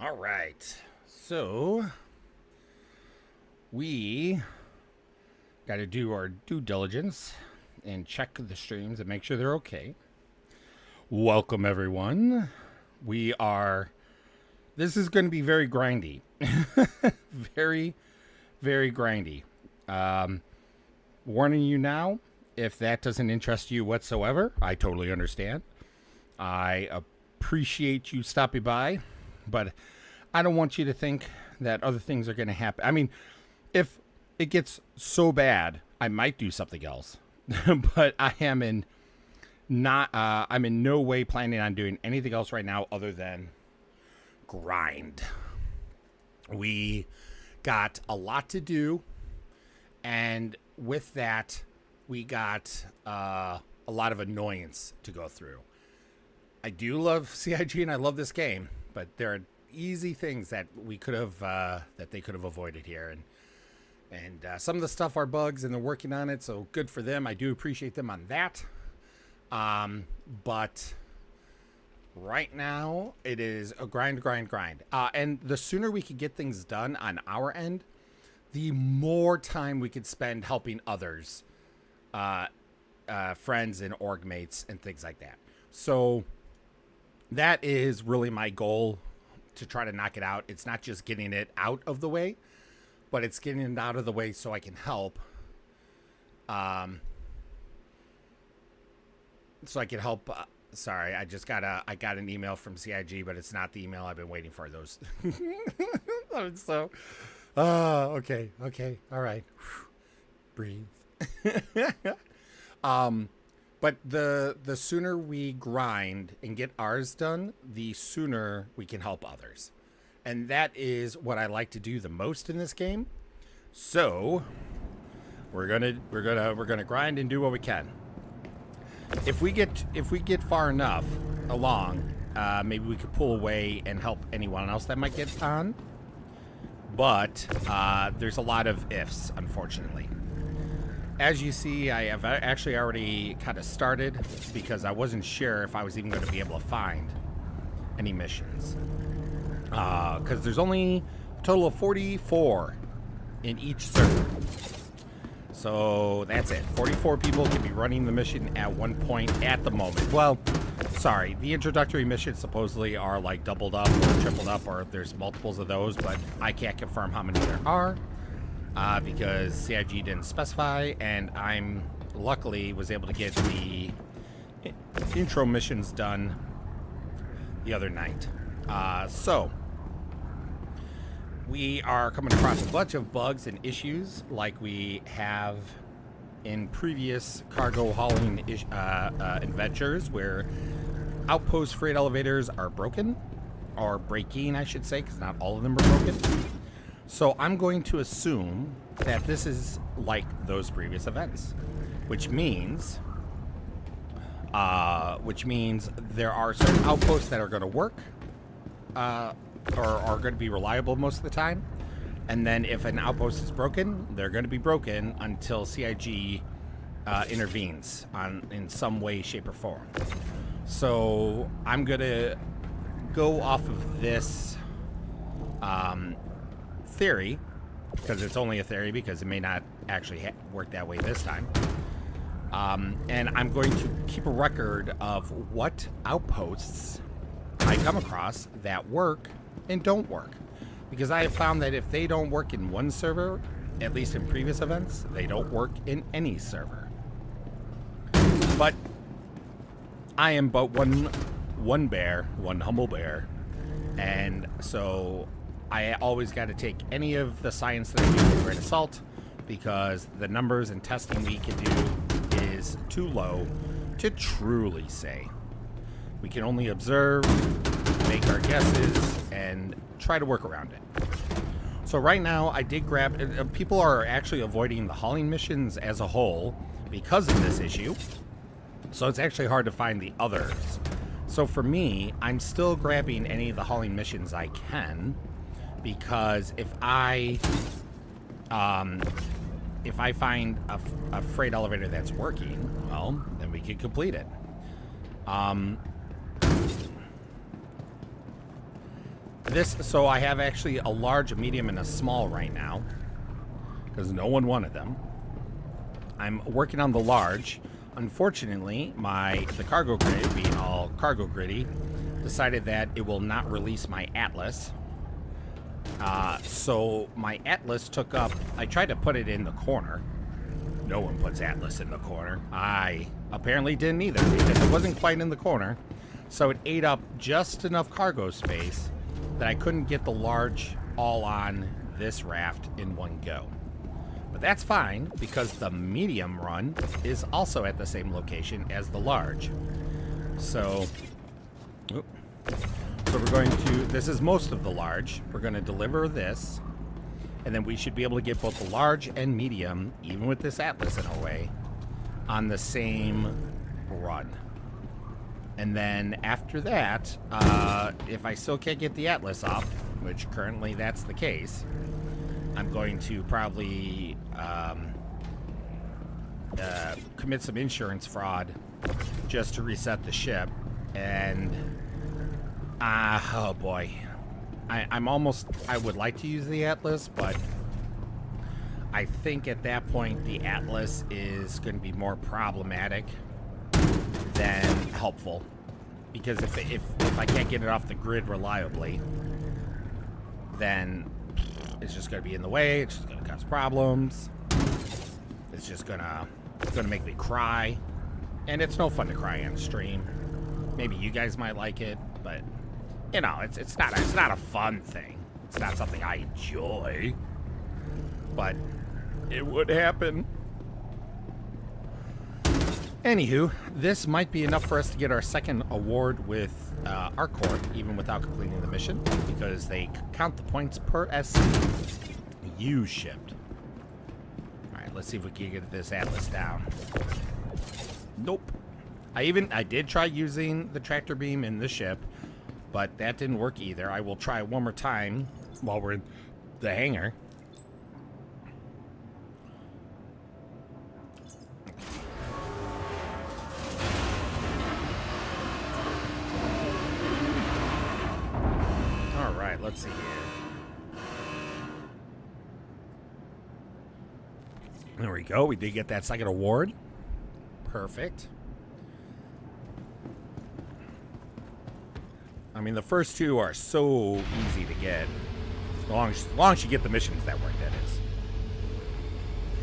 All right. So we got to do our due diligence and check the streams and make sure they're okay. Welcome, everyone. We are. This is going to be very grindy. very, very grindy. Warning you now, if that doesn't interest you whatsoever, I totally understand. I appreciate you stopping by, but I don't want you to think that other things are going to happen. I mean, if it gets so bad, I might do something else, but I'm in no way planning on doing anything else right now other than grind. We got a lot to do, and with that, we got a lot of annoyance to go through. I do love CIG and I love this game, but there are easy things that we could have that they could have avoided here, and some of the stuff are bugs and they're working on it, so good for them. I do appreciate them on that. But right now it is a grind. And the sooner we could get things done on our end, the more time we could spend helping others, friends and org mates and things like that. So that is really my goal, to try to knock it out. It's not just getting it out of the way, but it's getting it out of the way so I can help. Sorry, I got an email from CIG, but it's not the email I've been waiting for. Those. So, okay, all right. Breathe. But the sooner we grind and get ours done, the sooner we can help others. And that is what I like to do the most in this game. So we're gonna grind and do what we can. If we get far enough along, maybe we could pull away and help anyone else that might get on. But there's a lot of ifs, unfortunately. As you see, I have actually already kind of started because I wasn't sure if I was even going to be able to find any missions. Because there's only a total of 44 in each server. So that's it. 44 people can be running the mission at one point at the moment. Well, sorry, the introductory missions supposedly are like doubled up or tripled up, or there's multiples of those, but I can't confirm how many there are. Because CIG didn't specify, and I'm luckily was able to get the intro missions done the other night. So we are coming across a bunch of bugs and issues like we have in previous cargo hauling adventures, where outpost freight elevators are broken, or breaking, I should say, because not all of them are broken. So I'm going to assume that this is like those previous events, which means there are certain outposts that are going to work, or are going to be reliable most of the time. And then if an outpost is broken, they're going to be broken until CIG intervenes in some way, shape, or form. So I'm going to go off of this theory, because it's only a theory, because it may not actually work that way this time. And I'm going to keep a record of what outposts I come across that work and don't work. Because I have found that if they don't work in one server, at least in previous events, they don't work in any server. But I am but one humble bear, and so I always got to take any of the science that I do with a grain of salt, because the numbers and testing we can do is too low to truly say. We can only observe, make our guesses, and try to work around it. So right now, I did grab... people are actually avoiding the hauling missions as a whole because of this issue. So it's actually hard to find the others. So for me, I'm still grabbing any of the hauling missions I can, because if I find a freight elevator that's working, well, then we can complete it. So I have actually a large, a medium, and a small right now because no one wanted them. I'm working on the large. Unfortunately, the cargo grid, being all cargo gritty, decided that it will not release my Atlas. So my Atlas took up. I tried to put it in the corner. No one puts Atlas in the corner. I apparently didn't either because it wasn't quite in the corner. So it ate up just enough cargo space that I couldn't get the large all on this raft in one go. But that's fine because the medium run is also at the same location as the large. So we're going to, this is most of the large. We're going to deliver this, and then we should be able to get both the large and medium, even with this Atlas in a way, on the same run. And then after that, if I still can't get the Atlas off, which currently that's the case, I'm going to probably commit some insurance fraud just to reset the ship. And oh boy, I would like to use the Atlas, but I think at that point the Atlas is going to be more problematic than helpful, because if I can't get it off the grid reliably, then it's just going to be in the way. It's just going to cause problems. It's just going to make me cry, and it's no fun to cry on stream. Maybe you guys might like it, but you know, it's not a fun thing. It's not something I enjoy, but it would happen. Anywho, this might be enough for us to get our second award with Arcor, even without completing the mission, because they count the points per SC you shipped. Alright, let's see if we can get this Atlas down. Nope. I did try using the tractor beam in the ship, but that didn't work either. I will try one more time while we're in the hangar. Alright, let's see here. There we go. We did get that second award. Perfect. I mean, the first two are so easy to get. As long as you get the missions that work, that is.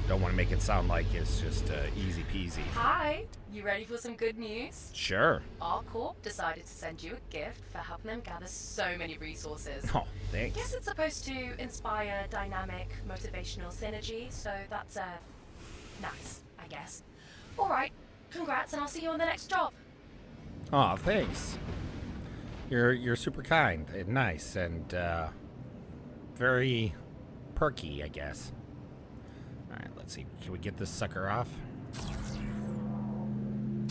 Don't want to make it sound like it's just easy peasy. Hi, you ready for some good news? Sure. Our corp decided to send you a gift for helping them gather so many resources. Oh, thanks. Guess it's supposed to inspire dynamic, motivational synergy, so that's nice, I guess. Alright, congrats, and I'll see you on the next job. Oh, thanks. You're super kind and nice and very perky, I guess. All right, let's see. Can we get this sucker off?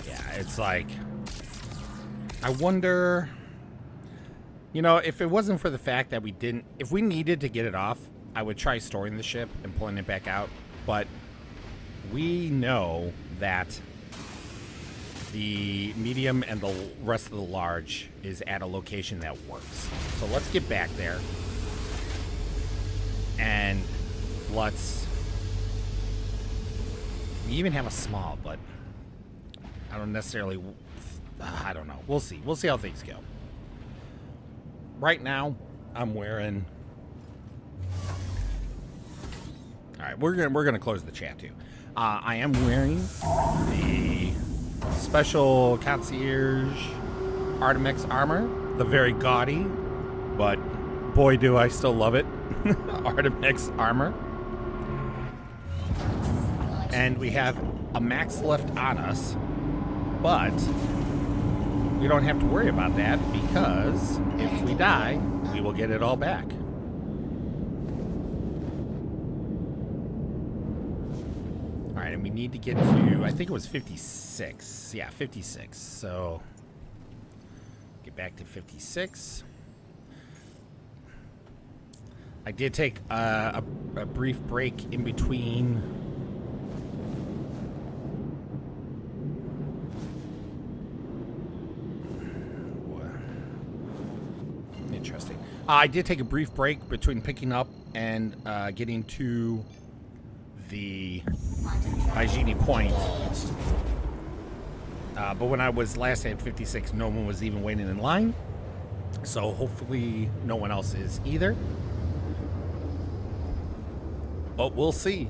Yeah, it's like, I wonder, you know, if it wasn't for the fact that if we needed to get it off, I would try storing the ship and pulling it back out. But we know that the medium and the rest of the large is at a location that works. So let's get back there. And we even have a small, but I don't necessarily, I don't know. We'll see. We'll see how things go. Right now, I'm wearing, all right, we're gonna close the chat too. I am wearing the Special Concierge Artemex armor, the very gaudy, but boy do I still love it, Artemex armor. And we have a max left on us, but we don't have to worry about that because if we die, we will get it all back. Alright, and we need to get to, I think it was 56. Yeah, 56. So, get back to 56. I did take a brief break in between. Interesting. I did take a brief break between picking up and getting to the Hygiene Point. But when I was last at 56, no one was even waiting in line. So hopefully no one else is either. But we'll see.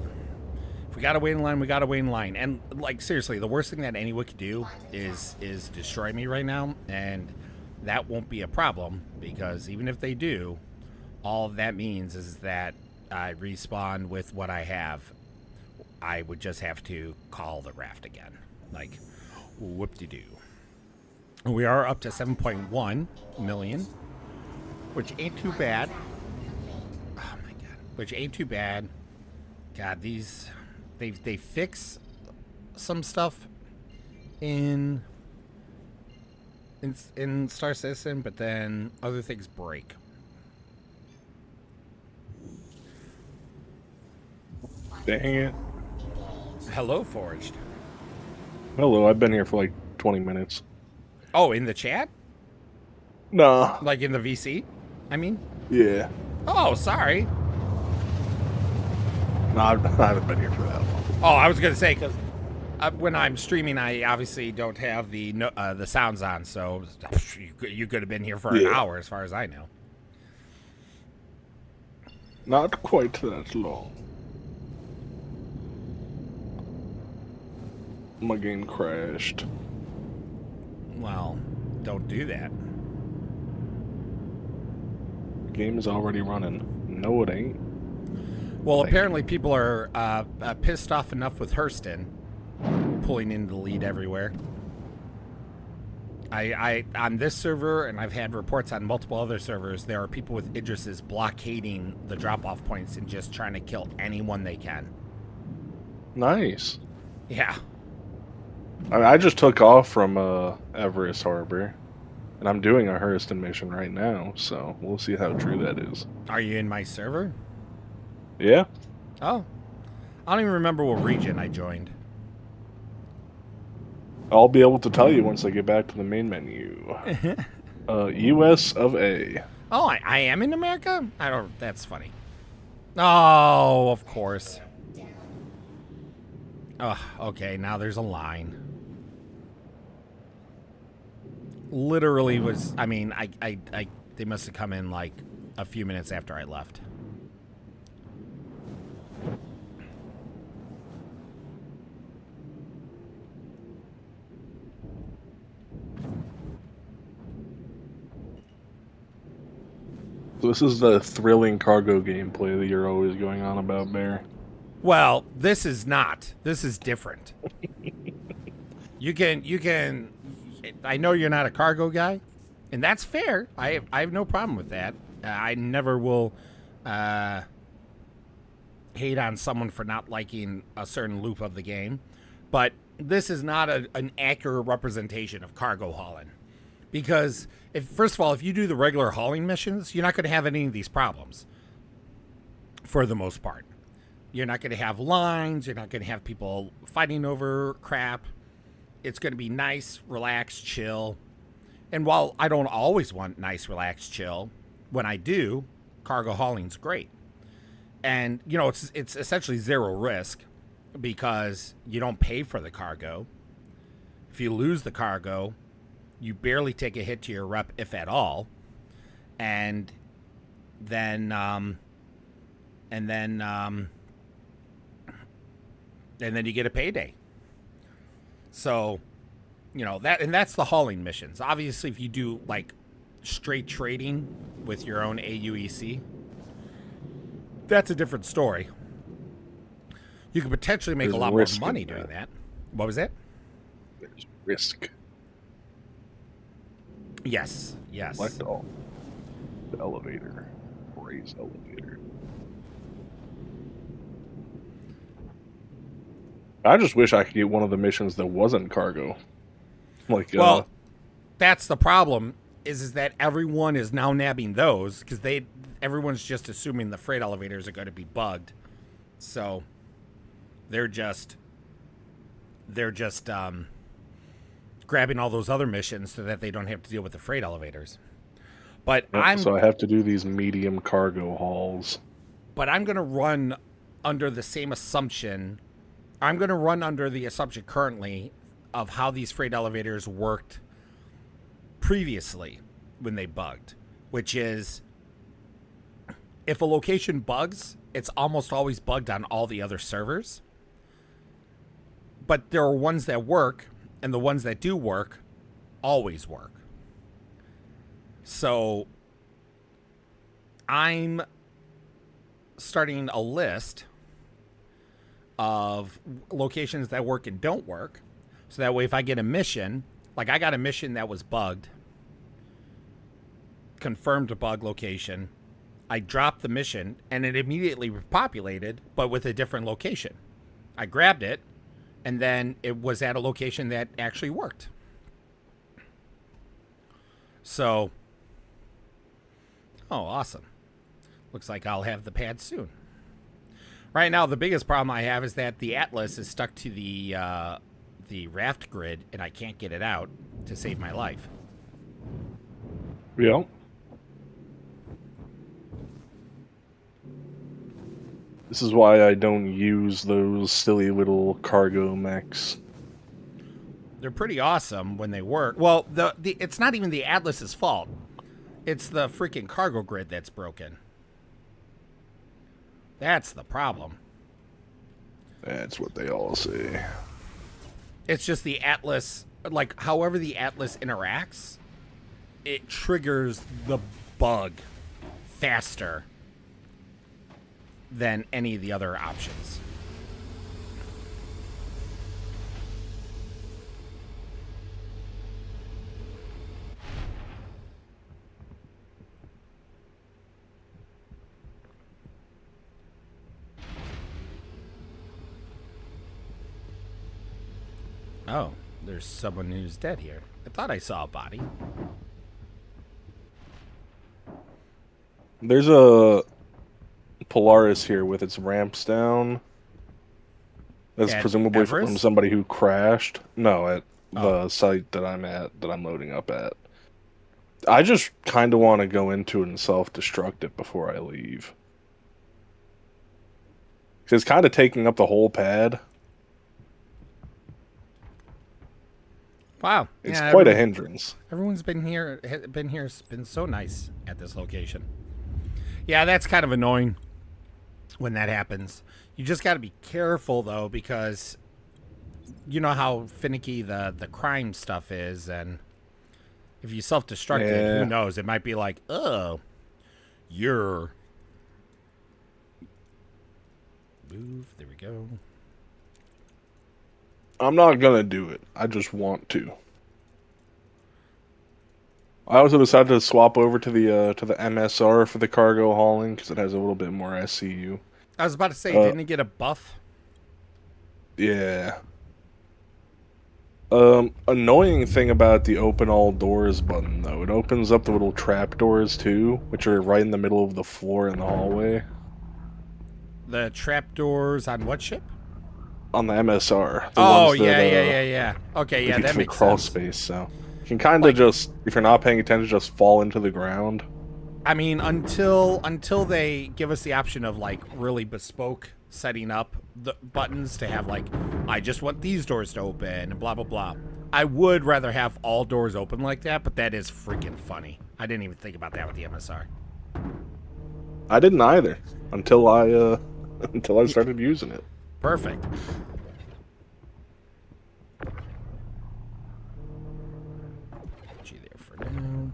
If we gotta wait in line, we gotta wait in line. And like seriously, the worst thing that anyone could do is destroy me right now, and that won't be a problem because even if they do, all that means is that I respawn with what I have. I would just have to call the raft again. Like, whoop-de-doo. We are up to 7.1 million, which ain't too bad. Oh my god, which ain't too bad. God, these they fix some stuff in Star Citizen, but then other things break. Dang it. Hello, Forged. Hello, I've been here for like 20 minutes. Oh, in the chat? Nah. Like in the VC? I mean? Yeah. Oh, sorry. No, I haven't been here for that long. Oh, I was gonna say because when I'm streaming, I obviously don't have the sounds on, so you could have been here for an hour, as far as I know. Not quite that long. My game crashed. Well, don't do that. Game is already running. No, it ain't. Well, apparently people are pissed off enough with Hurston pulling into the lead everywhere. I on this server, and I've had reports on multiple other servers, there are people with Idrises blockading the drop-off points and just trying to kill anyone they can. Nice. Yeah. I just took off from Everest Harbor, and I'm doing a Hurston mission right now, so we'll see how true that is. Are you in my server? Yeah. Oh. I don't even remember what region I joined. I'll be able to tell you once I get back to the main menu. US of A. Oh, I am in America? I don't... That's funny. Oh, of course. Oh, okay, now there's a line. Literally was... I mean, they must have come in, like, a few minutes after I left. So this is the thrilling cargo gameplay that you're always going on about, Bear. Well, this is not. This is different. You can. I know you're not a cargo guy, and that's fair. I have no problem with that. I never will hate on someone for not liking a certain loop of the game, but this is not an accurate representation of cargo hauling. Because, first of all, if you do the regular hauling missions, you're not going to have any of these problems, for the most part. You're not going to have lines. You're not going to have people fighting over crap. It's going to be nice, relaxed, chill. And while I don't always want nice, relaxed, chill, when I do, cargo hauling's great. And, you know, it's essentially zero risk because you don't pay for the cargo. If you lose the cargo, you barely take a hit to your rep, if at all, and then you get a payday. So, you know, that's the hauling missions. Obviously, if you do like straight trading with your own AUEC, that's a different story. You could potentially make a lot more money doing that. What was that? There's risk. Yes. Select all. The elevator. Raise elevator. I just wish I could get one of the missions that wasn't cargo. Like, well, that's the problem. Is that everyone is now nabbing those because everyone's just assuming the freight elevators are going to be bugged, so they're just grabbing all those other missions so that they don't have to deal with the freight elevators. But Yep, so I have to do these medium cargo hauls. But I'm going to run under the same assumption. I'm going to run under the assumption currently of how these freight elevators worked previously when they bugged, which is if a location bugs, it's almost always bugged on all the other servers. But there are ones that work, and the ones that do work always work. So I'm starting a list of locations that work and don't work. So that way if I get a mission, like I got a mission that was bugged, confirmed a bug location, I dropped the mission and it immediately repopulated, but with a different location. I grabbed it and then it was at a location that actually worked. So, oh, awesome. Looks like I'll have the pad soon. Right now, the biggest problem I have is that the Atlas is stuck to the raft grid, and I can't get it out to save my life. Yeah. This is why I don't use those silly little cargo mechs. They're pretty awesome when they work. Well, it's not even the Atlas's fault. It's the freaking cargo grid that's broken. That's the problem. That's what they all say. It's just the Atlas, like, however the Atlas interacts, it triggers the bug faster than any of the other options. Oh, there's someone who's dead here. I thought I saw a body. There's a Polaris here with its ramps down. That's At presumably Everest? from somebody who crashed. No, at the site that I'm at, that I'm loading up at. I just kind of want to go into it and self-destruct it before I leave. Because it's kind of taking up the whole pad. Wow. It's yeah, quite a hindrance. Everyone's been here, been so nice at this location. Yeah, that's kind of annoying when that happens. You just got to be careful, though, because you know how finicky the crime stuff is, and if you self-destruct it, who knows? It might be like, oh, you're... Move, there we go. I'm not gonna do it. I just want to. I also decided to swap over to the MSR for the cargo hauling because it has a little bit more SCU. I was about to say, didn't it get a buff? Yeah. Annoying thing about the open all doors button, though, it opens up the little trap doors too, which are right in the middle of the floor in the hallway. The trapdoors on what ship? On the MSR. Yeah. Okay, yeah, that makes crawl sense. space, so you can kind of just, if you're not paying attention, just fall into the ground. I mean, until they give us the option of like really bespoke setting up the buttons to have like, I just want these doors to open and blah blah blah. I would rather have all doors open like that, but that is freaking funny. I didn't even think about that with the MSR. I didn't either until I started using it. Perfect. Put you there for now.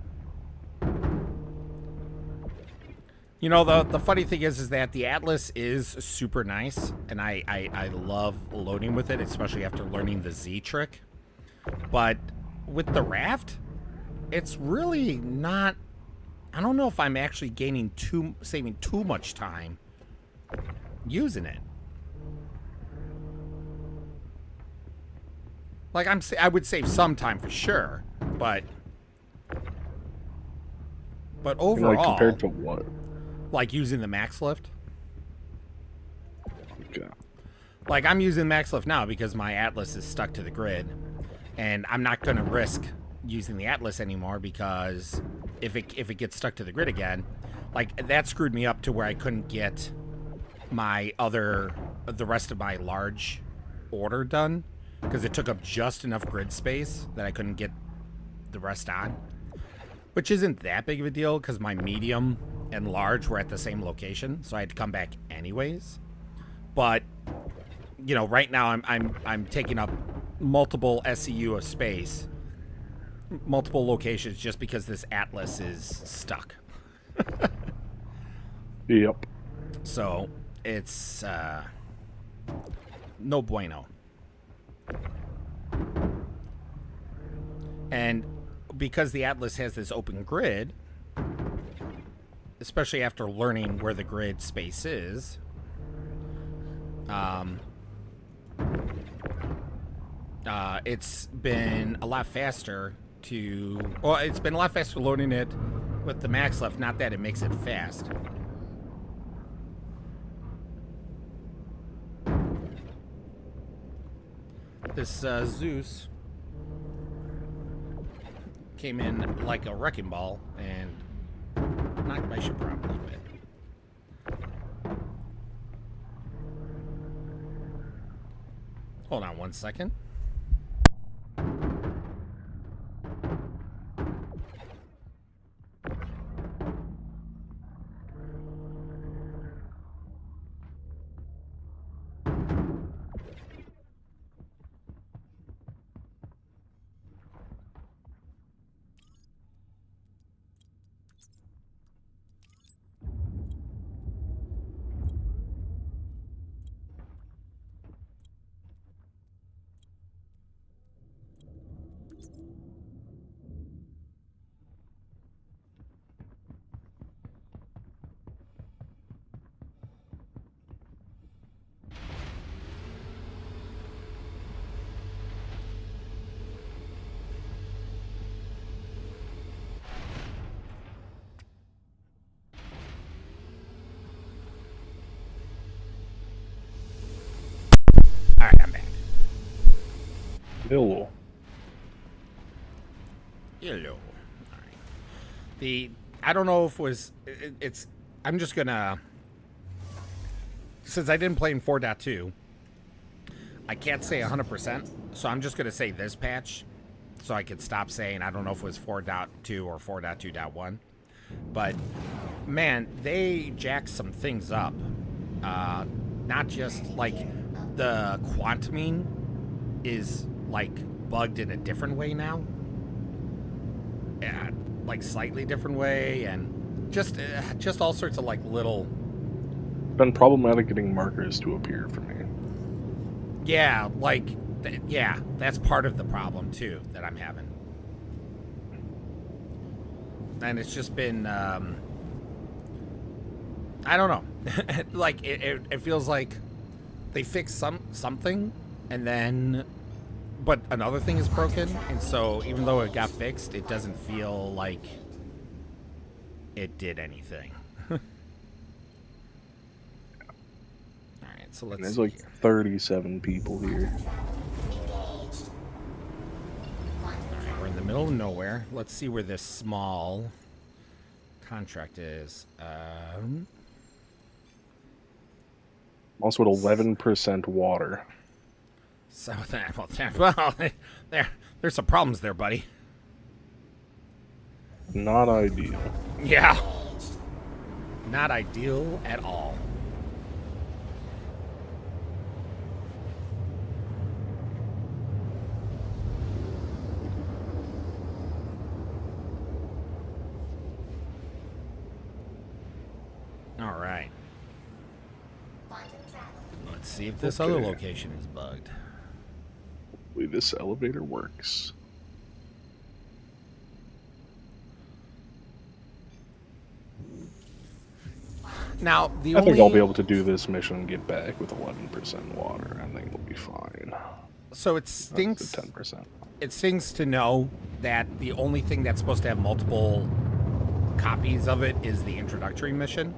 You know, the funny thing is that the Atlas is super nice, and I love loading with it, especially after learning the Z trick. But with the raft, it's really not... I don't know if I'm actually saving too much time using it. Like, I would save some time for sure, but overall... Like, compared to what? Like using the max lift. Okay. Like, I'm using max lift now because my Atlas is stuck to the grid, and I'm not going to risk using the Atlas anymore because if it gets stuck to the grid again, like that screwed me up to where I couldn't get the rest of my large order done because it took up just enough grid space that I couldn't get the rest on, which isn't that big of a deal because my medium and large were at the same location, so I had to come back anyways. But you know, right now I'm taking up multiple SCU of space, multiple locations, just because this Atlas is stuck. Yep. So it's no bueno. And because the Atlas has this open grid, especially after learning where the grid space is, it's been a lot faster it's been a lot faster loading it with the max left, not that it makes it fast. This Zeus came in like a wrecking ball and knocked my ship around a little bit. Hold on one second. All right, I'm back. Hello. Hello. All right. I don't know if it's. I'm just gonna. Since I didn't play in 4.2, I can't say 100%. So I'm just gonna say this patch, so I could stop saying I don't know if it was 4.2 or 4.2.1. But man, they jacked some things up. Not just like the quantuming is like bugged in a different way now. Yeah, like slightly different way, and just all sorts of like little. Been problematic getting markers to appear for me. Yeah, like yeah, that's part of the problem too that I'm having. And it's just been I don't know. Like it feels like they fixed something and then but another thing is broken, and so even though it got fixed, it doesn't feel like it did anything. All right, so let's. And there's see like here. 37 people here. All right, we're in the middle of nowhere. Let's see where this small contract is. Also at 11% water. So that well, there's some problems there, buddy. Not ideal. Yeah. Not ideal at all. All right. Let's see if this other location is bugged. Hopefully this elevator works. Now, I think I'll be able to do this mission and get back with 11% water. I think it'll be fine. So it stinks. 10%. It stings to know that the only thing that's supposed to have multiple copies of it is the introductory mission.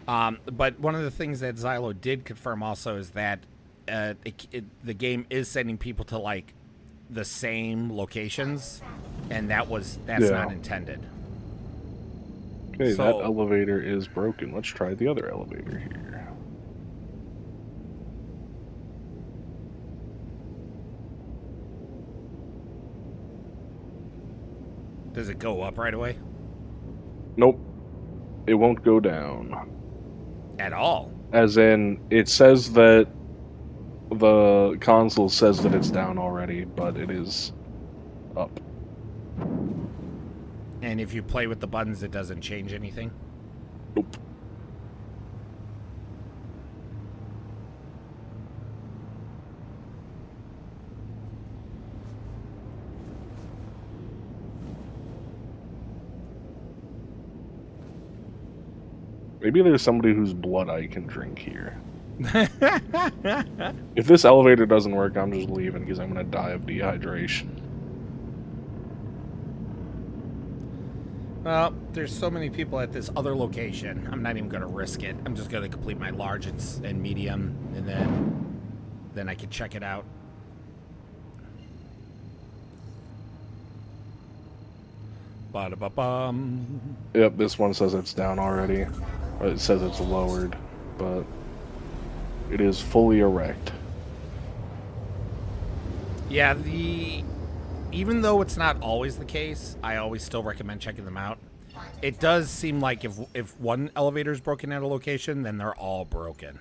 But one of the things that Xylo did confirm also is that the game is sending people to like the same locations, and that's Yeah. not intended. Okay, So- that elevator is broken. Let's try the other elevator here. Does it go up right away? Nope. It won't go down. At all? As in, it says that the console says that it's down already, but it is up. And if you play with the buttons, it doesn't change anything? Nope. Maybe there's somebody whose blood I can drink here. If this elevator doesn't work, I'm just leaving because I'm going to die of dehydration. Well, there's so many people at this other location. I'm not even going to risk it. I'm just going to complete my large and medium, and then I can check it out. Ba-da-ba-bum. Yep, this one says it's down already. Or it says it's lowered, but it is fully erect. Yeah, even though it's not always the case, I always still recommend checking them out. It does seem like if one elevator is broken at a location, then they're all broken.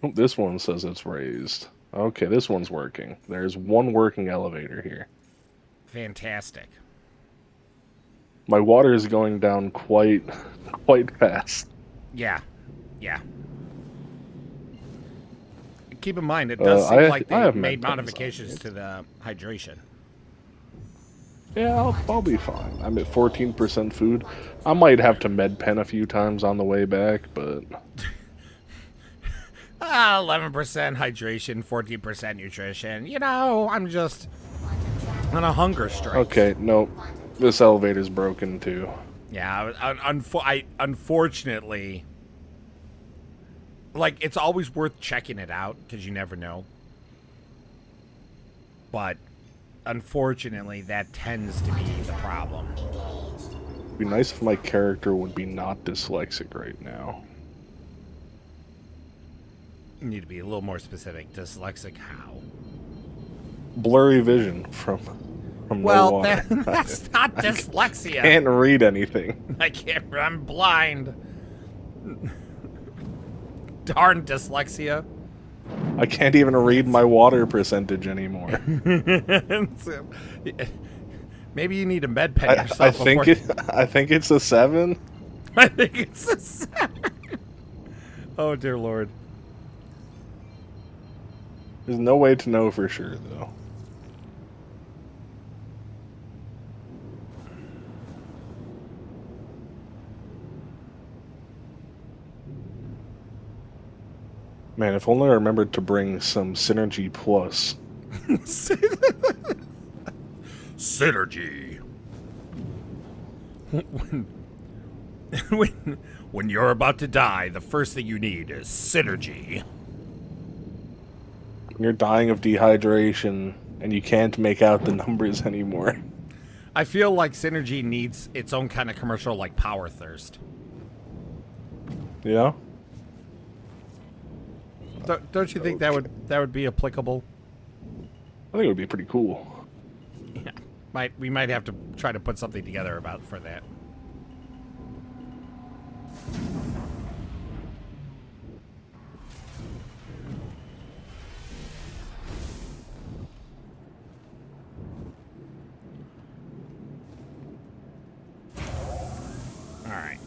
Oh, this one says it's raised. Okay, this one's working. There's one working elevator here. Fantastic. My water is going down quite fast. Yeah. Yeah. Keep in mind, it does seem like I they have made med pens on modifications it. to the hydration. Yeah, I'll be fine. I'm at 14% food. I might have to med pen a few times on the way back, but 11% hydration, 14% nutrition. You know, I'm just on a hunger strike. okay, nope. This elevator's broken too. Yeah, unfortunately, like, it's always worth checking it out because you never know. But unfortunately, that tends to be the problem. It'd be nice if my character would be not dyslexic right now. You need to be a little more specific. Dyslexic how? Blurry vision from no Well, water. that's not dyslexia. Can't read anything. I can't. I'm blind. Darn dyslexia. I can't even read my water percentage anymore. Maybe you need a med pen yourself. I think it's a 7. I think it's a 7. Oh dear Lord. There's no way to know for sure though. Man, if only I remembered to bring some Synergy Plus. Synergy. When you're about to die, the first thing you need is synergy. When you're dying of dehydration and you can't make out the numbers anymore. I feel like synergy needs its own kind of commercial, like Power Thirst. Yeah? Don't you think that would be applicable? I think it would be pretty cool. Yeah, we might have to try to put something together for that. All right,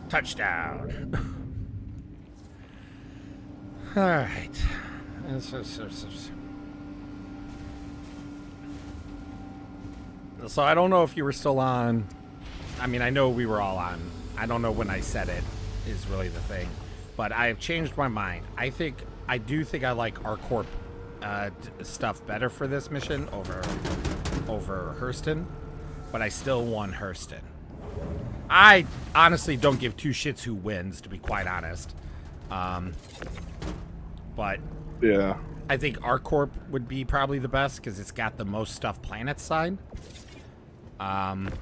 touchdown. All right. So I don't know if you were still on. I mean, I know we were all on. I don't know when I said it is really the thing. But I have changed my mind. I do think I like our corp stuff better for this mission over Hurston. But I still want Hurston. I honestly don't give two shits who wins, to be quite honest. But Yeah. I think ArcCorp would be probably the best because it's got the most stuff planet side. Like,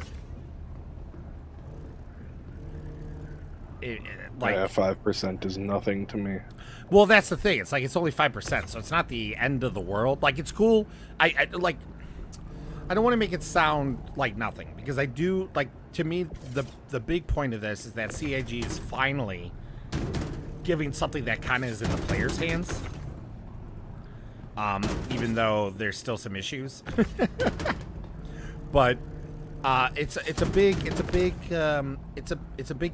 yeah, 5% is nothing to me. well, that's the thing. It's like it's only 5%, so it's not the end of the world. Like, it's cool. I like. I don't want to make it sound like nothing because I do like. To me, the big point of this is that CIG is finally giving something that kind of is in the player's hands. Even though there's still some issues, but it's a big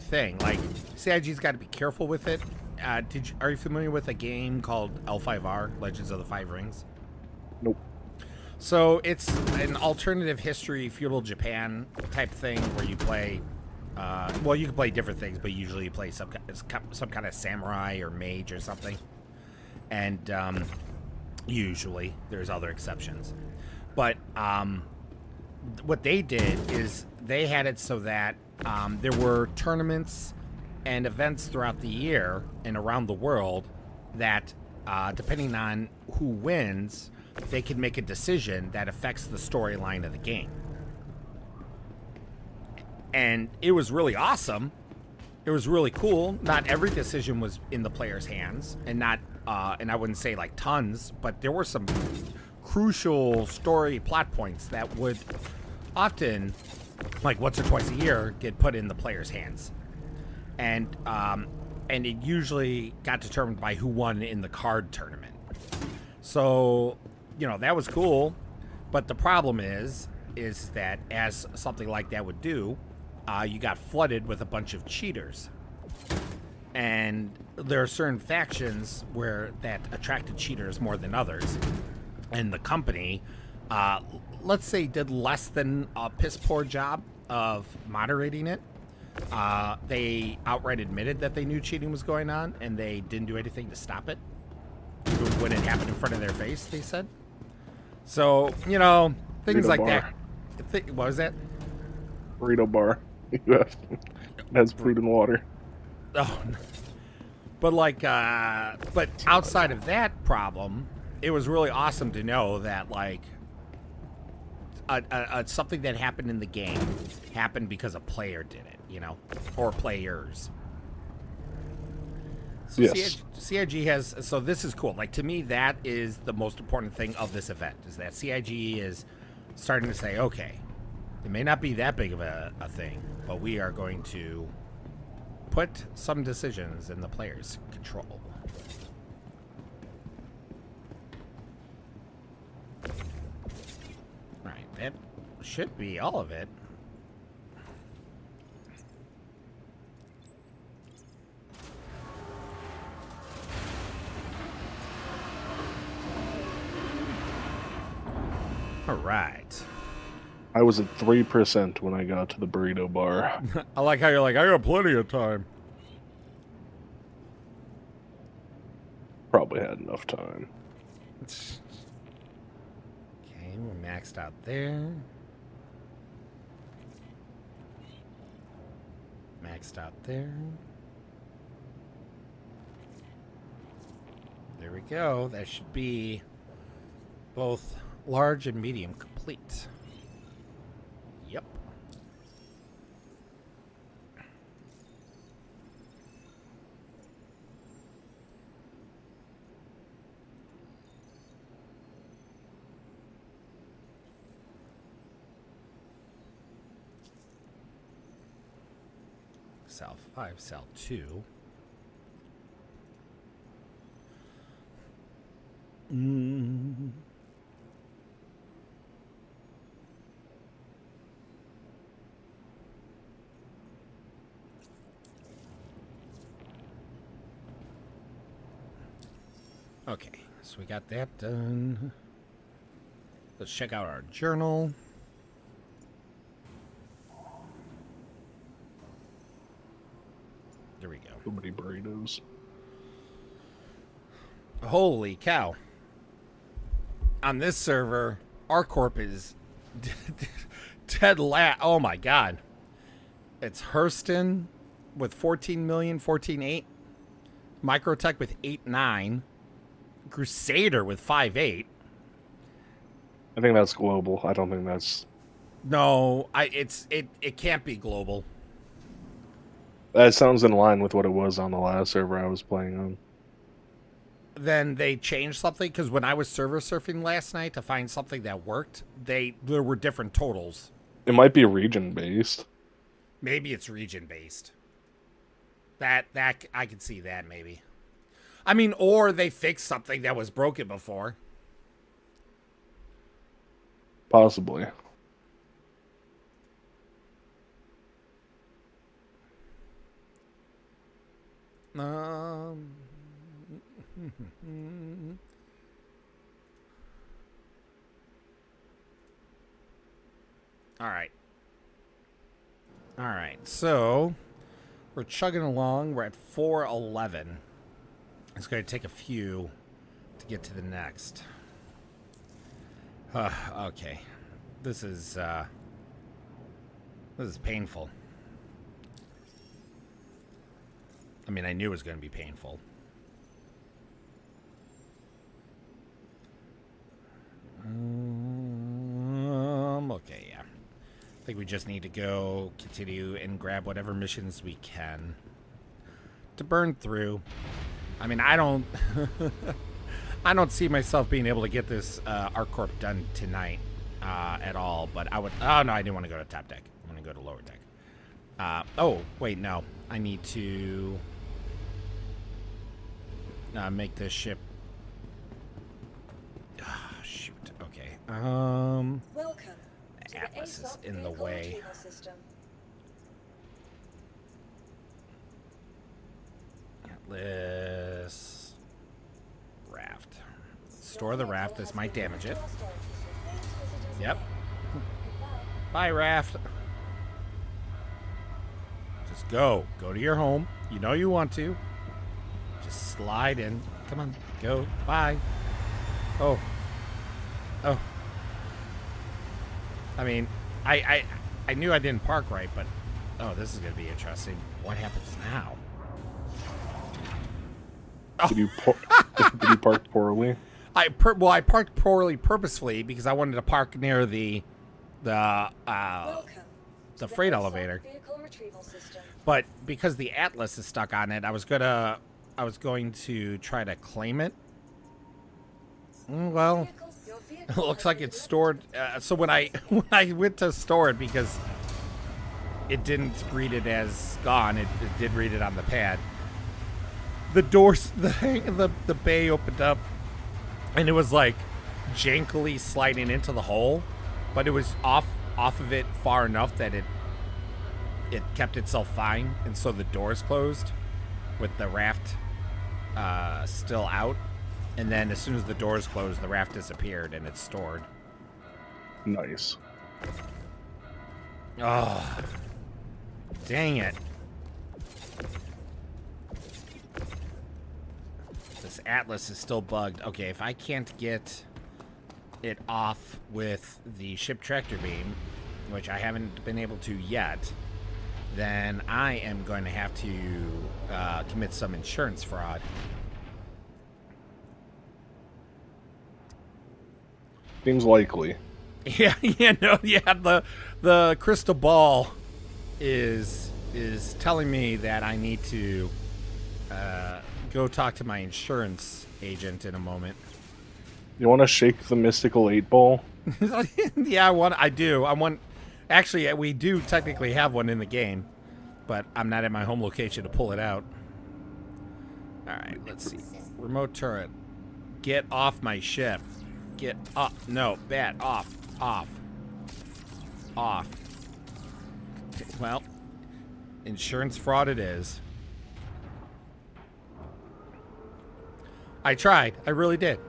thing. Like CIG's got to be careful with it. Are you familiar with a game called L5R, Legends of the Five Rings? Nope. So it's an alternative history feudal Japan type thing where you play. Well, you can play different things, but usually you play some kind of samurai or mage or something, and usually there's other exceptions, but what they did is they had it so that there were tournaments and events throughout the year and around the world that depending on who wins, they can make a decision that affects the storyline of the game. And it was really awesome. It was really cool. Not every decision was in the player's hands, and not and I wouldn't say like tons, but there were some crucial story plot points that would often, like once or twice a year, get put in the player's hands. And it usually got determined by who won in the card tournament. So, that was cool, but the problem is that as something like that would do, you got flooded with a bunch of cheaters. And there are certain factions where that attracted cheaters more than others. And the company, let's say, did less than a piss poor job of moderating it. They outright admitted that they knew cheating was going on, and they didn't do anything to stop it. When it happened in front of their face, they said. So, things Burrito like bar. that. What was that? Burrito bar. It has food and water. Oh, but but outside of that problem, it was really awesome to know that like something that happened in the game happened because a player did it, or players. So Yes. CIG has, so this is cool. Like, to me, that is the most important thing of this event, is that CIG is starting to say, okay, it may not be that big of a thing, but we are going to put some decisions in the player's control. Right, that should be all of it. All right. I was at 3% when I got to the burrito bar. I like how you're like, I got plenty of time. Probably had enough time. Okay, we're maxed out there. Maxed out there. There we go. That should be both large and medium complete. Yep. Cell 5, cell 2. Okay, so we got that done. Let's check out our journal. There we go. So many burritos. Holy cow. On this server, ArcCorp is dead last. Oh my god. It's Hurston with 14 million, 14.8. Microtech with 8.9. Crusader with 5.8. I think that's global. I don't think that's. No, it can't be global. That sounds in line with what it was on the last server I was playing on. Then they changed something because when I was server surfing last night to find something that worked, there were different totals. It might be region based. Maybe it's region based. That I could see that maybe. I mean, or they fixed something that was broken before. Possibly. All right. So we're chugging along. We're at 4:11. It's going to take a few to get to the next. Okay. This is painful. I mean, I knew it was going to be painful. Okay, yeah. I think we just need to go continue and grab whatever missions we can to burn through. I mean, I don't I don't see myself being able to get this ArcCorp done tonight at all, but I would. Oh no, I didn't want to go to top deck. I want to go to lower deck. Oh wait, no, I need to make this ship. Oh, shoot. Okay. Welcome. Atlas is in the way. Atlas raft. Store the raft. This might damage it. Yep. Bye, raft. Just go. Go to your home. You know you want to. Just slide in. Come on. Go. Bye. Oh. Oh. I mean, I knew I didn't park right, but oh, this is going to be interesting. What happens now? Did you park poorly? I parked poorly purposefully because I wanted to park near the freight elevator. But because the Atlas is stuck on it, I was going to try to claim it. Well, it looks like it's stored. So when I went to store it, because it didn't read it as gone, it did read it on the pad. The doors, the bay opened up, and it was like jankily sliding into the hole, but it was off of it far enough that it kept itself fine, and so the doors closed with the raft still out, and then as soon as the doors closed, the raft disappeared and it's stored. Nice. Oh, dang it. This Atlas is still bugged. Okay, if I can't get it off with the ship tractor beam, which I haven't been able to yet, then I am going to have to commit some insurance fraud. Seems likely. Yeah, the crystal ball is telling me that I need to go talk to my insurance agent in a moment. You want to shake the mystical 8-ball? Yeah, I do. Actually, we do technically have one in the game, but I'm not at my home location to pull it out. All right, let's see. Remote turret. Get off my ship. Get up. No, bat. Off. Okay, well, insurance fraud it is. I tried. I really did.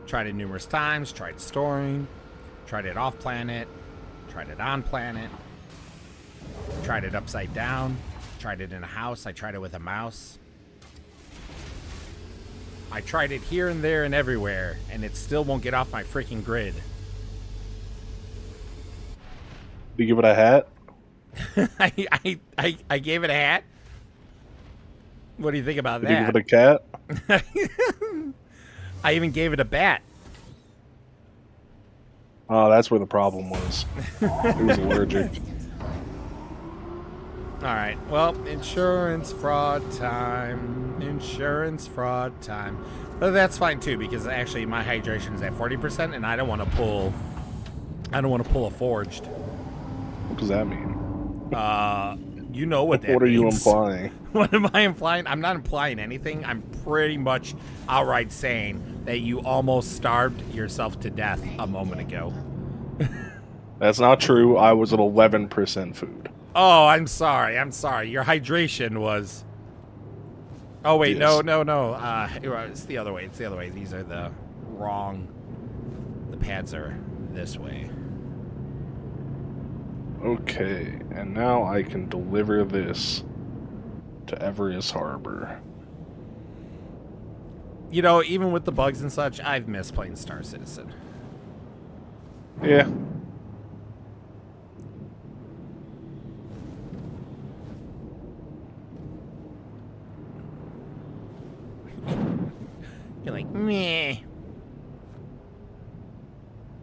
Tried it numerous times. Tried storing. Tried it off planet. Tried it on planet. Tried it upside down. Tried it in a house. I tried it with a mouse. I tried it here and there and everywhere, and it still won't get off my freaking grid. Did you give it a hat? I gave it a hat. What do you think about Did that? you give it a cat? I even gave it a bat. Oh, that's where the problem was. It was allergic. All right. Well, insurance fraud time. Insurance fraud time. But that's fine too, because actually my hydration is at 40%, and I don't want to pull. I don't want to pull a forged. What does that mean? You know what that What are you means. implying? What am I implying? I'm not implying anything. I'm pretty much outright saying that you almost starved yourself to death a moment ago. That's not true. I was at 11% food. Oh, I'm sorry. I'm sorry. Your hydration was. Oh wait, Yes. no. It's the other way. It's the other way. These are the wrong. The pads are this way. Okay, and now I can deliver this to Everest Harbor. You know, even with the bugs and such, I've missed playing Star Citizen. Yeah. You're like, meh.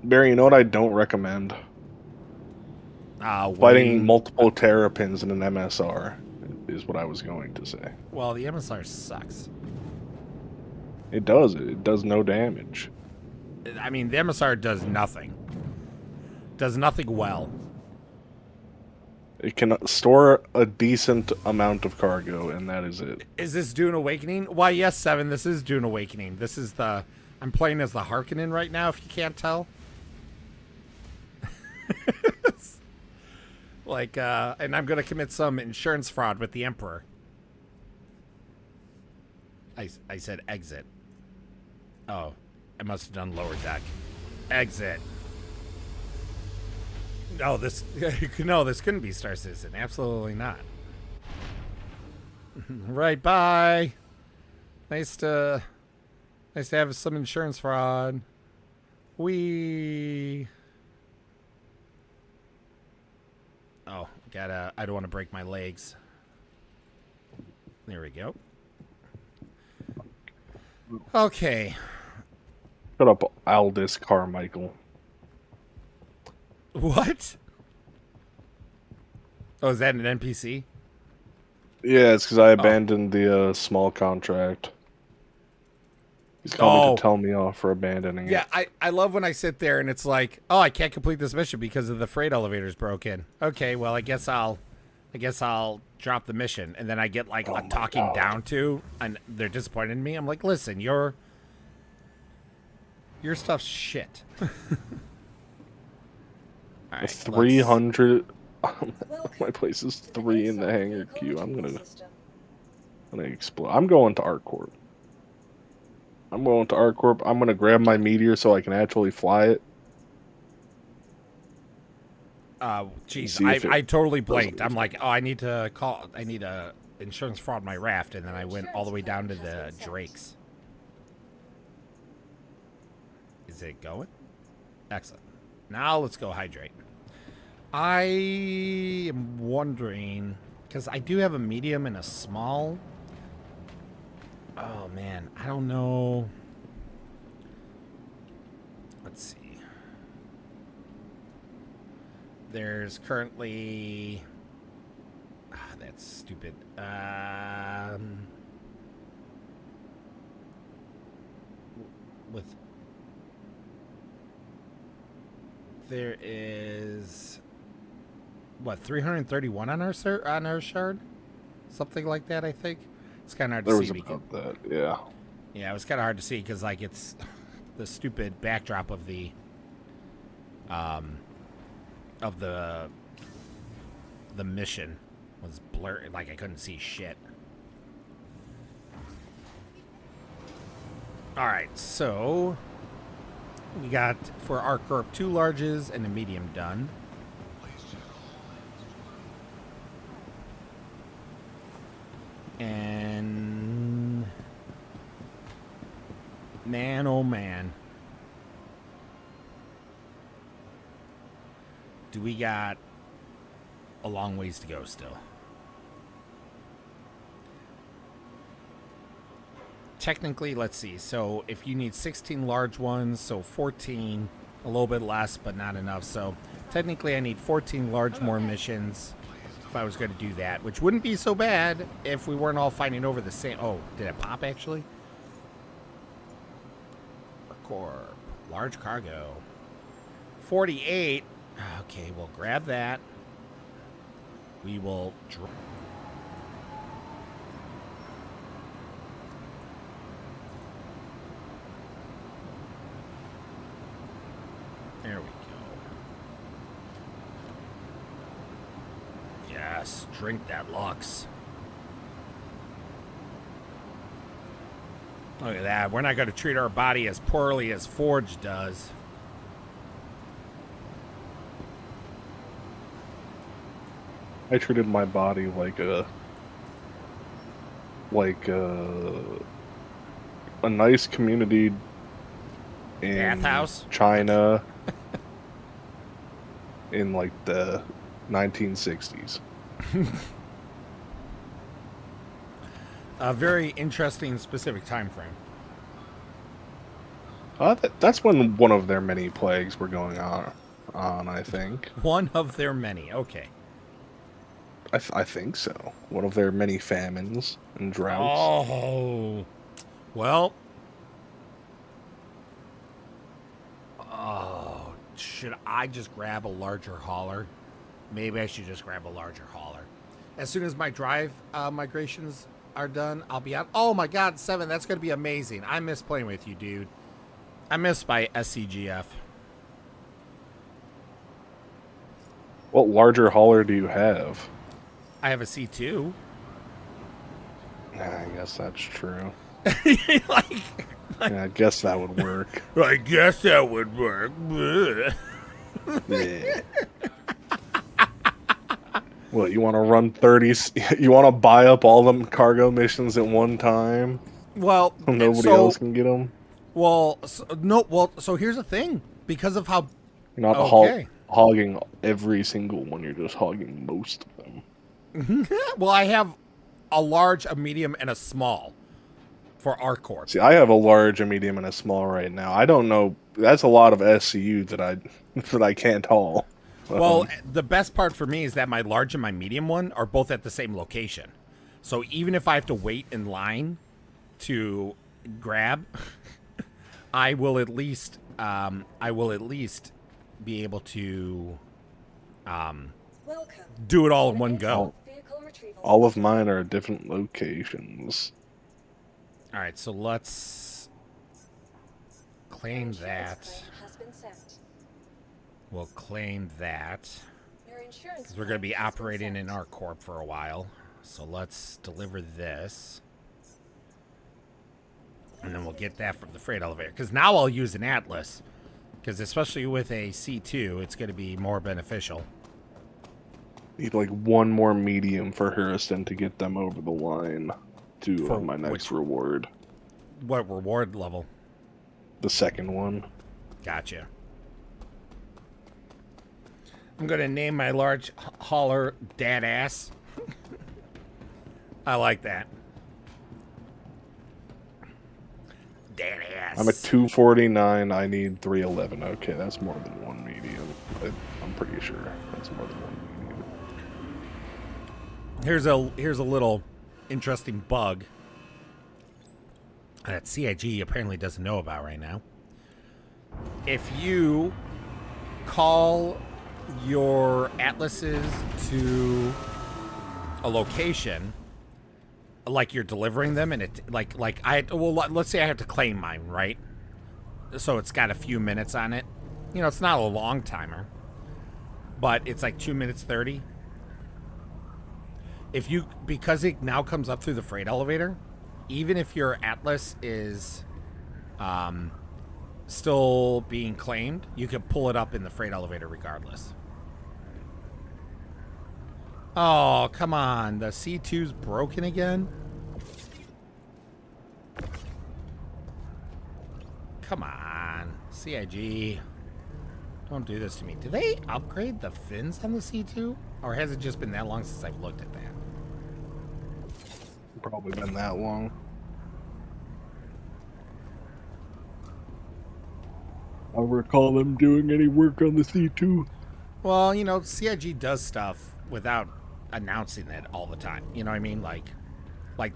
Barry, you know what I don't recommend? Fighting multiple terrapins in an MSR is what I was going to say. Well, the MSR sucks. It does. It does no damage. I mean, the MSR does nothing. Does nothing well. It can store a decent amount of cargo, and that is it. Is this Dune Awakening? Why, yes, Seven, this is Dune Awakening. This is the... I'm playing as the Harkonnen right now, if you can't tell. Like, and I'm going to commit some insurance fraud with the Emperor. I said exit. Oh, I must have done lower deck. Exit. No, this couldn't be Star Citizen. Absolutely not. Right, bye. Nice to have some insurance fraud. Oh, I don't want to break my legs. There we go. Okay. Shut up, Aldous Carmichael. What? Oh, is that an NPC? Yeah, it's because I abandoned the small contract. He's coming to tell me off for abandoning it. Yeah, I love when I sit there and it's like, oh, I can't complete this mission because of the freight elevator's broken. Okay, well, I guess I'll drop the mission, and then I get like a talking down to, and they're disappointed in me. I'm like, listen, your stuff's shit. All right, 300. My place is 3 in the hangar queue. I'm gonna explode. I'm going to ArcCorp. I'm gonna grab my meteor so I can actually fly it. Jeez, I totally blanked. I'm like, oh, I need a insurance fraud my raft, and then I went all the way down to the Drakes. Is it going? Excellent. Now let's go hydrate. I am wondering, because I do have a medium and a small. Oh, man. I don't know. Let's see. There's currently... that's stupid. There is... What, 331 on our shard? Something like that, I think. It's kind of hard to see. There was about that, yeah. Yeah, it was kind of hard to see because, like, it's the stupid backdrop of the mission was blurred. Like, I couldn't see shit. All right, so we got for ArcCorp 2 larges and a medium done. And man, oh man, do we got a long ways to go still. technically, let's see. So if you need 16 large ones, so 14, a little bit less, but not enough. So technically, I need 14 large more missions if I was going to do that, which wouldn't be so bad if we weren't all fighting over the same. Oh, did it pop actually? Corp, large cargo, 48. Okay, we'll grab that. We will. There we go. Yes, drink that Lux. Look at that. We're not going to treat our body as poorly as Forge does. I treated my body like a nice community in Bathhouse? China in like the 1960s. A very interesting specific time frame. That's when one of their many plagues were going on, I think. One of their many. Okay. I think so. One of their many famines and droughts. Oh. Well. Oh. Should I just grab a larger hauler? Maybe I should just grab a larger hauler. As soon as my drive migrations are done, I'll be out. Oh my god, 7. That's going to be amazing. I miss playing with you, dude. I miss my SCGF. What larger hauler do you have? I have a C2. Yeah, I guess that's true. like, Yeah, I guess that would work. I guess that would work. Yeah. What, you want to run 30? You want to buy up all them cargo missions at one time? Well, So nobody else can get them? Well, no. Well, so here's the thing. Because of how... You're not hogging every single one. You're just hogging most of them. Well, I have a large, a medium, and a small for ArcCorp. See, I have a large, a medium, and a small right now. I don't know. That's a lot of SCU that I can't haul. Well, the best part for me is that my large and my medium one are both at the same location. So even if I have to wait in line to grab, I will at least be able to do it all in one go. All of mine are at different locations. All right, so let's claim that. We'll claim that. Because we're going to be operating in ArcCorp for a while. So let's deliver this. And then we'll get that from the freight elevator. Because now I'll use an Atlas. Because especially with a C2, it's going to be more beneficial. Need like one more medium for Harrison to get them over the line to my next reward. What reward level? The second one. Gotcha. I'm going to name my large hauler Dadass. I like that. Dadass. I'm at 249. I need 311. Okay, that's more than one medium. I'm pretty sure that's more than one medium. Here's a little interesting bug that CIG apparently doesn't know about right now. If you call your atlases to a location, like you're delivering them, and it let's say I have to claim mine, right? So it's got a few minutes on it. You know, it's not a long timer, but it's like 2 minutes 30. Because it now comes up through the freight elevator, even if your atlas is still being claimed, you can pull it up in the freight elevator regardless. Oh, come on. The C2's broken again? Come on. CIG. Don't do this to me. Did they upgrade the fins on the C2? Or has it just been that long since I've looked at that? Probably been that long. recall them doing any work on the C2. Well, you know, CIG does stuff without announcing it all the time. You know what I mean? Like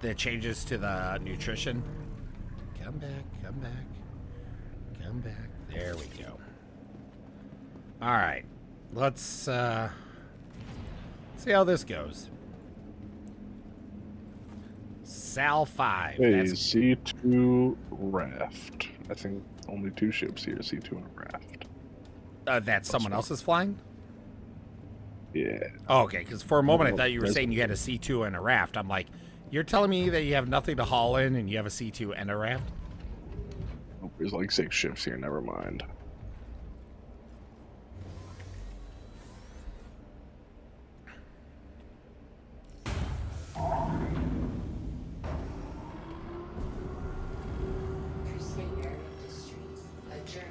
the changes to the nutrition. Come back, come back, come back. There we go. All right, let's see how this goes. Sal 5. Hey, That's C2 raft. I think only 2 ships here, C2 and a raft. That's someone else's flying? Yeah. Oh, okay, because for a moment I thought you were That's- saying you had a C2 and a raft. I'm like, you're telling me that you have nothing to haul in and you have a C2 and a raft? Oh, there's like 6 ships here, never mind.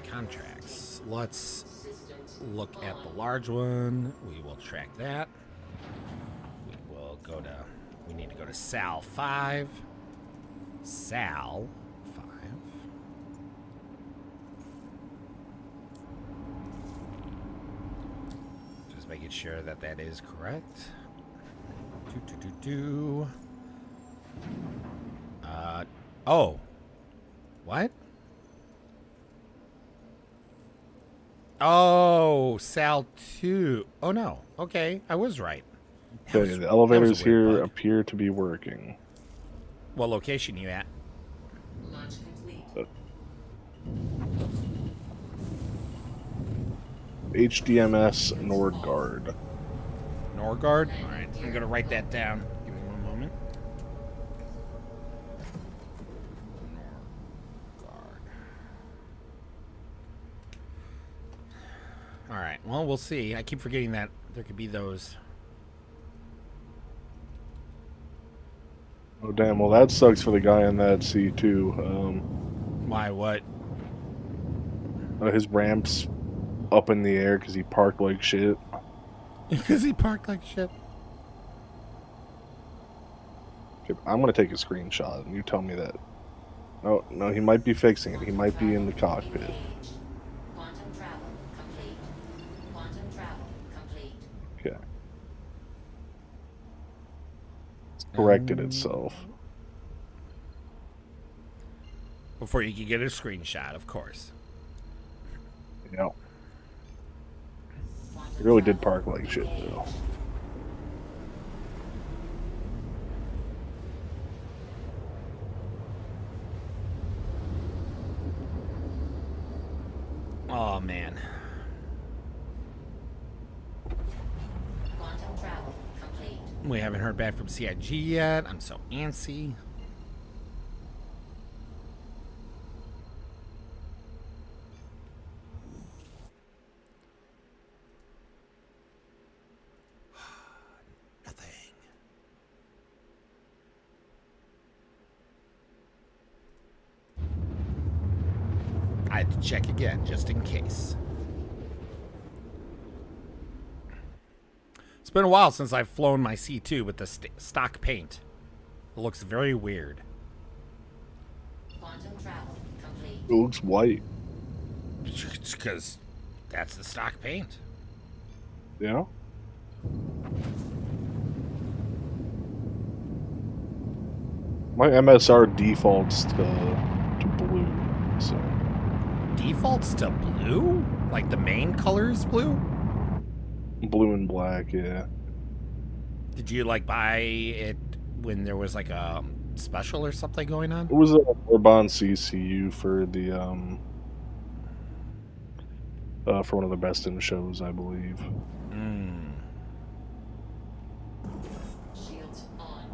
Contracts. Let's look at the large one. We will track that. We will go to, we need to go to Sal 5. Sal 5. Just making sure that that is correct. Oh. What? Oh, Sal 2. Oh, no. Okay, I was right. Okay, the elevators that was a weird here bug. appear to be working. What location you at? Launch complete. HDMS Nordgard. Norgard? Alright, I'm going to write that down. Give me one moment. Norgard. Alright, well, we'll see. I keep forgetting that there could be those. Oh, damn. Well, that sucks for the guy in that C2. Why, what? His ramp's up in the air because he parked like shit. Because he parked like shit. Okay, I'm going to take a screenshot and you tell me that. No, no, he might be fixing it. He might be in the cockpit. Engage. Quantum travel complete. Quantum travel complete. Okay. It's corrected itself. Before you can get a screenshot, of course. Yeah. Quantum He really did travel park like shit, though. Oh, man. Quantum travel complete. We haven't heard back from CIG yet. I'm so antsy. Nothing. I had to check again just in case. It's been a while since I've flown my C2 with the stock paint. It looks very weird. Quantum travel complete. It looks white. It's because that's the stock paint. Yeah? My MSR defaults to blue, so Defaults to blue? Like the main color is blue? blue and black, yeah. Did you like buy it when there was like a special or something going on? It was a Orbon CCU for the for one of the best in shows, I believe. Mm. Shields on.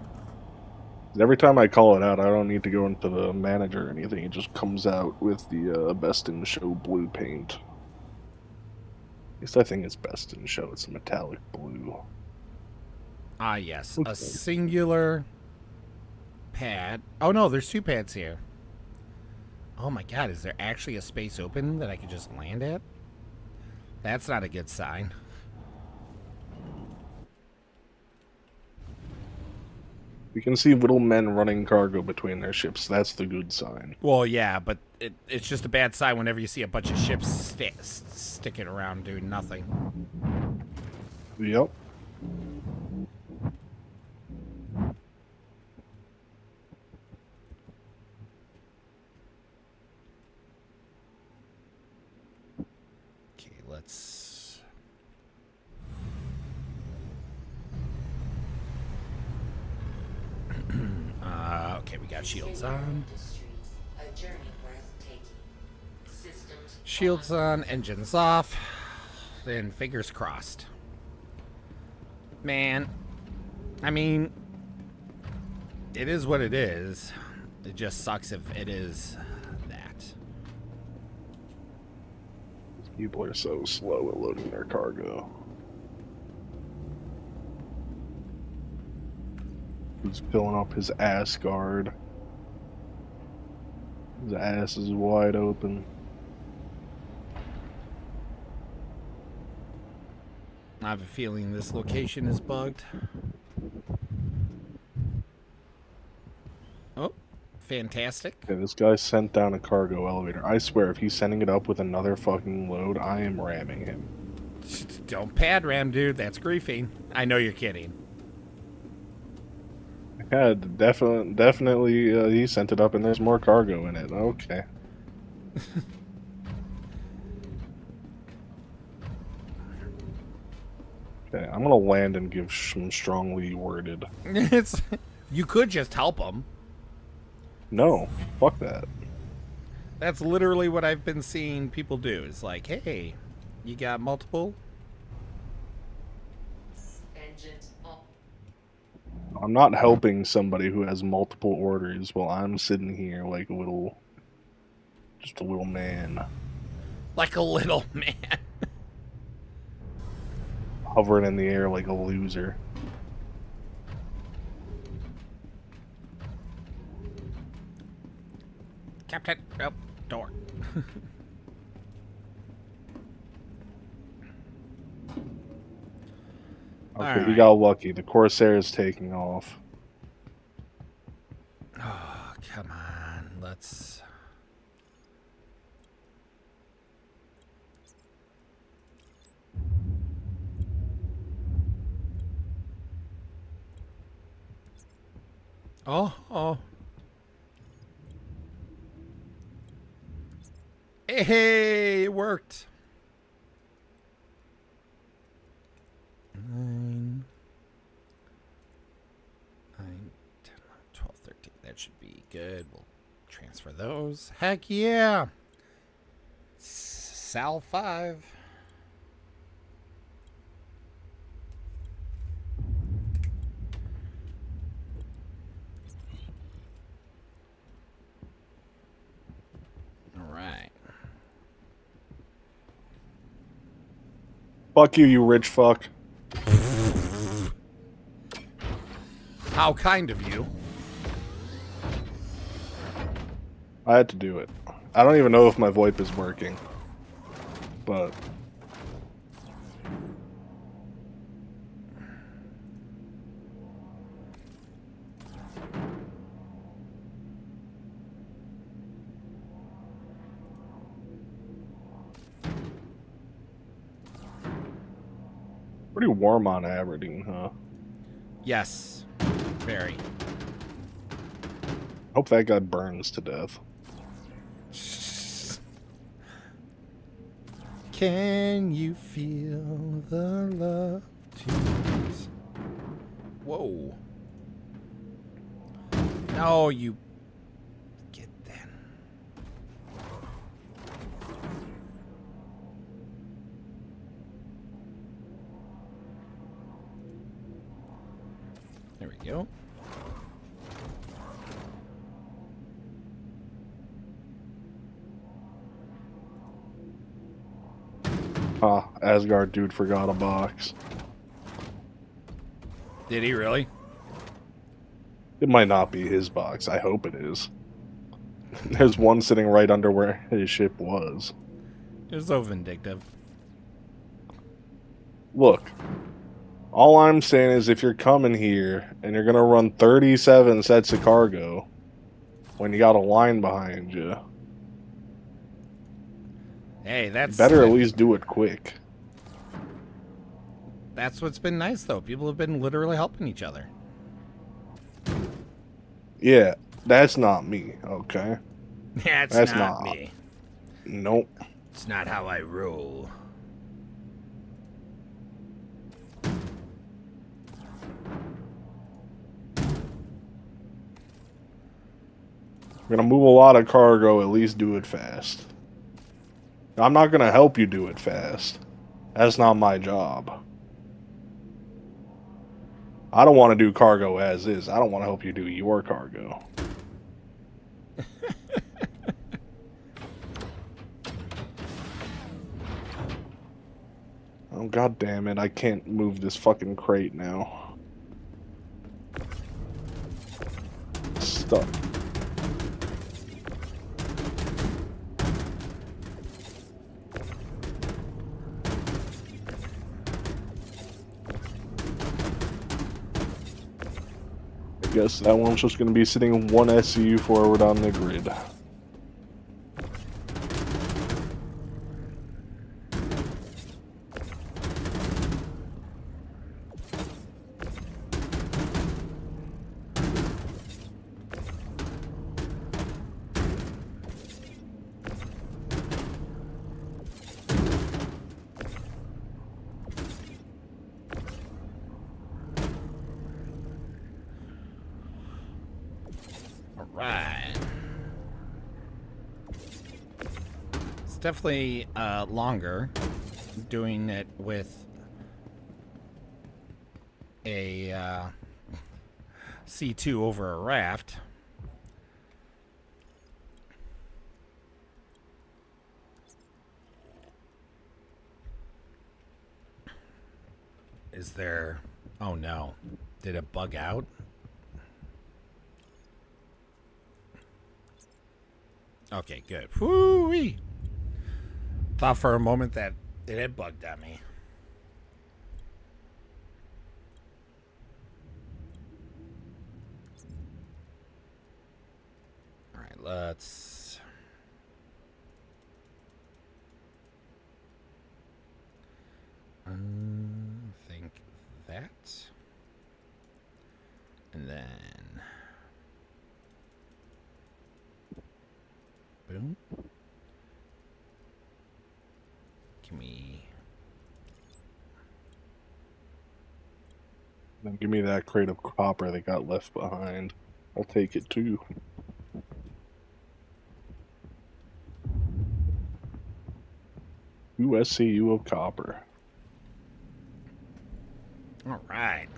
Every time I call it out, I don't need to go into the manager or anything. It just comes out with the best in show blue paint. At least I think it's best in show. It's a metallic blue. Ah, yes. Okay. A singular pad. Oh, no, there's 2 pads here. Oh, my God. Is there actually a space open that I could just land at? That's not a good sign. You can see little men running cargo between their ships. That's the good sign. Well, yeah, but it's just a bad sign whenever you see a bunch of ships sticking around doing nothing. Yep. Okay, let's... okay, we got shields on. A journey breathtaking. Systems Shields on, engines off. Then fingers crossed. Man, I mean, it is what it is. It just sucks if it is that. People are so slow at loading their cargo. He's filling up his ass guard. His ass is wide open. I have a feeling this location is bugged. Oh, fantastic. Okay, this guy sent down a cargo elevator. I swear, if he's sending it up with another fucking load, I am ramming him. Don't pad ram, dude. That's griefing. I know you're kidding. Yeah, definitely, he sent it up and there's more cargo in it. Okay. Okay, I'm gonna land and give some strongly worded. It's you could just help them. No, fuck that. That's literally what I've been seeing people do. It's like, hey, you got multiple? engines on. I'm not helping somebody who has multiple orders while I'm sitting here like just a little man, Like a little man. hovering in the air like a loser. Captain, oh, door. Okay, All you got lucky. The Corsair is taking off. Oh, come on. Let's... Oh. Hey, it worked. 9, 10, 12, 13. That should be good. We'll transfer those. Heck yeah. Sal 5. All right. Fuck you rich fuck. How kind of you. I had to do it. I don't even know if my VoIP is working. But... pretty warm on Aberdeen, huh? Yes. Very. Hope that guy burns to death. Can you feel the love tonight? Whoa. No, you get then. There we go. Ah, Asgard dude forgot a box. Did he really? It might not be his box. I hope it is. There's one sitting right under where his ship was. It was so vindictive. Look, All I'm saying is if you're coming here and you're gonna run 37 sets of cargo when you got a line behind you, Hey, you better at least do it quick. that's what's been nice though. People have been literally helping each other. Yeah, that's not me, okay? That's not me. Nope. It's not how I roll. You're gonna move a lot of cargo, at least do it fast. I'm not gonna help you do it fast. That's not my job. I don't want to do cargo as is. I don't want to help you do your cargo. Oh, god damn it. I can't move this fucking crate now. Stuck. I guess that one's just going to be sitting one SCU forward on the grid. Right. It's definitely longer doing it with a C2 over a raft. Is there... Oh no. Did it bug out? Okay, good. Whoo-wee! Thought for a moment that it had bugged at me. Alright, let's... think that. And then... Boom. Give me... Then give me that crate of copper that got left behind. I'll take it too. USCU of copper. All right.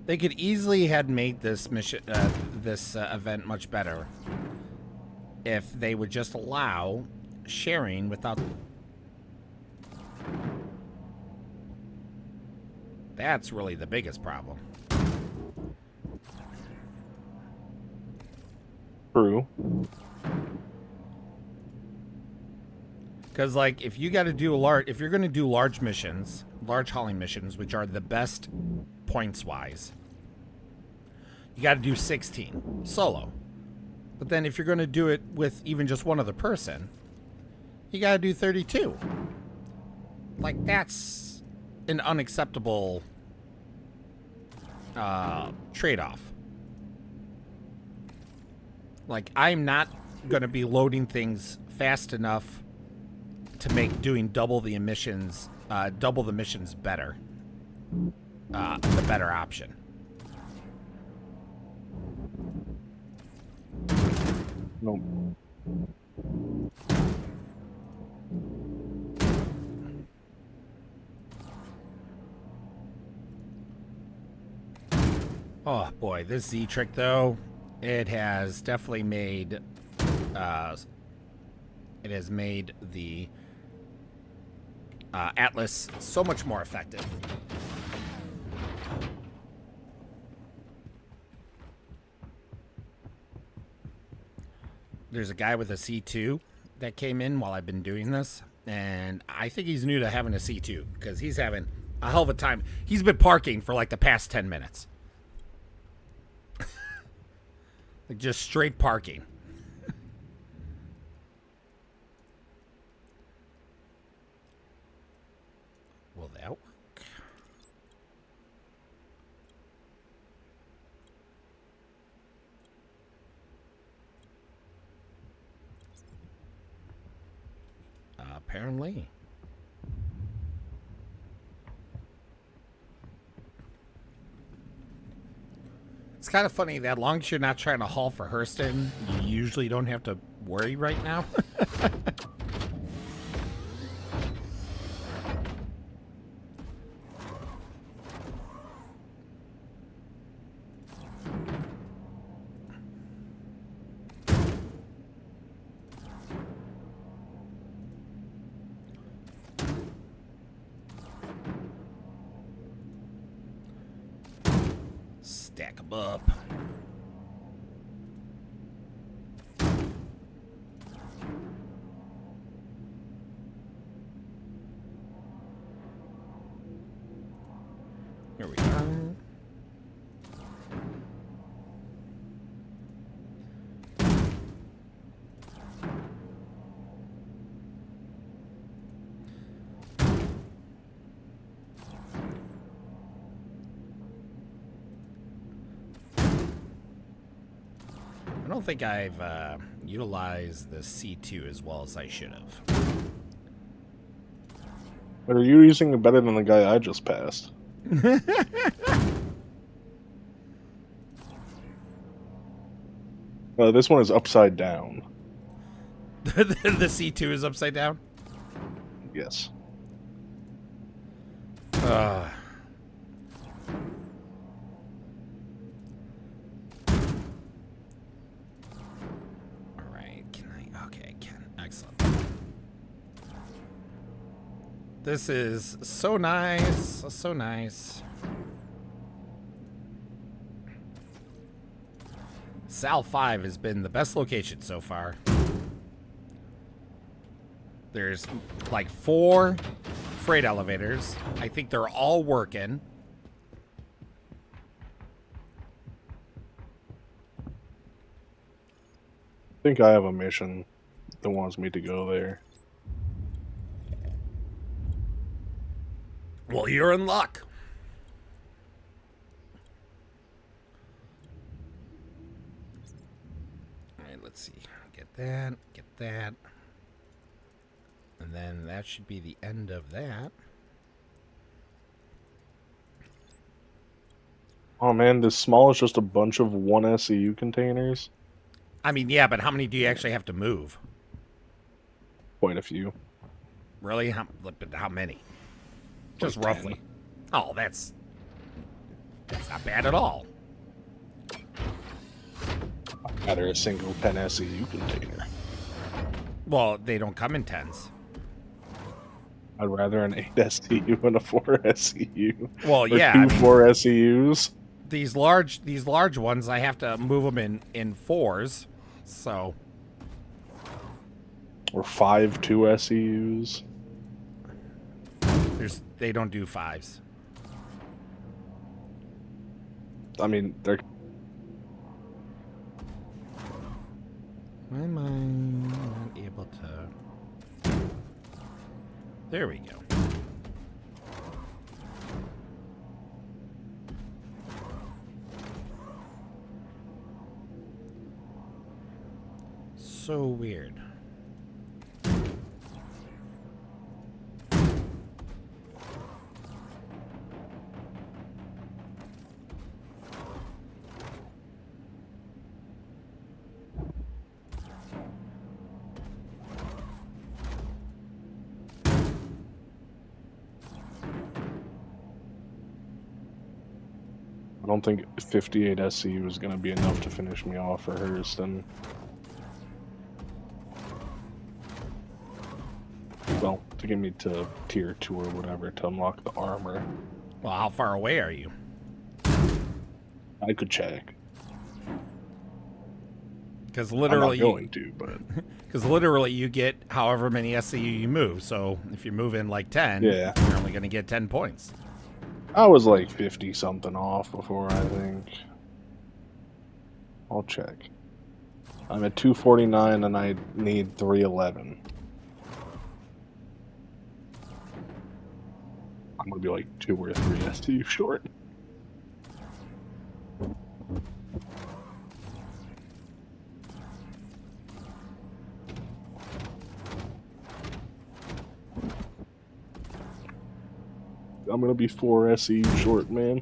They could easily had made this mission, this event much better if they would just allow sharing without. That's really the biggest problem. True. Because, like, if you got to do if you're going to do large missions, large hauling missions, which are the best points-wise, you got to do 16 solo. But then if you're going to do it with even just one other person, you got to do 32. Like, that's an unacceptable trade-off. Like, I'm not going to be loading things fast enough to make doing double the missions better. The better option. Nope. Oh boy, this Z trick though, it has definitely made the Atlas so much more effective. There's a guy with a C2 that came in while I've been doing this, and I think he's new to having a C2 because he's having a hell of a time. He's been parking for like the past 10 minutes. Like just straight parking. Will that work? Apparently. It's kind of funny that as long as you're not trying to haul for Hurston, you usually don't have to worry right now. Stack them up. Here we go. I don't think I've utilized the C2 as well as I should have. But are you using it better than the guy I just passed? This one is upside down. The C2 is upside down? Yes. Alright, can I? Okay, I can. Excellent. This is so nice. So nice. Sal 5 has been the best location so far. There's like 4 freight elevators. I think they're all working. I think I have a mission that wants me to go there. Well, you're in luck. All right, let's see. Get that, get that. And then that should be the end of that. Oh man, this small is just a bunch of 1 SCU containers. I mean, yeah, but how many do you actually have to move? Quite a few. Really? How many? Just Like roughly. 10. Oh, that's not bad at all. I'd rather a single 10 SCU container. Well, they don't come in 10s. I'd rather an 8 SCU and a 4 SCU. Well, Or yeah, two I mean, 4 SCUs. these large ones, I have to move them in 4s. So, Or 5 2 SCUs. they don't do 5s. I mean, they're Why am I not able to? There we go. So weird. don't think 58 SCU is going to be enough to finish me off for Hurston. Well, to get me to tier 2 or whatever to unlock the armor. Well, how far away are you? I could check. Because I'm literally, not going to, but because literally you get however many SCU you move. So if you're moving like 10, Yeah. you're only going to get 10 points. I was like 50 something off before, I think. I'll check. I'm at 249 and I need 311. I'm gonna be like 2 or 3 STU short. I'm gonna be 4 SE short, man.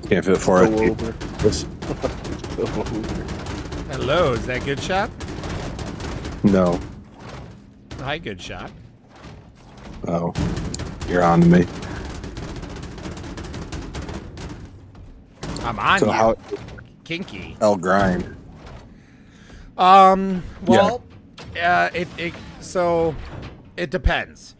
Can't fit for Go it. over. Go over. Hello, is that good shot? No. Hi, good shot. Oh. You're on to me. I'm on So you. how Kinky. L grind? Well, so it depends.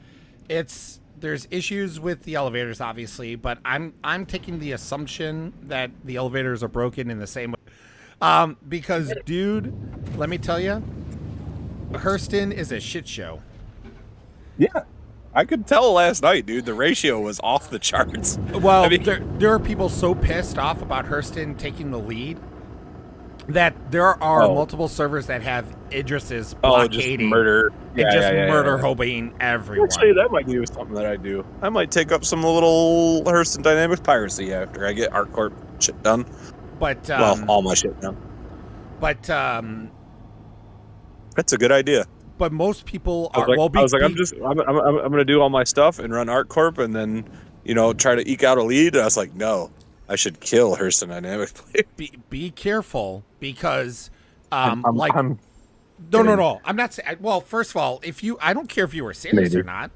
There's issues with the elevators, obviously, but I'm taking the assumption that the elevators are broken in the same way. Because, dude, let me tell you, Hurston is a shit show. Yeah. I could tell last night, dude. The ratio was off the charts. Well, I mean- there are people so pissed off about Hurston taking the lead that there are multiple servers that have Idris's Just blockading murder. and just murder yeah. hobing everyone. Actually, that might be something that I do. I might take up some little Hurston Dynamics piracy after I get ArtCorp shit done. But Well, all my shit done. but That's a good idea. but most people I are was like, I'm gonna do all my stuff and run ArtCorp and then, try to eke out a lead. I was like, no, I should kill Hurston Dynamics. be careful because I'm no, I'm not saying. Well, first of all, I don't care if you were serious or not.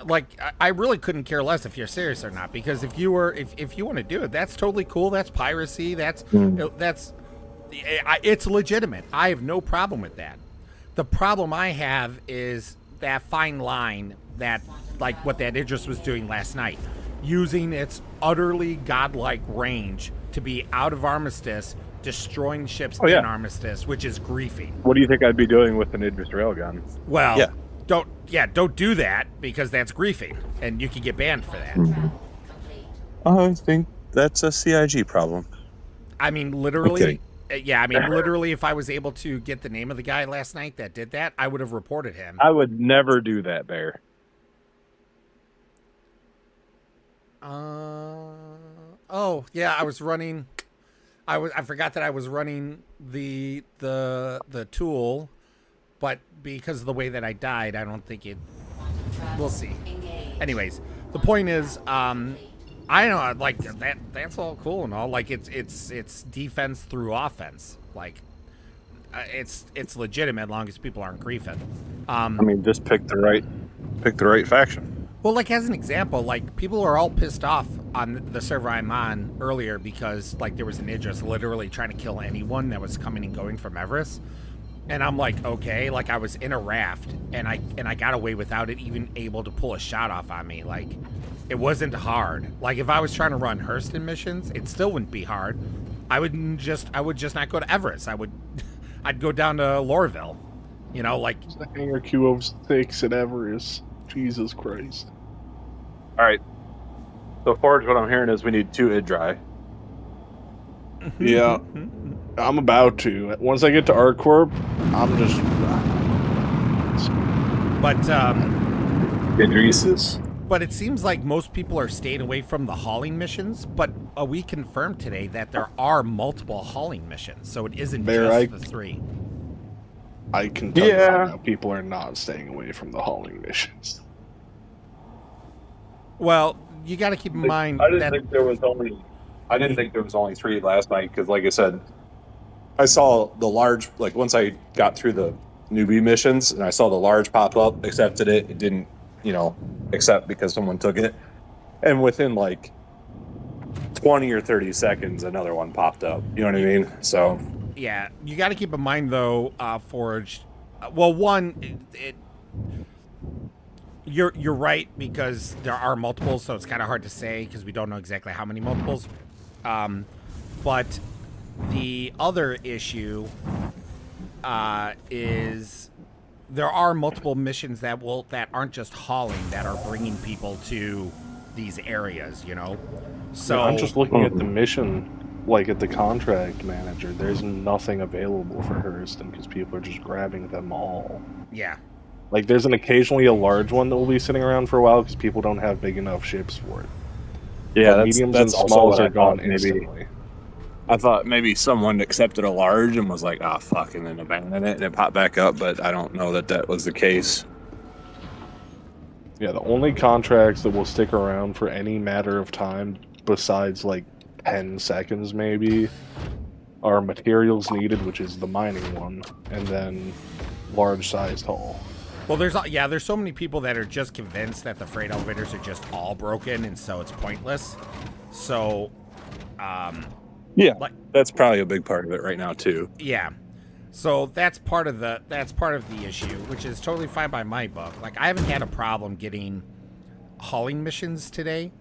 Like, I really couldn't care less if you're serious or not, because if you want to do it, that's totally cool. That's piracy. It's legitimate. I have no problem with that. The problem I have is that fine line that, like what that Idris was doing last night, using its utterly godlike range to be out of Armistice, destroying ships in Armistice, which is griefing. What do you think I'd be doing with an Idris railgun? Well, Yeah. don't do that, because that's griefing, and you can get banned for that. Complete. I think that's a CIG problem. I mean, literally. Okay. Yeah, I mean, literally, if I was able to get the name of the guy last night that did that, I would have reported him. I would never do that, Bear. Oh yeah, I was running. I forgot that I was running the tool, but because of the way that I died, I don't think it. We'll see. Engage. Anyways, the point is, I know, like that. That's all cool and all. Like it's defense through offense. Like it's legitimate as long as people aren't griefing. I mean, just pick the right faction. Well, like as an example, like people are all pissed off on the server I'm on earlier because like there was an Idris literally trying to kill anyone that was coming and going from Everest. And I'm like, okay, like I was in a raft and I got away without it even able to pull a shot off on me. Like it wasn't hard. Like if I was trying to run Hurston missions, it still wouldn't be hard. I would just not go to Everest. I'd go down to Lorville. Like The hangar Q06 at Everest. Jesus Christ. All right. So, Forge, what I'm hearing is we need 2 Idri. Yeah. I'm about to. Once I get to ArtCorp, I'm just. but Idrises. But it seems like most people are staying away from the hauling missions, but we confirmed today that there are multiple hauling missions, so it isn't just the 3. I can tell you right now, people are not staying away from the hauling missions. Well, you got to keep in mind I didn't that think there was only 3 last night because, like I said, I saw the large. Like once I got through the newbie missions and I saw the large pop up, accepted it. It didn't, accept because someone took it. And within like 20 or 30 seconds, another one popped up. You know what I mean? So Yeah, you got to keep in mind though, Forge. Well, one, you're right because there are multiples, so it's kind of hard to say because we don't know exactly how many multiples. But the other issue is there are multiple missions that aren't just hauling, that are bringing people to these areas. You know, so I'm just looking at the mission, like at the contract manager. There's nothing available for Hurston because people are just grabbing them all. yeah. Like, there's occasionally a large one that will be sitting around for a while because people don't have big enough ships for it. yeah, But that's mediums that's and also smalls what are I gone thought. Maybe instantly. I thought maybe someone accepted a large and was like, "Ah, fuck," and then abandoned it, and it popped back up. But I don't know that was the case. Yeah, the only contracts that will stick around for any matter of time, besides like 10 seconds maybe, are materials needed, which is the mining one, and then large sized haul. Well, there's so many people that are just convinced that the freight elevators are just all broken, and so it's pointless. So, Yeah, like, that's probably a big part of it right now too. yeah. So that's part of the issue, which is totally fine by my book. Like, I haven't had a problem getting hauling missions today,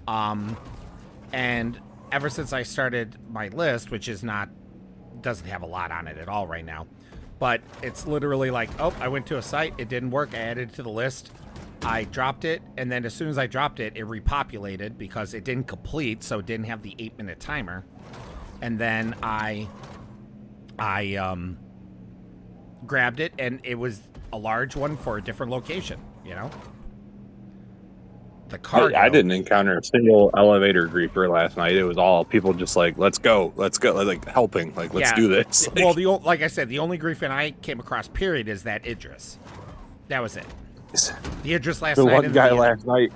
and ever since I started my list, which doesn't have a lot on it at all right now. But it's literally like, oh, I went to a site, it didn't work, I added it to the list, I dropped it, and then as soon as I dropped it, it repopulated because it didn't complete, so it didn't have the 8-minute timer. And then I grabbed it, and it was a large one for a different location, you know? The cargo. I didn't encounter a single elevator griefer last night. It was all people just like, let's go, like helping, like let's do this. Well, like I said, the only griefin I came across, period, is that Idris. That was it. The Idris last the night. one guy last night,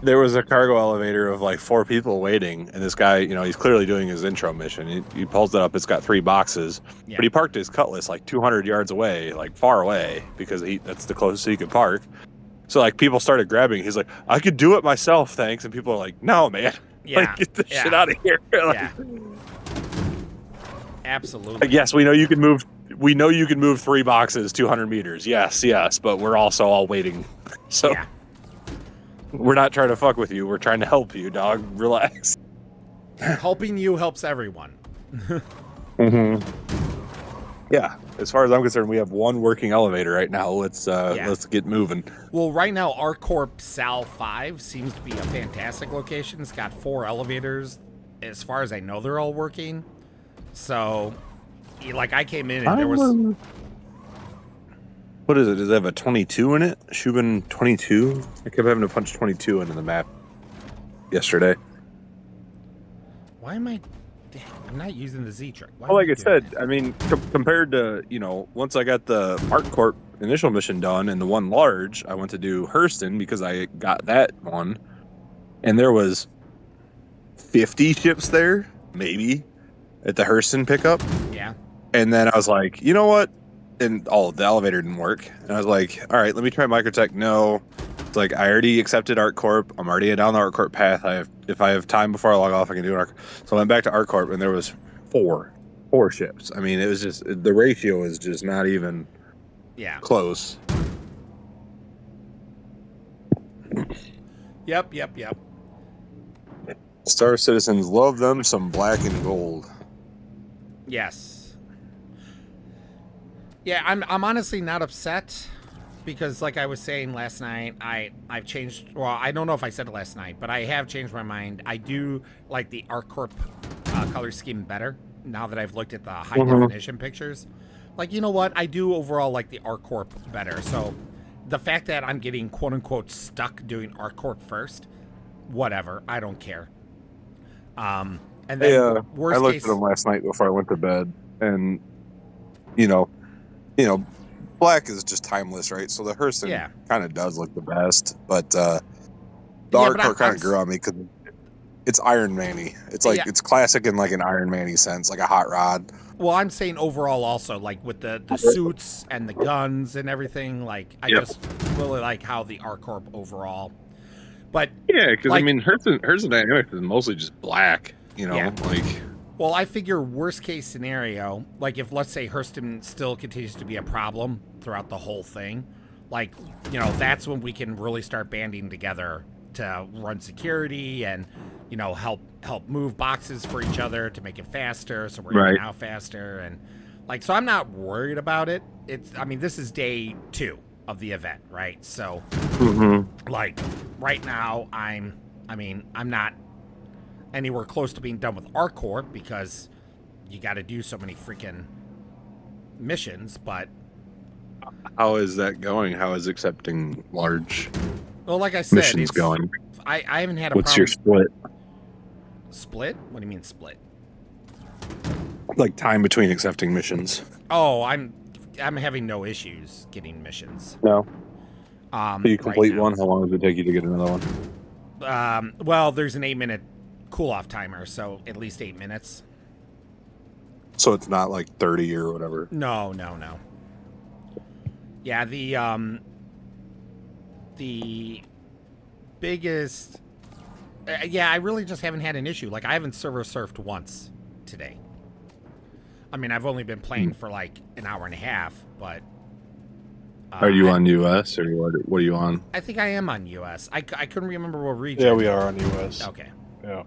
there was a cargo elevator of like 4 people waiting, and this guy, you know, he's clearly doing his intro mission. He pulls it up. It's got 3 boxes, Yeah. but he parked his Cutlass like 200 yards away, like far away, because that's the closest he could park. So like people started grabbing. He's like, I could do it myself, thanks. And people are like, no, man, Yeah. like get the shit out of here. Like, Yeah. Absolutely. like, yes, we know you can move. We know you can move 3 boxes 200 meters. Yes, but we're also all waiting. So Yeah. we're not trying to fuck with you. We're trying to help you, dog. Relax. Helping you helps everyone. Mm-hmm. Yeah, as far as I'm concerned, we have one working elevator right now. Let's get moving. Well, right now, ArcCorp Sal 5 seems to be a fantastic location. It's got 4 elevators. As far as I know, they're all working. So, like, I came in and there was... What is it? Does it have a 22 in it? Shubin 22? I kept having to punch 22 into the map yesterday. Why am I... I'm not using the Z-Trick. Well, like I said, I mean, compared to, you know, once I got the ArcCorp initial mission done and the one large, I went to do Hurston because I got that one. And there was 50 ships there, maybe, at the Hurston pickup. Yeah. And then I was like, you know what? And the elevator didn't work. And I was like, all right, let me try Microtech. No. It's like, I already accepted ArcCorp. I'm already down the ArcCorp path. If I have time before I log off, I can do ArcCorp. So I went back to ArcCorp, and there was four ships. I mean, it was just, the ratio is just not even close. Yep. Star Citizens love them some black and gold. Yes. Yeah, I'm honestly not upset because, like I was saying last night, I've changed. Well, I don't know if I said it last night, but I have changed my mind. I do like the ArcCorp color scheme better now that I've looked at the high definition pictures. Like, you know what? I do overall like the ArcCorp better. So the fact that I'm getting quote unquote stuck doing ArcCorp first, whatever. I don't care. And then worst I looked case, at them last night before I went to bed, and you know, black is just timeless, right? So the Hurston kind of does look the best, but the ArcCorp kind of grew on me because it's Iron Man-y. It's like it's classic in like an Iron Man-y sense, like a hot rod. Well, I'm saying overall also, like with the suits and the guns and everything, like I just really like how the ArcCorp overall. But Yeah, because like, I mean, Hertz and Dynamics is mostly just black. You know, Yeah. like well, I figure worst case scenario, like if let's say Hurston still continues to be a problem throughout the whole thing, like, you know, that's when we can really start banding together to run security and, you know, help move boxes for each other to make it faster, so we're in and Right. out faster, and like, so I'm not worried about it. I mean, this is day 2 of the event, right? So like right now I'm not anywhere close to being done with ArcCorp because you got to do so many freaking missions. But how is that going? How is accepting large well, like I said, missions going? I haven't had a What's problem. your split? Split? What do you mean split? Like time between accepting missions? Oh, I'm having no issues getting missions. No. So you complete right now. one. How long does it take you to get another one? Well, there's an 8-minute cool-off timer, so at least 8 minutes. So it's not like 30 or whatever. No. Yeah, the biggest. Yeah, I really just haven't had an issue. Like, I haven't server surfed once today. I mean, I've only been playing for like an hour and a half, but. Are you on US or what are you on? I think I am on US. I couldn't remember what region. Yeah, we are on US. Okay. Yeah.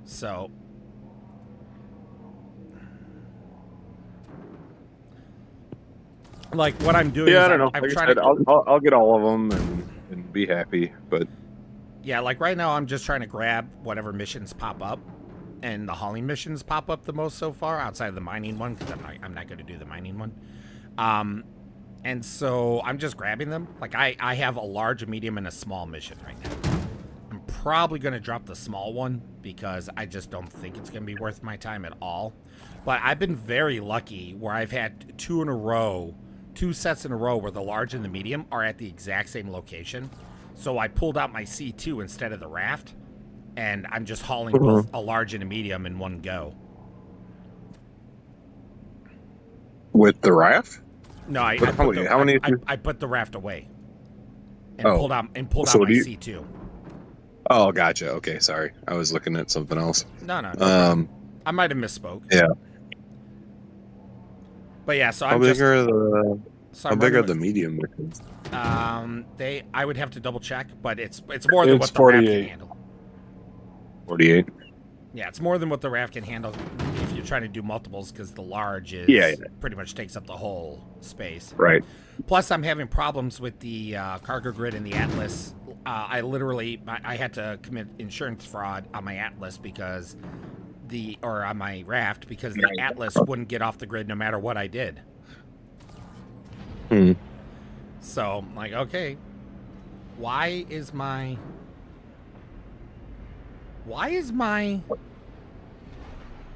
So. Like, what I'm doing Yeah, is I don't know. I'm Like I trying said, to. I'll get all of them and be happy. But Yeah, like right now I'm just trying to grab whatever missions pop up, and the hauling missions pop up the most so far outside of the mining one because I'm not going to do the mining one. And so I'm just grabbing them. Like I have a large, a medium, and a small mission right now. I'm probably going to drop the small one because I just don't think it's going to be worth my time at all. But I've been very lucky where I've had 2 sets in a row where the large and the medium are at the exact same location. So I pulled out my C2 instead of the raft, and I'm just hauling both a large and a medium in one go. with the raft? No, I put the raft away and pulled out my C2. Oh, gotcha. Okay, sorry. I was looking at something else. No. I might have misspoke. Yeah. But yeah, so How I'm big just. are the? So How I'm big are running the medium missions? I would have to double check, but it's more than what the raft 48. can handle. 48. Yeah, it's more than what the raft can handle if you're trying to do multiples, because the large is pretty much takes up the whole space. Right. Plus, I'm having problems with the cargo grid and the Atlas. I had to commit insurance fraud on my Atlas on my raft because the Atlas wouldn't get off the grid no matter what I did. So I'm like, okay, why is my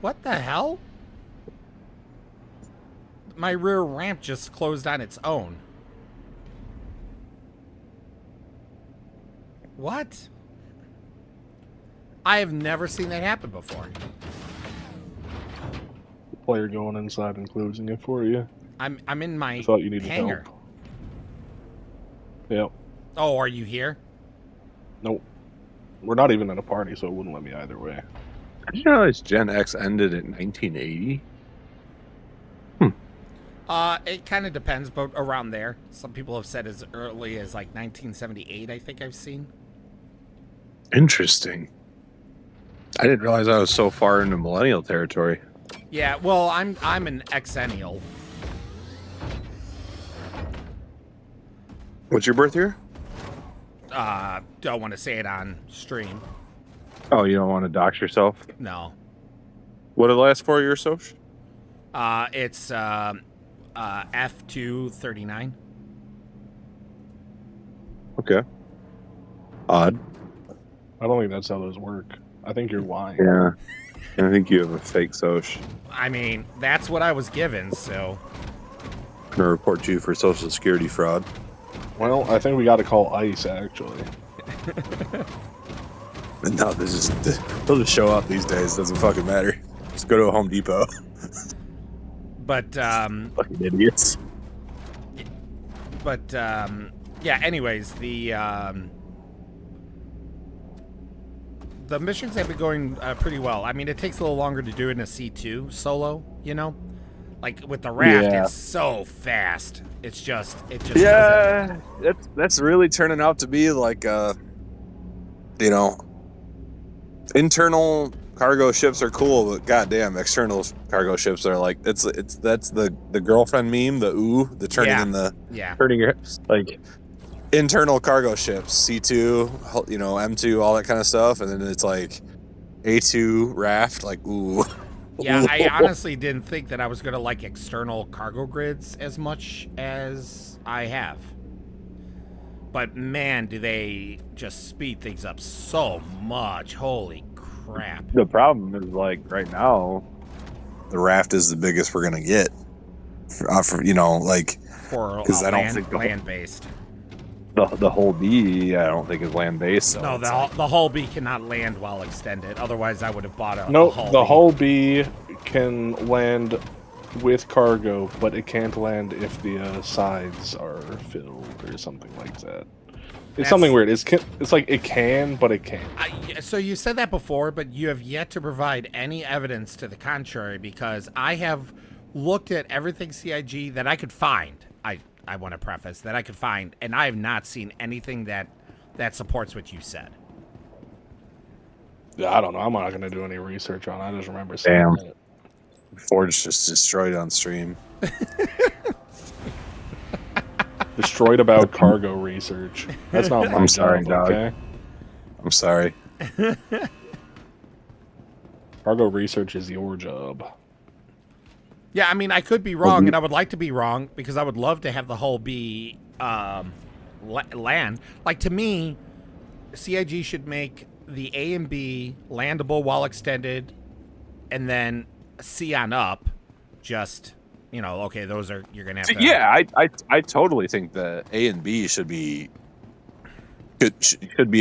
what the hell? My rear ramp just closed on its own. What? I have never seen that happen before. Player going inside and closing it for you. I'm in my I thought you needed hangar. help. Yep. Oh, are you here? Nope. We're not even in a party, so it wouldn't let me either way. Did you realize Gen X ended in 1980? It kind of depends, but around there. Some people have said as early as like 1978, I think I've seen. Interesting. I didn't realize I was so far into millennial territory. Yeah, well, I'm an exennial. What's your birth year? Don't want to say it on stream. Oh, you don't want to dox yourself? No. What are the last 4 years, Soch? It's F239. Okay. Odd. I don't think that's how those work. I think you're lying. Yeah. I think you have a fake Soch. I mean, that's what I was given, so. I'm going to report you for Social Security fraud. Well, I think we got to call ICE, actually. No, they'll just show up these days. Doesn't fucking matter. Just go to a Home Depot. But, Fucking idiots. yeah, anyways, the missions have been going pretty well. I mean, it takes a little longer to do it in a C2 solo, you know? Like with the raft, Yeah. it's so fast. It just Yeah, that's really turning out to be like you know, internal cargo ships are cool, but goddamn, external cargo ships are like that's the girlfriend meme, the turning Yeah. in the Yeah. turning your like internal cargo ships, C2, you know, M2, all that kind of stuff, and then it's like A2 raft, like ooh. Yeah, I honestly didn't think that I was going to like external cargo grids as much as I have. But man, do they just speed things up so much. Holy crap. The problem is like right now, the raft is the biggest we're gonna get. For you know, like For because I don't land, think land-based. the whole B, I don't think is land based. So No, it's the hull B cannot land while extended. Otherwise, I would have bought a Nope, hull the B. hull B can land with cargo, but it can't land if the sides are filled or something like that. It's something weird. It's like it can, but it can't. So you said that before, but you have yet to provide any evidence to the contrary, because I have looked at everything CIG that I could find. I want to preface that I could find, and I have not seen anything that supports what you said. Yeah, I don't know. I'm not gonna do any research on it. I just remember saying Damn. it. Forge just destroyed on stream. Destroyed about cargo research. That's not my I'm sorry, job, dog. okay? I'm sorry. Cargo research is your job. Yeah, I mean, I could be wrong, and I would like to be wrong, because I would love to have the hull be land. Like, to me, CIG should make the A and B landable while extended, and then C on up, just, you know, okay, those are, you're going to have to... Yeah, I totally think the A and B should be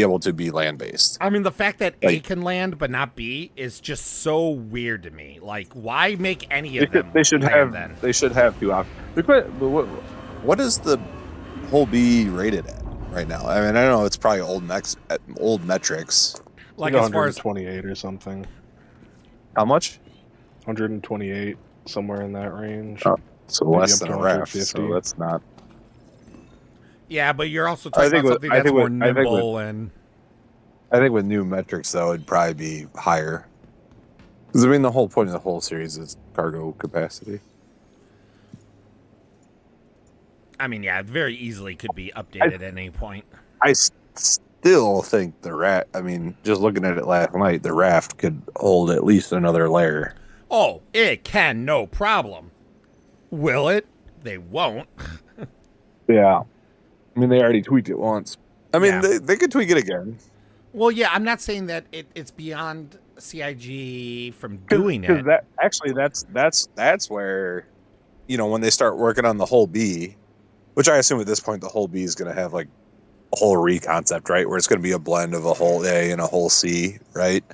able to be land based. I mean, the fact that A Like- can land but not B is just so weird to me. Like, why make any of them They should land have then? they should have two options. What is the whole B rated at right now? I mean, I know it's probably old metrics. Like, as far as 128 or something. How much? 128, somewhere in that range. Oh, so Maybe less up than to a raft. 150. So that's not. Yeah, but you're also talking about something that's more nimble and... I think with new metrics though, it'd probably be higher. Because I mean, the whole point of the whole series is cargo capacity. I mean, yeah, it very easily could be updated at any point. I still think the raft. I mean, just looking at it last night, the raft could hold at least another layer. Oh, it can, no problem. Will it? They won't. Yeah. I mean, they already tweaked it once. I mean, Yeah. they could tweak it again. Well, yeah, I'm not saying that it's beyond CIG from doing Because it. that's where, you know, when they start working on the whole B, which I assume at this point the whole B is going to have like a whole re-concept, right? Where it's going to be a blend of a whole A and a whole C, right?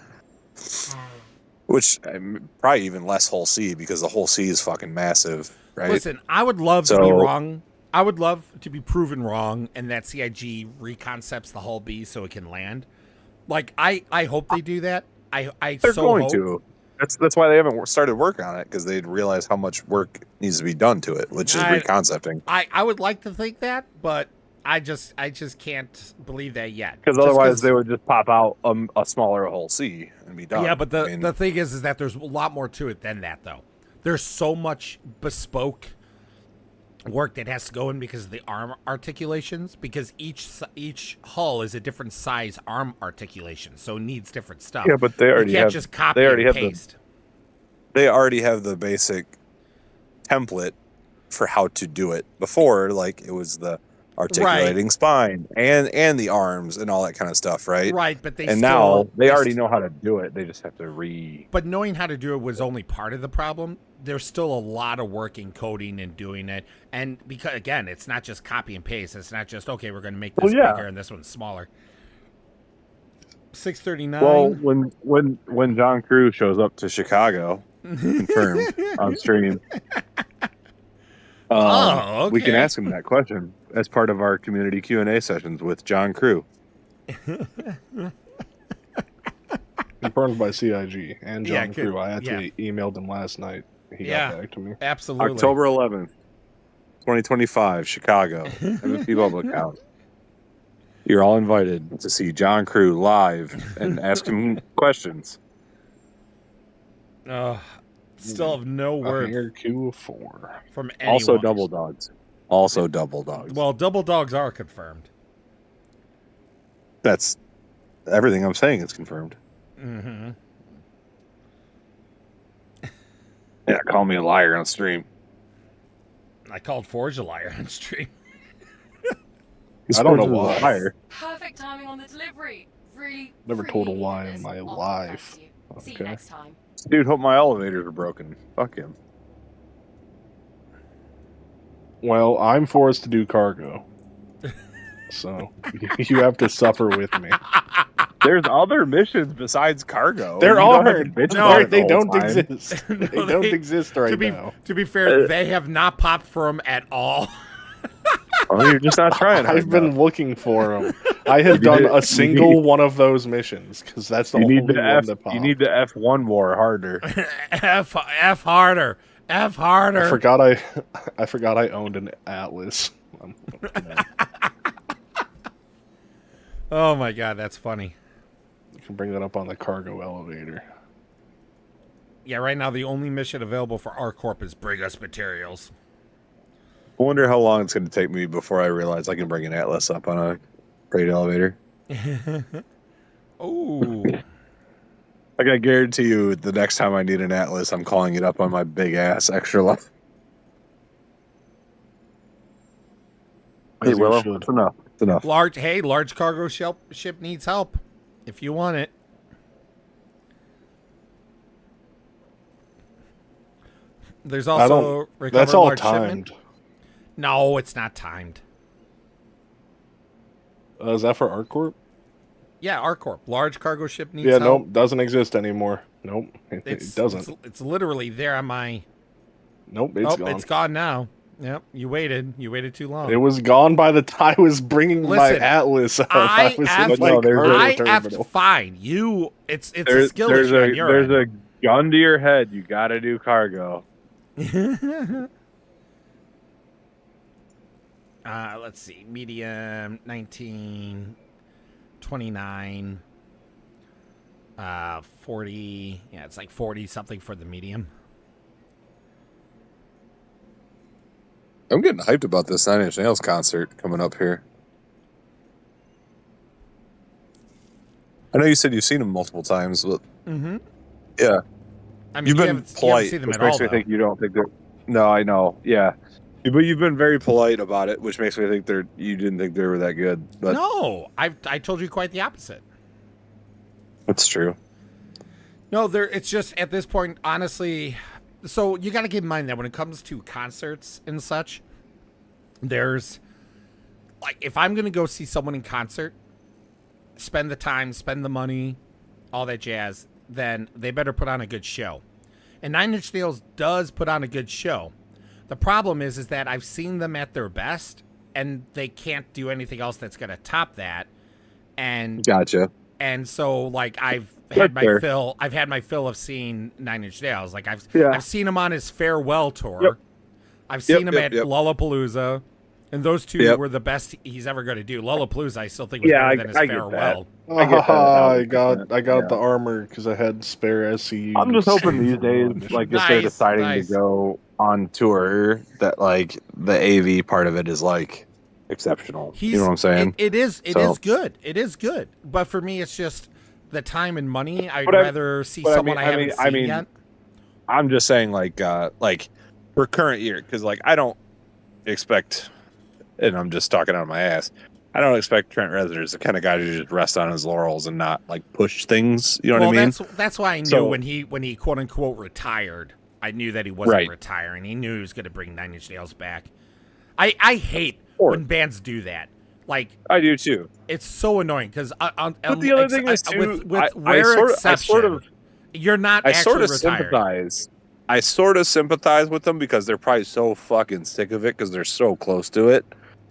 Which probably even less whole C, because the whole C is fucking massive, right? Listen, I would love to be wrong. I would love to be proven wrong, and that CIG reconcepts the whole B so it can land. Like, I hope they do that. They're so going hope. to. That's why they haven't started work on it, because they'd realize how much work needs to be done to it, which is reconcepting. I would like to think that, but I just can't believe that yet. Because otherwise they would just pop out a smaller whole C and be done. Yeah, but I mean, the thing is that there's a lot more to it than that, though. There's so much bespoke work that has to go in because of the arm articulations, because each hull is a different size arm articulation, so it needs different stuff. Yeah, but they already you can't have, just copy they already and have paste. They already have the basic template for how to do it. Before, like, it was the articulating spine and the arms and all that kind of stuff, right? Right, but now they already know how to do it. They just have to But knowing how to do it was only part of the problem. There's still a lot of work in coding and doing it. And because, again, it's not just copy and paste. It's not just, okay, we're going to make this bigger and this one's smaller. 639. Well, when John Crew shows up to Chicago, confirmed on stream, okay. we can ask him that question as part of our community Q&A sessions with John Crew. Confirmed by CIG and Yeah, John good. Crew. I actually emailed him last night. He Yeah. got back to me. Absolutely. October 11th, 2025, Chicago. MVP Public House. You're all invited to see John Crew live and ask him questions. Oh, still have no A word hanger queue of 4. from anyone. Also double dogs. Also double dogs. Well, double dogs are confirmed. That's everything I'm saying is confirmed. Mm-hmm. Yeah, call me a liar on stream. I called Forge a liar on stream. I don't know Forge is a why. liar. Perfect timing on the delivery. Really. Never really told a needed lie in this. my I'll get back life. to you. See you Okay. next time. Dude, hope my elevators are broken. Fuck him. Well, I'm forced to do cargo. So you have to suffer with me. There's other missions besides cargo. There You don't have are. to bitch No, about it They the whole don't time. exist. No, They don't exist right now. To be fair, they have not popped for him at all. Oh, you're just not trying hard I've been enough. looking for them. I have You done need- a single one of those missions because that's the You only need the one F. that popped. You need the F1 more harder. F harder. F harder. I forgot I owned an Atlas. Oh my god, that's funny. You can bring that up on the cargo elevator. Yeah, right now the only mission available for our corp is bring us materials. I wonder how long it's going to take me before I realize I can bring an Atlas up on a freight elevator. Oh. Like, I guarantee you, the next time I need an Atlas, I'm calling it up on my big ass extra life. Hey, As you Willow, should. it's enough. It's enough. large cargo ship needs help. If you want it. There's also recovered That's all large shipment. timed. No, it's not timed. Is that for ArcCorp? Yeah, our corp. Large cargo ship needs Yeah, help. nope, doesn't exist anymore. Nope, it doesn't. It's literally there on my. Nope, it's gone. It's gone now. Yep, you waited. You waited too long. It was gone by the time I was bringing my Listen, Atlas up. I was effed, in, like, cargo I terminal. effed fine. You, it's a skill issue on your there's end. a gun to your head. You got to do cargo. Let's see. Medium 19, 29, 40. Yeah, it's like 40 something for the medium. I'm getting hyped about this Nine Inch Nails concert coming up here. I know you said you've seen them multiple times, but yeah, I mean, you've you been haven't polite, seen them which at all, makes me though. think you don't think they're. No, I know. Yeah, but you've been very polite about it, which makes me think you didn't think they were that good. But No, I told you quite the opposite. that's true. No, it's just at this point, honestly. So you got to keep in mind that when it comes to concerts and such, there's like, if I'm going to go see someone in concert, spend the time, spend the money, all that jazz, then they better put on a good show. And Nine Inch Nails does put on a good show. The problem is that I've seen them at their best, and they can't do anything else that's going to top that. And Gotcha. and so, like, I've That's had my fair. fill. I've had my fill of seeing Nine Inch Nails. Like, I've seen him on his farewell tour. Yep. I've seen him at yep. Lollapalooza, and those two Yep. were the best he's ever going to do. Lollapalooza, I still think was Yeah, better than his I get farewell. I get that. I got Yeah. the armor because I had spare SCU. I'm just hoping these days, like, if they're Nice, deciding nice. to go on tour, that like the AV part of it is like exceptional. You know what I'm saying? It is So- good. It is good. But for me, it's just the time and money. I'd But I- rather see but I someone mean- I haven't seen yet. I'm just saying, like for current year, because like I don't expect, and I'm just talking out of my ass. I don't expect Trent Reznor is the kind of guy to just rest on his laurels and not like push things. You know what I mean? That's why I knew So- when he quote unquote retired. I knew that he wasn't Right. retiring. He knew he was going to bring Nine Inch Nails back. I hate Or- when bands do that. Like, I do too. it's so annoying because But the other thing is too, with I rare sort exception, of you're not I actually sort of retiring. sympathize. I sort of sympathize with them because they're probably so fucking sick of it because they're so close to it.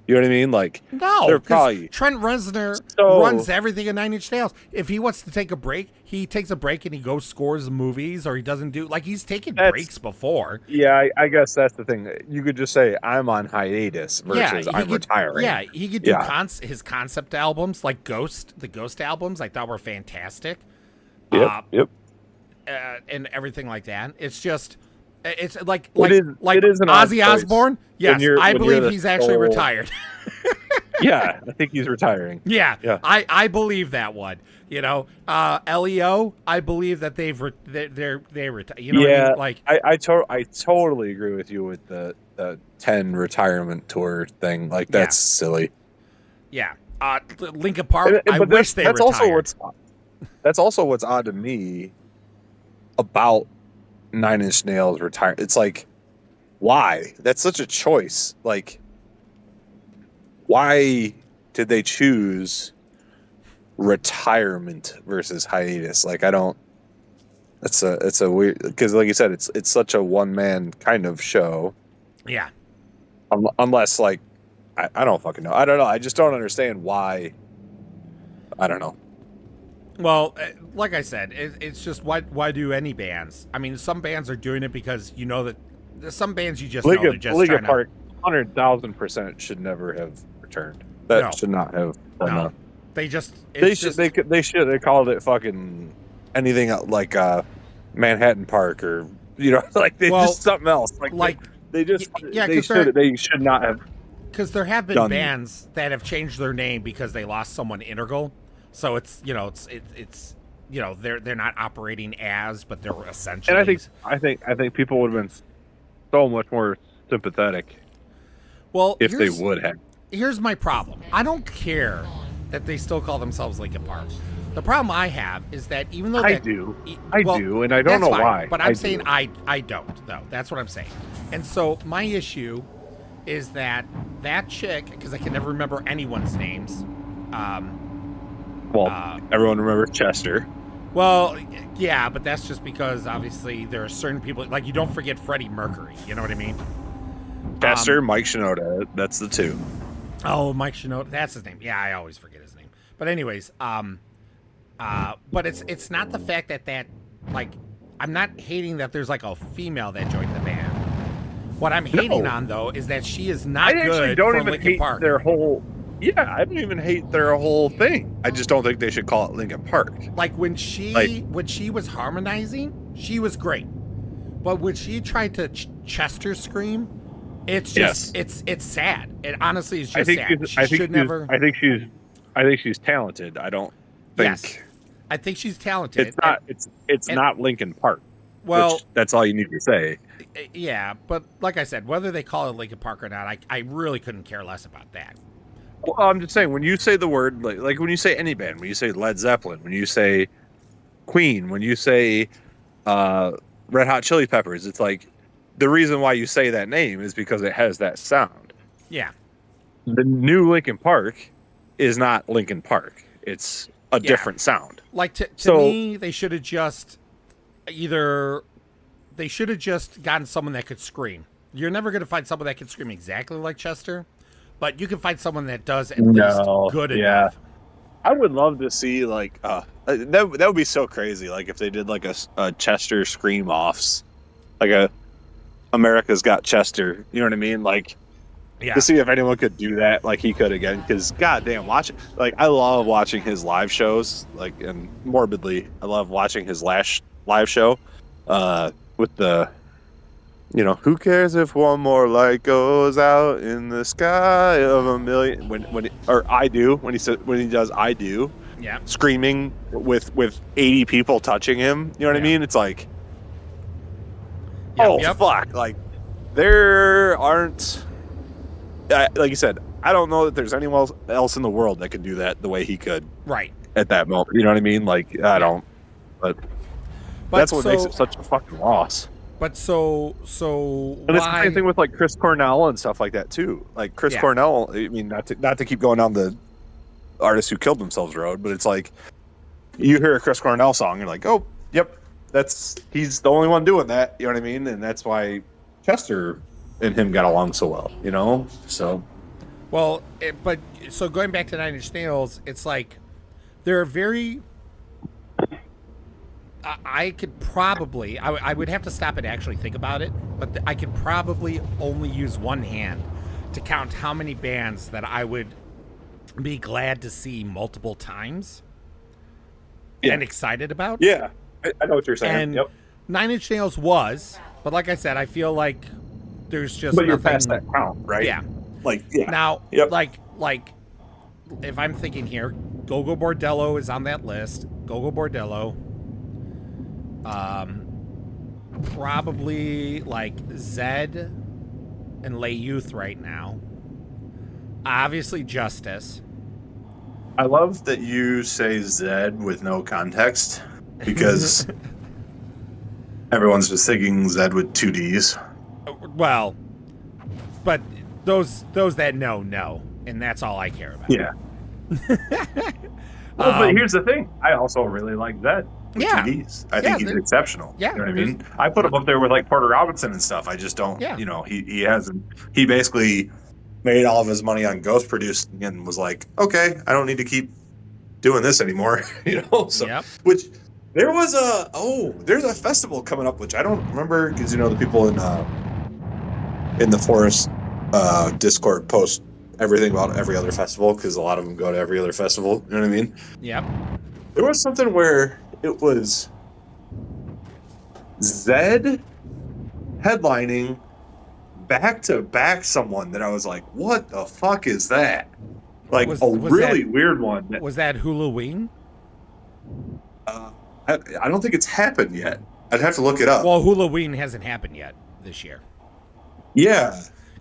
You know what I mean? Like, No, they're 'cause probably Trent Reznor So- runs everything in Nine Inch Nails. If he wants to take a break, he takes a break and he goes scores movies, or he doesn't do like he's taken That's- breaks before. Yeah, I guess that's the thing. You could just say I'm on hiatus versus he I'm could, retiring. Yeah, he could do Yeah. his concept albums like the Ghost albums. I thought were fantastic. Yep. And everything like that. It's just, it's like it is an odd Ozzy choice Osbourne. Yes, I when believe you're the he's actually sole- retired. Yeah, I think he's retiring. Yeah, Yeah. I believe that one. You know, LEO, I believe that they retire. You know what I Yeah, mean? Like, I totally agree with you with the 10 retirement tour thing. Like, that's silly. yeah. Linkin Park, I But wish they that's retired. That's also what's odd to me about Nine Inch Nails retire. It's like, why? That's such a choice. Like, why did they choose retirement versus hiatus? Like, I don't. It's a weird, because like you said, it's such a one man kind of show. Yeah. Unless like, I don't fucking know. I don't know. I just don't understand why. I don't know. Well, like I said, it's just why do any bands? I mean, some bands are doing it because you know that there's some bands you just know they're just League trying of Park, 100,000% should never have returned. That No. should not have done No. that. They just They should have called it fucking anything like Manhattan Park, or like just something else. Like they just yeah, they should not have. Because there have been done- bands that have changed their name because they lost someone integral. So it's they're not operating as, but they're essentially. And I think people would have been so much more sympathetic if they would have. Here's my problem. I don't care that they still call themselves Linkin Park. The problem I have is that even though I do, and I don't know fine, why. But I'm saying I don't though. That's what I'm saying. And so my issue is that chick, because I can never remember anyone's names. Everyone remembers Chester. Well, yeah, but that's just because obviously there are certain people, like you don't forget Freddie Mercury. You know what I mean? Chester, Mike Shinoda. That's the two. Oh, Mike Shinoda, that's his name. Yeah, I always forget his name. But anyways, but it's not the fact that like I'm not hating that there's like a female that joined the band. What I'm hating on though is that she is not I actually good don't for even Linkin hate Park. their whole. Yeah, I don't even hate their whole thing. I just don't think they should call it Linkin Park. Like when she was harmonizing, she was great. But when she tried to Chester scream, it's just it's sad. It honestly is just sad. I think she's talented. I don't think. Yes. I think she's talented. It's not Linkin Park. Well, that's all you need to say. Yeah, but like I said, whether they call it Linkin Park or not, I really couldn't care less about that. Well, I'm just saying, when you say the word, like when you say any band, when you say Led Zeppelin, when you say Queen, when you say Red Hot Chili Peppers, it's like the reason why you say that name is because it has that sound. Yeah. The new Linkin Park is not Linkin Park. It's a different sound. Like to me, they should have just gotten someone that could scream. You're never going to find someone that can scream exactly like Chester, but you can find someone that does at least good enough. I would love to see that would be so crazy. Like if they did like a Chester scream offs, like a America's Got Chester. You know what I mean? Like to see if anyone could do that, like he could again. Because goddamn, I love watching his live shows. Like, and morbidly, I love watching his last live show with the. Who cares if one more light goes out in the sky of a million? I do when he does I do, screaming with 80 people touching him. You know what I mean? It's like, fuck! Like there aren't, like you said, I don't know that there's anyone else in the world that could do that the way he could. Right at that moment. You know what I mean? Like I don't, but that's what makes it such a fucking loss. But so and it's the same thing with like Chris Cornell and stuff like that too. Like Chris Cornell, I mean, not to keep going down the artists who killed themselves road, but it's like you hear a Chris Cornell song, you're like, oh, yep, he's the only one doing that. You know what I mean? And that's why Chester and him got along so well. So Well, but so going back to Nine Inch Nails, it's like there are very. I could probably. I would have to stop and actually think about it, but I could probably only use one hand to count how many bands that I would be glad to see multiple times and excited about. Yeah, I know what you're saying. And Yep. Nine Inch Nails was, but like I said, I feel like there's just. But you're nothing, past that count, right? Yeah. Like, yeah. Now, Yep. like if I'm thinking here, Go-Go Bordello is on that list. Go-Go Bordello. Probably like Zed and Lay Youth right now. Obviously Justice. I love that you say Zed with no context because everyone's just thinking Zed with two D's. Well, but those that know, and that's all I care about. Yeah. Well, but here's the thing. I also really like Zed with Yeah. two D's. I think he's exceptional. Yeah, You know what I mean? I put him up there with like Porter Robinson and stuff. I just don't, Yeah. you know, he hasn't, he basically made all of his money on ghost producing and was like, okay, I don't need to keep doing this anymore, you know? So, Yep. which there was there's a festival coming up, which I don't remember because, you know, the people in the forest Discord post everything about every other festival because a lot of them go to every other festival. You know what I mean? Yep. There was something where it was Zed headlining back to back someone that I was like, what the fuck is that? Like Was really that- weird one. Was that Halloween? I don't think it's happened yet. I'd have to look it up. Well, Halloween hasn't happened yet this year. Yeah.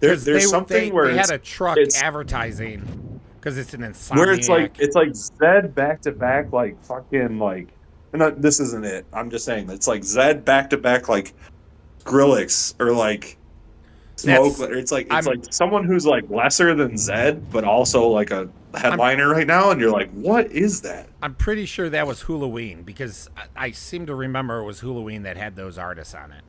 'Cause There's something where they it's, had a truck it's- advertising because it's an insomniac. where it's like Zed back to back, like fucking like. And this isn't it. I'm just saying it's like Zed back to back, like Skrillex or like Smoke. It's like someone who's like lesser than Zed, but also like a headliner right now. And you're like, what is that? I'm pretty sure that was Halloween because I seem to remember it was Halloween that had those artists on it.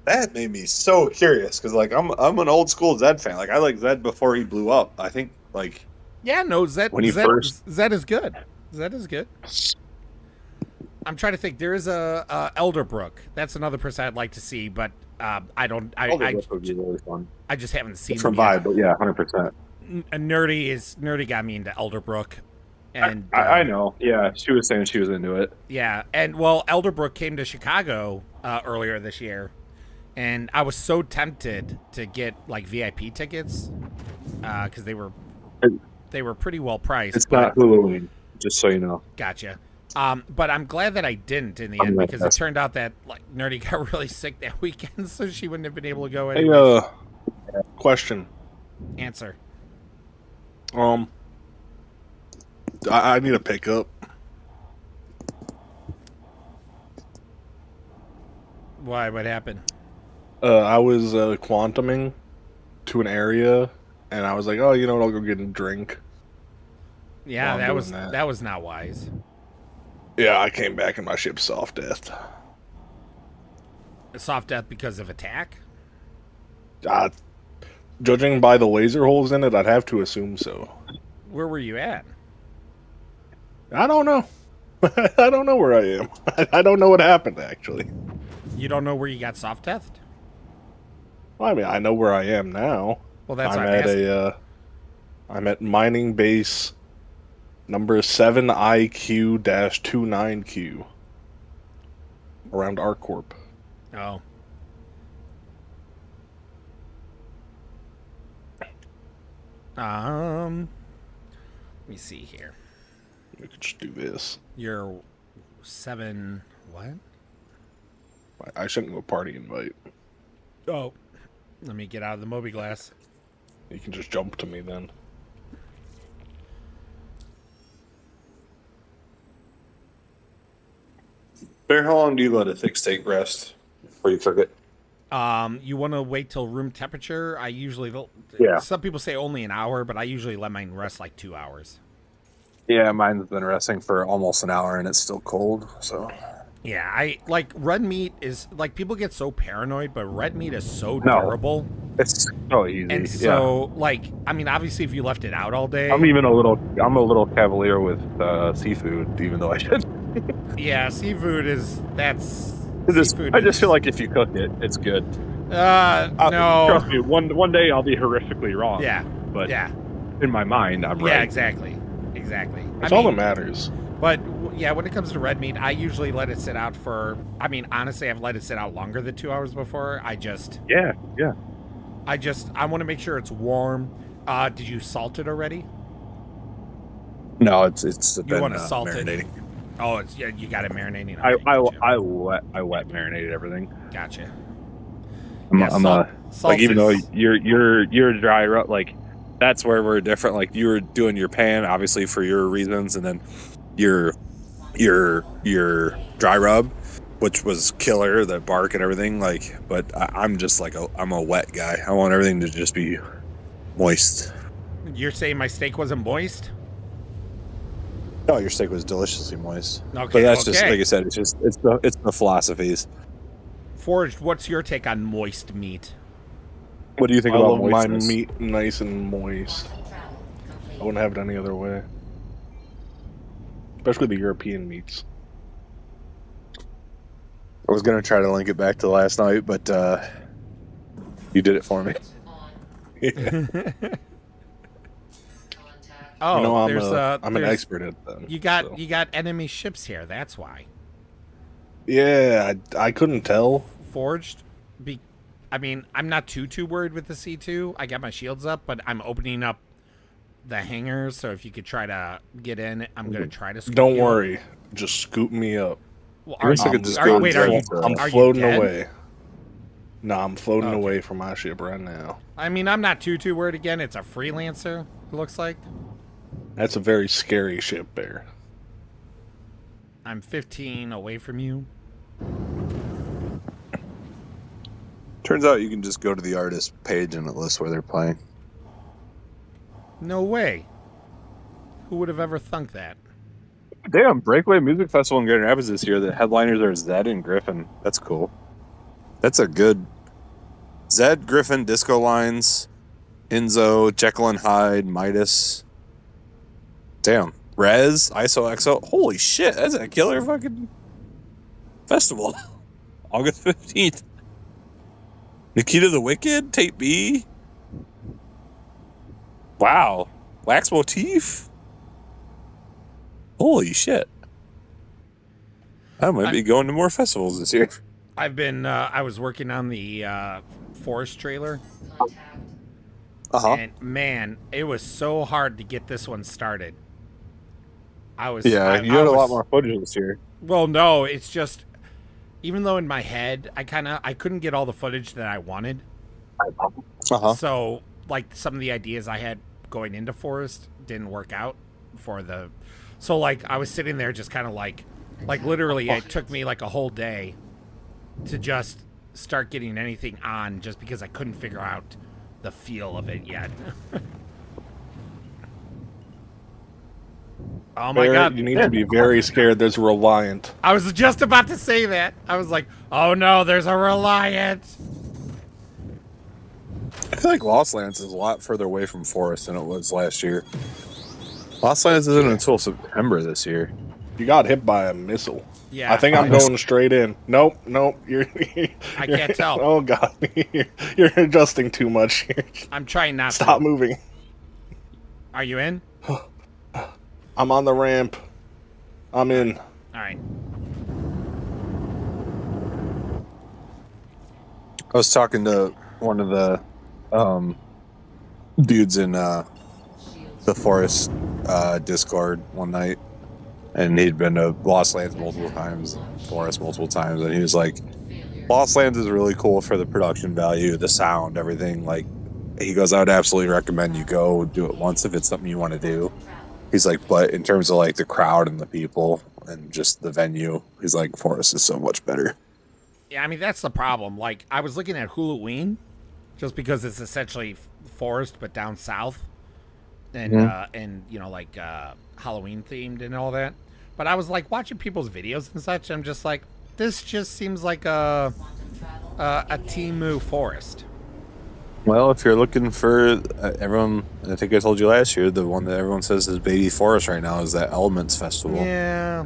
That made me so curious because like I'm an old school Zed fan. Like I like Zed before he blew up. I think like Yeah, no, Zed. When he Zed, first- Zed is good. Zed is good. I'm trying to think. There is a Elderbrook. That's another person I'd like to see, but I don't. Elderbrook would be really fun. I just haven't seen Different them yet. vibe, but yeah, 100%. Nerdy got me into Elderbrook, and I know. Yeah, she was saying she was into it. yeah, and well, Elderbrook came to Chicago earlier this year, and I was so tempted to get like VIP tickets because they were pretty well priced. It's not Halloween, just so you know. Gotcha. But I'm glad that I didn't in the end because it turned out that like Nerdy got really sick that weekend, so she wouldn't have been able to go Hey, anyway. question. Answer. I need a pickup. Why? What happened? I was quantuming to an area, and I was like, oh, you know what? I'll go get a drink. Yeah, While I'm that doing was not wise. Yeah, I came back and my ship's soft death. A soft death because of attack. Judging by the laser holes in it, I'd have to assume so. Where were you at? I don't know. I don't know where I am. I don't know what happened, actually. You don't know where you got soft deathed? Well, I mean, I know where I am now. Well, that's I'm what I'm at asking. I'm at mining base number 7IQ-29Q around ArcCorp. Oh. Let me see here. We could just do this. You're 7 what? I sent you a party invite. Oh. Let me get out of the Moby Glass. You can just jump to me then. Bear, how long do you let a thick steak rest before you cook it? You want to wait till room temperature? I usually don't. Yeah. Some people say only an hour, but I usually let mine rest like 2 hours. Yeah, mine's been resting for almost an hour and it's still cold, so. Yeah, I like red meat is like people get so paranoid, but red meat is so No. durable It's so easy. And so, like, I mean, obviously, if you left it out all day, I'm a little cavalier with seafood, even though I should. yeah, seafood is I seafood just is- feel like if you cook it, it's good. no, Trust me, one day I'll be horrifically wrong. yeah, But yeah, in my mind, I'm yeah, right. exactly. That's all that matters. But yeah, when it comes to red meat, I usually let it sit out for. I mean, honestly, I've let it sit out longer than 2 hours before. Yeah. I want to make sure it's warm. Did you salt it already? No, it's been want to salt marinating. it? Oh, it's yeah. You got it marinating. I Okay, wet marinated everything. gotcha. I'm, Yeah, I'm salt like even though is- you're dry rub, like that's where we're different. Like you were doing your pan obviously for your reasons, and then your dry rub, which was killer, the bark and everything. Like, but I'm just like I'm a wet guy. I want everything to just be moist. You're saying my steak wasn't moist? No, your steak was deliciously moist. Okay, But that's just okay. like I said. It's the philosophies. Forged, what's your take on moist meat? What do you think I about love my moistness? meat nice and moist. Quantum travel complete. I wouldn't have it any other way. Especially the European meats. I was gonna try to link it back to last night, but you did it for me. On contact. Oh, You know, I'm an there's- expert at them. You got so. you got enemy ships here. That's why. Yeah, I couldn't tell. Forged. I mean, I'm not too worried with the C2. I got my shields up, but I'm opening up the hangars. So if you could try to get in, I'm gonna try to. Scoop Don't you. worry. Just scoop me up. Well, I wish I could just go wait, are you? I'm I'm are you floating dead? away. No, I'm floating Okay. away from my ship right now. I mean, I'm not too worried. Again, it's a freelancer. It looks like That's a very scary ship there. I'm 15 away from you. Turns out you can just go to the artist page and it lists where they're playing. No way. Who would have ever thunk that? Damn, Breakaway Music Festival in Grand Rapids this year. The headliners are Zed and Griffin. That's cool. That's a good Zed, Griffin, Disco Lines, Enzo, Jekyll and Hyde, Midas. Damn. Rez, ISO XO. Holy shit, that's a killer fucking festival. August 15th. Nikita the Wicked, Tape B. Wow. Wax Motif. Holy shit. I might be going to more festivals this year. I've been. I was working on the Forest trailer, Contact. Uh-huh. and man, it was so hard to get this one started. Yeah, you had a lot more footage this year. Well, no, it's just even though in my head I couldn't get all the footage that I wanted. Uh-huh. So like some of the ideas I had going into Forest didn't work out for the. So like I was sitting there just kind of like literally it took me like a whole day to just start getting anything on just because I couldn't figure out the feel of it yet. Oh my Barrett, god. you need to be very scared. There's a Reliant. I was just about to say that. I was like, oh no, there's a Reliant. I feel like Lost Lands is a lot further away from Forest than it was last year. Lost Lands isn't until September this year. You got hit by a missile. Yeah. I think I'm going straight in. Nope. You're. I can't tell. Oh god, you're adjusting too much here. I'm trying not Stop to. moving. Are you in? I'm on the ramp. I'm in. All right. I was talking to one of the dudes in the Forest Discord one night, and he'd been to Lost Lands multiple times, Forest multiple times, and he was like, Lost Lands is really cool for the production value, the sound, everything. Like, he goes, I would absolutely recommend you go do it once if it's something you want to do. He's like, but in terms of like the crowd and the people and just the venue, he's like, Forest is so much better. Yeah, I mean that's the problem. Like I was looking at Halloween, just because it's essentially Forest but down south, and and you know like Halloween themed and all that. But I was like watching people's videos and such. I'm just like, this just seems like a Temu Forest. Well, if you're looking for everyone, I think I told you last year, the one that everyone says is baby forest right now is that Elements Festival. Yeah.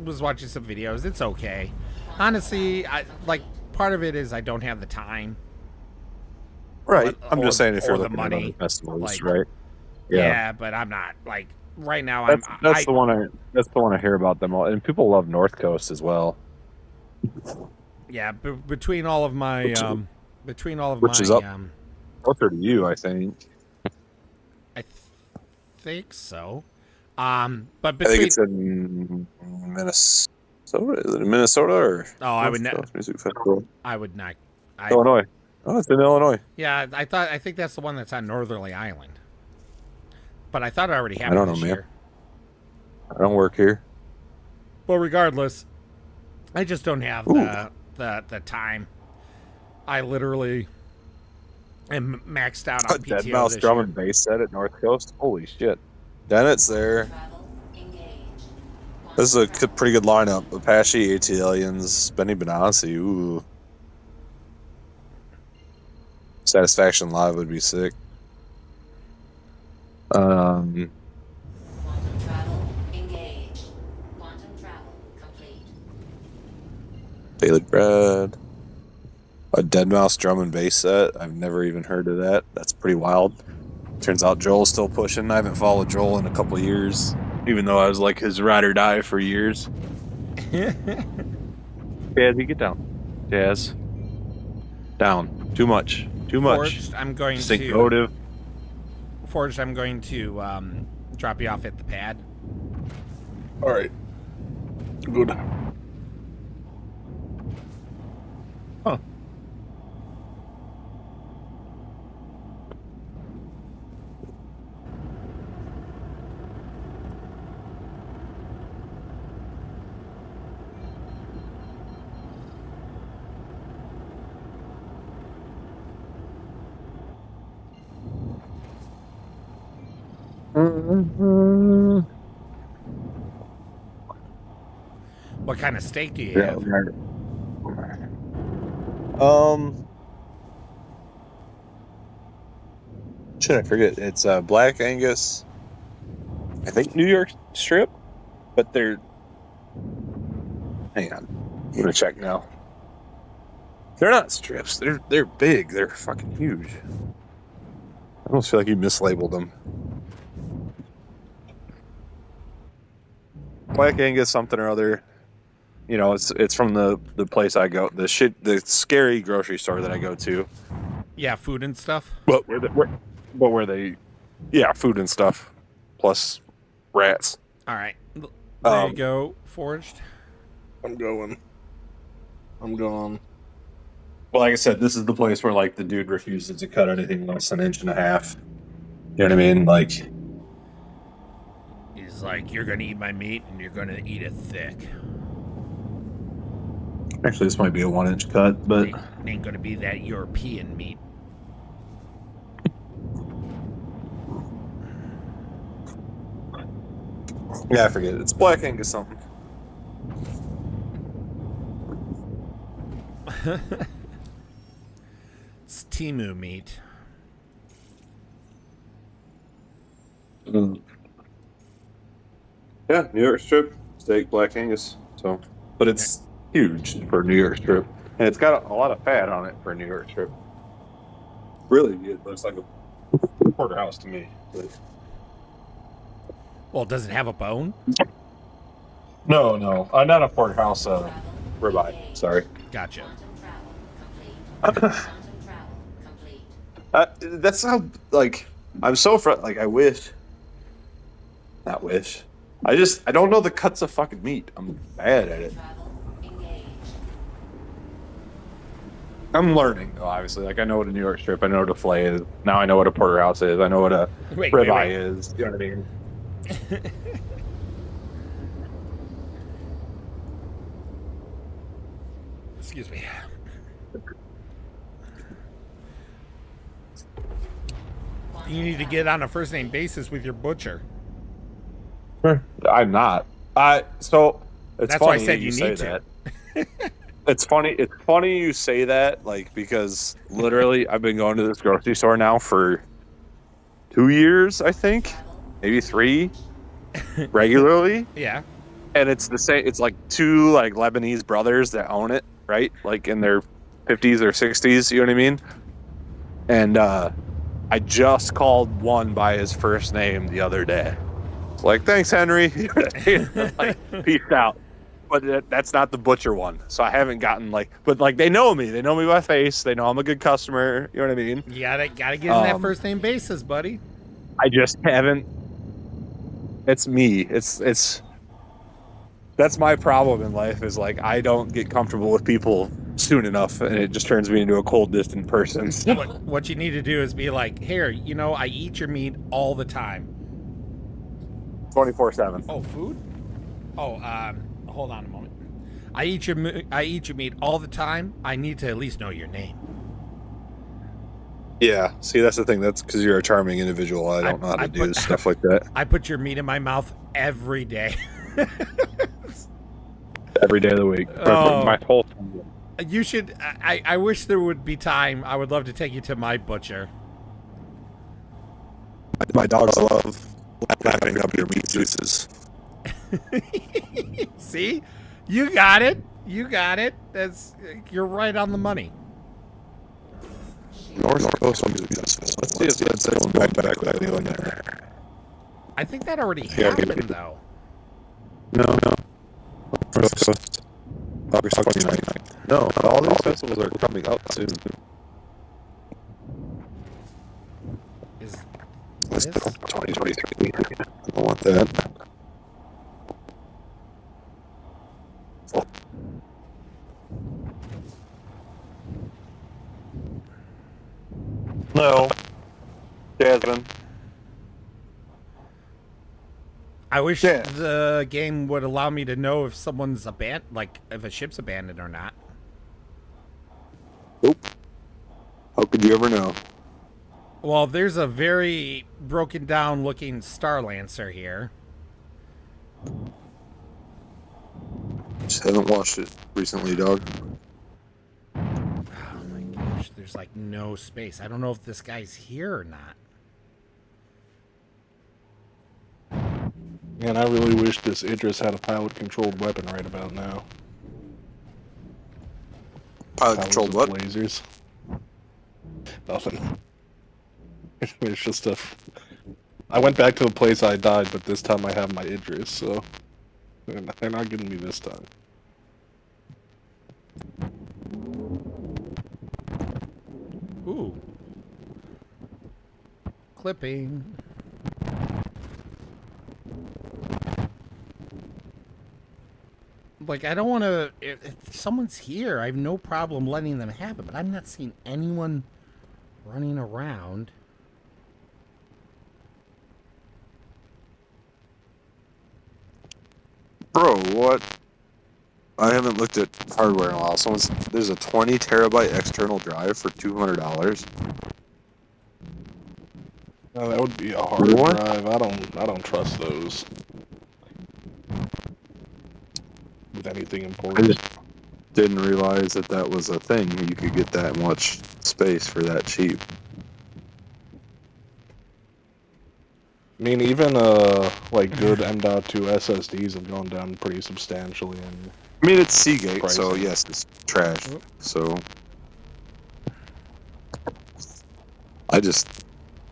Was watching some videos. It's okay. Honestly, part of it is I don't have the time. Right. Or- I'm just saying if or you're the looking at money, other festivals, like- right? Yeah, but I'm not like right now. That's the one I hear about them all, and people love North Coast as well. Yeah, between all of my Which is up. I Closer to you, I think. think so. But I between think it's in Minnesota. Is it in Minnesota or? I would North not. Coast Music Festival. I would not. Illinois. Oh, it's in Illinois. Yeah, I think that's the one that's on Northerly Island. But I thought it already I happened don't know, this man. year. I don't work here. Well, regardless, I just don't have the time. I literally am maxed out on A PTO Dead Mouse this drum year. and bass set at North Coast. Holy shit! Dennett's there. Travel engaged. This is a pretty good lineup. Apache, ATLiens, Benny Benassi. Ooh. Satisfaction Live would be sick. Quantum travel engaged. Quantum travel complete. Daily Bread. A Dead Mouse drum and bass set. I've never even heard of that. That's pretty wild. Turns out Joel's still pushing. I haven't followed Joel in a couple of years, even though I was like his ride or die for years. Jazzy, get down. Jazz. Down. Too much. Too much. Forged, I'm going Syncotive. to drop you off at the pad. All right. Good. Huh. What kind of steak do you Yeah. have? Should I forget? It's Black Angus. I think New York strip, but they're. Hang on, I'm gonna check now. They're not strips. They're big. They're fucking huge. I almost feel like you mislabeled them. Black Angus something or other. You know, it's from the place I go, the scary grocery store that I go to. Yeah, food and stuff. But where they, yeah, food and stuff, plus rats. All right, there you Um, go, Forged. I'm going. Well, like I said, this is the place where like the dude refuses to cut anything less than 1.5 inches. You know what I mean? Like, He's like, you're gonna eat my meat and you're gonna eat it thick. actually, this might be a 1-inch cut, but It ain't gonna be that European meat. yeah, I forget. It's Black Angus something. It's Timu meat. Yeah, New York strip steak, Black Angus. So, but it's huge for a New York strip, and it's got a lot of fat on it for a New York strip. Really, it looks like a porterhouse to me. But Well, does it have a bone? no, not a porterhouse. Ribeye. Sorry. Gotcha. Quantum travel complete. Quantum travel complete. That's how, like, I'm so like, I wish. Not wish. I don't know the cuts of fucking meat. I'm bad at it. Travel engaged. I'm learning, though, obviously. Like, I know what a New York strip, I know what a filet is. Now I know what a porterhouse is. I know what a Wait, ribeye is. You know what I mean? Excuse me. You need to get on a first name basis with your butcher. I'm not. So it's That's funny why I said you you say need to. that. It's funny. It's funny you say that, like, because literally I've been going to this grocery store now for 2 years, I think, maybe 3, regularly, Yeah. and it's the same. It's like 2 like Lebanese brothers that own it, right? Like in their 50s or 60s. You know what I mean? And I just called one by his first name the other day. It's like, thanks, Henry. Like, peace out. But that's not the butcher one. So I haven't gotten but like they know me. They know me by face. They know I'm a good customer. You know what I mean? You gotta get in that first name basis, buddy. I just haven't. It's me. It's that's my problem in life is like I don't get comfortable with people soon enough, and it just turns me into a cold, distant person. What you need to do is be like, here, I eat your meat all the time. 24/7. Oh, food? Oh, hold on a moment. I eat your meat all the time. I need to at least know your name. Yeah. See, that's the thing. That's because you're a charming individual. I don't know how to do stuff like that. I put your meat in my mouth every day. Every day of the week. Oh. My whole. You should. I wish there would be time. I would love to take you to my butcher. My dogs love lapping up your meat juices. See, you got it. You're right on the money. North Coast music festival. Let's see if that's going back with anyone there. I think that already happened, though. No. North Coast. August 29th. No, all these festivals are coming up soon. Is Let's this? go 2023. I don't want that. No. Jasmine. I wish Yeah. the game would allow me to know if someone's if a ship's abandoned or not. Nope. How could you ever know? Well, there's a very broken down looking Star Lancer here. Just haven't watched it recently, dog. Oh my gosh, there's like no space. I don't know if this guy's here or not. Man, I really wish this Idris had a pilot-controlled weapon right about now. Pilot-controlled what? Lasers. Nothing. It's just I went back to the place I died, but this time I have my Idris, so they're not getting me this time. Ooh. Clipping. Like, I don't want to... If someone's here, I have no problem letting them have it, but I'm not seeing anyone running around. Bro, what? I haven't looked at hardware in a while. There's a 20 terabyte external drive for $200. No, that would be a hard What? drive. I don't trust those. With anything I important. just didn't realize that was a thing. You could get that much space for that cheap. I mean, even like good M.2 SSDs have gone down pretty substantially. And I mean, it's Seagate, pricing. so yes, it's trash. So I didn't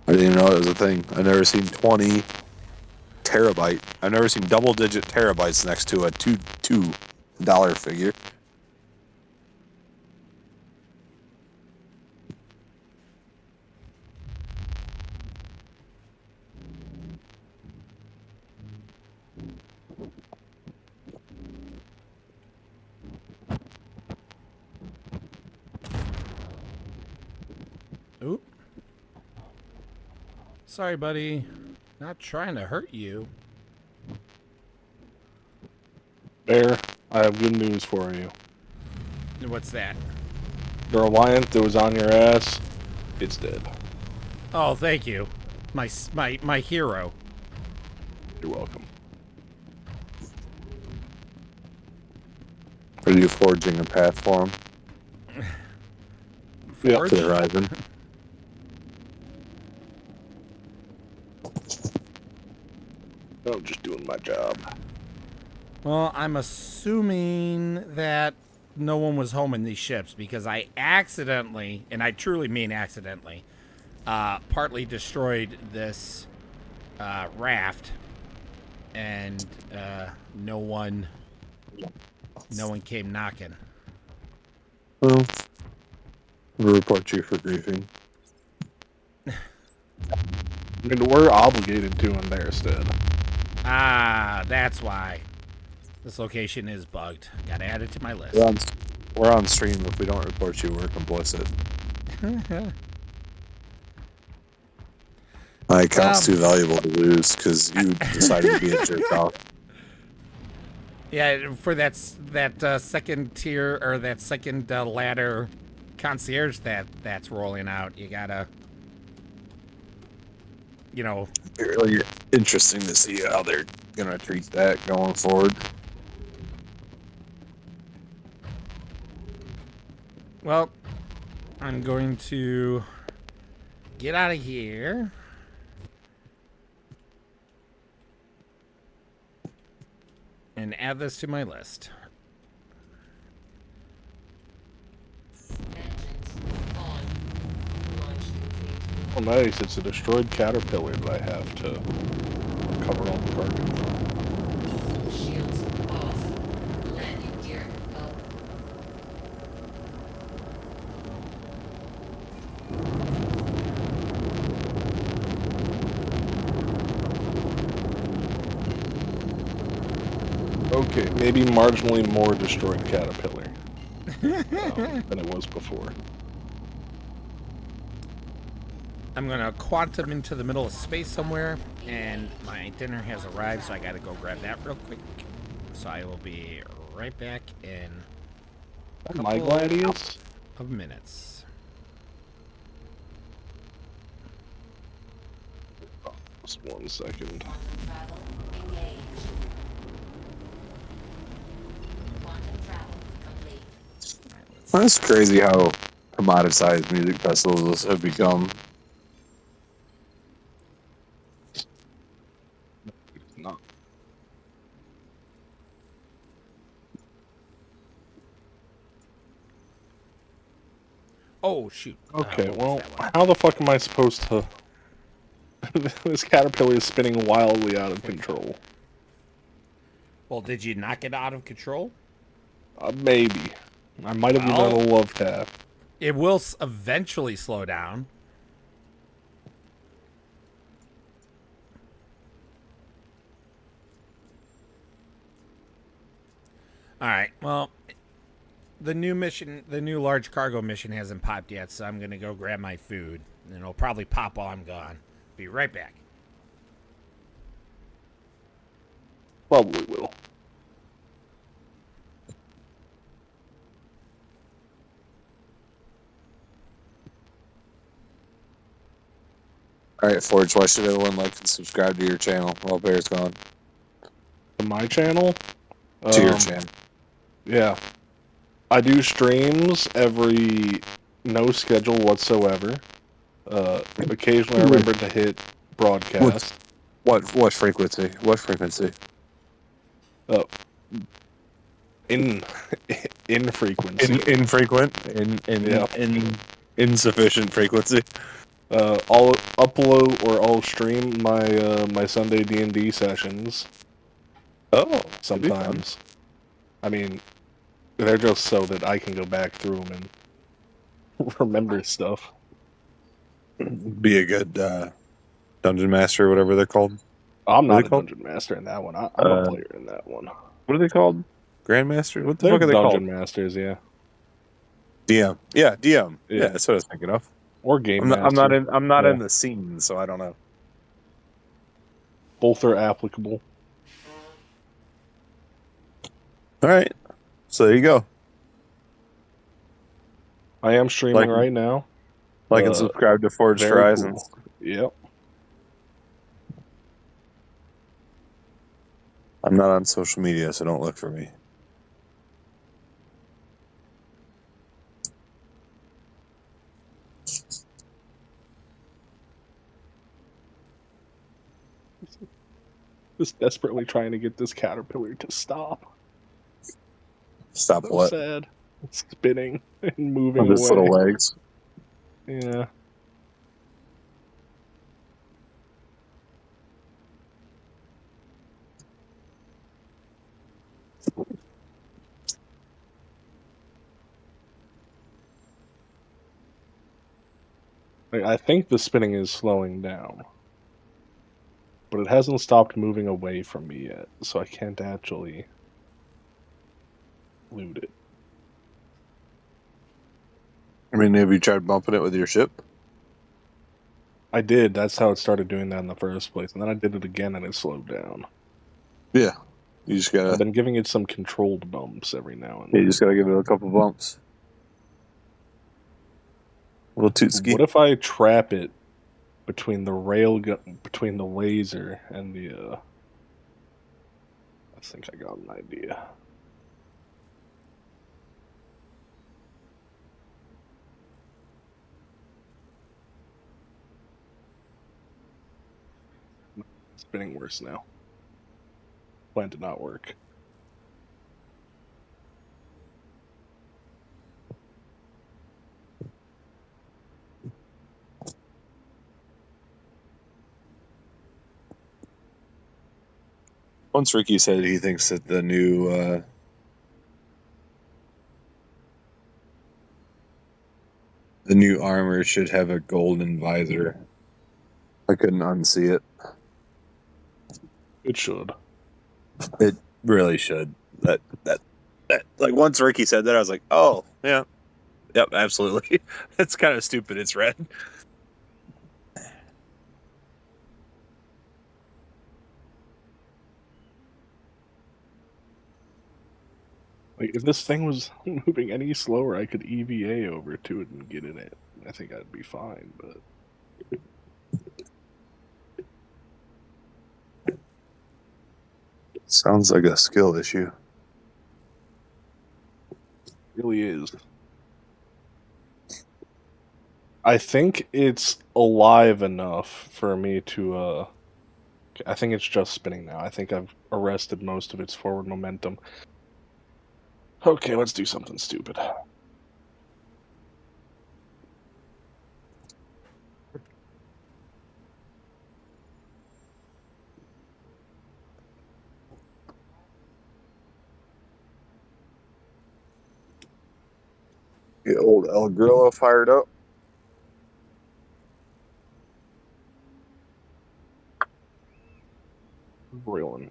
even know it was a thing. I've never seen 20 terabyte. I've never seen double-digit terabytes next to a $2 figure. Oop. Sorry, buddy. Not trying to hurt you. Bear, I have good news for you. What's that? The Reliant that was on your ass, it's dead. Oh, thank you. My hero. You're welcome. Are you forging a path for him Yeah. Forge? to the horizon? I'm just doing my job. Well, I'm assuming that no one was home in these ships because I accidentally, and I truly mean accidentally, partly destroyed this raft, and no one came knocking. Well, we'll report you for griefing. I mean, we're obligated to in there instead. Ah, that's why. This location is bugged. Gotta add it to my list. We're on stream. If we don't report you, we're complicit. My account's too valuable to lose because you decided to be a jerk off. Yeah, for that second tier or that second ladder concierge that's rolling out, you gotta, Really interesting to see how they're gonna treat that going forward. Well, I'm going to get out of here. And add this to my list. Engines on. Launch complete. Oh, nice. It's a destroyed caterpillar that I have to cover all the cargo from. Shields off. Landing gear up. Okay, maybe marginally more destroyed caterpillar than it was before. I'm gonna quantum into the middle of space somewhere, and my dinner has arrived, so I gotta go grab that real quick. So I will be right back in My Gladius? of minutes. Just 1 second. Quantum travel engaged. Quantum travel complete. That's crazy how commoditized music festivals have become. No. Oh shoot. Okay, What was well, that one? how the fuck am I supposed to... This caterpillar is spinning wildly out of control. Well, did you knock it out of control? Maybe. I might have Well- done a love tap. It will eventually slow down. All right. Well, the new large cargo mission hasn't popped yet, so I'm going to go grab my food. And it'll probably pop while I'm gone. Be right back. Probably will. Alright, Forge, why should everyone like and subscribe to your channel while Bear's gone? To my channel? To your channel. Yeah. I do streams every no schedule whatsoever. Occasionally I remember to hit broadcast. What frequency? What frequency? Infrequency. Infrequent. Yeah. Insufficient frequency. I'll upload or I'll stream my Sunday D&D sessions Oh, sometimes. I mean, they're just so that I can go back through them and remember stuff. Be a good dungeon master, or whatever they're called. I'm What are not they a called? dungeon master in that one. I'm a player in that one. What are they called? Grandmaster? What the They're fuck are they dungeon called? masters, yeah. DM. Yeah, DM. Yeah. Yeah, that's what I was thinking of. Or game I'm master. not Yeah. in the scene, so I don't know. Both are applicable. All right. So there you go. I am streaming Like- right now. Like and subscribe to Forged Very Horizons. cool. Yep. I'm not on social media, so don't look for me. Just desperately trying to get this caterpillar to stop. Stop So what? sad. It's spinning and On moving its away. little legs. Yeah. I think the spinning is slowing down. But it hasn't stopped moving away from me yet, so I can't actually loot it. I mean, have you tried bumping it with your ship? I did, that's how it started doing that in the first place, and then I did it again and it slowed down. Yeah. You just I've gotta been giving it some controlled bumps every now and you then. just gotta give it a couple bumps. A little toot ski. What if I trap it between the between the laser and the I think I got an idea. It's spinning worse now. Plan did not work. Once Ricky said he thinks that the new armor should have a golden visor. I couldn't unsee it. It should. It really should. That like once Ricky said that, I was like, oh yeah, yep, absolutely. That's kind of stupid. It's red. Like, if this thing was moving any slower, I could EVA over to it and get in it. I think I'd be fine, but Sounds like a skill issue. it really is. I think it's alive enough for me to, I think it's just spinning now. I think I've arrested most of its forward momentum. Okay, let's do something stupid. Get old El Grillo fired up. Grilling.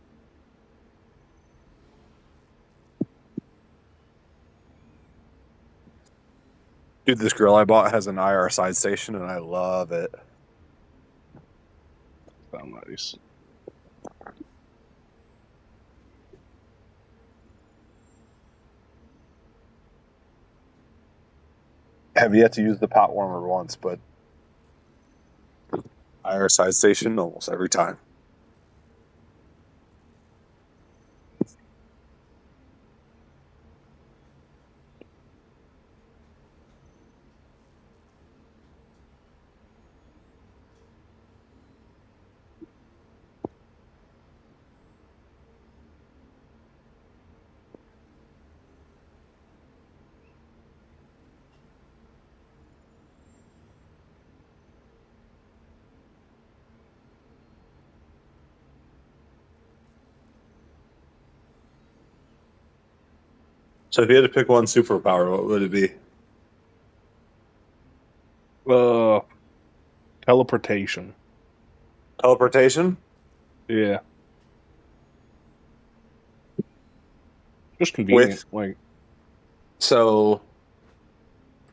Dude, this grill I bought has an IR side station, and I love it. Sound nice. Have yet to use the pot warmer once, but IR side station almost every time. So if you had to pick one superpower, what would it be? Teleportation. Teleportation? Yeah. Just convenient. Like, So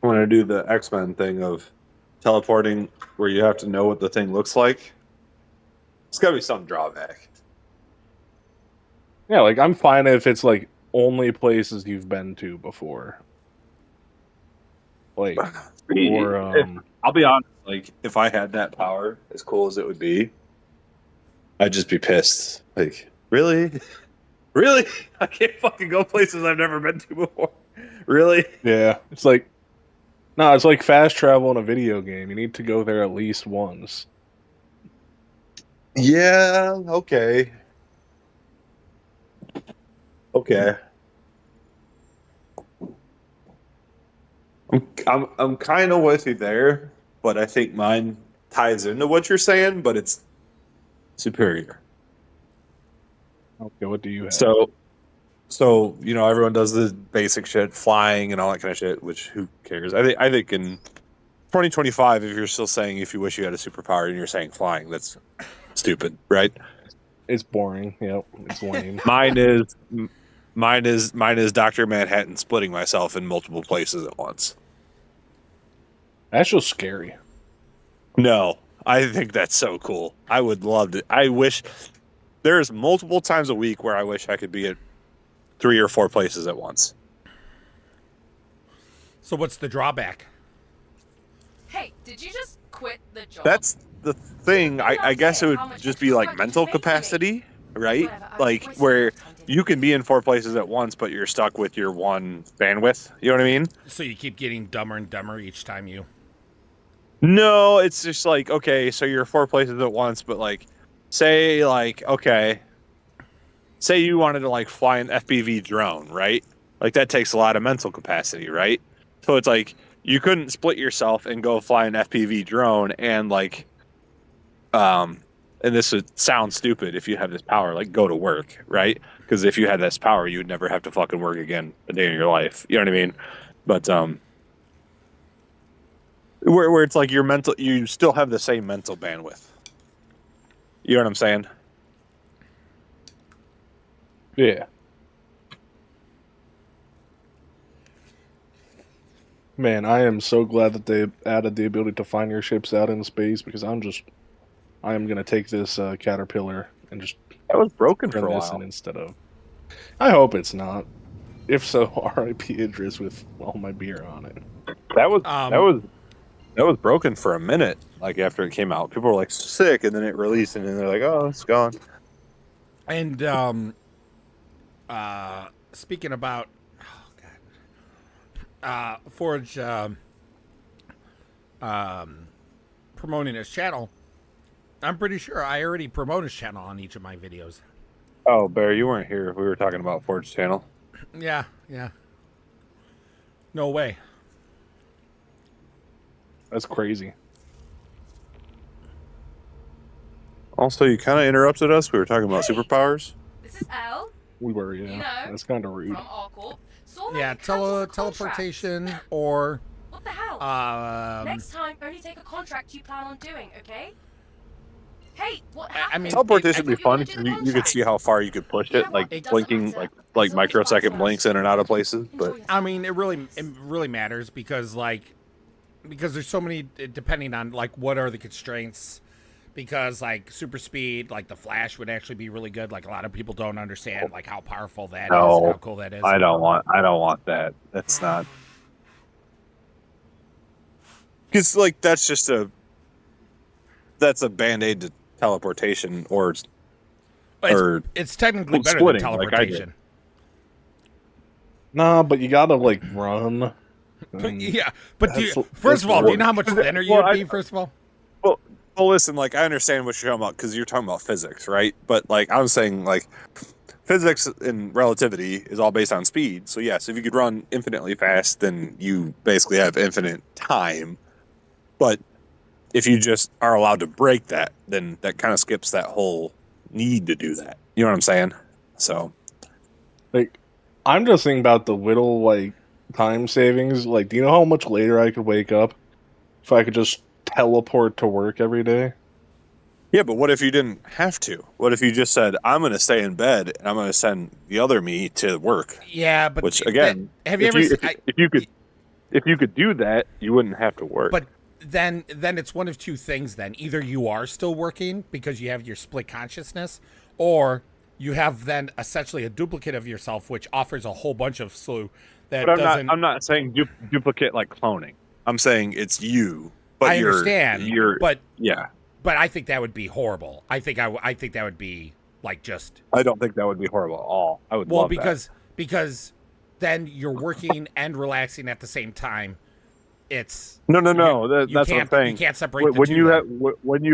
I'm going to do the X-Men thing of teleporting where you have to know what the thing looks like. It's got to be some drawback. yeah, like I'm fine if it's like only places you've been to before. Like, or I'll be honest, like if I had that power, as cool as it would be, I'd just be pissed. Like, really? Really? I can't fucking go places I've never been to before. Really? yeah, it's like, no, it's like fast travel in a video game. You need to go there at least once. Yeah. Okay. Okay. I'm kind of with you there, but I think mine ties into what you're saying, but it's superior. Okay, what do you have? So everyone does the basic shit, flying and all that kind of shit. Which who cares? I think in 2025, if you're still saying if you wish you had a superpower and you're saying flying, that's stupid, right? It's boring. Yep, it's lame. Mine is Dr. Manhattan splitting myself in multiple places at once. That's just scary. No, I think that's so cool. I would love to. I wish there's multiple times a week where I wish I could be at 3 or 4 places at once. So what's the drawback? Hey, did you just quit the job? That's the thing. I guess it would just be like mental capacity, right? Whatever, I'm Like wasting where my time doing you can be in 4 places at once, but you're stuck with your one bandwidth. You know what I mean? So you keep getting dumber and dumber each time you. No, it's just like, okay, so you're 4 places at once, but like, say you wanted to like fly an FPV drone, right? Like that takes a lot of mental capacity, right? So it's like you couldn't split yourself and go fly an FPV drone and like, and this would sound stupid if you have this power, like go to work, right? Because if you had this power, you would never have to fucking work again a day in your life. You know what I mean? But where it's like you still have the same mental bandwidth. You know what I'm saying? Yeah. Man, I am so glad that they added the ability to find your ships out in space because I am gonna take this caterpillar and just That was broken turn for a this in while. instead of. I hope it's not. If so, R.I.P. Idris with all my beer on it. That was Um, that was broken for a minute. Like after it came out, people were like sick, and then it released, and then they're like, "Oh, it's gone." And speaking about, Forge promoting his channel, I'm pretty sure I already promote his channel on each of my videos. Oh, Bear, you weren't here. We were talking about Forge channel. Yeah. No way. That's crazy. Also, you kind of interrupted us. We were talking about Hey! superpowers. This is Elle We were, yeah. You know, That's kind of rude. from Arcorp. Saw that Yeah, you cancelled the teleportation or What the hell? Next time, only take a contract you plan on doing, okay? Hey, what happened? I mean, Teleportation would be you fun wanna because do the you could contract? see how far you could push You it, know like what? It doesn't blinking, matter. like As long as microsecond it's blinks us. in and out of places. But Enjoy I mean, it really matters because there's so many depending on like what are the constraints. Because like super speed, like the Flash would actually be really good. Like a lot of people don't understand like how powerful that is and how cool that is. I don't want that. That's not because like that's a band-aid to teleportation or It's technically better splitting, than like I did. teleportation. Nah, but you gotta like run. Yeah, but first that's of all, do you know how work. much thinner you Well, would be? First of all, Well, listen, like I understand what you're talking about because you're talking about physics, right? But like I'm saying, like physics and relativity is all based on speed. So yes, if you could run infinitely fast, then you basically have infinite time. But if you just are allowed to break that, then that kind of skips that whole need to do that. You know what I'm saying? So Like, I'm just thinking about the little like time savings. Like, do you know how much later I could wake up if I could just teleport to work every day? yeah, but what if you didn't have to? What if you just said, "I'm going to stay in bed and I'm going to send the other me to work"? yeah, but Which again, have you ever? if you could do that, you wouldn't have to work. But then it's one of two things. Then either you are still working because you have your split consciousness, or you have then essentially a duplicate of yourself, which offers a whole bunch of slew that but doesn't. I'm not saying duplicate like cloning. I'm saying it's you. But I understand, but yeah. But I think that would be horrible. I think that would be like just. I don't think that would be horrible at all. I would love because then you're working and relaxing at the same time, it's No. you That's what I'm can't saying. you can't separate the When two. you then.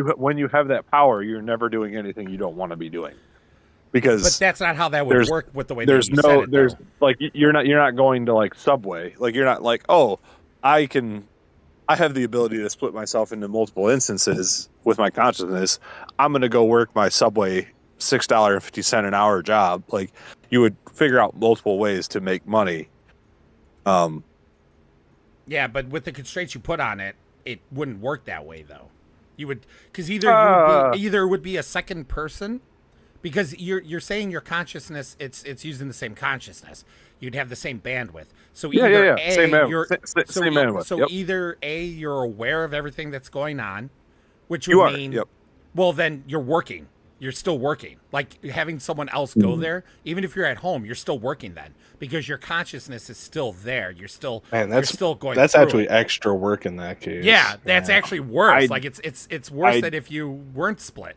have when you have that power, you're never doing anything you don't want to be doing, because But that's not how that would there's work with the way that there's you said no it. there's Though. like you're not going to like Subway. Like you're not like, oh, I have the ability to split myself into multiple instances with my consciousness. I'm going to go work my Subway $6.50 an hour job. Like you would figure out multiple ways to make money. Yeah, but with the constraints you put on it, it wouldn't work that way though. You would because either it would be a second person, because you're saying your consciousness it's using the same consciousness. You'd have the same bandwidth. So either A, Same same bandwidth. So Yep. either A, you're aware of everything that's going on, which You would are. mean Yep. well then you're working. You're still working. Like having someone else go there, even if you're at home, you're still working then because your consciousness is still there. You're still Man, you're still going. that's through actually it. extra work in that case. Yeah, that's actually worse. I- Like it's worse I- than if you weren't split.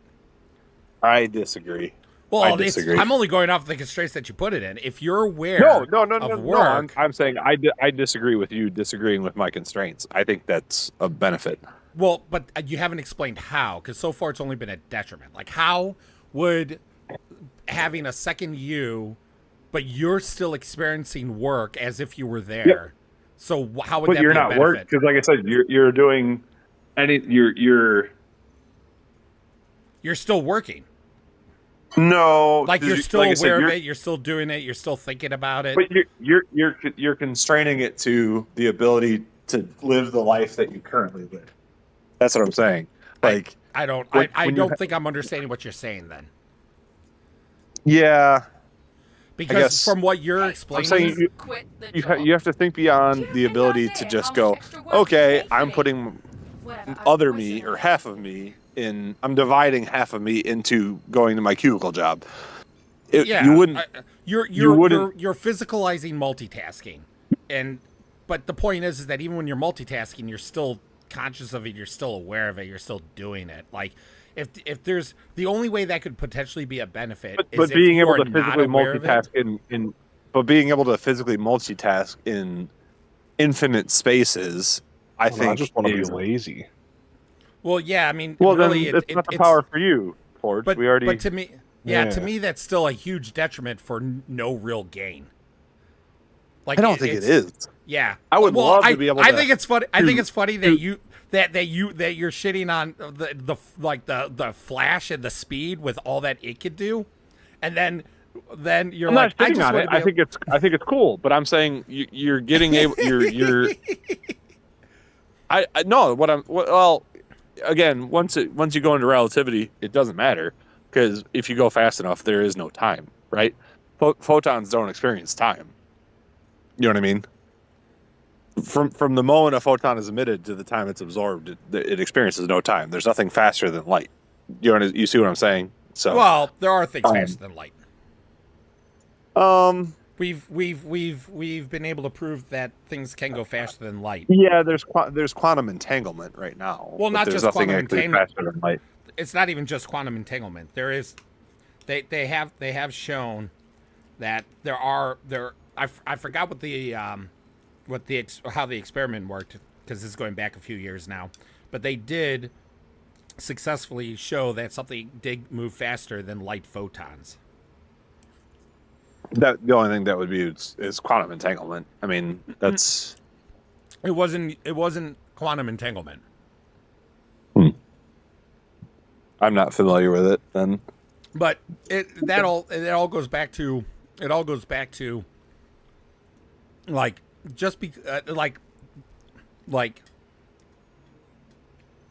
I disagree. Well, I disagree. I'm only going off the constraints that you put it in. If you're aware of work, I'm saying I disagree with you disagreeing with my constraints. I think that's a benefit. well, but you haven't explained how, because so far it's only been a detriment. Like, how would having a second you, but you're still experiencing work as if you were there? Yep. So how would But that you're be a not benefit? work because, like I said, you're doing any you're You're still working. no Like you're still like I said, aware of you're- it. You're still doing it. You're still thinking about it. But you're constraining it to the ability to live the life that you currently live. That's what I'm saying. Like, I don't. when- I when you don't think I'm understanding what you're saying then, yeah, because guess- from what you're I'm explaining, saying you Quit the you, job. you have to think beyond Do you the have any ability idea to how just much go, extra work you okay, pay for I'm me? putting Whatever, other I'm me voicing or it. half of me in. I'm dividing half of me into going to my cubicle job. yeah, You wouldn't. you're wouldn't- you're physicalizing multitasking, but the point is that even when you're multitasking, you're still conscious of it. You're still aware of it. You're still doing it. Like if there's the only way that could potentially be a benefit is but if being you able are to not physically aware of it. multitask but being able to physically multitask in infinite spaces, I think I just want to be is- lazy. Well, yeah, I mean, Well, really, then it's not the power for you, Forge. But we already. but to me, yeah, to Yeah. me, that's still a huge detriment for no real gain. Like I don't think it it's- is. Yeah, I would well, love to be able I to- think it's funny. I think to- it's funny that you that you're shitting on the flash and the speed with all that it could do, and then you're I'm like, not I shitting just on want it. to be I think it's cool, but I'm saying you're getting able. You're. I no. Well, again, once you go into relativity, it doesn't matter because if you go fast enough, there is no time, right? Photons don't experience time. You know what I mean? From the moment a photon is emitted to the time it's absorbed, it experiences no time. There's nothing faster than light. You see what I'm saying? So well, there are things faster than light. We've been able to prove that things can go faster than light. yeah, there's quantum entanglement right now. Well, but not there's just nothing quantum actually entanglement. faster than light. It's not even just quantum entanglement. There is, they have shown that I forgot how the experiment worked because this is going back a few years now, but they did successfully show that something did move faster than light photons. That the only thing that would be is quantum entanglement. I mean, that's It wasn't quantum entanglement. I'm not familiar with it. Then But it all goes back to like just be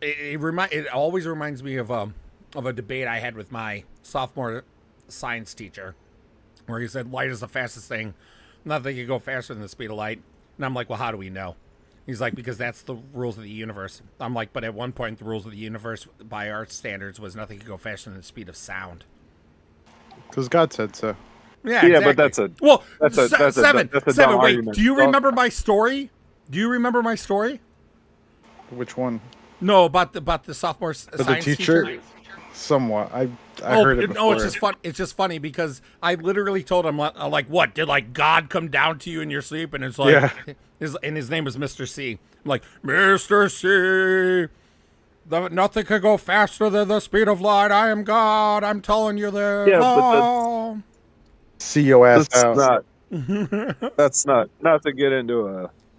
it always reminds me of a debate I had with my sophomore science teacher where he said light is the fastest thing, nothing can go faster than the speed of light, and I'm like, well, how do we know? He's like, because that's the rules of the universe. I'm like, but at one point the rules of the universe by our standards was nothing could go faster than the speed of sound. Because God said so. Yeah, Yeah, exactly. but that's a- well. that's a- that's a- seven. that's a Seven. dumb Wait, argument. do you Well- remember my story? Do you remember my story? Which one? No, about the sophomore the science teacher? teacher. Somewhat. I heard it before. No, it's just fun. It's just funny because I literally told him, like, what did like God come down to you in your sleep? And it's like, Yeah. his name is Mr. C. I'm like, Mr. C. Nothing could go faster than the speed of light. I am God. I'm telling you this. Yeah, but Oh. See your ass That's out. not. That's not to get into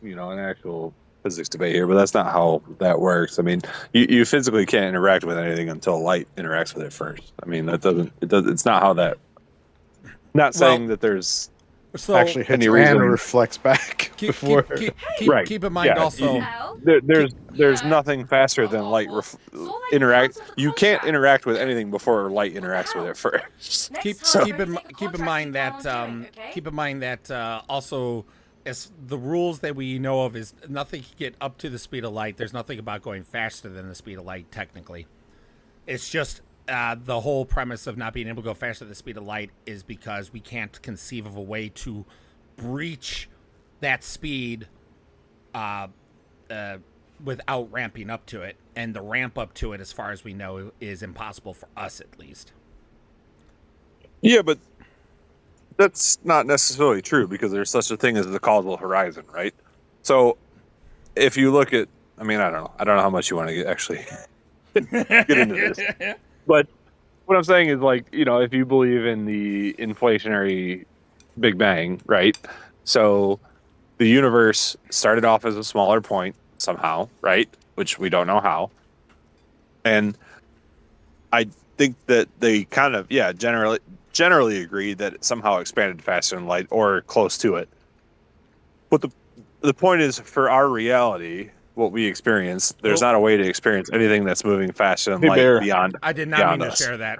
an actual physics debate here, but that's not how that works. I mean, you physically can't interact with anything until light interacts with it first. I mean, it's not how that. Not saying that there's So Actually hits any and reason- reflects back before. Right. keep in mind Yeah, also. there's nothing faster than light interact. You can't interact with anything before light interacts with it first. Keep in mind that also as the rules that we know of is nothing can get up to the speed of light. There's nothing about going faster than the speed of light technically. It's just the whole premise of not being able to go faster than the speed of light is because we can't conceive of a way to breach that speed without ramping up to it, and the ramp up to it, as far as we know, is impossible for us at least. Yeah, but that's not necessarily true because there's such a thing as the causal horizon, right? So if you look at, I mean, I don't know how much you want to actually get into this, but what I'm saying is, like, if you believe in the inflationary Big Bang, right? So the universe started off as a smaller point somehow, right? Which we don't know how. And I think that they kind of, generally agree that it somehow expanded faster than light or close to it. But the point is, for our reality, what we experience, there's not a way to experience anything that's moving faster than light Bear. beyond. I did not beyond mean to us. share that.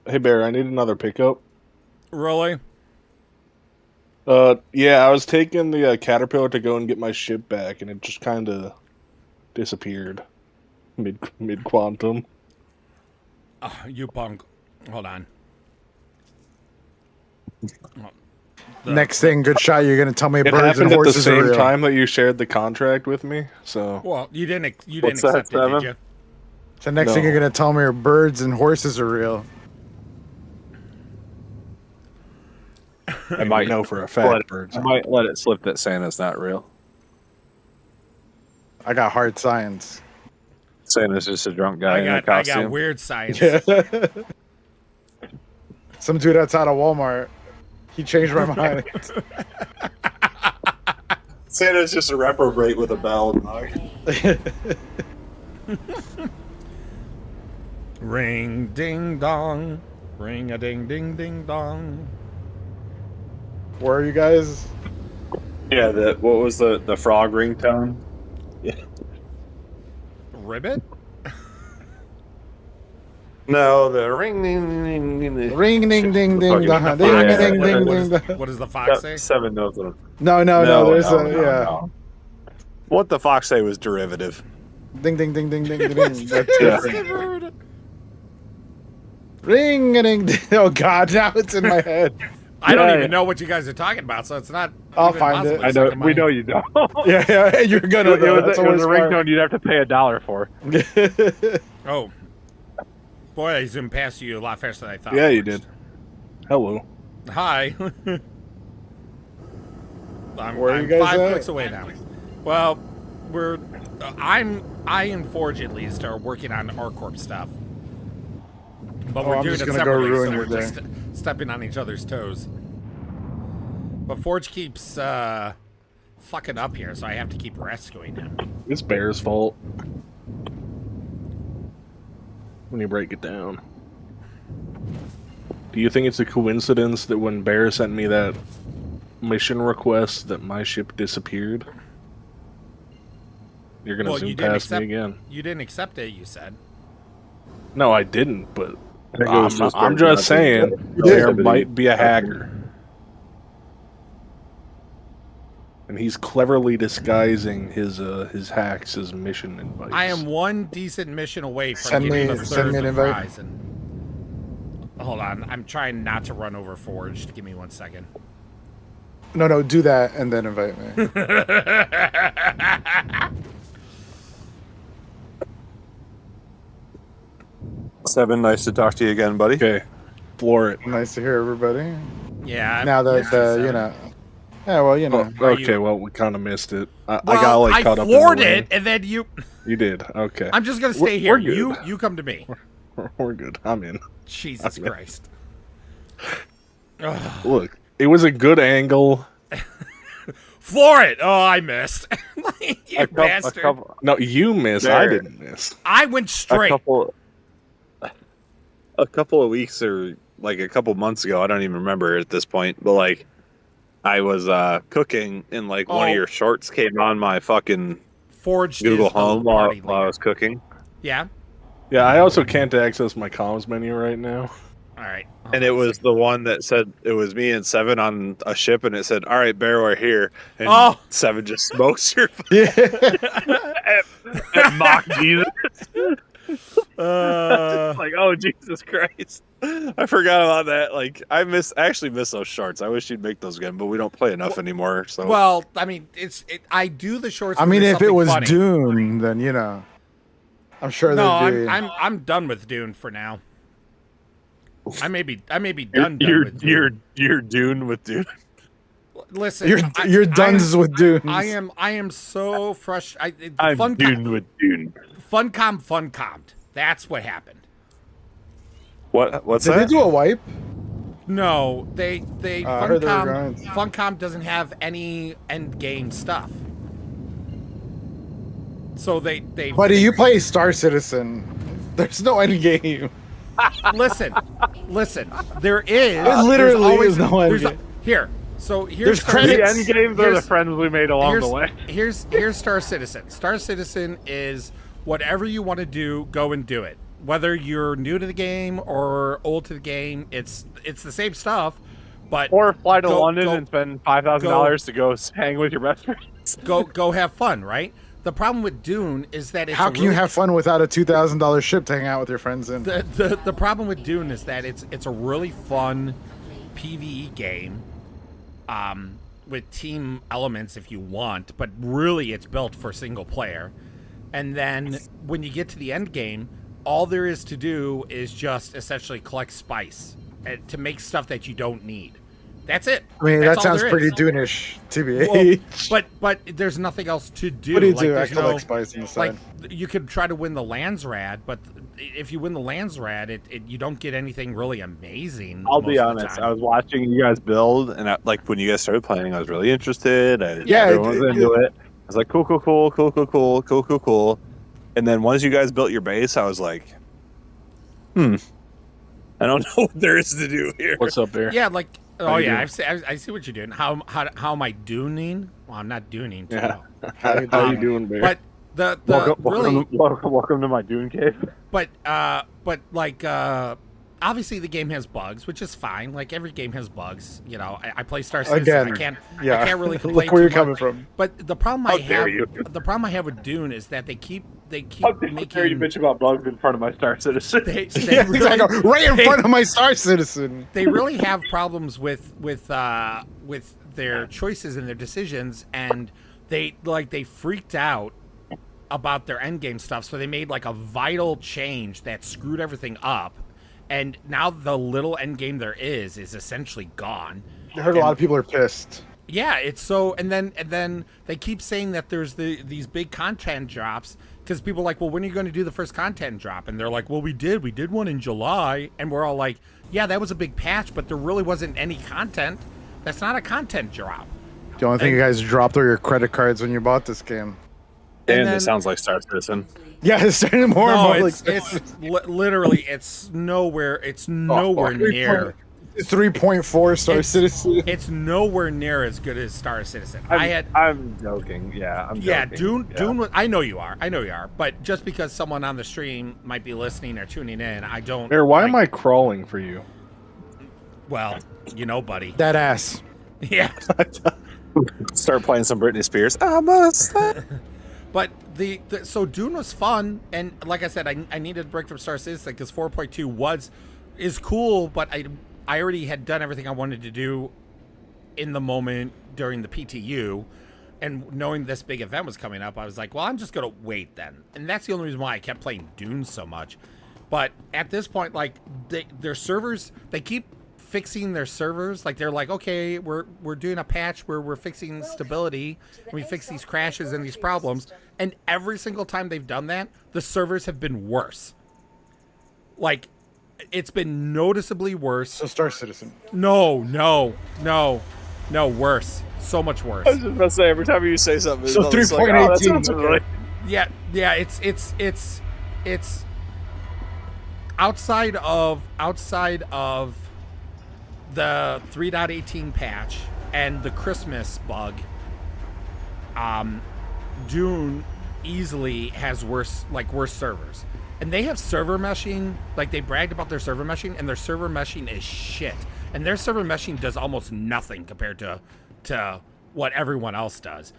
Hey Bear, I need another pickup. Really? Yeah, I was taking the caterpillar to go and get my ship back, and it just kind of disappeared mid quantum. Oh, you punk. Hold on. Next thing, good shot. You're gonna tell me It birds and happened at the horses are same real. time that you shared the contract with me, so Well, you didn't What's that, accept it, did Simon? you? The next thing No. you're gonna tell me are birds and horses are real. I might know for a fact. Birds. I might let it slip that Santa's not real. I got hard science. Santa's just a drunk guy in a I costume. got weird science. Yeah. Some dude outside of Walmart. He changed my mind. Santa's just a reprobate with a bell. Ring ding dong. Ring a ding ding ding dong. Where are you guys? Yeah, what was the frog ringtone? Ribbit? No, the ring ding ding ding. ding. Ring ding ding ding Fucking- dong. Yeah, Ding yeah, ding yeah. ding What ding is- dong. what does the fox say? 7 notes. No, there's yeah. no. What the fox say was derivative. Ding ding ding ding ding ding. That's Yeah. different. Ring a ding ding. Oh God, now it's in my head. I don't Yeah, even yeah. know what you guys are talking about, so it's not. I'll even find possible it. to I suck know. in We my- know you don't. Yeah, you're gonna. It was That's a always smart. ringtone you'd have to pay $1 for. Oh. Boy, I zoomed past you a lot faster than I thought. Yeah, you Forrest. did. Hello. Hi. I'm Where are you guys 5 at? clicks away now. Well, I and Forge at least are working on ArcCorp stuff. But we're I'm doing just it gonna go separately, ruin so your we're just stepping on each other's toes. But Forge keeps fucking up here, so I have to keep rescuing him. It's Bear's fault. When you break it down. Do you think it's a coincidence that when Bear sent me that mission request that my ship disappeared? You're gonna Well, you zoom didn't past accept. me again. You didn't accept it. You said. No, I didn't, but I think it was I'm Bear's just not being saying good. there might be a hacker. And he's cleverly disguising his hacks as mission invites. I am one decent mission away from Send getting me- the send third me an the invite. prize. And hold on, I'm trying not to run over Forge. Give me 1 second. No, do that and then invite me. Seven, nice to talk to you again, buddy. Okay, floor it. Nice to hear everybody. Yeah. Now that missed you, Seven. you know. Yeah, well, you know. Oh, Are okay, you- well, we kind of missed it. I Well, got like I caught up in floored the rain. it, and then you. You did. Okay. I'm just gonna stay We're here. good. You come to me. We're good. I'm in. Jesus Okay. Christ. Ugh. Look, it was a good angle. Floor it. Oh, I missed. You bastard. No, you missed. I didn't miss. I went straight. A couple of weeks or like a couple months ago, I don't even remember at this point, but like I was cooking and like one Oh. of your shorts came on my fucking Forged Google is the Home while party I leader. was cooking. Yeah. Yeah, I also can't access my comms menu right now. All right. And it was the one that said it was me and Seven on a ship, and it said, "All right, Bear, we're here." And Oh. Seven just smokes your Yeah. and mock Jesus. Uh, Like, oh Jesus Christ! I forgot about that. Like, I actually miss those shorts. I wish you'd make those again, but we don't play enough anymore. So well, I mean, I do the shorts. I when mean, there's if it something was funny. Dune, then you know, I'm sure No, they'd be. I'm done with Dune for now. I may be done with Dune. you're Dune with Dune. Listen, you're done with Dune. I am so frustrated. I'm Dune with Dune. Funcom. That's what happened. What's Did they that? do a wipe? No, they I heard they were Funcom doesn't have any end game stuff. So they Buddy, you play Star Citizen. There's no end game. listen. There is. There literally there's always, is no end there's a- game. Here. So here's There's Star credits. Citizen. games are the Here's- friends we made along the way. Here's Star Citizen. Star Citizen is whatever you want to do, go and do it. Whether you're new to the game or old to the game, it's the same stuff. But Or fly to Go- London go- and spend $5,000 to go hang with your best friends. go have fun, right? The problem with Dune is that it's How a can you really- have fun without a $2,000 ship to hang out with your friends in? the problem with Dune is that it's a really fun PvE game, with team elements if you want, but really it's built for single player. And then when you get to the end game, all there is to do is just essentially collect spice to make stuff that you don't need. That's it. I mean, That's that all sounds there pretty is. Dune-ish, Well, TBH. but there's nothing else to do. What do you Like, do? I there's collect no- spice on the like side. you could try to win the Landsrad, but if you win the Landsrad, you don't get anything really amazing. I'll most be of the honest. time. I was watching you guys build, and like when you guys started playing, I was really interested. Yeah, Everyone was into it. I was like, cool. And then once you guys built your base, I was like, I don't know what there is to do here. What's up there? Yeah, like How you doing? I see what you're doing. How am I duning? Well, I'm not duning. Too Yeah. well. How you doing, Bear? But the really, Welcome to my Dune cave. but like obviously the game has bugs, which is fine. Like every game has bugs. You know, I play Star Citizen. Again, I yeah. can't really complain. Look where you're too coming much. from. But the problem How I dare have, you. the problem I have with Dune is that they keep How dare you making. bitch about bugs in front of my Star Citizen? They Yeah, really, exactly. Right in they- front of my Star Citizen. they really have problems with their choices and their decisions, and they freaked out about their endgame stuff, so they made like a vital change that screwed everything up, and now the little endgame there is essentially gone. I heard a lot of people are pissed. Yeah, it's so, and then they keep saying that there's these big content drops, because people are like, well, when are you going to do the first content drop? And they're like, well, we did one in July, and we're all like, yeah, that was a big patch, but there really wasn't any content. That's not a content drop. The only thing you guys dropped were your credit cards when you bought this game. And then- it sounds like Star Citizen. Yeah, it's starting more and No, more it's like literally it's nowhere near. 3.4 Star It's- Citizen. It's nowhere near as good as Star Citizen. I'm joking. Yeah, I'm Yeah, joking. Dune was, I know you are. But just because someone on the stream might be listening or tuning in, I don't. Bear, why am like- I crawling for you? Well, you know, buddy. That ass. Yeah. Start playing some Britney Spears. I'm a slut. But so Dune was fun, and like I said, I needed a break from Star Citizen because 4.2 is cool, but I already had done everything I wanted to do in the moment during the PTU, and knowing this big event was coming up, I was like, well, I'm just gonna wait then, and that's the only reason why I kept playing Dune so much. But at this point, like their servers, they keep fixing their servers. Like they're like, okay, we're doing a patch where we're fixing stability, and we fix these crashes and these problems. And every single time they've done that, the servers have been worse. Like, it's been noticeably worse. So Star Citizen. No, worse. So much worse. I was just about to say, every time you say something, So it's like, 3.18. oh, that sounds really- Yeah, it's outside of the 3.18 patch and the Christmas bug. Dune easily has worse servers, and they have server meshing. Like, they bragged about their server meshing, and their server meshing is shit. And their server meshing does almost nothing compared to what everyone else does.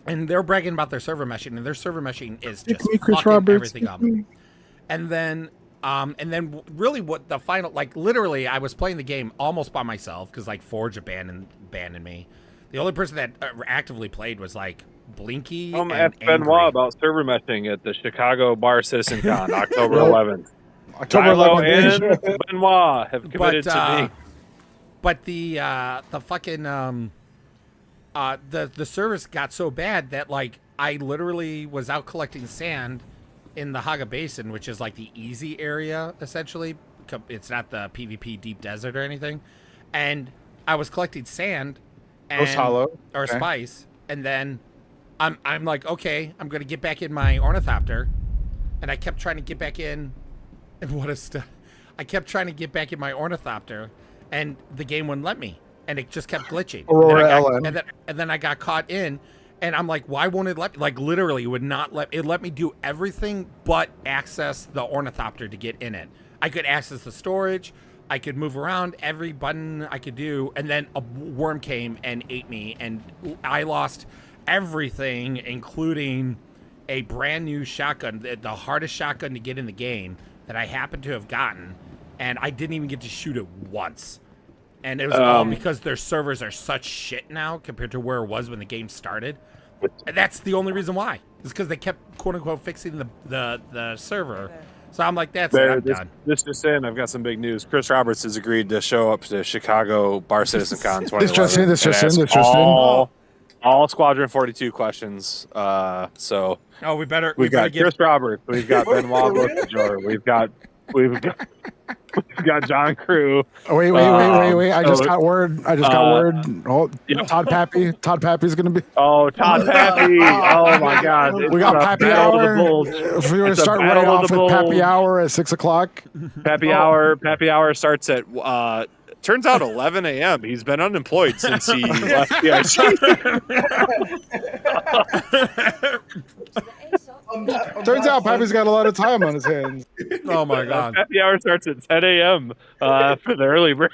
And they're bragging about their server meshing, and their server meshing is just fucking everything up. And then really what the final, like, literally I was playing the game almost by myself because, like, Forge abandoned me. The only person that actively played was, like, Blinky I'm and at Benoit Angry. about server meshing at the Chicago Bar Citizen Con, October 11th. October Milo 11th. and Benoit have committed to me. But the fucking the service got so bad that, like, I literally was out collecting sand in the Haga Basin, which is like the easy area essentially. It's not the PvP deep desert or anything. And I was collecting sand and Hollow. or Okay. spice, and then I'm like, okay, I'm gonna get back in my ornithopter, and I kept trying to get back in, and I kept trying to get back in my ornithopter, and the game wouldn't let me, and it just kept glitching. Aurora Ellen. And then I got caught in, and I'm like, why won't it let me? Like, literally, it would not let me do everything but access the ornithopter to get in it. I could access the storage, I could move around, every button I could do, and then a worm came and ate me, and I lost everything, including a brand new shotgun, the hardest shotgun to get in the game that I happened to have gotten, and I didn't even get to shoot it once. And it was all because their servers are such shit now compared to where it was when the game started. And that's the only reason why. It's because they kept, quote unquote, fixing the server. So I'm like, that's it, I'm done. This just in, I've got some big news. Chris Roberts has agreed to show up to Chicago Bar Citizen Con 2011. This just in. All Squadron 42 questions. So Oh, we better we've got get Chris Roberts, we've got Benoit Beausejour, we've got John Crew. Oh, wait. I just so- got word. Oh, Yep. Todd Pappy's going to be. Oh, Todd Pappy. Oh my God. We got Pappy Hour. If we were to It's a start battle running of off the at Pappy Bulls. Hour at 6 o'clock. Pappy Hour starts at turns out 11 a.m. He's been unemployed since he left the Turns out Pappy's got a lot of time on his hands. Oh my god. Happy hour starts at 10 a.m. For the early bird.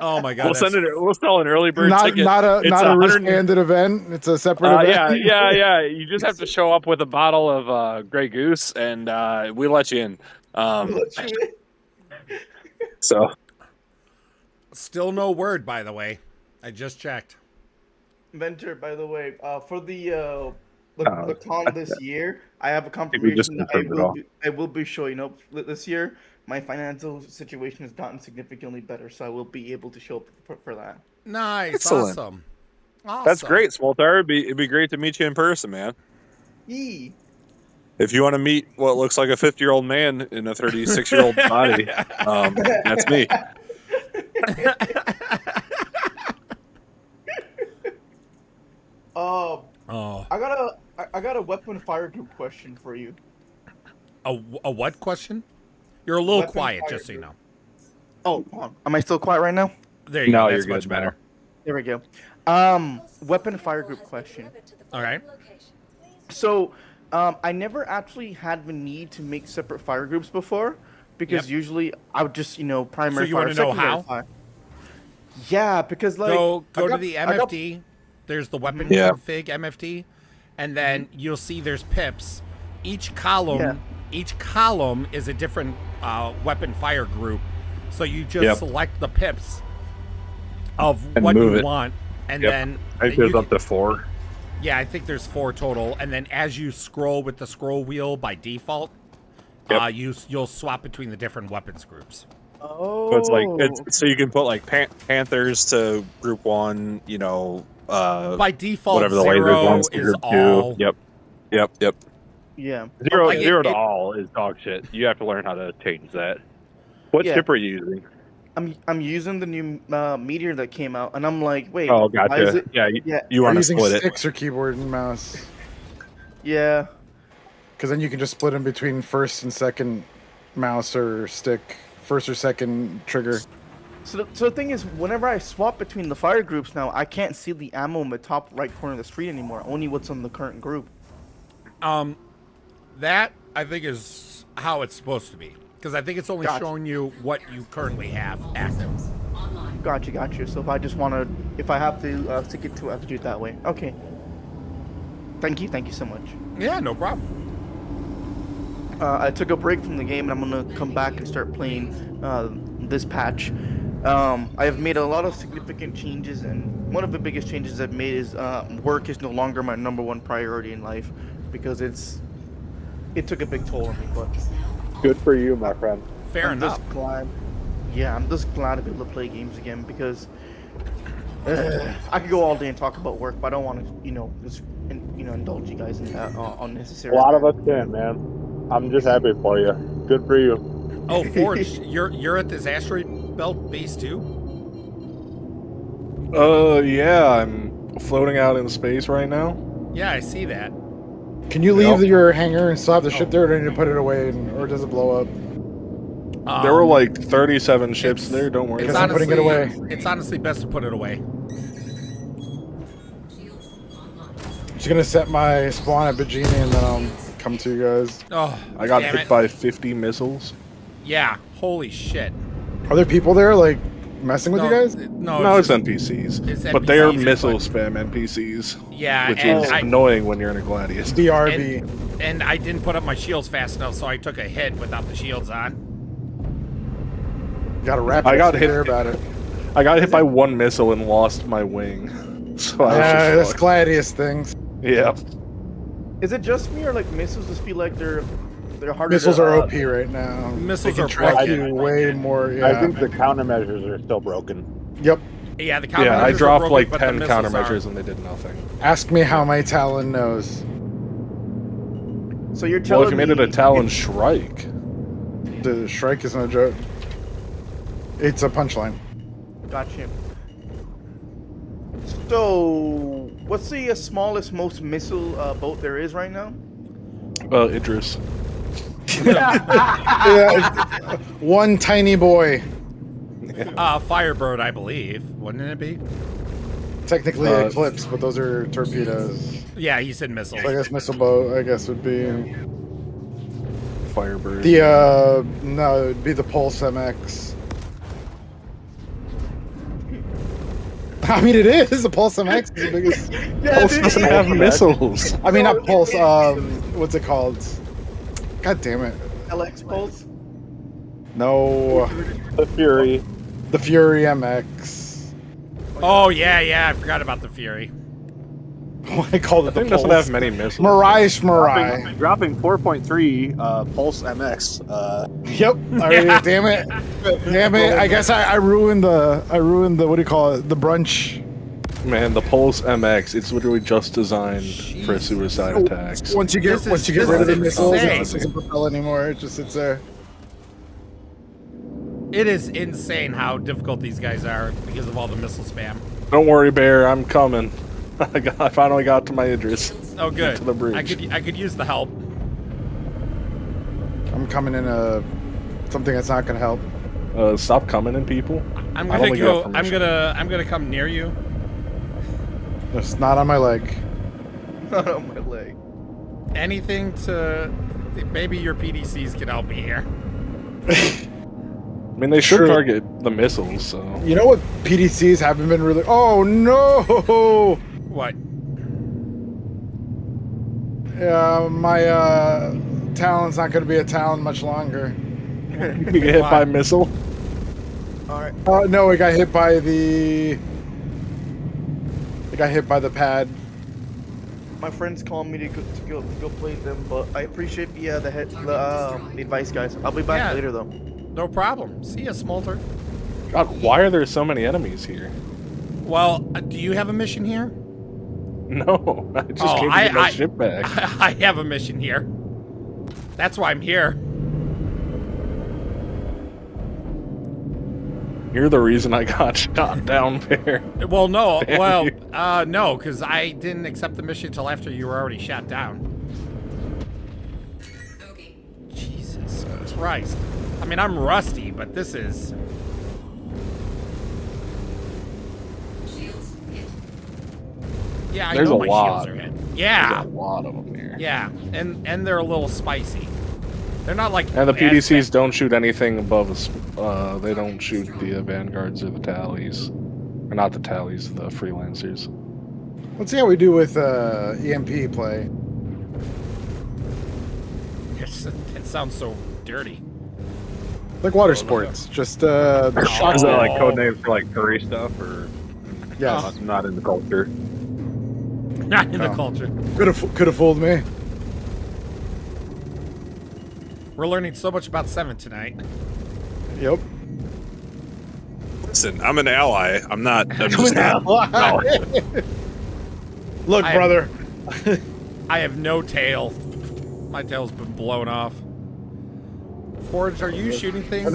Oh my god. We'll sell an early bird ticket. Not a It's 100 wristbanded event. It's a separate event. Yeah. You just have to show up with a bottle of Grey Goose, and we let you in. So Still no word, by the way. I just checked. Venture, by the way, for the con this year, I have a confirmation just that confirmed it I will be showing up this year. My financial situation has gotten significantly better, so I will be able to show up for that. Nice. Excellent. Awesome. that's great, Smoltar. It'd be great to meet you in person, man. Yee. If you want to meet what looks like a 50-year-old man in a 36-year-old body, that's me. Oh. I got a weapon fire group question for you. A what question? You're a little Weapon quiet, fire just so you know. Oh, hold on. Am I still quiet right now? There you No, go. you're That's good much better. There we go. Weapon fire group question. All right. So, I never actually had the need to make separate fire groups before, because Yep. usually I would just, primary So you fire. wanna know secondary how? fire. Yeah, because like Go I to got- the I got- MFD. There's the weapon Yeah. config MFD, and then you'll see there's pips. Each column is a different weapon fire group. So you just Yep. select the pips of And what move you it. want, and Yep. then I think you there's can- up to 4. Yeah, I think there's 4 total, and then as you scroll with the scroll wheel by default, Yep. you'll swap between the different weapons groups. Oh. So it's like so you can put like Panthers to group 1, you know, By default, whatever the laser 0 ones to is group all. 2. Yep. Yeah. Zero, Like zero to it- all is dog shit. You have to learn how to change that. What Yeah. chip are you using? I'm using the new meteor that came out, and I'm like, wait, Oh, why is gotcha. it? Yeah, Yeah. you Are want you to using split it. sticks or keyboard and mouse? Yeah. Because then you can just split in between first and second mouse or stick, first or second trigger. So the thing is, whenever I swap between the fire groups now, I can't see the ammo in the top right corner of the screen anymore. Only what's on the current group. That I think is how it's supposed to be, because I think it's only Gotcha. showing you what you currently have active. Gotcha. So if I just want to, if I have to stick it to, I have to do it that way. Okay. Thank you so much. Yeah, no problem. I took a break from the game, and I'm gonna come back and start playing this patch. I have made a lot of significant changes, and one of the biggest changes I've made is work is no longer my #1 priority in life, because it took a big toll on me. But Good for you, my friend. Fair I'm enough. just glad. Yeah, I'm just glad to be able to play games again, because I could go all day and talk about work, but I don't want to, just indulge you guys in that unnecessary. A lot of us can, man. I'm just happy for you. Good for you. Oh, Forge, you're at this asteroid belt base too? Yeah, I'm floating out in space right now. Yeah, I see that. Can you leave your hangar and still have the ship there, or do you need to put it away, or does it blow up? There were like 37 ships it's- there, don't worry. It's Guess I'm putting it away. It's honestly best to put it away. Just gonna set my spawn at Bajini and then I'll come to you guys. Oh, I got damn hit it. by 50 missiles. Yeah, holy shit. Are there people there, like, messing with you guys? No, It's just- NPCs. it's But they are NPCs, missile but- spam NPCs, Yeah, which and is I, annoying when you're in a Gladius. DRB. and I didn't put up my shields fast enough, so I took a hit without the shields on. Got a rap I got there hit. about it. I got hit by one missile and lost my wing. So I Yeah, was that's just Gladius things. fucked. Yeah. Is it just me, or like missiles just feel like they're harder? Missiles to, are OP right now. Missiles they are can track broken. you way more. Yeah. I think the countermeasures are still broken. Yep. Yeah, the Yeah, I countermeasures are dropped broken, like but the 10 missiles countermeasures are- and they did nothing. Ask me how my Talon knows. So you're Well, telling if you made it me a Talon Shrike. The Shrike isn't a joke. It's a punchline. Gotcha. So, what's the smallest, most missile boat there is right now? Idris. Yeah, one tiny boy. Firebird, I believe. Wouldn't it be? Technically Eclipse, but those are torpedoes. Yeah, he said missiles. So I guess missile boat, I guess, would be Firebird. no, it'd be the Pulse MX. I mean, it is. The Pulse MX is the biggest. Pulse doesn't have missiles. I mean, not Pulse. What's it called? God damn it! LX Pulse? No, The Fury. the Fury MX. Oh, yeah, I forgot about the Fury. I called it I think the doesn't Pulse. have many missiles. Mirai. Dropping 4.3 Pulse MX. Yep. Damn it. Damn it. I guess I ruined the what do you call it? The brunch. Man, the Pulse MX, it's literally just designed for suicide attacks. Once you get This is rid of the missiles, insane. it doesn't propel anymore. It just sits there. It is insane how difficult these guys are because of all the missile spam. Don't worry, Bear, I'm coming. I finally got to my Idris. Oh, good. To the bridge. I could use the help. I'm coming in something that's not gonna help. Stop coming in, people. I'm I don't gonna think you go. have I'm permission. gonna come near you. It's not on my leg. Not on my leg. Anything to maybe your PDCs can help me here. I mean, they should True. target the missiles, so. You know what? PDCs haven't been really. Oh no! What? Yeah, my Talon's not gonna be a Talon much longer. You get hit by a missile. Alright. No, it got hit by the. It got hit by the pad. my friends calling me to go play them, but I appreciate the advice, guys. I'll be back Yeah. later though. No problem. See ya, Smolder. God, why are there so many enemies here? Well, do you have a mission here? No, I just came to get my ship back. I have a mission here. That's why I'm here. You're the reason I got shot down there. Well, no. Damn Well, you. no, because I didn't accept the mission until after you were already shot down. Okay. Jesus Christ. I mean, I'm rusty, but this is... Shields hit. Yeah, I There's know a my lot. shields are hit. Yeah. There's a lot of them here. Yeah, and they're a little spicy. They're not like... And the as PDCs bad- don't shoot anything above us. They don't shoot the vanguards or the tallies. Or not the tallies, the freelancers. Let's see how we do with EMP play. It sounds so dirty. Like water sports. Just the shot. Is that like Oh. code names for like curry stuff or Yes. not in the culture? Not in the No. culture. Could have fooled me. We're learning so much about 7 tonight. Yep. Listen, I'm an ally. I'm not. I'm just not. No. Look, I- brother. I have no tail. My tail's been blown off. Forge, are you shooting things?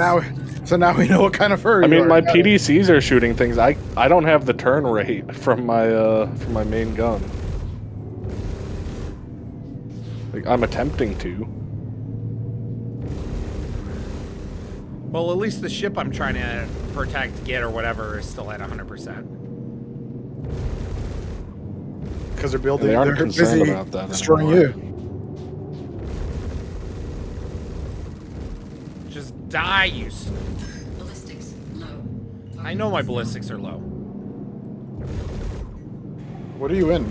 So now we know what kind of fur I you mean, are. my PDCs are shooting things. I don't have the turn rate from my main gun. Like, I'm attempting to. Well, at least the ship I'm trying to protect, get, or whatever is still at 100%. Because they're building. They aren't They're concerned busy about that destroying anymore. you. Just die, you... Ballistics low. I know my ballistics are low. What are you in?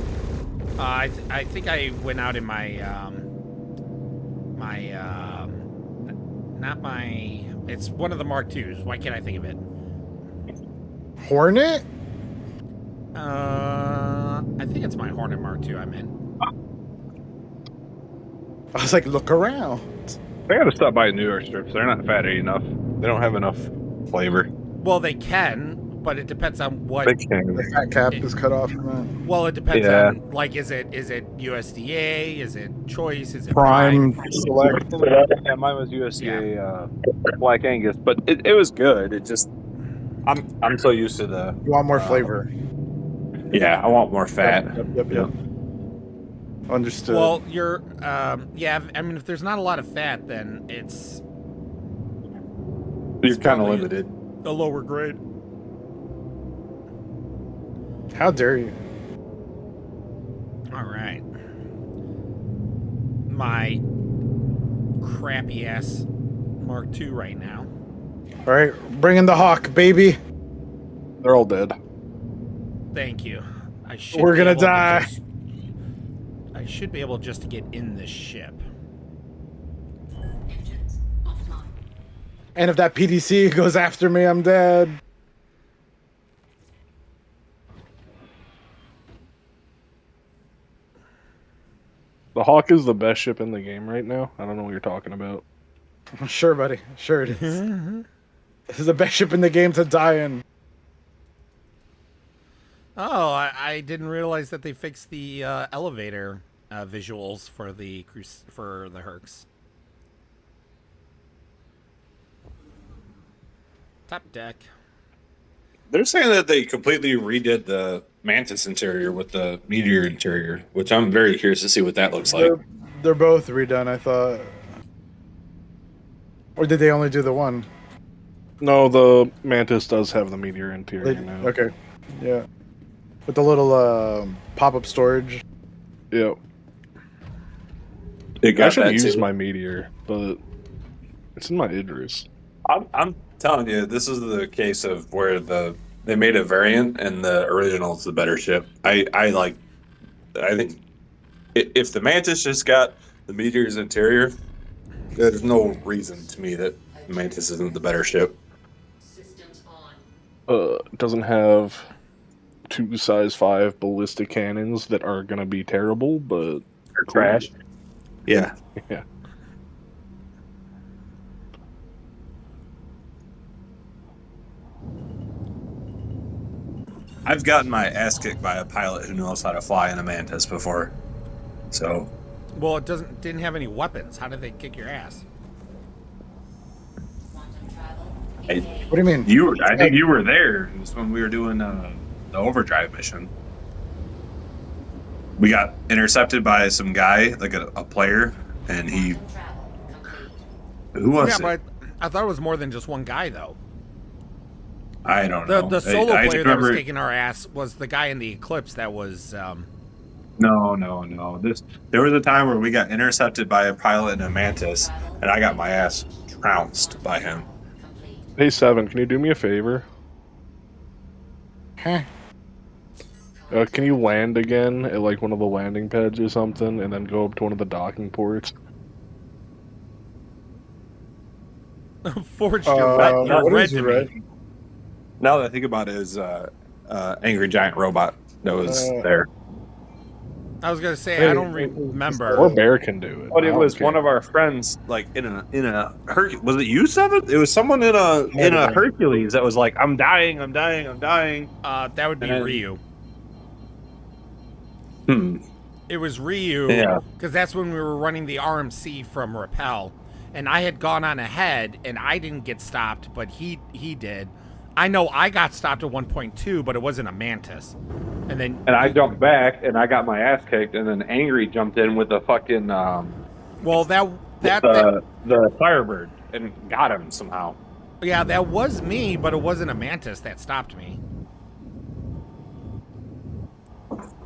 I think I went out in my, not my... It's one of the Mark IIs. Why can't I think of it? Hornet? I think it's my Hornet Mark II I'm in. I was like, look around. I gotta stop buying New York strips. They're not fatty enough. They don't have enough flavor. Well, they can, but it depends on what... They can. The fat cap is cut off from that. Well, it depends Yeah. on, like, is it USDA? Is it choice? Is it Prime select. Yeah, mine was USDA Black Angus, but it was good. It just I'm so used to the. You want more flavor. Yeah, I want more fat. Yep. Understood. Well, you're, yeah, I mean, if there's not a lot of fat, then it's You're kind of probably limited. a lower grade. How dare you? All right. My crappy ass Mark II right now. All right, bring in the hawk, baby. They're all dead. Thank you. I should We're be gonna able to die. I should be able just to get in this ship. Engines offline. And if that PDC goes after me, I'm dead. The Hawk is the best ship in the game right now. I don't know what you're talking about. Sure, buddy. Sure it is. This is the best ship in the game to die in. Oh, I didn't realize that they fixed the elevator visuals for the Hercs. Top deck. They're saying that they completely redid the Mantis interior with the Meteor interior, which I'm very curious to see what that looks like. They're both redone, I thought. Or did they only do the one? No, the Mantis does have the Meteor interior now. Okay. Yeah. With the little pop-up storage. Yep. It I got should that use too. my Meteor, but it's in my Idris. I'm telling you, this is the case of where they made a variant and the original is the better ship. I think if the Mantis just got the Meteor's interior, there's no reason to me that the Mantis isn't the better ship. Systems on. It doesn't have 2 size 5 ballistic cannons that are gonna be terrible, but Or trash. Yeah. Yeah. I've gotten my ass kicked by a pilot who knows how to fly in a Mantis before. So Well, it didn't have any weapons. How did they kick your ass? I, What do you mean? I think you were there. It was when we were doing the overdrive mission. We got intercepted by some guy, like a player, and he. Who was Yeah, it? but I thought it was more than just one guy, though. I don't know. The solo I player remember, that was kicking our ass was the guy in the Eclipse that was. No. There was a time where we got intercepted by a pilot in a Mantis, and I got my ass trounced by him. Hey, Seven, can you do me a favor? Huh? Can you land again at like one of the landing pads or something, and then go up to one of the docking ports? Forged your what red is to your me. red? Now that I think about it, is angry giant robot that was there. I was gonna say Hey, I don't remember. Or Bear can do it. But I it don't was care. one of our friends, like in a Was it you, Seven? It was someone in a Hercules that was like, "I'm dying." That would be And then- Ryu. Hmm. It was Ryu. Yeah. Because that's when we were running the RMC from Rappel, and I had gone on ahead, and I didn't get stopped, but he did. I know I got stopped at 1.2, but it wasn't a Mantis. And then And I jumped back, and I got my ass kicked, and then Angry jumped in with a fucking well, that the Firebird and got him somehow. yeah, that was me, but it wasn't a Mantis that stopped me.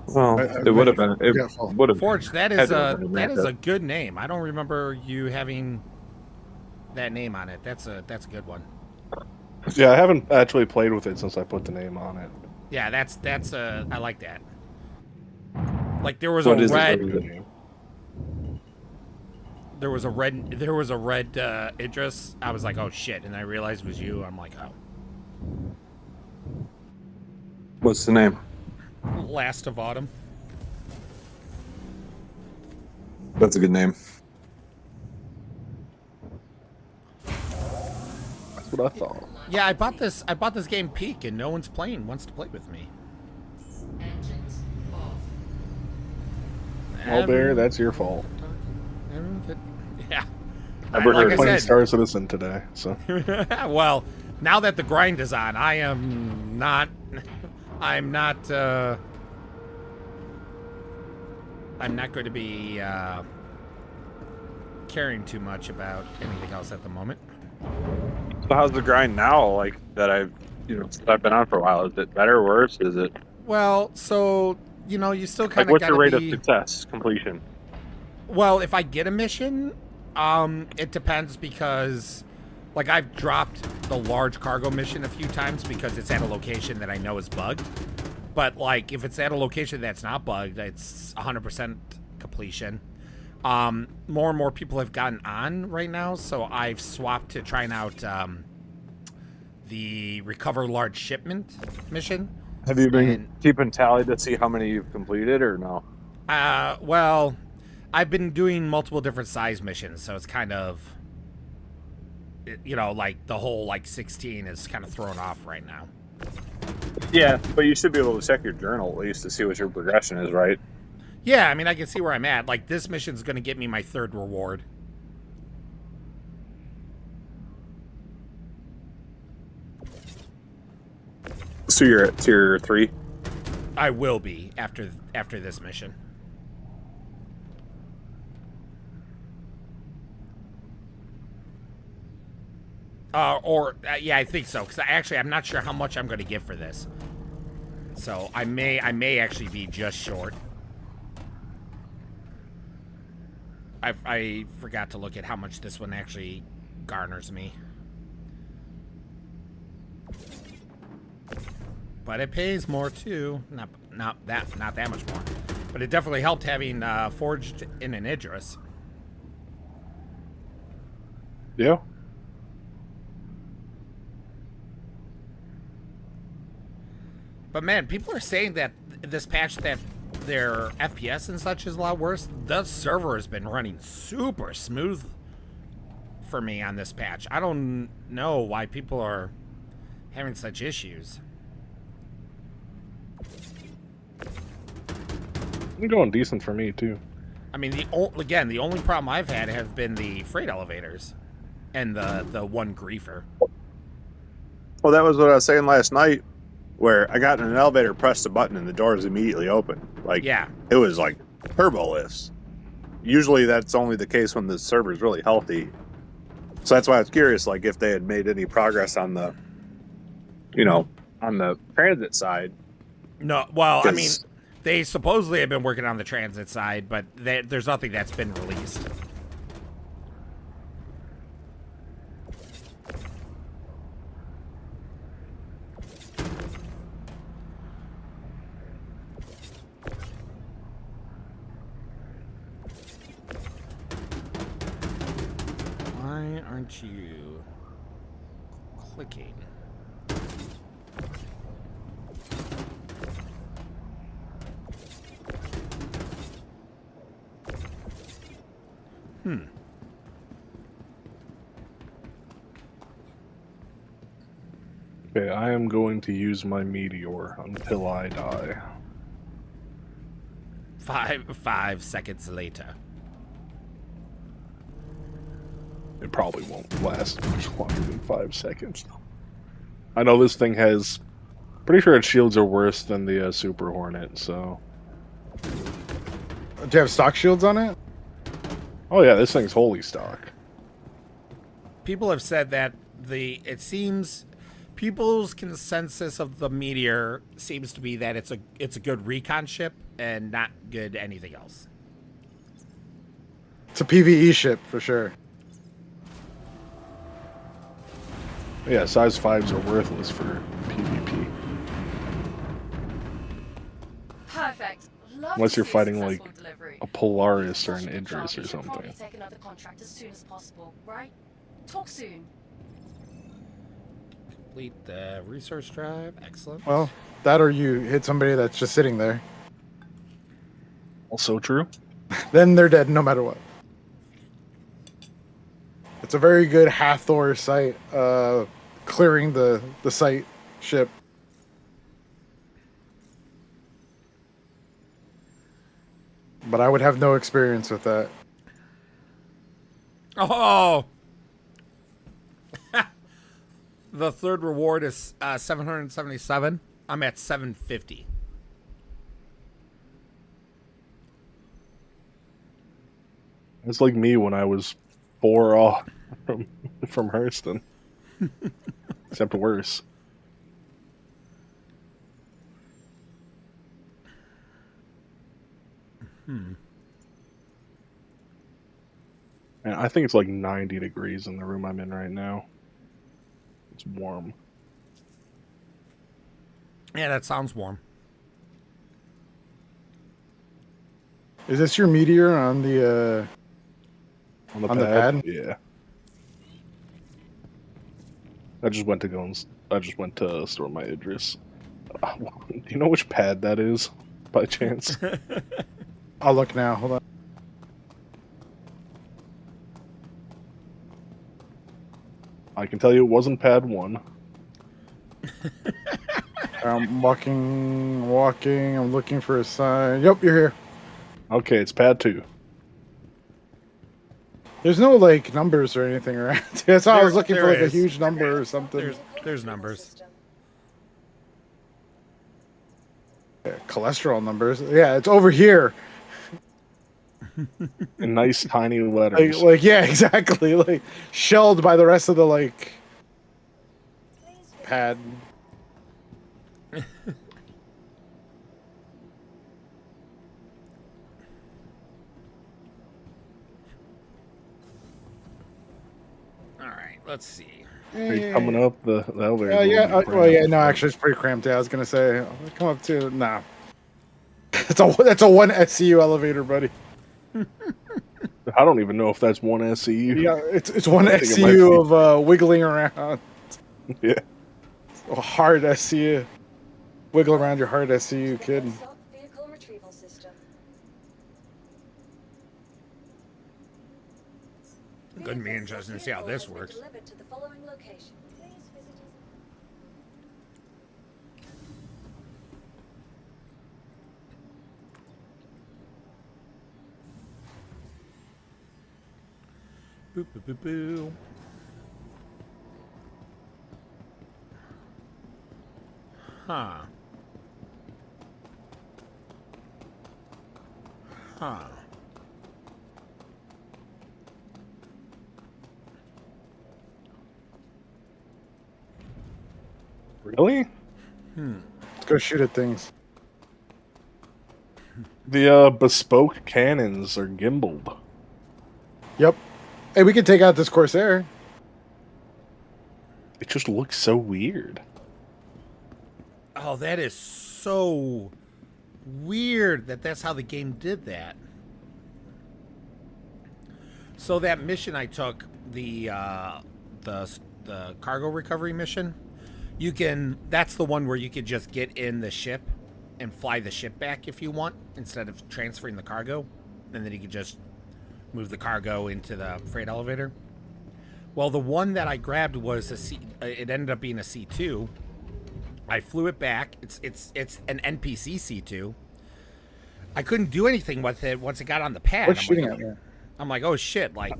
Well, it would have been. It Careful. would have. Forge, that Had is to have a been a that is Mantis. a good name. I don't remember you having that name on it. That's a good one. Yeah, I haven't actually played with it since I put the name on it. Yeah, that's I like that. Like there was What a is it? red. There was a red Idris. I was like, oh shit, and I realized it was you. I'm like, oh, What's the name? Last of Autumn. That's a good name. That's what I thought. Yeah, I bought this game Peak, and no one's wants to play with me. Engines off. Well, Bear, that's your fault. Yeah. We're Like I playing said, Star Citizen today, so well, now that the grind is on, I'm not going to be caring too much about anything else at the moment. So how's the grind now? Like that since I've been on for a while. Is it better or worse? Is it Well, so you still like kind of what's got your rate to of be. success completion? Well, if I get a mission, it depends because, like, I've dropped the large cargo mission a few times because it's at a location that I know is bugged. But, like, if it's at a location that's not bugged, it's 100% completion. More and more people have gotten on right now, so I've swapped to trying out the recover large shipment mission. Have you been And- keeping tally to see how many you've completed or no? Well, I've been doing multiple different size missions, so it's kind of, like the whole 16 is kind of thrown off right now. Yeah, but you should be able to check your journal at least to see what your progression is, right? Yeah, I mean, I can see where I'm at. Like, this mission's going to get me my 3rd reward. So you're at tier 3? I will be after this mission. Yeah, I think so. Because I'm not sure how much I'm going to get for this. So I may actually be just short. I forgot to look at how much this one actually garners me. But it pays more too. Not that much more. But it definitely helped having forged in an Idris. yeah. But man, people are saying that this patch that their FPS and such is a lot worse. The server has been running super smooth for me on this patch. I don't know why people are having such issues. It's going decent for me too. I mean, the only problem I've had have been the freight elevators and the one griefer. Well, that was what I was saying last night, where I got in an elevator, pressed the button, and the doors immediately open. Like, Yeah. it was like turbo lifts. Usually that's only the case when the server's really healthy. So that's why I was curious, like, if they had made any progress on the, on the transit side. No, well, I mean, 'Cause- they supposedly have been working on the transit side, but there's nothing that's been released. Why aren't you clicking? Okay, I am going to use my meteor until I die. 5 seconds later. It probably won't last much longer than 5 seconds. I know this thing has... Pretty sure its shields are worse than the Super Hornet, so... Do you have stock shields on it? Oh yeah, this thing's holy stock. People have said that it seems people's consensus of the Meteor seems to be that it's a good recon ship and not good anything else. It's a PvE ship for sure. Yeah, size 5s are worthless for PvP. Perfect. Love Unless to you're see a fighting, successful like, delivery. A Polaris or Such an a good job. Idris You or should probably something. take another contract as soon as possible, right? Talk soon. Complete the research drive. Excellent. Well, that or you hit somebody that's just sitting there. Also true. Then they're dead no matter what. It's a very good Hathor site, clearing the site ship. But I would have no experience with that. Oh! The third reward is 777. I'm at 750. It's like me when I was 4 off from Hurston. Except worse. And I think it's like 90 degrees in the room I'm in right now. It's warm. Yeah, that sounds warm. Is this your meteor on the On the On the pad? Yeah. I just went to store my Idris. Do you know which pad that is, by chance? I'll look now. Hold on. I can tell you it wasn't pad 1. I'm walking. I'm looking for a sign. Yep, you're here. Okay, it's pad 2. There's no like numbers or anything around. That's why I was looking for there like a is. huge number or something. There's numbers. Yeah, cholesterol numbers. Yeah, it's over here. In nice tiny letters. Like yeah, exactly. Like shelled by the rest of the like pad. All right, let's see. Are you coming up the elevator? Yeah. Well, yeah. No, actually, it's pretty cramped. Yeah, I was gonna say, come up to. Nah. That's a one SCU elevator, buddy. I don't even know if that's one SCU. Yeah, it's one I think it might SCU be. of wiggling around. Yeah. A hard SCU. wiggle around your heart, SCU kid. Vehicle retrieval system. Good man doesn't see how this works. Delivered to the following location. Please visit us. Boop, boop, boop, boop. Huh. Huh. Really? Let's go shoot at things. The bespoke cannons are gimbaled. Yep. Hey, we could take out this Corsair. It just looks so weird. Oh, that is so weird that that's how the game did that. So that mission I took, the cargo recovery mission, you can, that's the one where you could just get in the ship and fly the ship back if you want, instead of transferring the cargo, and then you could just move the cargo into the freight elevator. Well, the one that I grabbed was a C, it ended up being a C2. I flew it back. It's an NPC C2. I couldn't do anything with it once it got on the pad. What's shooting at me? I'm like, oh shit! Like,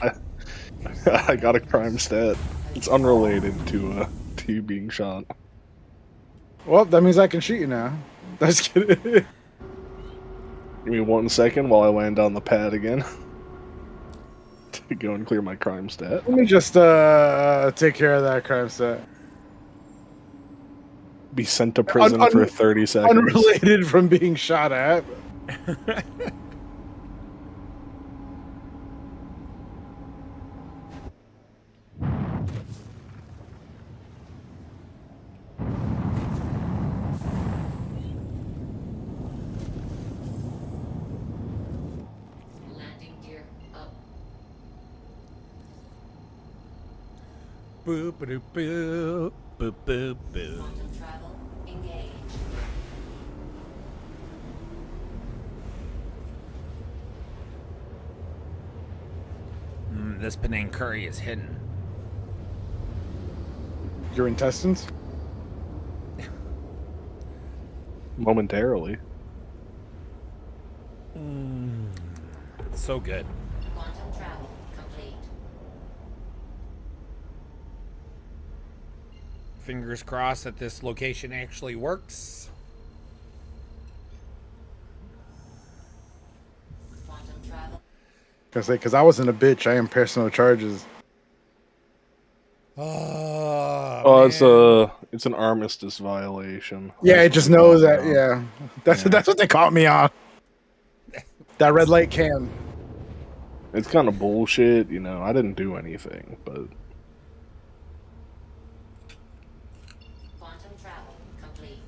I got a crime stat. It's unrelated to you being shot. Well, that means I can shoot you now. That's kidding. Give me 1 second while I land on the pad again. To go and clear my crime stat. Let me just take care of that crime stat. Be sent to prison for 30 seconds. Unrelated from being shot at. Landing gear up. boop boop boop boop boop boop. Quantum travel engaged. This Penang curry is hidden. Your intestines? Momentarily. So good. Quantum travel complete. Fingers crossed that this location actually works. Quantum travel. Because I wasn't a bitch. I am personal charges. Oh, It's an armistice violation. Yeah, it just knows that. Yeah. Yeah, that's what they caught me on. That red light can. It's kind of bullshit, you know. I didn't do anything, but Quantum travel complete.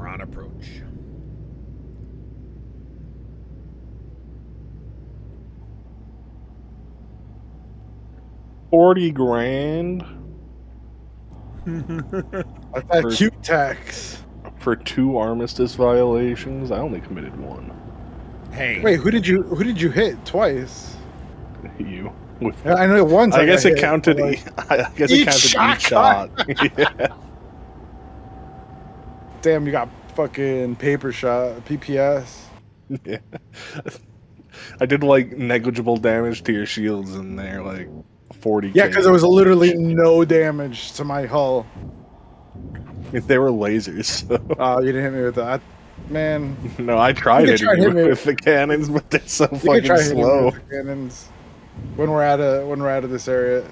we're on approach. $40,000 That's that cute tax. for 2 armistice violations. I only committed 1. Hey, Wait, who did you hit twice? You. With, I know once. I guess got it hit, counted. but, like, I guess each it counted shot each shot. Yeah. damn, you got fucking paper shot, PPS. Yeah. I did like negligible damage to your shields in there, like 40. Yeah, because there was literally no damage to my hull. They were lasers. So. Oh, you didn't hit me with that, man. No, I tried You it can try hitting me with the cannons, but they're so You can fucking try hitting me slow. with the cannons when we're out of this area.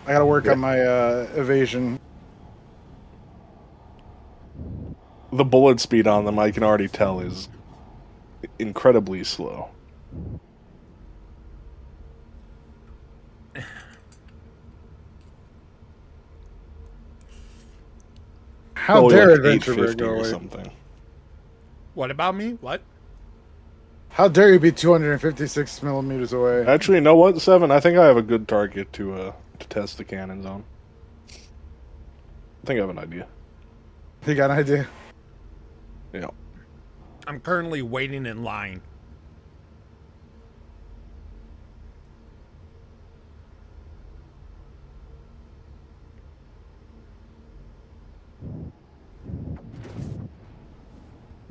I gotta work on my evasion. The bullet speed on them, I can already tell, is incredibly slow. How Probably dare like Adventure Bear 850 go or away? something. What about me? What? How dare you be 256 millimeters away? Actually, you know what, Seven? I think I have a good target to test the cannons on. I think I have an idea. You got an idea? Yeah. I'm currently waiting in line.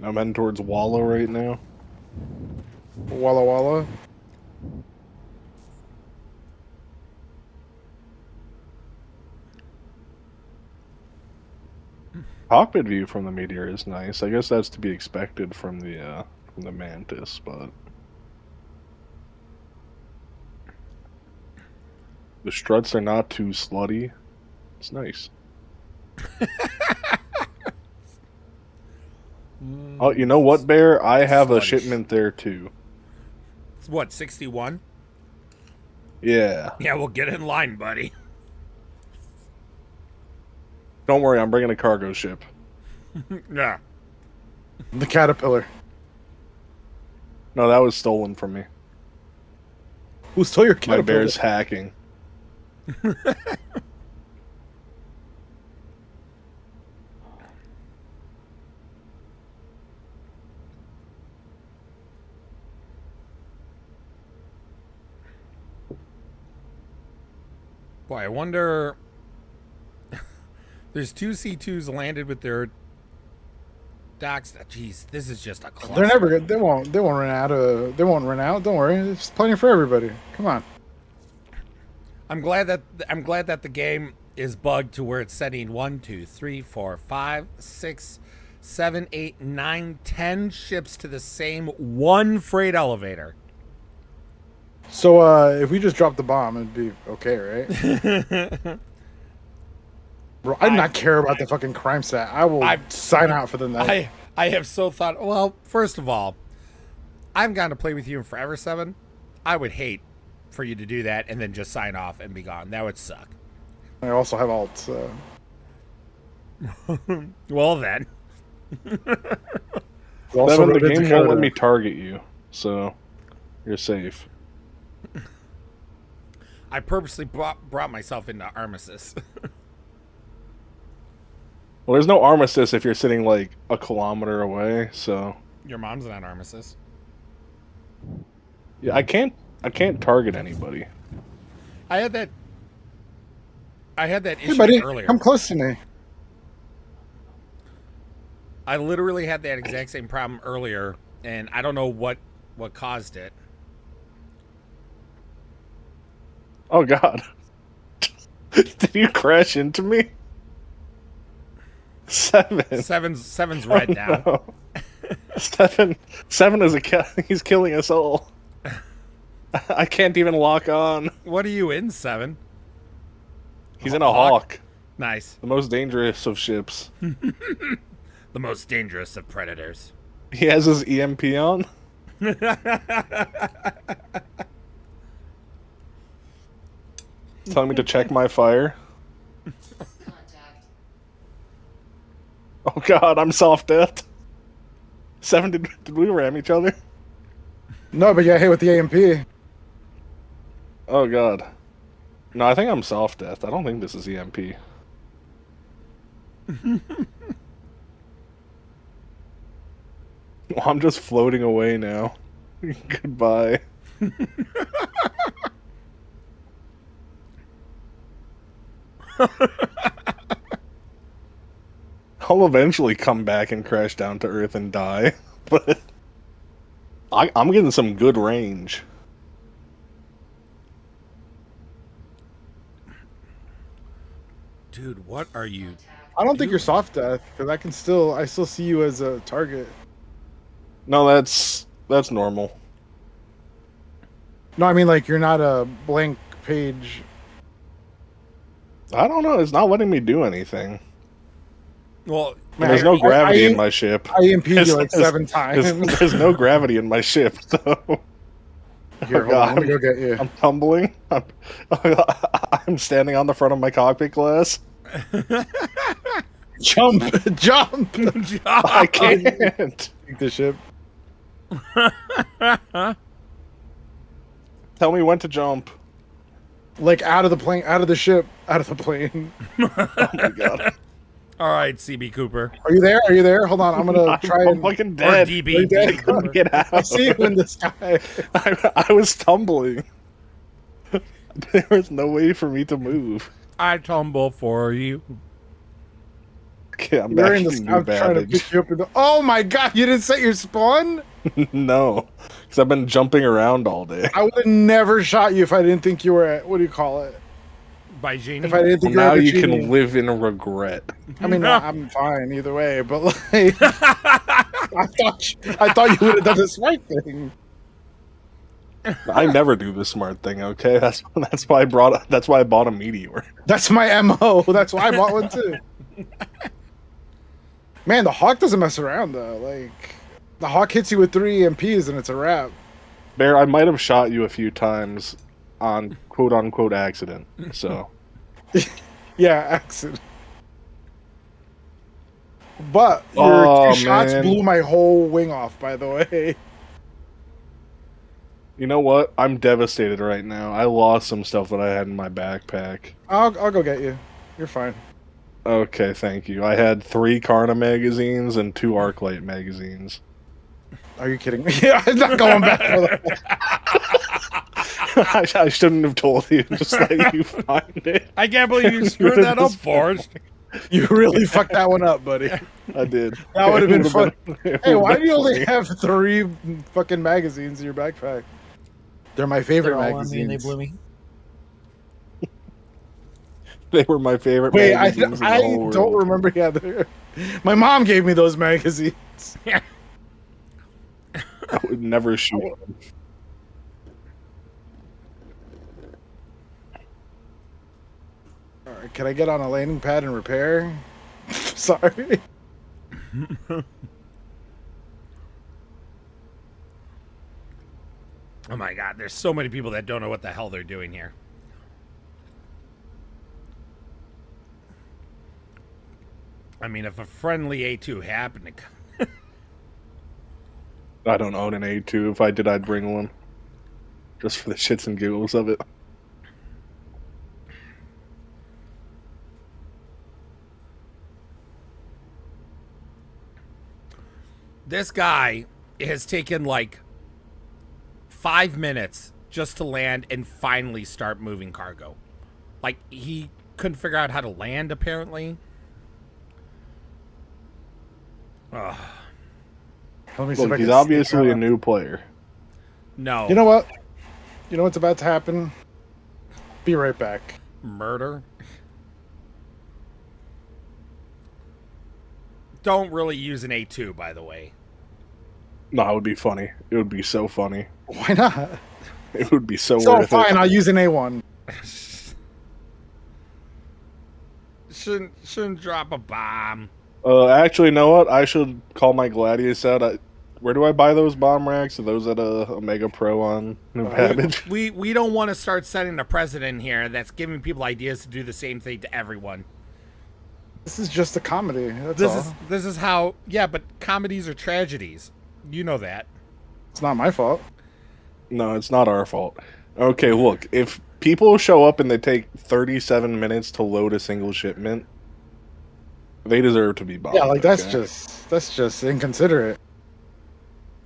I'm heading towards Wallow right now. Walla Walla. Cockpit view from the Meteor is nice. I guess that's to be expected from the Mantis, but the struts are not too slutty. It's nice. Oh, you know what, Bear? I have a Slutty. shipment there too. It's what, 61? Yeah. Yeah, well, get in line, buddy. Don't worry, I'm bringing a cargo ship. Yeah. The Caterpillar. No, that was stolen from me. Who stole your My Caterpillar? bear's hacking. Boy, I wonder. There's two C2s landed with their docks. Jeez, this is just a cluster. They're never good. They won't run out of. They won't run out. Don't worry. There's plenty for everybody. Come on. I'm glad that the game is bugged to where it's setting 1, 2, 3, 4, 5, 6, 7, 8, 9, 10 ships to the same one freight elevator. So if we just drop the bomb, it'd be okay, right? Bro, I do not care about the fucking crime stat. I will sign out for the night. I have so thought. Well, first of all, I've gone to play with you in Forever 7. I would hate for you to do that and then just sign off and be gone. That would suck. I also have alt. So. Well then. Also Seven, the Red game Dakota. won't let me target you, so you're safe. I purposely brought myself into Armistice. Well, there's no armistice if you're sitting like a kilometer away, so Your mom's not Armistice. yeah, I can't target anybody. I had that Hey, issue buddy, earlier. come close to me. I literally had that exact same problem earlier, and I don't know what caused it. Oh God! Did you crash into me? Seven's red now. No. Seven is he's killing us all. I can't even lock on. What are you in, 7? He's in a hawk, Nice. the most dangerous of ships. The most dangerous of predators. He has his EMP on. Telling me to check my fire. Contact. Oh God, I'm soft death. 7, did we ram each other? No, but yeah, hit with the AMP. Oh God. No, I think I'm soft death. I don't think this is EMP. Well, I'm just floating away now. Goodbye. I'll eventually come back and crash down to Earth and die, but I'm getting some good range. Dude, what are you? I don't think you're soft death because I still see you as a target. No, that's normal. No, I mean like you're not a blank page. I don't know. It's not letting me do anything. Well, And there's no gravity in my ship. I EMP'd you like There's- 7 times. There's no gravity in my ship, though. Here, hold on, let me go get you. I'm tumbling. I'm standing on the front of my cockpit glass. Jump! Jump! I can't. Take the ship. Tell me when to jump. Like out of the plane, out of the ship, out of the plane. Oh my god. All right, CB Cooper. Are you there? Are you there? Hold on, I'm gonna try I'm and. fucking Or dead. DB. dead? DB Cooper. Get out. I see you in the sky. I was tumbling. There was no way for me to move. I tumble for you. Okay, I'm You're back in the in sky. new I'm trying to baggage. pick you up. Oh my god! You didn't set your spawn. No, because I've been jumping around all day. I would have never shot you if I didn't think you were at. What do you call it? By Genie. If I didn't Well, think now you were you at the can genie. live in regret. I mean, I'm fine either way, but like, I thought you would have done the smart thing. I never do the smart thing. Okay, that's why I bought a meteor. That's my MO. That's why I bought one too. Man, the Hawk doesn't mess around though. Like, the Hawk hits you with 3 EMPs and it's a wrap. Bear, I might have shot you a few times on quote unquote accident. So Yeah, accident. But your Oh, 2 shots man. blew my whole wing off. By the way, you know what? I'm devastated right now. I lost some stuff that I had in my backpack. I'll go get you. You're fine. Okay, thank you. I had 3 Karna magazines and 2 Arclight magazines. Are you kidding me? Yeah, I'm not going back for that. I shouldn't have told you. Just let you find it. I can't believe you screwed that up, Forrest. You really fucked that one up, buddy. I did. That would have been fun. it Hey, would've why been do you only funny. have 3 fucking magazines in your backpack? They're my favorite They're all on me and they magazines. blew me. They were my favorite Wait, magazines in the I whole don't world. remember. Yeah, my mom gave me those magazines. I would never shoot them. All right, can I get on a landing pad and repair? Sorry. Oh my god, there's so many people that don't know what the hell they're doing here. I mean, if a friendly A2 happened to come. I don't own an A2. If I did, I'd bring one. Just for the shits and giggles of it. This guy has taken like 5 minutes just to land and finally start moving cargo. Like, he couldn't figure out how to land, apparently. Ugh. Let me see if I Look, can he's obviously see a new player. No. You know what? You know what's about to happen? Be right back. Murder? Don't really use an A2, by the way. No, it would be funny. It would be so funny. Why not? It would be so So worth fine, it. I'll use an A1. Shouldn't drop a bomb. Actually, you know what? I should call my Gladius out. Where do I buy those bomb racks? Are those at Omega Pro on New Babbage? We don't want to start setting a precedent here that's giving people ideas to do the same thing to everyone. This is just a comedy. That's all. This is how. Yeah, but comedies are tragedies. You know that. It's not my fault. No, it's not our fault. Okay, look. If people show up and they take 37 minutes to load a single shipment, they deserve to be bombed. Yeah, like that's okay? just inconsiderate.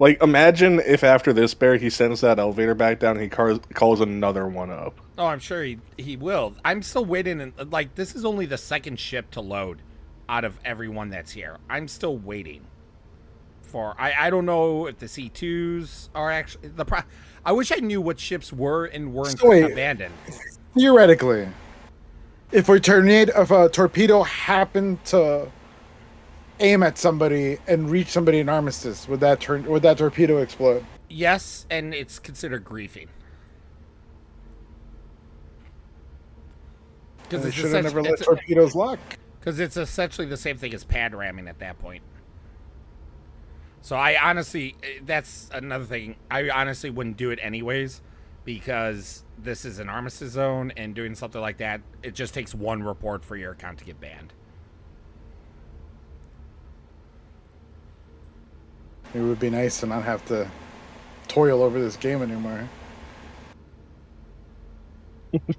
Like, imagine if after this, Bear, he sends that elevator back down and he calls another one up. Oh, I'm sure he will. I'm still waiting. And like, this is only the second ship to load out of everyone that's here. I'm still waiting for. I don't know if the C2s are actually I wish I knew what ships were and weren't So wait. abandoned. Theoretically, if a torpedo happened to aim at somebody and reach somebody in armistice, would that torpedo explode? Yes, and it's considered griefing. They should have never let torpedoes lock. Because it's essentially the same thing as pad ramming at that point. So I honestly, that's another thing. I honestly wouldn't do it anyways, because this is an armistice zone, and doing something like that, it just takes one report for your account to get banned. It would be nice to not have to toil over this game anymore.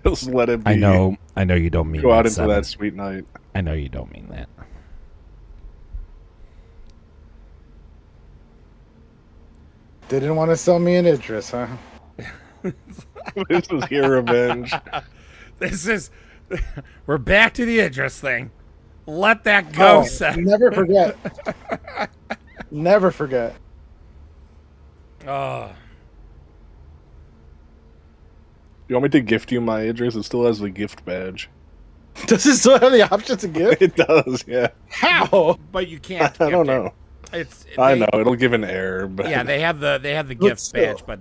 Just let it be. I know you don't mean Go that, out into Seven. that sweet night. I know you don't mean that. Didn't want to sell me an Idris, huh? This is your revenge. This is. We're back to the Idris thing. Let that go, Seth. Never forget. Never forget. Oh. You want me to gift you my Idris? It still has the gift badge. Does it still have the option to give? It does, yeah. How? But you can't. I don't gift it. know. It's. I know it'll give an error, but Yeah, they have the But gift still. badge, but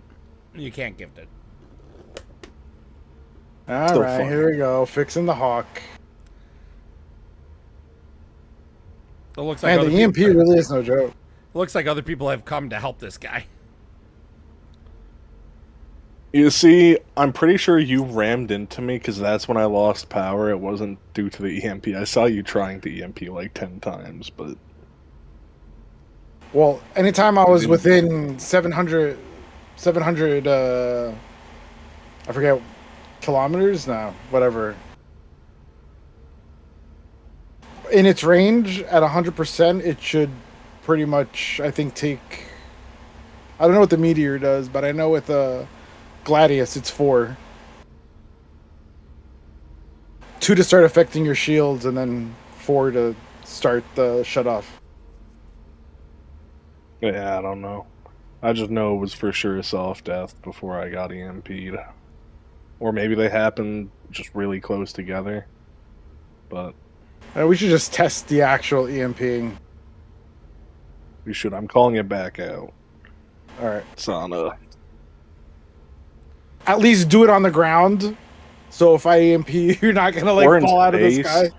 you can't gift it. All Still right, fun. here we go. Fixing the Hawk. It looks like Man, other the EMP people, really is no joke. looks like other people have come to help this guy. you see, I'm pretty sure you rammed into me because that's when I lost power. It wasn't due to the EMP. I saw you trying to EMP like 10 times, but Well, anytime I was within 700, I forget, kilometers? No, whatever. In its range, at 100%, it should pretty much, I think, take... I don't know what the Meteor does, but I know with Gladius, it's 4. 2 to start affecting your shields, and then 4 to start the shut-off. yeah, I don't know. I just know it was for sure a soft death before I got EMP'd. Or maybe they happened just really close together. But We should just test the actual EMPing. we should. I'm calling it back out. Alright. Sana. At least do it on the ground. So if I EMP, you're not gonna like Or in fall out of the space. sky.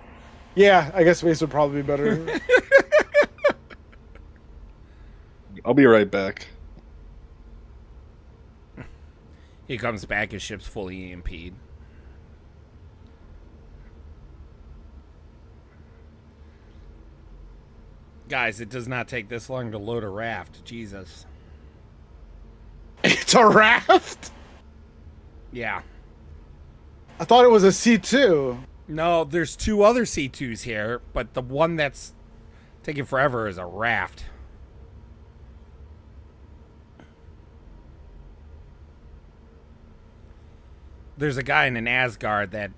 Yeah, I guess space would probably be better. I'll be right back. He comes back, his ship's fully EMP'd. Guys, it does not take this long to load a raft. Jesus. It's a raft? Yeah. I thought it was a C2. No, there's 2 other C2s here, but the one that's taking forever is a raft. There's a guy in an Asgard that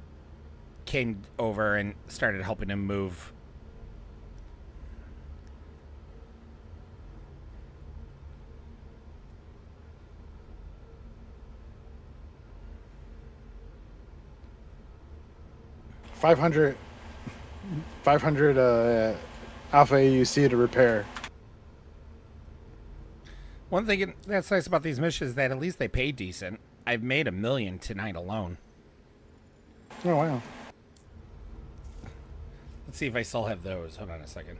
came over and started helping him move. $500 Alpha AUC to repair. One thing that's nice about these missions is that at least they pay decent. I've made $1 million tonight alone. Oh, wow. Let's see if I still have those. Hold on a second.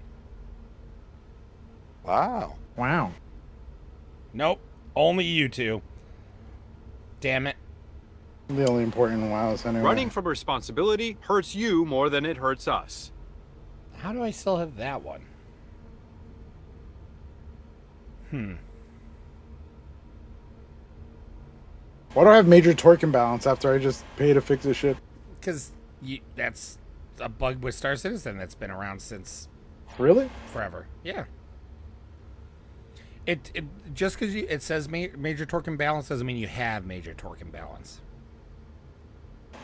Wow. Wow. Nope. Only you 2. Damn it. The only important wows anyway. Running from responsibility hurts you more than it hurts us. How do I still have that one? Why do I have major torque imbalance after I just pay to fix this shit? Because that's a bug with Star Citizen that's been around since Really? forever. Yeah. It just because it says major torque imbalance doesn't mean you have major torque imbalance.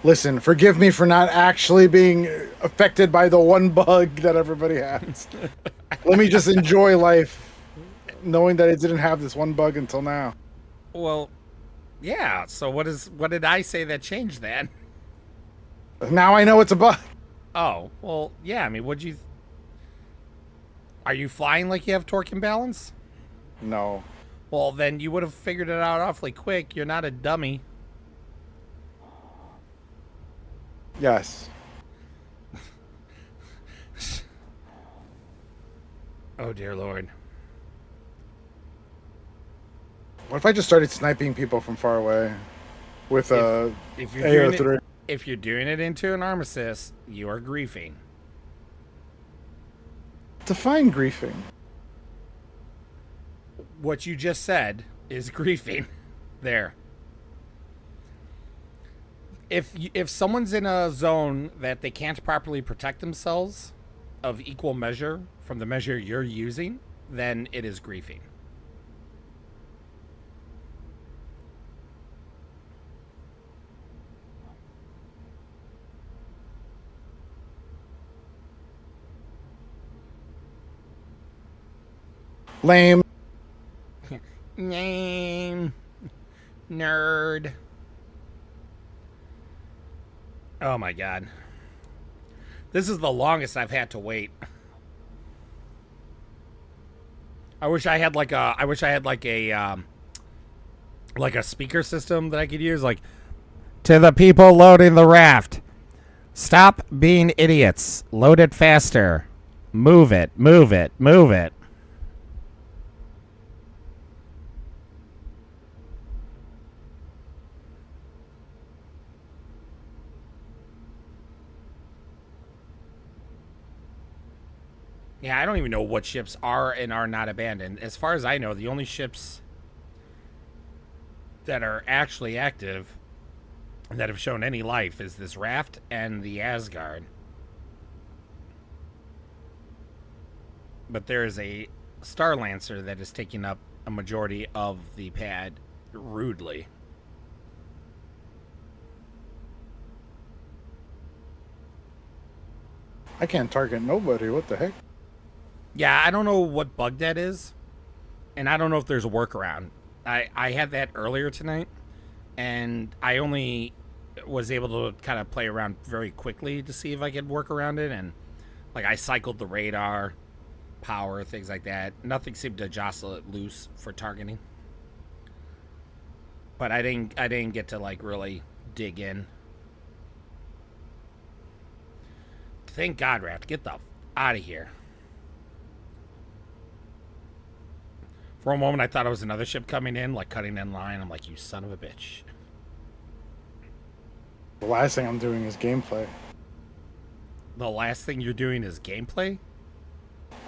Listen, forgive me for not actually being affected by the one bug that everybody has. Let me just enjoy life, knowing that I didn't have this one bug until now. Well, yeah. So what did I say that changed that? Now I know it's a bug. Oh, well, yeah. I mean, are you flying like you have torque imbalance? No. Well, then you would have figured it out awfully quick. You're not a dummy. Yes. Oh, dear Lord. What if I just started sniping people from far away with If you're doing AO3? if you're doing it into an armistice, you are griefing. Define griefing. what you just said is griefing. There. If someone's in a zone that they can't properly protect themselves of equal measure from the measure you're using, then it is griefing. Lame. Name. Nerd. Oh my god. This is the longest I've had to wait. I wish I had like a speaker system that I could use, like, to the people loading the raft. Stop being idiots. Load it faster. Move it, move it, move it. Yeah, I don't even know what ships are and are not abandoned. As far as I know, the only ships that are actually active and that have shown any life is this raft and the Asgard. But there is a Star Lancer that is taking up a majority of the pad rudely. I can't target nobody. What the heck? Yeah, I don't know what bug that is, and I don't know if there's a workaround. I had that earlier tonight, and I only was able to kind of play around very quickly to see if I could work around it, and like I cycled the radar, power, things like that. Nothing seemed to jostle it loose for targeting, but I didn't get to like really dig in. Thank God, Raft, get the out of here. For a moment, I thought it was another ship coming in, like cutting in line. I'm like, you son of a bitch. The last thing I'm doing is gameplay. The last thing you're doing is gameplay?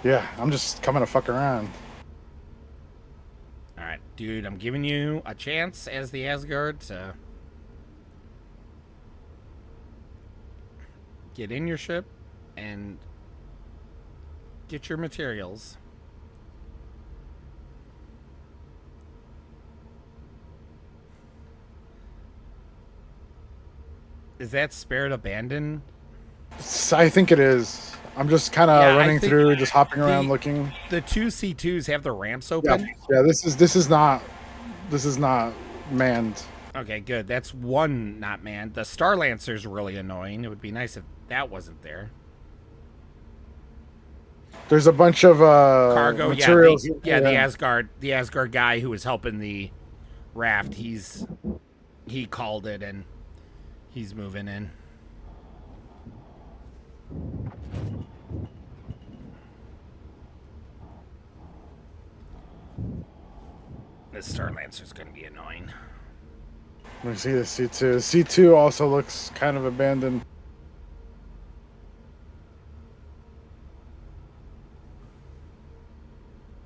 Yeah, I'm just coming to fuck around. Alright, dude, I'm giving you a chance as the Asgard to get in your ship and get your materials. Is that Spirit abandoned? I think it is. I'm just kind of running through, just hopping around, looking. The two C2s have the ramps open. Yeah. This is not manned. Okay, good. That's one not manned. The Star Lancer's really annoying. It would be nice if that wasn't there. There's a bunch of cargo materials. The Asgard guy who was helping the raft. He called it and he's moving in. This Star Lancer's going to be annoying. Let me see the C2. C2 also looks kind of abandoned.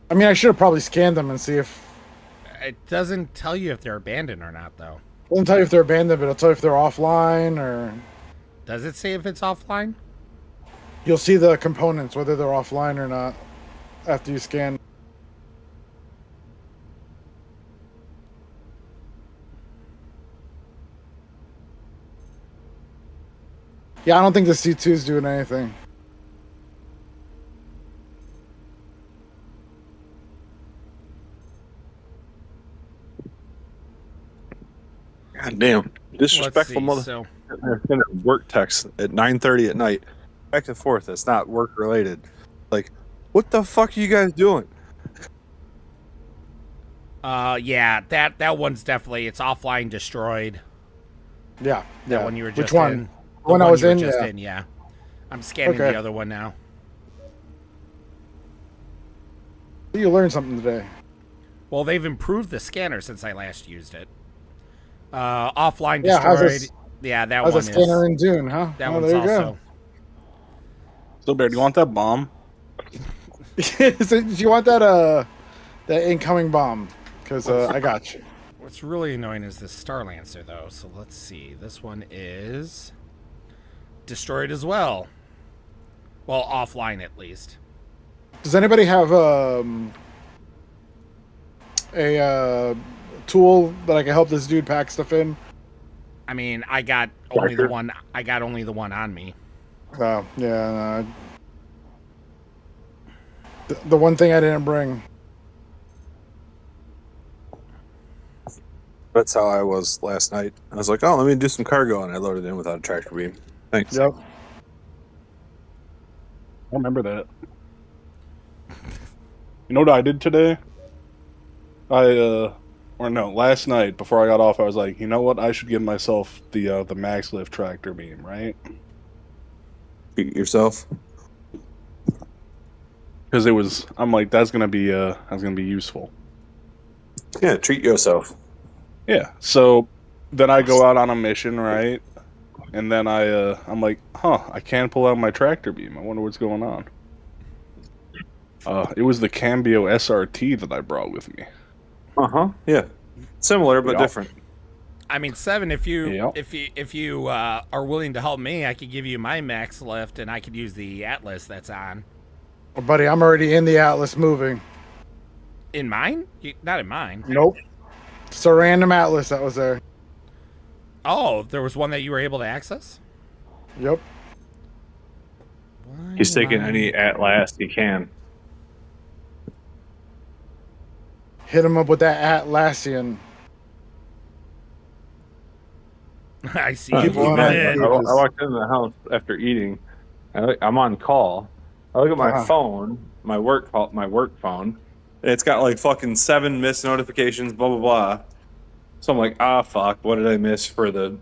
I mean, I should have probably scanned them and see if... It doesn't tell you if they're abandoned or not, though. It doesn't tell you if they're abandoned, but it'll tell you if they're offline or... Does it say if it's offline? You'll see the components, whether they're offline or not, after you scan. Yeah, I don't think the C2 is doing anything. God damn. Disrespectful mother. So... Work text at 9:30 at night. Back and forth. That's not work related. Like, what the fuck are you guys doing? Yeah, that one's definitely, it's offline destroyed. Yeah. That one you were just Which one? in. When I was in, yeah. I'm scanning the other one now. You learned something today. Well, they've improved the scanner since I last used it. Offline destroyed. Yeah, that one is. How's a scanner in Dune, huh? That one's also. So, Bear, do you want that bomb? So, do you want that The incoming bomb, because I got you. What's really annoying is this Star Lancer, though. So let's see. This one is destroyed as well. Well, offline at least. Does anybody have a tool that I can help this dude pack stuff in? I mean, I got only the one. I got only the one on me. Oh, yeah. No. The one thing I didn't bring. That's how I was last night. I was like, oh, let me do some cargo, and I loaded in without a tractor beam. Thanks. Yep. I remember that. You know what I did today? Last night before I got off, I was like, you know what? I should give myself the max lift tractor beam, right? Treat yourself. Because I'm like, that's gonna be useful. Yeah, treat yourself. Yeah. So then I go out on a mission, right? And then I'm like, I can't pull out my tractor beam. I wonder what's going on. It was the Cambio SRT that I brought with me. Yeah, similar but Yeah. different. I mean, Seven. If you Yeah. if you are willing to help me, I could give you my max lift, and I could use the Atlas that's on. Well, buddy, I'm already in the Atlas moving. In mine? Not in mine. Nope. It's a random Atlas that was there. Oh, there was one that you were able to access? Yep. He's taking any at last he can. Hit him up with that Atlassian. I see. Keep you on moving it. in. I walked into the house after eating. I'm on call. I look at my phone, my work phone, and it's got like fucking 7 missed notifications, blah blah blah. So I'm like, fuck, what did I miss for the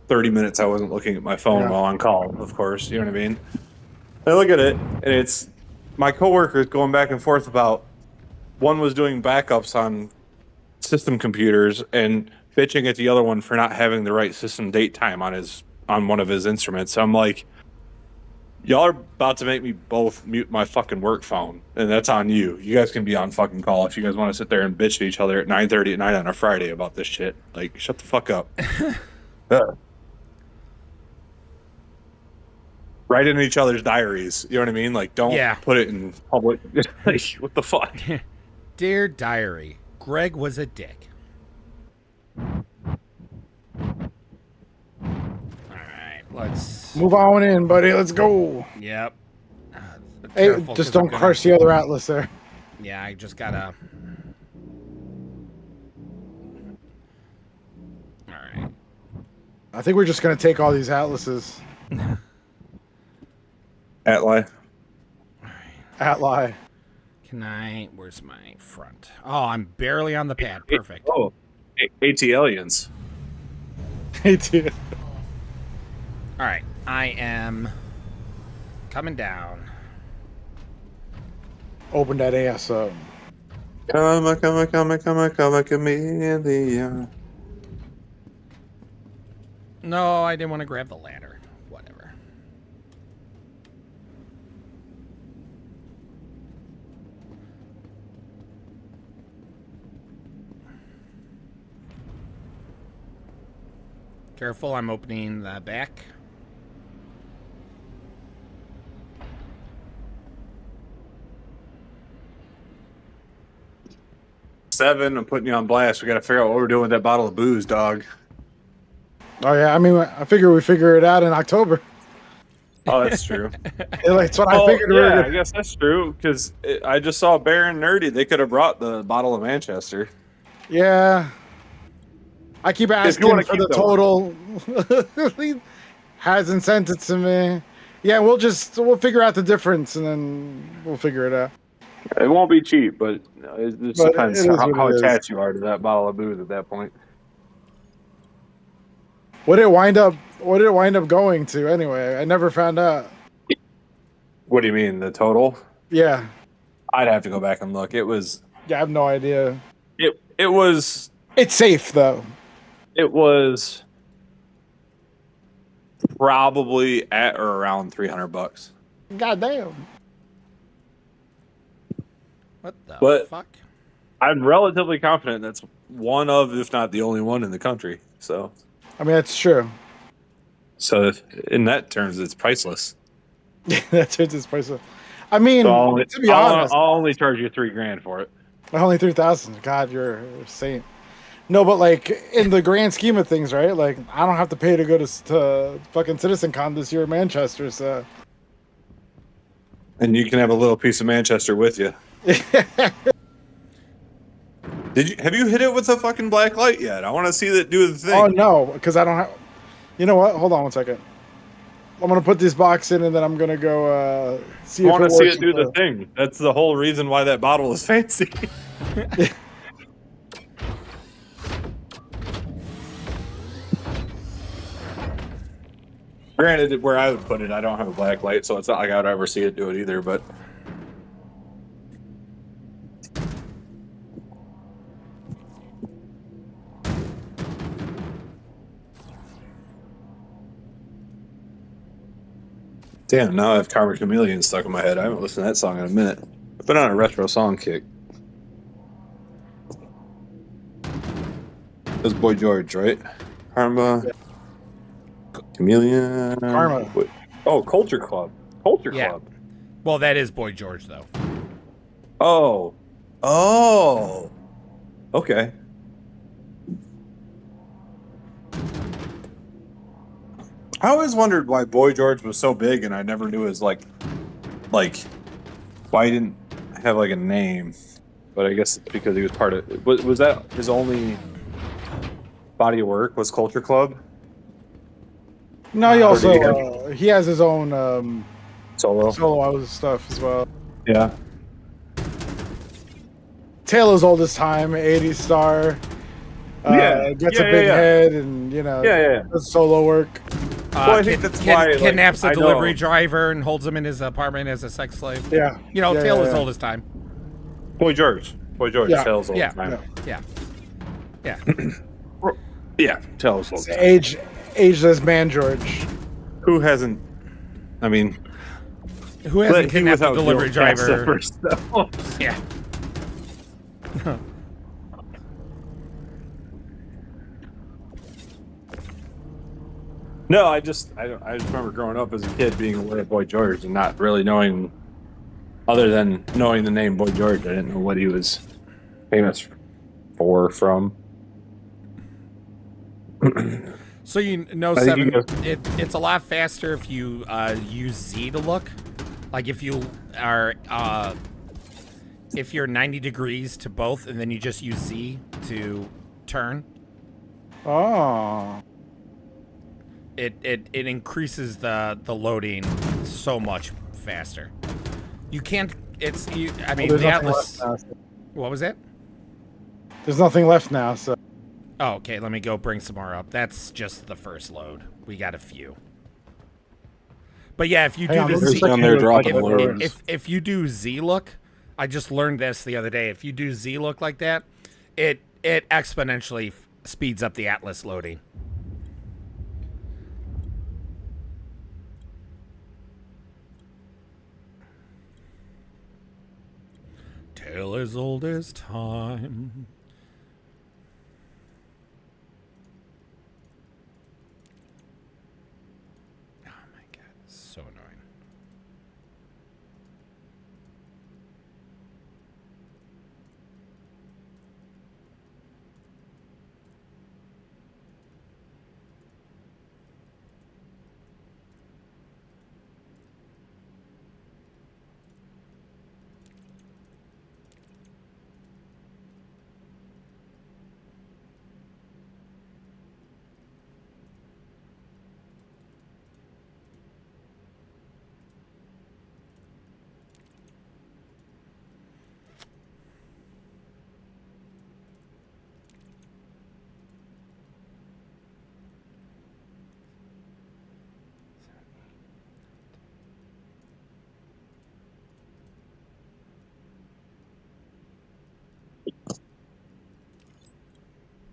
30 minutes I wasn't looking at my phone while on call? Of course, you know what I mean. I look at it, and it's my coworkers going back and forth about one was doing backups on system computers and bitching at the other one for not having the right system date time on one of his instruments. So I'm like, y'all are about to make me both mute my fucking work phone, and that's on you. You guys can be on fucking call if you guys want to sit there and bitch at each other at 9:30 at night on a Friday about this shit. Like, shut the fuck up. Write in each other's diaries. You know what I mean? Like, don't put it in public. Like, what the fuck? Dear Diary, Greg was a dick. Alright, let's Move on in, buddy. Let's go. Yep. Hey, Careful, just 'cause I'm don't gonna- crush the other Atlas there. Yeah, I just gotta. Alright. I think we're just gonna take all these Atlases. Atli. Atli. Can I? Where's my front? Oh, I'm barely on the pad. Perfect. Oh, AT aliens. AT. Alright, I am coming down. Open that ass up. Come a chameleon. No, I didn't want to grab the ladder. Whatever. Careful, I'm opening the back. Seven, I'm putting you on blast. We got to figure out what we're doing with that bottle of booze, dog. Oh yeah, I mean, I figure we figure it out in October. Oh, that's true. That's what I figured. Yeah, I guess that's true. Because I just saw Bear and Nerdy. They could have brought the bottle of Manchester. Yeah. I keep asking wanna for keep the that total. He hasn't sent it to me. Yeah, we'll figure out the difference and then we'll figure it out. It won't be cheap, but it depends it is what how it is. attached you are to that bottle of booze at that point. What did it wind up going to anyway? I never found out. What do you mean, the total? Yeah. I'd have to go back and look. It was. Yeah, I have no idea. It was. It's safe though. It was probably at or around $300. God damn. What the fuck? I'm relatively confident that's one of, if not the only one in the country. So I mean, that's true. in that terms, it's priceless. That's its price. I mean, So to be honest, I'll only charge you $3,000 for it. only 3,000. God, you're a saint. No, but like in the grand scheme of things, right? Like I don't have to pay to go to fucking CitizenCon this year in Manchester. So And you can have a little piece of Manchester with you. Have you hit it with a fucking black light yet? I want to see that do the thing. Oh no, because I don't have. You know what? Hold on 1 second. I'm gonna put this box in, and then I'm gonna go see. I if want it to see works it do with the thing. That's the whole reason why that bottle is fancy. Granted, where I would put it, I don't have a black light, so it's not like I would ever see it do it either. But damn, now I have Karma Chameleon stuck in my head. I haven't listened to that song in a minute. I've been on a retro song kick. It was Boy George, right? Karma, Chameleon, Karma. Oh, Culture Club. Culture Club. Well, that is Boy George, though. Oh. Okay. I always wondered why Boy George was so big, and I never knew his like why he didn't have like a name. But I guess it's because he was part of. Was that his only body of work? Was Culture Club? No, he also he has his own solo stuff as well. Yeah. Taylor's oldest time, 80s star. Gets a big head, and does solo work. Well, I think that's why kidnaps like, a delivery driver and holds him in his apartment as a sex slave. Yeah, Taylor's oldest time. Boy George, Yeah. Taylor's oldest time. Yeah, Taylor's oldest time. Ageless man George. Who hasn't? I mean, who hasn't kidnapped a delivery driver? Yeah. No, I just remember growing up as a kid being aware of Boy George and not really knowing, other than knowing the name Boy George, I didn't know what he was famous from. So Seven, it's a lot faster if you use Z to look. Like if you are if you're 90 degrees to both, and then you just use Z to turn. Oh. It increases the loading so much faster. You can't. I mean, the Atlas. What was it? There's nothing left now, so. Oh, okay. Let me go bring some more up. That's just the first load. We got a few. But yeah, if you do the Z, if you do Z look, I just learned this the other day. If you do Z look like that, it exponentially speeds up the Atlas loading. Tale as old as time. Oh my god, it's so annoying.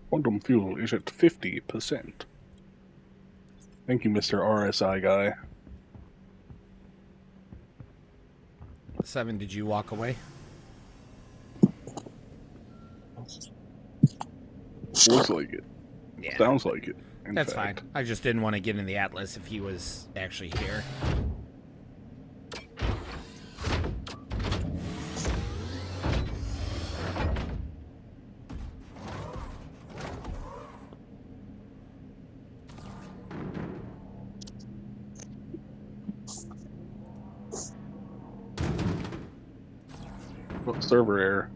Quantum fuel is at 50%. Thank you, Mr. RSI guy. 7, did you walk away? Looks like it. Yeah, Sounds like it. in that's fact. fine. I just didn't want to get in the Atlas if he was actually here. What server error?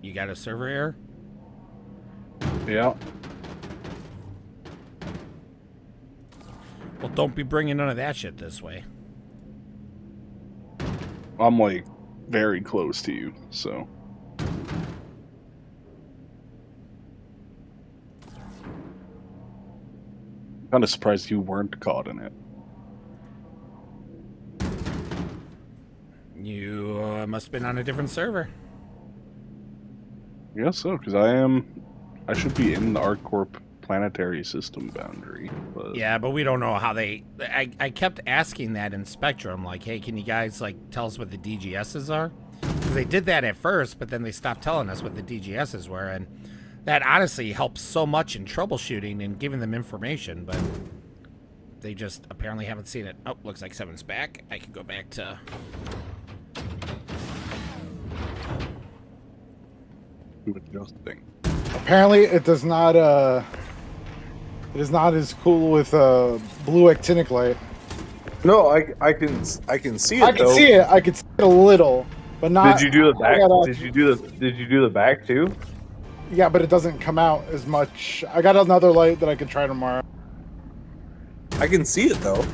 You got a server error? Yeah. Well, don't be bringing none of that shit this way. I'm like very close to you, so. Kind of surprised you weren't caught in it. You must have been on a different server. I guess so, because I should be in the ArcCorp planetary system boundary. But Yeah, but we don't know how they... I kept asking that in Spectrum, like, hey, can you guys, like, tell us what the DGSs are? Because they did that at first, but then they stopped telling us what the DGSs were, and that honestly helps so much in troubleshooting and giving them information, but they just apparently haven't seen it. Oh, looks like 7's back. I can go back to... adjusting. Apparently, it does not. It is not as cool with blue actinic light. No, I can see it. I can though. see it. I can see it a little, but not. Did you do the back? gotta- Did you do the back too? Yeah, but it doesn't come out as much. I got another light that I could try tomorrow. I can see it though.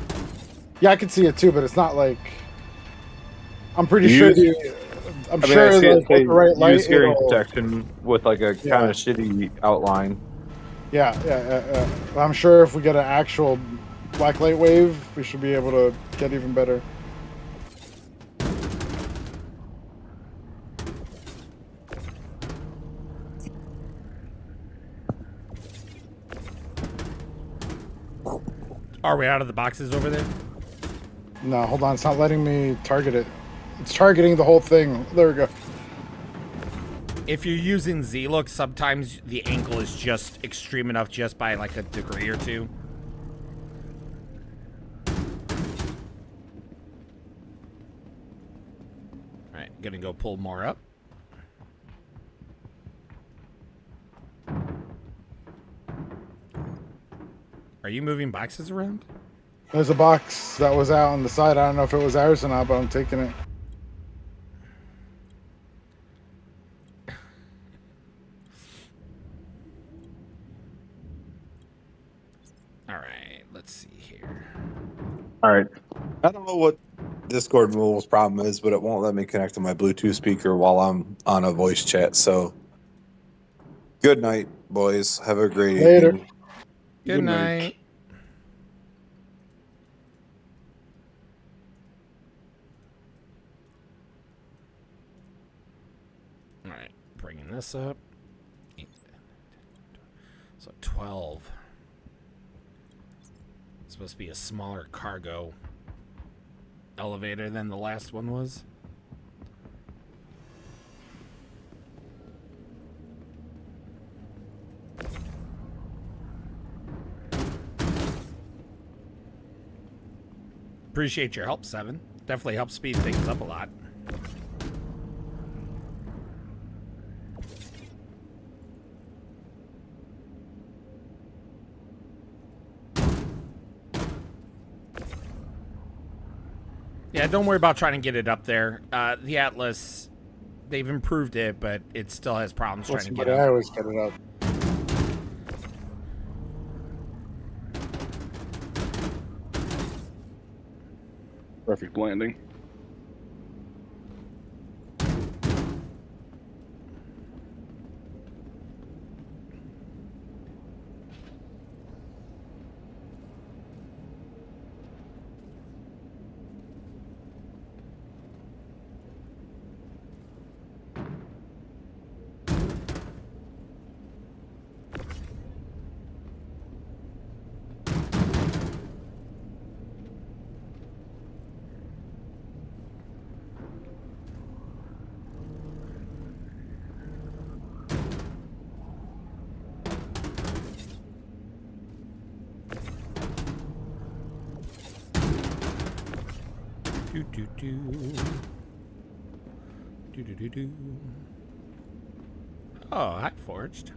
Yeah, I can see it too, but it's not like. I'm pretty You- sure. I'm I mean, sure I see like, it say with the right light. use hearing it'll- protection with like a Yeah. kind of shitty outline. Yeah. I'm sure if we get an actual black light wave, we should be able to get even better. Are we out of the boxes over there? No, hold on. It's not letting me target it. It's targeting the whole thing. There we go. If you're using Z-Look, sometimes the angle is just extreme enough just by like a degree or two. Alright, gonna go pull more up. Are you moving boxes around? There's a box that was out on the side. I don't know if it was ours or not, but I'm taking it. Alright, let's see here. All right. I don't know what Discord rules problem is, but it won't let me connect to my Bluetooth speaker while I'm on a voice chat. So, good night, boys. Have a great Later. evening. Good night. Alright, bringing this up. So 12. It's supposed to be a smaller cargo elevator than the last one was. Appreciate your help, 7. Definitely helps speed things up a lot. Yeah, don't worry about trying to get it up there. The Atlas, they've improved it, but it still has problems trying to get I up. always get it up. Perfect landing. Oh, hi, Forged.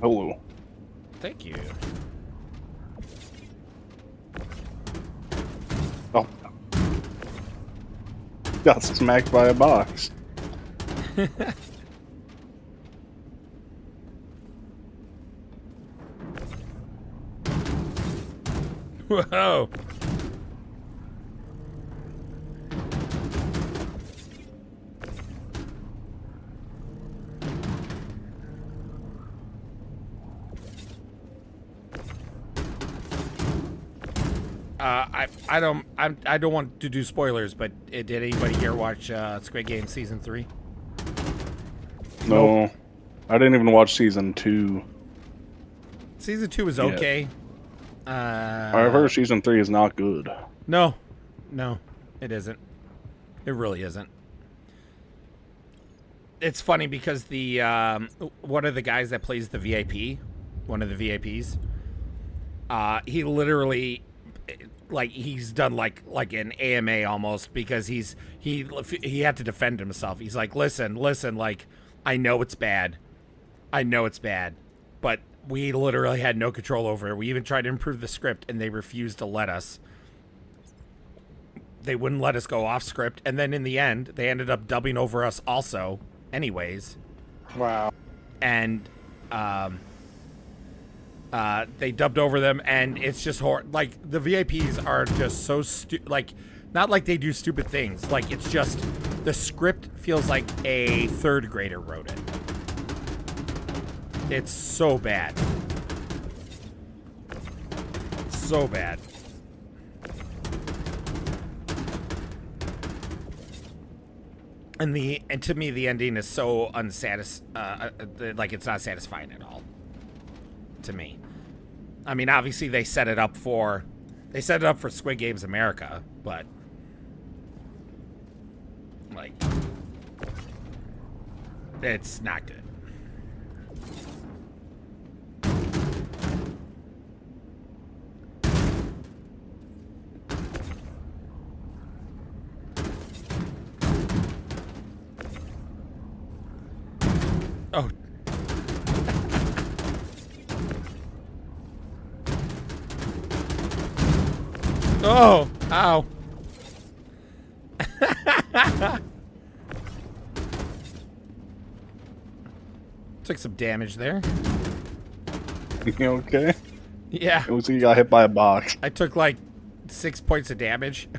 Hello. Thank you. Oh. Got smacked by a box. Whoa. I don't want to do spoilers, but did anybody here watch Squid Game season 3? No, I didn't even watch season 2. Season 2 is okay. I've heard season 3 is not good. No, it isn't. It really isn't. It's funny because the one of the guys that plays the VIP, one of the VIPs, he literally, like, he's done like an AMA almost, because he had to defend himself. He's like, listen, like, I know it's bad, but we literally had no control over it. We even tried to improve the script, and they refused to let us. They wouldn't let us go off script, and then in the end, they ended up dubbing over us also, anyways. Wow. And they dubbed over them, and it's just like, the VIPs are just so like, not like they do stupid things. Like, it's just the script feels like a third grader wrote it. It's so bad. So bad. And to me, the ending is so like, it's not satisfying at all. To me. I mean, obviously they set it up for Squid Games America, but like, it's not good. Oh. Oh, ow. Took some damage there. You okay? Yeah. It was like you got hit by a box. I took like 6 points of damage.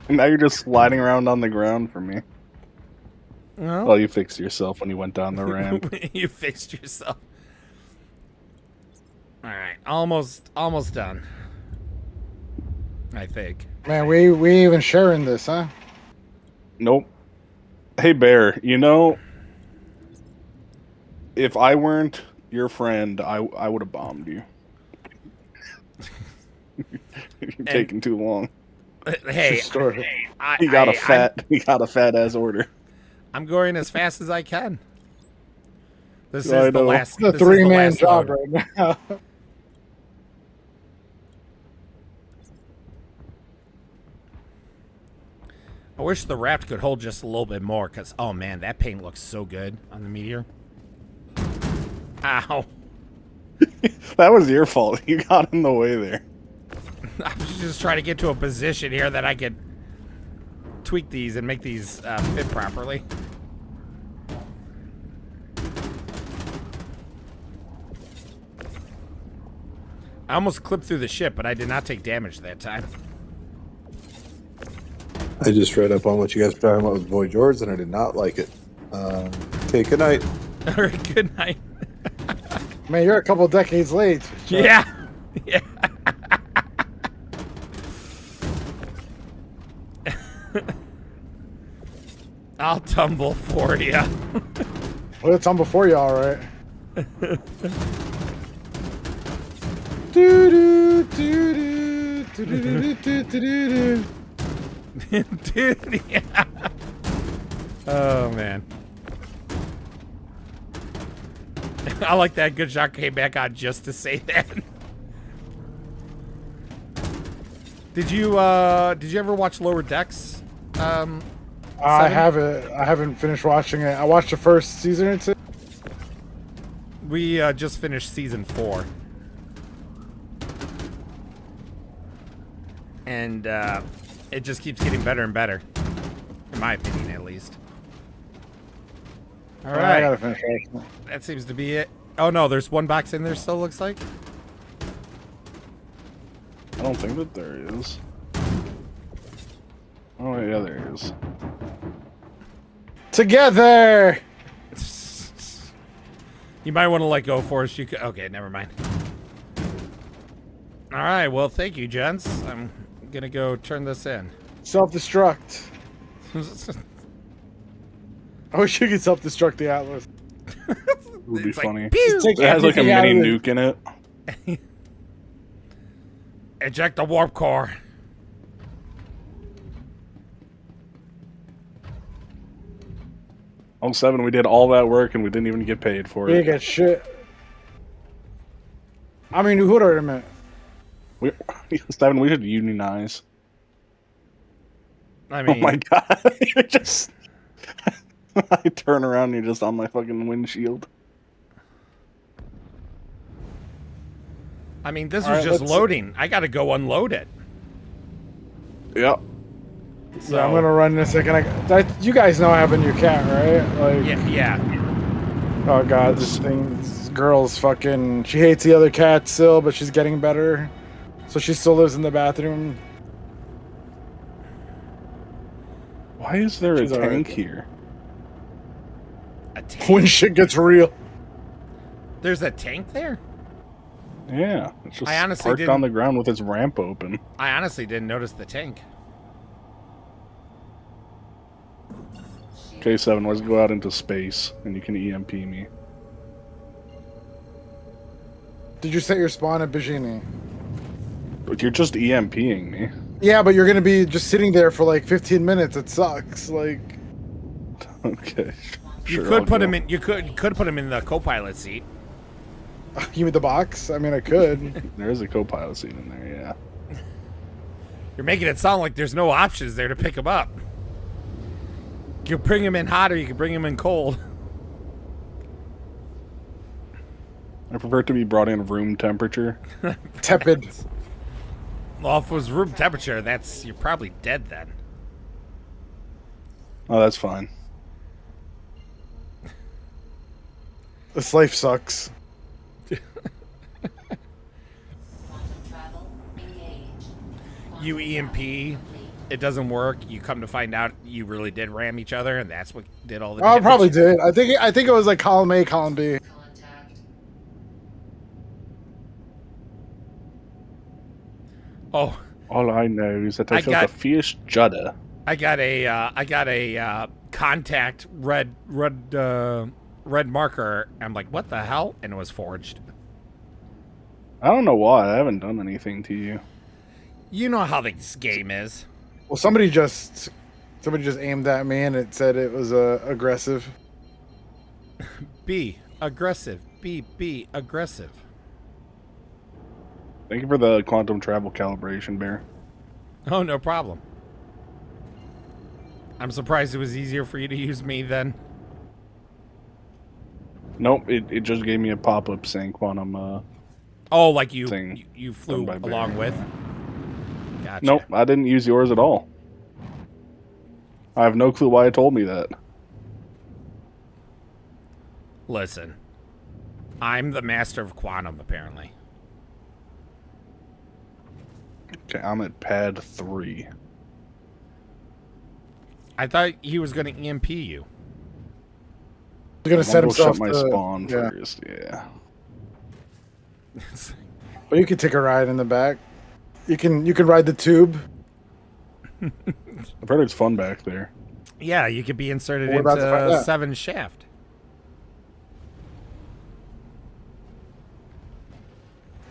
And now you're just sliding around on the ground for me. Well, Oh, you fixed yourself when you went down the ramp. You fixed yourself. All right, almost done. I think. Man, we even sharing this, huh? Nope. Hey, Bear, you know, if I weren't your friend, I would have bombed you. You're taking too long. Hey, he got a fat ass order. I'm going as fast as I can. This is I the know. last. It's a This is the three-man last job load. right now. I wish the raft could hold just a little bit more, because, oh man, that paint looks so good on the meteor. Ow. That was your fault. You got in the way there. I was just trying to get to a position here that I could tweak these and make these fit properly. I almost clipped through the ship, but I did not take damage that time. I just read up on what you guys were talking about with Boy George, and I did not like it. Okay, good night. All right, good night. Man, you're a couple decades late. Yeah. Yeah. I'll tumble for you. Well, it's on before you, all right. Do do do do do do do do. Dude, yeah. Oh man. I like that. Good shot came back on just to say that. Did you ever watch Lower Decks? I 7? haven't finished watching it. I watched the first season or two. We just finished season 4. And it just keeps getting better and better. In my opinion, at least. All I right. gotta finish watching it. That seems to be it. Oh, no, there's one box in there still, looks like. I don't think that there is. Oh, yeah, there is. Together! You might want to let go for us. You could. Okay, never mind. All right. Well, thank you, gents. I'm gonna go turn this in. Self-destruct. I wish you could self-destruct the Atlas. It would be It's like, funny. pew! Take It has like a everything out mini of it. nuke in it. Eject the warp core. On 7, we did all that work and we didn't even get paid for We it. ain't got shit. I mean, who would have meant? We, 7, we should unionize. I Oh mean, my god. You're just. I turn around and you're just on my fucking windshield. this All was right, just let's- loading. I gotta go unload it. Yep. So, Yeah, I'm gonna run in a second. You guys know I have a new cat, right? Like, Yeah. oh god, this girl's fucking. She hates the other cat still, but she's getting better. So she still lives in the bathroom. Why is there She's a alright. tank here? A tank. When shit gets real. There's a tank there. Yeah. It's just I honestly parked didn't- on the ground with its ramp open. I honestly didn't notice the tank. K7, let's go out into space and you can EMP me. Did you set your spawn at Bajini? But you're just EMPing me. Yeah, but you're gonna be just sitting there for like 15 minutes. It sucks. Like, Okay. You Sure, could I'll put go. him in. You could put him in the co-pilot seat. you mean the box? I mean, I could. There is a co-pilot seat in there, yeah. You're making it sound like there's no options there to pick him up. You can bring him in hot or you can bring him in cold. I prefer it to be brought in room temperature. Tepid. Well, if it was room temperature, you're probably dead then. Oh, that's fine. This life sucks. Travel engaged. You EMP, it doesn't work. You come to find out you really did ram each other, and that's what did all the Oh, I damage. probably did. I think it was like column A, column B. Contact. Oh, All I know is that I, I felt got- a fierce judder. I got a contact red marker. I'm like, what the hell? And it was forged. I don't know why. I haven't done anything to you. You know how this game is. Well, somebody just aimed at me and it said it was aggressive. Be aggressive. Be aggressive. Thank you for the quantum travel calibration, Bear. Oh, no problem. I'm surprised it was easier for you to use me than. Nope, it just gave me a pop-up saying quantum. Oh, like you Thing you flew done by Bear. along with. Gotcha. Nope, I didn't use yours at all. I have no clue why it told me that. Listen, I'm the master of quantum, apparently. Okay, I'm at pad 3. I thought he was going to EMP you. He's gonna set I'm gonna himself shut my to- spawn yeah. first. Yeah. But you could take a ride in the back. You can ride the tube. I've heard it's fun back there. Yeah, you could be inserted We're about to find into out. 7 shaft.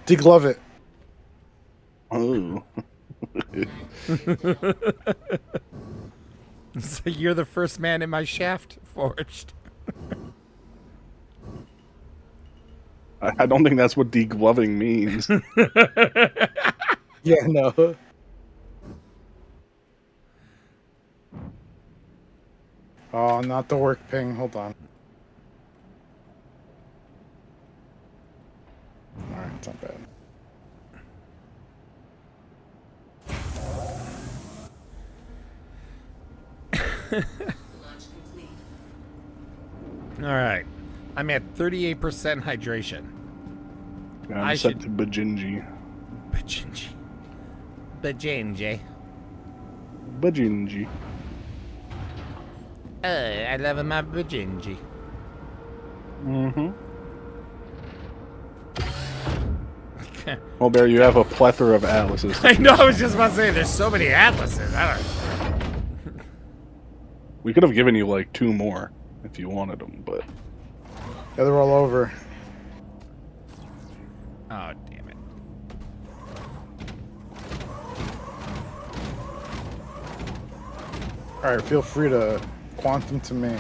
Deglove it. Oh. So you're the first man in my shaft forged. I don't think that's what degloving means. Yeah, no. Oh, not the work ping. Hold on. Alright, it's not bad. Launch complete. All right. I'm at 38% hydration. Yeah, I I'm set should- to Bajinji. Bajinji. Bajinji. Bajinji. I love my Bajinji. Mm-hmm. Well, Bear, you have a plethora of atlases. I know, I was just about to say, there's so many atlases. I don't. We could have given you like 2 more if you wanted them, but Yeah, they're all over. Oh, damn it. Alright, feel free to quantum to me.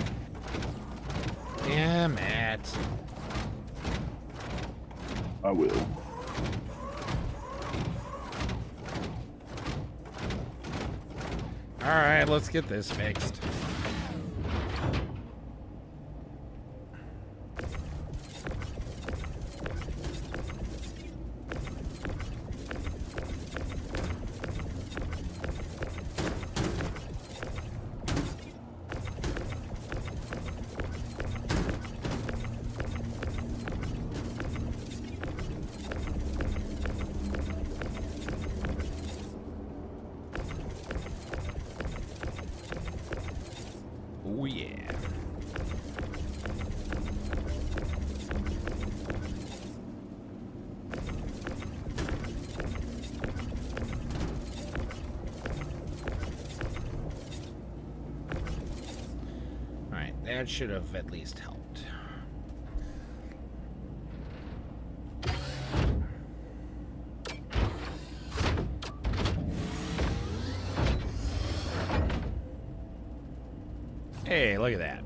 Damn it. I will. All right, let's get this fixed. Oh, yeah. All right, that should have at least helped. Hey, look at that.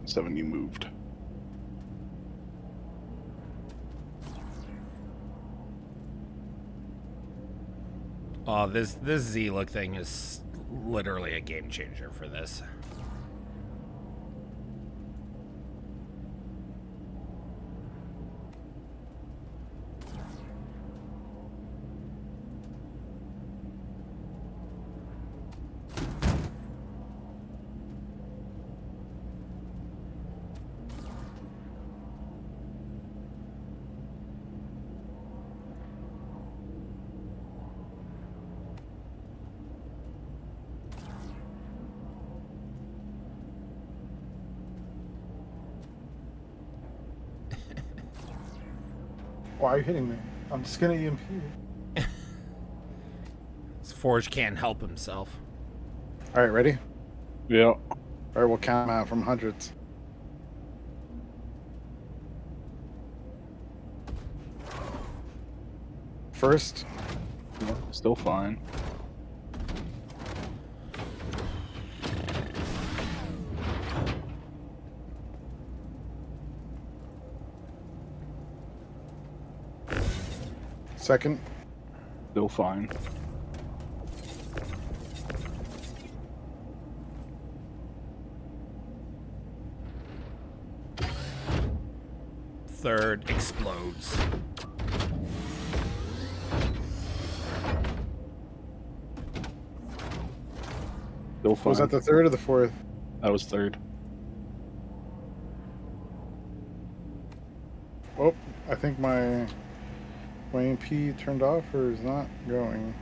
Seven, you moved. Oh, this Z-look thing is literally a game changer for this. Why are you hitting me? I'm just gonna EMP you. This Forge can't help himself. Alright, ready? Yeah. Alright, we'll count them out from hundreds. First, Still fine. second, Still fine. Third explodes. Still fine. was that the third or the fourth? That was third. Oh, I think my EMP turned off or is not going.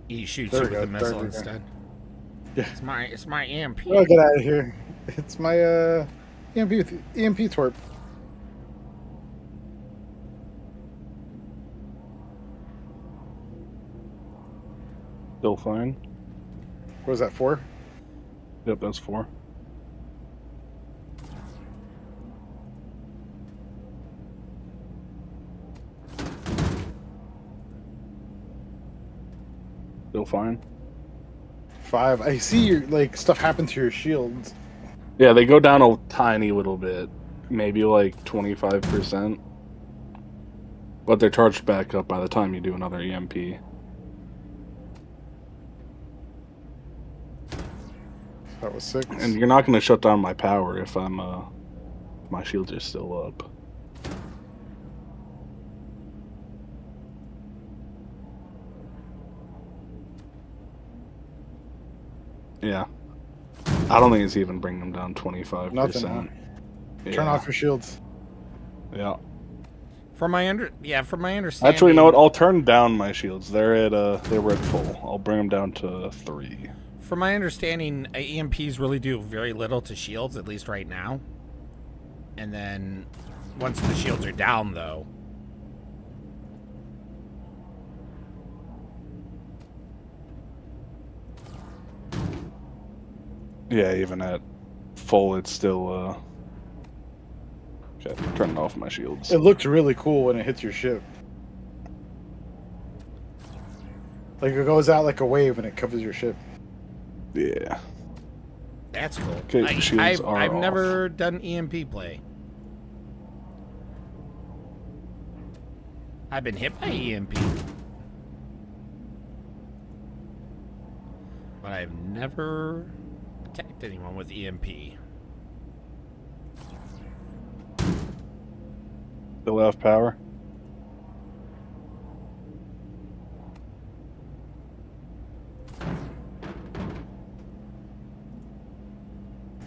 He shoots There you we with a go, missile there we go. instead. Yeah. It's my EMP. Oh, get out of here. It's my EMP torp. Still fine. What was that for? Yep, that's 4. Still fine. 5. I see your like stuff happen to your shields. Yeah, they go down a tiny little bit, maybe like 25%, but they're charged back up by the time you do another EMP. That was 6. And you're not going to shut down my power if I'm my shields are still up. Yeah. I don't think it's even bringing them down 25%. Nothing, huh? Yeah. Turn off your shields. Yeah. From my understanding. Actually, you know what? I'll turn down my shields. They were at full. I'll bring them down to 3. From my understanding, EMPs really do very little to shields, at least right now. And then once the shields are down, though. Yeah, even at full, it's still okay, turning off my shields. It looks really cool when it hits your ship. Like it goes out like a wave and it covers your ship. Yeah. That's cool. Okay, the shields are I've off. never done EMP play. I've been hit by EMP. But I've never attacked anyone with EMP. Still have power?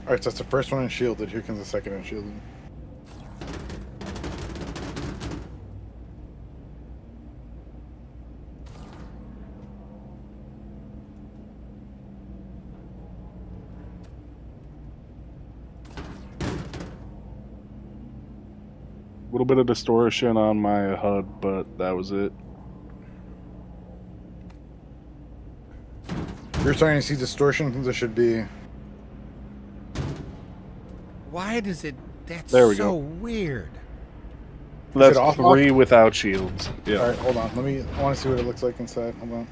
Alright, so that's the first one unshielded. Here comes the second unshielded. A little bit of distortion on my HUD, but that was it. You're starting to see distortion. There should be. Why does it... That's There we so go. weird. That's off 3 without shields. Yeah. Alright, hold on. I want to see what it looks like inside. Hold on.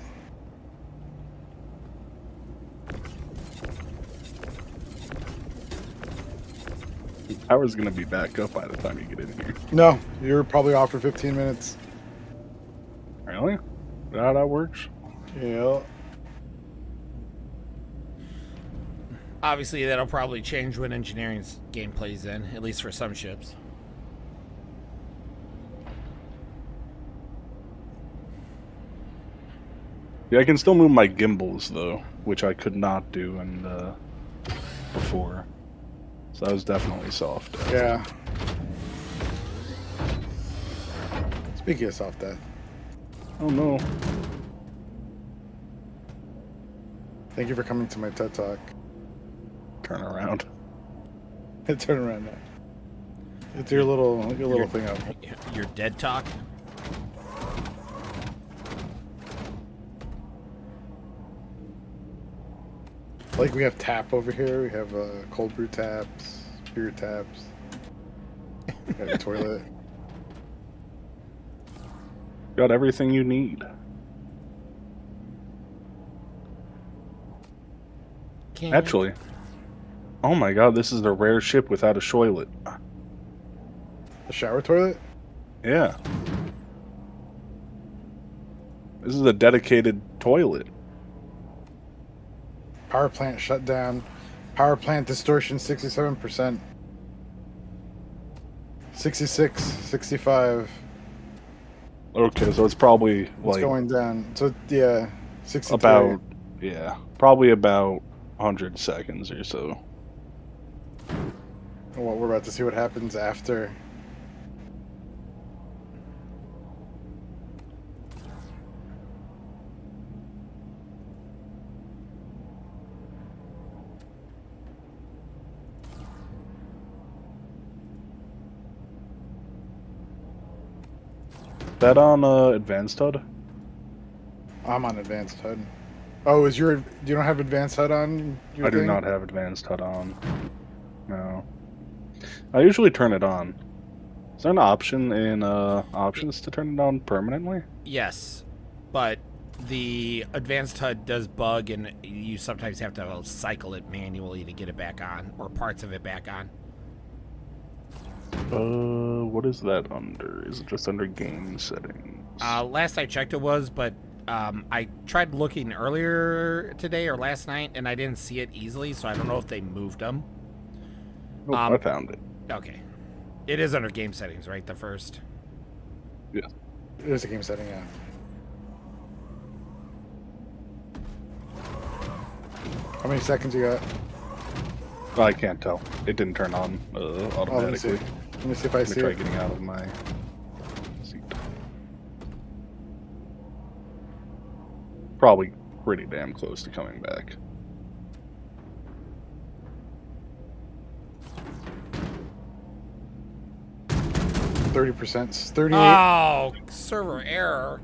Power's gonna be back up by the time you get in here. No, you're probably off for 15 minutes. Really? Is that how that works? Yeah. Obviously, that'll probably change when engineering's game plays in, at least for some ships. Yeah, I can still move my gimbals though, which I could not do in before. So that was definitely soft. Yeah. Speaking of soft death. Oh no. Thank you for coming to my TED Talk. Turn around. Turn around now. It's your little thing up. Your dead talk? Like we have tap over here. We have cold brew taps, beer taps. We have a toilet. Got everything you need. Actually, oh my god, this is a rare ship without a toilet. A shower toilet? Yeah. This is a dedicated toilet. Power plant shut down. Power plant distortion 67%. 66, 65. Okay, so it's probably It's like going down. So yeah, 63. about probably about 100 seconds or so. Well, we're about to see what happens after. That on advanced HUD? I'm on advanced HUD. Oh, you don't have advanced HUD on your I do thing? not have advanced HUD on. No. I usually turn it on. Is there an option in options to turn it on permanently? Yes, but the advanced HUD does bug, and you sometimes have to cycle it manually to get it back on, or parts of it back on. What is that under? Is it just under game settings? Last I checked it was, but I tried looking earlier today or last night, and I didn't see it easily, so I don't know if they moved them. Oh, I found it. Okay. It is under game settings, right? The first? Yeah. It is a game setting, yeah. How many seconds you got? I can't tell. It didn't turn on automatically. Let me see if I see try it. getting out of my seat. Probably pretty damn close to coming back. %, 38. Oh, server error.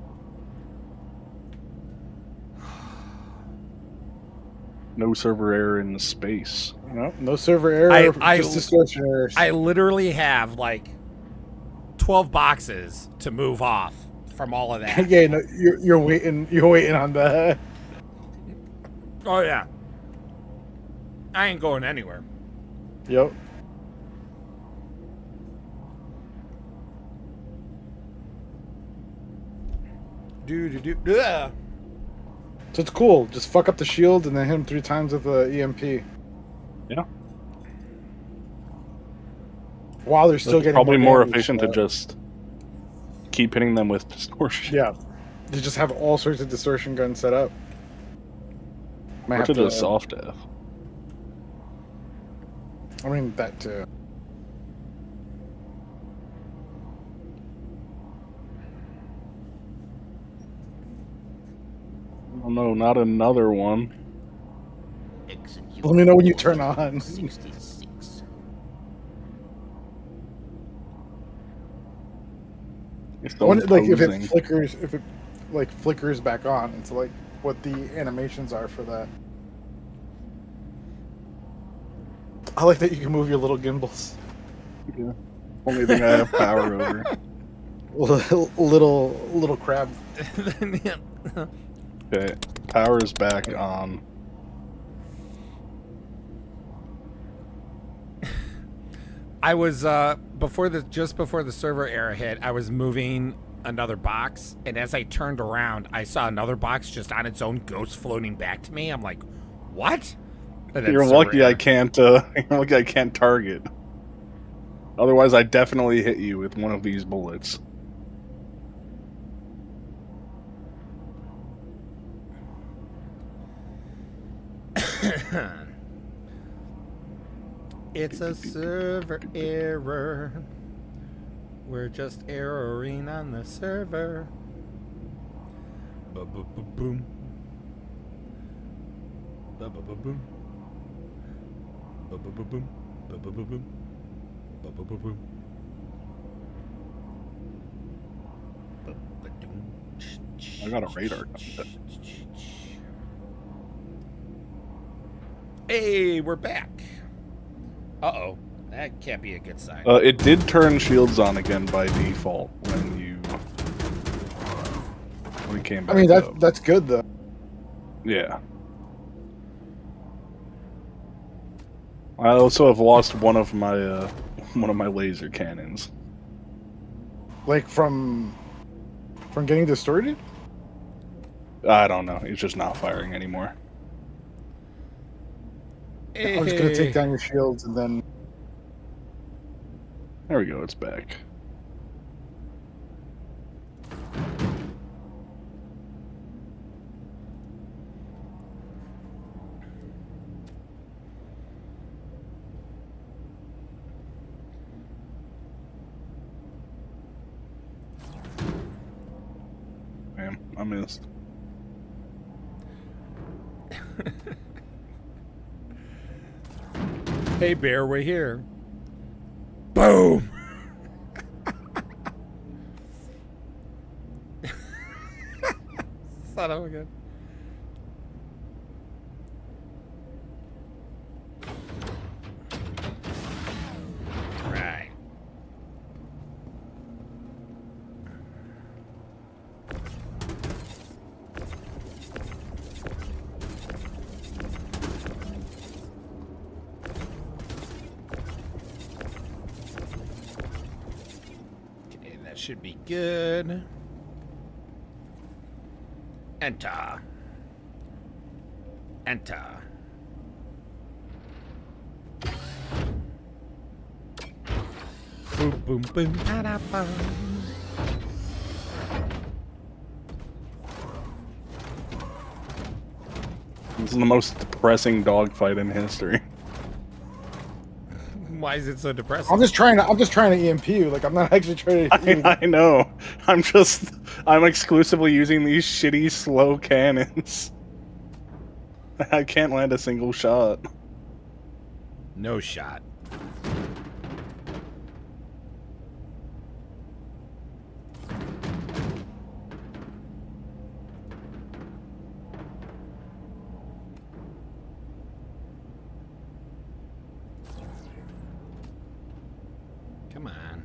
No server error in the space. No server error, I just distortion errors. I literally have like 12 boxes to move off from all of that. Yeah, no, you're waiting. You're waiting on that. Oh yeah. I ain't going anywhere. Yep. Yeah. So it's cool. Just fuck up the shield and then hit him 3 times with the EMP. Yeah. While they're still It's getting probably more damage, efficient to just keep hitting them with distortion. Yeah. You just have all sorts of distortion guns set up. Might Or have to to the soft F. I mean that too. Oh no, not another one. Let me know when you turn on. 66. I wonder, like if it flickers, if it like flickers back on. It's like what the animations are for that. I like that you can move your little gimbals. Yeah. Only thing I have power over. little crab. Okay, power is back on. I was just before the server error hit, I was moving another box, and as I turned around, I saw another box just on its own ghost floating back to me. I'm like, what? You're lucky I can't you're lucky I can't target. Otherwise I'd definitely hit you with one of these bullets. It's a server error. We're just erroring on the server. Ba-ba-ba-boom. Ba-ba-ba-boom. Ba-ba-ba-boom. Ba-ba-ba-boom. Ba-ba-ba-boom. Ba-ba-doom. I got a radar gun. Hey, we're back. Uh-oh. That can't be a good sign. It did turn shields on again by default when we came back. I mean up. that's good though. Yeah. I also have lost one of my laser cannons. Like from getting distorted? I don't know. It's just not firing anymore. I'm just gonna take down your shields and then. There we go. It's back. Damn, I missed. Hey, Bear, we're here. Boom! Son of a gun. Right. should be good. Enter. Enter. Boom, boom, boom, da-da-bum. This is the most depressing dogfight in history. Why is it so depressing? I'm just trying to EMP you. Like, I'm not actually trying to. I know. I'm exclusively using these shitty slow cannons. I can't land a single shot. No shot. Come on.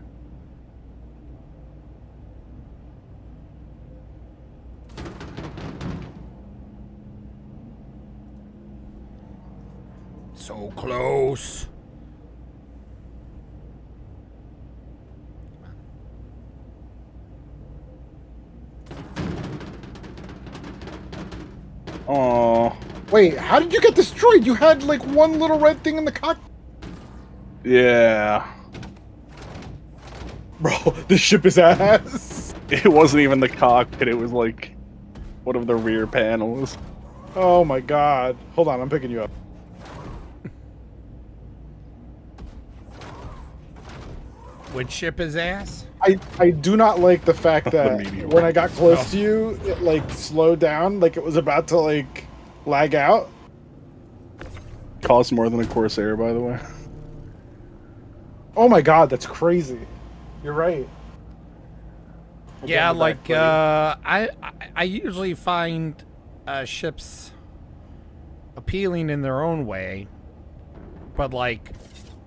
So close. Oh. Wait, how did you get destroyed? You had like one little red thing in the cockpit. Yeah. Bro, this ship is ass. It wasn't even the cockpit, it was like one of the rear panels. Oh my god. Hold on, I'm picking you up. Which ship is ass? I do not like the fact that meteor. when I got close to you, it like slowed down, like it was about to like lag out. Costs more than a Corsair, by the way. Oh my god, that's crazy. You're right. Yeah, like I usually find ships appealing in their own way, but like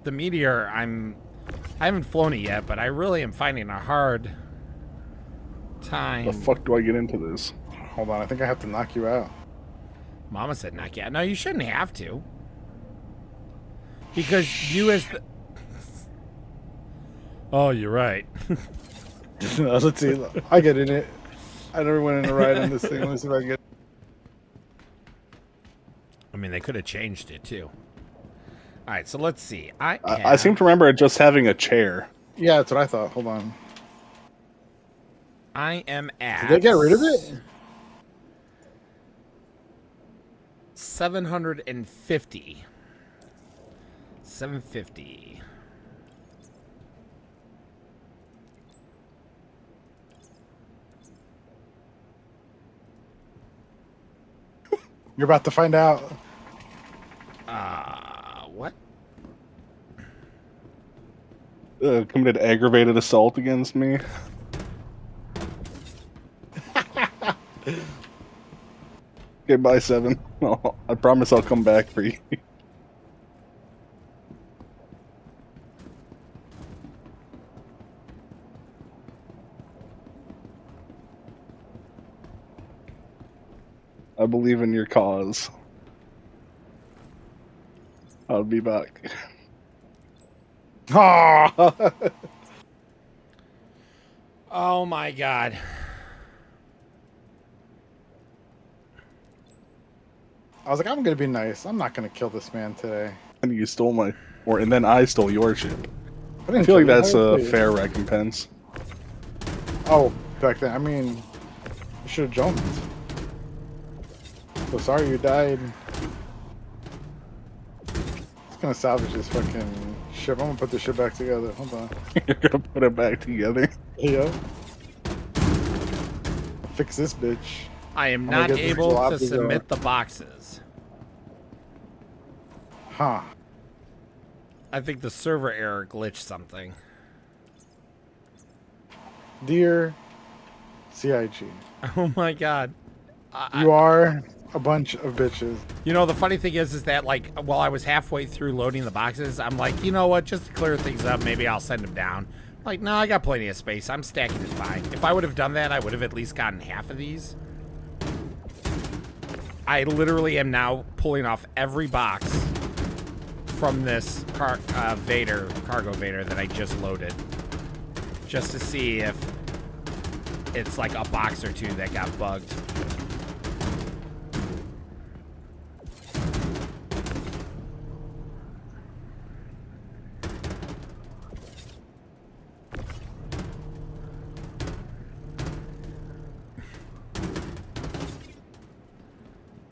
the Meteor, I haven't flown it yet, but I really am finding a hard time. The fuck do I get into this? Hold on, I think I have to knock you out. Mama said knock you out. No, you shouldn't have to, because you as the. Oh, you're right. Let's see. I get in it. I never went in a ride on this thing. Let's see if I can get. I mean, they could have changed it too. All right, so let's see. I seem to remember it just having a chair. Yeah, that's what I thought. Hold on. I am at. Did they get rid of it? 750. 750. You're about to find out. What? Committed aggravated assault against me. Okay, bye, 7. I promise I'll come back for you. I believe in your cause. I'll be back. Oh my god. I was like, I'm gonna be nice. I'm not gonna kill this man today. And you stole my, and then I stole your ship. I didn't I feel like kill you. that's How a did I- fair recompense. Oh, back then. I mean, you should have jumped. So sorry you died. Just gonna salvage this fucking ship. I'm gonna put this ship back together. Hold on. You're gonna put it back together. Yeah. Fix this bitch. I am I'm gonna not get this able to jalopy submit going. the boxes. Huh. I think the server error glitched something. Dear CIG, Oh my god. you are a bunch of bitches. You know, the funny thing is that, like, while I was halfway through loading the boxes, I'm like, you know what, just to clear things up, maybe I'll send them down. Like, no, I got plenty of space. I'm stacking it fine. If I would have done that, I would have at least gotten half of these. I literally am now pulling off every box from this cargo Vader that I just loaded. Just to see if it's like a box or two that got bugged.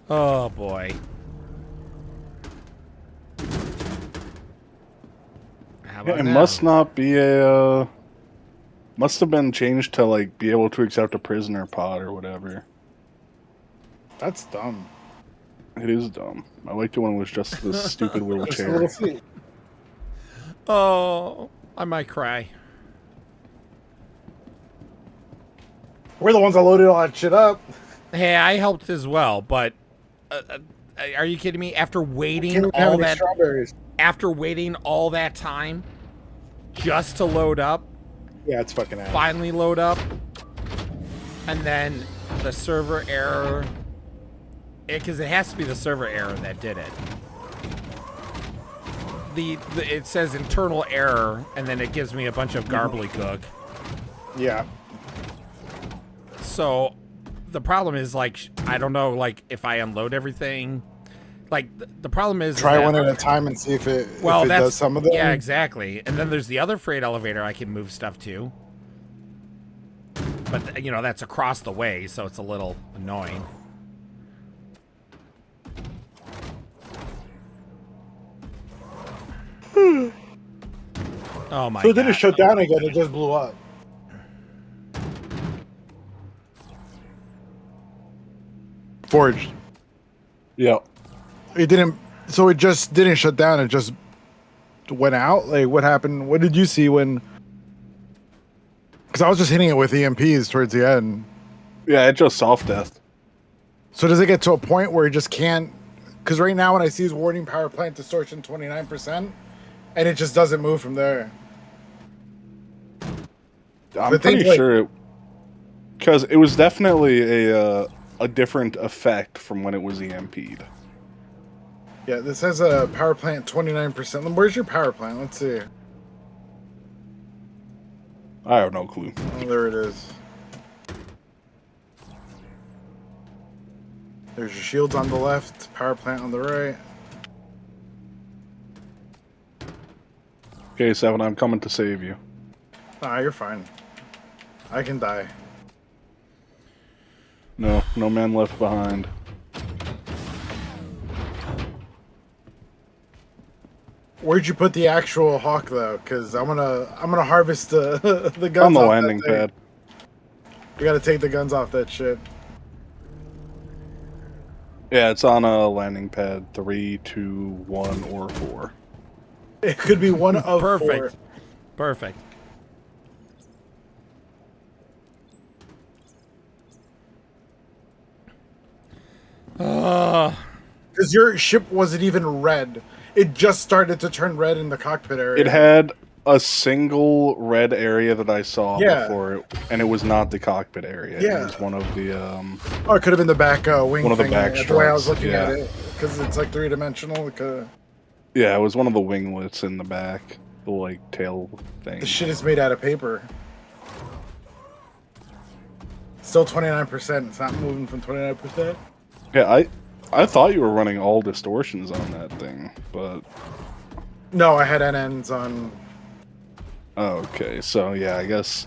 Oh boy. How about It now? must not be a. Must have been changed to like be able to accept a prisoner pod or whatever. That's dumb. It is dumb. I liked it when it was just this stupid little Just a chair. little seat. Oh, I might cry. We're the ones that loaded all that shit up. Hey, I helped as well, but are you kidding me? After waiting Can't even have all any that, strawberries. after waiting all that time, just to load up, Yeah, it's fucking ass. finally load up, and then the server error, because it has to be the server error that did it. It says internal error, and then it gives me a bunch of gobbledygook. Yeah. So the problem is, like, I don't know, like, if I unload everything, like, the problem is Try that, one at a time and see if it, well, if it that's, does some of them. yeah, exactly. And then there's the other freight elevator I can move stuff to, but you know, that's across the way, so it's a little annoying. Oh my So it god. didn't shut down again, it just blew up. Forged. Yep. It didn't, so it just didn't shut down, it just went out? Like, what happened? What did you see when? Because I was just hitting it with EMPs towards the end. Yeah, it just soft death. So does it get to a point where it just can't? Because right now when I see is warning power plant distortion 29%, and it just doesn't move from there. I'm But things pretty like- sure because it was definitely a different effect from when it was EMP'd. Yeah, this has a power plant 29%. Where's your power plant? Let's see. I have no clue. Oh, there it is. There's your shields on the left, power plant on the right. Okay, Seven, I'm coming to save you. Nah, you're fine. I can die. No, no man left behind. Where'd you put the actual hawk though? Because I'm gonna harvest the the guns On the off landing that thing. pad. We gotta take the guns off that shit. Yeah, it's on a landing pad 3, 2, 1, or 4. It could be one of Perfect. four. Perfect. Because your ship wasn't even red. It just started to turn red in the cockpit area. It had a single red area that I saw Yeah. before it, and it was not the cockpit area. Yeah. It was one of the Oh, it could have been the back wing. One of the thing, back the way I was struts, looking yeah. at it, because it's like 3-dimensional. yeah, it was one of the winglets in the back, the like tail thing. The shit is made out of paper. Still 29%. It's not moving from 29%. Yeah, I thought you were running all distortions on that thing, but No, I had NNs on. oh, okay. So yeah, I guess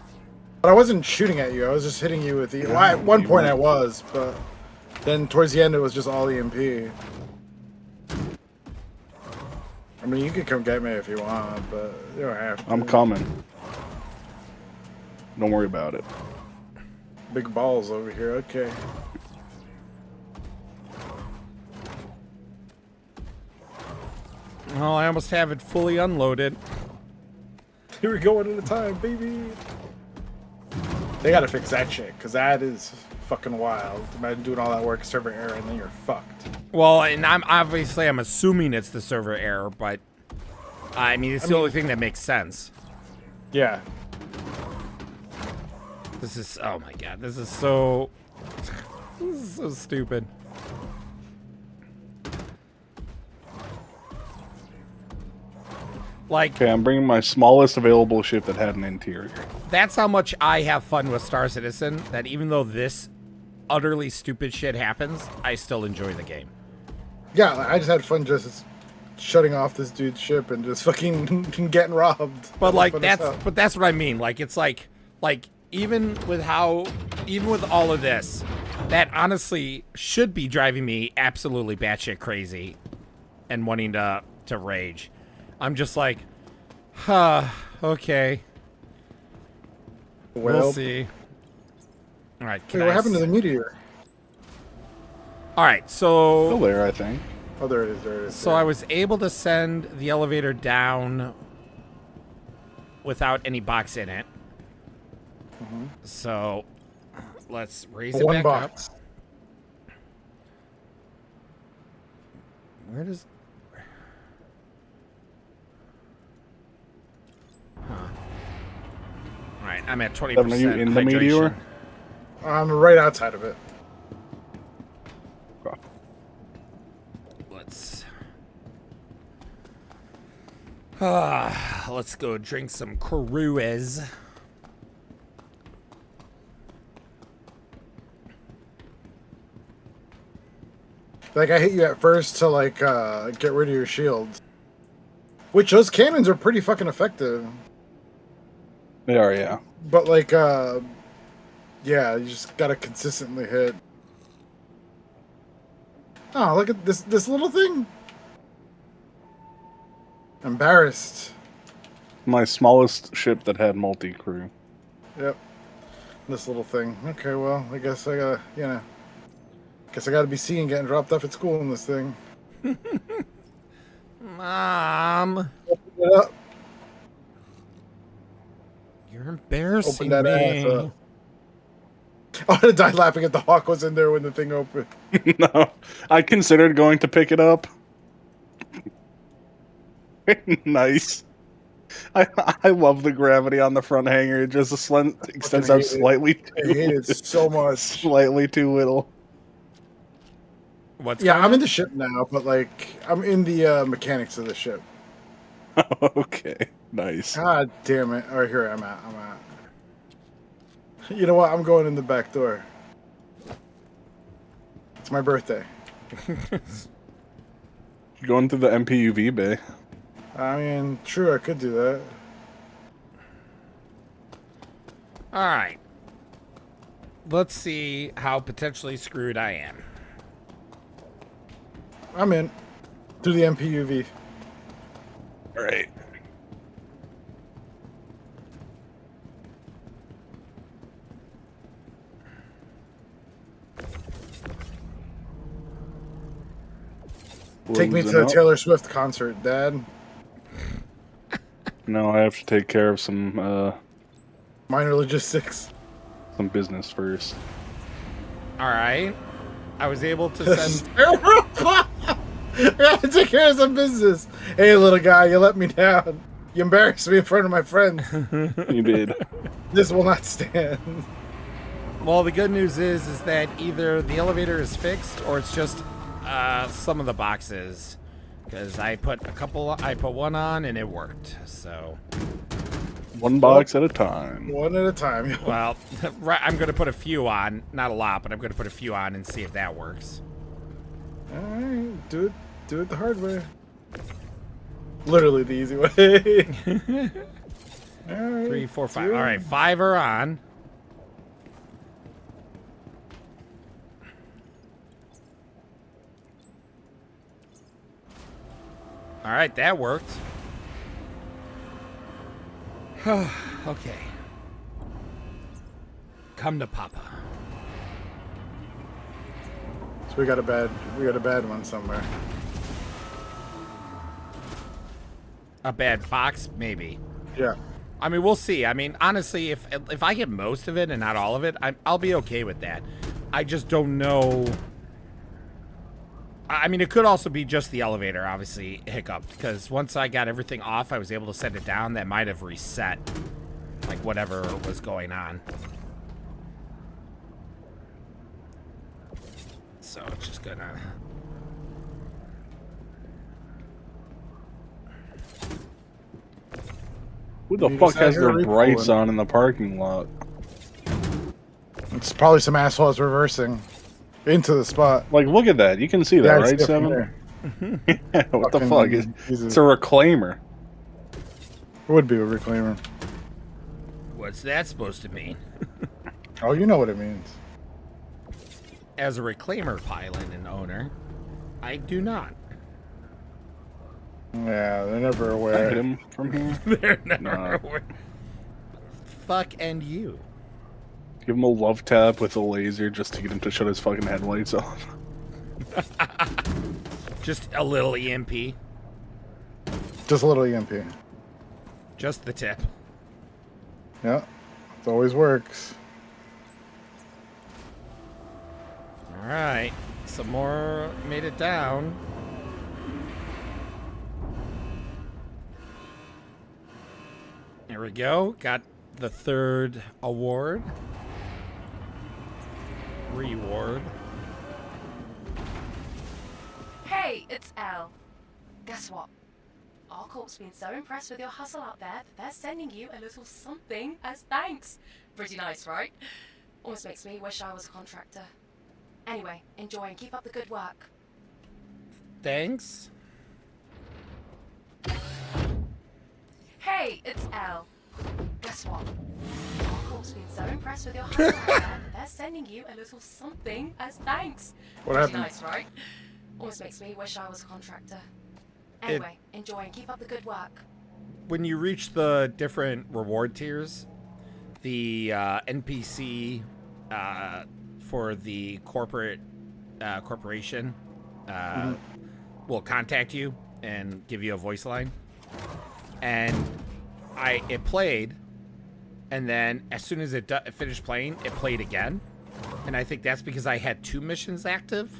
But I wasn't shooting at you. I was just hitting you with the. Well, at one you point were. I was, but then towards the end it was just all EMP. I mean, you could come get me if you want, but you don't have to. I'm coming. Don't worry about it. Big balls over here. Okay. Well, I almost have it fully unloaded. Here we go one at a time, baby. They gotta fix that shit, because that is fucking wild. Imagine doing all that work, server error, and then you're fucked. Well, and I'm assuming it's the server error, but I mean, it's the only thing that makes sense. Yeah. This is, oh my god, this is so stupid. Like, Okay, I'm bringing my smallest available ship that had an interior. that's how much I have fun with Star Citizen, that even though this utterly stupid shit happens, I still enjoy the game. Yeah, I just had fun just shutting off this dude's ship and just fucking getting robbed. But like That was fun as hell. that's what I mean. Like it's like even with all of this, that honestly should be driving me absolutely batshit crazy and wanting to rage. I'm just like, okay. Well, We'll see. All right. Hey, what happened to the meteor? All right, so Still there, I think. Oh, there it is. There it is. So I was able to send the elevator down without any box in it. Mhm. So let's raise it One back box. up. Where does... Huh. All right, I'm at 20% Are you in the hydration. meteor? I'm right outside of it. Let's go drink some Cruise. Like, I hit you at first to, like, get rid of your shields. Which, those cannons are pretty fucking effective. They are, yeah. But, like, yeah, you just gotta consistently hit. Oh, look at this little thing. Embarrassed. My smallest ship that had multi-crew. Yep. This little thing. Okay, well, I guess I gotta, guess I gotta be seen getting dropped off at school in this thing. Mom. Open it up. You're embarrassing Open that ass me. up. I would have died laughing if the hawk was in there when the thing opened. No, I considered going to pick it up. Nice. I love the gravity on the front hanger. It just extends out slightly. I hate it so much. Slightly too little. What's Yeah, going I'm on? in the ship now, but like I'm in the mechanics of the ship. Okay, nice. God damn it! All right, here I'm at. You know what? I'm going in the back door. It's my birthday. Going through the MPUV bay. I mean, true, I could do that. All right. Let's see how potentially screwed I am. I'm in. Through the MPUV. All right. Take me to the Taylor Swift concert, Dad. No, I have to take care of some Minor logistics. some business first. All right. I was able to send... Yeah, take care of some business. Hey, little guy, you let me down. You embarrassed me in front of my friends. You did. This will not stand. Well, the good news is that either the elevator is fixed or it's just some of the boxes. Because I put one on and it worked. So One box at a time. One at a time. well, I'm going to put a few on, not a lot, but I'm going to put a few on and see if that works. All right, do it the hard way. Literally the easy way. All right, 3, 4, 5. All right, 5 are on. All right, that worked. Okay. Come to Papa. So we got a bad one somewhere. A bad box, maybe. Yeah. I mean, we'll see. I mean, honestly, if I get most of it and not all of it, I'll be okay with that. I just don't know. I mean, it could also be just the elevator, obviously, hiccuped. Because once I got everything off, I was able to send it down. That might have reset, like, whatever was going on. So it's just gonna... Who the You fuck just out has here their repulling. brights on in the parking lot? It's probably some assholes reversing into the spot. Like, look at that. You can see that, Yeah, I right, see it from Seven? there. Yeah, what the fuck? Fucking It's a reclaimer. It would be a reclaimer. What's that supposed to mean? Oh, you know what it means. As a reclaimer pilot and owner, I do not. Yeah, they're never Can I aware. hit him from here? They're never No. aware. Fuck and you. Give him a love tap with a laser just to get him to shut his fucking headlights off. Just a little EMP. Just a little EMP. Just the tip. Yeah, it always works. All right. Some more made it down. There we go. Got the third award. Reward. Hey, it's Elle. Guess what? Our corp's been so impressed with your hustle out there that they're sending you a little something as thanks. Pretty nice, right? Almost makes me wish I was a contractor. Anyway, enjoy and keep up the good work. Thanks. Hey, it's Elle. Guess what? Our corp's been so impressed with your hustle out there that they're sending you a little something as thanks. What Pretty happened? nice, right? Almost makes me wish I was a contractor. Anyway, enjoy and keep up the good work. When you reach the different reward tiers, the NPC for the corporation will contact you and give you a voice line. And it played, and then as soon as it finished playing, it played again. And I think that's because I had 2 missions active.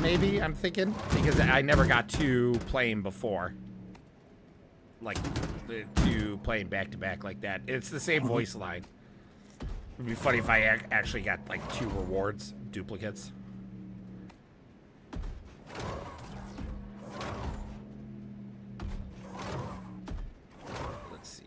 Maybe, I'm thinking, because I never got 2 playing before. Like, the 2 playing back-to-back like that. It's the same voice line. It'd be funny if I actually got, like, 2 rewards, duplicates. Let's see.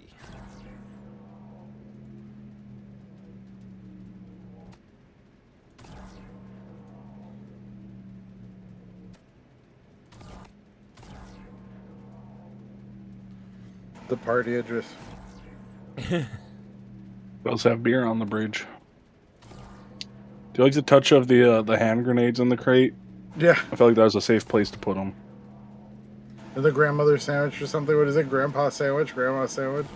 The party address. Does have beer on the bridge. Do you like the touch of the hand grenades in the crate? Yeah. I feel like that was a safe place to put them. The grandmother sandwich or something. What is it? Grandpa sandwich? Grandma sandwich?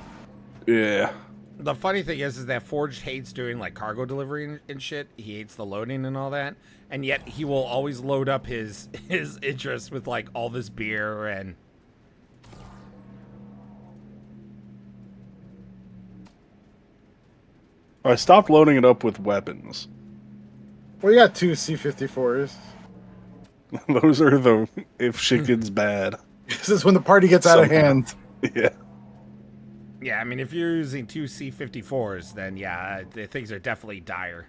Yeah. The funny thing is that Forge hates doing like cargo delivery and shit. He hates the loading and all that, and yet he will always load up his interest with like all this beer and. I stopped loading it up with weapons. Well, you got 2 C-54s. Those are the if shit gets bad. This is when the party gets out of hand. Yeah. Yeah, I mean, if you're using 2 C-54s, then yeah, the things are definitely dire.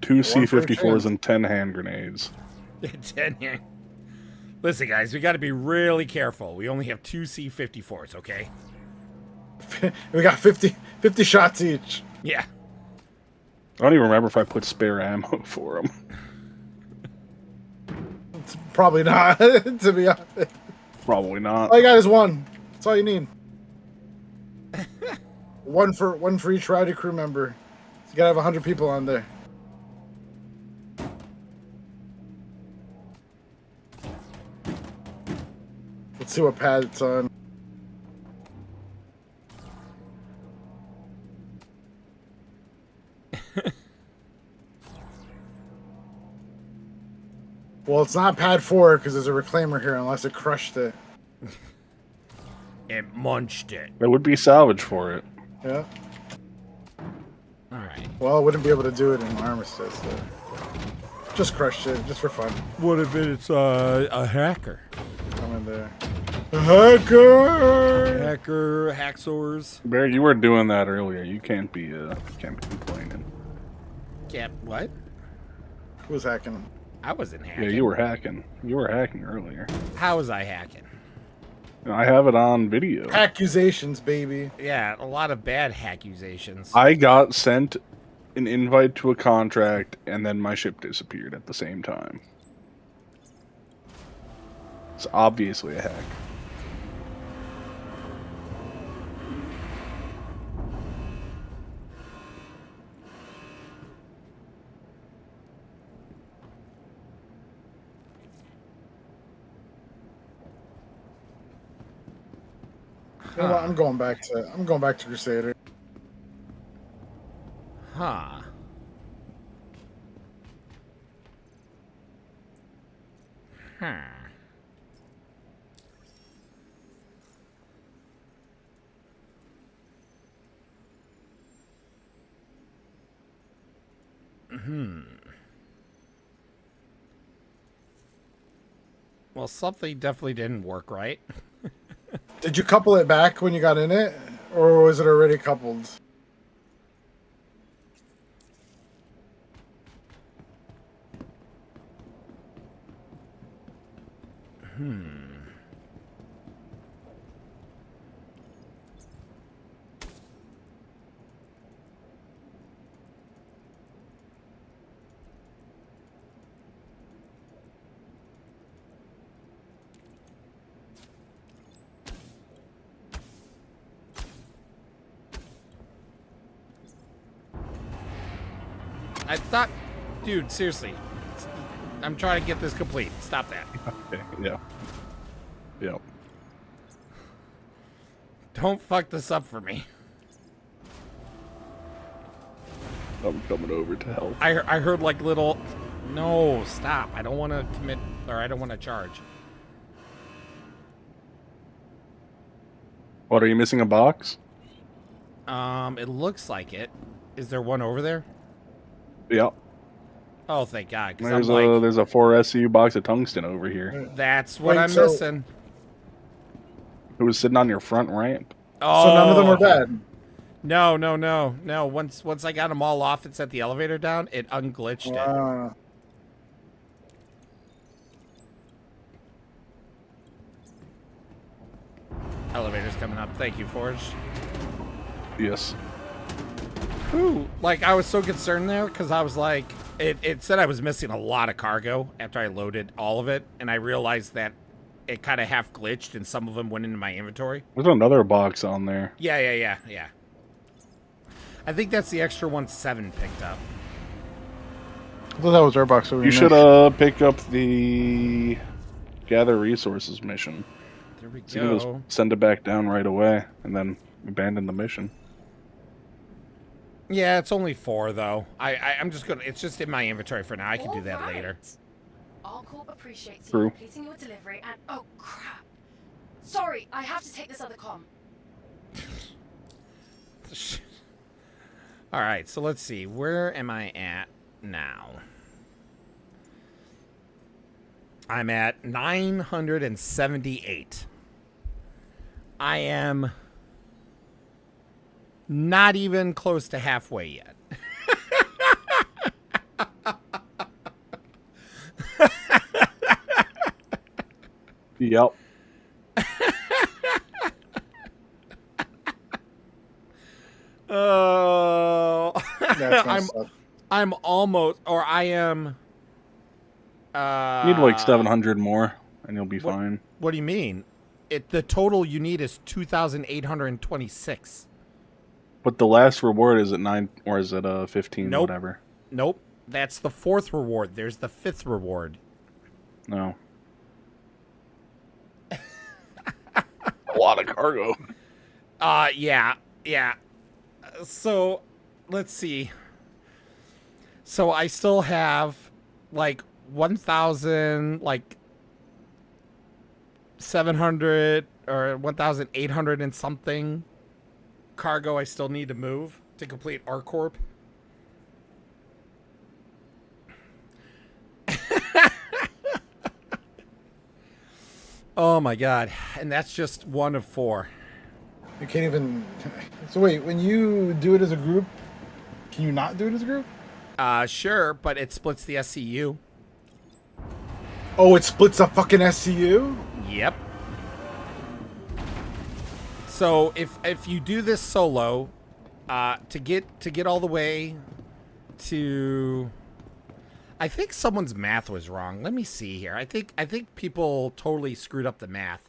2 C-54s and 10 hand grenades. 10 here. Listen, guys, we got to be really careful. We only have 2 C-54s, okay? We got 50 shots each. Yeah. I don't even remember if I put spare ammo for them. It's probably not, to be honest. Probably not. All you got is 1. That's all you need. one for each rowdy crew member. So you gotta have 100 people on there. Let's see what pad it's on. Well, it's not pad 4 because there's a reclaimer here unless it crushed it. It munched it. There would be salvage for it. Yeah. All right. Well, I wouldn't be able to do it in armistice. So. Just crushed it, just for fun. What if it's a hacker? Come in there. Hacker! Hacker, hacksaws. Barry, you were doing that earlier. You can't be complaining. Cap, what? Who's hacking? I wasn't hacking. Yeah, you were hacking. You were hacking earlier. How was I hacking? I have it on video. Accusations, baby. Yeah, a lot of bad accusations. I got sent an invite to a contract, and then my ship disappeared at the same time. It's obviously a hack. You know what? I'm going back to Crusader. Huh. Hmm. Well, something definitely didn't work right. Did you couple it back when you got in it, or was it already coupled? I thought, dude, seriously, I'm trying to get this complete. Stop that. Okay, yeah. Yep. Don't fuck this up for me. I'm coming over to help. I heard like little, no, stop. I don't want to commit, or I don't want to charge. What, are you missing a box? It looks like it. Is there one over there? Yep. Oh, thank God. 'Cause There's I'm like, there's a 4 SCU box of tungsten over here. that's what Wait, I'm so- missing. It was sitting on your front ramp. Oh, So none of them are bad. No. Once I got them all off and set the elevator down, it unglitched it. Wow. Elevator's coming up. Thank you, Forge. Yes. Whew. Like, I was so concerned there because I was like, it said I was missing a lot of cargo after I loaded all of it, and I realized that it kind of half glitched and some of them went into my inventory. There's another box on there. Yeah. I think that's the extra 1-7 picked up. I thought that was our box. You should pick up the gather resources mission. There we So you can go. just send it back down right away and then abandon the mission. Yeah, it's only 4 though. I'm just gonna. It's just in my inventory for now. I can do that All later. right. Our corp appreciates True. you completing your delivery and oh crap. Sorry, I have to take this other comm. All right, so let's see. Where am I at now? I'm at 978. I am not even close to halfway yet. Yep. Oh, That's messed up. I'm almost, or I am. You need like 700 more and you'll be fine. What do you mean? The total you need is 2,826. But the last reward is at 9 or is it 15 Nope. whatever. Nope, that's the 4th reward. There's the 5th reward. No. A lot of cargo. Yeah. So, let's see. So I still have like 1,000, like 700 or 1,800 and something cargo I still need to move to complete ArcCorp. Oh my God. And that's just one of 4. You can't even. So wait, when you do it as a group, can you not do it as a group? Sure, but it splits the SCU. Oh, it splits a fucking SCU? Yep. So if you do this solo, to get all the way to, I think someone's math was wrong. Let me see here. I think people totally screwed up the math.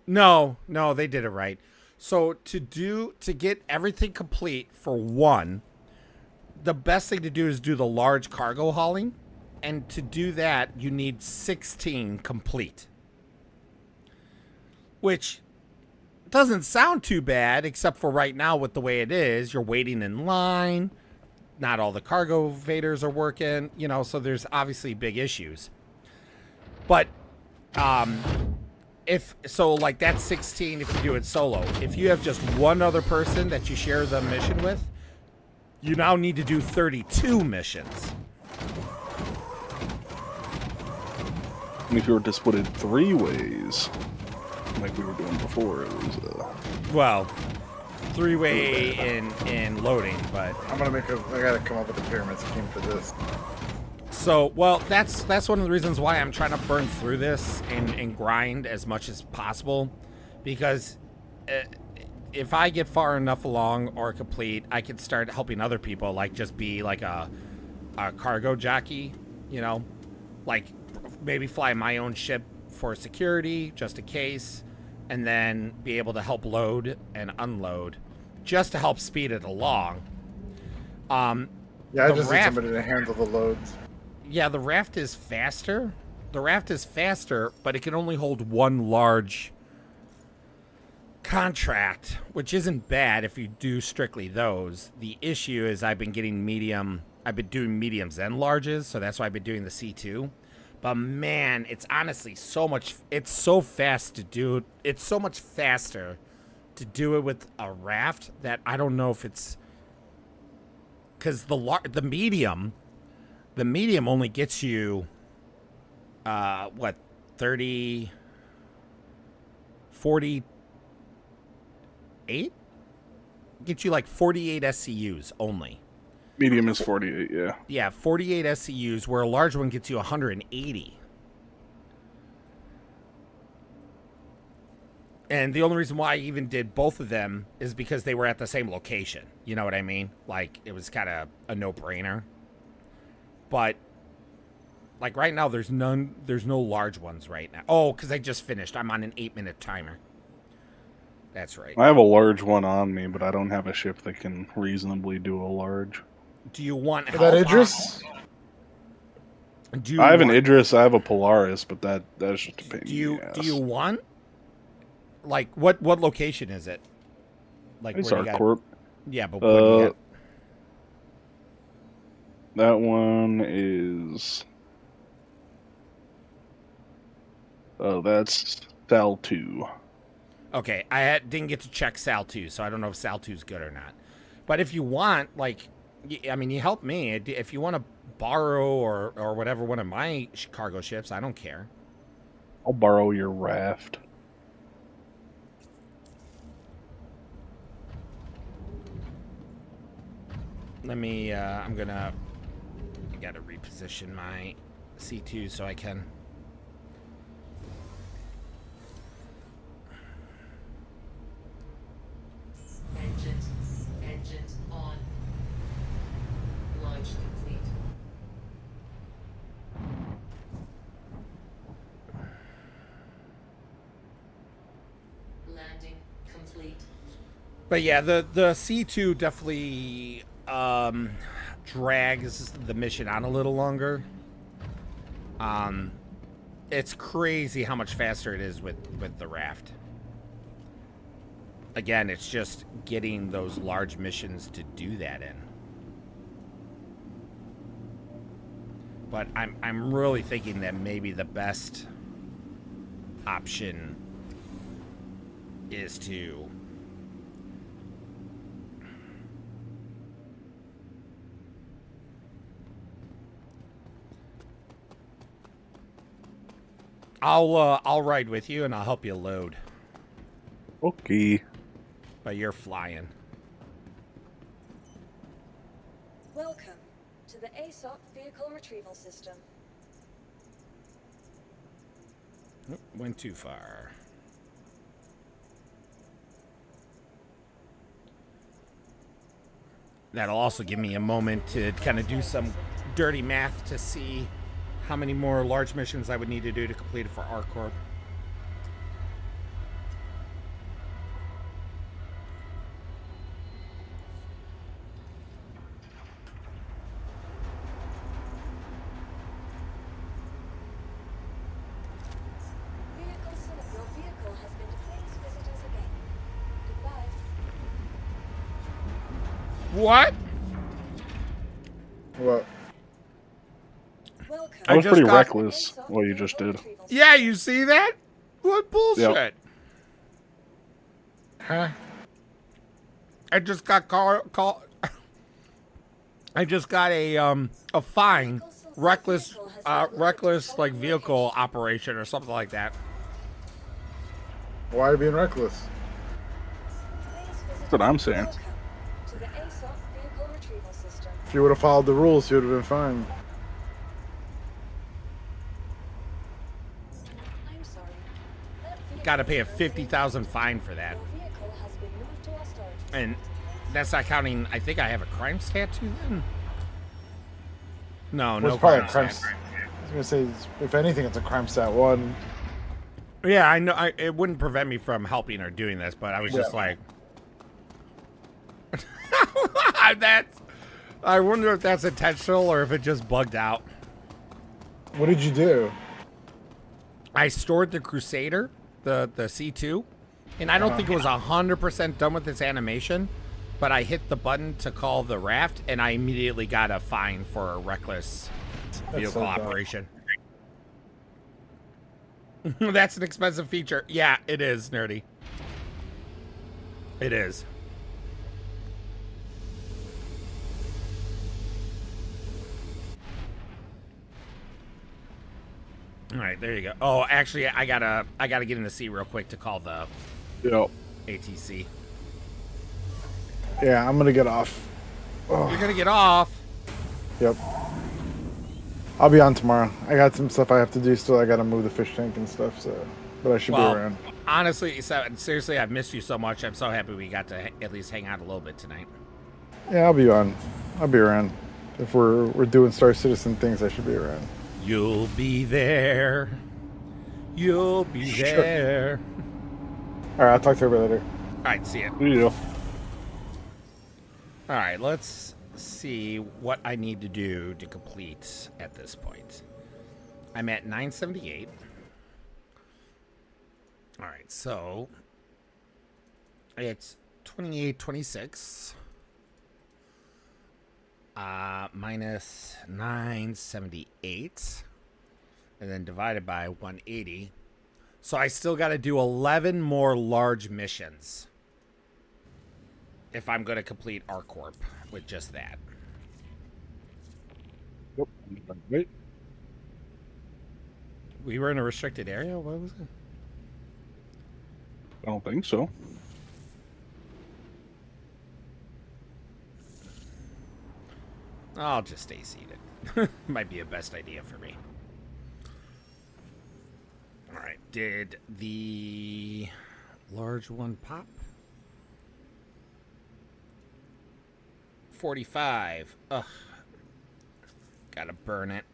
No, they did it right. So to get everything complete for one, the best thing to do is do the large cargo hauling, and to do that you need 16 complete. Which doesn't sound too bad, except for right now with the way it is, you're waiting in line. Not all the cargo vaders are working, so there's obviously big issues. But if so, like that's 16 if you do it solo. If you have just one other person that you share the mission with, you now need to do 32 missions. And if you were to split it 3 ways, like we were doing before, it was well, 3-way in loading, but I gotta come up with the pyramid scheme for this. so well that's one of the reasons why I'm trying to burn through this and grind as much as possible, because if I get far enough along or complete, I could start helping other people, like just be like a cargo jockey, like maybe fly my own ship for security just in case, and then be able to help load and unload just to help speed it along. Yeah, I just need somebody to handle the loads. Yeah, the raft is faster. But it can only hold one large contract, which isn't bad if you do strictly those. The issue is I've been doing mediums and larges, so that's why I've been doing the C2. But man, it's honestly it's so fast to do. It's so much faster to do it with a raft that I don't know if it's because the medium only gets you 30 48, gets you like 48 SCUs only. medium is 48, yeah. Yeah, 48 SCUs, where a large one gets you 180. And the only reason why I even did both of them is because they were at the same location. You know what I mean? Like, it was kind of a no-brainer. But, like, right now, there's no large ones right now. Oh, because I just finished. I'm on an 8-minute timer. That's right. I have a large one on me, but I don't have a ship that can reasonably do a large. Do you want help? That Idris? I have an Idris, I have a Polaris, but that's just a pain in the ass. Do you want? Like, what location is it? Like, it's where our corp. Yeah, but what do you got? That one is... Oh, that's Sal 2. Okay, I didn't get to check Sal 2, so I don't know if Sal 2 is good or not. But if you want, like, I mean, you help me. If you want to borrow or whatever one of my cargo ships, I don't care. I'll borrow your raft. Let me, I gotta reposition my C2 so I can. Engines on. Launch complete. Landing complete. But yeah, the C2 definitely drags the mission on a little longer. It's crazy how much faster it is with the raft. Again, it's just getting those large missions to do that in. But I'm really thinking that maybe the best option is to I'll ride with you and I'll help you load. Okay. But you're flying. Welcome to the ASOP vehicle retrieval system. Oop, went too far. That'll also give me a moment to kind of do some dirty math to see how many more large missions I would need to do to complete it for ArcCorp. Your vehicle has been deployed. Please visit us again. Goodbye. What? What? Welcome. That was just pretty got- reckless, what you just did. Yeah, you see that? What bullshit? Yep. Huh? I just got I just got a fine, reckless like vehicle operation or something like that. Why are you being reckless? That's what I'm saying. Welcome to the ASOP vehicle retrieval system. If you would have followed the rules, you would have been fine. I'm sorry. That vehicle Got to pay a is 50,000 fine for that, Your vehicle has been moved to our storage. and that's not counting. I think I have a crime stat too. Then no, no What's probably a crime crime? stat. I was gonna say, if anything, it's a crime stat 1. Yeah, I know. It wouldn't prevent me from helping or doing this, but I was just like, that's. I wonder if that's intentional or if it just bugged out. What did you do? I stored the Crusader, the C2, and I don't think it was 100% done with its animation, but I hit the button to call the raft, and I immediately got a fine for a reckless vehicle so dumb. operation. That's an expensive feature. Yeah, it is, nerdy. It is. All right, there you go. Oh, actually, I gotta get in the sea real quick to call the Yep. ATC. Yeah, I'm gonna get off. You're gonna get off. Yep. I'll be on tomorrow. I got some stuff I have to do still. I gotta move the fish tank and stuff, so but I should be around. Honestly, seriously, I've missed you so much. I'm so happy we got to at least hang out a little bit tonight. Yeah, I'll be on. I'll be around. If we're doing Star Citizen things, I should be around. You'll be there. You'll be Sure. there. All right, I'll talk to everybody later. All right, see ya. Yeah. All right, let's see what I need to do to complete at this point. I'm at 978. All right, so it's 2826 minus 978 and then divided by 180. So I still got to do 11 more large missions if I'm going to complete ArcCorp with just that. Yep. Wait. We were in a restricted area? What was it? I don't think so. I'll just stay seated. Might be a best idea for me. All right. Did the large one pop? 45. Ugh. Gotta burn it.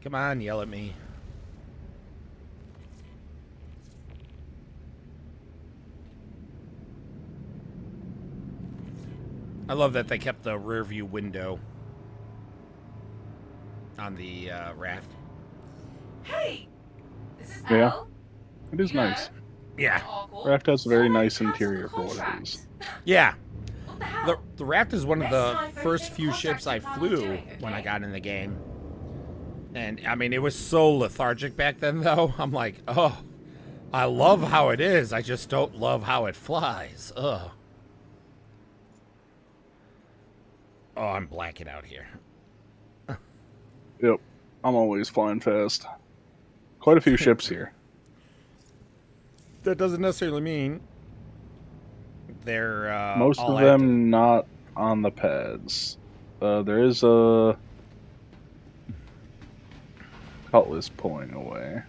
Come on, yell at me. I love that they kept the rear view window on the raft. Hey, this is Yeah. Al. It is You know, nice. Yeah. Argyle. Raft has a very Someone nice cancelled interior the for what it contract. is. Yeah. What the hell? The raft is one of the Next time, first don't few take ships I contracts with how flew we're doing, when I okay? got in the game. And, I mean, it was so lethargic back then, though. I'm like, oh, I love how it is. I just don't love how it flies. Ugh. Oh, I'm blacking out here. Yep. I'm always flying fast. Quite a few ships here. that doesn't necessarily mean they're Most all of them active. not on the pads. There is a Cutlass pulling away.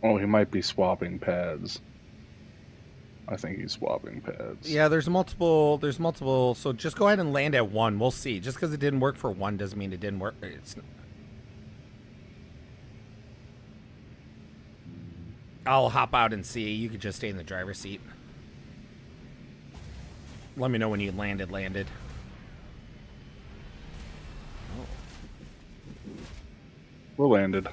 Oh, he might be swapping pads. I think he's swapping pads. Yeah, there's multiple. There's multiple. So just go ahead and land at one. We'll see. Just because it didn't work for one doesn't mean it didn't work. I'll hop out and see. You could just stay in the driver's seat. Let me know when you landed. We're landed.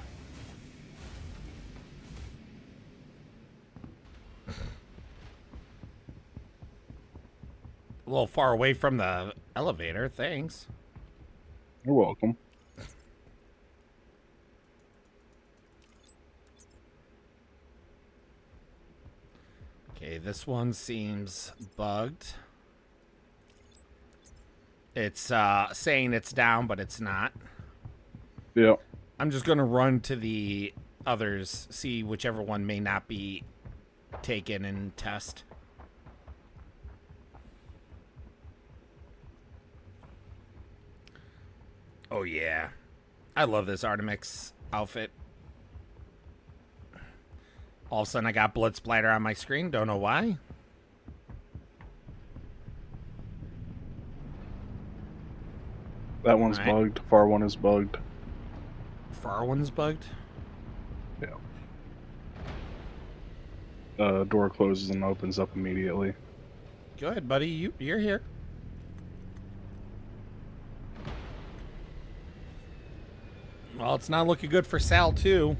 A little far away from the elevator. Thanks. You're welcome. Okay, this one seems bugged. It's saying it's down, but it's not. Yep. I'm just going to run to the others, see whichever one may not be taken and test. Oh, yeah. I love this Artemix outfit. All of a sudden, I got blood splatter on my screen. Don't know why. That one's All right. bugged. Far one is bugged. Far one's bugged? Yeah. Door closes and opens up immediately. Go ahead, buddy. You're here. Well, it's not looking good for Sal 2.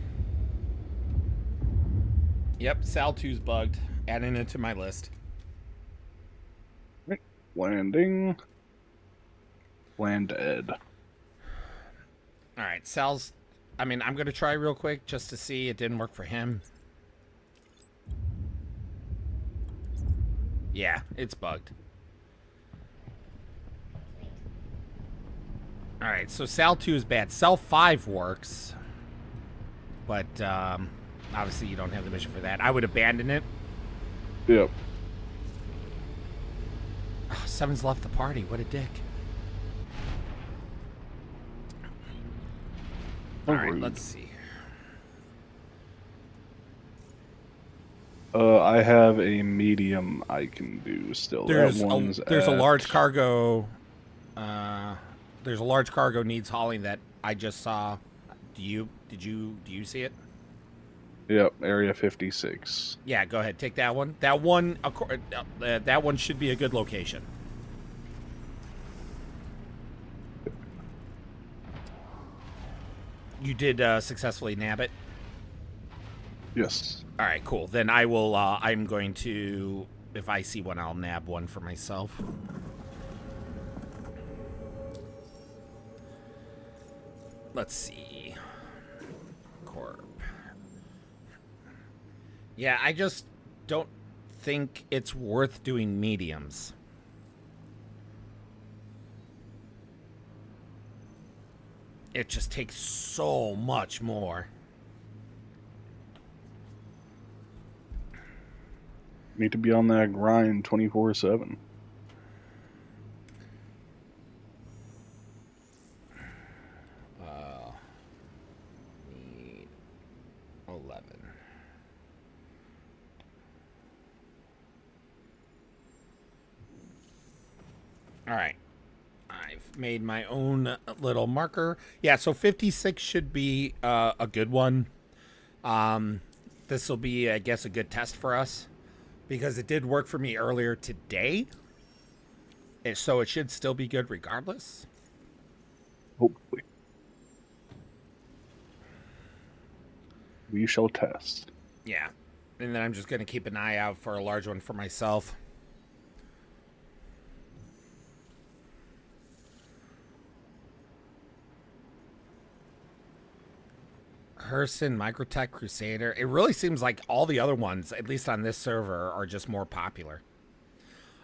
Yep, Sal 2's bugged. Adding it to my list. Right. Landing. Landed. All right, Sal's... I mean, I'm going to try real quick just to see. It didn't work for him. Yeah, it's bugged. All right, so Sal 2 is bad. Sal 5 works. But, obviously you don't have the mission for that. I would abandon it. Yep. Oh, 7's left the party. What a dick. All right, let's see. I have a medium I can do still. There's that one's a at- large cargo. There's a large cargo needs hauling that I just saw. Do you see it? Yep, area 56. Yeah, go ahead. Take that one. That one should be a good location. You did successfully nab it? Yes. All right, cool. Then I will, I'm going to, if I see one, I'll nab one for myself. Let's see. Corp. Yeah, I just don't think it's worth doing mediums. It just takes so much more. Need to be on that grind 24/7. Need 11. All right. I've made my own little marker. Yeah, so 56 should be a good one. This will be, I guess, a good test for us because it did work for me earlier today. So it should still be good regardless. Hopefully. We shall test. Yeah. And then I'm just going to keep an eye out for a large one for myself. Herson, Microtech, Crusader. It really seems like all the other ones, at least on this server, are just more popular.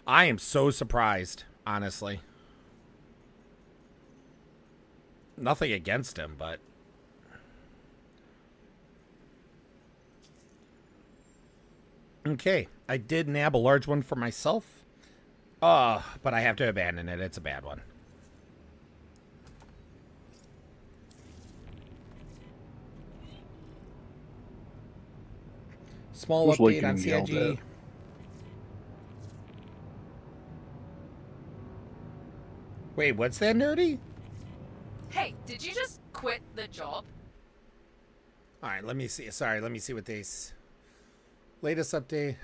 I am so surprised, honestly. Nothing against him, but... Okay, I did nab a large one for myself. But I have to abandon it. It's a bad one. Small Who's update Lincoln on yelled CIG. at? Wait, what's that, Nerdy? Hey, did you just quit the job? All right, let me see. Sorry, let me see what they... Latest update.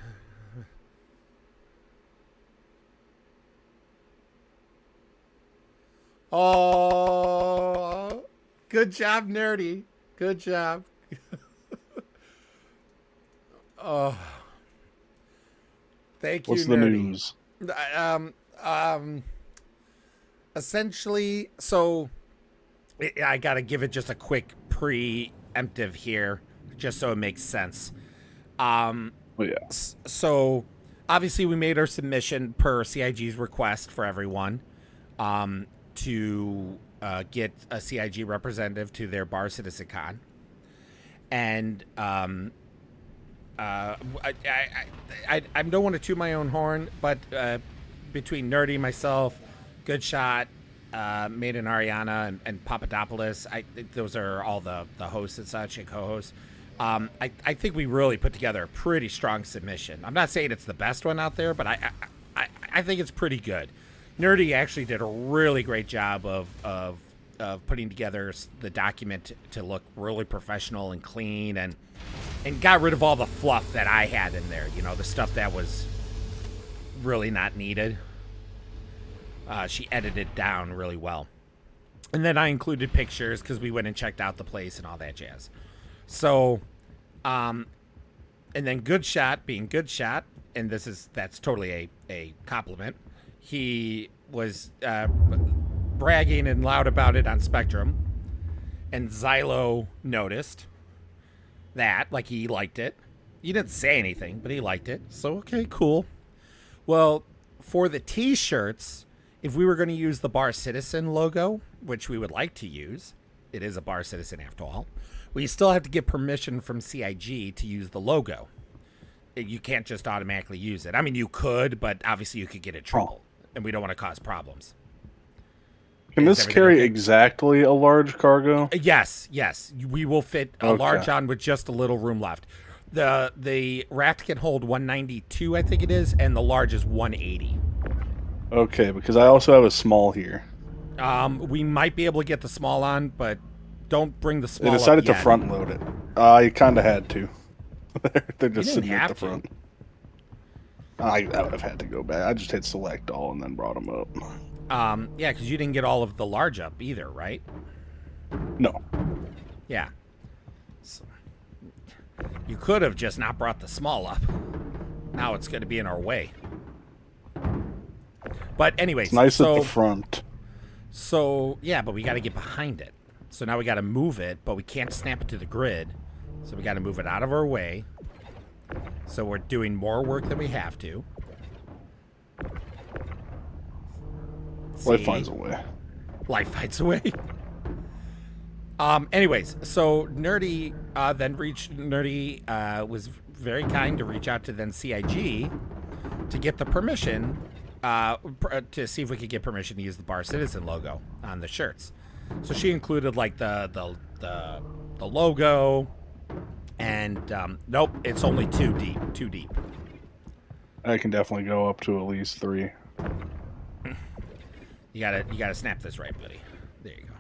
Oh, good job, Nerdy. Good job. Oh, thank you, What's the Nerdy. news? Essentially, so I got to give it just a quick preemptive here, just so it makes sense. Oh, yeah. So obviously we made our submission per CIG's request for everyone to get a CIG representative to their Bar Citizen Con. And I don't want to toot my own horn, but between Nerdy, myself, Good Shot, Maiden Ariana, and Papadopoulos, those are all the hosts and such and co-hosts. I think we really put together a pretty strong submission. I'm not saying it's the best one out there, but I think it's pretty good. Nerdy actually did a really great job of putting together the document to look really professional and clean, and got rid of all the fluff that I had in there. You know, the stuff that was really not needed. She edited down really well. And then I included pictures because we went and checked out the place and all that jazz. So, and then Good Shot being Good Shot, and that's totally a compliment. He was bragging and loud about it on Spectrum, and Xylo noticed that, like, he liked it. He didn't say anything, but he liked it. So, okay, cool. Well, for the t-shirts, if we were going to use the Bar Citizen logo, which we would like to use, it is a Bar Citizen after all, we still have to get permission from CIG to use the logo. You can't just automatically use it. I mean, you could, but obviously you could get in trouble, and we don't want to cause problems. Can this carry exactly a large cargo? Yes. We will fit a large on with just a little room left. The raft can hold 192, I think it is, and the large is 180. Okay, because I also have a small here. We might be able to get the small on, but don't bring the small. They decided up to yet. front load it. I kind of had to. They're just sitting at the front. I would have had to go back. I just hit select all and then brought them up. Yeah, because you didn't get all of the large up either, right? No. Yeah. So, you could have just not brought the small up. Now it's going to be in our way. But anyways, it's nice at the front. So yeah, but we got to get behind it. So now we got to move it, but we can't snap it to the grid. So we got to move it out of our way. So we're doing more work than we have to. Life finds a way. Life finds a way. Anyways, so Nerdy was very kind to reach out to then CIG to get the permission to see if we could get permission to use the Bar Citizen logo on the shirts. So she included like the logo, and nope, it's only too deep. I can definitely go up to at least 3. You gotta snap this right, buddy. There you go.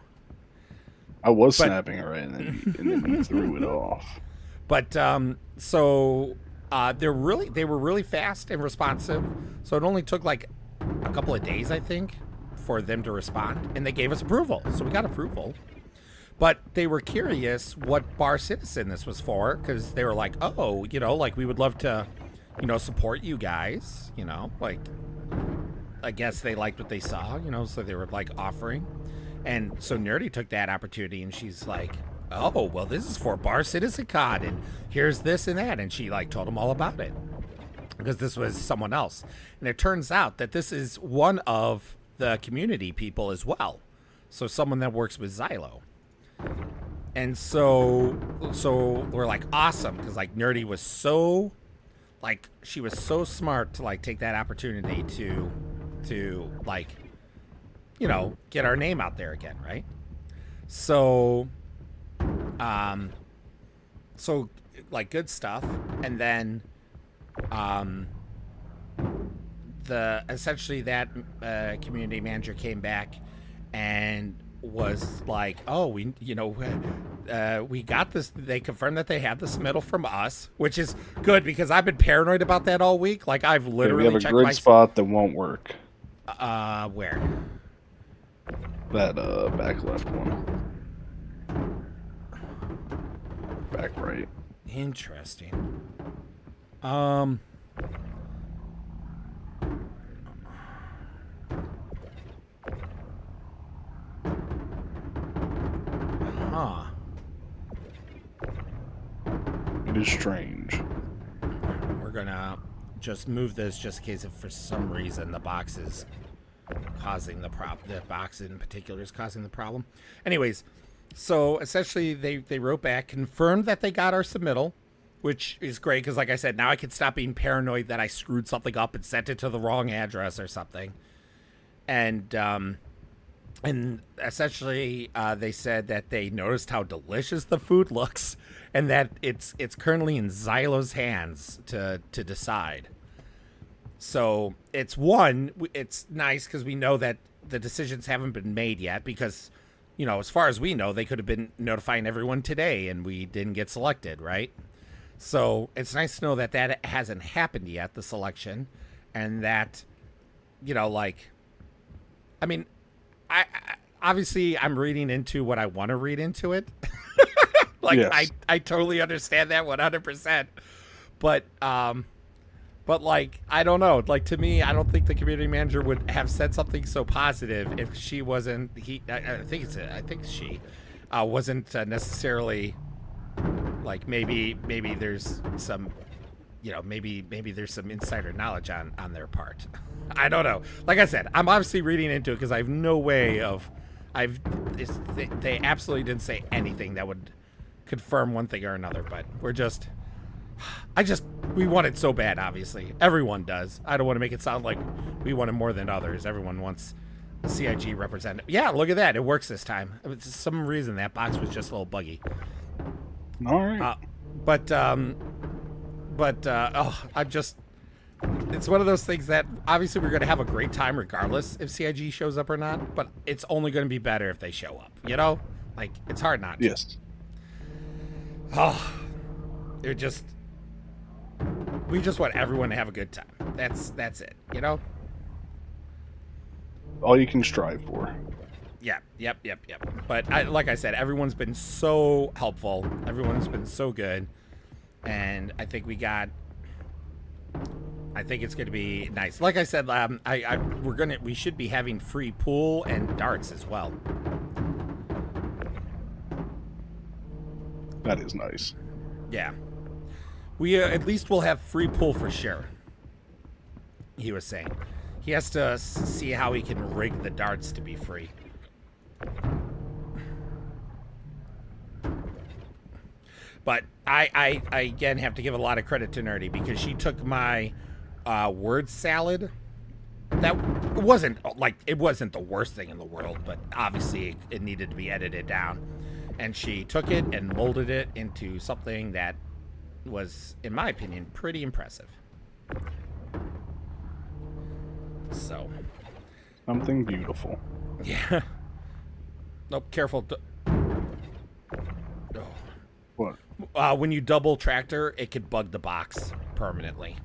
I was snapping it right, and then you threw it off. But so they were really fast and responsive. So it only took like a couple of days, I think, for them to respond, and they gave us approval. So we got approval. But they were curious what Bar Citizen this was for, because they were like, oh, like we would love to, support you guys, like. I guess they liked what they saw, so they were like offering. And so Nerdy took that opportunity, and she's like, oh, well, this is for Bar Citizen Con, and here's this and that. And she like told them all about it because this was someone else. And it turns out that this is one of the community people as well. So someone that works with Xylo. And so we're like, awesome. Cause like Nerdy was so like she was so smart to like take that opportunity to like, you know, get our name out there again, right? So so like good stuff. And then the essentially that community manager came back and was like, oh, we, you know, we got this. They confirmed that they had the submittal from us, which is good because I've been paranoid about that all week. Like I've literally we have a checked grid my spot that won't work. Where? That back left one. Back right. Interesting. Huh. It is strange. We're gonna just move this just in case if for some reason the box is causing the problem. The box in particular is causing the problem. Anyways, so essentially they wrote back, confirmed that they got our submittal, which is great because like I said, now I can stop being paranoid that I screwed something up and sent it to the wrong address or something. And essentially, they said that they noticed how delicious the food looks, and that it's currently in Xylo's hands to decide. So it's nice because we know that the decisions haven't been made yet. Because, you know, as far as we know, they could have been notifying everyone today, and we didn't get selected, right? So it's nice to know that that hasn't happened yet, the selection, and that, you know, like, I mean. I obviously I'm reading into what I want to read into it. Like yes. I totally understand that 100%. But like I don't know. Like to me, I don't think the community manager would have said something so positive if she wasn't. I think she wasn't necessarily like maybe there's some, you know, maybe there's some insider knowledge on their part. I don't know. Like I said, I'm obviously reading into it because I have no way of. They absolutely didn't say anything that would confirm one thing or another. But we want it so bad. Obviously, everyone does. I don't want to make it sound like we want it more than others. Everyone wants a CIG representative. Yeah, look at that. It works this time. For some reason that box was just a little buggy. All right. I'm just. It's one of those things that obviously we're going to have a great time regardless if CIG shows up or not, but it's only going to be better if they show up, you know? Like, it's hard not to. Yes. Oh, we just want everyone to have a good time. That's it, you know? All you can strive for. Yeah, yep. But like I said, everyone's been so helpful. Everyone's been so good. And I think it's going to be nice. Like I said, we should be having free pool and darts as well. That is nice. Yeah. We at least will have free pool for sure. He was saying. He has to see how he can rig the darts to be free. But I again have to give a lot of credit to Nerdy because she took my word salad. That wasn't the worst thing in the world, but obviously it needed to be edited down. And she took it and molded it into something that was, in my opinion, pretty impressive. So. Something beautiful. Yeah. Nope, careful. Oh. What? When you double tractor, it could bug the box permanently.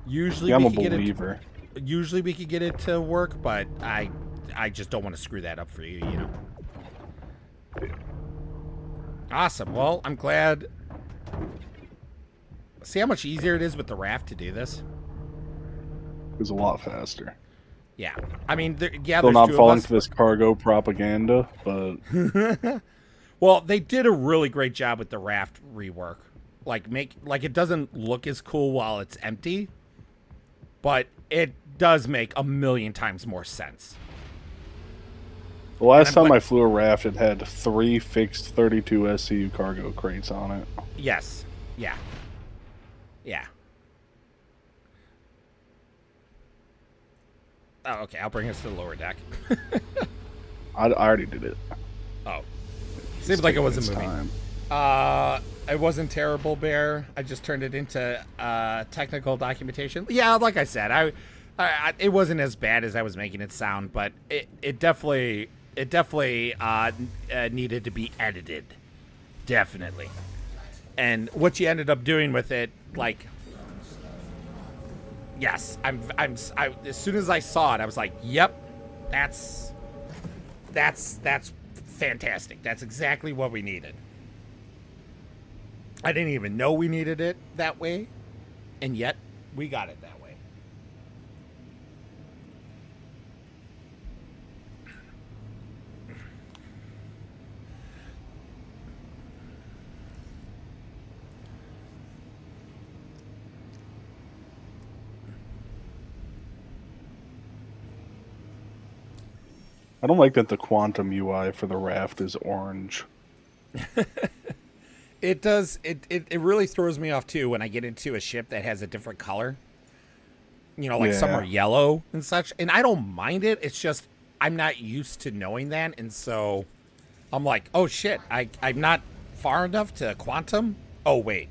Usually, I'm a believer. Usually we could get it to work, but I just don't want to screw that up for you, you know. Awesome. Well, I'm glad. See how much easier it is with the raft to do this? It was a lot faster. Yeah. I mean, yeah, still there's not two falling of us, for this cargo propaganda, but well, they did a really great job with the raft rework. Like it doesn't look as cool while it's empty, but it does make a million times more sense. The last time I flew a raft, it had 3 fixed 32 SCU cargo crates on it. Yes. Yeah. Yeah. Oh, okay. I'll bring us to the lower deck. I already did it. Oh. Seemed like it wasn't It's moving. time. It wasn't terrible, Bear. I just turned it into technical documentation. Yeah, like I said, I it wasn't as bad as I was making it sound, but it definitely needed to be edited. Definitely. And what you ended up doing with it, like, yes, I as soon as I saw it, I was like, yep, that's fantastic. That's exactly what we needed. I didn't even know we needed it that way, and yet we got it that way. I don't like that the quantum UI for the raft is orange. It does. It really throws me off too when I get into a ship that has a different color. You know, like some are yellow and such, and I don't mind it. It's just I'm not used to knowing that, and so I'm like, oh shit, I'm not far enough to quantum. Oh wait.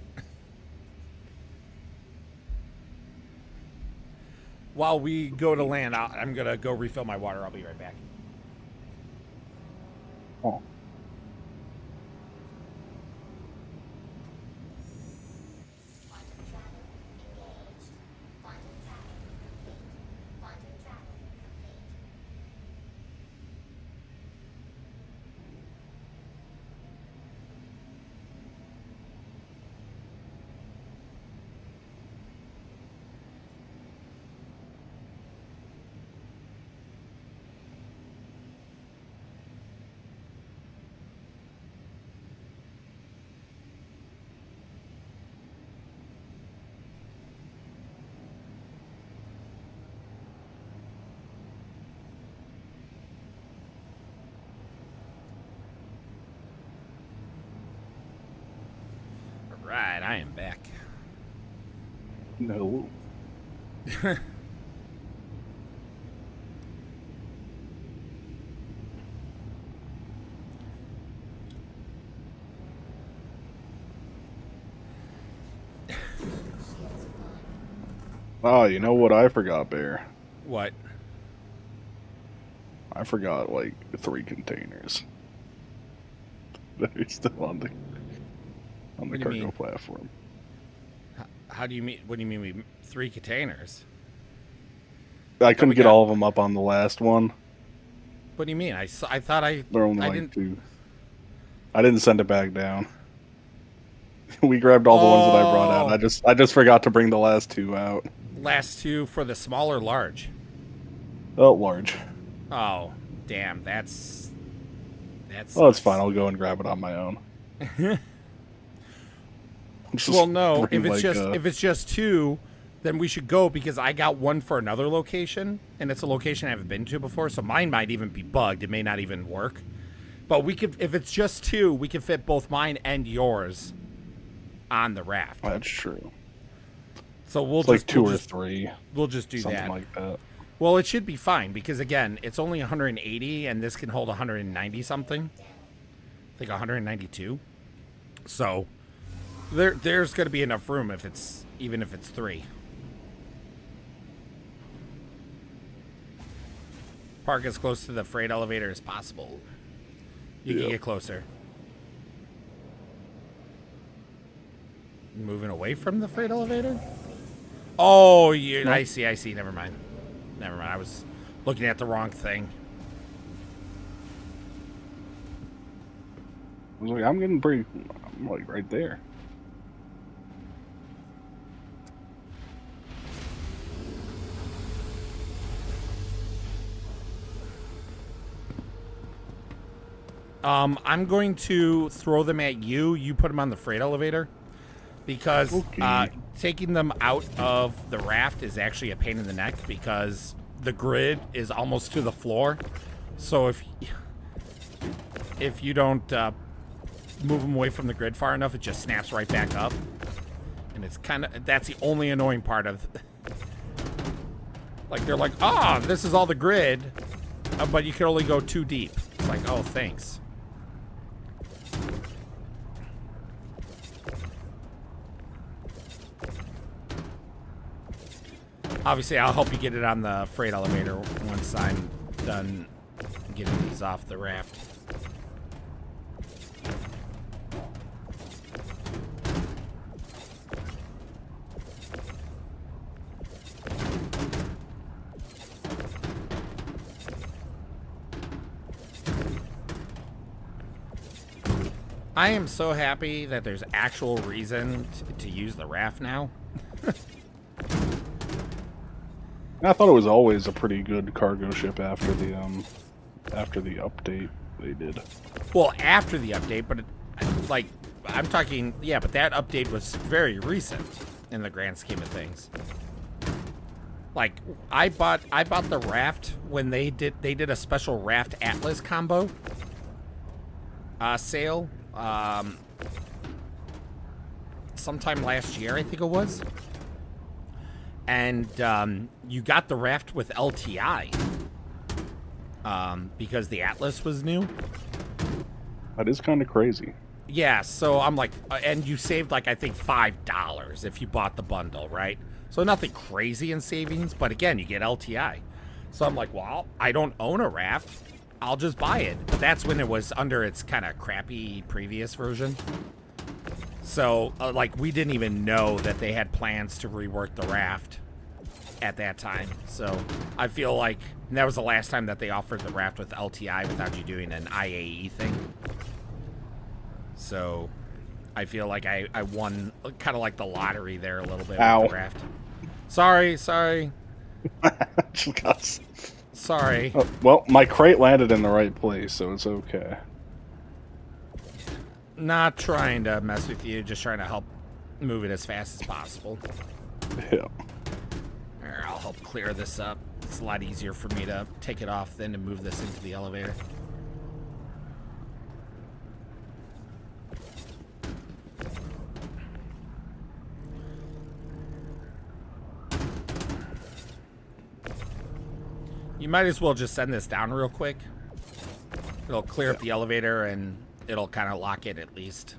While we go to land, I'm gonna go refill my water. I'll be right back. Oh. Right, I am back. No. Oh, you know what I forgot, Bear? What? I forgot like 3 containers that are still on the What do you cargo mean? platform. How do you mean? What do you mean? We 3 containers? I couldn't we get got- all of them up on the last one. What do you mean? I thought I. There are only I like didn't. 2. I didn't send it back down. We grabbed all the ones that I brought out. I just forgot to bring the last 2 out. Last 2 for the small or large? Oh, large. Oh, damn. That's. Oh, it's fine. I'll go and grab it on my own. Well, no. bring, If it's just 2, then we should go because I got one for another location, and it's a location I haven't been to before. So mine might even be bugged. It may not even work. But we could, if it's just 2, we can fit both mine and yours on the raft. That's true. So we'll It's just like 2 we'll or just, 3. We'll just do something that. like that. Well, it should be fine because again, it's only 180, and this can hold 190 something. I think 192. So there's going to be enough room if it's even if it's 3. Park as close to the freight elevator as possible. You can get closer. Moving away from the freight elevator? Oh, I see. Never mind. I was looking at the wrong thing. I was like, I'm like right there. I'm going to throw them at you. You put them on the freight elevator. Because taking them out of the raft is actually a pain in the neck because the grid is almost to the floor. So if you don't move them away from the grid far enough, it just snaps right back up. And it's kind of, that's the only annoying part of, like, they're like, ah, this is all the grid, but you can only go 2 deep. It's like, oh, thanks. Obviously, I'll help you get it on the freight elevator once I'm done getting these off the raft. I am so happy that there's actual reason to use the raft now. I thought it was always a pretty good cargo ship after the update they did. Well, after the update, but like I'm talking, yeah, but that update was very recent in the grand scheme of things. Like I bought the raft when they did a special raft Atlas combo sale sometime last year, I think it was. And you got the raft with LTI because the Atlas was new. That is kind of crazy. Yeah, so I'm like, and you saved like I think $5 if you bought the bundle, right? So nothing crazy in savings, but again, you get LTI. So I'm like, well, I don't own a raft. I'll just buy it. But that's when it was under its kind of crappy previous version. So, like, we didn't even know that they had plans to rework the raft at that time. So, I feel like that was the last time that they offered the raft with LTI without you doing an IAE thing. So, I feel like I won kind of like the lottery there a little bit with the raft. Sorry. Sorry. Oh, well, my crate landed in the right place, so it's okay. Not trying to mess with you, just trying to help move it as fast as possible. Yeah. Here, I'll help clear this up. It's a lot easier for me to take it off than to move this into the elevator. You might as well just send this down real quick. It'll clear up the elevator and it'll kind of lock it at least.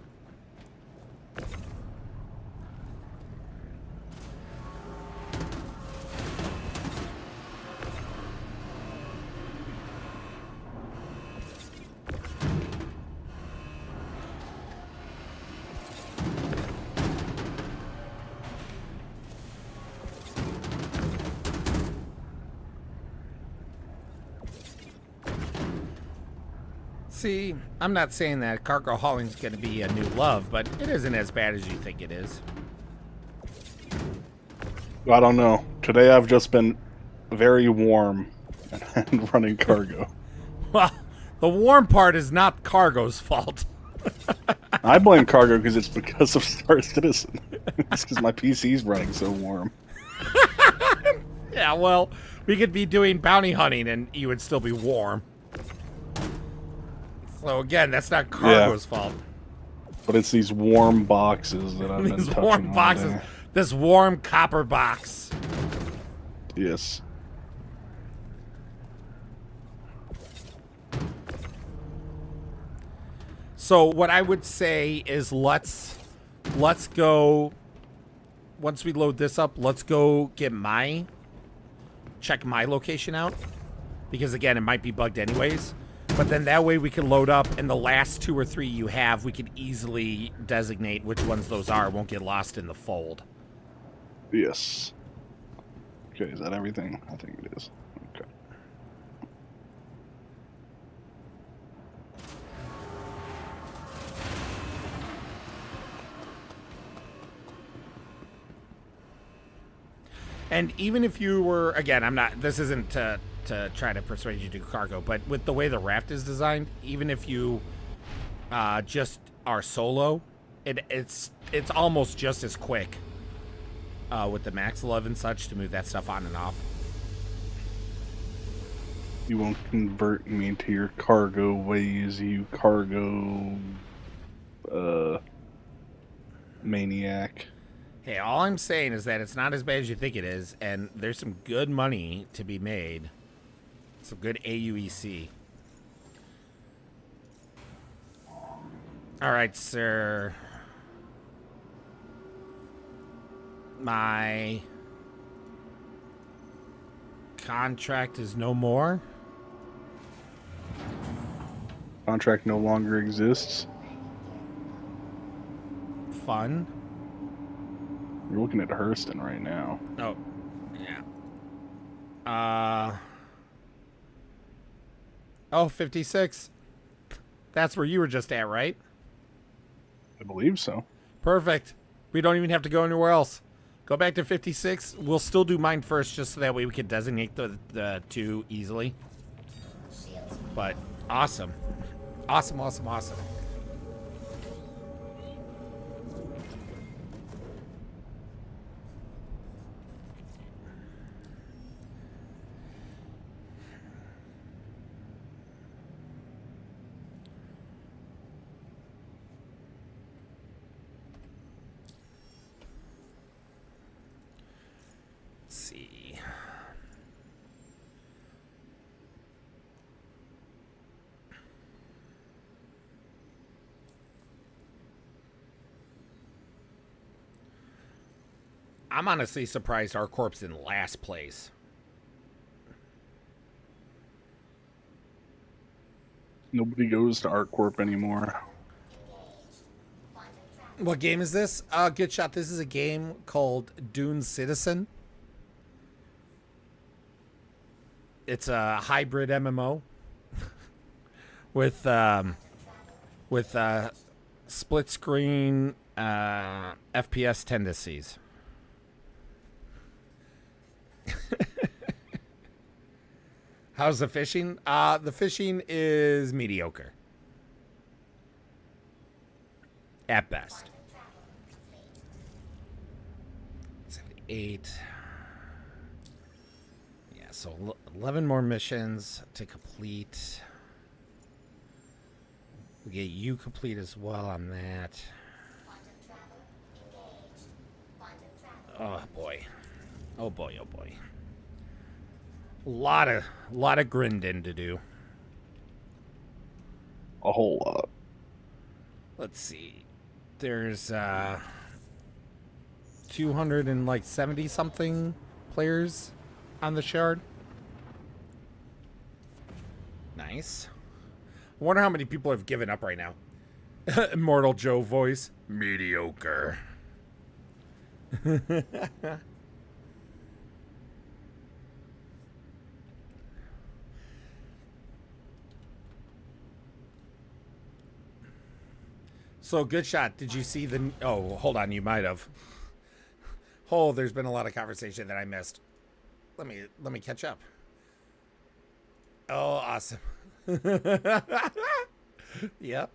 See, I'm not saying that cargo hauling is going to be a new love, but it isn't as bad as you think it is. I don't know. Today I've just been very warm and running cargo. Well, the warm part is not cargo's fault. I blame cargo because it's because of Star Citizen. It's because my PC's running so warm. Yeah, well, we could be doing bounty hunting and you would still be warm. So again, that's not cargo's fault. But it's these warm boxes that I've been touching all warm boxes. day. This warm copper box. Yes. So what I would say is let's go, once we load this up, let's go check my location out. Because again, it might be bugged anyways. But then that way we can load up, and the last 2 or 3 you have, we can easily designate which ones those are. Won't get lost in the fold. Yes. Okay, is that everything? I think it is. Okay. And even if you were, again, this isn't to try to persuade you to do cargo, but with the way the raft is designed, even if you just are solo, it's almost just as quick with the max 11 such to move that stuff on and off. You won't convert me into your cargo ways, you cargo maniac. Hey, all I'm saying is that it's not as bad as you think it is, and there's some good money to be made. Some good AUEC. All right, sir. My contract is no more. Contract no longer exists. Fun. You're looking at Hurston right now. Oh, yeah. Oh, 56. That's where you were just at, right? I believe so. Perfect. We don't even have to go anywhere else. Go back to 56. We'll still do mine first, just so that way we can designate the two easily. But awesome. Awesome, awesome, awesome. Let's see. I'm honestly surprised our corp's in last place. Nobody goes to ArtCorp anymore. What game is this? Good shot. This is a game called Dune Citizen. It's a hybrid MMO with split screen FPS tendencies. How's the fishing? The fishing is mediocre. At best. 78. Yeah, so 11 more missions to complete. We get you complete as well on that. Oh boy. Oh boy, oh boy. A lot of grinding to do. A whole lot. Let's see. There's 270 something players on the shard. Nice. I wonder how many people have given up right now. Immortal Joe voice. Mediocre. So, good shot. Did you see the... Oh, hold on. You might have. Oh, there's been a lot of conversation that I missed. Let me catch up. Oh, awesome. Yep.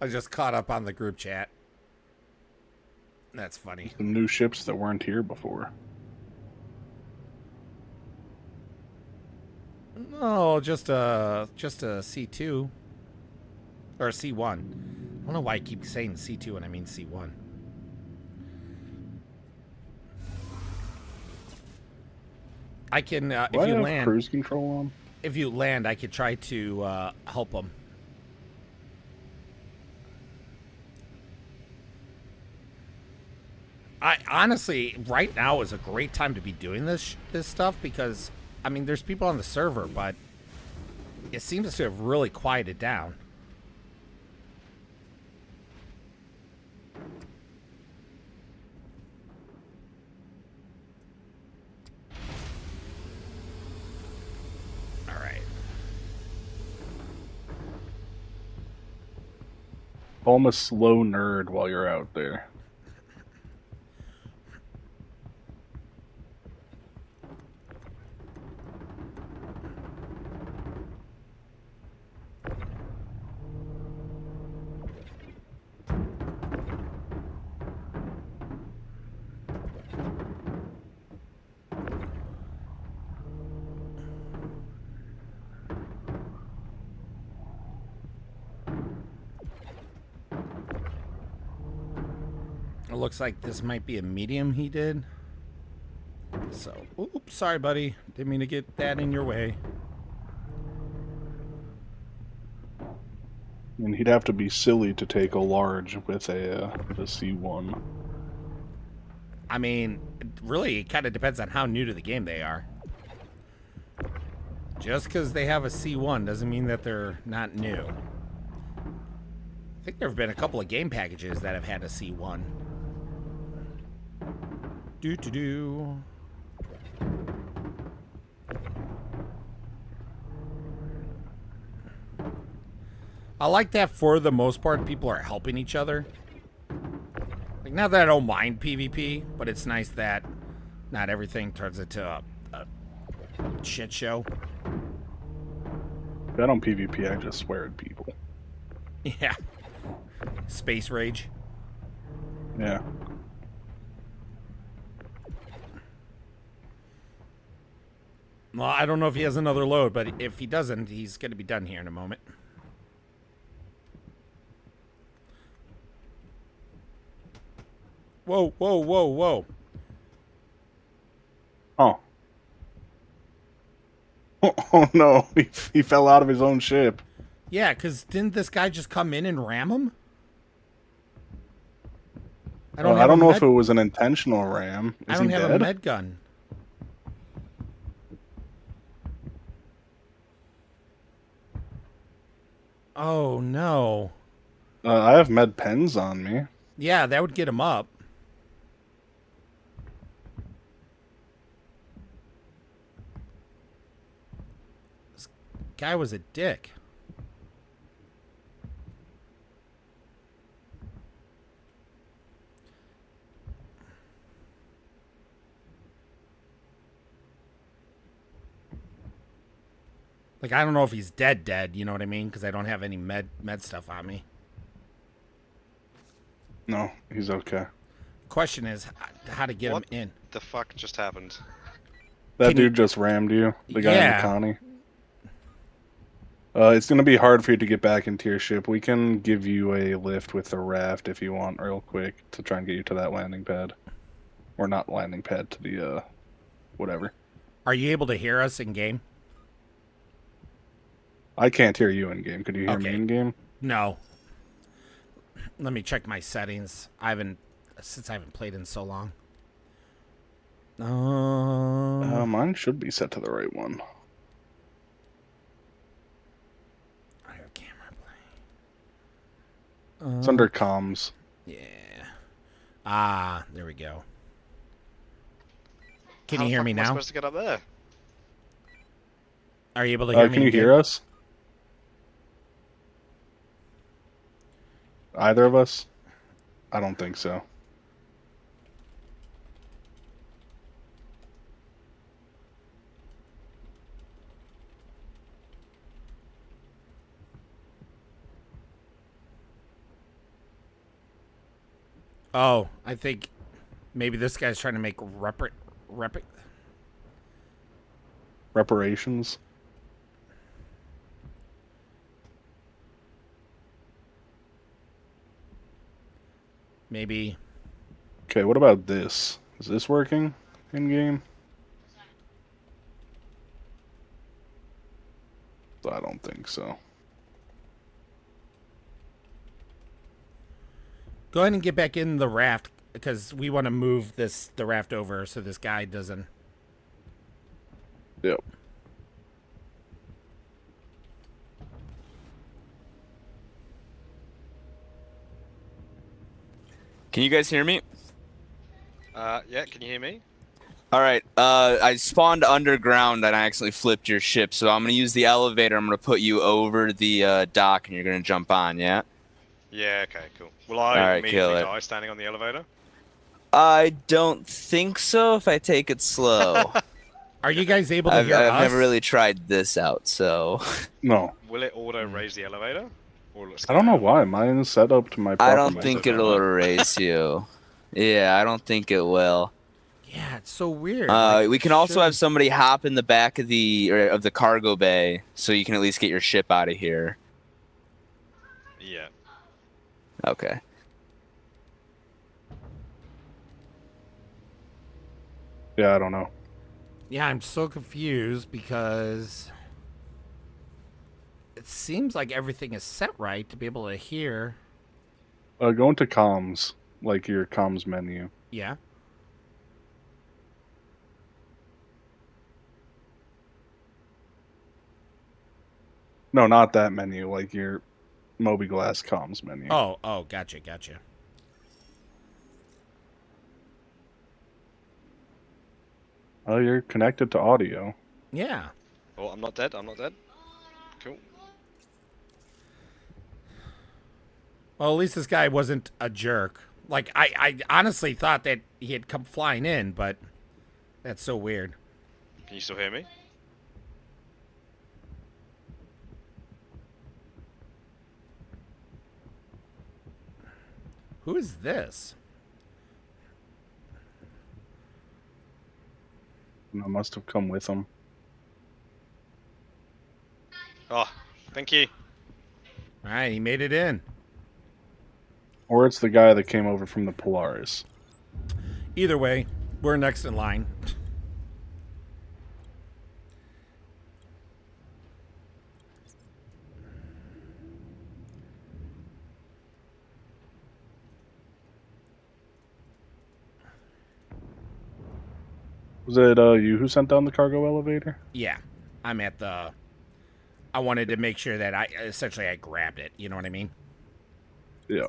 I just caught up on the group chat. That's funny. Some new ships that weren't here before. No, just a C2 or a C1. I don't know why I keep saying C2 and I mean C1. I can if you land cruise control on. If you land, I could try to help them. I honestly, right now is a great time to be doing this stuff because, I mean, there's people on the server, but it seems to have really quieted down. All right. Call him a slow nerd while you're out there. looks like this might be a medium he did. So, oops, sorry, buddy. Didn't mean to get that in your way. And he'd have to be silly to take a large with a C1. I mean, really, it kind of depends on how new to the game they are. Just because they have a C1 doesn't mean that they're not new. I think there have been a couple of game packages that have had a C1. Do. I like that for the most part, people are helping each other. Like, not that I don't mind PvP, but it's nice that not everything turns into a shit show. If I don't PvP, I just swear at people. Yeah. Space rage. Yeah. Well, I don't know if he has another load, but if he doesn't, he's going to be done here in a moment. Whoa, whoa, whoa, whoa. Oh. Oh no, he fell out of his own ship. Yeah, because didn't this guy just come in and ram him? I don't know if it was an intentional ram. I don't have a med gun. Oh, no. I have med pens on me. Yeah, that would get him up. This guy was a dick. Like, I don't know if he's dead, you know what I mean? Because I don't have any med stuff on me. No, he's okay. Question is how to get him in. What the fuck just happened? That dude just rammed you, the guy in the Connie. It's going to be hard for you to get back into your ship. We can give you a lift with the raft if you want real quick to try and get you to that landing pad. Or not landing pad, to the, whatever. Are you able to hear us in-game? I can't hear you in-game. Could you hear me in-game? No. Let me check my settings. Since I haven't played in so long. Mine should be set to the right one. I have camera play. It's under comms. Yeah. Ah, there we go. Can you hear me now? How am I supposed to get up there? Are you able to hear me? Can you hear us? Either of us? I don't think so. Oh, I think maybe this guy's trying to make reparations. Maybe. Okay, what about this? Is this working in game? I don't think so. Go ahead and get back in the raft because we want to move the raft over so this guy doesn't. Yep. Can you guys hear me? Yeah, can you hear me? Alright, I spawned underground and I actually flipped your ship, so I'm gonna use the elevator. I'm gonna put you over the dock and you're gonna jump on, yeah? Yeah, okay, cool. Will I immediately die standing on the elevator? I don't think so if I take it slow. Are you guys able to hear us? I've never really tried this out, so... No. Will it auto raise the elevator? Or I don't know why. Mine is set up to my proper I don't think it'll erase you. Yeah, I don't think it will. Yeah, it's so weird. We can also have somebody hop in the back of the cargo bay, so you can at least get your ship out of here. Yeah. Okay. Yeah, I don't know. Yeah, I'm so confused because it seems like everything is set right to be able to hear. Go into comms, like your comms menu. Yeah. No, not that menu, like your Mobi-Glass comms menu. Oh, gotcha. Oh, you're connected to audio. Yeah. Oh, I'm not dead. Cool. Well, at least this guy wasn't a jerk. Like, I honestly thought that he had come flying in, but that's so weird. Can you still hear me? Who is this? I must have come with him. Oh, thank you. All right, he made it in. Or it's the guy that came over from the Polaris. Either way, we're next in line. Was it you who sent down the cargo elevator? Yeah, I'm at the... I wanted to make sure that I grabbed it. You know what I mean? Yeah.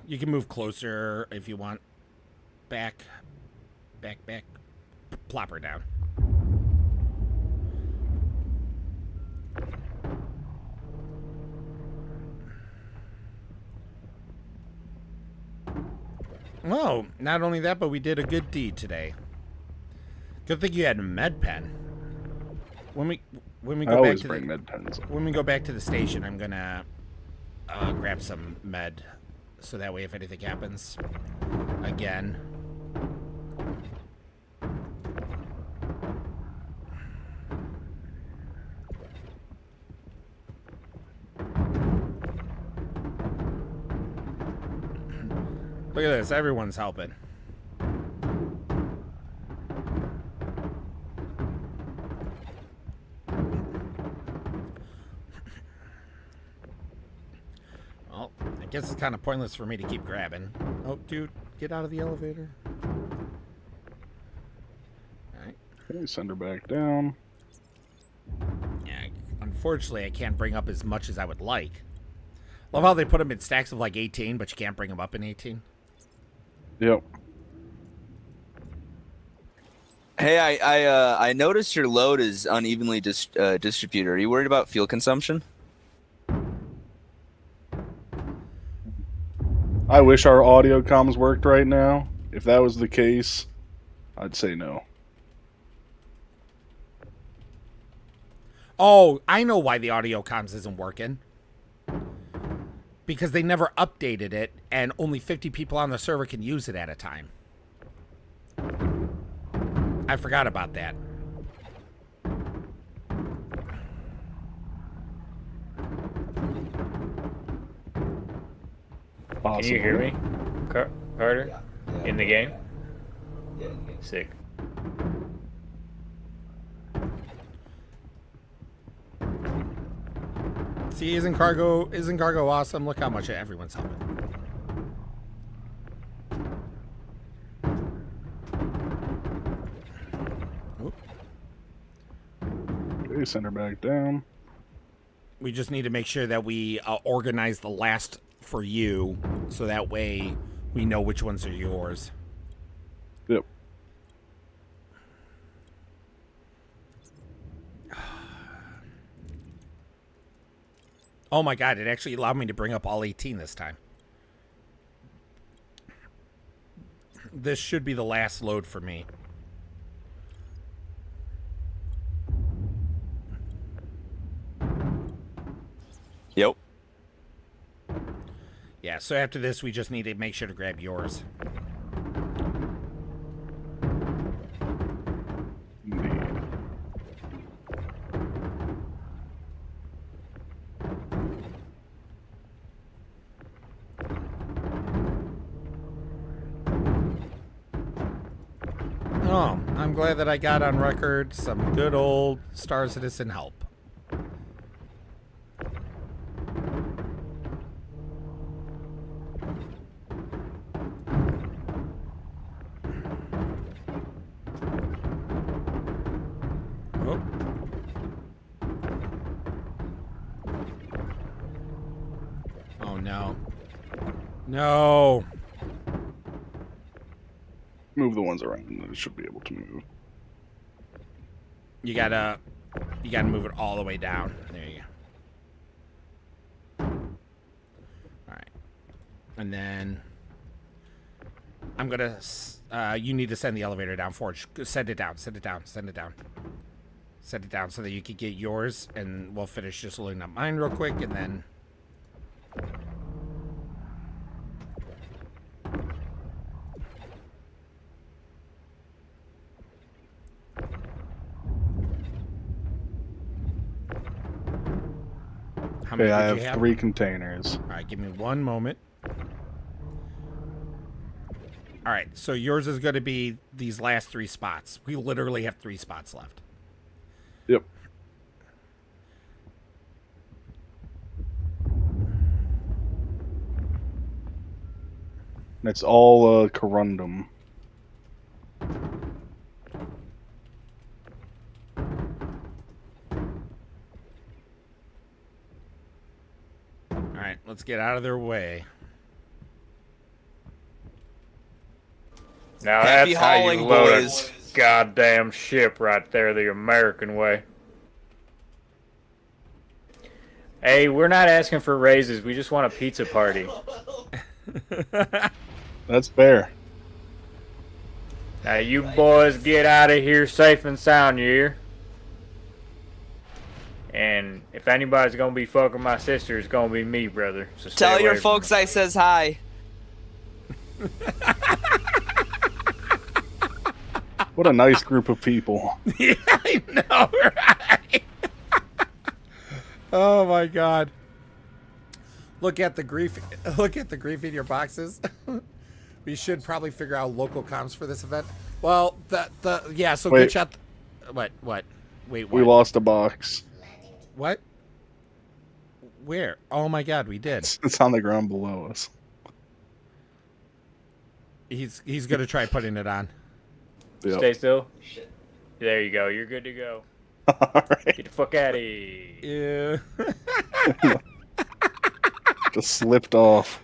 You can move closer if you want. Back. Plop her down. Oh, not only that, but we did a good deed today. Good thing you had a med pen. When we go back to med pens. When we go back to the station, I'm gonna grab some med, so that way if anything happens again. Look at this, everyone's helping. Well, I guess it's kind of pointless for me to keep grabbing. Oh, dude, get out of the elevator. Alright. Okay, send her back down. Yeah, unfortunately, I can't bring up as much as I would like. Love how they put them in stacks of like 18, but you can't bring them up in 18. Yep. Hey, I noticed your load is unevenly distributed. Are you worried about fuel consumption? I wish our audio comms worked right now. If that was the case, I'd say no. Oh, I know why the audio comms isn't working. Because they never updated it, and only 50 people on the server can use it at a time. I forgot about that. Can you hear me, Carter? Yeah. In the game? Yeah, in the game. Sick. See, isn't cargo awesome? Look how much everyone's helping. Okay, send her back down. We just need to make sure that we organize the last for you, so that way we know which ones are yours. Yep. Oh my god, it actually allowed me to bring up all 18 this time. This should be the last load for me. Yep. Yeah, so after this, we just need to make sure to grab yours. I'm glad that I got on record some good old Star Citizen help. Oh. Oh no. No. Move the ones around, and it should be able to move. You gotta move it all the way down. There you go. All right. And then I'm gonna. You need to send the elevator down, Forge. Send it down. Send it down. Send it down. Send it down so that you can get yours, and we'll finish just loading up mine real quick, and then. How many Okay, I did you have 3 containers. All right, give me one moment. All right, so yours is going to be these last 3 spots. We literally have 3 spots left. Yep. It's all corundum. All right, let's get out of their way. Now Happy that's how you hauling, load boys. a goddamn ship right there, the American way. Hey, we're not asking for raises. We just want a pizza party. That's fair. Now you boys get out of here safe and sound, you hear? And if anybody's gonna be fucking my sister, it's gonna be me, brother. So stay Tell away your from folks me. I says hi. What a nice group of people. Yeah, I know, right? Oh my God! Look at the grief! Look at the grief in your boxes. We should probably figure out local comms for this event. Well, yeah. So Wait. good shot. What? Wait. What? We lost a box. What? Where? Oh my God, we did. It's on the ground below us. He's gonna try putting it on. Yep. Stay still. There you go. You're good to go. Alright. Get the fuck out of here. Yeah. Just slipped off.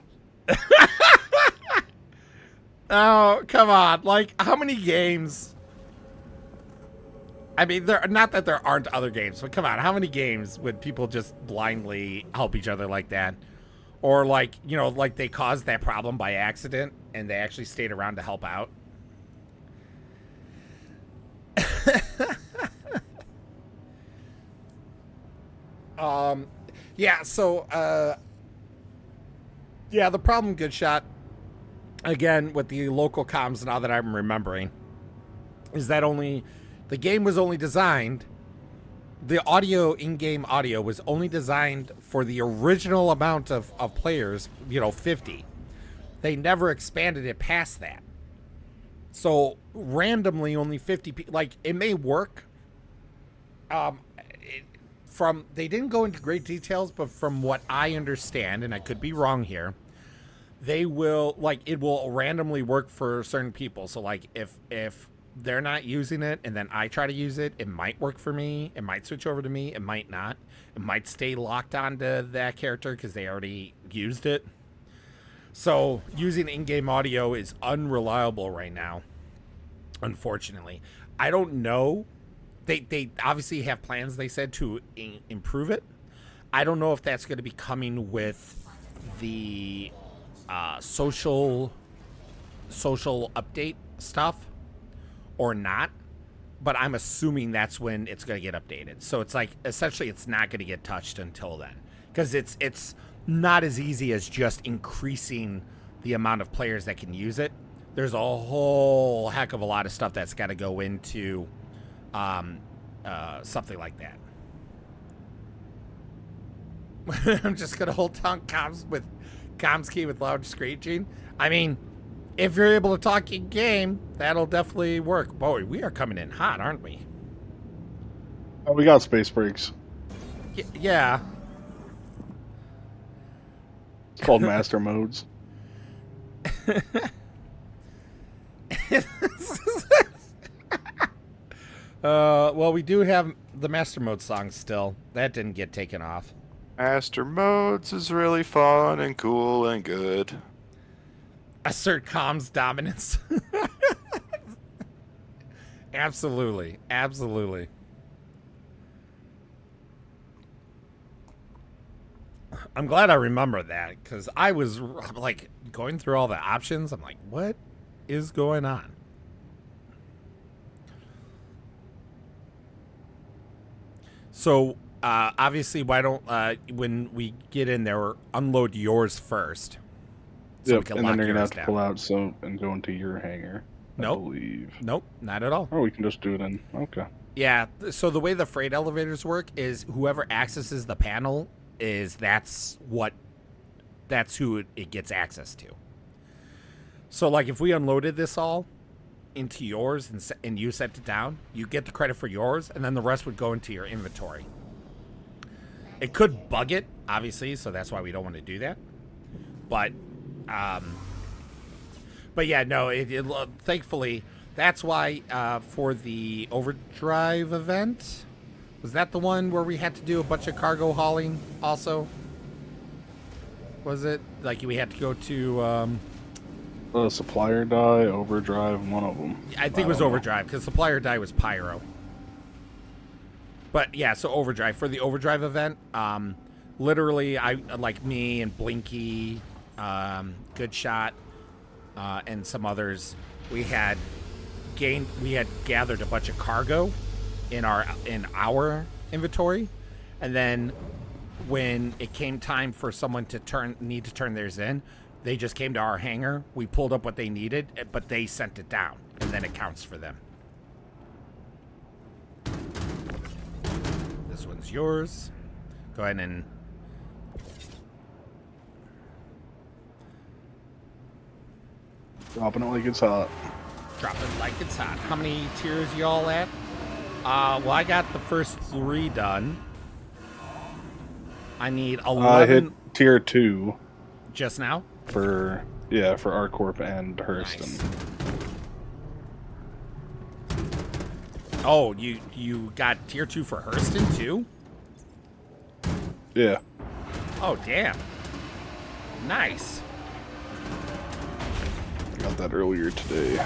Oh, come on. Like, how many games? I mean, not that there aren't other games, but come on. How many games would people just blindly help each other like that? Or like, you know, like they caused that problem by accident and they actually stayed around to help out? Yeah, so, yeah, the problem, good shot, again, with the local comms now that I'm remembering, is that the game was only designed, the audio, in-game audio was only designed for the original amount of players, 50. They never expanded it past that. So randomly only 50 people, like, it may work. They didn't go into great details, but from what I understand, and I could be wrong here, they will, like, it will randomly work for certain people. So like if they're not using it and then I try to use it, it might work for me. It might switch over to me. It might not. It might stay locked onto that character because they already used it. So using in-game audio is unreliable right now, unfortunately. I don't know. They obviously have plans, they said, to improve it. I don't know if that's going to be coming with the social update stuff or not, but I'm assuming that's when it's going to get updated. So it's like, essentially, it's not going to get touched until then, because it's not as easy as just increasing the amount of players that can use it. There's a whole heck of a lot of stuff that's got to go into something like that. I'm just gonna hold down comms key with loud screeching. I mean, If you're able to talk in game, that'll definitely work. Boy, we are coming in hot, aren't we? Oh, we got space breaks. Yeah. It's called master modes. Well, we do have the master mode song still. That didn't get taken off. Master modes is really fun and cool and good. Assert comms dominance. Absolutely. Absolutely. I'm glad I remember that, because I was like going through all the options. I'm like, what is going on? So, obviously, why don't, when we get in there, unload yours first. So yep, we can and lock then you're gonna yours have to down. pull out and go into your hangar. Nope. I believe. Nope, not at all. Oh, we can just do it in. Okay. Yeah, so the way the freight elevators work is whoever accesses the panel that's who it gets access to. So, like, if we unloaded this all into yours and you set it down, you get the credit for yours, and then the rest would go into your inventory. It could bug it, obviously, so that's why we don't want to do that. But yeah, no, thankfully, that's why for the Overdrive event, was that the one where we had to do a bunch of cargo hauling also? Was it? Like, we had to go to... supplier die, Overdrive, one of them. I think it was Overdrive, because supplier die was Pyro. But yeah, so Overdrive. For the Overdrive event, literally, like me and Blinky, Good Shot, and some others, we had gathered a bunch of cargo in our inventory, and then when it came time for someone to need to turn theirs in, they just came to our hangar. We pulled up what they needed, but they sent it down, and then it counts for them. This one's yours. Go ahead and... Dropping it like it's hot. Drop it like it's hot. How many tiers y'all at? Well, I got the first 3 done. I need 11... I hit tier 2. Just now? For ArcCorp and Hurston. Nice. Oh, you got tier 2 for Hurston too? Yeah. Oh, damn. Nice. I got that earlier today.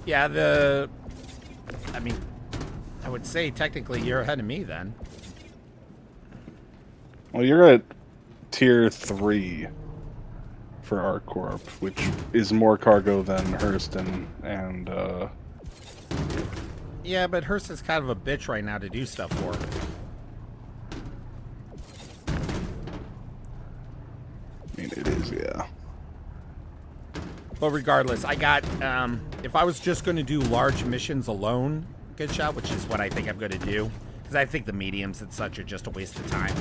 Yeah, I mean, I would say technically you're ahead of me then. Well, you're at tier 3 for ArcCorp, which is more cargo than Hurston and Yeah, but Hurston's kind of a bitch right now to do stuff for. I mean, it is, yeah. But regardless, I got, if I was just going to do large missions alone, Good Shot, which is what I think I'm going to do, because I think the mediums and such are just a waste of time.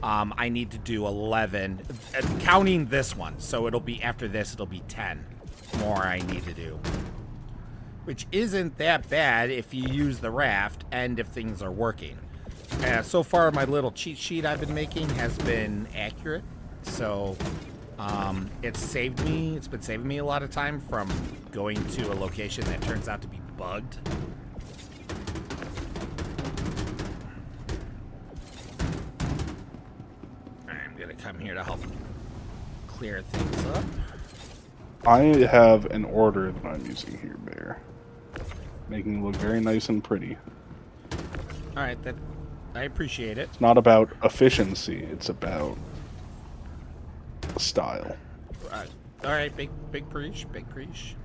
I need to do 11, counting this one, so it'll be, after this, it'll be 10 more I need to do. Which isn't that bad if you use the raft and if things are working. So far, my little cheat sheet I've been making has been accurate, so it's been saving me a lot of time from going to a location that turns out to be bugged. I'm gonna come here to help clear things up. I have an order that I'm using here, Bear. Making it look very nice and pretty. Alright, I appreciate it. It's not about efficiency, it's about style. Alright, big preach, big preach.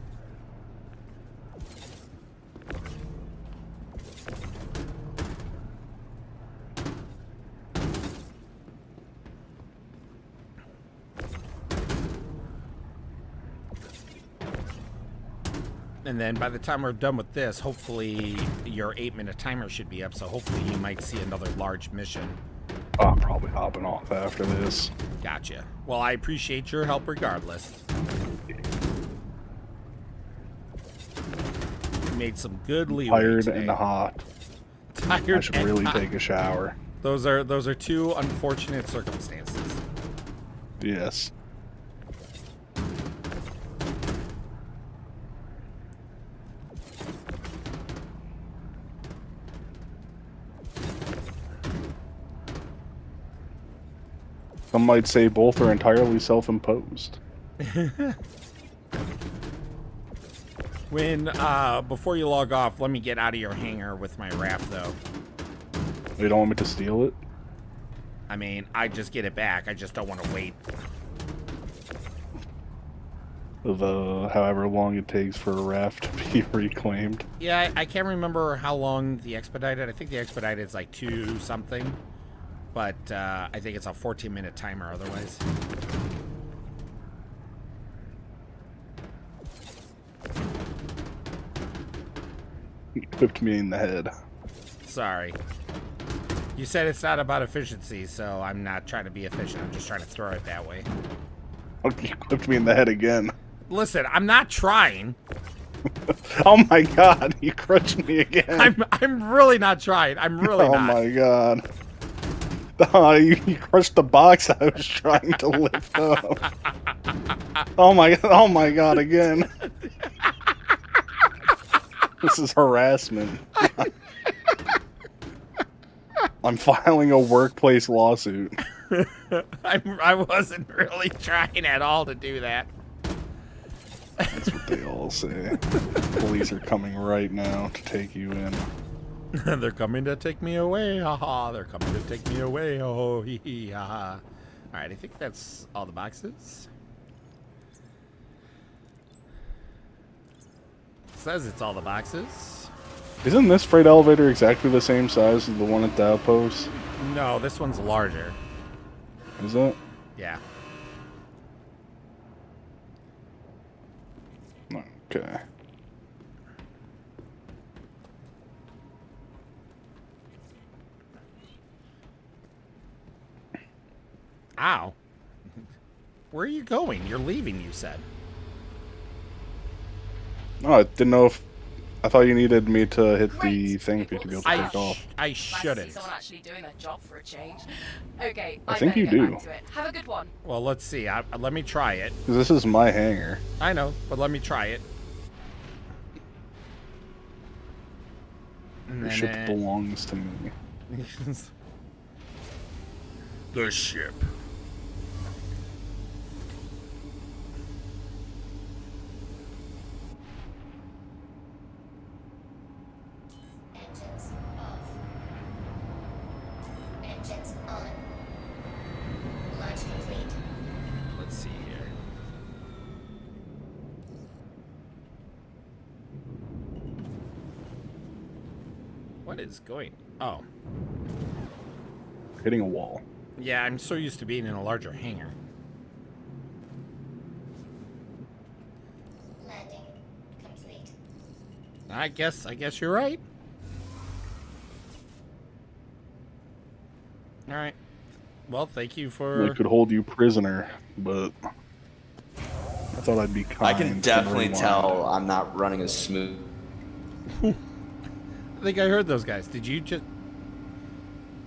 And then by the time we're done with this, hopefully your 8-minute timer should be up, so hopefully you might see another large mission I'm probably hopping off after this. Gotcha. Well, I appreciate your help regardless. You made some good leeway Tired today. and hot. Tired I should and really hot. take a shower. Those are two unfortunate circumstances. Yes. Some might say both are entirely self-imposed. When before you log off, let me get out of your hangar with my raft, though. You don't want me to steal it? I mean, I just get it back. I just don't want to wait. However long it takes for a raft to be reclaimed. Yeah, I can't remember how long the expedited. I think the expedited is like 2 something, but I think it's a 14-minute timer otherwise. You whipped me in the head. Sorry. You said it's not about efficiency, so I'm not trying to be efficient. I'm just trying to throw it that way. Okay, you whipped me in the head again. Listen, I'm not trying. Oh my god, you crushed me again. I'm really not trying. I'm really not. Oh my god. Oh, you crushed the box I was trying to lift up. Oh my god, again. This is harassment. I'm filing a workplace lawsuit. I wasn't really trying at all to do that. That's what they all say. Police are coming right now to take you in. They're coming to take me away, haha. They're coming to take me away, oh, hee hee, haha. Alright, I think that's all the boxes. Says it's all the boxes. Isn't this freight elevator exactly the same size as the one at the outpost? No, this one's larger. Is it? Yeah. Okay. Ow. Where are you going? You're leaving, you said. Oh, I didn't know if... I thought you needed me to hit the thing for you to be able to take off. I Nice to see shouldn't. someone actually doing their job for a change. Okay, I think better you get do. back to it. Have a good one. Well, let's see. Let me try it. 'Cause this is my hangar. I know, but let me try it. The ship belongs to me. The ship. Engines off. Engines on. Launch complete. Let's see here. What is going? Oh. Hitting a wall. Yeah, I'm so used to being in a larger hangar. Landing complete. I guess you're right. All right. Well, thank you for. I could hold you prisoner, but I thought I'd be kind. I can definitely tell I'm not running as smooth. I think I heard those guys. Did you just?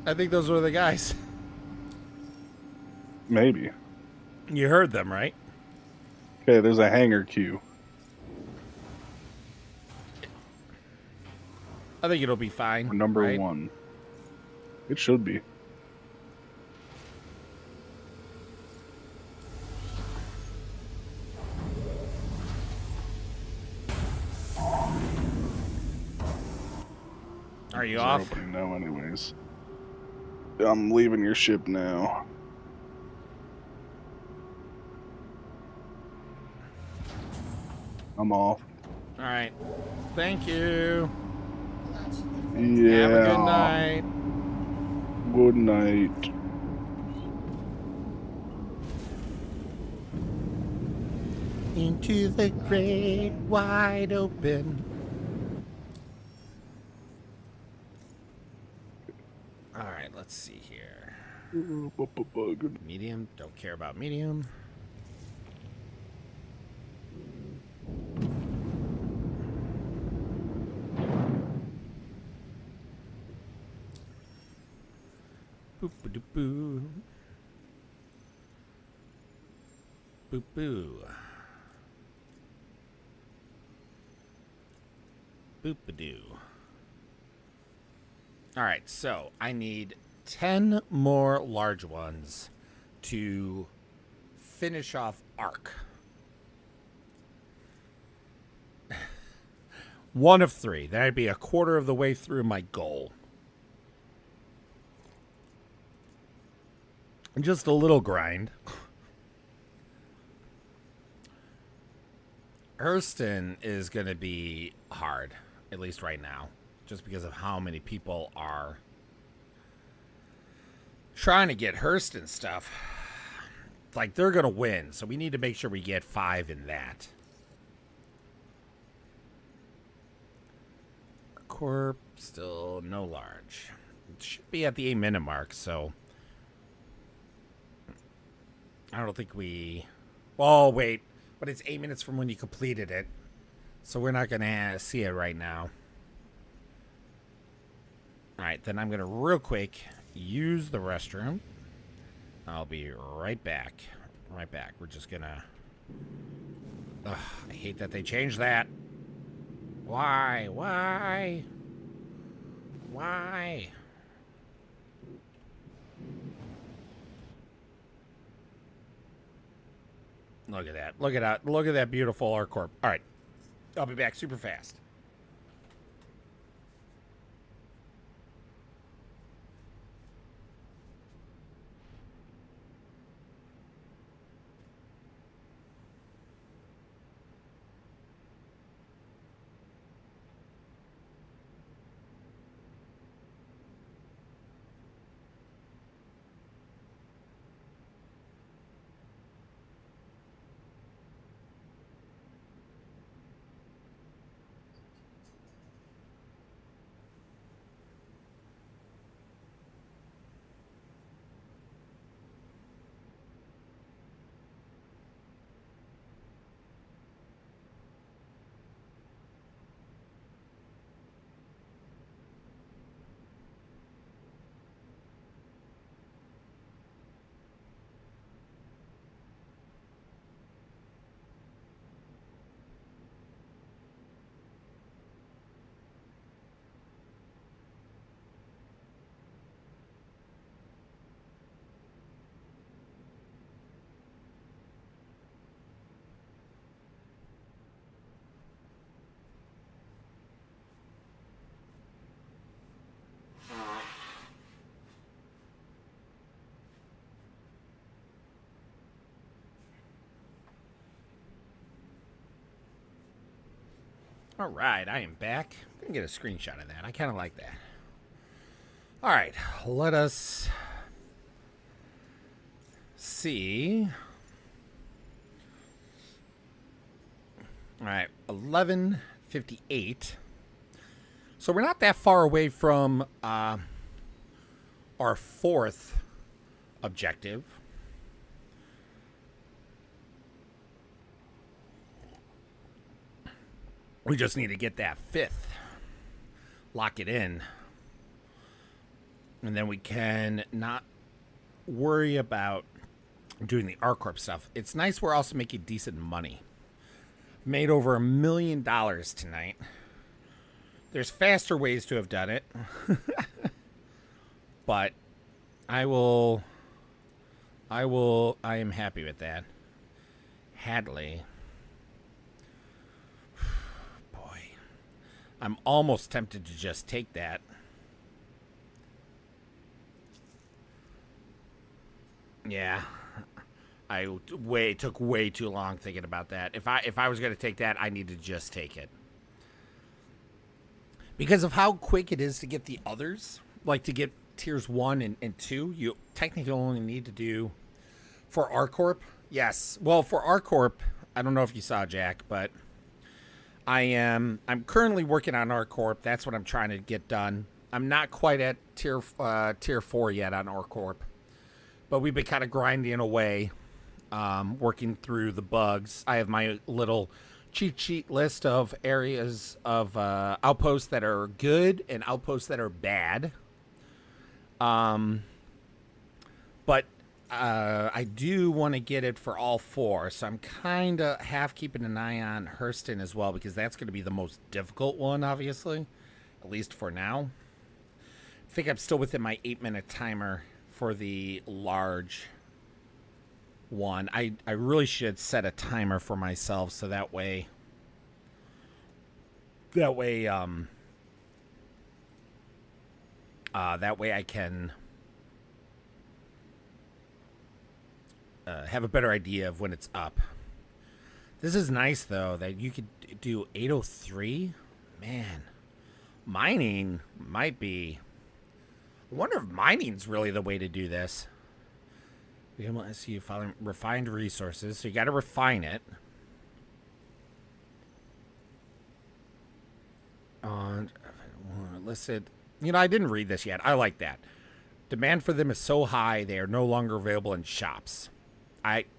I think those were the guys. Maybe. You heard them, right? Okay, there's a hangar queue. I think it'll be fine. For number right? 1. It should be. Are you They're off? opening now, anyways. I'm leaving your ship now. I'm off. All right. Thank you. Yeah. Have a good night. Good night. Into the great wide open. All right, let's see here. Medium, don't care about medium. Boop-a-doop-boo. Boop-boo. Boop-a-doo. All right, so I need 10 more large ones to finish off Arc. 1 of 3. That'd be a quarter of the way through my goal. Just a little grind. Hurston is going to be hard, at least right now, just because of how many people are trying to get Hurston stuff. Like, they're going to win, so we need to make sure we get 5 in that. Corp, still no large. It should be at the 8-minute mark, so I don't think we... Oh, wait. But it's 8 minutes from when you completed it. So we're not going to see it right now. Alright, then I'm going to real quick use the restroom. I'll be right back. Right back. We're just going to... I hate that they changed that. Why? Why? Why? Look at that. Look at that. Look at that beautiful ArcCorp. All right. I'll be back super fast. All right, I am back. I'm going to get a screenshot of that. I kind of like that. All right, let us see. All right, 11:58. So we're not that far away from our 4th objective. We just need to get that 5th. Lock it in. And then we can not worry about doing the ArcCorp stuff. It's nice we're also making decent money. Made over $1 million tonight. There's faster ways to have done it. But I am happy with that. Hadley. I'm almost tempted to just take that. Yeah. Took way too long thinking about that. If I was going to take that, I need to just take it. Because of how quick it is to get the others, like to get tiers 1 and 2, you technically only need to do for ArcCorp. Yes. Well, for ArcCorp, I don't know if you saw, Jack, but I'm currently working on ArcCorp. That's what I'm trying to get done. I'm not quite at tier 4 yet on ArcCorp. but we've been kind of grinding away, working through the bugs. I have my little cheat sheet list of areas of outposts that are good and outposts that are bad. But I do want to get it for all 4, so I'm kind of half keeping an eye on Hurston as well, because that's going to be the most difficult one, obviously, at least for now. I think I'm still within my 8-minute timer for the large one. I really should set a timer for myself, so that way I can have a better idea of when it's up. This is nice, though, that you could do 803. Man, mining might be... I wonder if mining's really the way to do this. Let's see, following refined resources. So you got to refine it. Listed. You know, I didn't read this yet. I like that. Demand for them is so high they are no longer available in shops.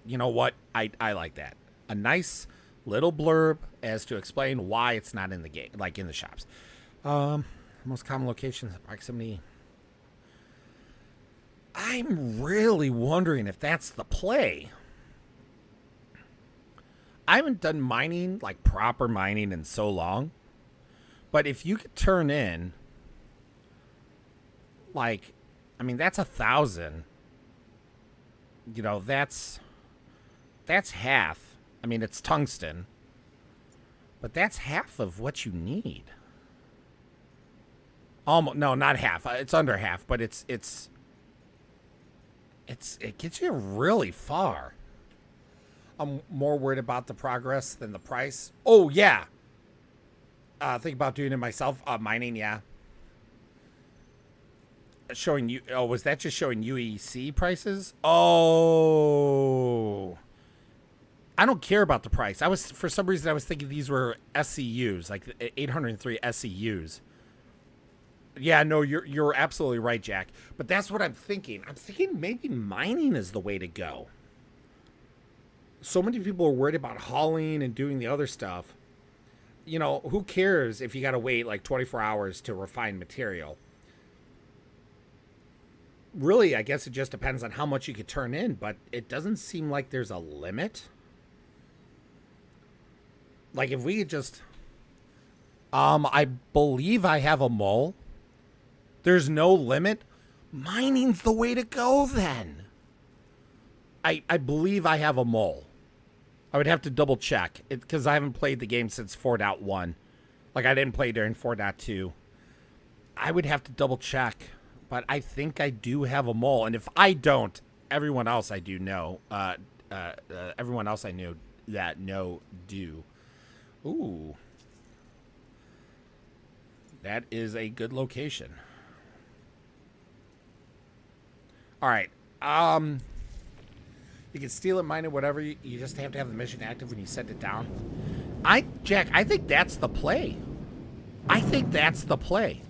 You know what? I like that. A nice little blurb as to explain why it's not in the game, like in the shops. Most common locations, proximity. I'm really wondering if that's the play. I haven't done mining, like proper mining, in so long. But if you could turn in, like, I mean, that's 1,000. You know, that's half. I mean, it's tungsten. But that's half of what you need. Almost, no, not half. It's under half, but it gets you really far. I'm more worried about the progress than the price. Oh, yeah. Think about doing it myself. Mining, yeah. Showing you. Oh, was that just showing UEC prices? Oh. I don't care about the price. For some reason, I was thinking these were SCUs, like 803 SCUs. Yeah, no, you're absolutely right, Jack. But that's what I'm thinking. I'm thinking maybe mining is the way to go. So many people are worried about hauling and doing the other stuff. You know, who cares if you got to wait like 24 hours to refine material? Really, I guess it just depends on how much you could turn in, but it doesn't seem like there's a limit. Like if we could just... I believe I have a mole. There's no limit. Mining's the way to go then. I believe I have a mole. I would have to double check it because I haven't played the game since 4.1. Like I didn't play during 4.2. I would have to double check, but I think I do have a mole. And if I don't, everyone else I do know. Everyone else I knew that know do. Ooh. That is a good location. All right. You can steal it, mine it, whatever. You just have to have the mission active when you send it down. Jack, I think that's the play. I think that's the play.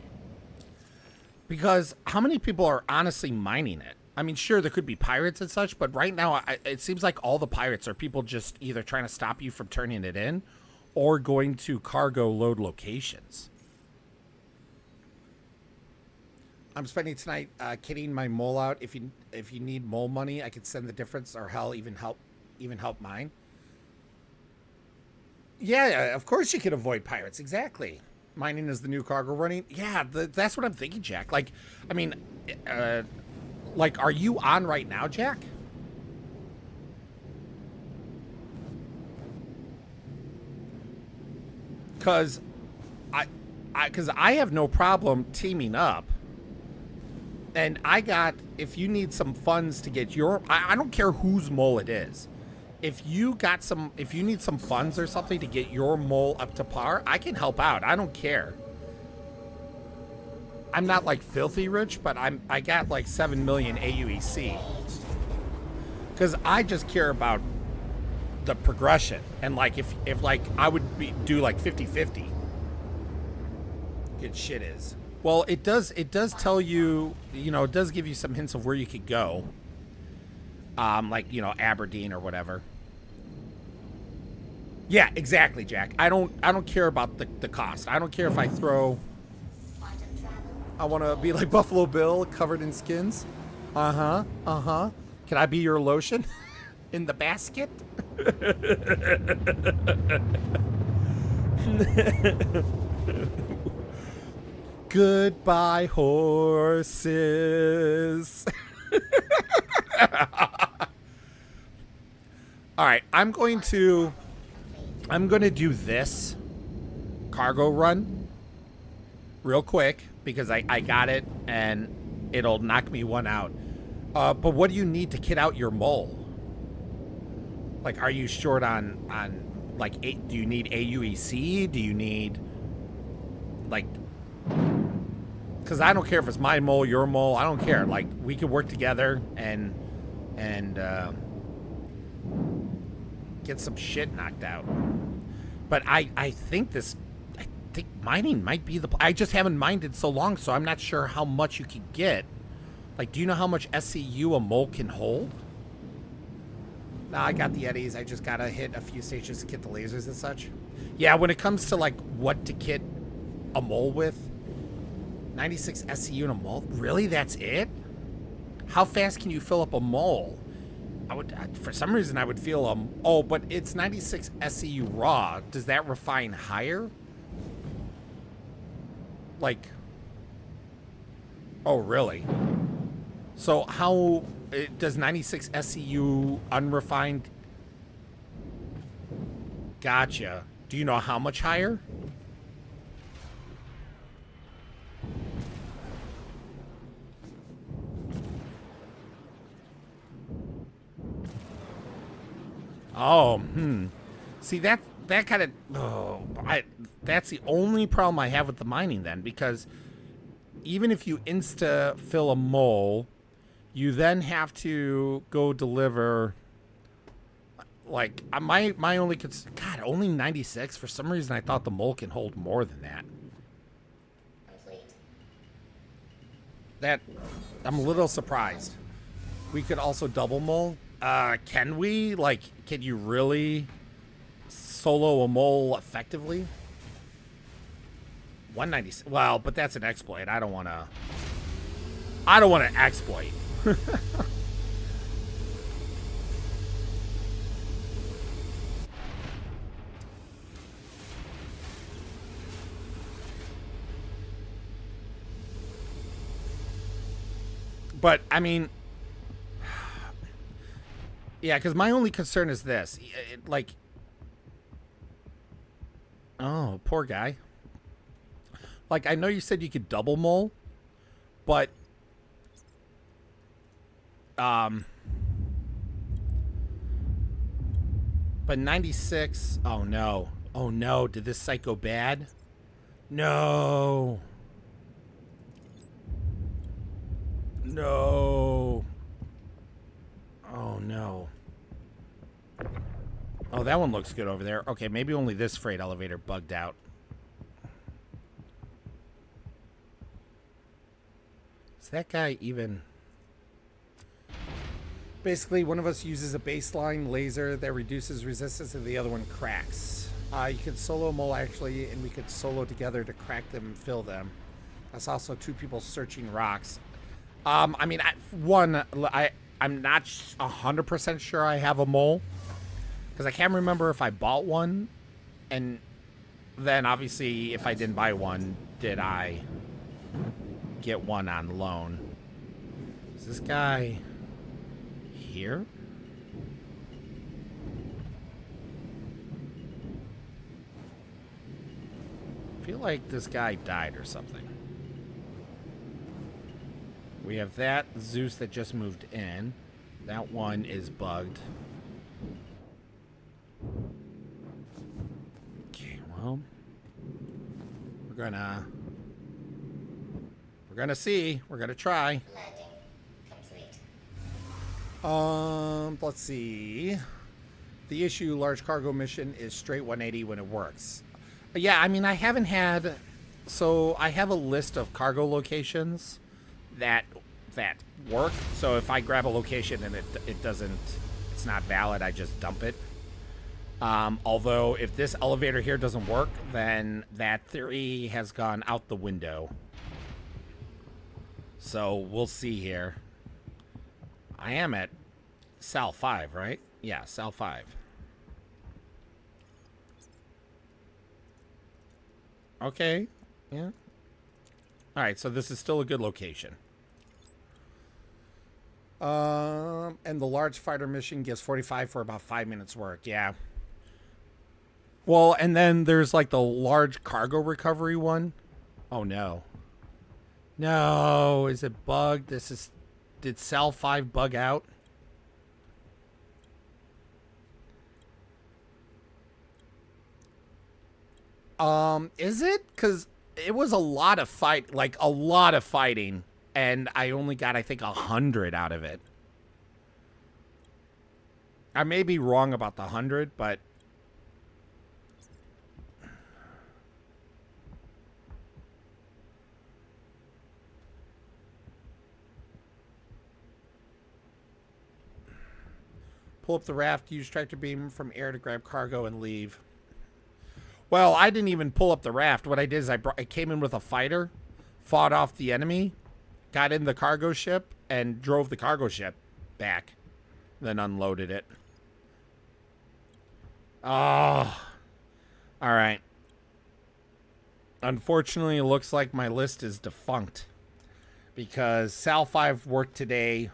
Because how many people are honestly mining it? I mean, sure, there could be pirates and such, but right now it seems like all the pirates are people just either trying to stop you from turning it in or going to cargo load locations. I'm spending tonight kitting my mole out. If you need mole money, I could send the difference, or hell, even help mine. Yeah, of course you can avoid pirates. Exactly. Mining is the new cargo running. Yeah, that's what I'm thinking, Jack. Like, I mean, like, are you on right now, Jack? Because I have no problem teaming up. And if you need some funds to get I don't care whose mole it is. If you need some funds or something to get your mole up to par, I can help out. I don't care. I'm not like filthy rich, but I got like 7 million AUEC. Because I just care about the progression. And like if like I would do like 50-50. Good shit is. Well, it does tell you, you know, it does give you some hints of where you could go. like, you know, Aberdeen or whatever. Yeah, exactly, Jack. I don't care about the cost. I don't care if I throw. I want to be like Buffalo Bill, covered in skins. Uh huh. Can I be your lotion in the basket? Goodbye, horses. All right, I'm going to do this cargo run real quick because I got it and it'll knock me one out. But what do you need to kit out your mole? Like, are you short on like, do you need AUEC? Do you need like? Because I don't care if it's my mole, your mole. I don't care. Like, we could work together and get some shit knocked out. But I think mining might be the. I just haven't mined it so long, so I'm not sure how much you can get. Like, do you know how much SCU a mole can hold? No, I got the eddies. I just gotta hit a few stations to kit the lasers and such. Yeah, when it comes to like what to kit a mole with, 96 SCU in a mole. Really, that's it? How fast can you fill up a mole? For some reason, I would feel oh, but it's 96 SCU raw. Does that refine higher? Like, oh, really? So how does 96 SCU unrefined? Gotcha. Do you know how much higher? Oh, see, that kind of, that's the only problem I have with the mining then, because even if you insta fill a mole, you then have to go deliver, like, my only, God, only 96? For some reason, I thought the mole can hold more than that. I'm a little surprised. We could also double mole. Can we? Like, can you really solo a mole effectively? 196. Well, but that's an exploit. I don't want to exploit. But, I mean, yeah, because my only concern is this. Like, oh, poor guy. Like, I know you said you could double mole, but, but 96, oh no. Oh no, did this site go bad? No. No. Oh no. Oh, that one looks good over there. Okay, maybe only this freight elevator bugged out. Is that guy even... Basically, one of us uses a baseline laser that reduces resistance and the other one cracks. You could solo mole actually, and we could solo together to crack them and fill them. That's also two people searching rocks. I mean, I'm not 100% sure I have a mole, because I can't remember if I bought one, and then obviously if I didn't buy one, did I get one on loan? Is this guy here? I feel like this guy died or something. We have that Zeus that just moved in. That one is bugged. Okay, well, we're gonna see. We're gonna try. Let's see. The issue, large cargo mission, is straight 180 when it works. Yeah, I mean, I haven't had... So, I have a list of cargo locations that that work. So if I grab a location and it doesn't, it's not valid, I just dump it. Although if this elevator here doesn't work, then that theory has gone out the window. So we'll see here. I am at Sal 5, right? Yeah, Sal 5. Okay. Yeah. All right, so this is still a good location. And the large fighter mission gives 45 for about 5 minutes work. Yeah. Well, and then there's like the large cargo recovery one. Oh no. No, is it bugged? Did Sal 5 bug out? Is it? Because it was a lot of fighting, and I only got, I think, 100 out of it. I may be wrong about the 100, but pull up the raft, use tractor beam from air to grab cargo and leave. Well, I didn't even pull up the raft. What I did is I came in with a fighter, fought off the enemy, got in the cargo ship, and drove the cargo ship back. Then unloaded it. Oh. Alright. Unfortunately, it looks like my list is defunct. Because Sal 5 worked today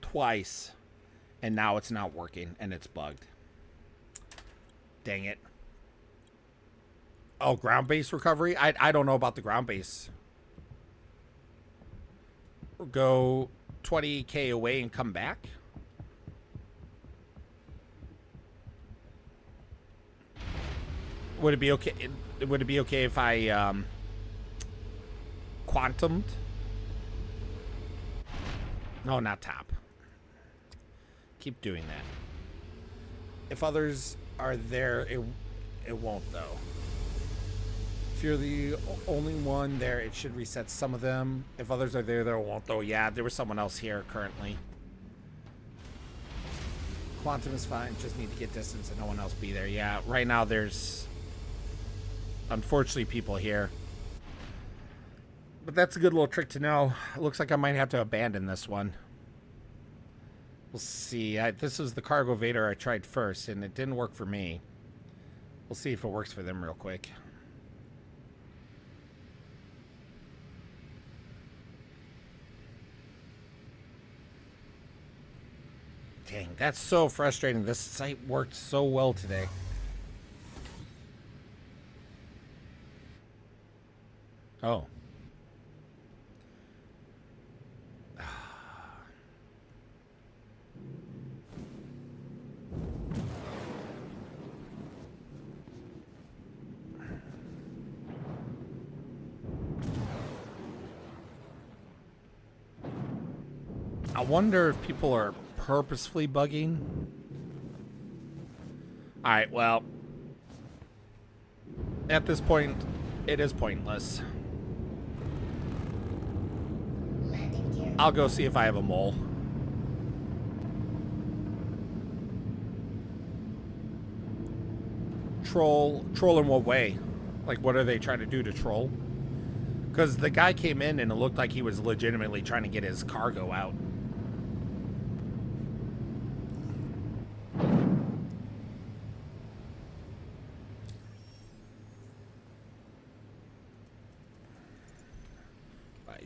twice. And now it's not working, and it's bugged. Dang it. Oh, ground base recovery? I don't know about the ground base. Go 20k away and come back? Would it be okay? Would it be okay if I quantumed? No, not top. Keep doing that. If others are there, it won't though. If you're the only one there, it should reset some of them. If others are there, it won't though. Yeah, there was someone else here currently. Quantum is fine, just need to get distance and no one else be there. Yeah, right now there's unfortunately people here. But that's a good little trick to know. It looks like I might have to abandon this one. We'll see. This is the cargo Vader I tried first, and it didn't work for me. We'll see if it works for them real quick. Dang, that's so frustrating. This site worked so well today. Oh. I wonder if people are purposefully bugging. Alright, well, at this point, it is pointless. I'll go see if I have a mole. Troll in what way? Like, what are they trying to do to troll? Because the guy came in and it looked like he was legitimately trying to get his cargo out.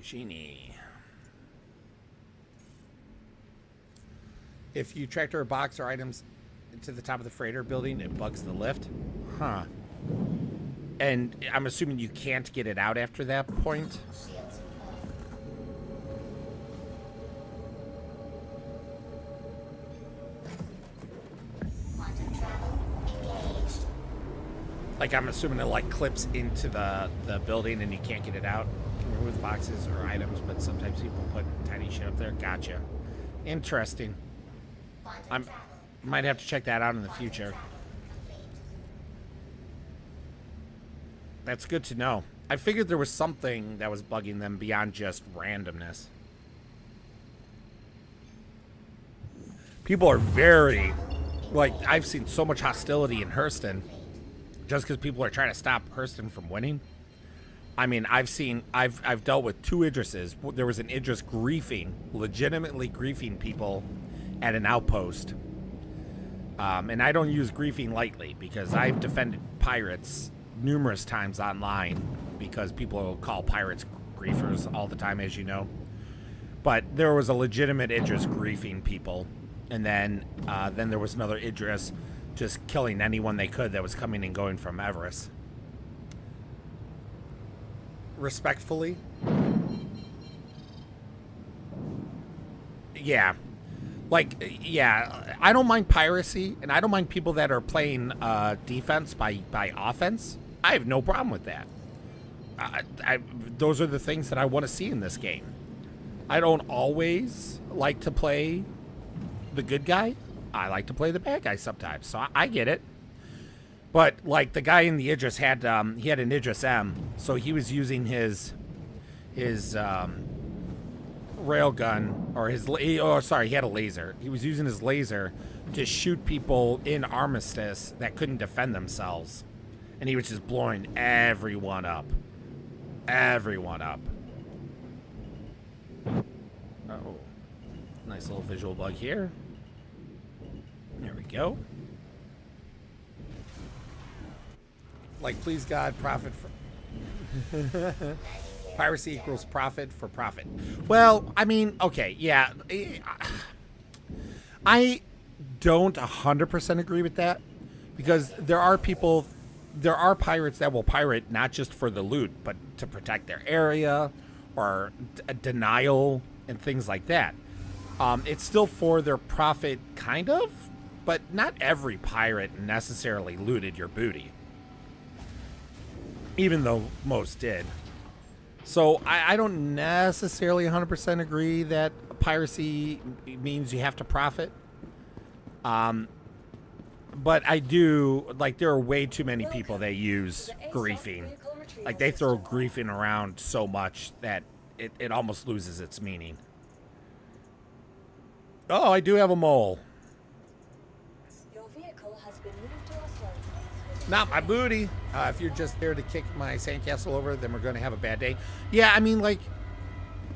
Genie. If you tractor a box or items to the top of the freighter building, it bugs the lift. Huh. And I'm assuming you can't get it out after that point. Like, I'm assuming it like clips into the building and you can't get it out. With boxes or items, but sometimes people put tiny shit up there. Gotcha. Interesting. I might have to check that out in the future. That's good to know. I figured there was something that was bugging them beyond just randomness. people are very, like, I've seen so much hostility in Hurston just because people are trying to stop Hurston from winning. I mean, I've dealt with 2 Idrises. There was an Idris legitimately griefing people at an outpost. And I don't use griefing lightly because I've defended pirates numerous times online because people will call pirates griefers all the time, as you know. But there was a legitimate Idris griefing people. And then there was another Idris just killing anyone they could that was coming and going from Everest. Respectfully. Yeah. Like, yeah, I don't mind piracy, and I don't mind people that are playing defense by offense. I have no problem with that. Those are the things that I want to see in this game. I don't always like to play the good guy. I like to play the bad guy sometimes, so I get it. But, like, the guy in the Idris had an Idris M, so he was using his railgun, or he had a laser. He was using his laser to shoot people in Armistice that couldn't defend themselves. And he was just blowing everyone up. Everyone up. Oh. Nice little visual bug here. There we go. Like, please God, profit for... Piracy equals profit for profit. Well, I mean, okay, yeah. I don't 100% agree with that because there are pirates that will pirate not just for the loot, but to protect their area or denial and things like that. It's still for their profit, kind of, but not every pirate necessarily looted your booty, even though most did. So I don't necessarily 100% agree that piracy means you have to profit. But I do, like, there are way too many people that use griefing. Like, they throw griefing around so much that it almost loses its meaning. Oh, I do have a mole. Your vehicle has been moved to a slow. Not my booty. If you're just there to kick my sandcastle over, then we're going to have a bad day. Yeah, I mean, like,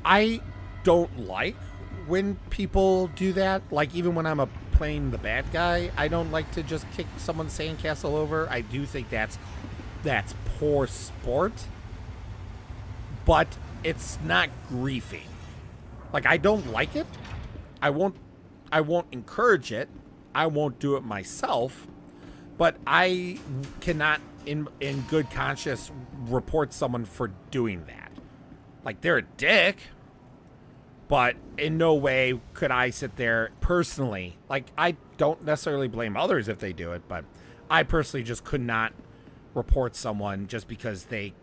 I don't like when people do that. Like, even when I'm playing the bad guy, I don't like to just kick someone's sandcastle over. I do think that's poor sport. But it's not griefing. Like, I don't like it. I won't encourage it. I won't do it myself. But I cannot, in good conscience, report someone for doing that. Like, they're a dick, but in no way could I sit there personally. Like, I don't necessarily blame others if they do it, but I personally just could not report someone just because they,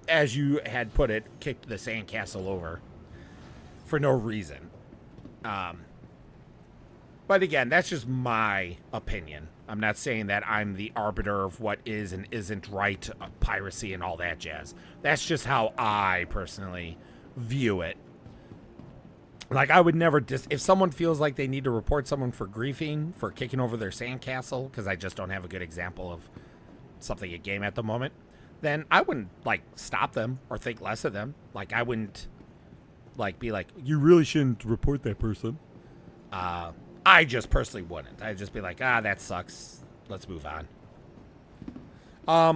as you had put it, kicked the sandcastle over for no reason. But again, that's just my opinion. I'm not saying that I'm the arbiter of what is and isn't right, piracy and all that jazz. That's just how I personally view it. Like, I would never if someone feels like they need to report someone for griefing, for kicking over their sandcastle, because I just don't have a good example of something at game at the moment, then I wouldn't, like, stop them or think less of them. Like, I wouldn't, like, be like, you really shouldn't report that person. I just personally wouldn't. I'd just be like, that sucks. Let's move on.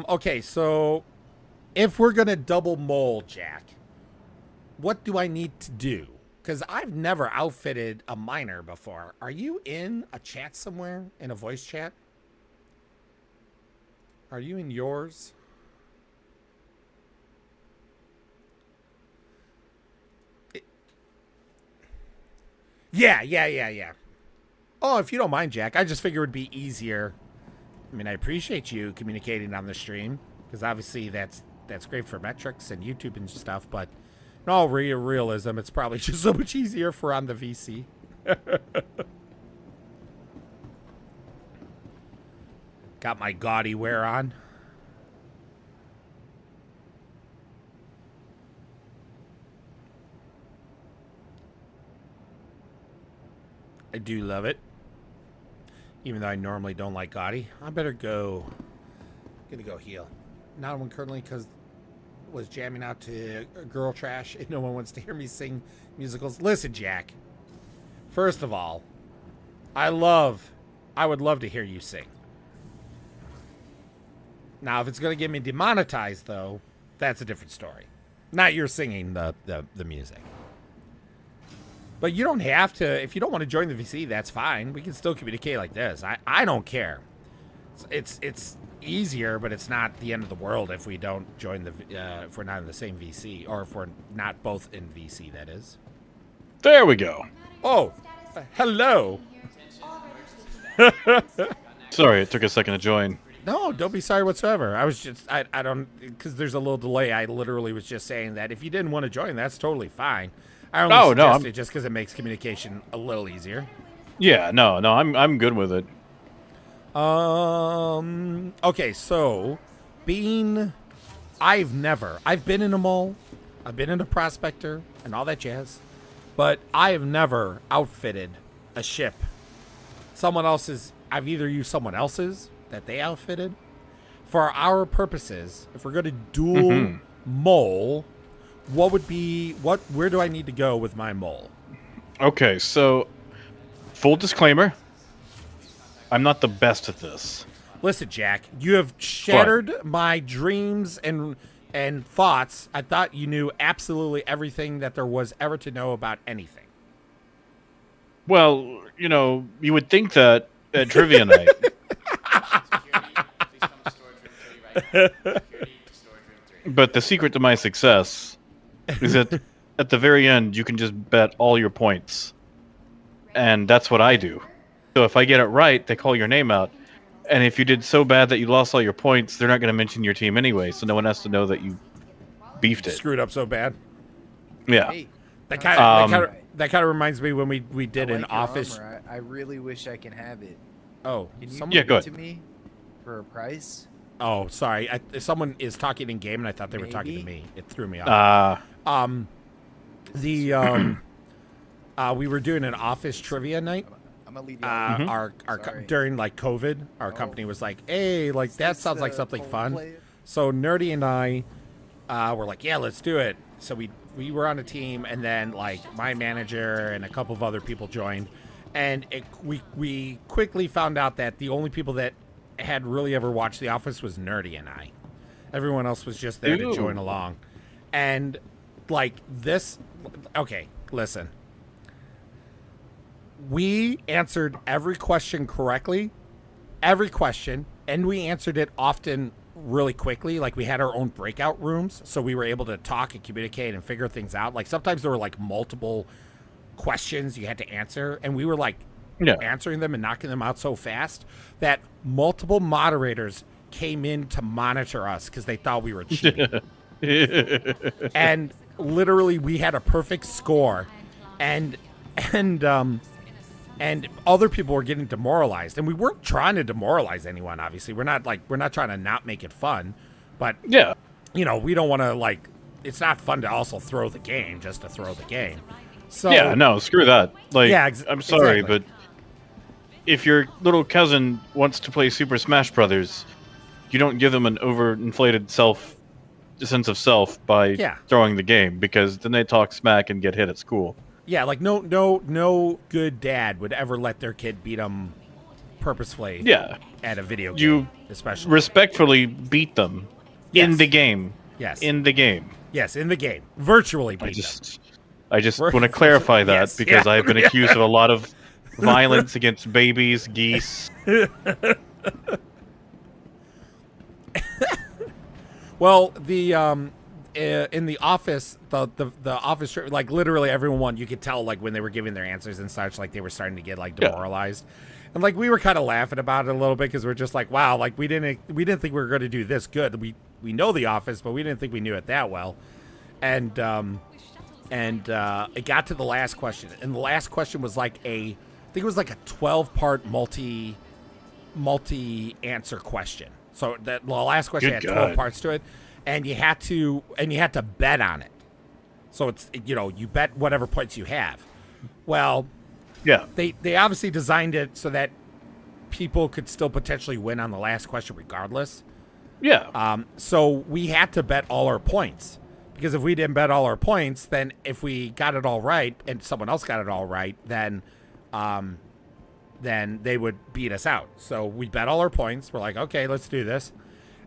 Okay, so if we're going to double mole, Jack, what do I need to do? Because I've never outfitted a miner before. Are you in a chat somewhere? In a voice chat? Are you in yours? Yeah. Oh, if you don't mind, Jack, I just figured it would be easier. I mean, I appreciate you communicating on the stream, because obviously that's great for metrics and YouTube and stuff, but in all realism, it's probably just so much easier for on the VC. Got my gaudy wear on. I do love it. Even though I normally don't like Gotti. I better go. Gonna go heal. Not one currently because was jamming out to girl trash and no one wants to hear me sing musicals. Listen, Jack. First of all, I would love to hear you sing. Now, if it's going to get me demonetized, though, that's a different story. Not your singing the music. But you don't have to. If you don't want to join the VC, that's fine. We can still communicate like this. I don't care. It's easier, but it's not the end of the world if we don't join if we're not in the same VC, or if we're not both in VC, that is. There we go. Oh, hello. Sorry, it took a second to join. No, don't be sorry whatsoever. I was just, I don't, because there's a little delay. I literally was just saying that if you didn't want to join, that's totally fine. I only suggested it just because it makes communication a little easier. Yeah, no, I'm good with it. Okay, so I've been in a mall, I've been in a prospector and all that jazz, but I have never outfitted a ship. I've either used someone else's that they outfitted. For our purposes, if we're going to dual mole, where do I need to go with my mole? Okay, so full disclaimer, I'm not the best at this. Listen, Jack, you have shattered my dreams and thoughts. I thought you knew absolutely everything that there was ever to know about anything. Well, you would think that at trivia night. But the secret to my success is that at the very end, you can just bet all your points. And that's what I do. So if I get it right, they call your name out. And if you did so bad that you lost all your points, they're not going to mention your team anyway. So no one has to know that you beefed it. Screwed up so bad. Yeah. Hey, that kind of reminds me when we did an office. Armor. I really wish I can have it. Oh, can you give it to me for a price? Oh, sorry. Someone is talking in game, and I thought they were talking to me. It threw me off. We were doing an office trivia night. I'm gonna leave you During like COVID, our company was like, "Hey, like that sounds like something fun." So Nerdy and I were like, "Yeah, let's do it." So we were on a team, and then like my manager and a couple of other people joined, and we quickly found out that the only people that had really ever watched The Office was Nerdy and I. Everyone else was just there to join along. And like this, okay, listen. We answered every question correctly, and we answered it often really quickly. Like we had our own breakout rooms, so we were able to talk and communicate and figure things out. Like sometimes there were like multiple questions you had to answer, and we were like answering them and knocking them out so fast that multiple moderators came in to monitor us because they thought we were cheating. And literally we had a perfect score, and other people were getting demoralized, and we weren't trying to demoralize anyone. Obviously, we're not trying to not make it fun, but we don't want to it's not fun to also throw the game just to throw the game. So no, screw that. I'm sorry, but if your little cousin wants to play Super Smash Brothers, you don't give them an overinflated sense of self by throwing the game, because then they talk smack and get hit at school. Yeah, like no good dad would ever let their kid beat them purposefully. Yeah, at a video game, you especially respectfully beat them in the game. Yes, in the game. Yes, in the game, virtually beat them. I just want to clarify that because I've been accused of a lot of violence against babies, geese. Well, in the office, the office, like literally everyone, you could tell like when they were giving their answers and such, like they were starting to get like demoralized, and like we were kind of laughing about it a little bit because we're just like, wow, like we didn't think we were going to do this good. We know the office, but we didn't think we knew it that well, and it got to the last question, and the last question was like I think it was like a 12-part multi answer question. So the last question had 12 parts to it. And you had to bet on it. So it's you bet whatever points you have. Well, Yeah. They obviously designed it so that people could still potentially win on the last question regardless. Yeah. So we had to bet all our points, because if we didn't bet all our points, then if we got it all right and someone else got it all right, then they would beat us out. So we bet all our points. We're like, okay, let's do this,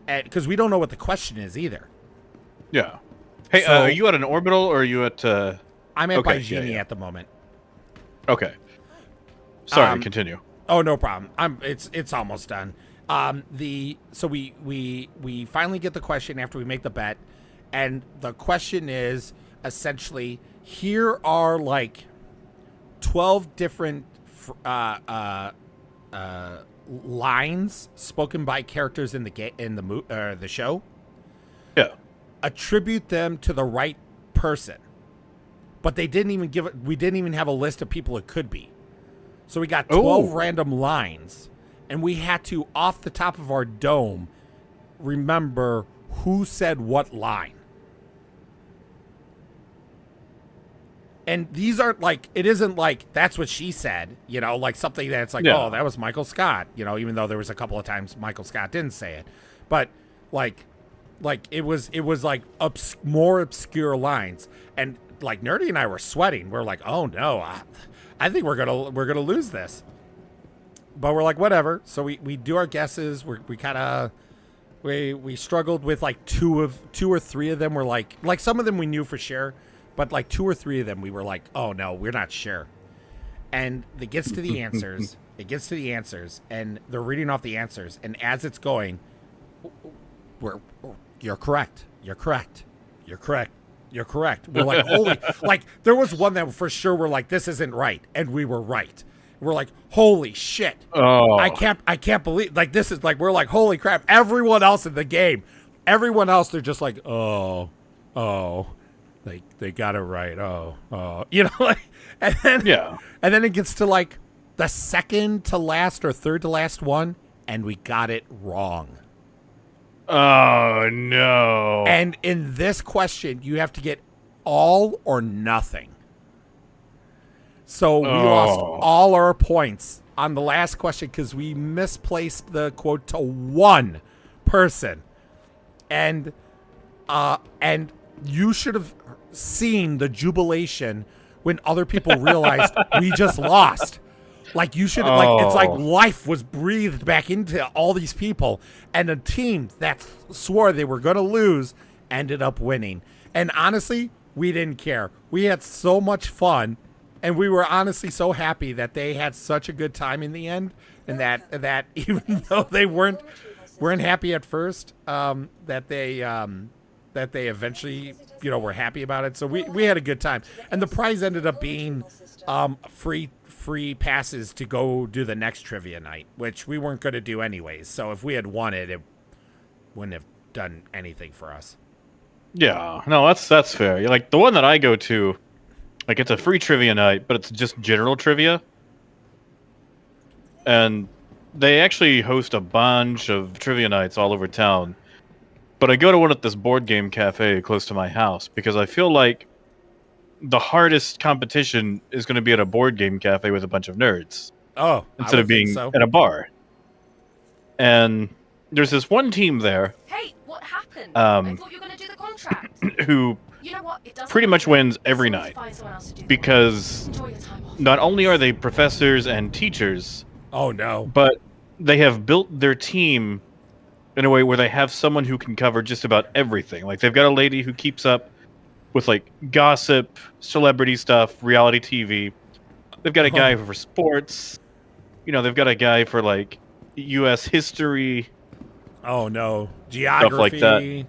because we don't know what the question is either. Yeah. Hey, So- are you at an orbital or are you at? I'm at okay, Bygenie yeah. at the moment. Okay. Sorry, continue. Oh, no problem. It's almost done. So we finally get the question after we make the bet, and the question is essentially, here are like 12 different lines spoken by characters in the show. Yeah. Attribute them to the right person, but they didn't even give it. We didn't even have a list of people it could be. So we got 12 random lines, and we had to, off the top of our dome, remember who said what line. And these aren't like, it isn't like, that's what she said, like something that's like, oh, that was Michael Scott, even though there was a couple of times Michael Scott didn't say it. But like it was like more obscure lines. And like Nerdy and I were sweating. We're like, oh no, I think we're gonna lose this. But we're like, whatever. So we do our guesses. We struggled with like two or three of them were like some of them we knew for sure, but like 2 or 3 of them we were like, oh no, we're not sure. And it gets to the answers. And they're reading off the answers. And as it's going, you're correct. We're like, holy, like there was one that for sure we're like, this isn't right, and we were right. We're like, holy shit. Oh. I can't believe, like, this is like, we're like, holy crap. Everyone else in the game, they're just like, oh, they got it right. Oh, like, and then it gets to like the second to last or third to last one, and we got it wrong. Oh no. And in this question, you have to get all or nothing. So we lost all our points on the last question because we misplaced the quote to one person. And you should have seen the jubilation when other people realized we just lost. Like, you should have, like, it's like life was breathed back into all these people, and a team that swore they were going to lose ended up winning. And honestly, we didn't care. We had so much fun, and we were honestly so happy that they had such a good time in the end, and that even though they weren't happy at first, that they eventually, were happy about it. So we had a good time, and the prize ended up being free passes to go do the next trivia night, which we weren't going to do anyways. So if we had won it, it wouldn't have done anything for us. Yeah, no, that's fair. Like the one that I go to, like it's a free trivia night, but it's just general trivia. And they actually host a bunch of trivia nights all over town. But I go to one at this board game cafe close to my house because I feel like the hardest competition is going to be at a board game cafe with a bunch of nerds. Oh, instead of being at a bar. And there's this one team there. Hey, what happened? I thought you were going to do the contract. Who pretty much wins every night because not only are they professors and teachers. Oh no! But they have built their team in a way where they have someone who can cover just about everything. Like they've got a lady who keeps up with like gossip, celebrity stuff, reality TV. They've got a guy for sports. They've got a guy for like U.S. history. Oh no, geography. Stuff like that.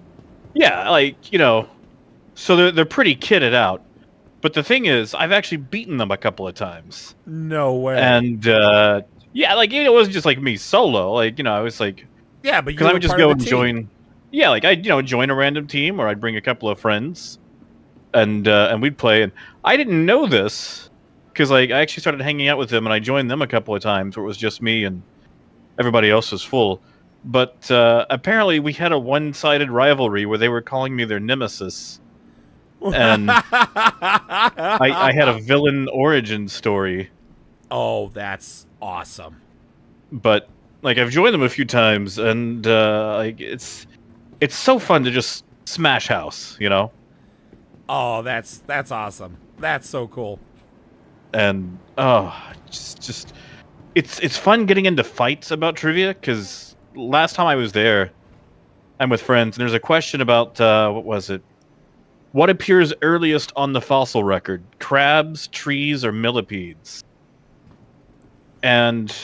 Yeah, so they're pretty kitted out. But the thing is, I've actually beaten them a couple of times. No way. And yeah, like it wasn't just like me solo. Like I was like, yeah, but because I would just go and join. Yeah, like I'd join a random team, or I'd bring a couple of friends. And we'd play, and I didn't know this because like I actually started hanging out with them, and I joined them a couple of times where it was just me and everybody else was full. But apparently we had a one-sided rivalry where they were calling me their nemesis, and I had a villain origin story Oh, that's awesome. But like I've joined them a few times, and like it's so fun to just smash house, you know. Oh, that's awesome. That's so cool. And just it's fun getting into fights about trivia, because last time I was there, I'm with friends, and there's a question about what was it? What appears earliest on the fossil record? Crabs, trees, or millipedes? And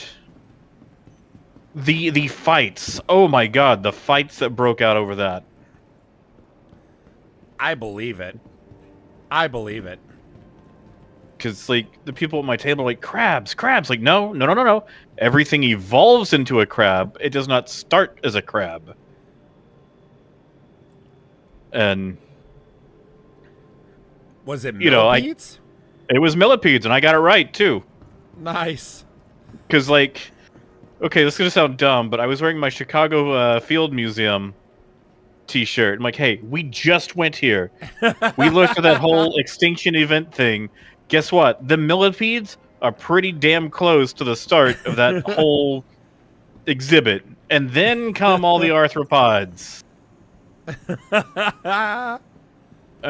the fights. Oh my god, the fights that broke out over that. I believe it. I believe it. Because like the people at my table are like, crabs. Like, no. Everything evolves into a crab. It does not start as a crab. And was it millipedes? It was millipedes, and I got it right too. Nice. Because like, okay, this is gonna sound dumb, but I was wearing my Chicago Field Museum T-shirt. I'm like, hey, we just went here. We looked at that whole extinction event thing. Guess what? The millipedes are pretty damn close to the start of that whole exhibit, and then come all the arthropods. And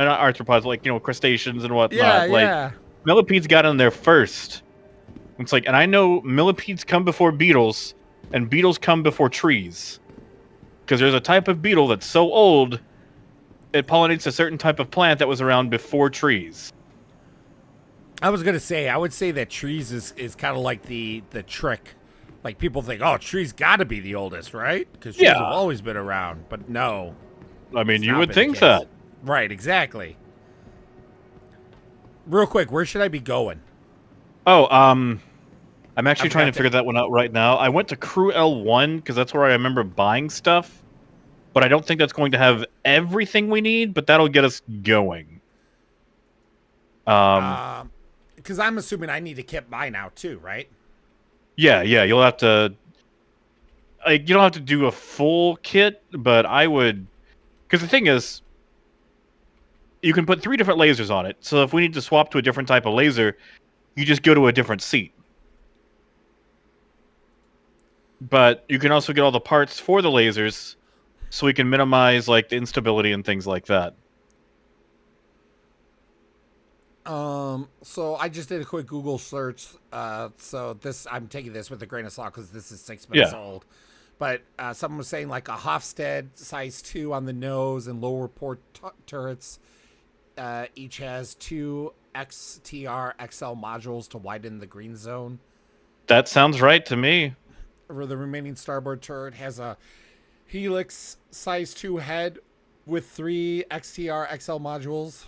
not arthropods, like, you know, crustaceans and whatnot. Yeah, like, yeah. Millipedes got in there first. It's like, and I know millipedes come before beetles, and beetles come before trees. Because there's a type of beetle that's so old, it pollinates a certain type of plant that was around before trees. I was gonna say, I would say that trees is kind of like the trick. Like, people think, oh, trees got to be the oldest, right? Because trees have always been around. But no. I mean, you would think that. Right, exactly. Real quick, where should I be going? Oh, I'm actually trying to figure that one out right now. I went to Crew L1 because that's where I remember buying stuff. But I don't think that's going to have everything we need, but that'll get us going. Because I'm assuming I need to kit mine out too, right? Yeah, you'll have to... Like, you don't have to do a full kit, but I would... Because the thing is, you can put 3 different lasers on it. So if we need to swap to a different type of laser, you just go to a different seat. But you can also get all the parts for the lasers, so we can minimize like the instability and things like that. So I just did a quick Google search. So this, I'm taking this with a grain of salt because this is 6 months old. But someone was saying like a Hofstede size 2 on the nose and lower port turrets. Each has 2 XTR XL modules to widen the green zone. That sounds right to me. For the remaining starboard turret has a Helix size 2 head with 3 XTR XL modules.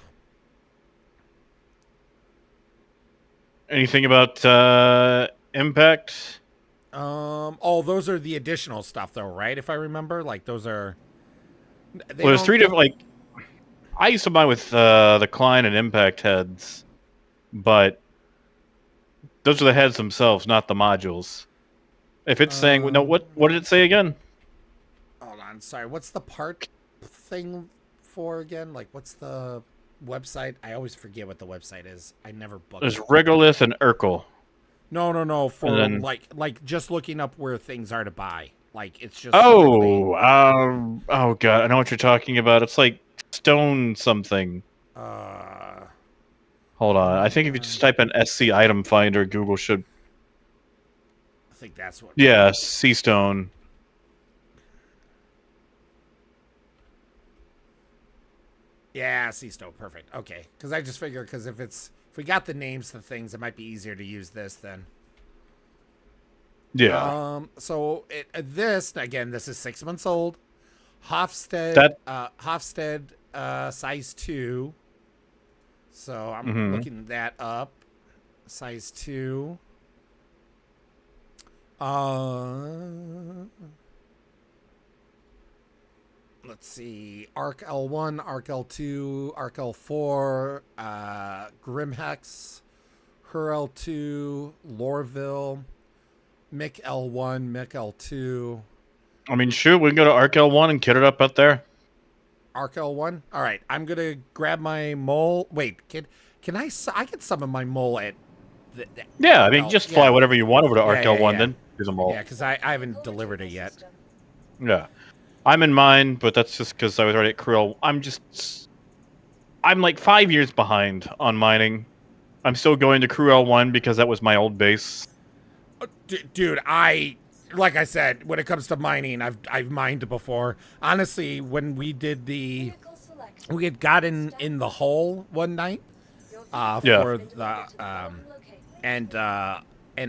Anything about impact? Oh, those are the additional stuff though, right? If I remember, like those are. Well, there's 3 different. Like, I used to buy with the Klein and impact heads, but those are the heads themselves, not the modules. If it's saying no, what did it say again? Hold on, sorry. What's the part thing for again? Like, what's the website? I always forget what the website is. I never book. There's Regolith and Urkel. No. For then, like just looking up where things are to buy. Like it's just. Oh god, I know what you're talking about. It's like stone something. Hold on. I think if you just type in SC item finder, Google should. I think that's what. Yeah, sea stone. Yeah, sea stone. Perfect. Okay, because I just figure if we got the names to things, it might be easier to use this then. Yeah. So this again, this is 6 months old. Hofstede size 2. So I'm looking that up. Size 2. Let's see. Arc L1, Arc L2, Arc L4, Grimhex, Her L2, Lorville, Mick L1, Mick L2. I mean, shoot, we can go to Arc L1 and kit it up there. Arc L1? All right, I'm going to grab my mole. Wait, can I get some of my mole at Yeah, I mean, just fly whatever you want over to Arc L1, then do them all. Yeah, because I haven't delivered it yet. Yeah. I'm in mine, but that's just because I was already at Krill. I'm like 5 years behind on mining. I'm still going to Crew L1 because that was my old base. Dude, like I said, when it comes to mining, I've mined before. Honestly, when we had gotten in the hole one night for the and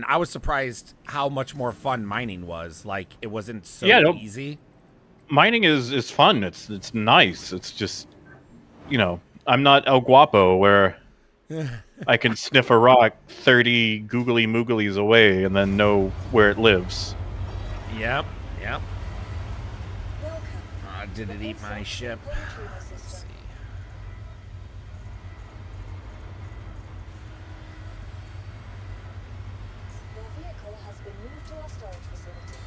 I was surprised how much more fun mining was. Like, it wasn't so easy. Mining is fun. It's nice. It's just, I'm not El Guapo where I can sniff a rock 30 googly mooglies away and then know where it lives. Yep. Did it eat my ship? Let's see. Your vehicle has been moved to our storage facility.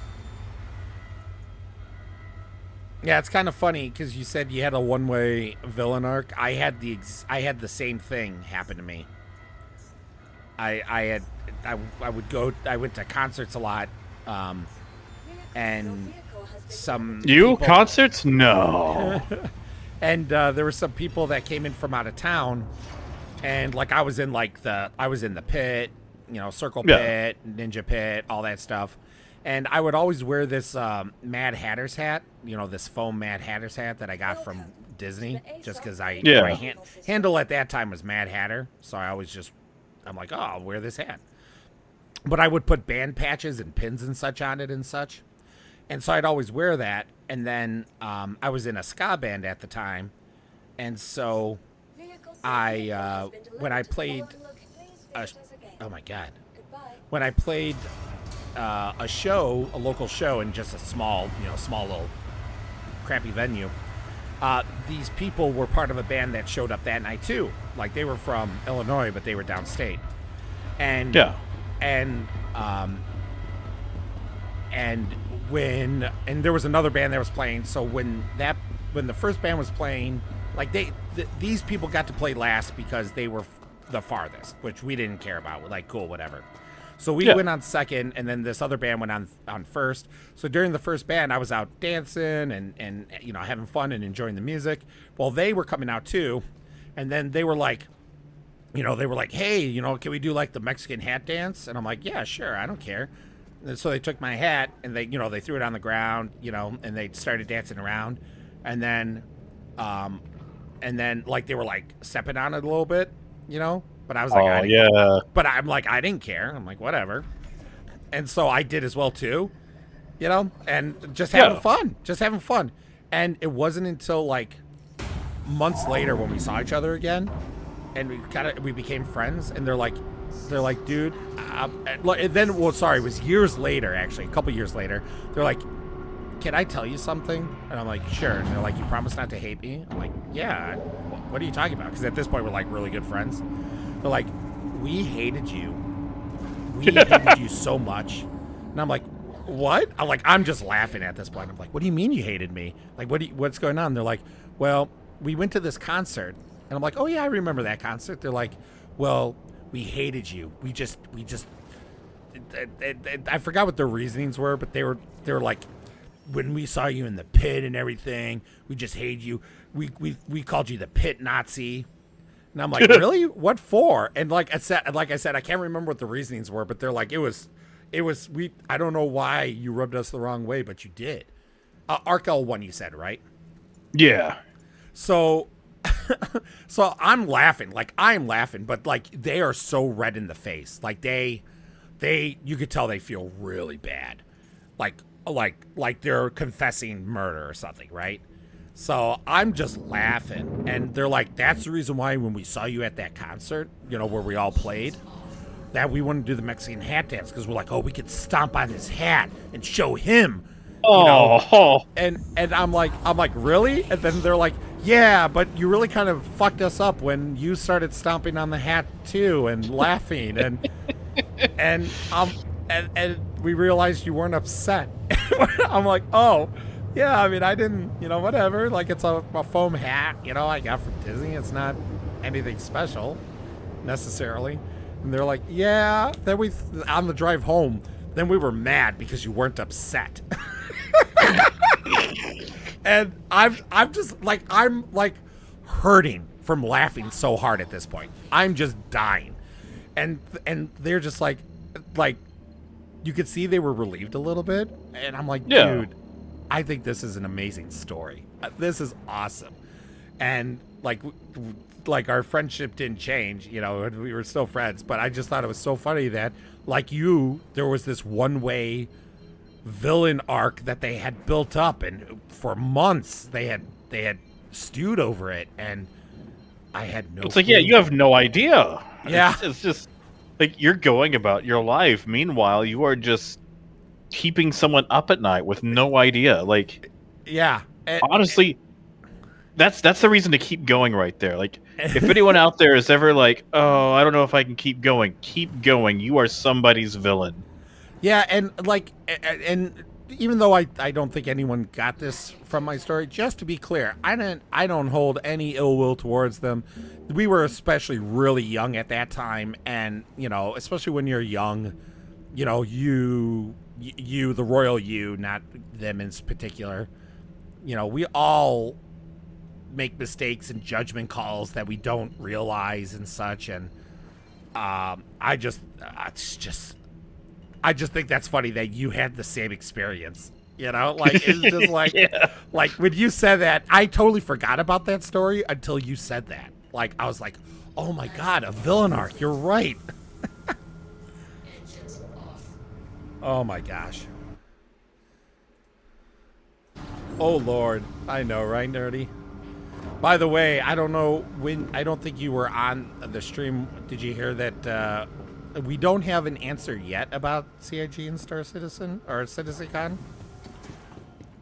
Yeah, it's kind of funny because you said you had a one-way villain arc. I had the same thing happen to me. I went to concerts a lot, and concerts? No. And there were some people that came in from out of town, and like I was in the pit, circle pit, ninja pit, all that stuff. And I would always wear this Mad Hatter's hat, this foam Mad Hatter's hat that I got from Disney, just because my handle at that time was Mad Hatter. So I'm like, oh, I'll wear this hat. But I would put band patches and pins and such on it and such. And so I'd always wear that. And then I was in a ska band at the time. And so when I played a local show in just a small little crappy venue, these people were part of a band that showed up that night too. Like, they were from Illinois, but they were downstate. And there was another band that was playing. So when the first band was playing, like these people got to play last because they were the farthest, which we didn't care about. We're like, cool, whatever. So we went on second, and then this other band went on first. So during the first band, I was out dancing and having fun and enjoying the music. Well, they were coming out too, and then they were like, hey, can we do like the Mexican hat dance? And I'm like, yeah, sure, I don't care. And so they took my hat and they threw it on the ground, and they started dancing around, and then like they were like stepping on it a little bit, But I was like, But I'm like, I didn't care. I'm like, whatever. And so I did as well too, and just having fun. And it wasn't until like months later when we saw each other again, and we became friends. And they're like, dude. It was years later, actually, a couple years later. They're like, can I tell you something? And I'm like, sure. And they're like, you promise not to hate me? I'm like, yeah. What are you talking about? Because at this point we're like really good friends. They're like, we hated you. We hated you so much. And I'm like, what? I'm just laughing at this point. I'm like, what do you mean you hated me? Like, what's going on? They're like, well, we went to this concert. And I'm like, oh yeah, I remember that concert. They're like, well, we hated you. We just I forgot what their reasonings were, but they were like, when we saw you in the pit and everything, we just hated you. We called you the pit Nazi. And I'm like, really? What for? And like I said, I can't remember what the reasonings were, but they're like, I don't know why you rubbed us the wrong way, but you did. Arc L1, you said, right? Yeah. So I'm laughing, but like they are so red in the face. Like you could tell they feel really bad. Like they're confessing murder or something, right? So I'm just laughing, and they're like, that's the reason why when we saw you at that concert, where we all played, that we wanted to do the Mexican hat dance, because we're like, oh, we could stomp on his hat and show him. And I'm like, really? And then they're like, yeah, but you really kind of fucked us up when you started stomping on the hat too and laughing and we realized you weren't upset. I'm like, oh, yeah, I mean, I didn't, whatever. Like, it's a foam hat, I got from Disney. It's not anything special necessarily. And they're like, yeah. Then on the drive home, then we were mad because you weren't upset. And I'm just like, I'm like hurting from laughing so hard at this point. I'm just dying. And they're just like you could see they were relieved a little bit. And I'm like, dude, I think this is an amazing story. This is awesome. And like our friendship didn't change, you know, we were still friends, but I just thought it was so funny that like there was this one-way villain arc that they had built up, and for months they had stewed over it, and I had no It's like, yeah, you have no idea. Yeah. It's just like you're going about your life. Meanwhile, you are just keeping someone up at night with no idea. Like, yeah. Honestly, that's the reason to keep going right there. Like, if anyone out there is ever like, oh, I don't know if I can keep going. Keep going. You are somebody's villain. Yeah, and even though I don't think anyone got this from my story, just to be clear, I don't hold any ill will towards them. We were especially really young at that time, and you know, especially when you're young, you know, you the royal you, not them in particular. You know, we all make mistakes and judgment calls that we don't realize and such, and I just think that's funny that you had the same experience. You know, like it's just like like when you said that, I totally forgot about that story until you said that. Like I was like, oh my god, a villain arc. You're right. Oh my gosh. Oh Lord, I know, right, Nerdy? By the way, I don't think you were on the stream. Did you hear that? We don't have an answer yet about CIG and Star Citizen or CitizenCon.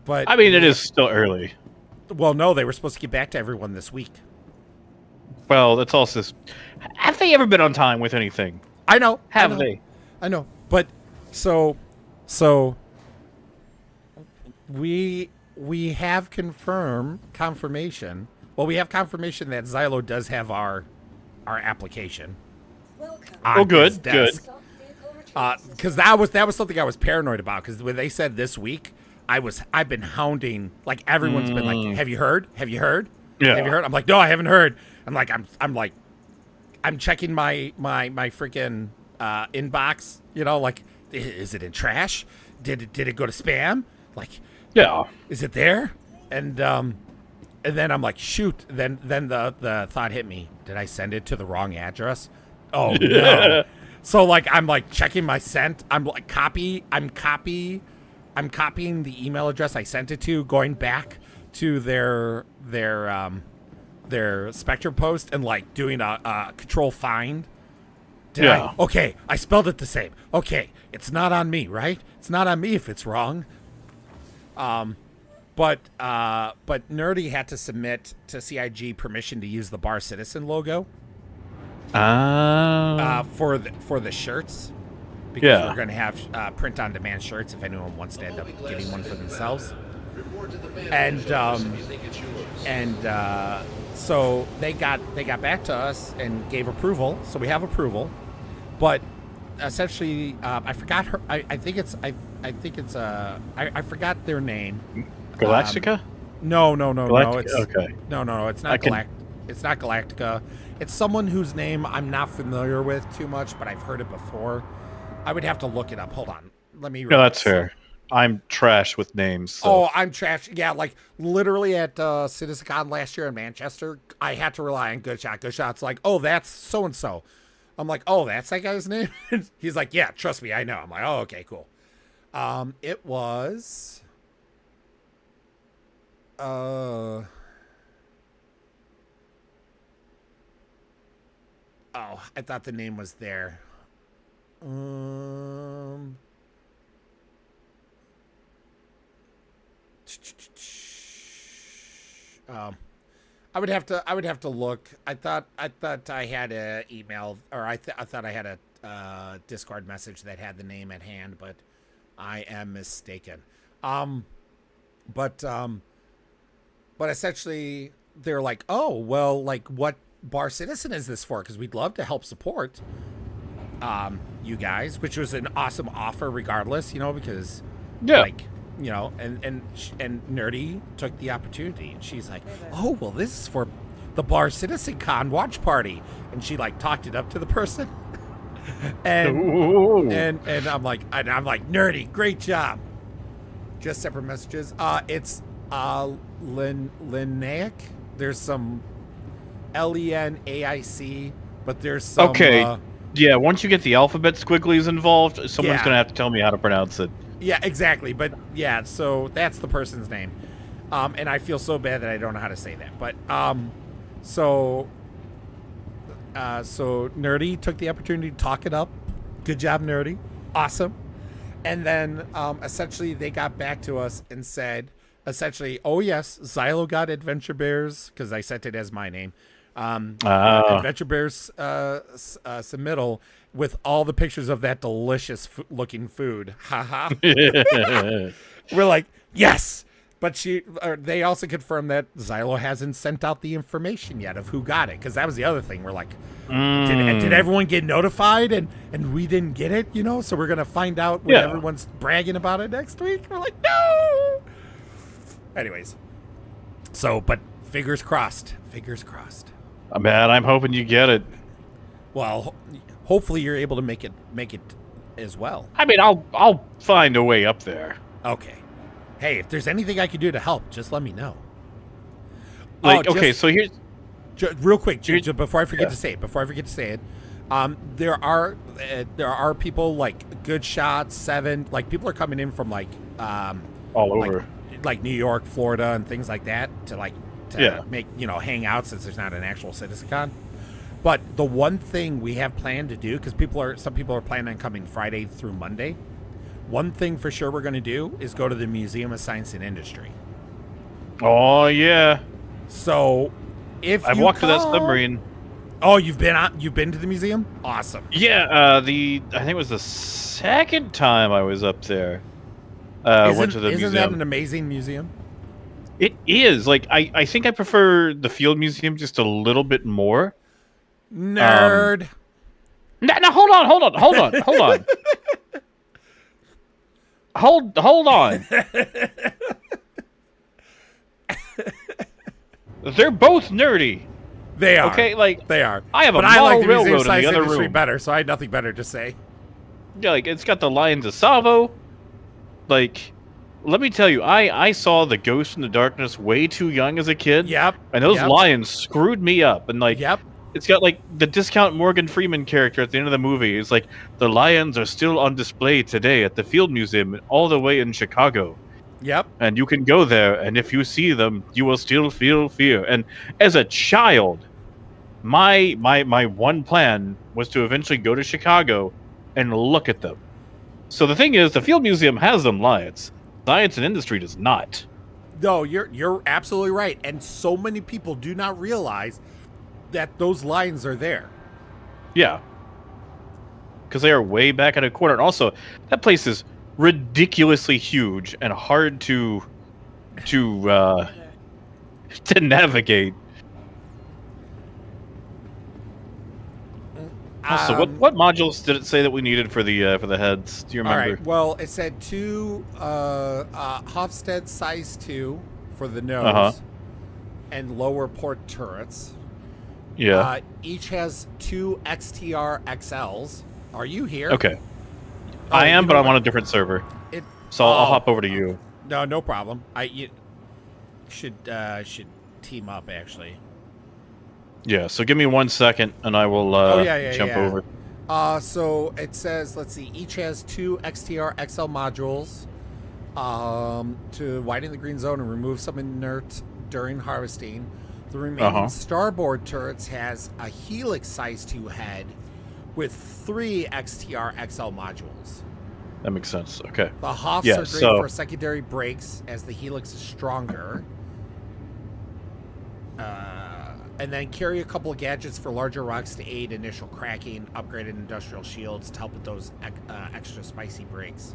But I mean, it is still early. Well, no, they were supposed to get back to everyone this week. Well, that's also. Have they ever been on time with anything? I know. Have they? I know. But so we have confirmation. Well, we have confirmation that Xylo does have our application. Oh, good, good. Because that was something I was paranoid about. Because when they said this week, I've been hounding, like everyone's been like, have you heard? Have you heard? Yeah. Have you heard? I'm like, no, I haven't heard. I'm checking my freaking inbox. You know, like, is it in trash? Did it go to spam? Like, yeah, is it there? And then I'm like, shoot. Then the thought hit me. Did I send it to the wrong address? Oh no. So like I'm like checking my sent. I'm copying the email address I sent it to, going back to their Spectrum post and like doing a control find. Okay, I spelled it the same. Okay, it's not on me, right? It's not on me if it's wrong. But Nerdy had to submit to CIG permission to use the Bar Citizen logo. For the shirts, because we're going to have print-on-demand shirts if anyone wants to end up getting one for themselves. And so they got back to us and gave approval. So we have approval, but essentially I forgot her. I forgot their name. Galactica? No. It's okay. No. It's not It's not Galactica. It's someone whose name I'm not familiar with too much, but I've heard it before. I would have to look it up. Hold on. Let me. No, that's fair. I'm trash with names. So. Oh, I'm trash. Yeah, like literally at CitizenCon last year in Manchester, I had to rely on Good Shot. Good Shot's like, oh, that's so and so. I'm like, oh, that's that guy's name. He's like, yeah, trust me, I know. I'm like, oh, okay, cool. It was. Oh, I thought the name was there. I would have to look. I thought I had a email, or I thought I had a Discord message that had the name at hand, but I am mistaken. But essentially they're like, oh, well, like what Bar Citizen is this for? Because we'd love to help support. you guys, which was an awesome offer regardless, because like, and Nerdy took the opportunity, and she's like, oh, well, this is for the Bar Citizen Con watch party, and she like talked it up to the person. and I'm like, Nerdy, great job. Just separate messages. It's Linaic. There's some Lenaic, but there's some. Okay. Yeah. Once you get the alphabet squigglies involved, someone's gonna have to tell me how to pronounce it. Yeah, exactly. But yeah, so that's the person's name. And I feel so bad that I don't know how to say that. But so Nerdy took the opportunity to talk it up. Good job, Nerdy. Awesome. And then essentially they got back to us and said, oh yes, Xylo got Adventure Bears, because I sent it as my name. Adventure Bears submittal with all the pictures of that delicious looking food. Haha. We're like, yes. But they also confirmed that Xylo hasn't sent out the information yet of who got it, because that was the other thing. We're like, did everyone get notified and we didn't get it? So we're gonna find out when everyone's bragging about it next week. We're like, no. Anyways, but fingers crossed. Man, I'm hoping you get it. Well, hopefully you're able to make it as well. I mean, I'll find a way up there. Okay. Hey, if there's anything I can do to help, just let me know. So here's real quick, before I forget to say it. There are people like Good Shots 7, like people are coming in from like all over, like New York, Florida, and things like that to make hang out, since there's not an actual CitizenCon. But the one thing we have planned to do, because some people are planning on coming Friday through Monday. One thing for sure we're going to do is go to the Museum of Science and Industry. Oh yeah. So I've walked to that submarine. Oh, you've been to the museum? Awesome. Yeah, I think it was the second time I was up there. Went to the museum. Isn't that an amazing museum? It is. Like I think I prefer the Field Museum just a little bit more. Nerd. No, hold on. Hold on. They're both nerdy. They are. Okay, they are. I have but a I like the railroad Museum of Science in the other Industry room better, so I had nothing better to say. Yeah, like it's got the Lions of Savo. Like, let me tell you, I saw the Ghost in the Darkness way too young as a kid. Yep. And those lions screwed me up. And like, yep. It's got like the discount Morgan Freeman character at the end of the movie. It's like the lions are still on display today at the Field Museum, all the way in Chicago. Yep. And you can go there, and if you see them, you will still feel fear. And as a child, my one plan was to eventually go to Chicago and look at them. So the thing is, the Field Museum has them lions. Science and Industry does not. No, you're absolutely right. And so many people do not realize that those lions are there. Yeah. Because they are way back at a corner. And also, that place is ridiculously huge and hard to navigate. Also, what modules did it say that we needed for the heads? Do you remember? All right. Well, it said 2 Hofstede size 2 for the nose and lower port turrets. Yeah. Each has 2 XTR XLs. Are you here? Okay. I am, but I'm on a different server. So I'll hop over to you. No problem. You should team up actually. Yeah, so give me 1 second and I will jump over. So it says, let's see, each has 2 XTR XL modules to widen the green zone and remove some inert during harvesting. The remaining starboard turrets has a Helix size 2 head with 3 XTR XL modules. That makes sense. Okay. The Hofs are great for secondary brakes as the Helix is stronger. And then carry a couple of gadgets for larger rocks to aid initial cracking, upgraded industrial shields to help with those extra spicy brakes.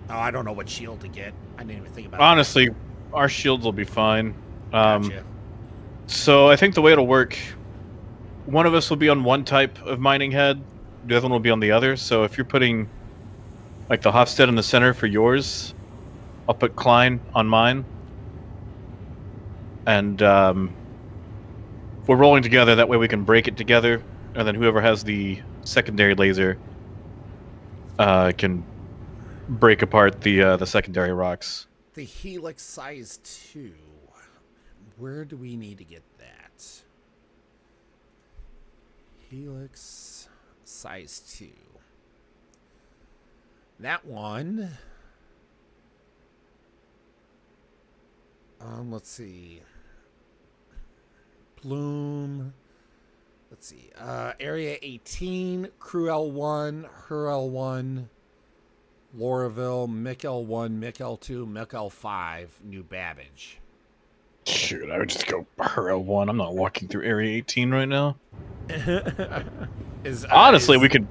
Oh, I don't know what shield to get. I didn't even think about it. Honestly, our shields will be fine. Gotcha. So I think the way it'll work, one of us will be on one type of mining head, the other one will be on the other. So if you're putting like the Hofstede in the center for yours, I'll put Klein on mine. And we're rolling together. That way we can break it together, and then whoever has the secondary laser can break apart the secondary rocks. The Helix size 2. Where do we need to get that? Helix size 2. That one. Let's see. Bloom. Let's see. Area 18, Crew L1, Her L1, Lauraville, Mick L1, Mick L2, Mick L5, New Babbage. Shoot, I would just go Her L1. I'm not walking through Area 18 right now. Honestly, we could.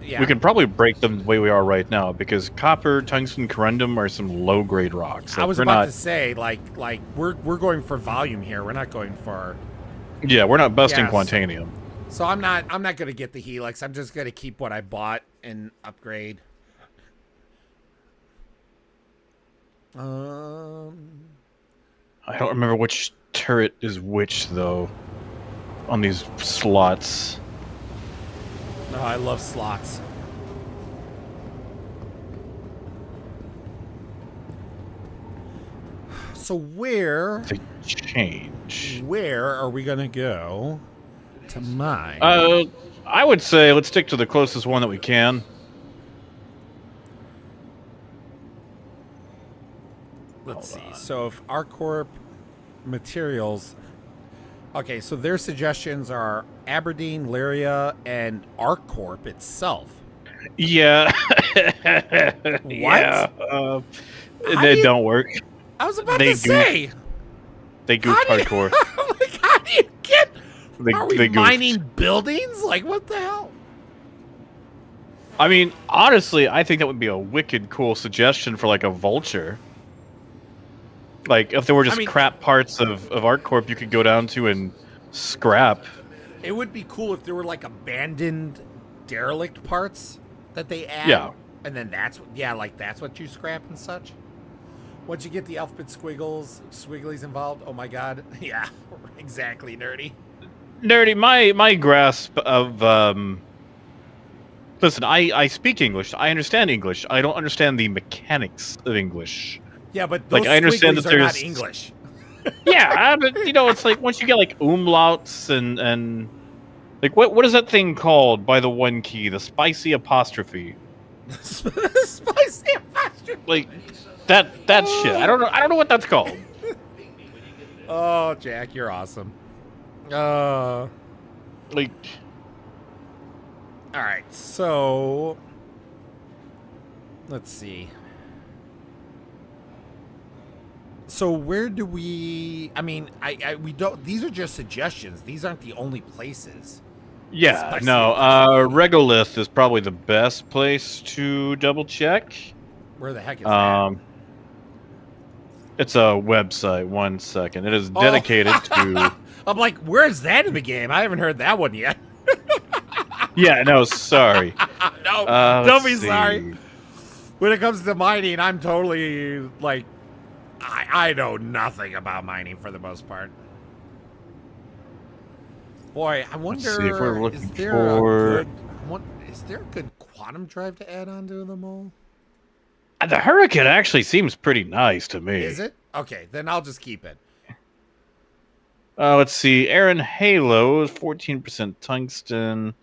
Yeah. We can probably break them the way we are right now because copper, tungsten, corundum are some low-grade rocks. I was about to say, like we're going for volume here. We're not going for. Yeah, we're not busting Quantanium. So I'm not going to get the Helix. I'm just going to keep what I bought and upgrade. I don't remember which turret is which though. On these slots. No, I love slots. So where they change? Where are we gonna go to mine? I would say let's stick to the closest one that we can. Let's see. So if ArcCorp materials. Okay, so their suggestions are Aberdeen, Lyria, and ArcCorp itself. Yeah. What? Yeah. They don't work. I was about to say. They goofed hardcore. Like, how do you get? Are we they goofed. mining buildings? Like, what the hell? I mean, honestly, I think that would be a wicked cool suggestion for like a vulture. Like, if there were just crap parts of ArcCorp you could go down to and scrap. It would be cool if there were, like, abandoned derelict parts that they add. Yeah. And then that's what you scrap and such. Once you get the alphabet squigglies involved, oh my god. Yeah, exactly, Nerdy. Nerdy, my grasp of... Listen, I speak English. I understand English. I don't understand the mechanics of English. Yeah, but those I understand that are not there's English. Yeah, but you know, it's like once you get like umlauts and like what is that thing called by the one key? The spicy apostrophe. Spicy apostrophe. Like that shit. I don't know what that's called. Oh, Jack, you're awesome. Like. All right, so let's see. So where do we? I mean, we don't. These are just suggestions. These aren't the only places. Yeah, no. Regolith is probably the best place to double check. Where the heck is that? It's a website. 1 second. It is dedicated to. I'm like, where's that in the game? I haven't heard that one yet. Yeah, no, sorry. No, don't be sorry. When it comes to mining, I'm totally like. I know nothing about mining for the most part. Boy, I wonder if we're looking is there a good quantum drive to add on to them all? The Hurricane actually seems pretty nice to me. Is it? Okay, then I'll just keep it. Let's see. Aaron Halo is 14% tungsten.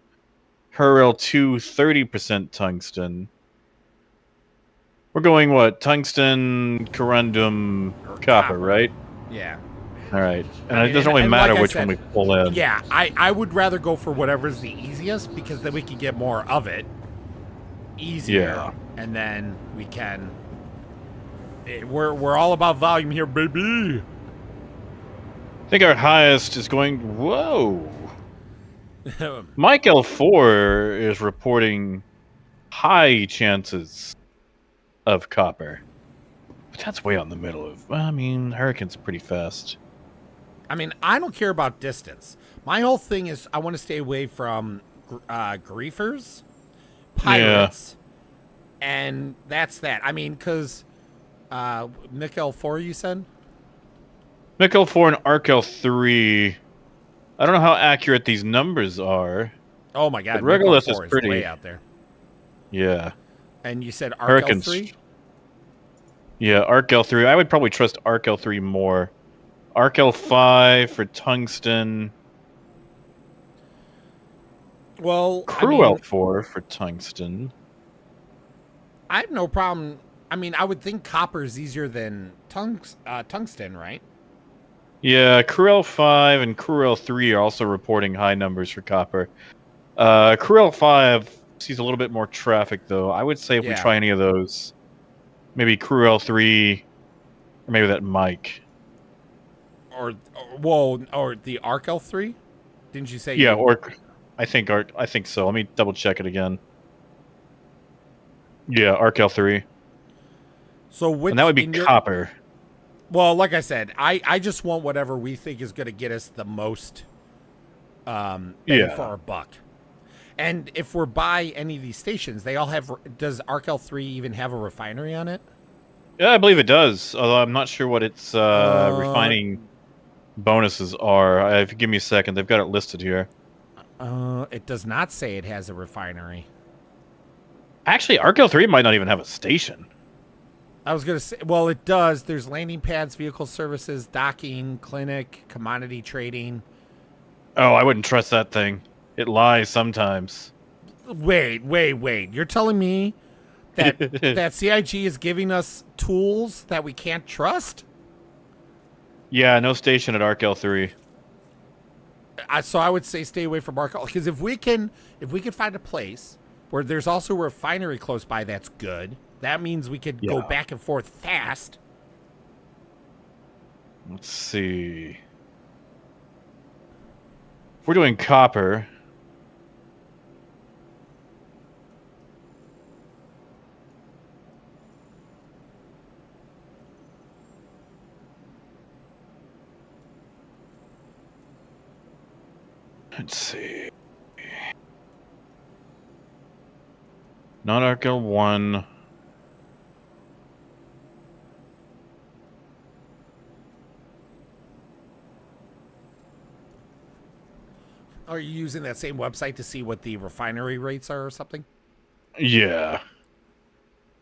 Hurl 2, 30% tungsten. We're going what? Tungsten, corundum, copper, right? Yeah. All right. And it doesn't really matter like which said, one we pull in. Yeah, I would rather go for whatever's the easiest because then we can get more of it easier. Yeah. And then we can. We're all about volume here, baby. I think our highest is going. Whoa. Mike L4 is reporting high chances of copper. But that's way out in the middle of. I mean, Hurricane's pretty fast. I mean, I don't care about distance. My whole thing is I want to stay away from griefers, pirates, and that's that. I mean, because Mikkel 4, you said? Mikkel 4 and Arkel 3. I don't know how accurate these numbers are. Oh my god, but Regolith Mikkel 4 is pretty. way out there. Yeah. And you said Arkel Hurricanes. 3? Yeah, Arkel 3. I would probably trust Arkel 3 more. Arkel 5 for tungsten. Well, Cruel 4 for tungsten. I have no problem. I mean, I would think copper is easier than tungsten, right? Yeah, Cruel 5 and Cruel 3 are also reporting high numbers for copper. Cruel 5 sees a little bit more traffic, though. I would say if we try any of those, maybe Cruel 3, or maybe that Mike. Or the Arkel 3? Didn't you say? Yeah, or I think so. Let me double check it again. Yeah, Arkel 3. So which, and that would be copper. Well, like I said, I just want whatever we think is going to get us the most bang for our buck. And if we're by any of these stations, they all have. Does Arkel 3 even have a refinery on it? Yeah, I believe it does. Although I'm not sure what its refining bonuses are. If you give me a second, they've got it listed here. It does not say it has a refinery. Actually, Arkel 3 might not even have a station. I was going to say, well, it does. There's landing pads, vehicle services, docking, clinic, commodity trading. Oh, I wouldn't trust that thing. It lies sometimes. Wait. You're telling me that that CIG is giving us tools that we can't trust? Yeah, no station at Arkel 3. So I would say stay away from Arkel, because if we can find a place where there's also a refinery close by, that's good. That means we could go back and forth fast. Let's see. If we're doing copper. Let's see. Not Arkel 1. Are you using that same website to see what the refinery rates are or something? Yeah.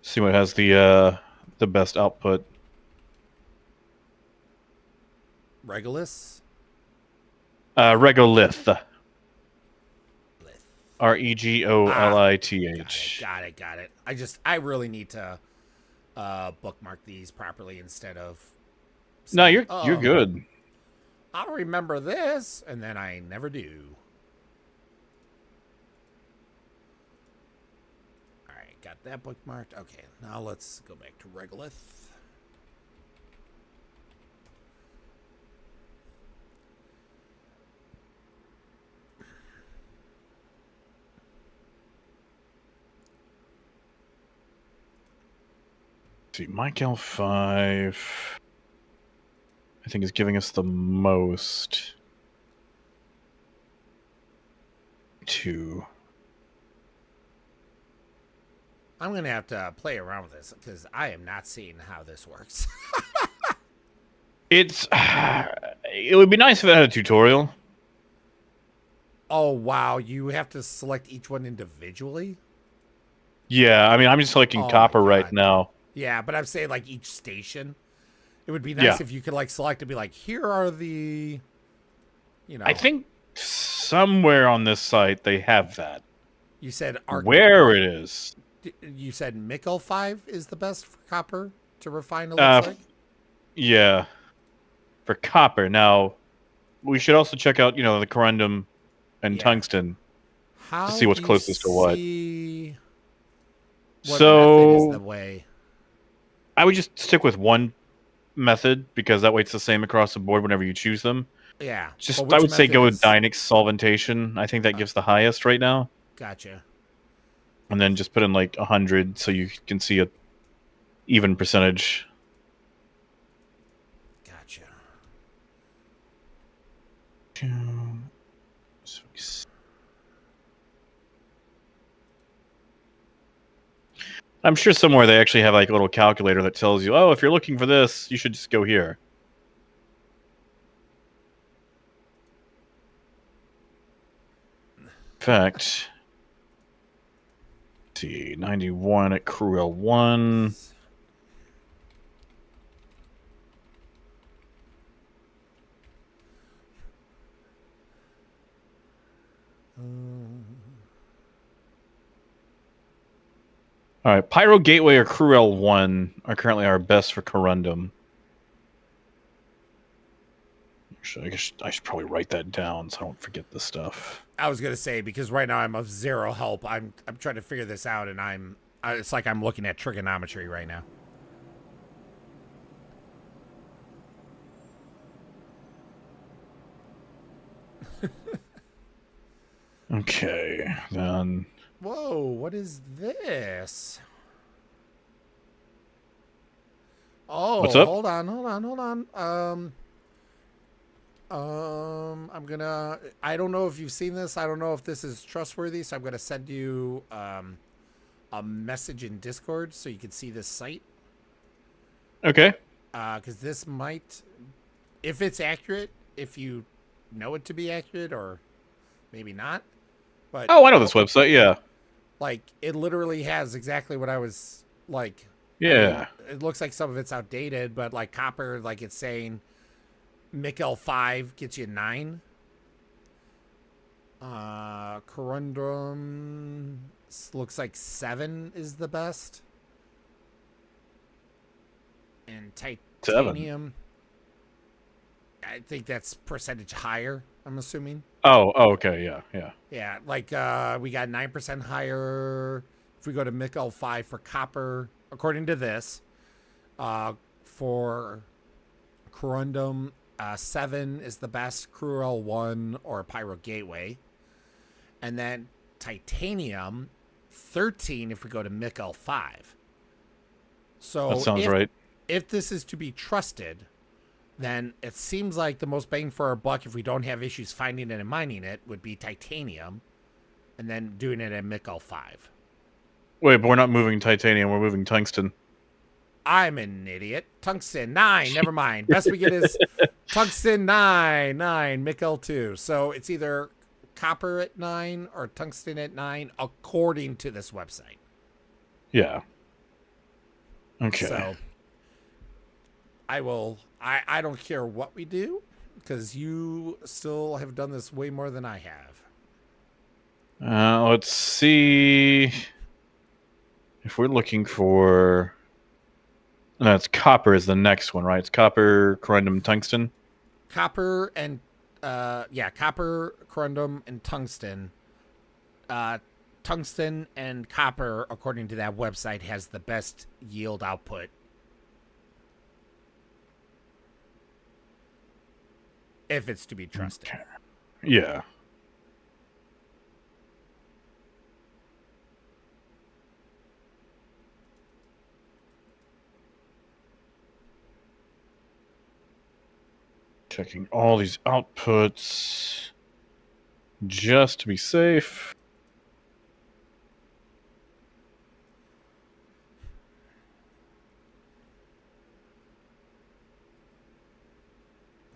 See what has the best output. Regolith? Regolith. Regolith. Got it. I really need to bookmark these properly instead of saying, No, you're good. I'll remember this, and then I never do. Alright, got that bookmarked. Okay, now let's go back to Regolith. See, Michael 5, I think, is giving us the most. 2. I'm going to have to play around with this because I am not seeing how this works. It would be nice if it had a tutorial. Oh, wow. You have to select each one individually? Yeah, I mean, I'm just selecting copper right now. Yeah, but I'm saying, like, each station. It would be nice if you could, like, select and be like, here are the, you know. I think somewhere on this site they have that. You said where it is. You said Mikkel 5 is the best for copper to refine, it looks like? Yeah. For copper. Now, we should also check out, the corundum and tungsten to see what's closest to what. What method is the way? I would just stick with one method because that way it's the same across the board whenever you choose them. Yeah. I would say go with Dynex solventation. I think that gives the highest right now. Gotcha. And then just put in like 100 so you can see a even percentage. Gotcha. I'm sure somewhere they actually have like a little calculator that tells you, oh, if you're looking for this, you should just go here. In fact, let's see, 91 at Crew L1. All right, Pyro Gateway or Crew L1 are currently our best for Corundum. Actually, I should probably write that down so I don't forget this stuff. I was gonna say, because right now I'm of zero help. I'm trying to figure this out, and it's like I'm looking at trigonometry right now. Okay, then. Whoa, what is this? Oh, what's up? hold on. I don't know if you've seen this. I don't know if this is trustworthy, so I'm gonna send you a message in Discord so you can see this site. Okay. Because this might, if it's accurate, if you know it to be accurate, or maybe not. But oh, I know this website. Yeah. Like, it literally has exactly what I was like. Yeah. I mean, it looks like some of it's outdated, but like copper, like it's saying Mikkel 5 gets you 9. Corundum looks like 7 is the best. And titanium, 7. I think that's percentage higher, I'm assuming. Oh, okay, yeah. Yeah, like we got 9% higher if we go to Mikkel 5 for copper, according to this. For Corundum, 7 is the best, Cruel 1 or Pyro Gateway. And then titanium, 13 if we go to Mikkel 5. So that sounds right. If this is to be trusted, then it seems like the most bang for our buck, if we don't have issues finding it and mining it, would be titanium, and then doing it at Mikkel 5. Wait, but we're not moving titanium, we're moving tungsten. I'm an idiot. Tungsten 9, never mind. Best we get is tungsten 9, Mikkel 2. So it's either copper at 9 or tungsten at 9, according to this website. Yeah. Okay. So I don't care what we do, because you still have done this way more than I have. Let's see if we're looking for. No, it's copper is the next one, right? It's copper, corundum, tungsten. Copper and copper, corundum, and tungsten. Tungsten and copper, according to that website, has the best yield output. If it's to be trusted. Okay. Yeah. Checking all these outputs just to be safe.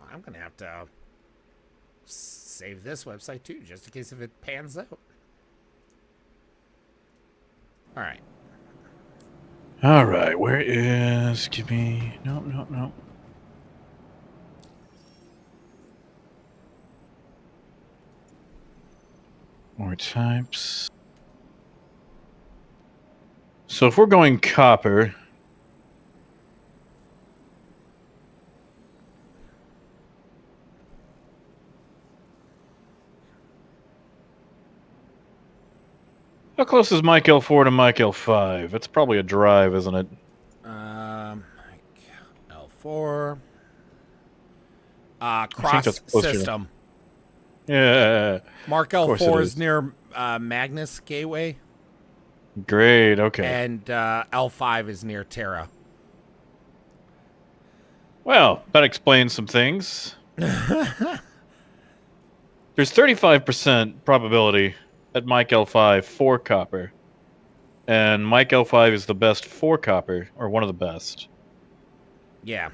I'm going to have to save this website too, just in case if it pans out. All right. All right, where is... Give me... No. More types. So if we're going copper... How close is Mike L4 to Mike L5? It's probably a drive, isn't it? L4. Cross system. Yeah. Mark L4 is near Magnus Gateway. Great, okay. And L5 is near Terra. Well, that explains some things. There's 35% probability at Mike L5 for copper. and Mike L5 is the best for copper, or one of the best. Yeah.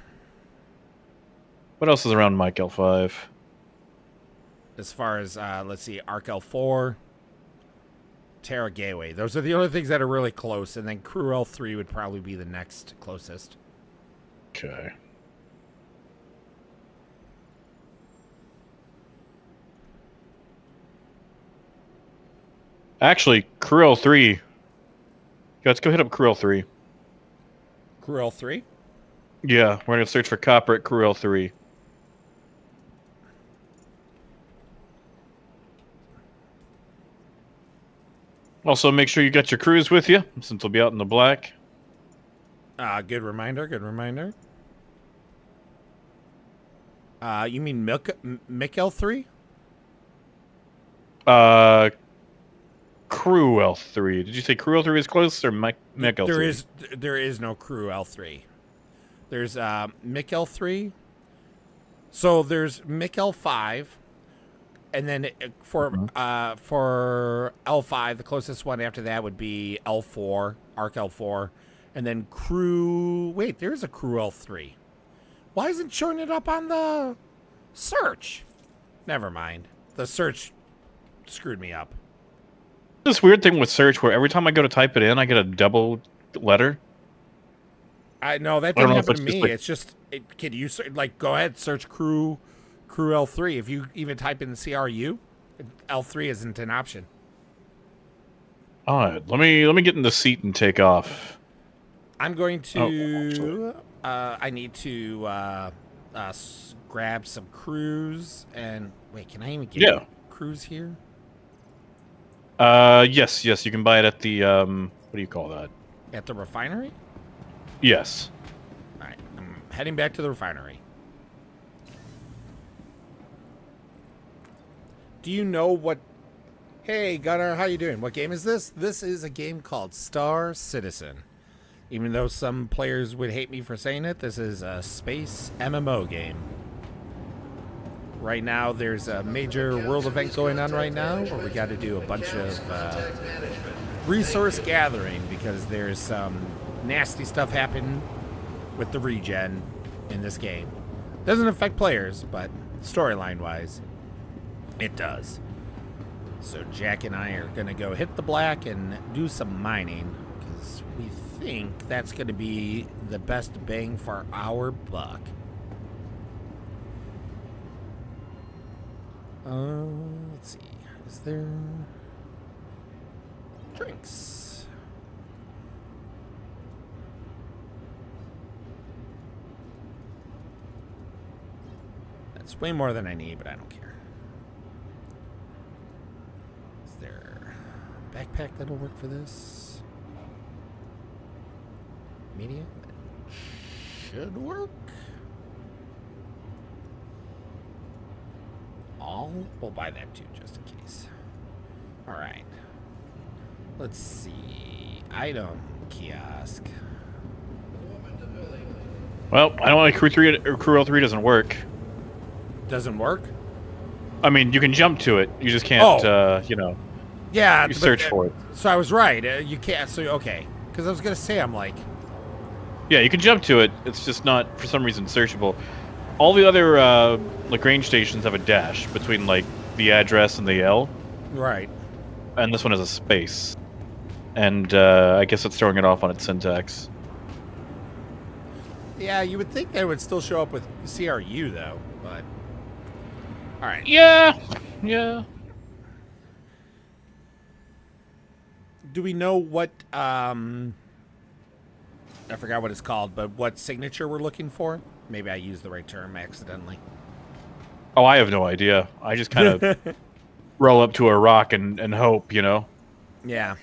What else is around Mike L5? As far as, let's see, Arc L4, Terra Gateway. Those are the only things that are really close, and then Crew L3 would probably be the next closest. Okay. Actually, Crew L3. Let's go hit up Crew L3. Crew L3? Yeah, we're going to search for copper at Crew L3. Also, make sure you got your crews with you, since we'll be out in the black. Good reminder, good reminder. You mean Mick L3? Crew L3. Did you say Crew L3 is close, or Mick L3? There is no Crew L3. There's Mick L3. So there's Mick L5. And then for L5, the closest one after that would be L4, Arc L4, and then Crew. Wait, there's a Crew L3. Why isn't showing it up on the search? Never mind. The search screwed me up. This weird thing with search where every time I go to type it in, I get a double letter. I know that didn't happen to me. It's just, can you like go ahead search Crew L3? If you even type in CRU, L3 isn't an option. All right, let me get in the seat and take off. I'm going to. I need to grab some crews and wait. Can I even get crews here? Yes, you can buy it at the what do you call that? At the refinery? Yes. All right, I'm heading back to the refinery. Do you know what? Hey, Gunnar, how you doing? What game is this? This is a game called Star Citizen. Even though some players would hate me for saying it, this is a space MMO game. Right now, there's a major world event going on right now where we got to do a bunch of resource gathering because there's some nasty stuff happening with the regen in this game. Doesn't affect players, but storyline-wise, it does. So Jack and I are going to go hit the black and do some mining because we think that's going to be the best bang for our buck. Let's see. Is there drinks? That's way more than I need, but I don't care. Is there a backpack that'll work for this? Medium? That should work. We'll buy that too, just in case. All right. Let's see. Item kiosk. Well, I don't like Crew 3 or Crew L3 doesn't work. Doesn't work? I mean, you can jump to it. You just can't, you know. Yeah. You search for it. So I was right. You can't. So, okay. Because I was going to say, I'm like. Yeah, you can jump to it. It's just not, for some reason, searchable. All the other Lagrange stations have a dash between like the address and the L. Right. And this one has a space. And I guess it's throwing it off on its syntax. Yeah, you would think that would still show up with CRU though, but all right. Yeah. Do we know what I forgot what it's called, but what signature we're looking for? Maybe I used the right term accidentally. Oh, I have no idea. I just kind of roll up to a rock and hope, you know? Yeah.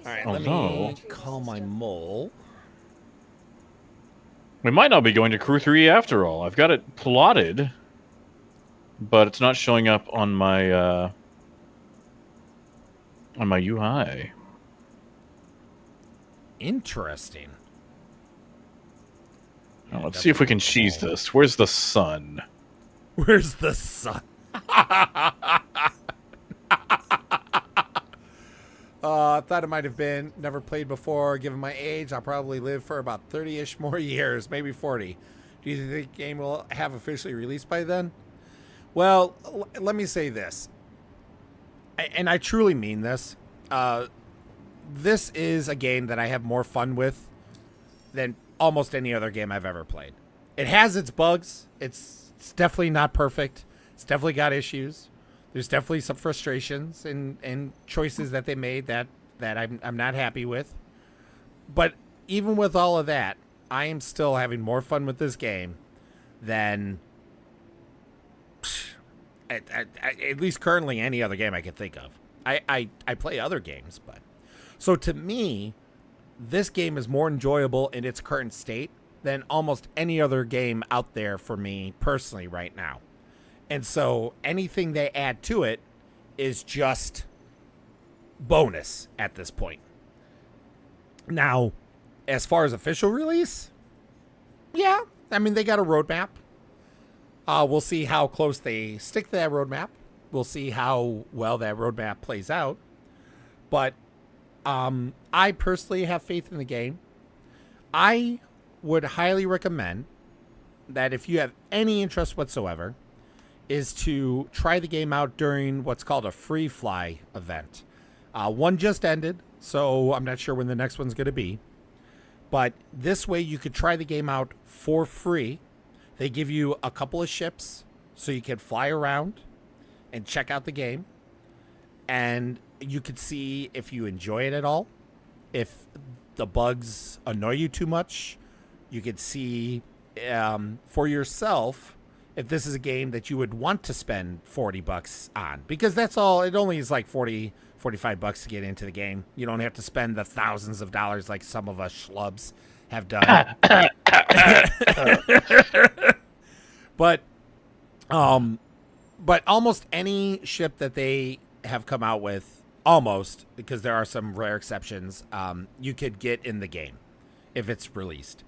All right, let me call my mole. We might not be going to Crew 3 after all. I've got it plotted, but it's not showing up on my UI. Interesting. Now, let's see if we can cheese this. Where's the sun? Where's the sun? Thought it might have been. Never played before. Given my age, I'll probably live for about 30-ish more years, maybe 40. Do you think the game will have officially released by then? Well, let me say this. And I truly mean this. This is a game that I have more fun with than almost any other game I've ever played. It has its bugs. It's definitely not perfect. It's definitely got issues. There's definitely some frustrations and choices that they made that I'm not happy with. But even with all of that, I am still having more fun with this game than at least currently any other game I can think of. I play other games, but so to me, this game is more enjoyable in its current state than almost any other game out there for me personally right now. And so anything they add to it is just bonus at this point. Now, as far as official release, yeah, I mean, they got a roadmap. We'll see how close they stick to that roadmap. We'll see how well that roadmap plays out. But I personally have faith in the game. I would highly recommend that if you have any interest whatsoever, is to try the game out during what's called a free fly event. One just ended, so I'm not sure when the next one's going to be. But this way you could try the game out for free. They give you a couple of ships so you can fly around and check out the game. And you could see if you enjoy it at all. If the bugs annoy you too much, you could see for yourself if this is a game that you would want to spend $40 on. Because that's all, it only is like $45 to get into the game. You don't have to spend the thousands of dollars like some of us schlubs have done. But almost any ship that they have come out with, almost, because there are some rare exceptions, you could get in the game if it's released.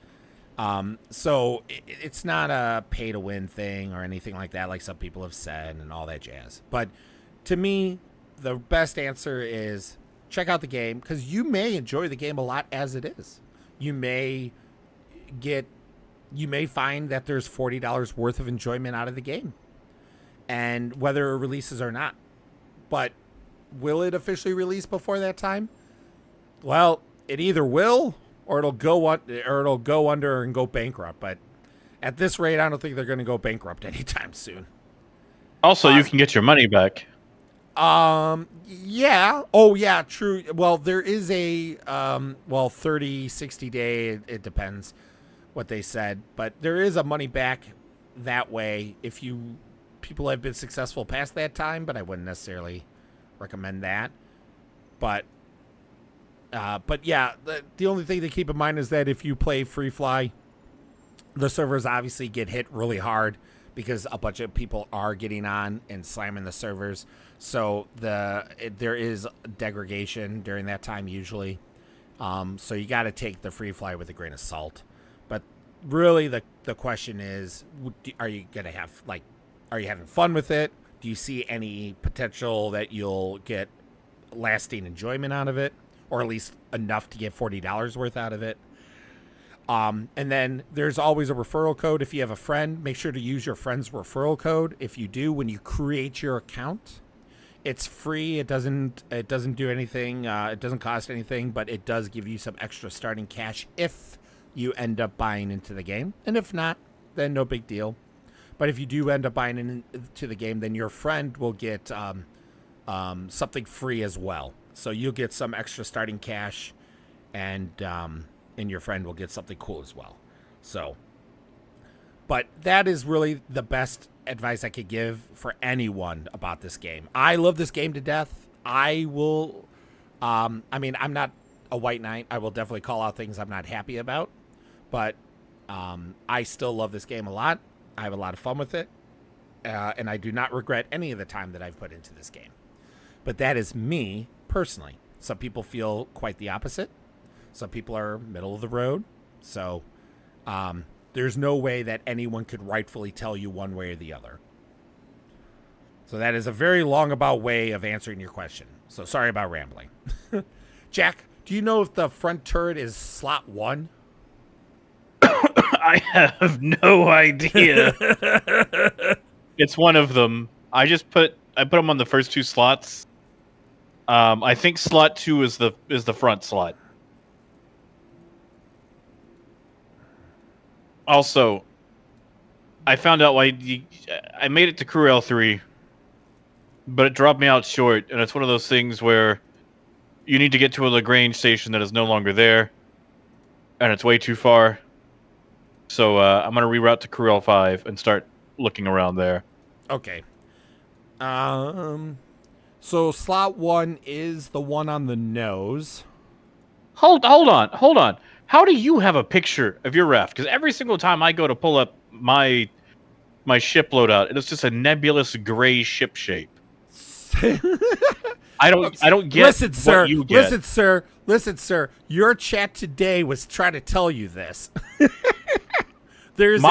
So it's not a pay to win thing or anything like that, like some people have said and all that jazz. But to me, the best answer is check out the game, because you may enjoy the game a lot as it is. You may find that there's $40 worth of enjoyment out of the game, and whether it releases or not. But will it officially release before that time? Well, it either will or it'll go under and go bankrupt. But at this rate, I don't think they're going to go bankrupt anytime soon. Also, you can get your money back. Yeah. Oh, yeah, true. Well, there is a 30, 60 day, it depends what they said, but there is a money back that way if people have been successful past that time, but I wouldn't necessarily recommend that. But yeah, the only thing to keep in mind is that if you play Free Fly, the servers obviously get hit really hard because a bunch of people are getting on and slamming the servers. So there is degradation during that time usually. So you got to take the Free Fly with a grain of salt. But really the question is, are you having fun with it? Do you see any potential that you'll get lasting enjoyment out of it, or at least enough to get $40 worth out of it? And then there's always a referral code. If you have a friend, make sure to use your friend's referral code. If you do, when you create your account, it's free. It doesn't do anything. It doesn't cost anything, but it does give you some extra starting cash if you end up buying into the game. And if not, then no big deal. But if you do end up buying into the game, then your friend will get something free as well. So you'll get some extra starting cash, and your friend will get something cool as well. So, but that is really the best advice I could give for anyone about this game. I love this game to death. I will, I mean, I'm not a white knight. I will definitely call out things I'm not happy about, but I still love this game a lot. I have a lot of fun with it, and I do not regret any of the time that I've put into this game. But that is me personally. Some people feel quite the opposite. Some people are middle of the road. So there's no way that anyone could rightfully tell you one way or the other. So that is a very long about way of answering your question. So sorry about rambling. Jack, do you know if the front turret is slot 1? I have no idea. It's one of them. I put them on the first 2 slots. I think slot 2 is the front slot. Also, I found out why I made it to Crew L3, but it dropped me out short, and it's one of those things where you need to get to a Lagrange station that is no longer there, and it's way too far. So I'm going to reroute to Crew L5 and start looking around there. Okay. So slot 1 is the one on the nose. Hold on. How do you have a picture of your raft? Because every single time I go to pull up my ship loadout, it's just a nebulous gray ship shape. I don't get Listen, sir. what you get. Listen, sir. Your chat today was trying to tell you this. There's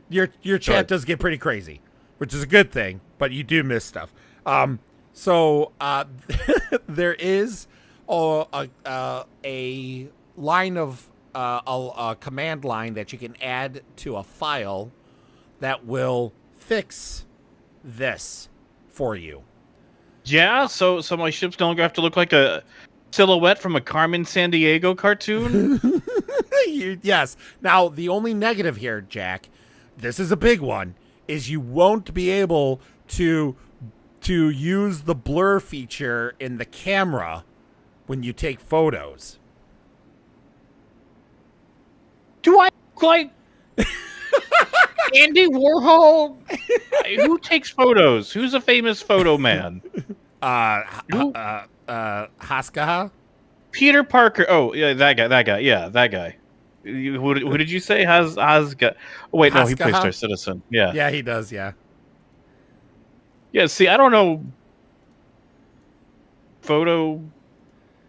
your chat does get pretty crazy, which is a good thing, but you do miss stuff. So there is a line of a command line that you can add to a file that will fix this for you. Yeah, so my ships no longer have to look like a silhouette from a Carmen Sandiego cartoon. Yes. Now, the only negative here, Jack, this is a big one, is you won't be able to use the blur feature in the camera when you take photos. Do I look like Andy Warhol? Who takes photos? Who's a famous photo man? Haskaha? Peter Parker. Oh, yeah, that guy. Yeah, that guy. Who did you say has got? Oh, wait, no, he plays Star Citizen. Yeah. Yeah, he does. Yeah. Yeah. See, I don't know photo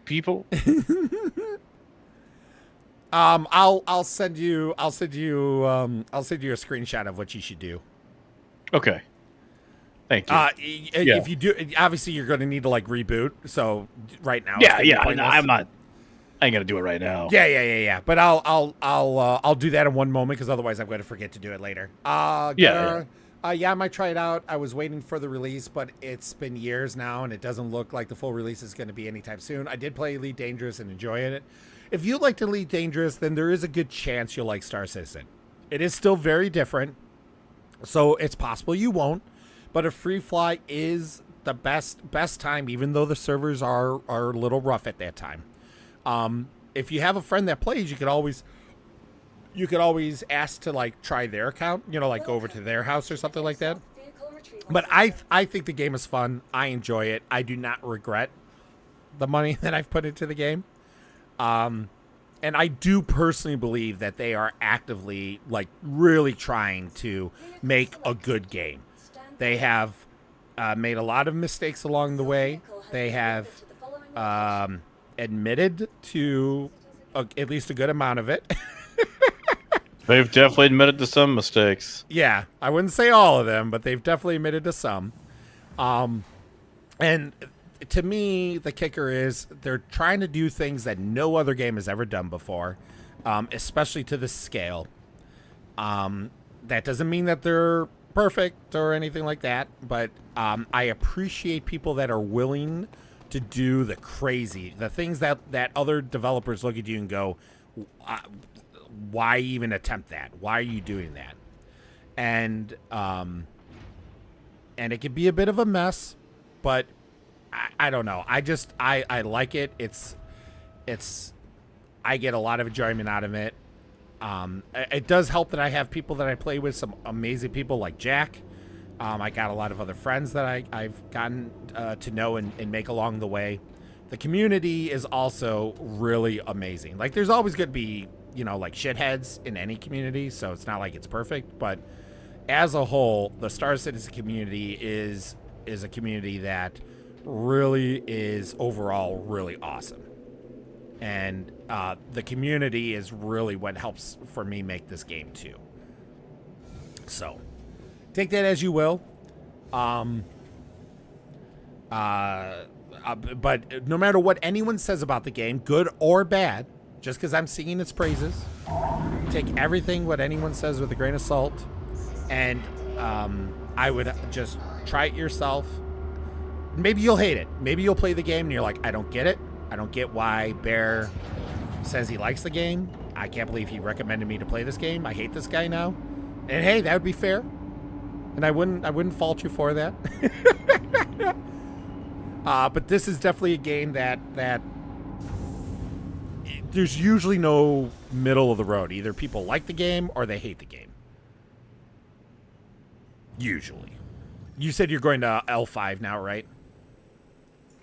people. I'll send you a screenshot of what you should do. Okay. Thank you. If you do, obviously you're going to need to like reboot. So right now, yeah. I'm not. I ain't gonna do it right now. Yeah. But I'll do that in one moment because otherwise I'm going to forget to do it later. I might try it out. I was waiting for the release, but it's been years now, and it doesn't look like the full release is going to be anytime soon. I did play Elite Dangerous and enjoy it. If you liked Elite Dangerous, then there is a good chance you'll like Star Citizen. It is still very different, so it's possible you won't. But a free fly is the best time, even though the servers are a little rough at that time. If you have a friend that plays, you could always ask to like try their account, like go over to their house or something like that. But I think the game is fun. I enjoy it. I do not regret the money that I've put into the game. And I do personally believe that they are actively like really trying to make a good game. They have made a lot of mistakes along the way. They have admitted to at least a good amount of it. They've definitely admitted to some mistakes. Yeah, I wouldn't say all of them, but they've definitely admitted to some. And to me, the kicker is they're trying to do things that no other game has ever done before, especially to this scale. That doesn't mean that they're perfect or anything like that, but I appreciate people that are willing to do the things that other developers look at you and go, why even attempt that? Why are you doing that? And it can be a bit of a mess, but I don't know. I like it. It's I get a lot of enjoyment out of it. It does help that I have people that I play with, some amazing people like Jack. I got a lot of other friends that I've gotten to know and make along the way. The community is also really amazing. Like, there's always going to be, like shitheads in any community, so it's not like it's perfect. But as a whole, the Star Citizen community is a community that really is overall really awesome. And the community is really what helps for me make this game too. So take that as you will. But no matter what anyone says about the game, good or bad, just because I'm singing its praises, take everything what anyone says with a grain of salt, and I would just try it yourself. Maybe you'll hate it. Maybe you'll play the game and you're like, I don't get it. I don't get why Bear says he likes the game. I can't believe he recommended me to play this game. I hate this guy now. And hey, that would be fair. And I wouldn't fault you for that. But this is definitely a game that there's usually no middle of the road. Either people like the game or they hate the game. Usually. You said you're going to L5 now, right?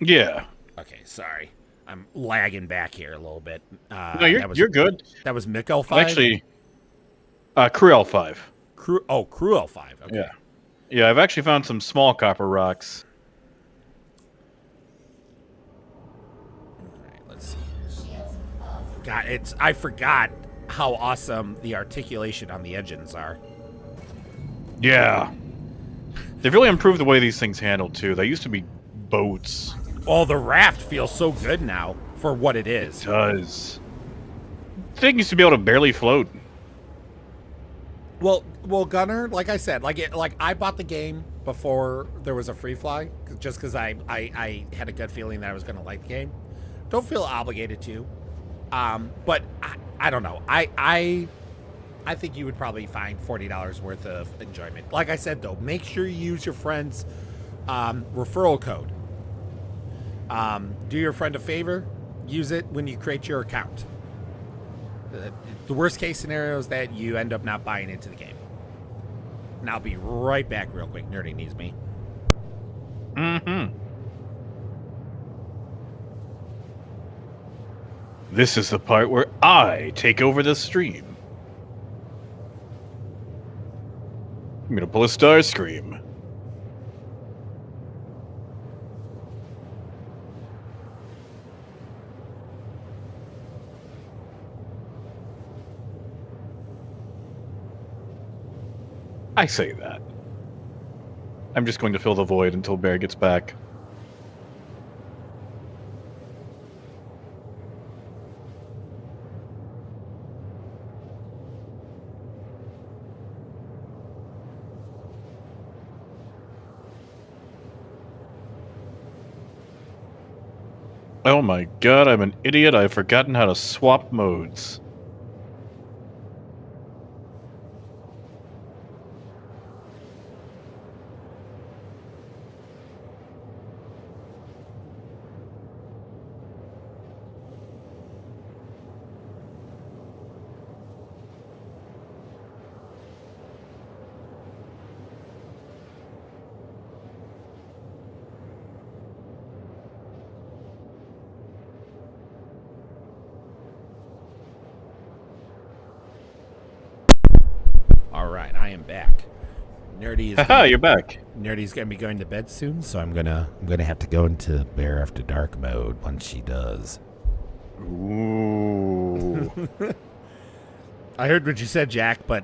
Yeah. Okay, sorry. I'm lagging back here a little bit. No, you're good. That was Mick L5? Actually, Crew L5. Crew L5. Okay. Yeah. Yeah, I've actually found some small copper rocks. All right, let's see. God, I forgot how awesome the articulation on the engines are. Yeah. They've really improved the way these things handle, too. They used to be boats. Oh, the raft feels so good now for what it is. It does. The thing used to be able to barely float. Well, Gunner, like I said, like I bought the game before there was a free fly, just because I had a gut feeling that I was going to like the game. Don't feel obligated to, but I don't know. I think you would probably find $40 worth of enjoyment. Like I said, though, make sure you use your friend's referral code. Do your friend a favor. Use it when you create your account. The worst case scenario is that you end up not buying into the game. And I'll be right back real quick. Nerdy needs me. Mm-hmm. This is the part where I take over the stream. I'm gonna pull a star scream. I say that. I'm just going to fill the void until Bear gets back. Oh my god, I'm an idiot. I've forgotten how to swap modes. Alright, I am back. Nerdy is Haha, you're back. Nerdy's gonna be going to bed soon, so I'm gonna have to go into Bear After Dark mode once she does. Ooh. I heard what you said, Jack, but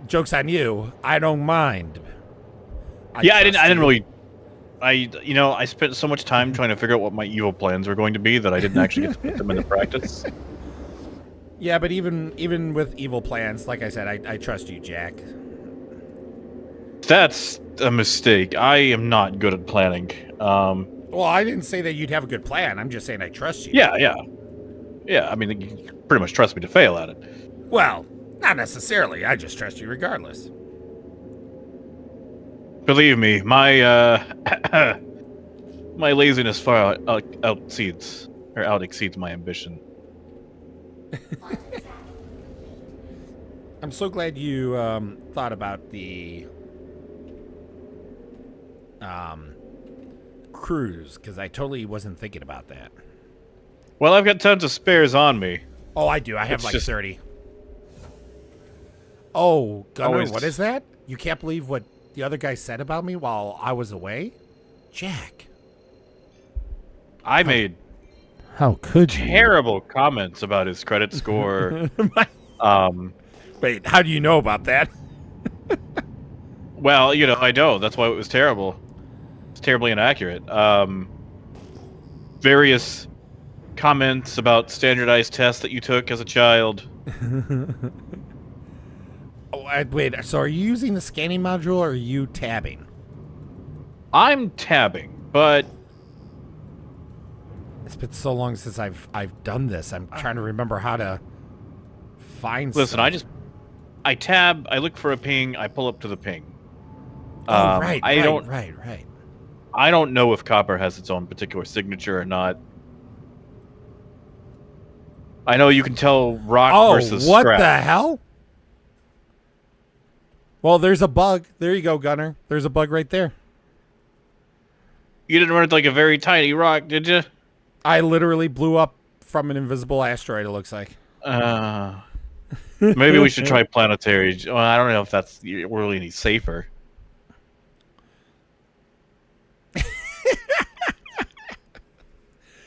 joke's on you. I don't mind. I didn't really. I spent so much time trying to figure out what my evil plans were going to be that I didn't actually get to put them into practice. Yeah, but even with evil plans, like I said, I trust you, Jack. That's a mistake. I am not good at planning. Well, I didn't say that you'd have a good plan. I'm just saying I trust you. Yeah, I mean, you pretty much trust me to fail at it. Well, not necessarily. I just trust you regardless. Believe me, my my laziness far exceeds my ambition. I'm so glad you thought about the cruise, because I totally wasn't thinking about that. Well, I've got tons of spares on me. Oh, I do. I have It's like just 30. Oh, Gunner, Always. what is that? You can't believe what the other guy said about me while I was away? Jack. I made How could you? terrible comments about his credit score. Wait, how do you know about that? Well, I know. That's why it was terrible. It's terribly inaccurate. various comments about standardized tests that you took as a child. Oh, wait. So are you using the scanning module or are you tabbing? I'm tabbing, but it's been so long since I've done this. I'm trying to remember how to find. Listen, stuff. I tab, I look for a ping, I pull up to the ping. Oh, right. I don't know if copper has its own particular signature or not. I know you can tell rock versus what scrap. the hell? Well, there's a bug. There you go, Gunner. There's a bug right there. You didn't run into like a very tiny rock, did you? I literally blew up from an invisible asteroid, it looks like. Maybe we should try planetary. Well, I don't know if that's really any safer.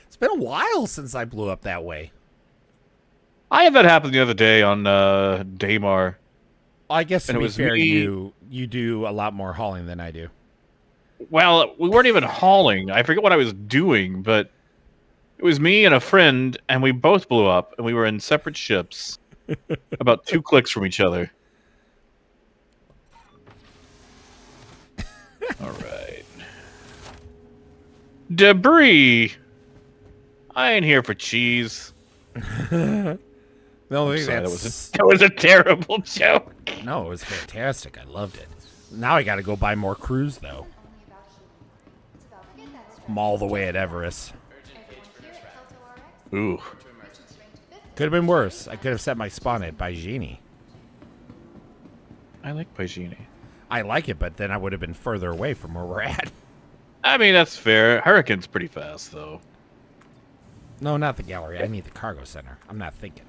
It's been a while since I blew up that way. I had that happen the other day on Daymar. I guess to and be it was fair, me. you do a lot more hauling than I do. Well, we weren't even hauling. I forget what I was doing, but it was me and a friend, and we both blew up, and we were in separate ships, about 2 clicks from each other. All right. Debris. I ain't here for cheese. No, that was a terrible joke. No, it was fantastic. I loved it. Now I got to go buy more crews, though. I'm all the way at Everest. Ooh. Could have been worse. I could have set my spawn at Baijini. I like Baijini. I like it, but then I would have been further away from where we're at. I mean, that's fair. Hurricane's pretty fast, though. No, not the gallery. I need the cargo center. I'm not thinking.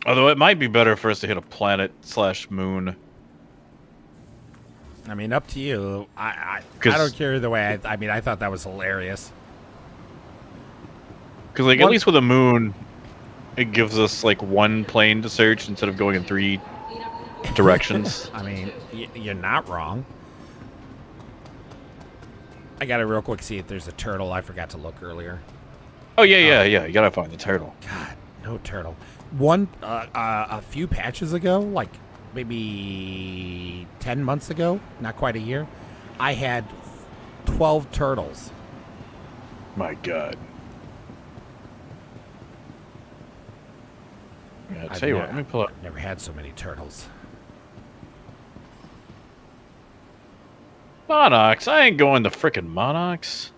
Although it might be better for us to hit a planet/moon. I mean, up to you. I don't care either way. I mean, I thought that was hilarious. Because, like, at least with a moon, it gives us, like, one plane to search instead of going in 3 directions. I mean, you're not wrong. I got to real quick see if there's a turtle. I forgot to look earlier. Oh, yeah. You gotta find the turtle. God, no turtle. A few patches ago, like maybe 10 months ago, not quite a year, I had 12 turtles. My God. Yeah, I'll tell you what, let me pull up. I've never had so many turtles. Monarchs? I ain't going to frickin' Monarchs.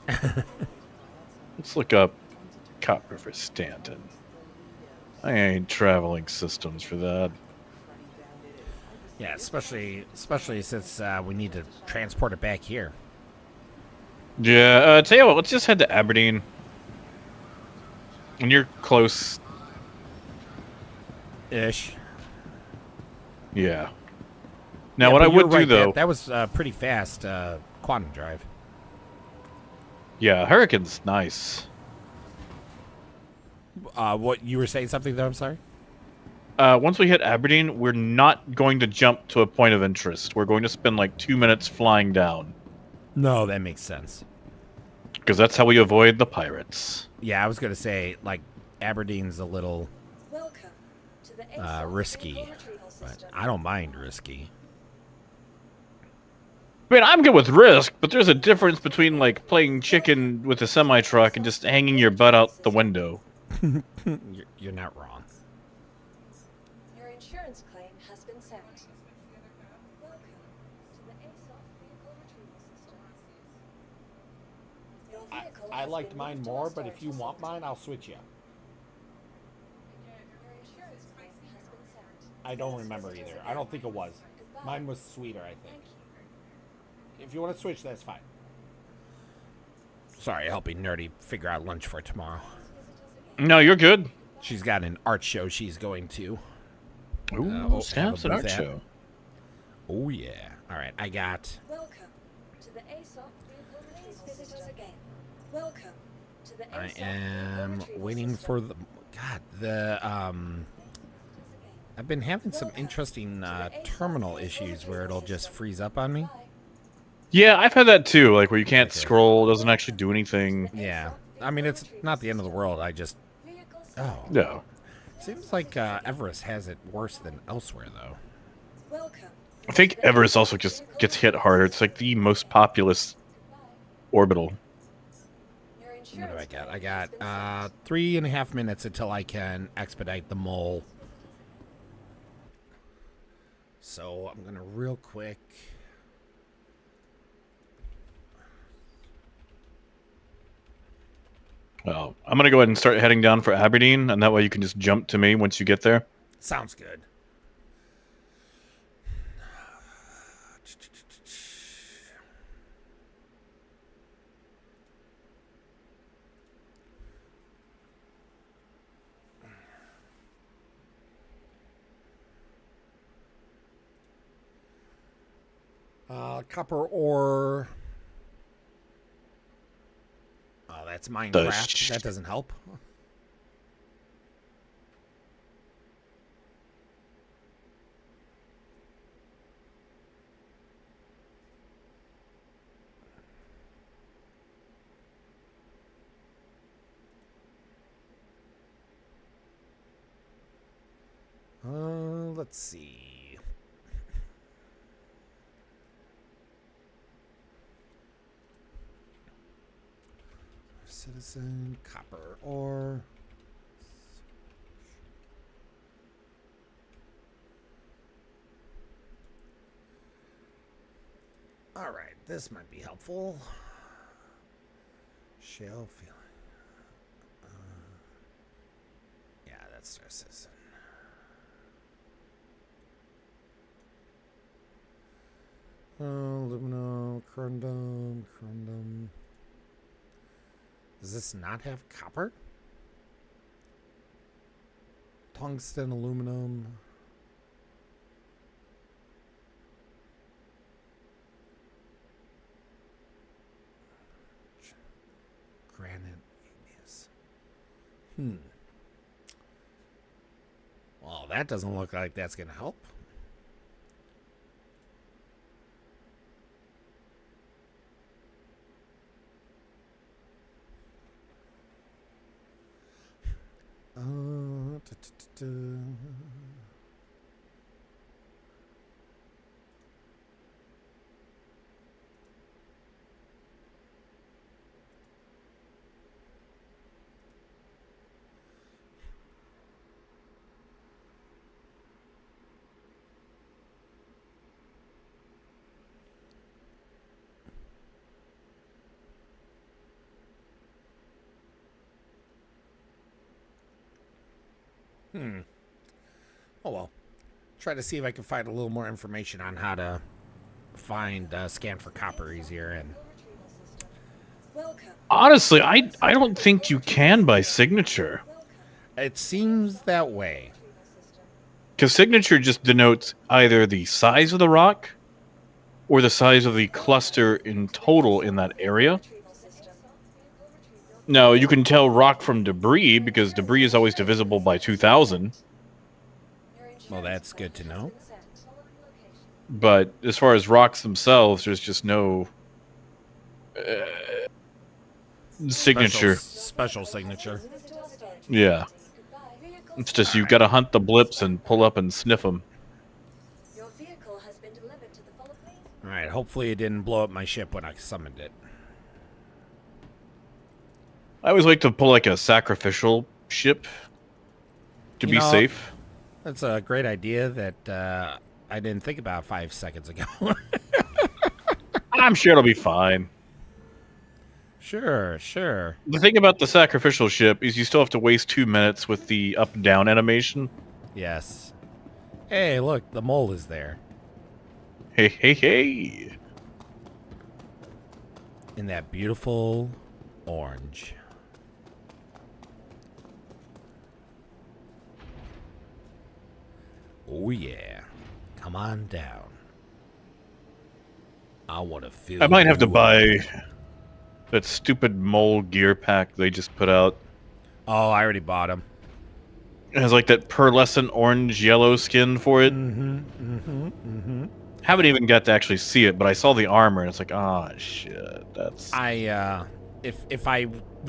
Let's look up copper for Stanton. I ain't traveling systems for that. Yeah, especially since we need to transport it back here. Yeah, tell you what, let's just head to Aberdeen. And you're close. Ish. Yeah. Now, what I would do, though... That was pretty fast quantum drive. Yeah, Hurricane's nice. What, you were saying something, though? I'm sorry? Once we hit Aberdeen, we're not going to jump to a point of interest. We're going to spend, like, 2 minutes flying down. No, that makes sense. Because that's how we avoid the pirates. Yeah, I was going to say, like, Aberdeen's a little risky. But I don't mind risky. I mean, I'm good with risk, but there's a difference between, like, playing chicken with a semi-truck and just hanging your butt out the window. You're not wrong. Your insurance claim has been sent. Welcome to the ASOP vehicle retrieval system. Your vehicle I has liked been mine moved to more, a but if storage you want facility. mine, I'll switch you. Your insurance claim has been sent. I don't remember either. I don't think it was. Mine was sweeter, I think. If you want to switch, that's fine. Sorry, helping Nerdy figure out lunch for tomorrow. No, you're good. She's got an art show she's going to. Ooh, snaps an art show. Oh, yeah. All right, I got... Welcome to the ASOP vehicle retrieval system again. Welcome to the ASOP I vehicle am retrieval waiting system. for the... God, I've been having some interesting terminal issues where it'll just freeze up on me. Yeah, I've had that too. Like where you can't scroll, doesn't actually do anything. Yeah. I mean, it's not the end of the world. I just. Oh. No. Seems like Everest has it worse than elsewhere, though. I think Everest also just gets hit harder. It's like the most populous orbital. What do I got? I got 3.5 minutes until I can expedite the mole. So I'm gonna real quick. Well, I'm gonna go ahead and start heading down for Aberdeen, and that way you can just jump to me once you get there. Sounds good. Copper ore. Oh, that's Minecraft. That doesn't help. Let's see. Citizen, copper ore. All right, this might be helpful. Shell feeling. Yeah, that's our citizen. Aluminum, corundum. Does this not have copper? Tungsten, aluminum. Granite, igneous. Well, that doesn't look like that's going to help. Oh well. Try to see if I can find a little more information on how to find scan for copper easier. And honestly, I don't think you can by signature. It seems that way. Because signature just denotes either the size of the rock or the size of the cluster in total in that area. Now, you can tell rock from debris because debris is always divisible by 2,000. Well, that's good to know. But as far as rocks themselves, there's just no signature. Special signature. Yeah. It's just you got to hunt the blips and pull up and sniff them. All right. Hopefully it didn't blow up my ship when I summoned it. I always like to pull like a sacrificial ship to be safe. That's a great idea that I didn't think about 5 seconds ago. I'm sure it'll be fine. Sure. The thing about the sacrificial ship is you still have to waste 2 minutes with the up and down animation. Yes. Hey, look, the mole is there. Hey. In that beautiful orange. Oh yeah. Come on down. I want to feel. I might have to buy that stupid mole gear pack they just put out. Oh, I already bought them. It has like that pearlescent orange yellow skin for it. Haven't even got to actually see it, but I saw the armor and it's like, oh shit, that's. If I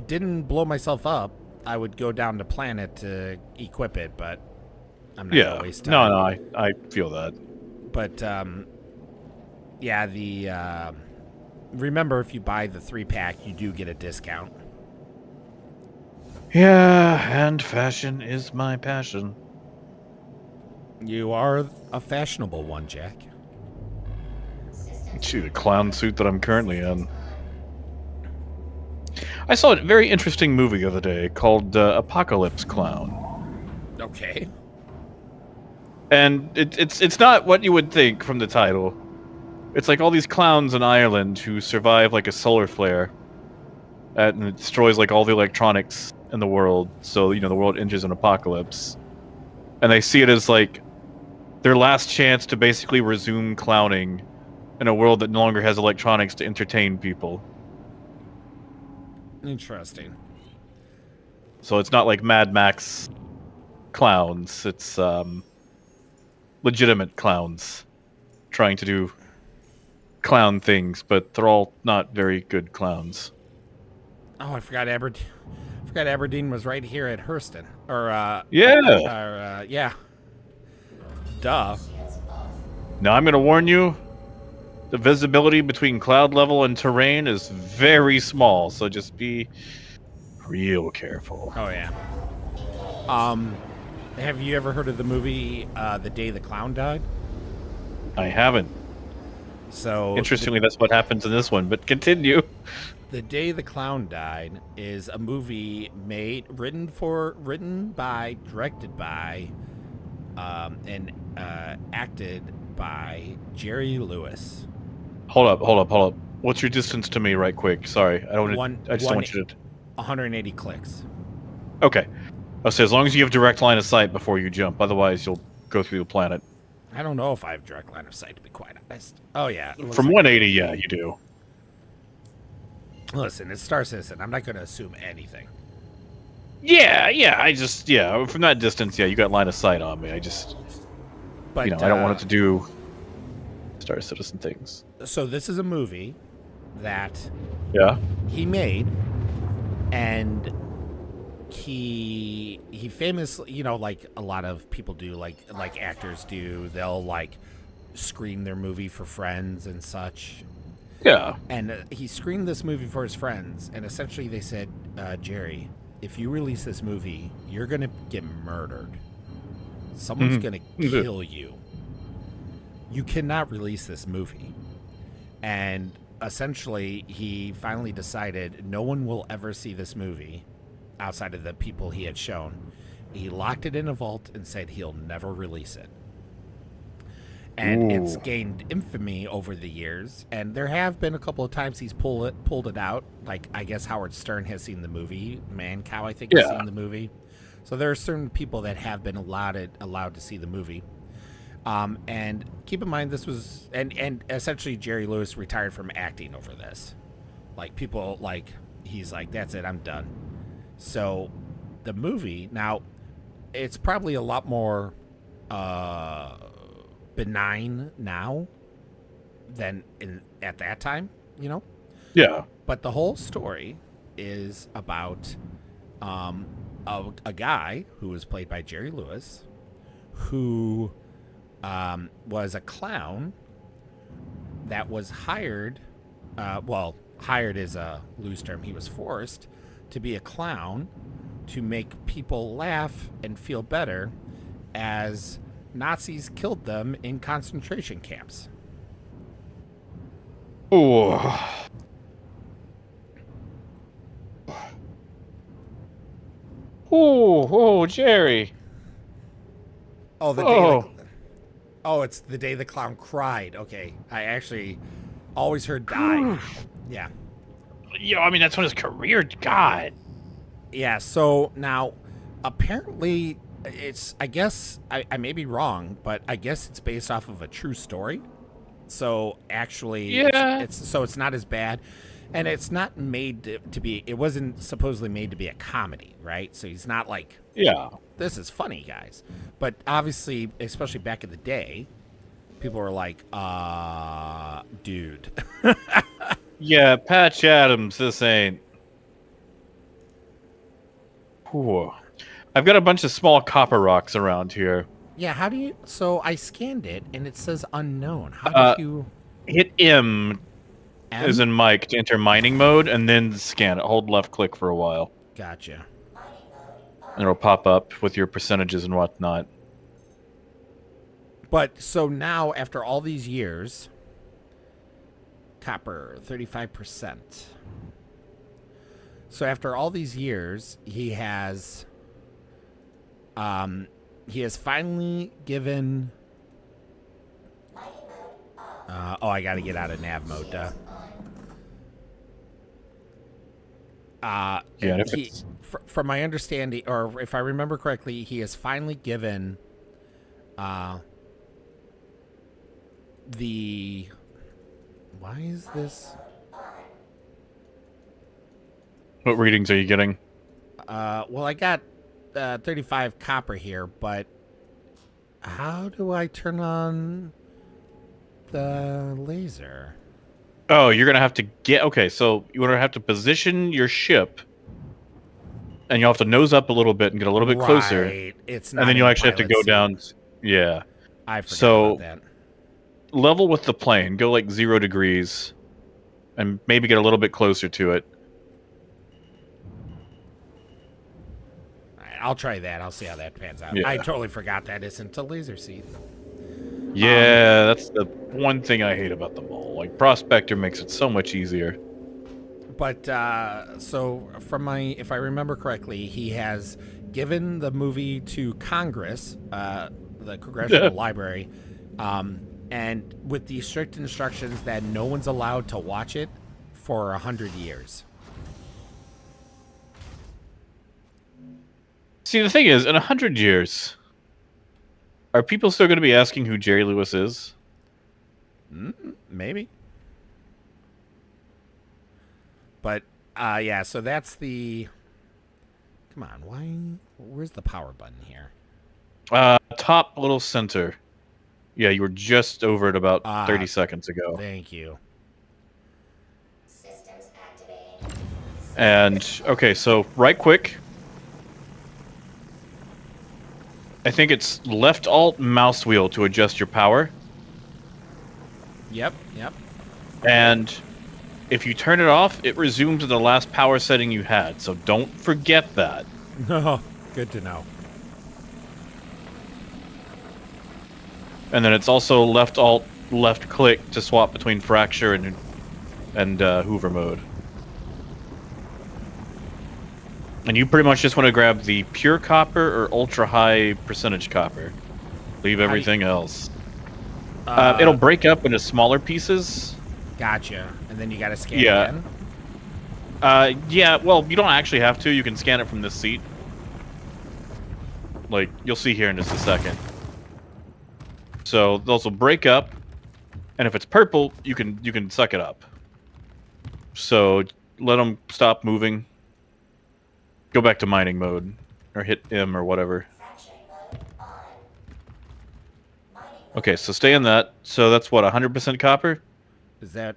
didn't blow myself up, I would go down to Planet to equip it, but I'm not gonna waste time. No, I feel that. But yeah, the remember, if you buy the 3-pack, you do get a discount. Yeah, and fashion is my passion. You are a fashionable one, Jack. See the clown suit that I'm currently in. I saw a very interesting movie the other day called Apocalypse Clown. Okay. And it's not what you would think from the title. It's like all these clowns in Ireland who survive like a solar flare, and it destroys like all the electronics in the world. So the world enters an apocalypse, and they see it as like their last chance to basically resume clowning in a world that no longer has electronics to entertain people. Interesting. So it's not like Mad Max clowns. It's legitimate clowns trying to do clown things, but they're all not very good clowns. Oh, I forgot Aberdeen was right here at Hurston. Yeah. Duh. Now I'm going to warn you, the visibility between cloud level and terrain is very small, so just be real careful. Oh, yeah. Have you ever heard of the movie The Day the Clown Died? I haven't. So interestingly, that's what happens in this one, but continue. The Day the Clown Died is a movie written by, directed by, and acted by Jerry Lewis. Hold up. What's your distance to me, right quick? Sorry, I just want you to. 180 clicks. Okay. I'll say as long as you have direct line of sight before you jump, otherwise you'll go through the planet. I don't know if I have direct line of sight, to be quite honest. Oh yeah. From 180, yeah, you do. Listen, it's Star Citizen. I'm not going to assume anything. Yeah. From that distance, yeah, you got line of sight on me. But I don't want it to do Star Citizen things. So this is a movie that he made, and he famously, like a lot of people do, like actors do, they'll like screen their movie for friends and such. Yeah. And he screened this movie for his friends, and essentially they said, Jerry, if you release this movie, you're going to get murdered. Someone's going to kill you. You cannot release this movie. And essentially, he finally decided no one will ever see this movie outside of the people he had shown. He locked it in a vault and said he'll never release it. And it's gained infamy over the years. And there have been a couple of times he's pulled it out. Like, I guess Howard Stern has seen the movie. Mancow, I think, has seen the movie. So there are certain people that have been allowed to see the movie. And keep in mind, this was... And essentially, Jerry Lewis retired from acting over this. Like, people, like... He's like, that's it, I'm done. So, the movie... Now, it's probably a lot more... benign now than at that time, Yeah. But the whole story is about a guy who was played by Jerry Lewis, who was a clown that was hired. Hired is a loose term. He was forced to be a clown to make people laugh and feel better as Nazis killed them in concentration camps. Oh. Oh, Jerry. It's the day the clown cried. Okay. I actually always heard died. Yeah. Yeah, I mean, that's when his career got. Yeah, so now, apparently... I guess I may be wrong, but I guess it's based off of a true story. So actually, it's not as bad, and it's not made to be. It wasn't supposedly made to be a comedy, right? So he's not like, this is funny, guys. But obviously, especially back in the day, people were like, dude. Yeah, Patch Adams, this ain't. Whew. I've got a bunch of small copper rocks around here. Yeah, how do you... So I scanned it, and it says unknown. How did you... Hit M, as in Mike, to enter mining mode, and then scan it. Hold left click for a while. Gotcha. And it'll pop up with your percentages and whatnot. But, so now, after all these years... Copper, 35%. So after all these years, he has finally given... I gotta get out of nav mode, from my understanding, or if I remember correctly, he has finally given the... Why is this? What readings are you getting? Well, I got 35 copper here, but how do I turn on the laser? Oh, you're gonna have to get... Okay, so you're gonna have to position your ship, and you'll have to nose up a little bit and get a little bit closer. It's and then you'll actually have to go down. Yeah. I forgot about that. Level with the plane. Go like 0 degrees, and maybe get a little bit closer to it. I'll try that. I'll see how that pans out. Yeah. I totally forgot that isn't a laser seat. Yeah, that's the one thing I hate about them all. Like, Prospector makes it so much easier. But, so, if I remember correctly, he has given the movie to Congress, the Congressional Library, and with the strict instructions that no one's allowed to watch it for 100 years. See, the thing is, in 100 years, are people still going to be asking who Jerry Lewis is? Maybe. But, yeah, so that's the... Come on, where's the power button here? Top little center. Yeah, you were just over it about 30 seconds ago. Thank you. Systems activated. And, okay, so right quick. I think it's left alt mouse wheel to adjust your power. Yep. And if you turn it off, it resumes to the last power setting you had. So don't forget that. No, good to know. And then it's also left alt, left click to swap between fracture and Hoover mode. And you pretty much just want to grab the pure copper or ultra high percentage copper. Leave everything else. It'll break up into smaller pieces. Gotcha. And then you got to scan again? Yeah, well, you don't actually have to. You can scan it from this seat. Like, you'll see here in just a second. So those will break up, and if it's purple, you can suck it up. So let them stop moving. Go back to mining mode, or hit M or whatever. Okay, so stay in that. So that's what, 100% copper? Is that...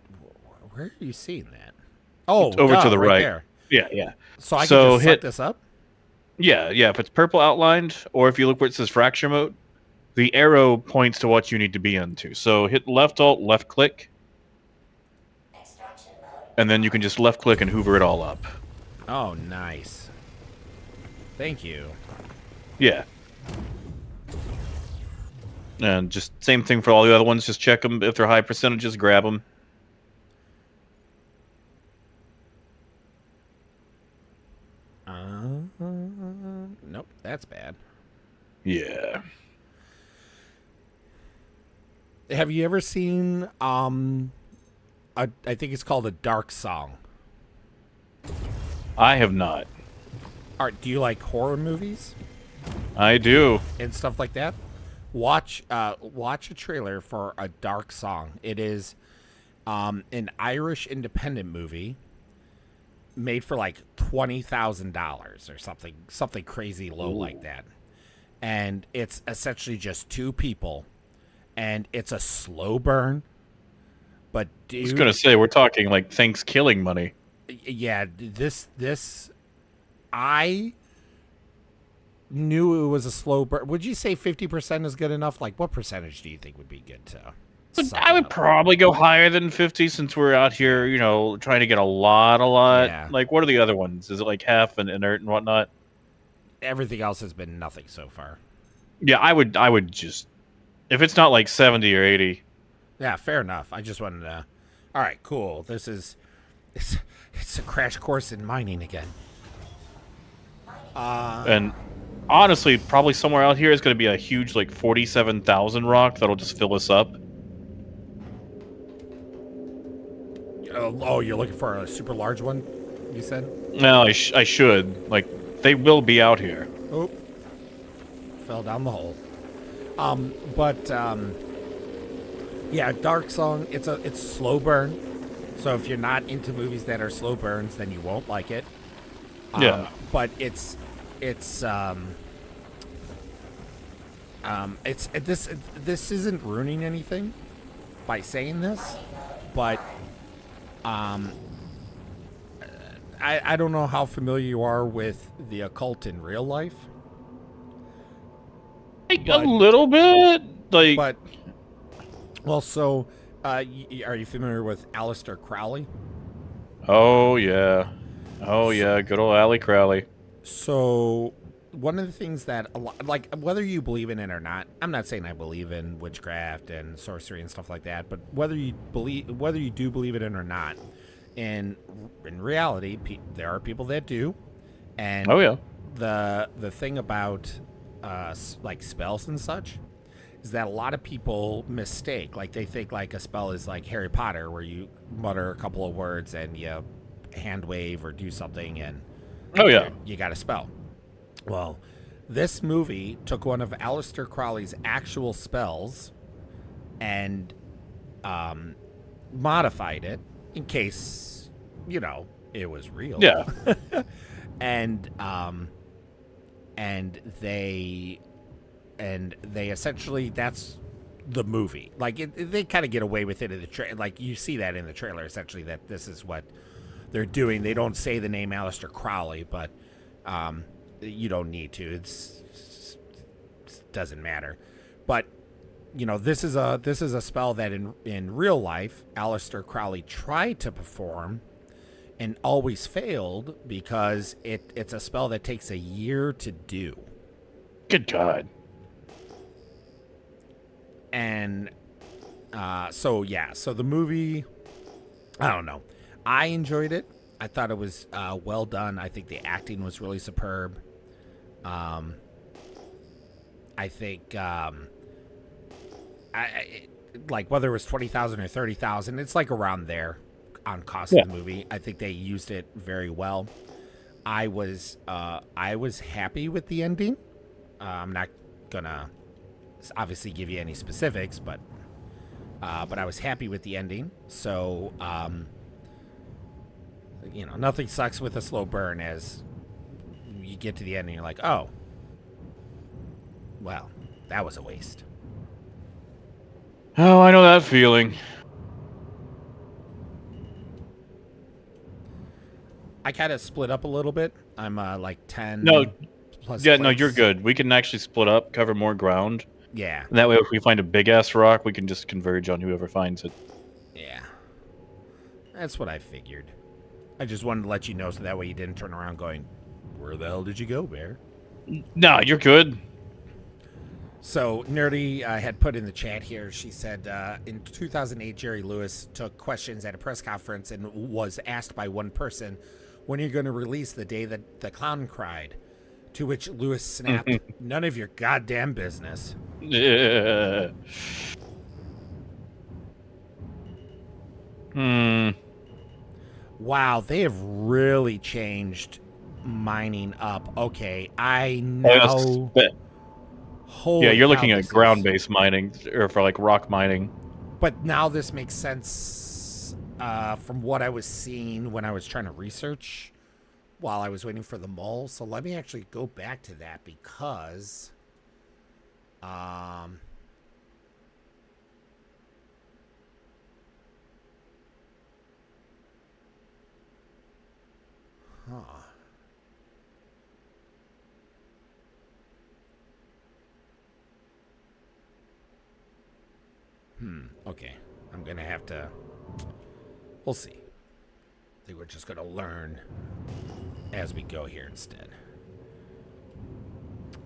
Where are you seeing that? Oh, over to the right. There. Yeah. So I can just hit suck this up? Yeah. If it's purple outlined, or if you look where it says fracture mode, the arrow points to what you need to be into. So hit left alt, left click, and then you can just left click and hoover it all up. Oh, nice. Thank you. Yeah. And just same thing for all the other ones. Just check them. If they're high percentages, grab them. Nope, that's bad. Yeah. Have you ever seen, I think it's called A Dark Song? I have not. Do you like horror movies? I do. And stuff like that? Watch a trailer for A Dark Song. It is an Irish independent movie made for like $20,000 or something crazy low like that. And it's essentially just two people, and it's a slow burn. But dude, I was gonna say we're talking like thanks killing money. Yeah, this I knew it was a slow burn. Would you say 50% is good enough? Like, what percentage do you think would be good to? I would probably go higher than 50 since we're out here, you know, trying to get a lot. Yeah. Like, what are the other ones? Is it like half and inert and whatnot? Everything else has been nothing so far. Yeah, I would just, if it's not like 70 or 80. Yeah, fair enough. I just wanted to. All right, cool. It's a crash course in mining again. And honestly, probably somewhere out here is going to be a huge like 47,000 rock that'll just fill us up. Oh, you're looking for a super large one, you said? No, I should. Like, they will be out here. Oh, fell down the hole. Yeah, Dark Song. It's slow burn. So if you're not into movies that are slow burns, then you won't like it. Yeah. But this isn't ruining anything by saying this, but I don't know how familiar you are with the occult in real life. A little bit, like. But well, so are you familiar with Aleister Crowley? Oh yeah, good old Allie Crowley. So one of the things that like whether you believe in it or not, I'm not saying I believe in witchcraft and sorcery and stuff like that, but whether you do believe it in or not, in reality, there are people that do. And oh yeah, the thing about like spells and such is that a lot of people mistake, like they think like a spell is like Harry Potter where you mutter a couple of words and you hand wave or do something and oh yeah, you got a spell. Well, this movie took one of Aleister Crowley's actual spells and modified it in case, you know, it was real. Yeah. and they essentially, that's the movie. Like they kind of get away with it in the trailer. Like you see that in the trailer, essentially, that this is what they're doing. They don't say the name Aleister Crowley, but you don't need to. It doesn't matter. But you know, this is a spell that in real life Aleister Crowley tried to perform and always failed because it's a spell that takes a year to do. Good God. And so the movie, I don't know. I enjoyed it. I thought it was well done. I think the acting was really superb. I think like whether it was 20,000 or 30,000, it's like around there on cost of the movie. I think they used it very well. I was happy with the ending. I'm not gonna obviously give you any specifics, but I was happy with the ending. So you know, nothing sucks with a slow burn as you get to the end and you're like, oh, well, that was a waste. Oh, I know that feeling. I kind of split up a little bit. I'm like 10. No, plus yeah, clicks. no, you're good. We can actually split up, cover more ground. Yeah. And that way, if we find a big ass rock, we can just converge on whoever finds it. Yeah. That's what I figured. I just wanted to let you know so that way you didn't turn around going, where the hell did you go, Bear? No, you're good. So, Nerdy had put in the chat here, she said, in 2008, Jerry Lewis took questions at a press conference and was asked by one person, when are you going to release The Day That the Clown Cried? To which Lewis snapped, none of your goddamn business. Yeah. Wow, they have really changed mining up. Okay, I know. Yeah, you're looking at ground-based mining, or for like rock mining. But now this makes sense from what I was seeing when I was trying to research while I was waiting for the mole. So let me actually go back to that because Huh. Okay. I'm gonna have to... We'll see. I think we're just gonna learn as we go here instead.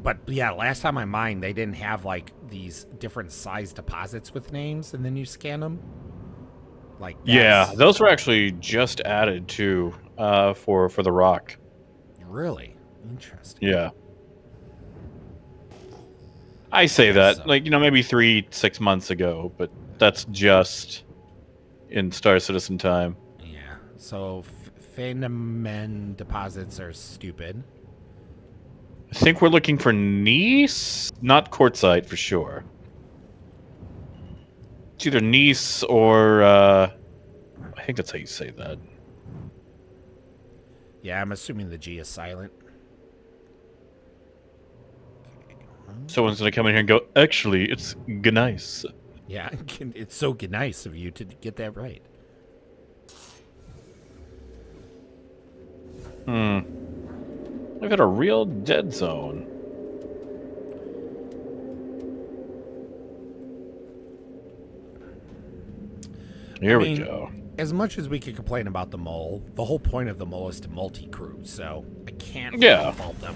But yeah, last time I mined, they didn't have like these different size deposits with names, and then you scan them. Like yeah, those were actually just added to for the rock. Really interesting. Yeah, I say that like maybe 3-6 months ago, but that's just in Star Citizen time. Yeah. So Phenomen deposits are stupid. I think we're looking for Nice, not Quartzite for sure. It's either Nice or I think that's how you say that. Yeah, I'm assuming the G is silent. Someone's gonna come in here and go, actually, it's Gneiss. Yeah, it's so nice of you to get that right. We've got a real dead zone. Here we go. As much as we could complain about the mole, the whole point of the mole is to multi-crew, so I can't fault them.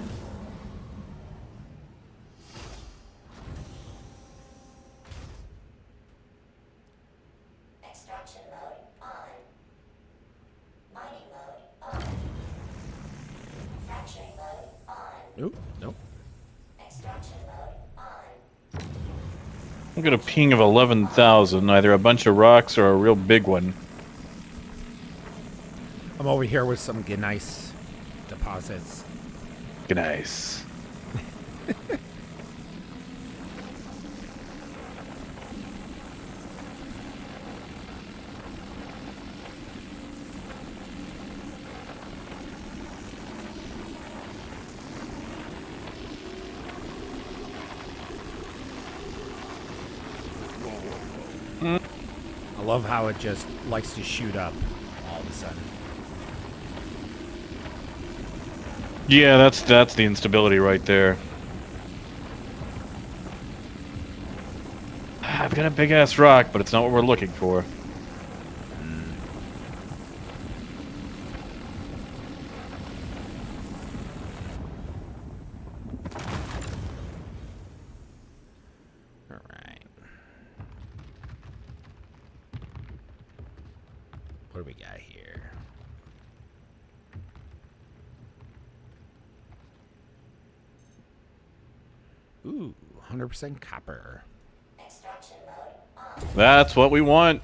Extraction mode on. Mining mode on. Fracturing mode on. Oop, nope. Extraction mode on. I've got a ping of 11,000, either a bunch of rocks or a real big one. I'm over here with some gneiss deposits. Gneiss. I love how it just likes to shoot up all of a sudden. Yeah, that's the instability right there. I've got a big ass rock, but it's not what we're looking for. What do we got here? Ooh, 100% copper. Extraction mode on. That's what we want.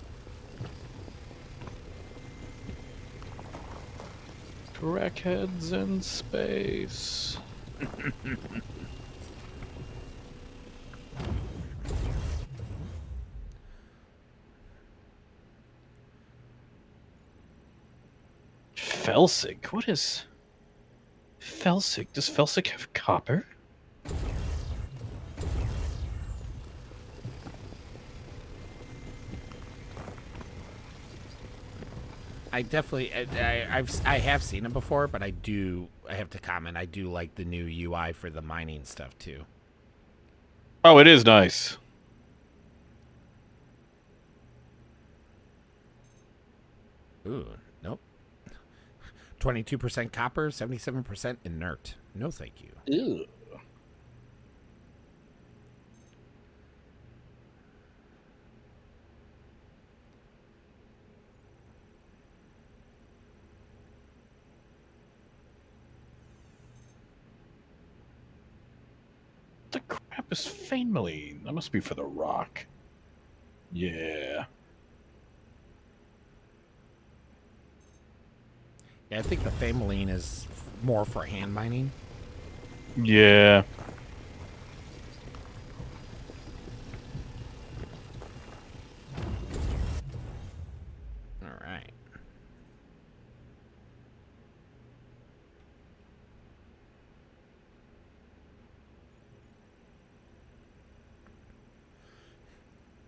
Crackheads in space. Felsic? What is Felsic? Does Felsic have copper? I definitely, I have seen it before, but I have to comment, I do like the new UI for the mining stuff too. Oh, it is nice. Ooh, nope. 22% copper, 77% inert. No, thank you. Ew. The crap is Fainmaline? That must be for the rock. Yeah. Yeah, I think the Fameline is more for hand mining. Yeah. All right.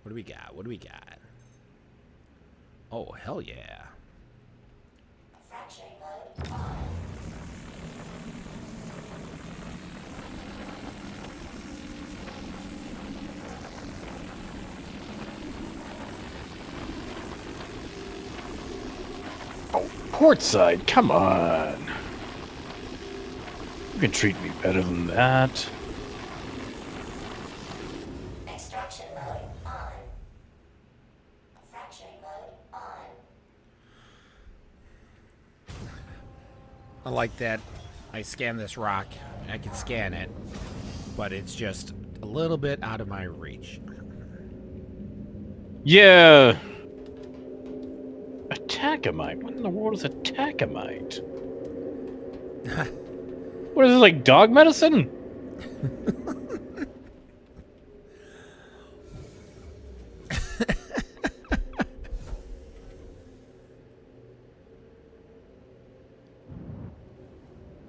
What do we got? What do we got? Oh, hell yeah. Fracturing mode on. Courtside, come on. You can treat me better than that. Extraction mode on. Fracturing mode on. I like that. I scan this rock. I can scan it, but it's just a little bit out of my reach. Yeah. Attackemite? What in the world is attackemite? What is this, like dog medicine?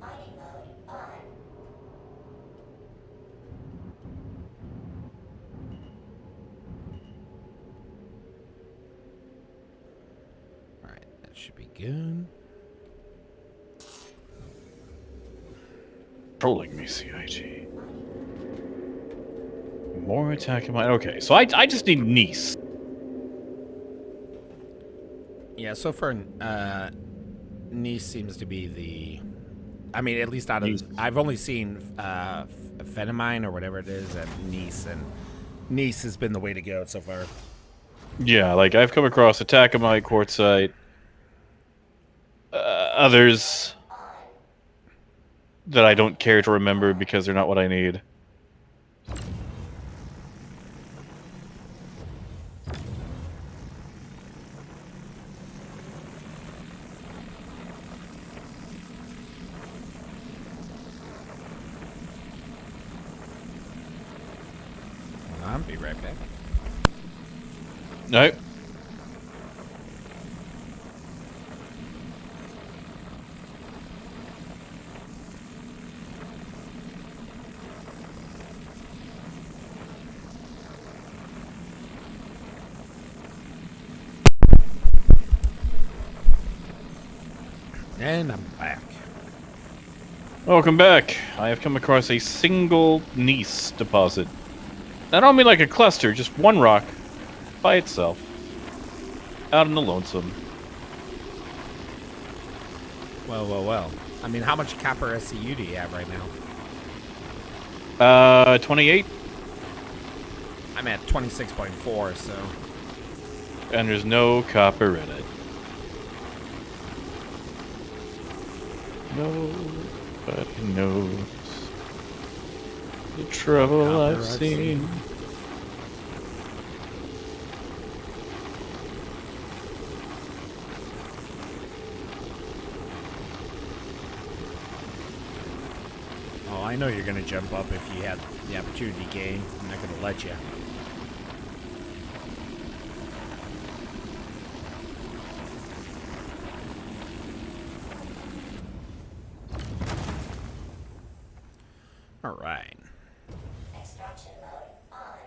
Mining mode on. Alright, that should be good. Trolling me, CIG. More attackemite. Okay, so I just need Nice. Yeah, so far, Nice seems to be the... I mean, at least out of... I've only seen Phenomine or whatever it is at Nice, and Nice has been the way to go so far. Yeah, like I've come across attackemite, quartzite, others that I don't care to remember because they're not what I need. I'll be right back. Nope. And I'm back. Welcome back. I have come across a single gneiss deposit. I don't mean like a cluster, just one rock by itself. Out in the lonesome. Well. I mean, how much copper SCU do you have right now? 28. I'm at 26.4, so... And there's no copper in it. Nobody knows the trouble I've seen. Oh, I know you're going to jump up if you have the opportunity, game. I'm not going to let you. All right. Extraction mode on.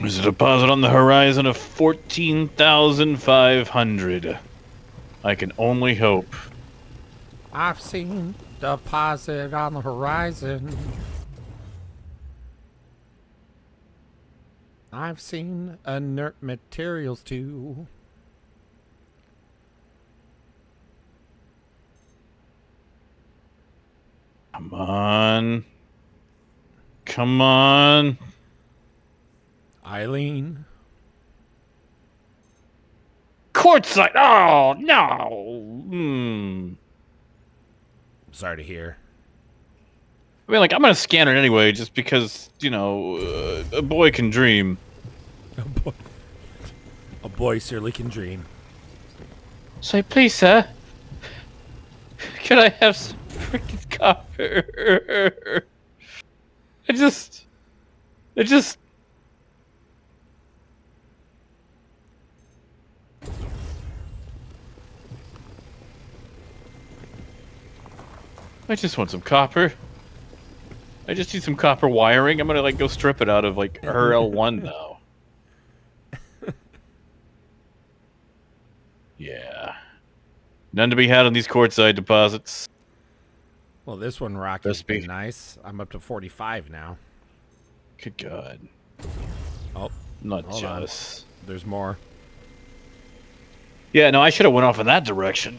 There's a deposit on the horizon of 14,500. I can only hope. I've seen deposit on the horizon. I've seen inert materials too. Come on. Come on. Eileen. Quartzite! Oh, no! Sorry to hear. I mean, like, I'm gonna scan it anyway, just because, you know, a boy can dream. A boy certainly can dream. Say, please, sir. Could I have some freaking copper? I just... I just want some copper. I just need some copper wiring. I'm gonna, like, go strip it out of, like, her L1 now. Yeah. None to be had on these quartzite deposits. Well, this one rock has been nice. I'm up to 45 now. Good God. Oh, not jealous. There's more. Yeah, no, I should have went off in that direction.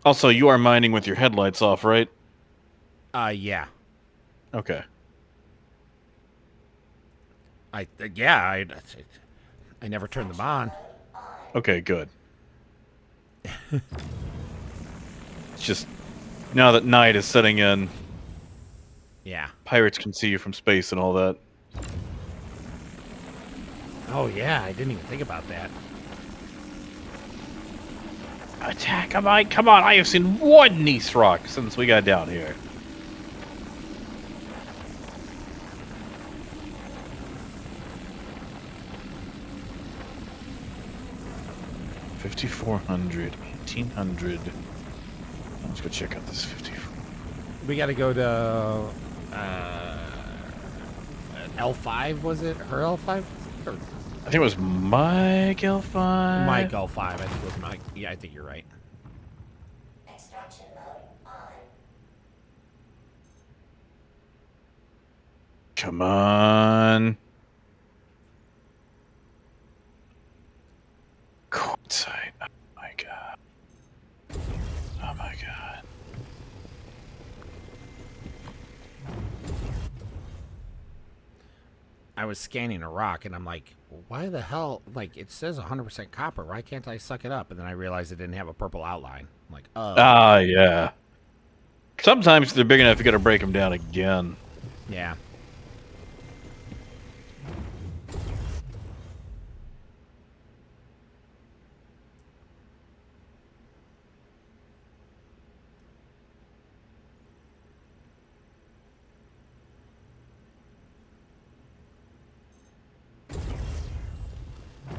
Also, you are mining with your headlights off, right? Yeah. Okay. I never turned them on. Okay, good. It's just now that night is setting in. Yeah. Pirates can see you from space and all that. Oh yeah, I didn't even think about that. Attack! Come on! I have seen one Nice rock since we got down here. $5,400, $1,800. Let's go check out this 54. We got to go to L5, was it? Her L5? Or I think it was Mike L5. Mike L5. I think it was Mike. Yeah, I think you're right. Extraction mode on. Come on. Quartzite. Oh my god. Oh my god. I was scanning a rock and I'm like, why the hell? Like, it says 100% copper. Why can't I suck it up? And then I realized it didn't have a purple outline. I'm like, oh. Ah, yeah. Sometimes they're big enough you gotta break them down again. Yeah.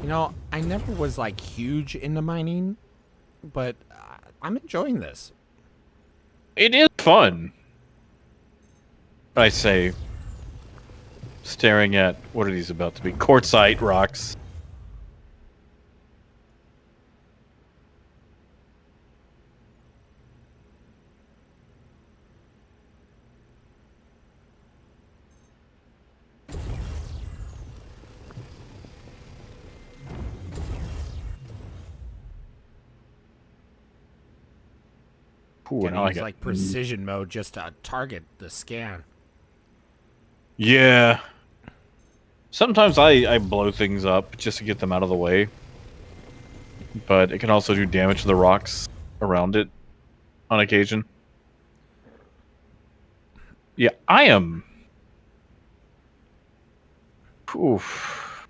You know, I never was like huge into mining, but I'm enjoying this. It is fun. I say, staring at, what are these about to be? Quartzite rocks. Ooh, Gonna now I use got like precision mode just to target the scan. Yeah. Sometimes I blow things up just to get them out of the way. But it can also do damage to the rocks around it on occasion. Yeah, I am... Oof.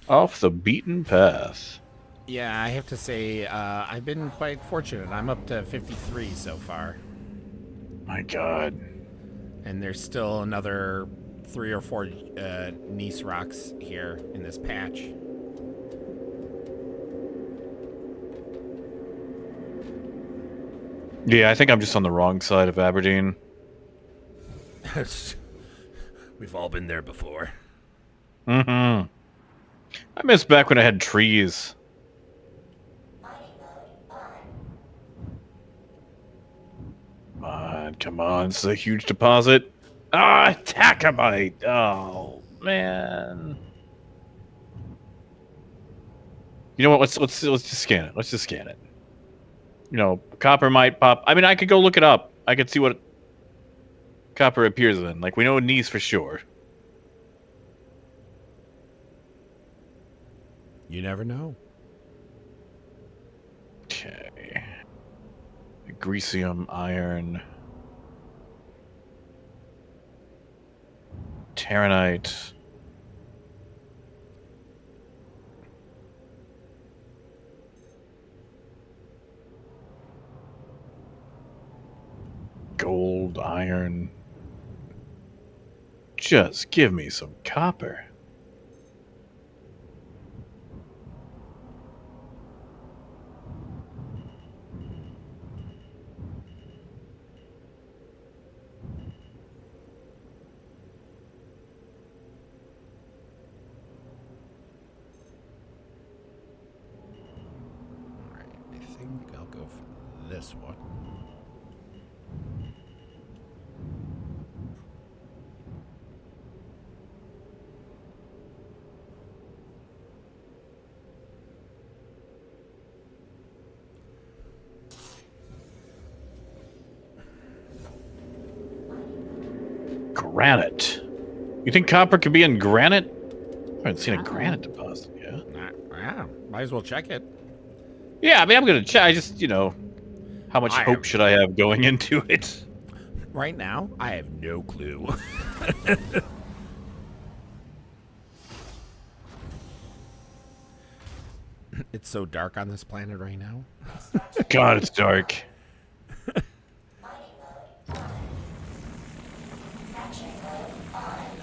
Off the beaten path. Yeah, I have to say, I've been quite fortunate. I'm up to 53 so far. My god. And there's still another 3 or 4 Nice rocks here in this patch. Yeah, I think I'm just on the wrong side of Aberdeen. We've all been there before. Mm-hmm. I miss back when I had trees. Come on, this is a huge deposit. Ah, Tachyte! Oh, man. You know what? Let's just scan it. Let's just scan it. You know, copper might pop. I mean, I could go look it up. I could see what copper appears in. Like, we know Nice for sure. You never know. Okay. Grecium, iron. Terranite. Gold, iron. Just give me some copper. I think I'll go for this one. Granite. You think copper could be in granite? I haven't seen a granite deposit yet. Yeah, might as well check it. Yeah, I mean, I'm gonna check. I just, how much hope should I have going into it? Right now, I have no clue. It's so dark on this planet right now. God, it's dark.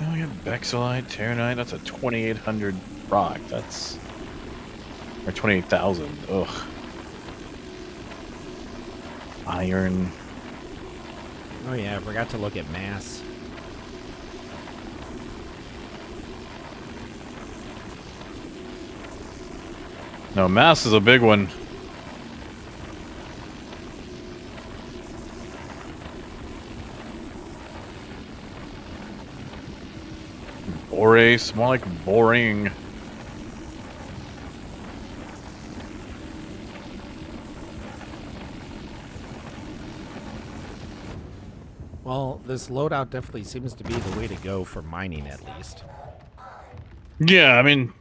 Oh, we got Bexelite, Terranite. That's a 2,800 rock. That's... Or 28,000. Ugh. Iron. Oh yeah, I forgot to look at mass. No, mass is a big one. Borace, more like boring. Well, this loadout definitely seems to be the way to go for mining, at least. Yeah, I mean,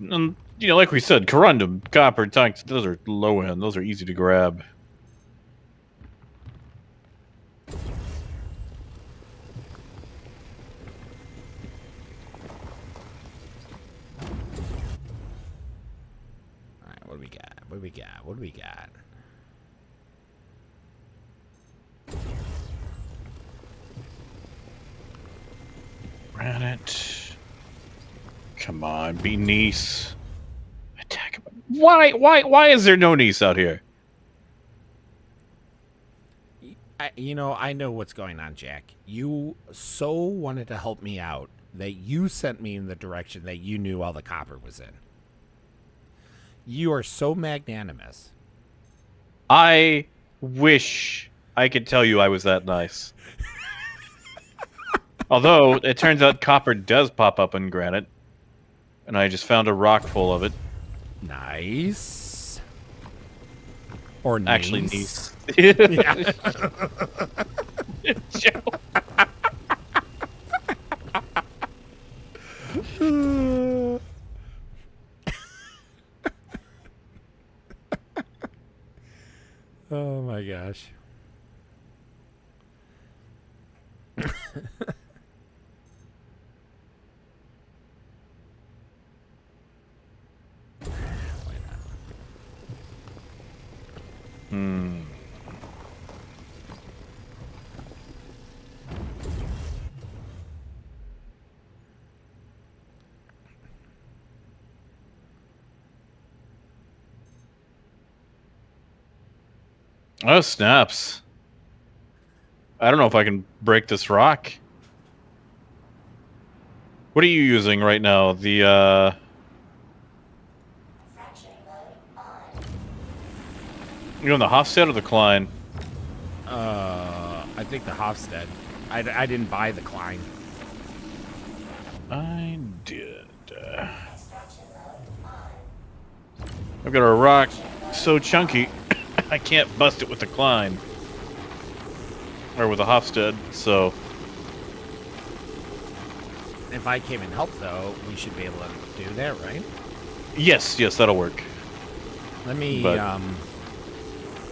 like we said, corundum, copper, tungsten, those are low end. Those are easy to grab. Alright, what do we got? What do we got? What do we got? Granite. Come on, be nice. Attack him. Why is there no niece out here? I know what's going on, Jack. You so wanted to help me out that you sent me in the direction that you knew all the copper was in. You are so magnanimous. I wish I could tell you I was that nice. Although, it turns out copper does pop up in granite. And I just found a rock full of it. Nice. Or actually niece. Yeah. Oh my gosh. Hmm. Oh, snaps. I don't know if I can break this rock. What are you using right now? The, You on the Hofstad or the Klein? I think the Hofstad. I didn't buy the Klein. I did. I've got a rock so chunky, I can't bust it with the Klein. Or with a Hofstad, so... If I came and helped, though, we should be able to do that, right? Yes, that'll work. Let me,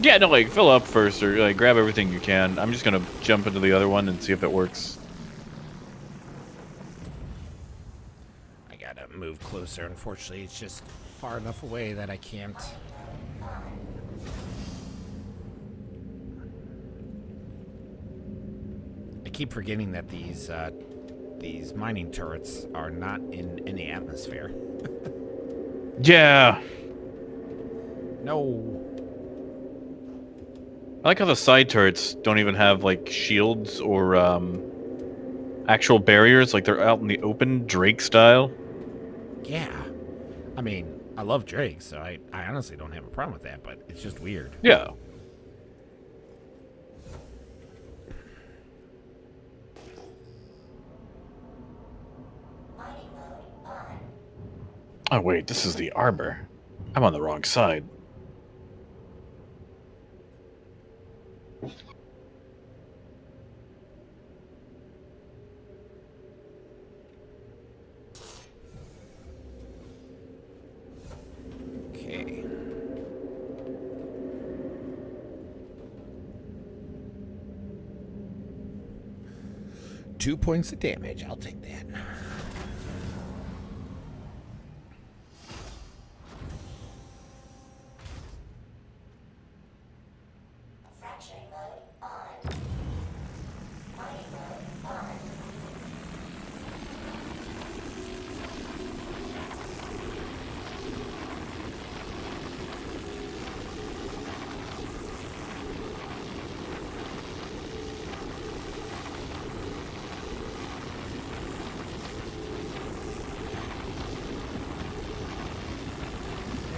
Yeah, no, like, fill up first, or, like, grab everything you can. I'm just gonna jump into the other one and see if it works. I gotta move closer. Unfortunately, it's just far enough away that I can't. I keep forgetting that these mining turrets are not in any atmosphere. Yeah. No. I like how the side turrets don't even have, like, shields or, actual barriers. Like, they're out in the open, Drake style. Yeah. I mean, I love Drake, so I honestly don't have a problem with that, but it's just weird. Yeah. Oh, wait, this is the arbor. I'm on the wrong side. 2 points of damage. I'll take that.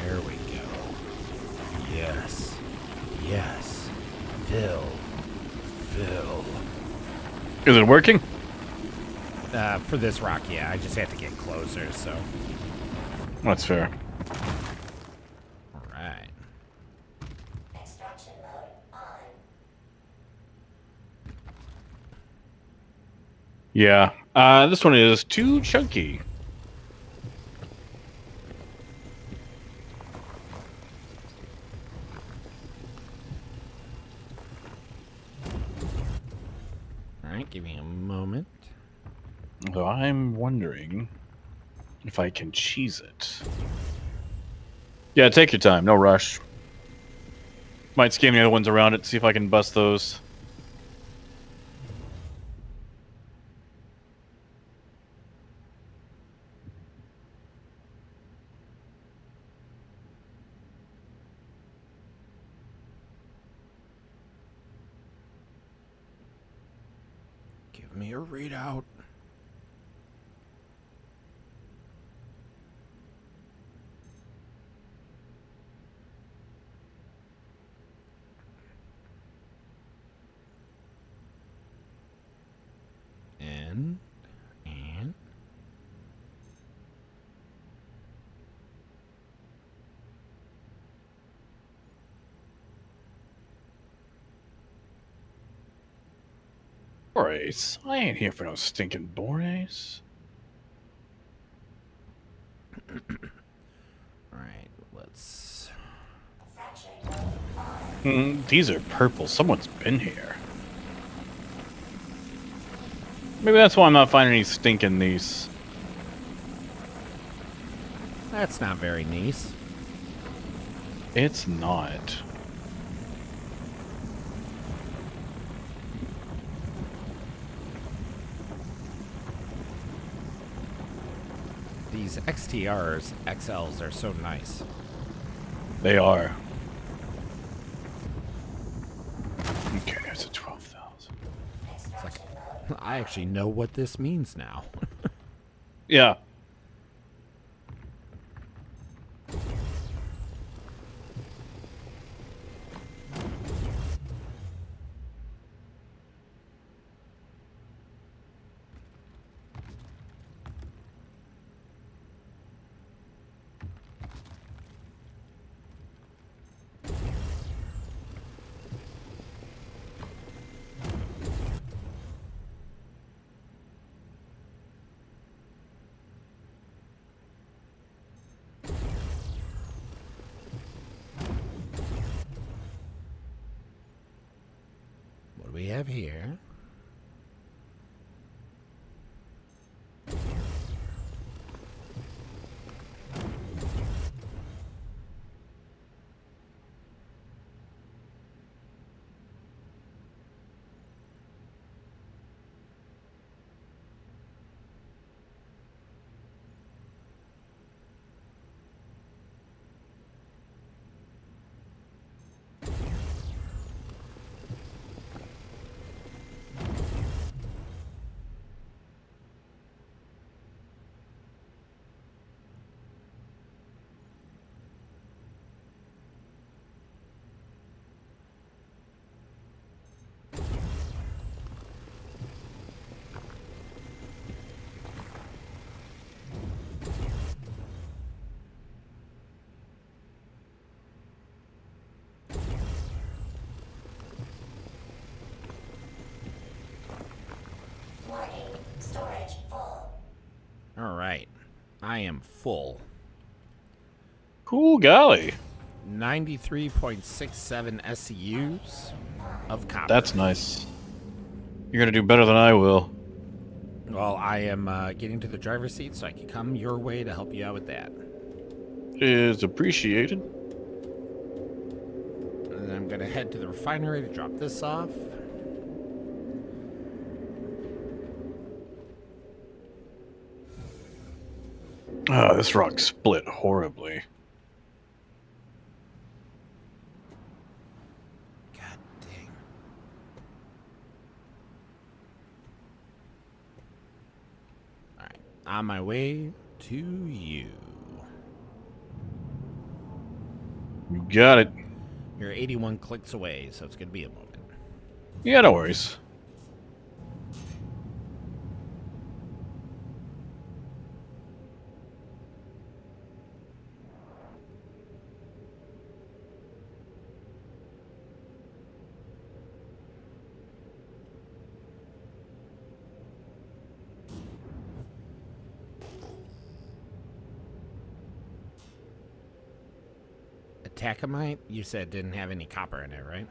There we go. Yes. Yes. Fill. Is it working? For this rock, yeah. I just have to get closer, so. That's fair. All right. Extraction mode on. Yeah. This one is too chunky. All right, give me a moment. So I'm wondering if I can cheese it. Yeah, take your time. No rush. Might skim the other ones around it, see if I can bust those. Give me a readout. And Borace? I ain't here for no stinking Borace. Alright, let's... These are purple. Someone's been here. Maybe that's why I'm not finding any stink in these. That's not very nice. It's not. These XTRs, XLs are so nice. They are. Okay, there's a 12,000. It's like, I actually know what this means now. Yeah. What do we have here? Storage full. All right. I am full. Cool golly. 93.67 SCUs of copper. That's nice. You're gonna do better than I will. Well, I am getting to the driver's seat so I can come your way to help you out with that. Is appreciated. And then I'm going to head to the refinery to drop this off. Oh, this rock split horribly. God dang. Alright, on my way to you. You got it. You're 81 clicks away, so it's going to be a moment. Yeah, no worries. Attackamite, you said didn't have any copper in it, right?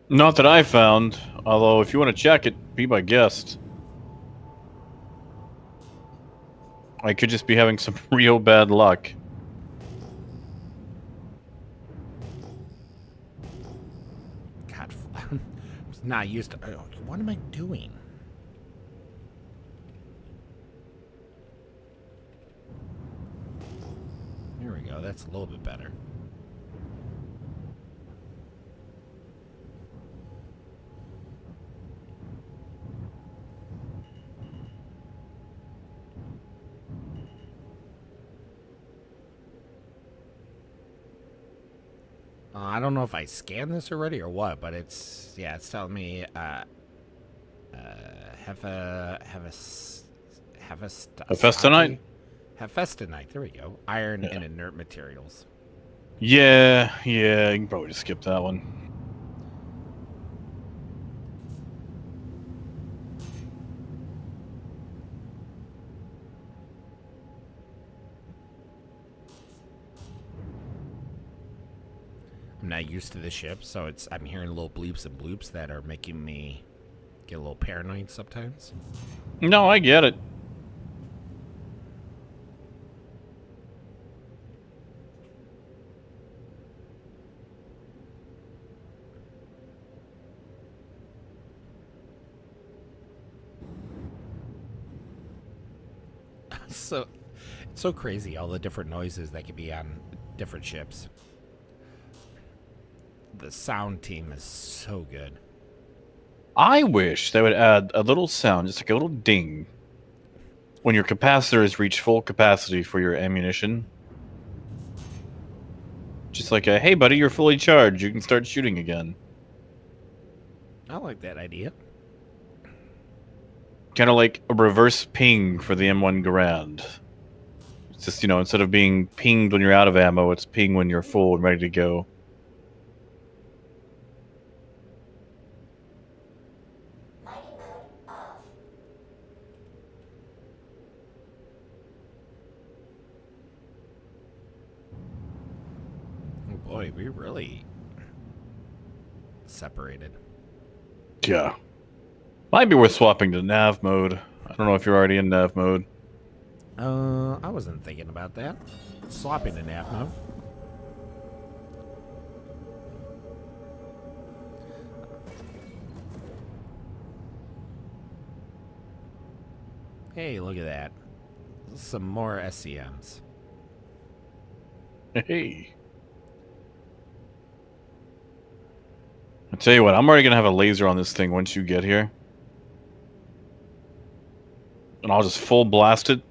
Not that I found, although if you want to check it, be my guest. I could just be having some real bad luck. God, I'm not used to... what am I doing? There we go, that's a little bit better. I don't know if I scanned this already or what, but it's telling me Hephaestonite? Hephaestonite, there we go. Iron and inert materials. Yeah, you can probably just skip that one. I'm not used to the ship, so I'm hearing little bleeps and bloops that are making me get a little paranoid sometimes. No, I get it. So it's so crazy all the different noises that could be on different ships. The sound team is so good. I wish they would add a little sound, just like a little ding, when your capacitor has reached full capacity for your ammunition. Just like a, hey buddy, you're fully charged, you can start shooting again. I like that idea. Kind of like a reverse ping for the M1 Garand. It's just, instead of being pinged when you're out of ammo, it's ping when you're full and ready to go. Oh boy, we really separated. Yeah. Might be worth swapping to nav mode. I don't know if you're already in nav mode. I wasn't thinking about that. Swapping to nav mode. Hey, look at that. Some more SCMs. Hey. I tell you what, I'm already going to have a laser on this thing once you get here. And I'll just full blast it.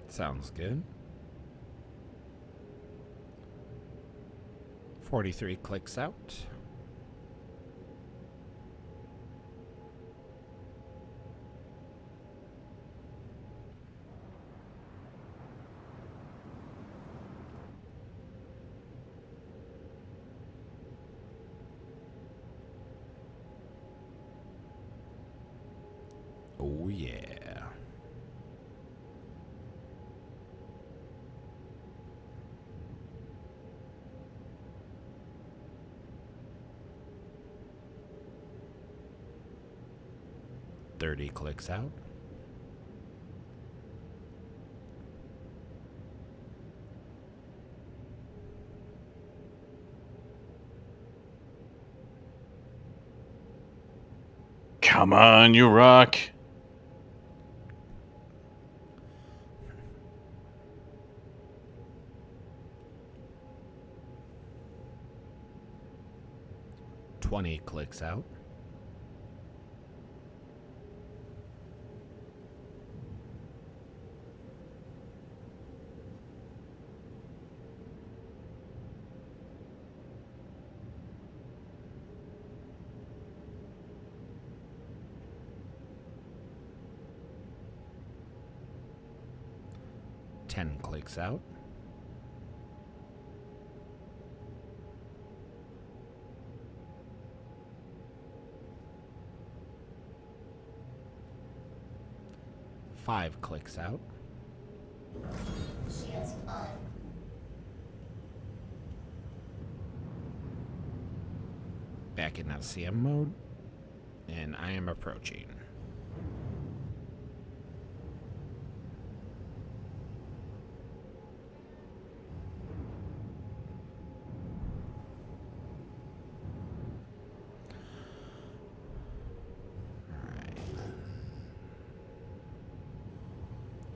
Sounds good. 43 clicks out. Oh yeah. 30 clicks out. Come on, you rock. $20 clicks out. $10 clicks out. $5 clicks out. Shields on. Back in LCM mode. And I am approaching.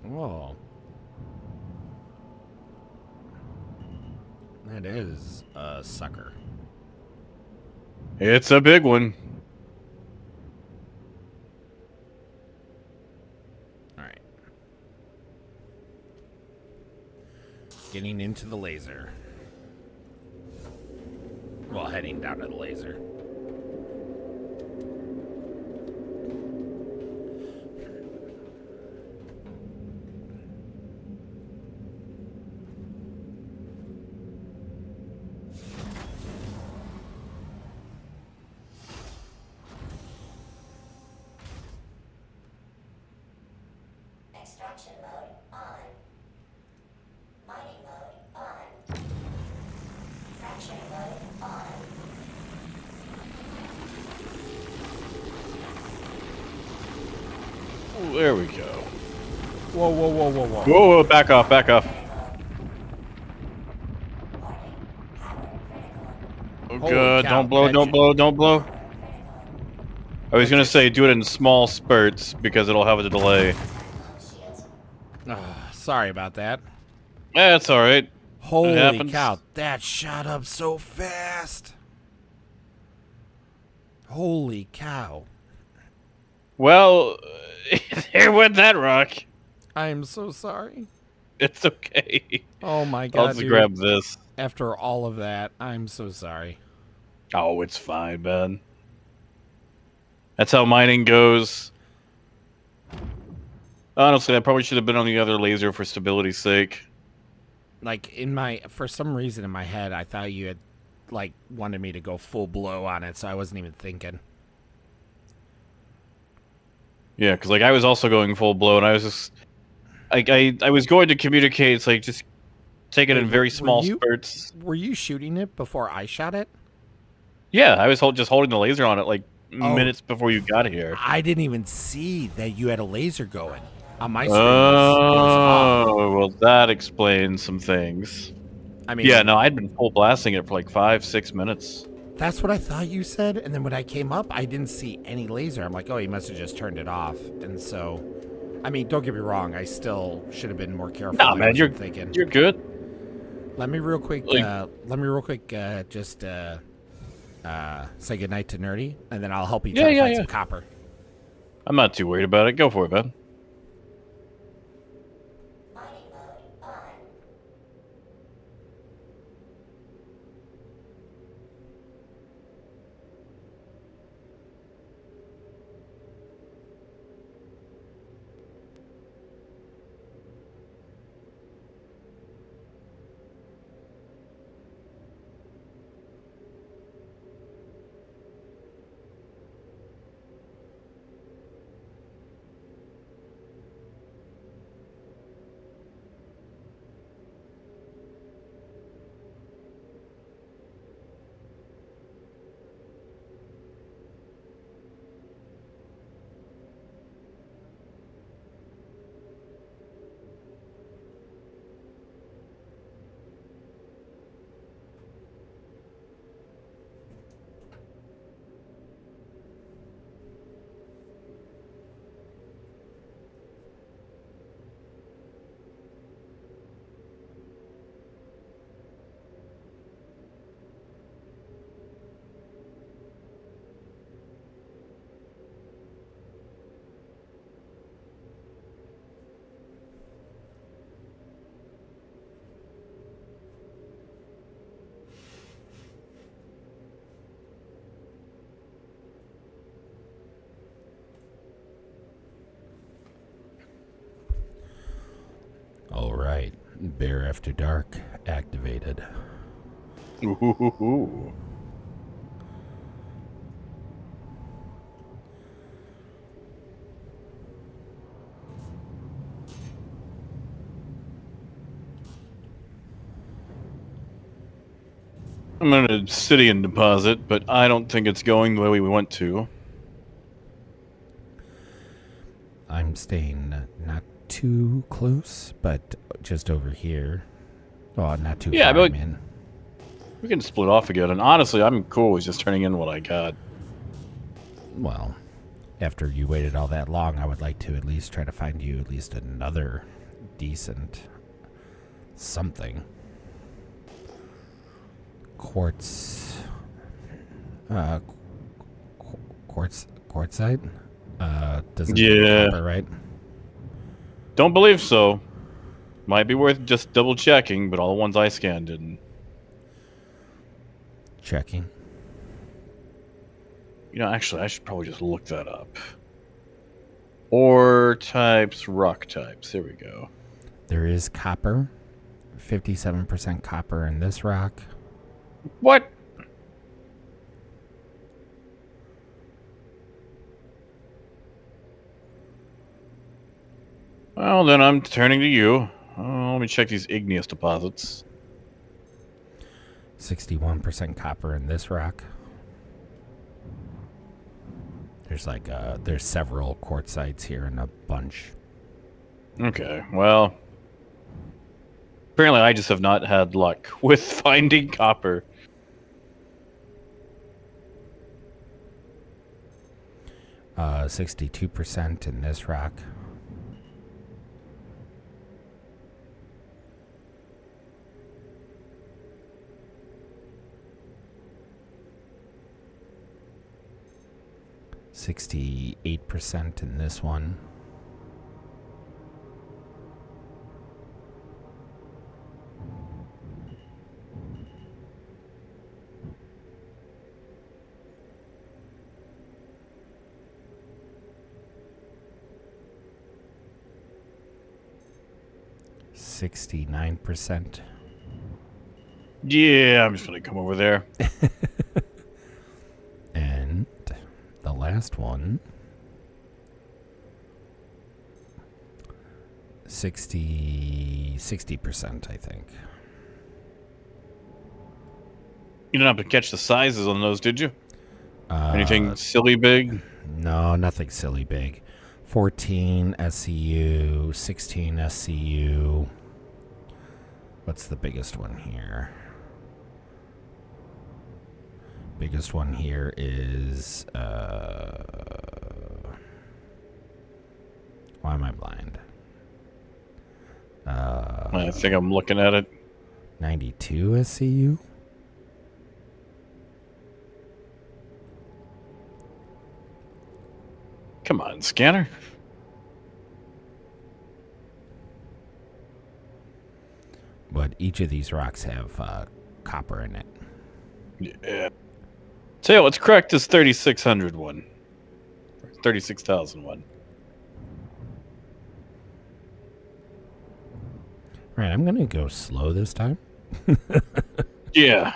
Whoa. That is a sucker. It's a big one. Alright. Getting into the laser. Well, heading down to the laser. Extraction mode on. Mining mode on. Fracturing mode on. Ooh, there we go. Whoa, whoa, whoa, whoa, whoa. Whoa, whoa, back off, back off. Oh, Holy good. cow, Don't blow, that don't sh- blow, don't blow. I was going to say do it in small spurts because it'll have a delay. Sorry about that. That's all right. Holy happens. cow, that shot up so fast. Holy cow. Well, there went that rock. I'm so sorry. It's okay. Oh my god, I'll just dude. grab this. After all of that, I'm so sorry. Oh, it's fine, man. That's how mining goes. Honestly, I probably should have been on the other laser for stability's sake. Like, for some reason in my head, I thought you had, like, wanted me to go full blow on it, so I wasn't even thinking. Yeah, because, like, I was also going full blow, and I was just... I was going to communicate, it's like, just take it in very small spurts. Were you shooting it before I shot it? Yeah, I was just holding the laser on it, like, minutes before you got here. I didn't even see that you had a laser going. On my screen, it was off. Oh, well, that explains some things. I mean, yeah, no, I'd been full blasting it for like 5-6 minutes. That's what I thought you said, and then when I came up, I didn't see any laser. I'm like, oh, he must have just turned it off. And so, I mean, don't get me wrong, I still should have been more careful. Nah, man, you're thinking. You're good. Let me real quick, just say goodnight to Nerdy, and then I'll help you try to find some copper. I'm not too worried about it. Go for it, man. Bear After Dark activated. Ooh. I'm in a obsidian deposit, but I don't think it's going the way we want to. I'm staying not too close, but just over here. Oh, not too far, but man. We can split off again, and honestly, I'm cool with just turning in what I got. Well, after you waited all that long, I would like to at least try to find you at least another decent something. Quartzite? Doesn't copper, right? Don't believe so. Might be worth just double checking, but all the ones I scanned didn't. Checking. You know, actually, I should probably just look that up. Ore types, rock types. There we go. There is copper. 57% copper in this rock. What? Well, then I'm turning to you. Let me check these igneous deposits. 61% copper in this rock. There's several quartzites here and a bunch. Okay, well, apparently I just have not had luck with finding copper. Uh, 62% in this rock. %8% in this one. %69%. Yeah, I'm just gonna come over there. And the last one, 60%, I think. You didn't have to catch the sizes on those, did you? Anything silly big? No, nothing silly big. 14 SCU, 16 SCU. What's the biggest one here? Biggest one here is why am I blind? I think I'm looking at it. 92 SCU. Come on, scanner. But each of these rocks have copper in it. Yeah. So yeah, let's crack this 3600 one. 36,000 one. Right, I'm gonna go slow this time. Yeah.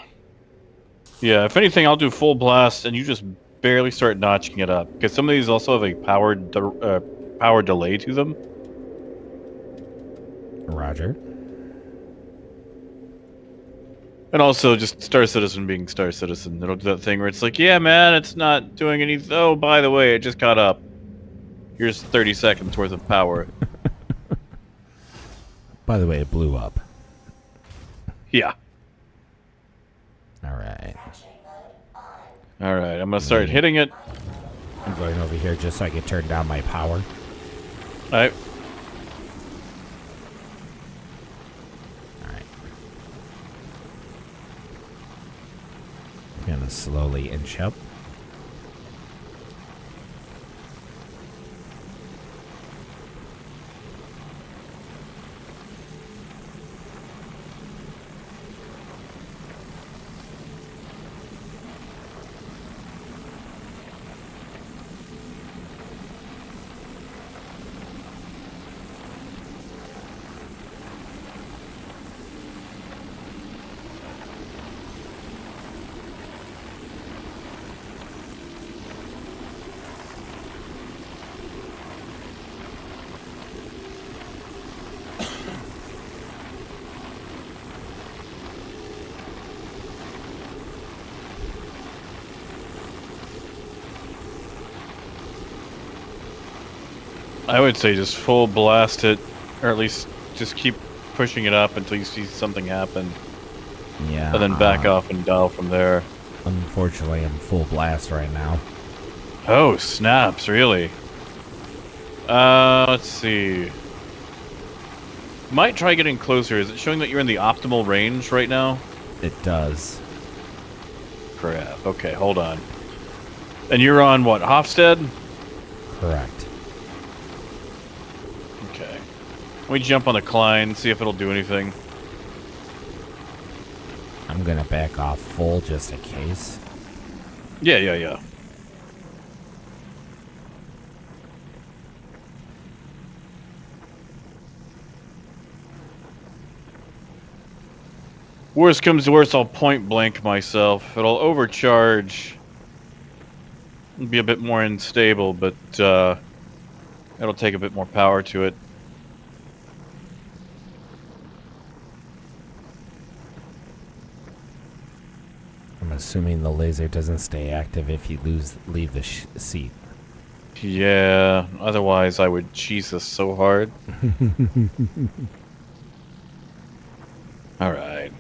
Yeah, if anything, I'll do full blast, and you just barely start notching it up. Because some of these also have a power delay to them. Roger. And also, just Star Citizen being Star Citizen. It'll do that thing where it's like, yeah, man, it's not doing anything. Oh, by the way, it just caught up. Here's 30 seconds worth of power. By the way, it blew up. Yeah. All right. All right, I'm going to start hitting it. I'm going over here just so I can turn down my power. All right. I'm going to slowly inch up. I would say just full blast it, or at least just keep pushing it up until you see something happen. Yeah. And then back off and dial from there. Unfortunately, I'm full blast right now. Oh, snaps, really? Let's see. Might try getting closer. Is it showing that you're in the optimal range right now? It does. Crap. Okay, hold on. And you're on what, Hofstad? Correct. Okay. We jump on the Klein, see if it'll do anything. I'm gonna back off full just in case. Yeah. Worst comes to worst, I'll point blank myself. It'll overcharge. It'll be a bit more unstable, but it'll take a bit more power to it. I'm assuming the laser doesn't stay active if you leave the seat. Yeah, otherwise I would cheese this so hard. Alright.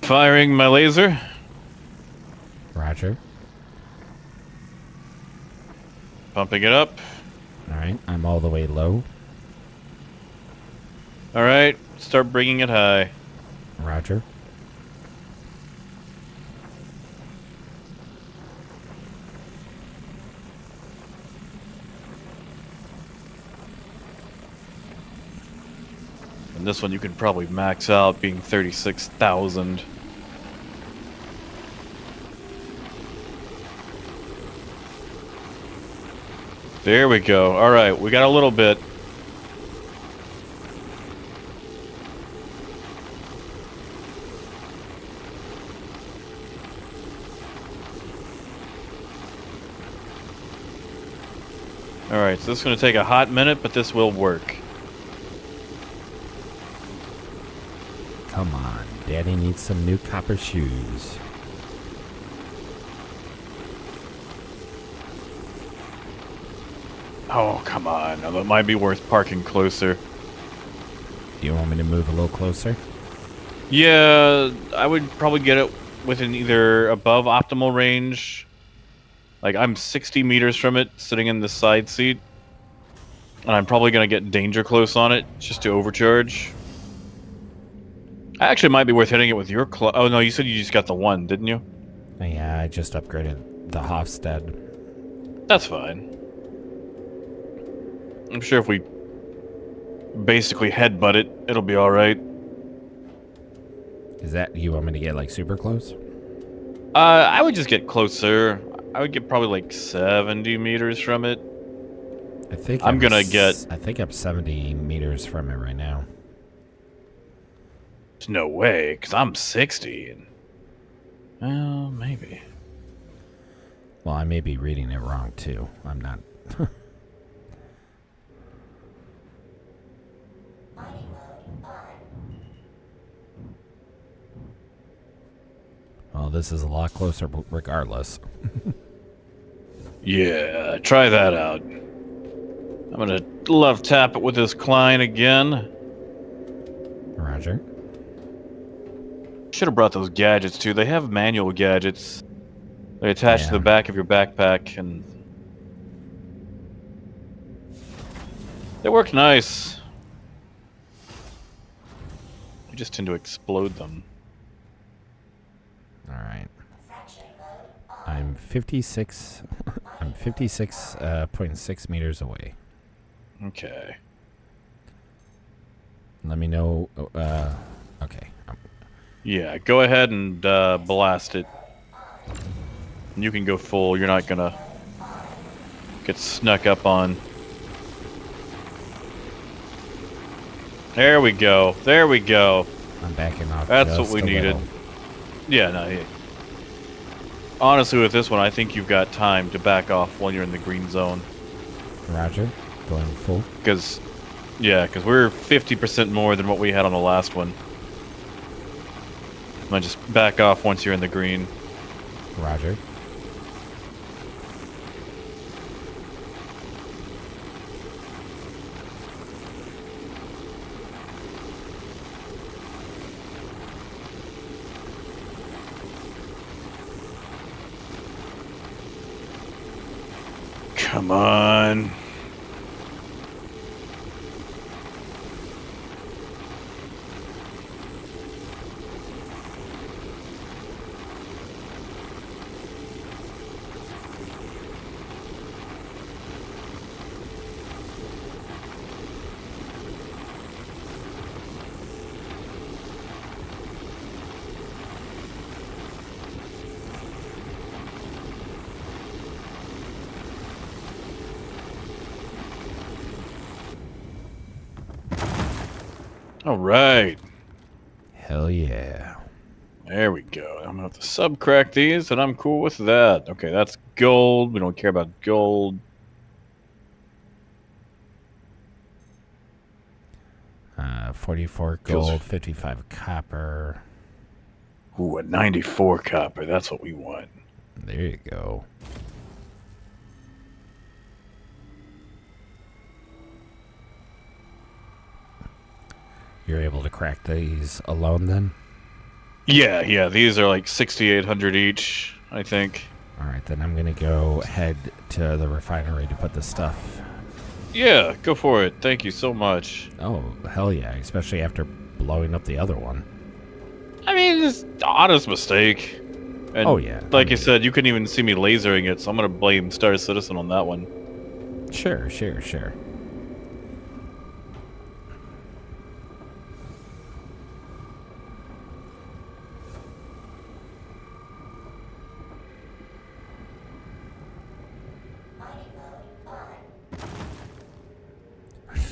Firing my laser. Roger. Pumping it up. Alright, I'm all the way low. Alright, start bringing it high. Roger. And this one you could probably max out being 36,000. There we go. Alright, we got a little bit. Alright, so this is going to take a hot minute, but this will work. Come on, Daddy needs some new copper shoes. Oh, come on. Now, that might be worth parking closer. Do you want me to move a little closer? Yeah, I would probably get it within either above optimal range. Like, I'm 60 meters from it, sitting in the side seat. And I'm probably going to get danger close on it, just to overcharge. Actually, it might be worth hitting it with your oh, no, you said you just got the one, didn't you? Yeah, I just upgraded the Hofstad. That's fine. I'm sure if we basically headbutt it, it'll be alright. Is that, you want me to get, like, super close? I would just get closer. I would get probably, like, 70 meters from it. I think I'm gonna get... I think I'm 70 meters from it right now. There's no way, because I'm 60. And... well, maybe. Well, I may be reading it wrong, too. I'm not... Well, this is a lot closer regardless. Yeah, try that out. I'm gonna love tap it with this Klein again. Roger. Should have brought those gadgets too. They have manual gadgets. They attach to the back of your backpack and they work nice. You just tend to explode them. All right. I'm 56. I'm 56.6 meters away. Okay. Let me know. Okay. Yeah, go ahead and blast it. You can go full. You're not gonna get snuck up on. There we go. There we go. I'm backing off. That's what we needed. Yeah, no. Honestly, with this one, I think you've got time to back off when you're in the green zone. Roger. Going full. Because we're 50% more than what we had on the last one. I'm gonna just back off once you're in the green. Roger. Come on. All right. Hell yeah. There we go. I'm gonna have to subcrack these, and I'm cool with that. Okay, that's gold. We don't care about gold. 44 gold, 55 copper. Ooh, a 94 copper. That's what we want. There you go. You're able to crack these alone then? Yeah. These are like 6,800 each, I think. All right, then I'm gonna go head to the refinery to put the stuff. Yeah, go for it. Thank you so much. Oh, hell yeah, especially after blowing up the other one. I mean, it's an honest mistake. And oh, yeah. Like I said, you couldn't even see me lasering it, so I'm going to blame Star Citizen on that one. Sure.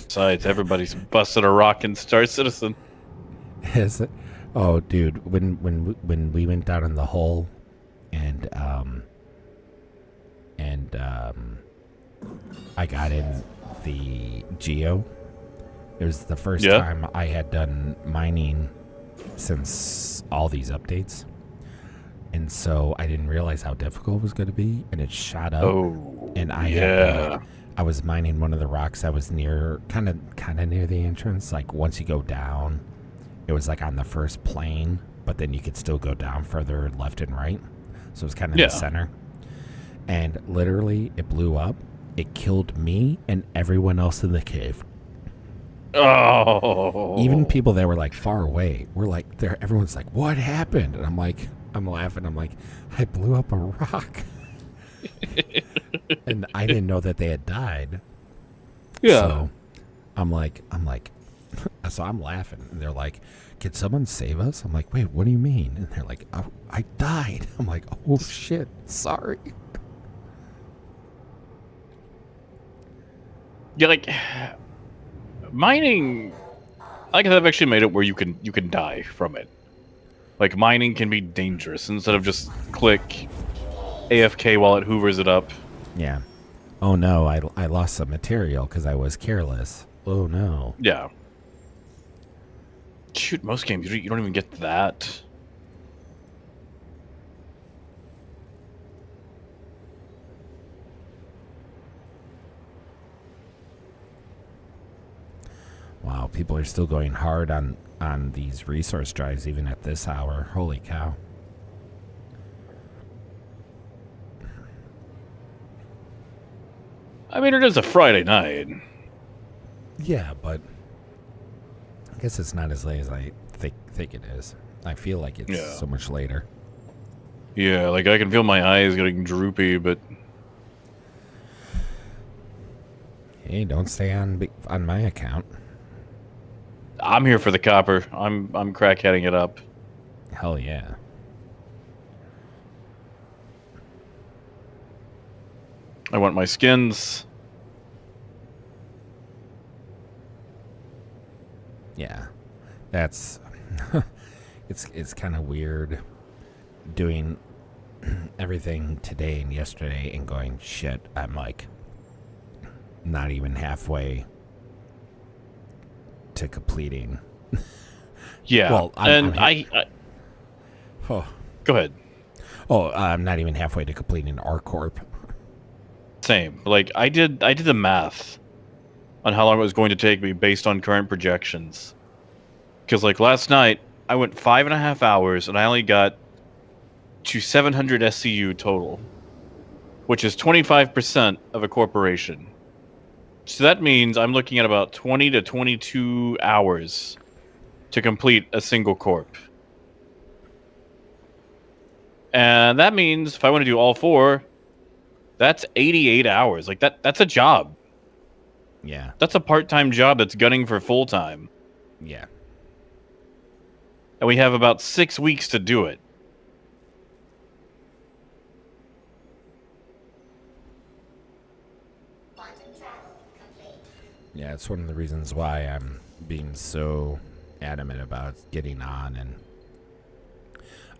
Besides, everybody's busted a rock in Star Citizen. Is it? Oh, dude, when we went down in the hole, and I got in the geo. It was the first time I had done mining since all these updates, and so I didn't realize how difficult it was going to be, and it shot up. Oh, and I was mining one of the rocks that was near, kind of near the entrance. Like once you go down, it was like on the first plane, but then you could still go down further left and right. So it was kind of in the center. And literally, it blew up. It killed me and everyone else in the cave. Oh. Even people that were like far away were like, there. Everyone's like, "What happened?" And I'm laughing. I'm like, I blew up a rock. And I didn't know that they had died. Yeah. So I'm like, so I'm laughing. And they're like, "Can someone save us?" I'm like, "Wait, what do you mean?" And they're like, I died. I'm like, "Oh shit, sorry." Yeah, like mining. I guess I've actually made it where you can die from it. Like mining can be dangerous instead of just click AFK while it hoovers it up. Yeah. Oh no, I lost some material because I was careless. Oh no. Yeah. Shoot, most games you don't even get that. Wow, people are still going hard on these resource drives even at this hour. Holy cow. I mean, it is a Friday night. Yeah, but I guess it's not as late as I think it is. I feel like it's so much later. Yeah, like I can feel my eyes getting droopy, but hey, don't stay on my account. I'm here for the copper. I'm crackheading it up. Hell yeah. I want my skins. Yeah. That's it's kind of weird doing everything today and yesterday and going, shit, I'm like not even halfway to completing. Yeah. Well, I oh. Go ahead. Oh, I'm not even halfway to completing R-Corp. Same. Like I did the math on how long it was going to take me based on current projections. Because like last night I went 5.5 hours and I only got to 700 SCU total. which is 25% of a corporation. So that means I'm looking at about 20 to 22 hours to complete a single corp. And that means if I want to do all 4, that's 88 hours. Like that's a job. Yeah. That's a part-time job that's gunning for full-time. Yeah. And we have about 6 weeks to do it. Yeah, it's one of the reasons why I'm being so adamant about getting on. And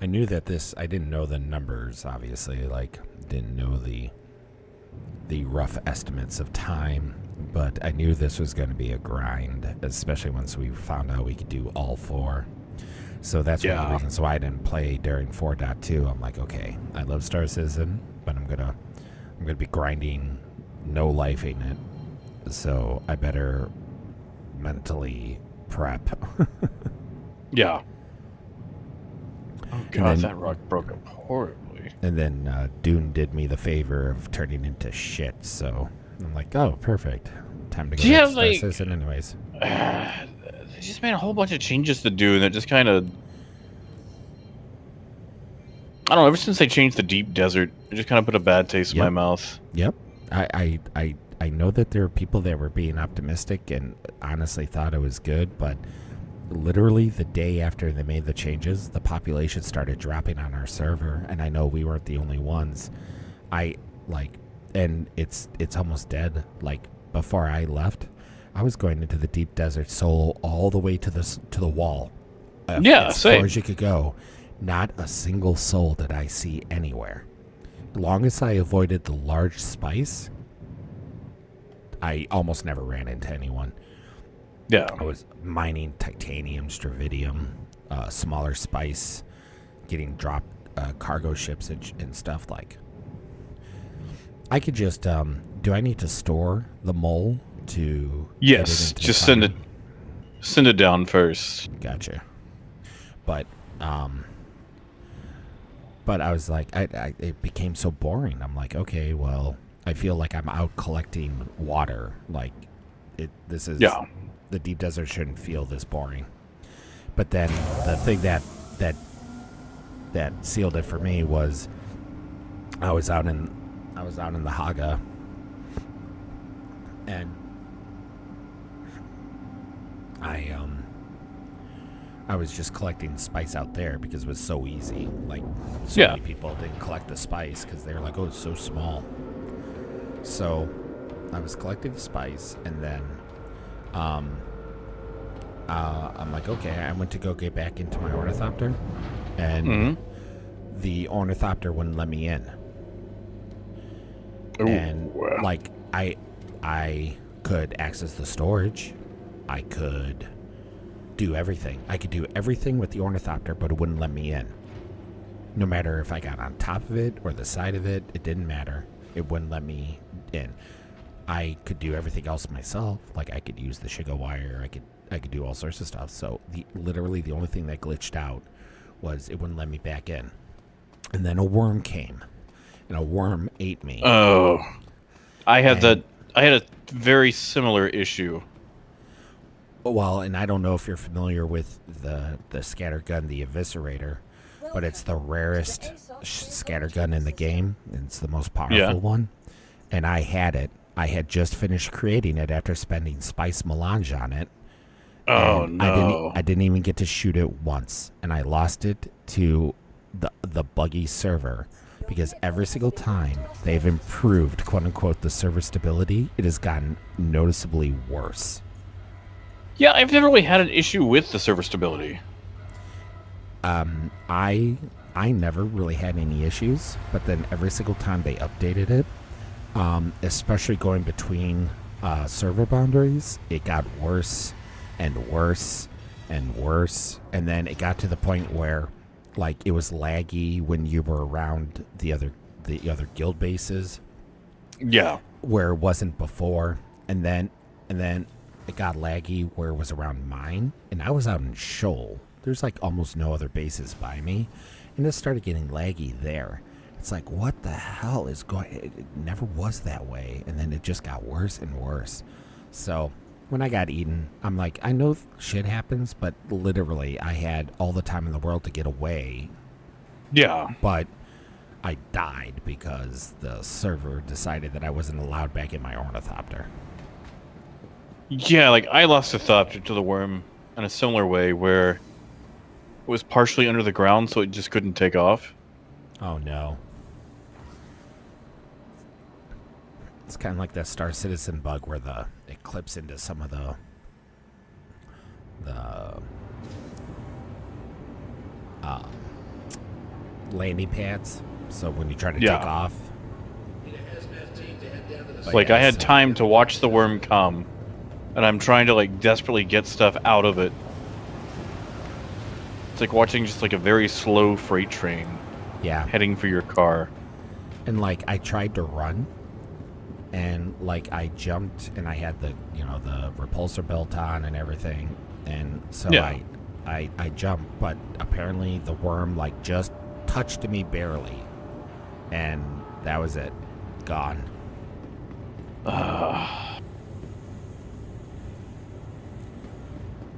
I knew that I didn't know the numbers, obviously, like didn't know the rough estimates of time, but I knew this was going to be a grind, especially once we found out we could do all 4. So that's one of the reasons why I didn't play during 4.2. I'm like, okay, I love Star Citizen, but I'm gonna be grinding, no lifing it. So I better mentally prep. Yeah. Oh god, that rock broke up horribly. And then Dune did me the favor of turning into shit. So I'm like, oh, perfect. Time to go to Star Citizen anyways. They just made a whole bunch of changes to Dune that just kind of... I don't know, ever since they changed the deep desert, it just kind of put a bad taste in my mouth. Yep. I know that there are people that were being optimistic and honestly thought it was good, but literally the day after they made the changes, the population started dropping on our server, and I know we weren't the only ones. And it's almost dead. Like, before I left, I was going into the deep desert solo all the way to the wall. As far as you could go. Not a single soul did I see anywhere. As long as I avoided the large spice, I almost never ran into anyone. Yeah. I was mining titanium, stravidium, smaller spice, getting dropped cargo ships and stuff. Like, I could just, do I need to store the mole to... Yes, just send it down first. Gotcha. But I was like, it became so boring. I'm like, okay, well, I feel like I'm out collecting water. Like, the deep desert shouldn't feel this boring. But then the thing that sealed it for me was I was out in the Haga, and I was just collecting spice out there because it was so easy. Like, so many people didn't collect the spice because they were like, oh, it's so small. So I was collecting the spice, and then I'm like, okay, I went to go get back into my ornithopter, and the ornithopter wouldn't let me in. Ooh, and like I could access the storage, I could do everything. I could do everything with the ornithopter, but it wouldn't let me in. No matter if I got on top of it or the side of it, it didn't matter. It wouldn't let me in. I could do everything else myself. Like, I could use the Shiga wire. I could do all sorts of stuff. So literally the only thing that glitched out was it wouldn't let me back in. And then a worm came, and a worm ate me. Oh, I had a very similar issue. Well, and I don't know if you're familiar with the scattergun, the Eviscerator, but it's the rarest scattergun in the game. It's the most powerful one. And I had it. I had just finished creating it after spending spice melange on it. Oh, no. I didn't even get to shoot it once. And I lost it to the buggy server because every single time they've improved, quote unquote, the server stability, it has gotten noticeably worse. Yeah, I've never really had an issue with the server stability. I never really had any issues, but then every single time they updated it, especially going between server boundaries, it got worse and worse and worse, and then it got to the point where, like, it was laggy when you were around the other guild bases. Yeah, where it wasn't before, and then it got laggy where it was around mine, and I was out in Shoal. There's like almost no other bases by me, and it started getting laggy there. It's like, what the hell is going? It never was that way, and then it just got worse and worse. So when I got eaten, I'm like, I know shit happens, but literally, I had all the time in the world to get away. Yeah. But I died because the server decided that I wasn't allowed back in my ornithopter. Yeah, like I lost a thopter to the worm in a similar way, where it was partially under the ground, so it just couldn't take off. Oh no. It's kind of like that Star Citizen bug where it clips into some of the landing pads. So when you try to take off. Like I had time to watch the worm come, and I'm trying to like desperately get stuff out of it. It's like watching just like a very slow freight train. Yeah. Heading for your car. And like I tried to run, and like I jumped, and I had the the repulsor belt on and everything, and so I jumped, but apparently the worm like just touched me barely, and that was it, gone.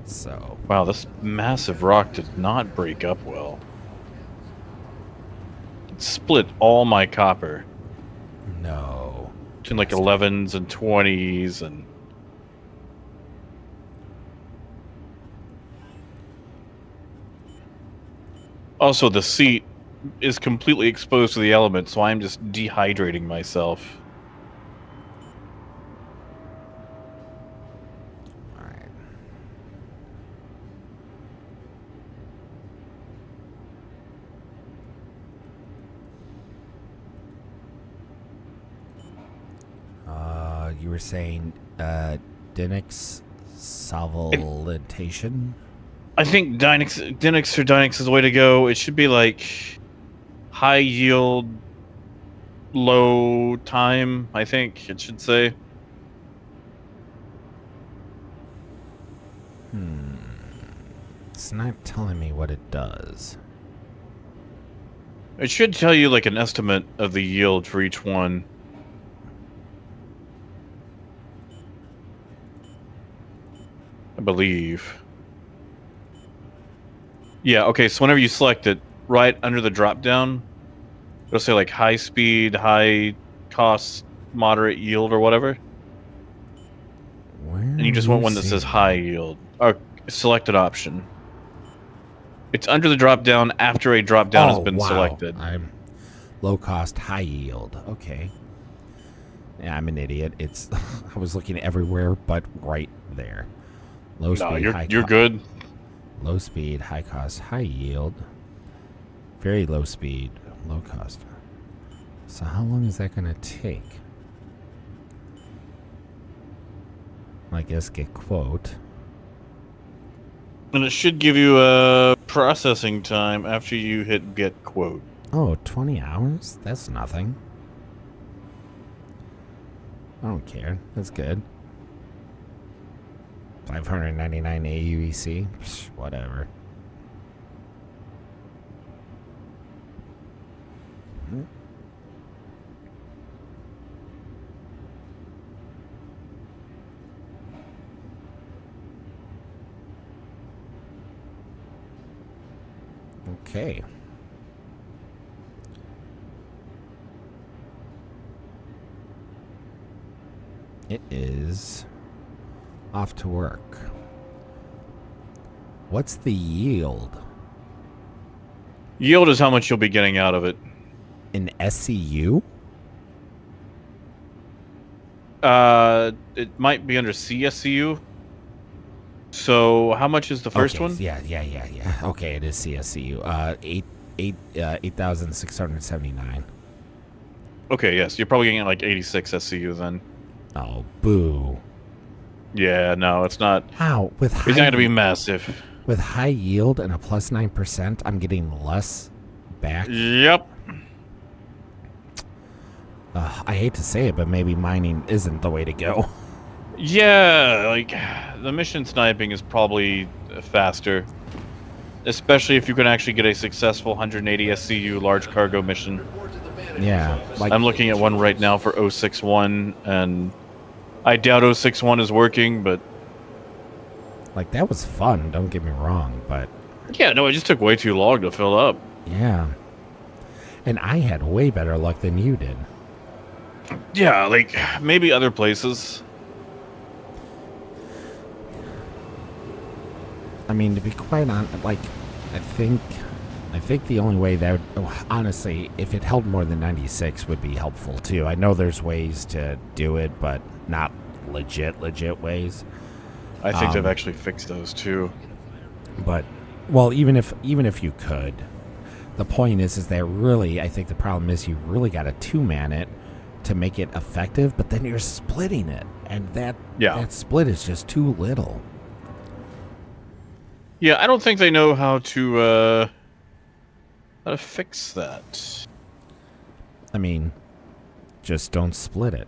So wow, this massive rock did not break up well. It split all my copper. No. In like 11s and 20s and. Also, the seat is completely exposed to the elements, so I'm just dehydrating myself. You were saying Dynix solventation? I think Dynix or Dynix is the way to go. It should be like high yield, low time, I think it should say. It's not telling me what it does. It should tell you like an estimate of the yield for each one. I believe. Yeah, okay, so whenever you select it, right under the drop down, it'll say like high speed, high cost, moderate yield or whatever. And you just want one that says high yield. Or selected option. It's under the drop down after a drop down has been selected. I'm low cost, high yield. Okay. Yeah, I'm an idiot. It's I was looking everywhere but right there. Low speed, you're good. Low speed, high cost, high yield. Very low speed, low cost. So how long is that going to take? I guess get quote. And it should give you a processing time after you hit get quote. Oh, 20 hours? That's nothing. I don't care. That's good. 599 AUEC? Psh, whatever. Okay. It is off to work. What's the yield? Yield is how much you'll be getting out of it. In SCU? It might be under CSCU. So how much is the first one? Yeah. Okay, it is CSCU. 8,679. Okay, yes, you're probably getting like 86 SCU then. Oh, boo. Yeah, no, it's not. How? With it's not going to be massive. With high yield and a plus 9%, I'm getting less back. Yep. I hate to say it, but maybe mining isn't the way to go. Yeah, like, the mission sniping is probably faster. Especially if you can actually get a successful 180 SCU large cargo mission. Yeah, like I'm looking at one right now for 061, and I doubt 061 is working, but like that was fun. Don't get me wrong, but yeah, no, it just took way too long to fill up. yeah, and I had way better luck than you did. Yeah, like maybe other places. I mean, to be quite honest, like I think the only way that would, honestly, if it held more than 96 would be helpful too. I know there's ways to do it, but not legit ways. I think they've actually fixed those too. But well, even if you could, the point is that really, I think the problem is you really got to two-man it to make it effective, but then you're splitting it, and that split is just too little. Yeah, I don't think they know how to fix that. I mean, just don't split it.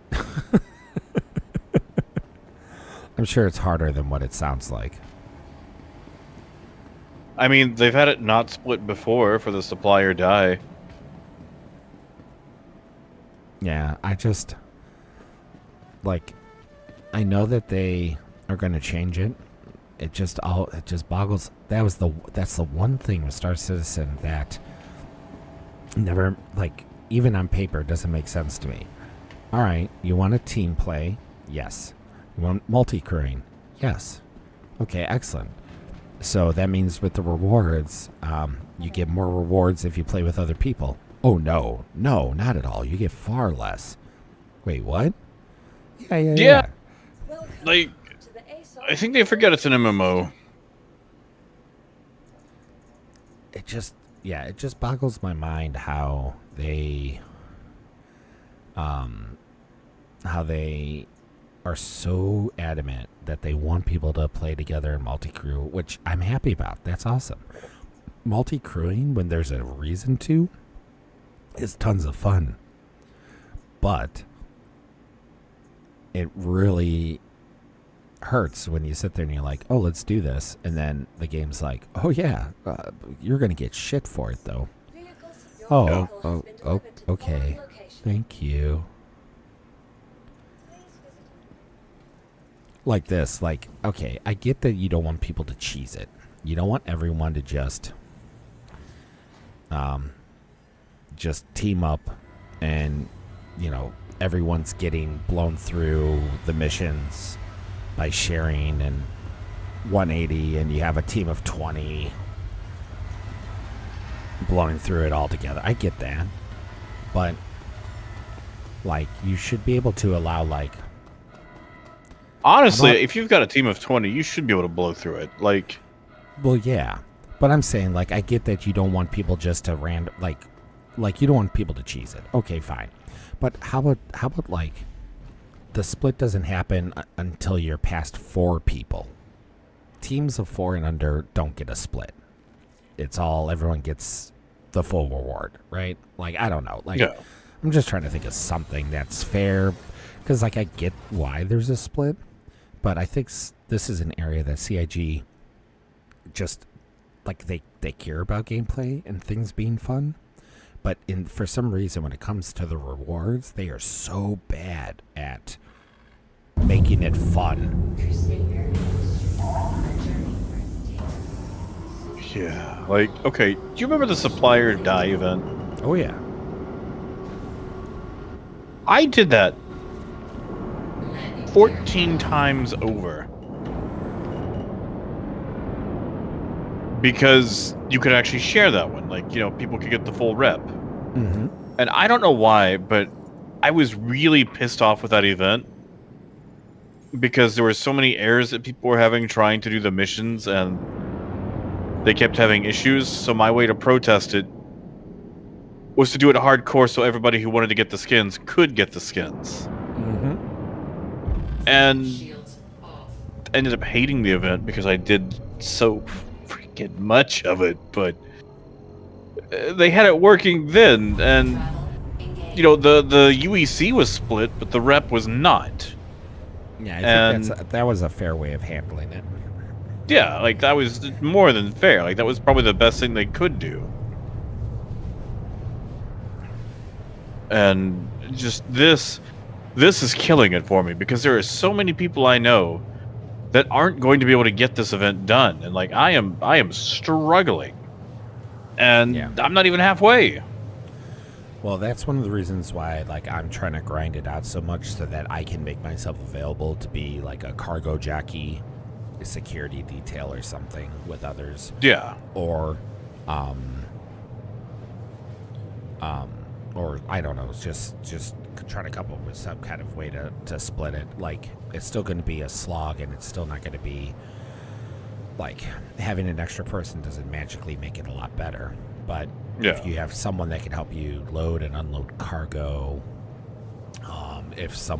I'm sure it's harder than what it sounds like. I mean, they've had it not split before for the supply or die. Yeah, I just like I know that they are going to change it. It just boggles. That's the one thing with Star Citizen that never, like, even on paper doesn't make sense to me. All right, you want a team play? Yes. You want multi-crewing? Yes. Okay, excellent. So that means with the rewards, you get more rewards if you play with other people. Oh, no, not at all. You get far less. Wait, what? Yeah. Like, I think they forget it's an MMO. It just boggles my mind how they are so adamant that they want people to play together in multi-crew, which I'm happy about. That's awesome. Multi-crewing, when there's a reason to, is tons of fun. But it really hurts when you sit there and you're like, oh, let's do this. And then the game's like, oh, yeah, you're going to get shit for it, though. Oh, okay. Thank you. Like this, like, okay, I get that you don't want people to cheese it. You don't want everyone to just team up and, you know, everyone's getting blown through the missions by sharing and 180, and you have a team of 20 blowing through it all together. I get that. But, like, you should be able to allow, like... Honestly, if you've got a team of 20, you should be able to blow through it. Like... Well, yeah. But I'm saying, like, I get that you don't want people just to like, you don't want people to cheese it. Okay, fine. But how about, like, the split doesn't happen until you're past 4 people. Teams of 4 and under don't get a split. It's all, everyone gets the full reward, right? Like, I don't know. Like, yeah. I'm just trying to think of something that's fair. Because, like, I get why there's a split. But I think this is an area that CIG just, like, they care about gameplay and things being fun. But for some reason, when it comes to the rewards, they are so bad at making it fun. Yeah, like, okay, do you remember the supplier die event? Oh, yeah. I did that 14 times over. Because you could actually share that one. Like, you know, people could get the full rep. Mm-hmm. And I don't know why, but I was really pissed off with that event. Because there were so many errors that people were having trying to do the missions, and they kept having issues. So my way to protest it was to do it hardcore so everybody who wanted to get the skins could get the skins. Mm-hmm. And ended up hating the event because I did so freaking much of it, but they had it working then, and you know, the UEC was split, but the rep was not. Yeah, I think that was a fair way of handling it. Yeah, like, that was more than fair. Like, that was probably the best thing they could do. And just this is killing it for me because there are so many people I know that aren't going to be able to get this event done, and like I am struggling, and I'm not even halfway. Well, that's one of the reasons why like I'm trying to grind it out so much so that I can make myself available to be like a cargo jockey, a security detail or something with others. Yeah. Or or I don't know, just trying to come up with some kind of way to split it. Like, it's still going to be a slog, and it's still not going to be like having an extra person doesn't magically make it a lot better. But if you have someone that can help you load and unload cargo, if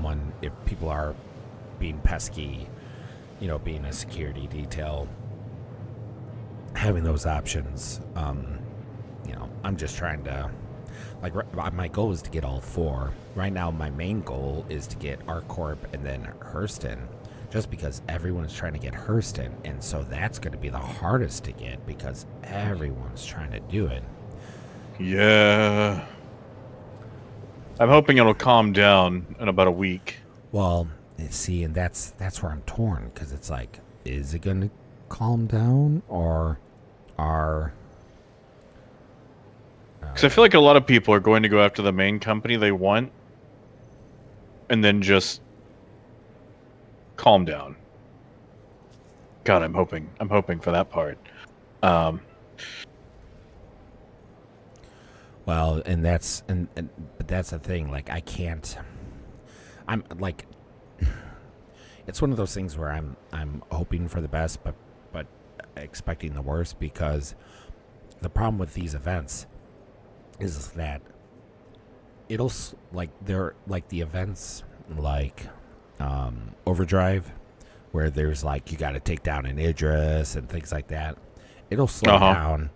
people are being pesky, you know, being a security detail, having those options, you know, I'm just trying to, like, my goal is to get all 4. Right now, my main goal is to get ArcCorp and then Hurston, just because everyone's trying to get Hurston, and so that's going to be the hardest to get because everyone's trying to do it. Yeah. I'm hoping it'll calm down in about a week. Well, see, and that's where I'm torn, because it's like, is it going to calm down, or are... Because I feel like a lot of people are going to go after the main company they want, and then just calm down. God, I'm hoping for that part. Well, and that's but that's the thing. Like, I can't. I'm like, it's one of those things where I'm hoping for the best, but expecting the worst, because the problem with these events is that it'll, like, they're like the events like Overdrive, where there's like, you got to take down an Idris and things like that. It'll slow down.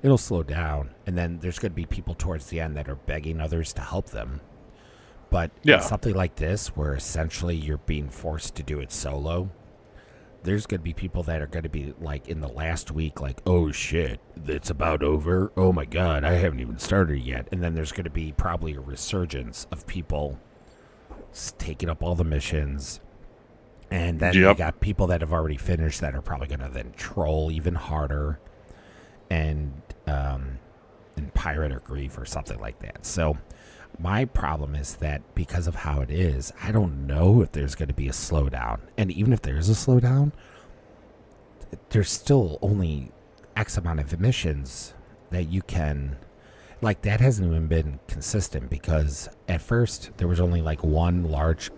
It'll slow down, and then there's going to be people towards the end that are begging others to help them. But in something like this, where essentially you're being forced to do it solo, there's going to be people that are going to be like, in the last week, like, oh shit, it's about over. Oh my God, I haven't even started yet. And then there's going to be probably a resurgence of people taking up all the missions. And then you got people that have already finished that are probably going to then troll even harder and pirate or grief or something like that. So my problem is that because of how it is, I don't know if there's going to be a slowdown. And even if there's a slowdown, there's still only X amount of emissions that you can... Like, that hasn't even been consistent, because at first there was only like one large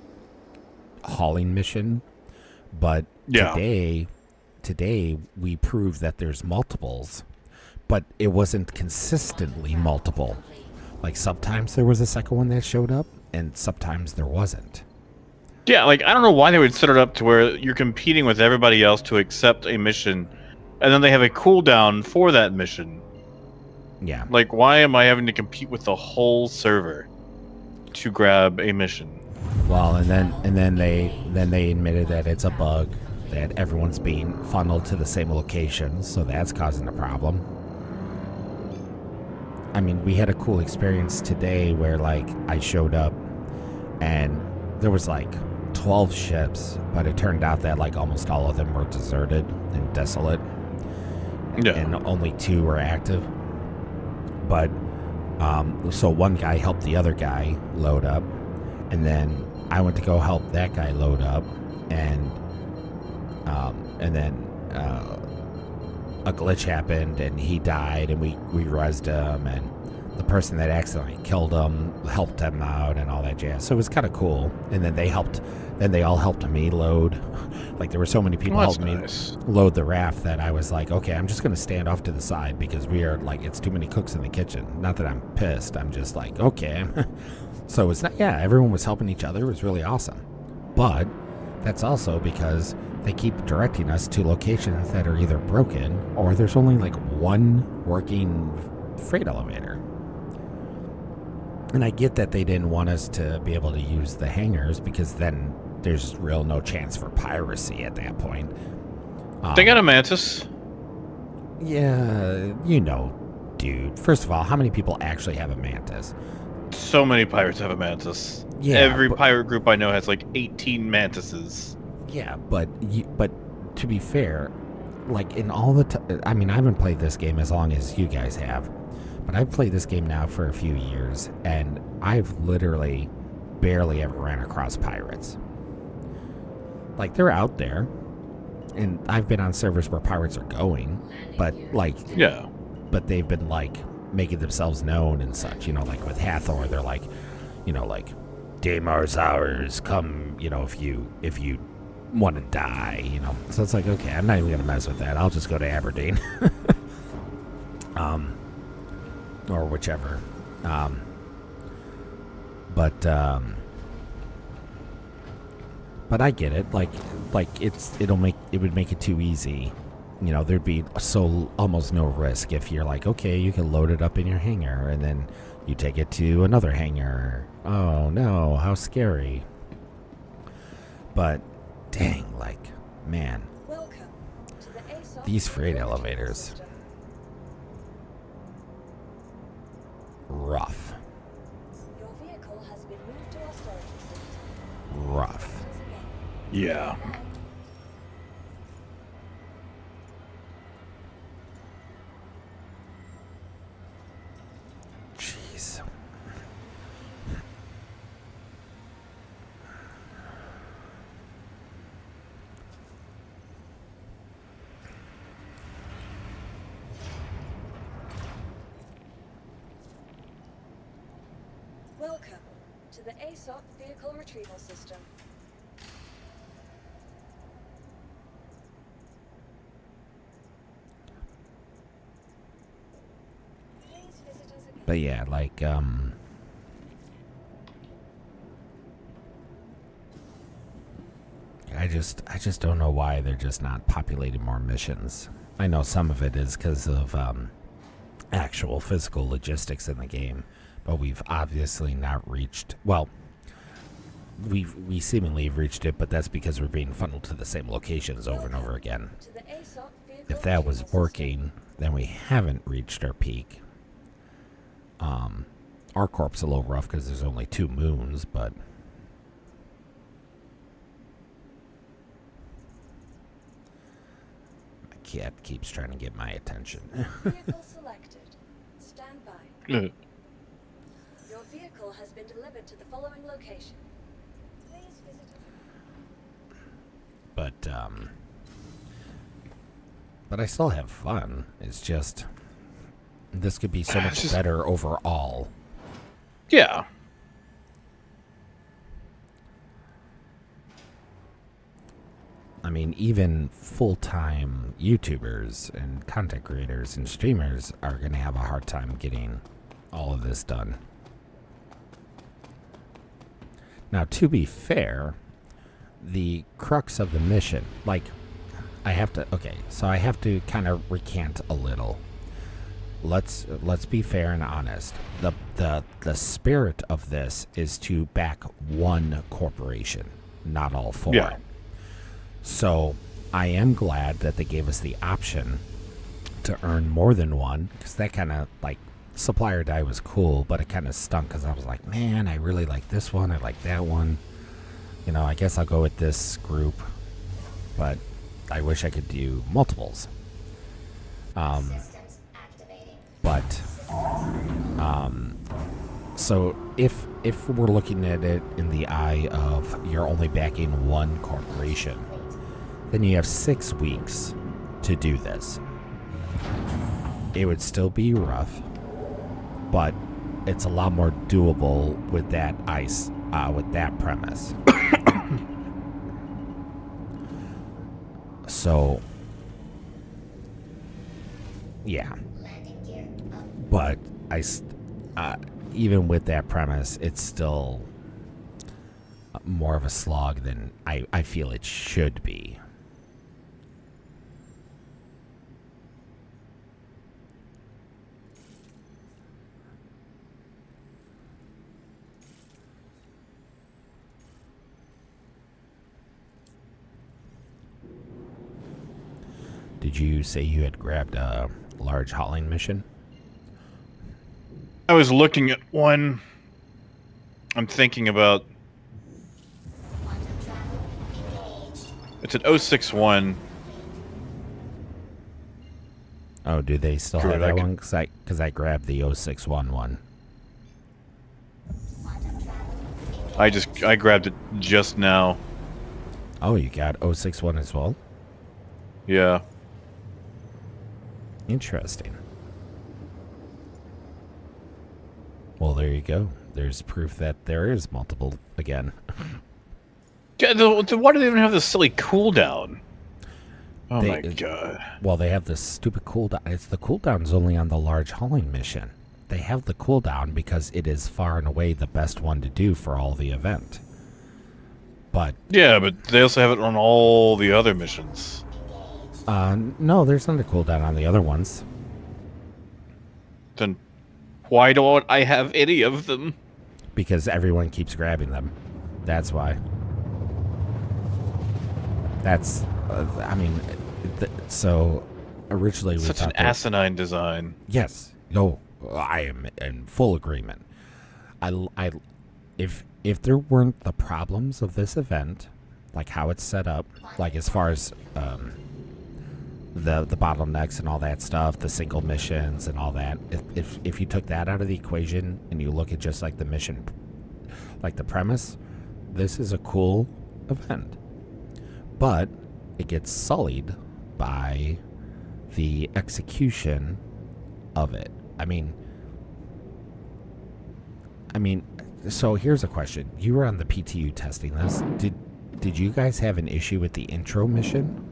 hauling mission. But today we proved that there's multiples, but it wasn't consistently multiple. Like, sometimes there was a second one that showed up, and sometimes there wasn't. Yeah, like, I don't know why they would set it up to where you're competing with everybody else to accept a mission, and then they have a cooldown for that mission. Yeah. Like, why am I having to compete with the whole server to grab a mission? Well, and then they admitted that it's a bug, that everyone's being funneled to the same location, so that's causing a problem. I mean, we had a cool experience today where, like, I showed up and there was like 12 ships, but it turned out that like almost all of them were deserted and desolate. Yeah. And only 2 were active. But so one guy helped the other guy load up, and then I went to go help that guy load up, and then a glitch happened and he died, and we rezzed him, and the person that accidentally killed him helped him out and all that jazz. So it was kind of cool. And then they all helped me load. Like, there were so many people helping me load the raft that I was like, okay, I'm just going to stand off to the side, because we are like, it's too many cooks in the kitchen. Not that I'm pissed. I'm just like, okay. So it's not, everyone was helping each other. It was really awesome. But that's also because they keep directing us to locations that are either broken, or there's only like one working freight elevator. And I get that they didn't want us to be able to use the hangars, because then there's no chance for piracy at that point. They got a Mantis. Yeah, dude. First of all, how many people actually have a Mantis? So many pirates have a mantis. Yeah, Every pirate group I know has like 18 mantises. Yeah, but to be fair, like in all the I mean, I haven't played this game as long as you guys have, but I've played this game now for a few years, and I've literally barely ever ran across pirates. Like, they're out there, and I've been on servers where pirates are going, but like, yeah, but they've been like making themselves known and such, you know, like with Hathor, they're like, you know, like, Damar's ours, come, you know, if you want to die, you know. So it's like, okay, I'm not even gonna mess with that. I'll just go to Aberdeen. Or whichever. But I get it. Like it would make it too easy. You know, there'd be almost no risk if you're like, okay, you can load it up in your hangar and then you take it to another hangar. Oh no, how scary. But dang, like, man. These freight elevators. Rough. Rough. Yeah. Jeez. Welcome to the ASOP Vehicle Retrieval System. But yeah, like, I just don't know why they're just not populating more missions. I know some of it is because of actual physical logistics in the game, but we've obviously not reached. Well, we seemingly have reached it, but that's because we're being funneled to the same locations over and over again. If that was working, then we haven't reached our peak. Our corp's a little rough because there's only 2 moons, but my cat keeps trying to get my attention. Vehicle selected. Stand by. Your vehicle has been delivered to the following location. Please visit. But I still have fun. It's just this could be so much better overall. Yeah. I mean, even full-time YouTubers and content creators and streamers are going to have a hard time getting all of this done. Now, to be fair, the crux of the mission, like, I have to kind of recant a little. Let's be fair and honest. The spirit of this is to back one corporation, not all 4. Yeah. So I am glad that they gave us the option to earn more than one, because that kind of, like, supplier die was cool, but it kind of stunk because I was like, man, I really like this one, I like that one. You know, I guess I'll go with this group, but I wish I could do multiples. So if we're looking at it in the eye of you're only backing one corporation, then you have 6 weeks to do this. It would still be rough, but it's a lot more doable with that with that premise. So, yeah. But even with that premise, it's still more of a slog than I feel it should be. Did you say you had grabbed a large hauling mission? I was looking at one. I'm thinking about. It's an 061. Oh, do they still Correct, have I that can- one? Because I grabbed the 061 one. I grabbed it just now. Oh, you got 061 as well? Yeah. Interesting. Well, there you go. There's proof that there is multiple again. Yeah, why do they even have this silly cooldown? Oh my god. Well, they have this stupid cooldown. The cooldown's only on the large hauling mission. They have the cooldown because it is far and away the best one to do for all the event. But yeah, but they also have it on all the other missions. No, there's not a cooldown on the other ones. Then why don't I have any of them? Because everyone keeps grabbing them. That's why. That's, I mean, so originally we Such thought an asinine design. Yes. No, I am in full agreement. If there weren't the problems of this event, like how it's set up, like as far as the bottlenecks and all that stuff, the single missions and all that, if you took that out of the equation and you look at just like the mission, like the premise, this is a cool event. But it gets sullied by the execution of it. I mean, so here's a question. You were on the PTU testing this. Did you guys have an issue with the intro mission?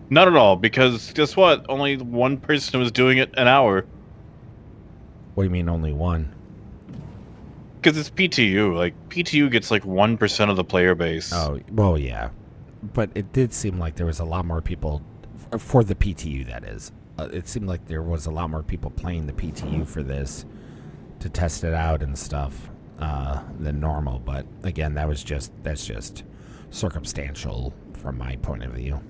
Not at all, because guess what? Only one person was doing it an hour. What do you mean only one? Because it's PTU. Like, PTU gets like 1% of the player base. Oh, well, yeah. But it did seem like there was a lot more people, for the PTU that is. It seemed like there was a lot more people playing the PTU for this to test it out and stuff than normal. But again, that's just circumstantial from my point of view.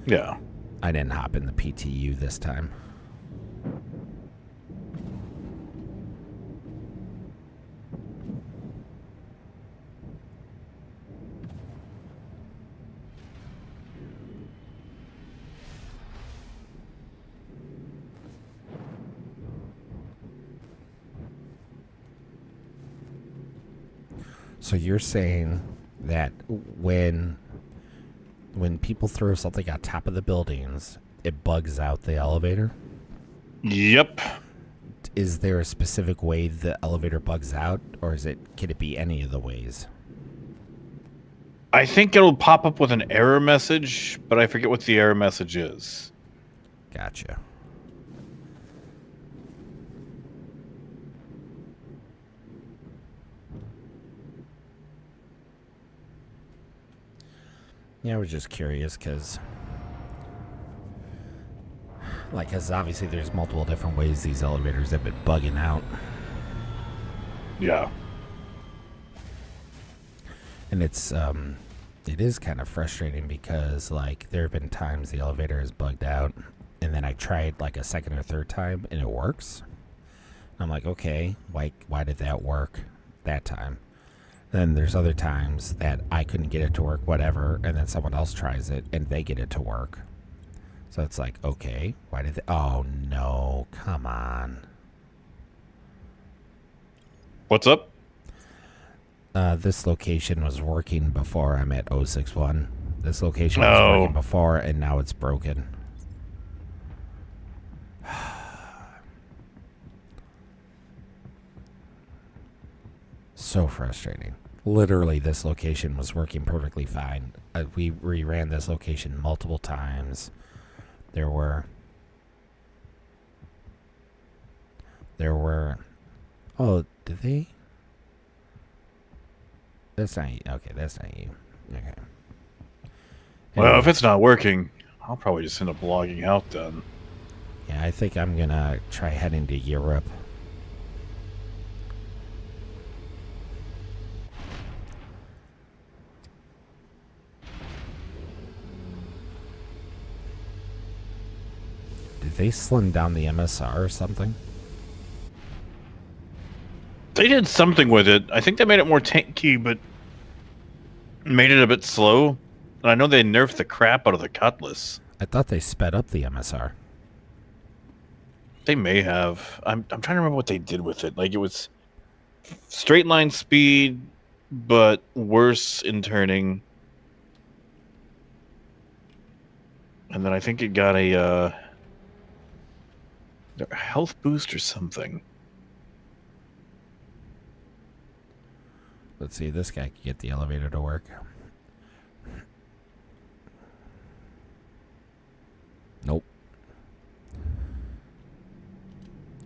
Yeah. I didn't hop in the PTU this time. So you're saying that when people throw something on top of the buildings, it bugs out the elevator? Yep. Is there a specific way the elevator bugs out, or can it be any of the ways? I think it'll pop up with an error message, but I forget what the error message is. Gotcha. Yeah, I was just curious because, cause obviously there's multiple different ways these elevators have been bugging out. Yeah. And it is kind of frustrating because, like, there have been times the elevator is bugged out, and then I tried, like, a second or third time, and it works. I'm like, okay, why did that work that time? Then there's other times that I couldn't get it to work, whatever, and then someone else tries it and they get it to work. So it's like, okay, why did they? Oh no, come on. What's up? This location was working before I'm at 061. This location was working before and now it's broken. So frustrating. Literally, this location was working perfectly fine. We reran this location multiple times. There were... Oh, did they? That's not you. Okay, that's not you. Okay. Well, if it's not working, I'll probably just end up logging out then. Yeah, I think I'm gonna try heading to Europe. Did they slim down the MSR or something? They did something with it. I think they made it more tanky, but made it a bit slow. And I know they nerfed the crap out of the Cutlass. I thought they sped up the MSR. They may have. I'm trying to remember what they did with it. Like, it was straight line speed, but worse in turning. And then I think it got a health boost or something. Let's see, this guy can get the elevator to work. Nope.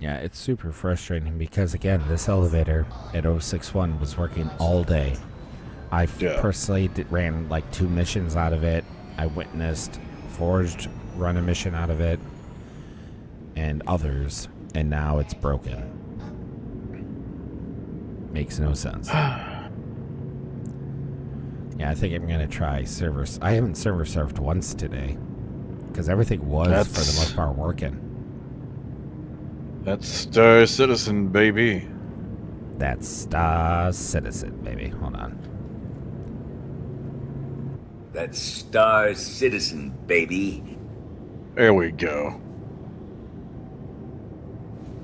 Yeah, it's super frustrating because, again, this elevator at 061 was working all day. I personally ran like 2 missions out of it. I witnessed Forged run a mission out of it and others, and now it's broken. Makes no sense. Yeah, I think I'm going to try servers. I haven't server surfed once today because everything was, for the most part, working. That's Star Citizen, baby. That's Star Citizen, baby. Hold on. That's Star Citizen, baby. There we go.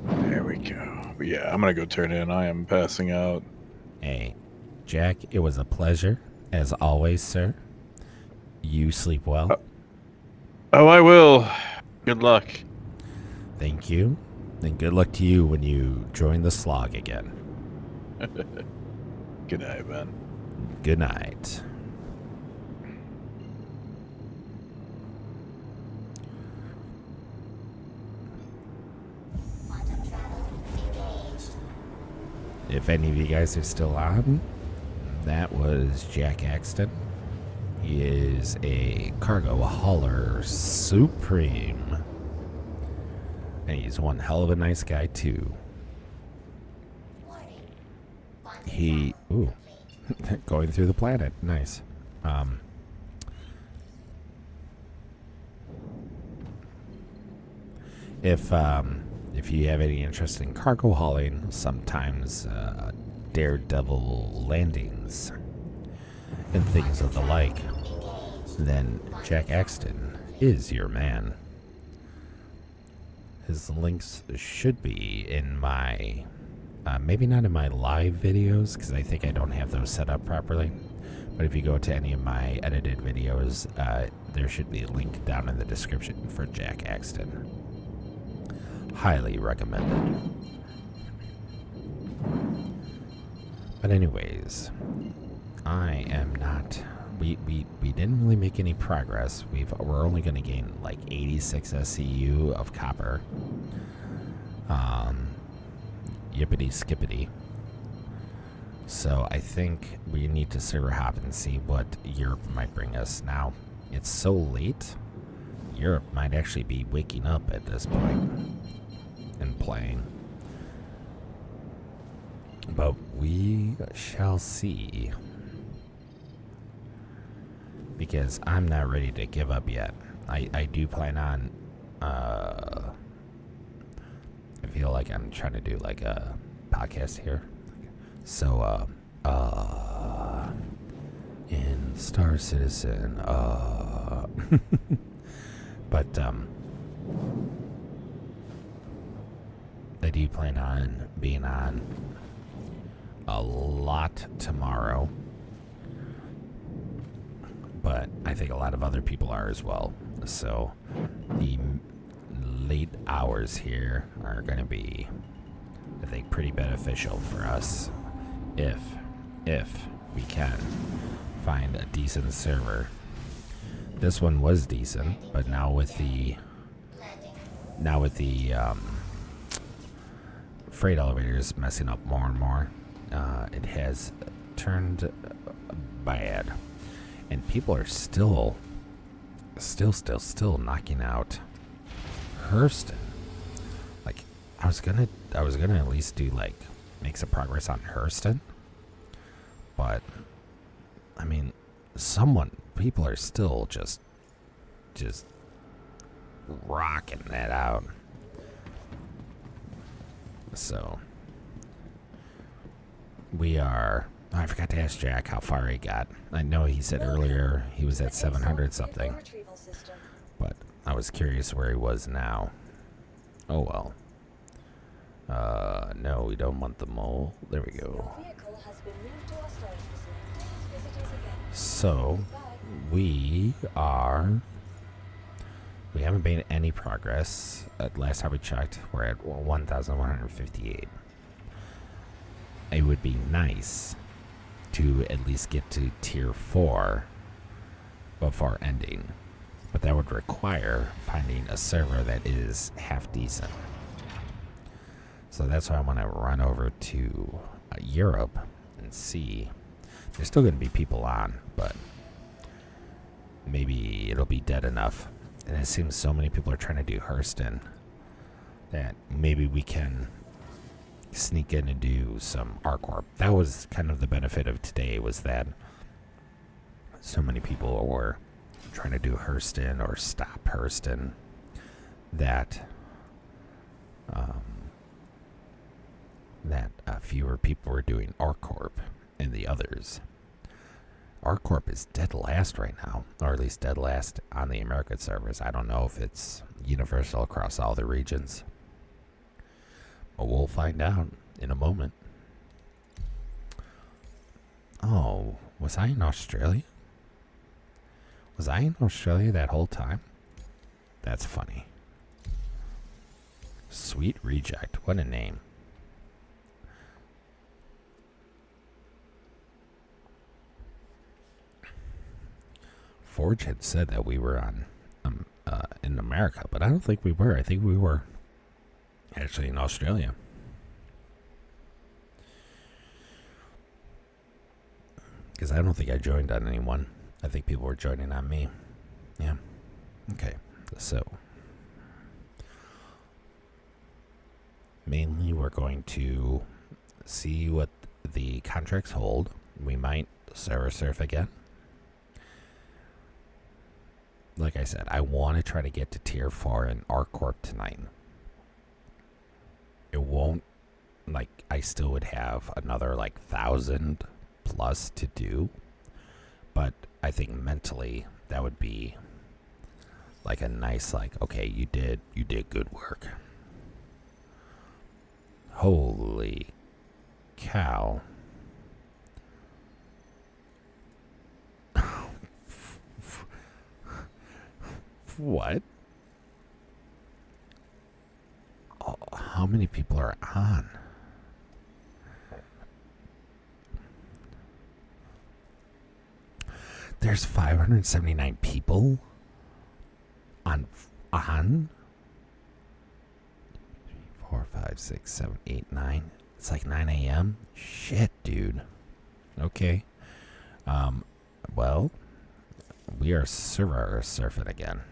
There we go. But yeah, I'm going to go turn in. I am passing out. Hey, Jack, it was a pleasure, as always, sir. You sleep well. Oh, I will. Good luck. Thank you. And good luck to you when you join the slog again. Good night, man. Good night. If any of you guys are still on, that was Jack Axton. He is a cargo hauler supreme. And he's one hell of a nice guy, too. Ooh, going through the planet. Nice. If you have any interest in cargo hauling, sometimes daredevil landings and things of the like, then Jack Axton is your man. His links should be in my, maybe not in my live videos, because I think I don't have those set up properly. But if you go to any of my edited videos, there should be a link down in the description for Jack Axton. Highly recommended. But anyways, I am not... We didn't really make any progress. We're only going to gain like 86 SCU of copper. Yippity skippity. So I think we need to server hop and see what Europe might bring us. Now, it's so late, Europe might actually be waking up at this point and playing. But we shall see. Because I'm not ready to give up yet. I do plan on, I feel like I'm trying to do like a podcast here. So, in Star Citizen, but, I do plan on being on a lot tomorrow. But I think a lot of other people are as well. So the late hours here are going to be, I think, pretty beneficial for us if we can find a decent server. This one was decent, but now with the freight elevators messing up more and more, it has turned bad. And people are still knocking out Hurston. Like, I was gonna at least do like make some progress on Hurston, but I mean, people are still just rocking that out. So we are. Oh, I forgot to ask Jack how far he got. I know he said earlier he was at 700 something, but I was curious where he was now. Oh well. No, we don't want the mole. There we go. So, we haven't made any progress. Last time we checked, we're at 1,158. It would be nice to at least get to tier 4 before ending, but that would require finding a server that is half decent. So that's why I want to run over to Europe and see. There's still going to be people on, but maybe it'll be dead enough. And it seems so many people are trying to do Hurston that maybe we can sneak in and do some ArcWarp. That was kind of the benefit of today, was that so many people were trying to do Hurston or stop Hurston that fewer people were doing ArcWarp and the others. ArcWarp is dead last right now, or at least dead last on the American servers. I don't know if it's universal across all the regions, but we'll find out in a moment. Oh, was I in Australia? Was I in Australia that whole time? That's funny. Sweet Reject, what a name. Forge had said that we were on in America, but I don't think we were. I think we were actually in Australia. Because I don't think I joined on anyone. I think people were joining on me. Yeah. Okay. So mainly we're going to see what the contracts hold. We might server surf again. Like I said, I want to try to get to tier 4 in ArcWarp tonight. It won't, like, I still would have another, 1,000 plus to do. But I think mentally that would be like a nice, okay, you did good work. Holy cow. What? Oh, how many people are on? There's 579 people on 4, 5, 6, 7, 8, 9. It's like 9 a.m. Shit, dude. Okay. Well, we are server surfing again.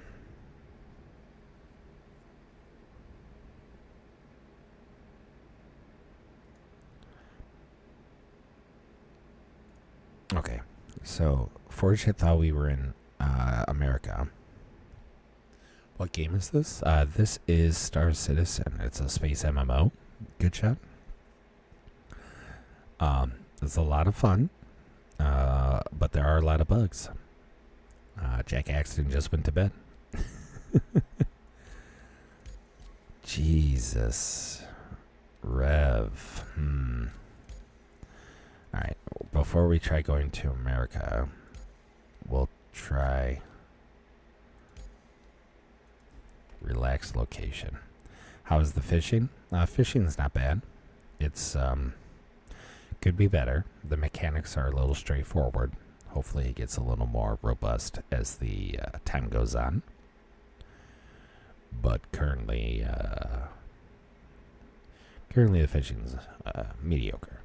Okay, so Forge had thought we were in America. What game is this? This is Star Citizen. It's a space MMO. Good shot. It's a lot of fun, but there are a lot of bugs. Jack Axton just went to bed. Jesus. Rev. Alright, before we try going to America, we'll try relaxed location. How's the fishing? Fishing's not bad. It's could be better. The mechanics are a little straightforward. Hopefully it gets a little more robust as the time goes on. But currently the fishing's mediocre.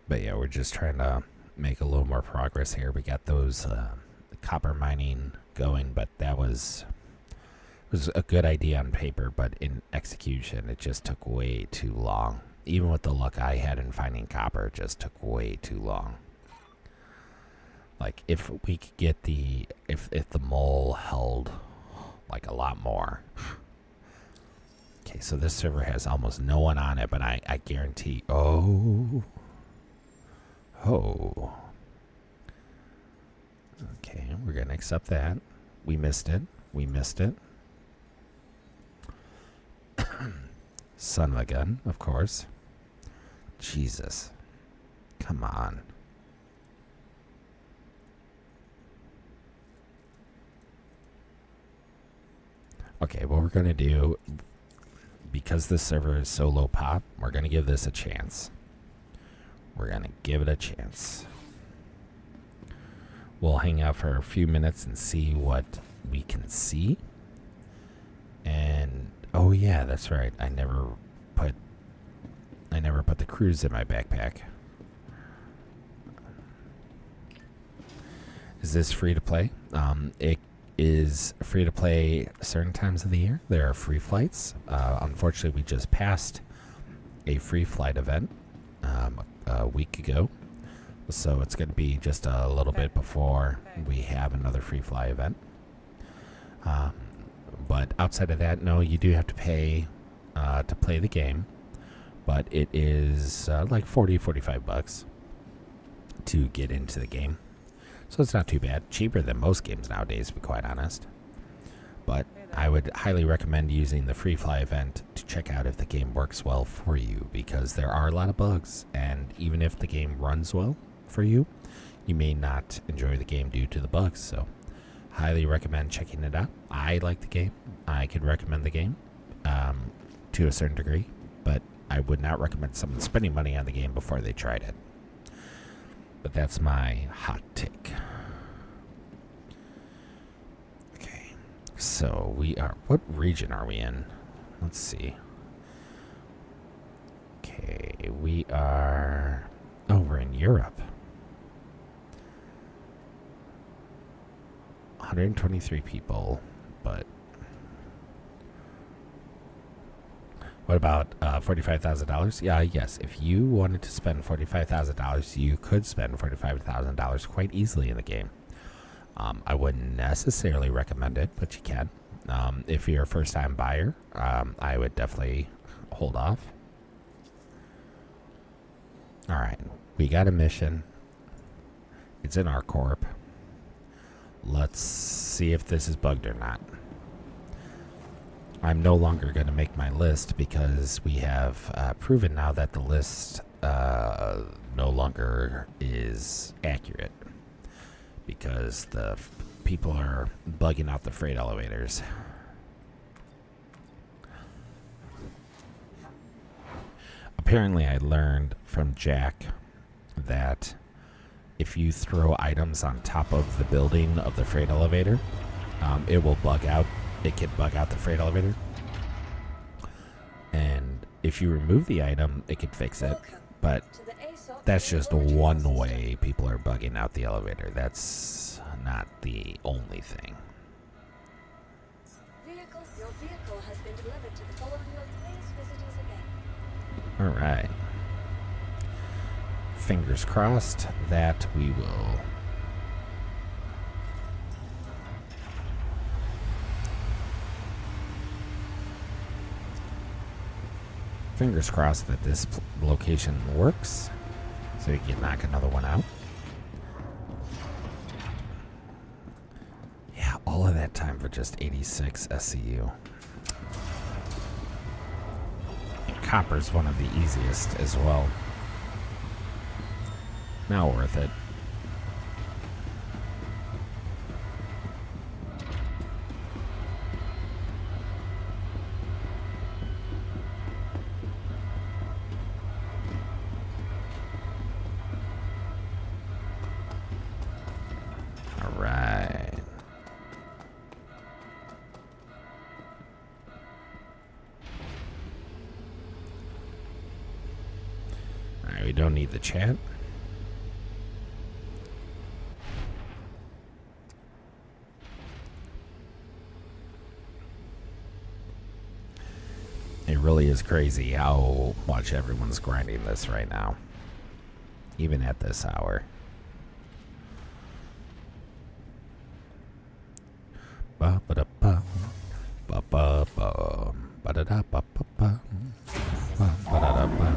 But yeah, we're just trying to make a little more progress here. We got those copper mining going, but that was a good idea on paper, but in execution it just took way too long. Even with the luck I had in finding copper, it just took way too long. Like, if we could get if the mole held like a lot more, so this server has almost no one on it, but I guarantee. Oh. Okay, we're going to accept that. We missed it. Son of a gun, of course. Jesus. Come on. Okay, what we're going to do, because this server is so low pop, we're going to give this a chance. We're going to give it a chance. We'll hang out for a few minutes and see what we can see. And, oh yeah, that's right. I never put the cruise in my backpack. Is this free to play? It is free to play certain times of the year. There are free flights. Unfortunately, we just passed a free flight event a week ago, so it's going to be just a little bit before we have another free fly event. But outside of that, no, you do have to pay to play the game, but it is like $45 to get into the game. So it's not too bad. Cheaper than most games nowadays, to be quite honest. But I would highly recommend using the free fly event to check out if the game works well for you, because there are a lot of bugs, and even if the game runs well for you, you may not enjoy the game due to the bugs. So highly recommend checking it out. I like the game. I could recommend the game to a certain degree, but I would not recommend someone spending money on the game before they tried it. But that's my hot take. Okay. So we are... What region are we in? Let's see. Okay. We are over in Europe. 123 people, but... What about $45,000? Yeah, yes. If you wanted to spend $45,000, you could spend $45,000 quite easily in the game. I wouldn't necessarily recommend it, but you can. If you're a first-time buyer, I would definitely hold off. All right, we got a mission. It's in our corp. Let's see if this is bugged or not. I'm no longer going to make my list because we have proven now that the list no longer is accurate because the people are bugging out the freight elevators. Apparently, I learned from Jack that if you throw items on top of the building of the freight elevator, it will bug out. It can bug out the freight elevator. And if you remove the item, it could fix it. But that's just one way people are bugging out the elevator. That's not the only thing. Your vehicle has been delivered to the following location. Please visit us again. All right. Fingers crossed that we will... Fingers crossed that this location works, so you can knock another one out. Yeah, all of that time for just 86 SCU. And copper's one of the easiest as well. Now worth it. We don't need the chat. It really is crazy how much everyone's grinding this right now, even at this hour. Ba ba da ba ba ba ba ba Ba-da-da-ba-ba-ba. Ba-da-da-ba.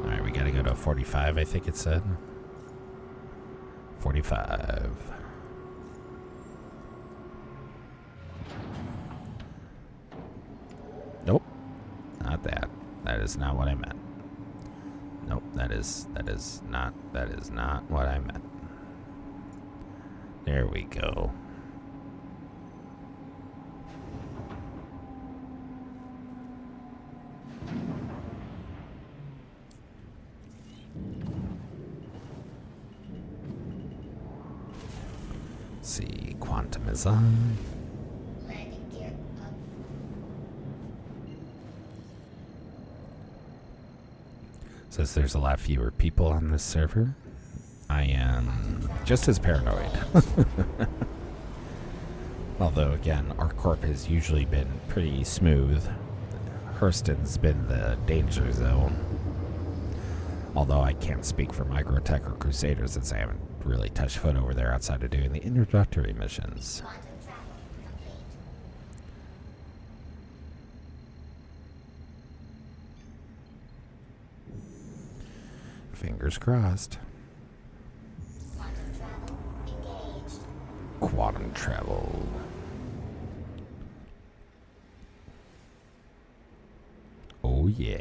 Alright, we gotta go to 45, I think it said. 45. Nope. Not that. That is not what I meant. Nope, that is not what I meant. There we go. Let's see, quantum is on. Says there's a lot fewer people on this server. I am just as paranoid. Although, again, our corp has usually been pretty smooth. Hurston's been the danger zone. Although I can't speak for Microtech or Crusaders since I haven't really touched foot over there outside of doing the introductory missions. Fingers crossed. Quantum travel. Oh yeah.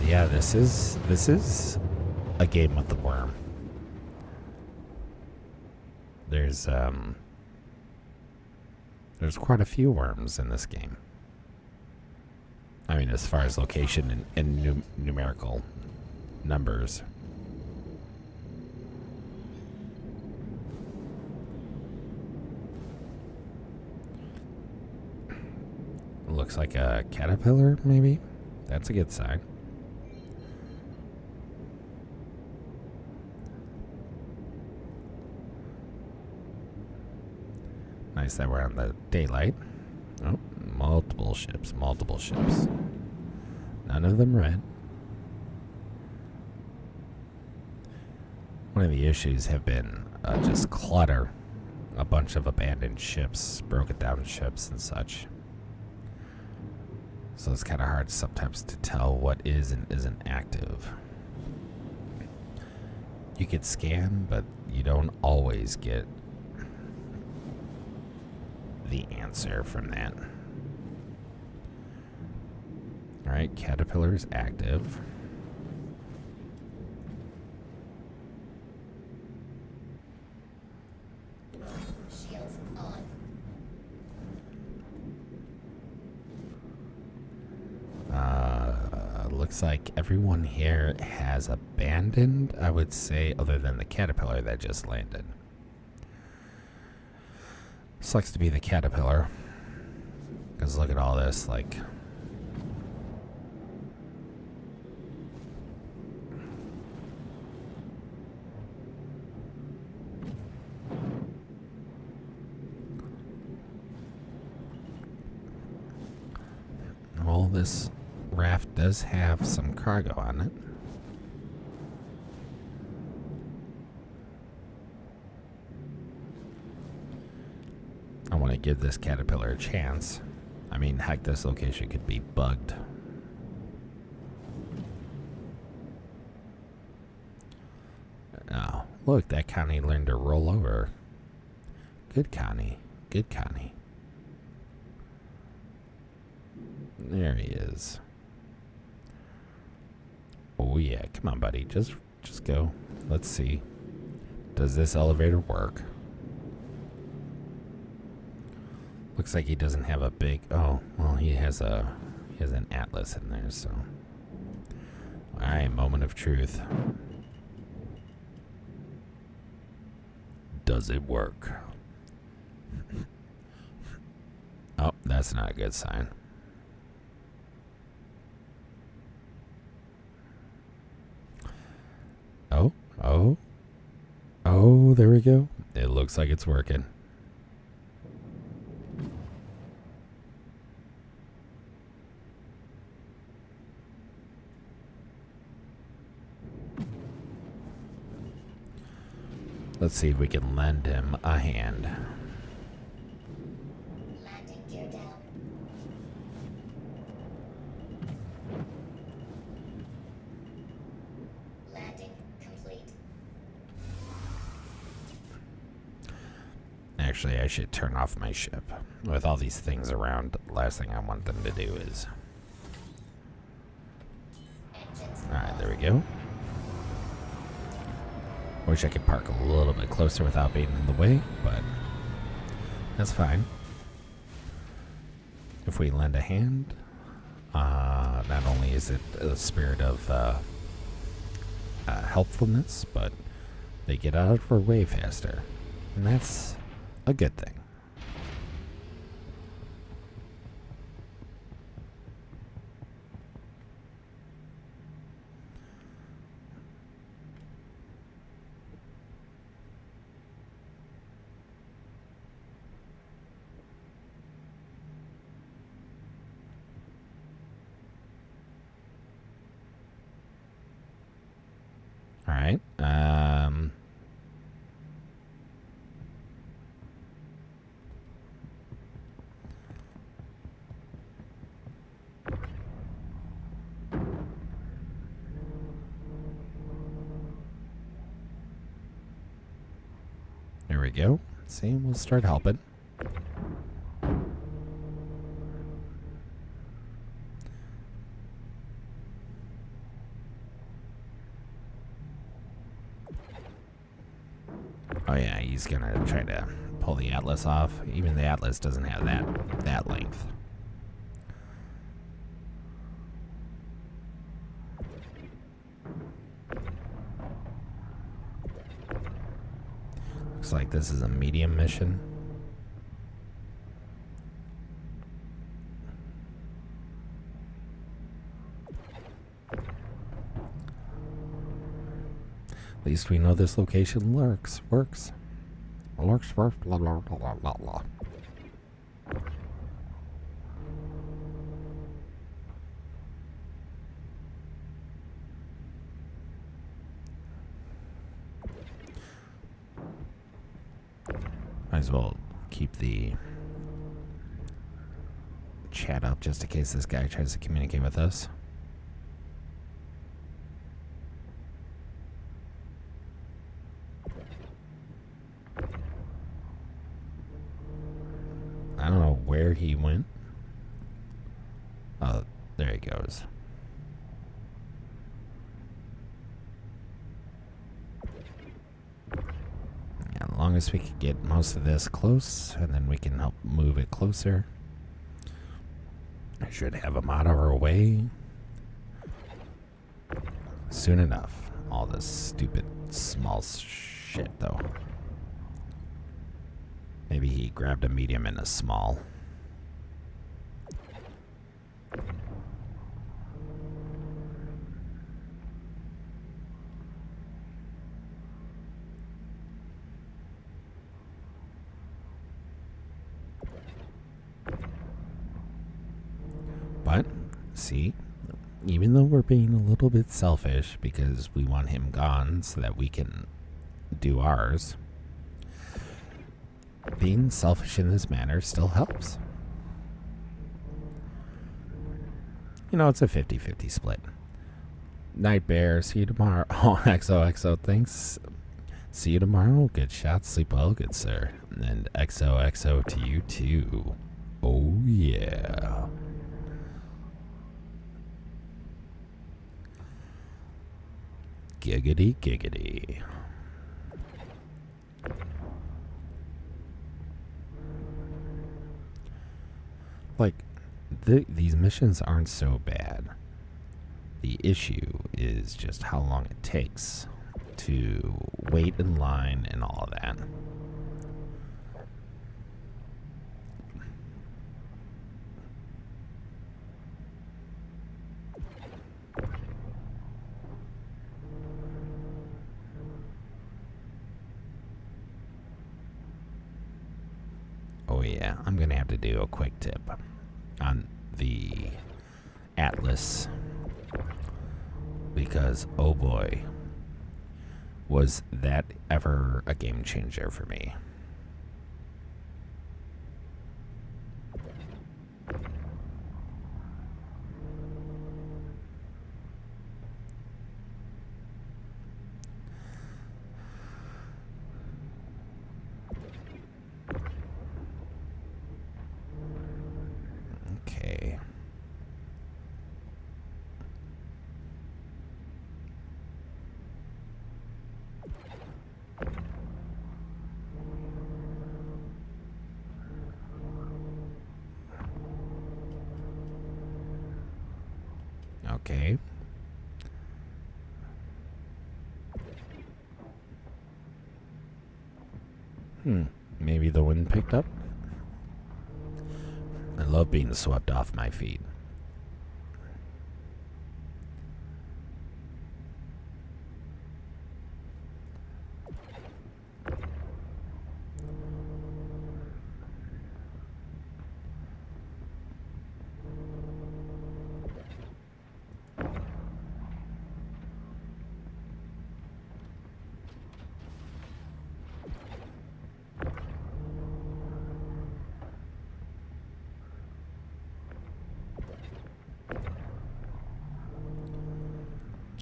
Yeah, this is a game with the worm. There's quite a few worms in this game. I mean, as far as location and numerical numbers. Looks like a caterpillar, maybe? That's a good sign. Nice that we're on the daylight. Oh, multiple ships, multiple ships. None of them red. One of the issues have been just clutter. A bunch of abandoned ships, broken down ships and such. So it's kind of hard sometimes to tell what is and isn't active. You get scan, but you don't always get the answer from that. Alright, Caterpillar is active. Looks like everyone here has abandoned, I would say, other than the Caterpillar that just landed. Sucks to be the Caterpillar. Because look at all this, like... Well, this raft does have some cargo on it. I want to give this Caterpillar a chance. I mean, heck, this location could be bugged. Oh, look, that Connie learned to roll over. Good Connie. Good Connie. There he is. Oh yeah, come on, buddy. Just go. Let's see. Does this elevator work? Looks like he doesn't have a big... Oh, well, he has an atlas in there, so... Alright, moment of truth. Does it work? Oh, that's not a good sign. Oh, there we go. It looks like it's working. Let's see if we can lend him a hand. Landing gear down. Landing complete. Actually, I should turn off my ship. With all these things around, the last thing I want them to do is... Alright, there we go. Wish I could park a little bit closer without being in the way, but that's fine. If we lend a hand, not only is it a spirit of helpfulness, but they get out of our way faster. And that's a good thing. All right. There we go. See, we'll start helping. Oh yeah, he's gonna try to pull the Atlas off. Even the Atlas doesn't have that length. Looks like this is a medium mission. At least we know this location works. Works, blah, blah, blah, blah, blah, blah. Might as well keep the chat up just in case this guy tries to communicate with us. I don't know where he went. Oh, there he goes. Yeah, as long as we can get most of this close, and then we can help move it closer. I should have him out of our way soon enough. All this stupid small shit, though. Maybe he grabbed a medium and a small. But, see, even though we're being a little bit selfish because we want him gone so that we can do ours, being selfish in this manner still helps. You know, it's a 50-50 split. Night Bear, see you tomorrow. Oh, XOXO, thanks. See you tomorrow. Good shot. Sleep well, good sir. And XOXO to you too. Oh, yeah. Giggity, giggity. Like, these missions aren't so bad. The issue is just how long it takes to wait in line and all of that. Oh yeah, I'm gonna have to do a quick tip on the Atlas because oh boy, Was that ever a game changer for me? Okay. Okay. Maybe the wind picked up? I love being swept off my feet.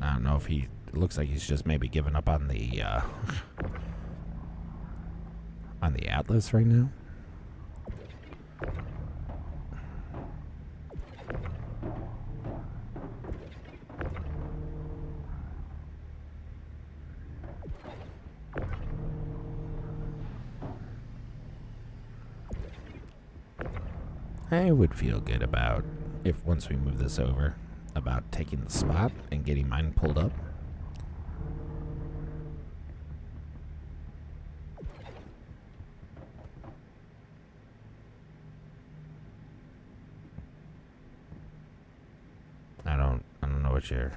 I don't know if he looks like he's just maybe giving up on the Atlas right now. I would feel good about, if once we move this over, about taking the spot and getting mine pulled up. I don't know what you're...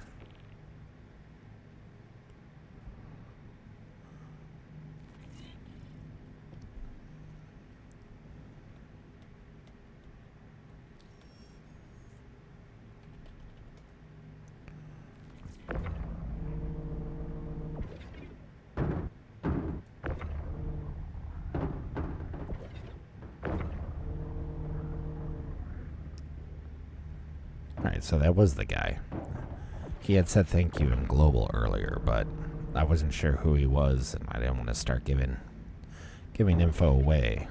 Alright, so that was the guy. He had said thank you in global earlier, but I wasn't sure who he was, and I didn't want to start giving info away.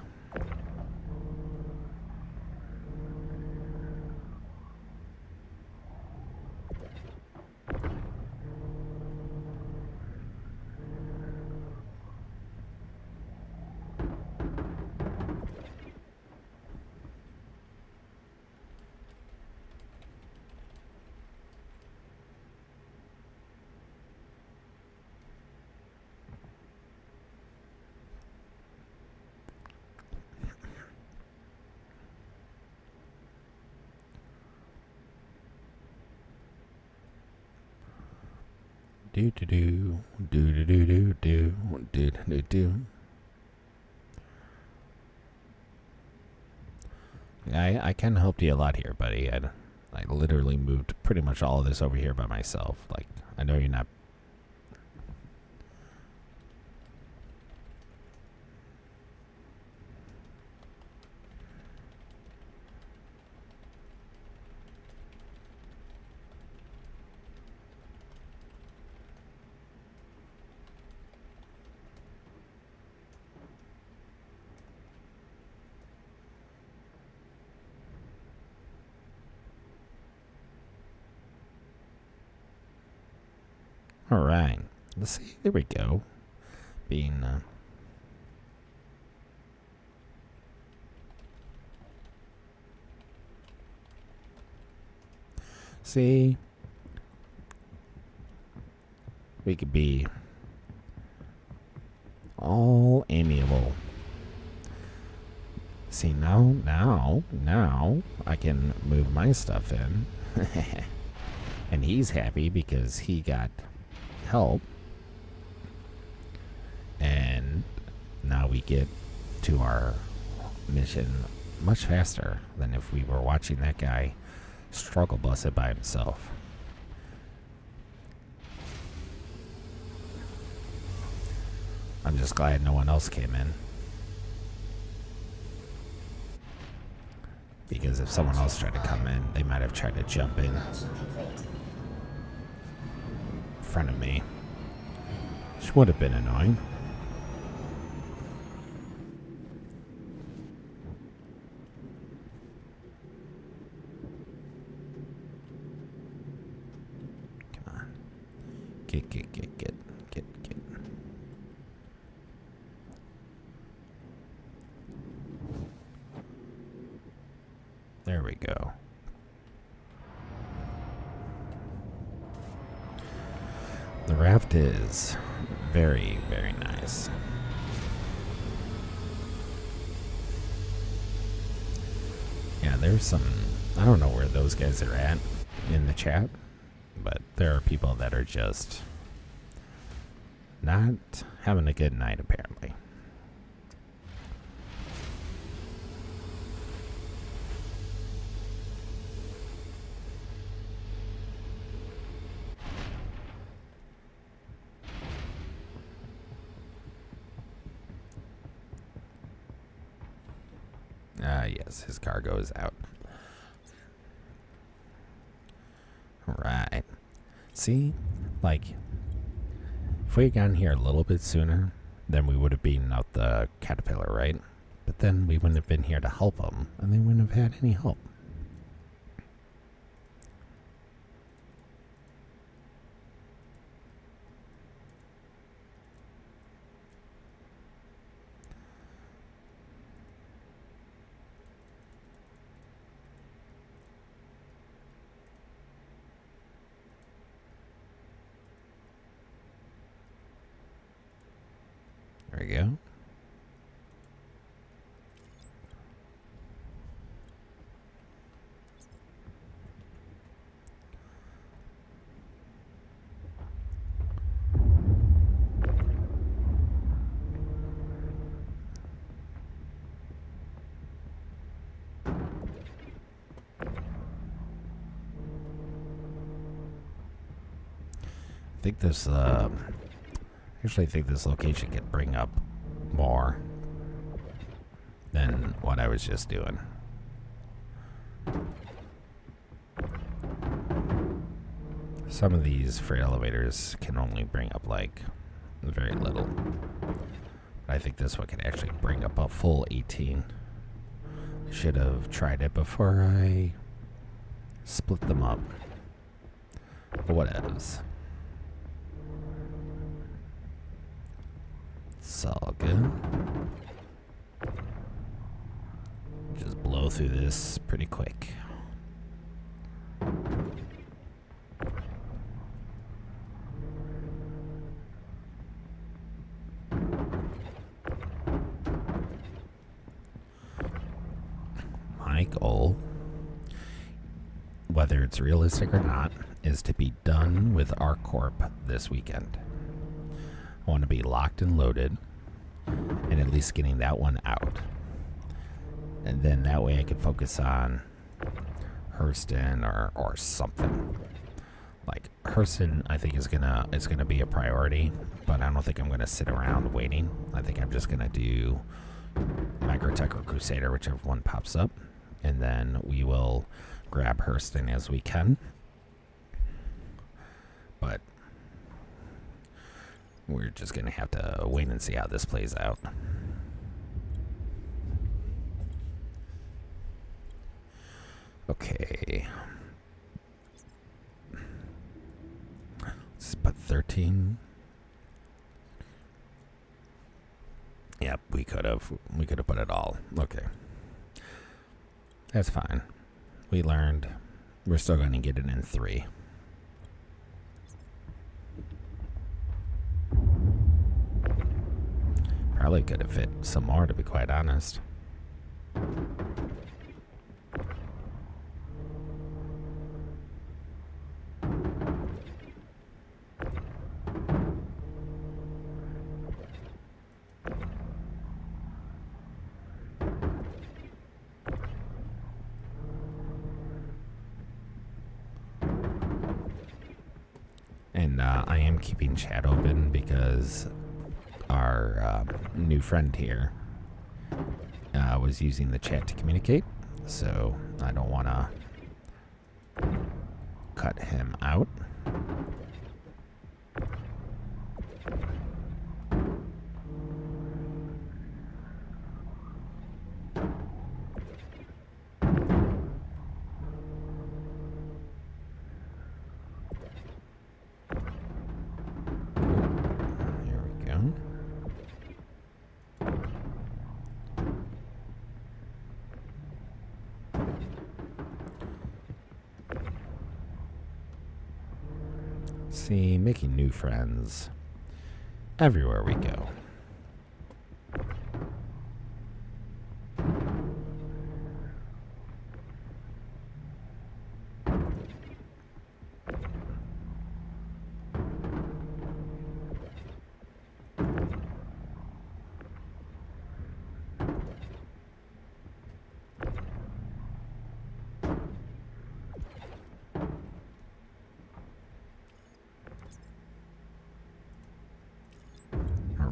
Do do do do do do do do do do. I can help you a lot here, buddy. I literally moved pretty much all of this over here by myself. Like, I know you're not. All right, let's see. There we go. Being see, we could be all amiable. See, now I can move my stuff in, and he's happy because he got help, and now we get to our mission much faster than if we were watching that guy struggle bus it by himself. I'm just glad no one else came in. Because if someone else tried to come in, they might have tried to jump in front of me. Which would have been annoying. Come on. Get. There we go. The raft is very, very nice. Yeah, there's some... I don't know where those guys are at in the chat, but there are people that are just not having a good night, apparently. Yes, his cargo is out. Right. See? Like, if we had gotten here a little bit sooner, then we would have beaten out the caterpillar, right? But then we wouldn't have been here to help them, and they wouldn't have had any help. There we go. I think this, actually think this location could bring up more than what I was just doing. Some of these freight elevators can only bring up like very little. But I think this one can actually bring up a full 18. I should have tried it before I split them up. But whatevs. It's all good. Just blow through this pretty quick. My goal, whether it's realistic or not, is to be done with ArcCorp this weekend. I want to be locked and loaded, and at least getting that one out. And then that way I can focus on Hurston or something. Like Hurston, I think is gonna be a priority, but I don't think I'm gonna sit around waiting. I think I'm just gonna do Microtech or Crusader, whichever one pops up, and then we will grab Hurston as we can. But we're just gonna have to wait and see how this plays out. Okay. Let's put 13. Yep, we could have put it all. Okay. That's fine. We learned. We're still gonna get it in 3. Probably could have fit some more, to be quite honest. And I am keeping chat open because our new friend here was using the chat to communicate, so I don't want to cut him out. Here we go. See, making new friends everywhere we go.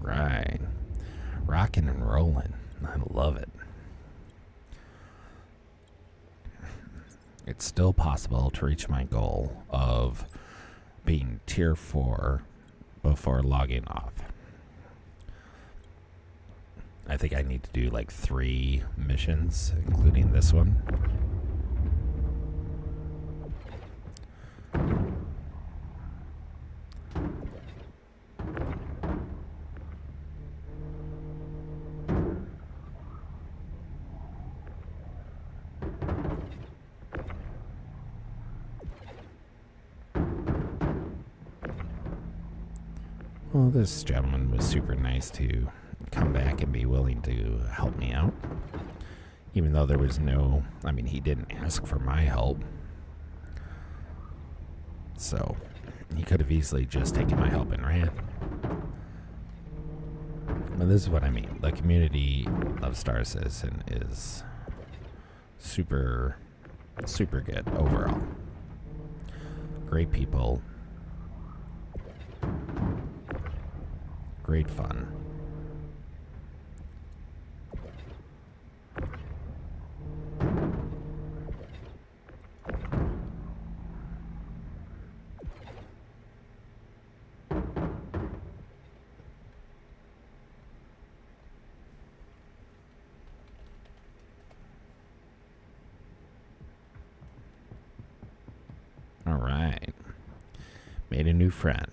Right. Rocking and rolling. I love it. It's still possible to reach my goal of being tier 4 before logging off. I think I need to do like 3 missions, including this one. Well, this gentleman was super nice to come back and be willing to help me out. Even though there was no, I mean, he didn't ask for my help. So, he could have easily just taken my help and ran. But this is what I mean. The community of Star Citizen is super, super good overall. Great people. Great fun. All right. Made a new friend.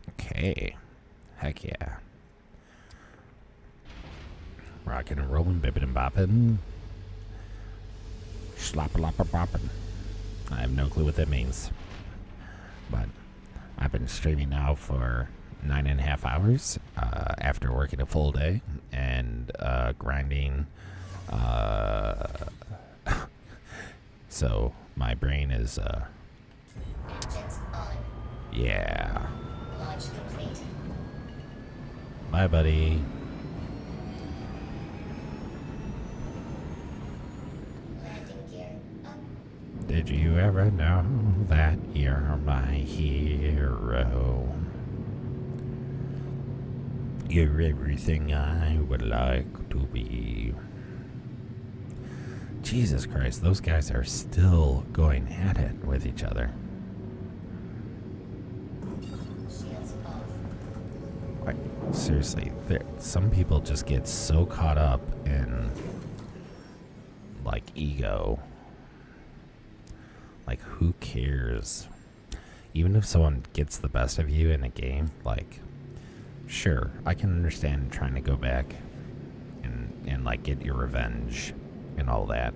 Okay. Heck yeah. Rockin' and rollin', bippin' and boppin'. Slop-a-lop-a-boppin'. I have no clue what that means. But I've been streaming now for 9.5 hours after working a full day and grinding. So my brain is yeah. Bye, buddy. Did you ever know that you're my hero? You're everything I would like to be. Jesus Christ, those guys are still going at it with each other. Like, seriously, some people just get so caught up in, like, ego. Like, who cares? Even if someone gets the best of you in a game, like, sure, I can understand trying to go back and like, get your revenge and all that.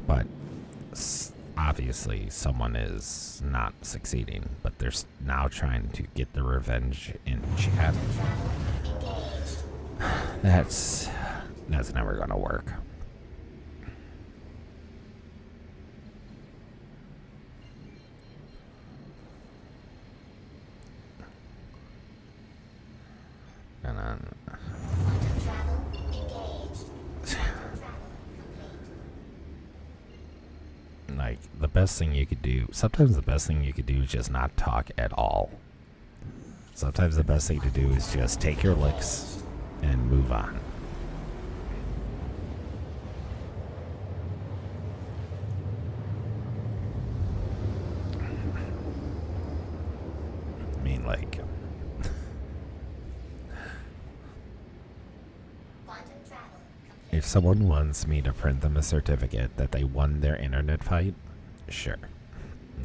But obviously, someone is not succeeding, but they're now trying to get the revenge in chat. That's never gonna work. And then best thing you could do, sometimes the best thing you could do is just not talk at all. Sometimes the best thing to do is just take your licks and move on. I mean, like, if someone wants me to print them a certificate that they won their internet fight, sure,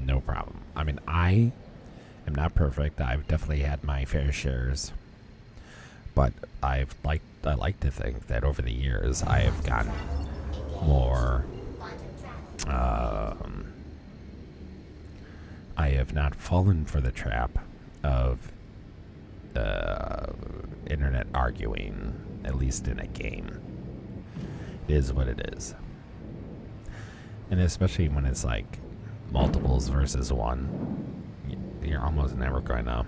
no problem. I mean, I am not perfect. I've definitely had my fair shares, but I like to think that over the years I have gotten more. I have not fallen for the trap of internet arguing, at least in a game. It is what it is. And especially when it's like multiples versus one, you're almost never going to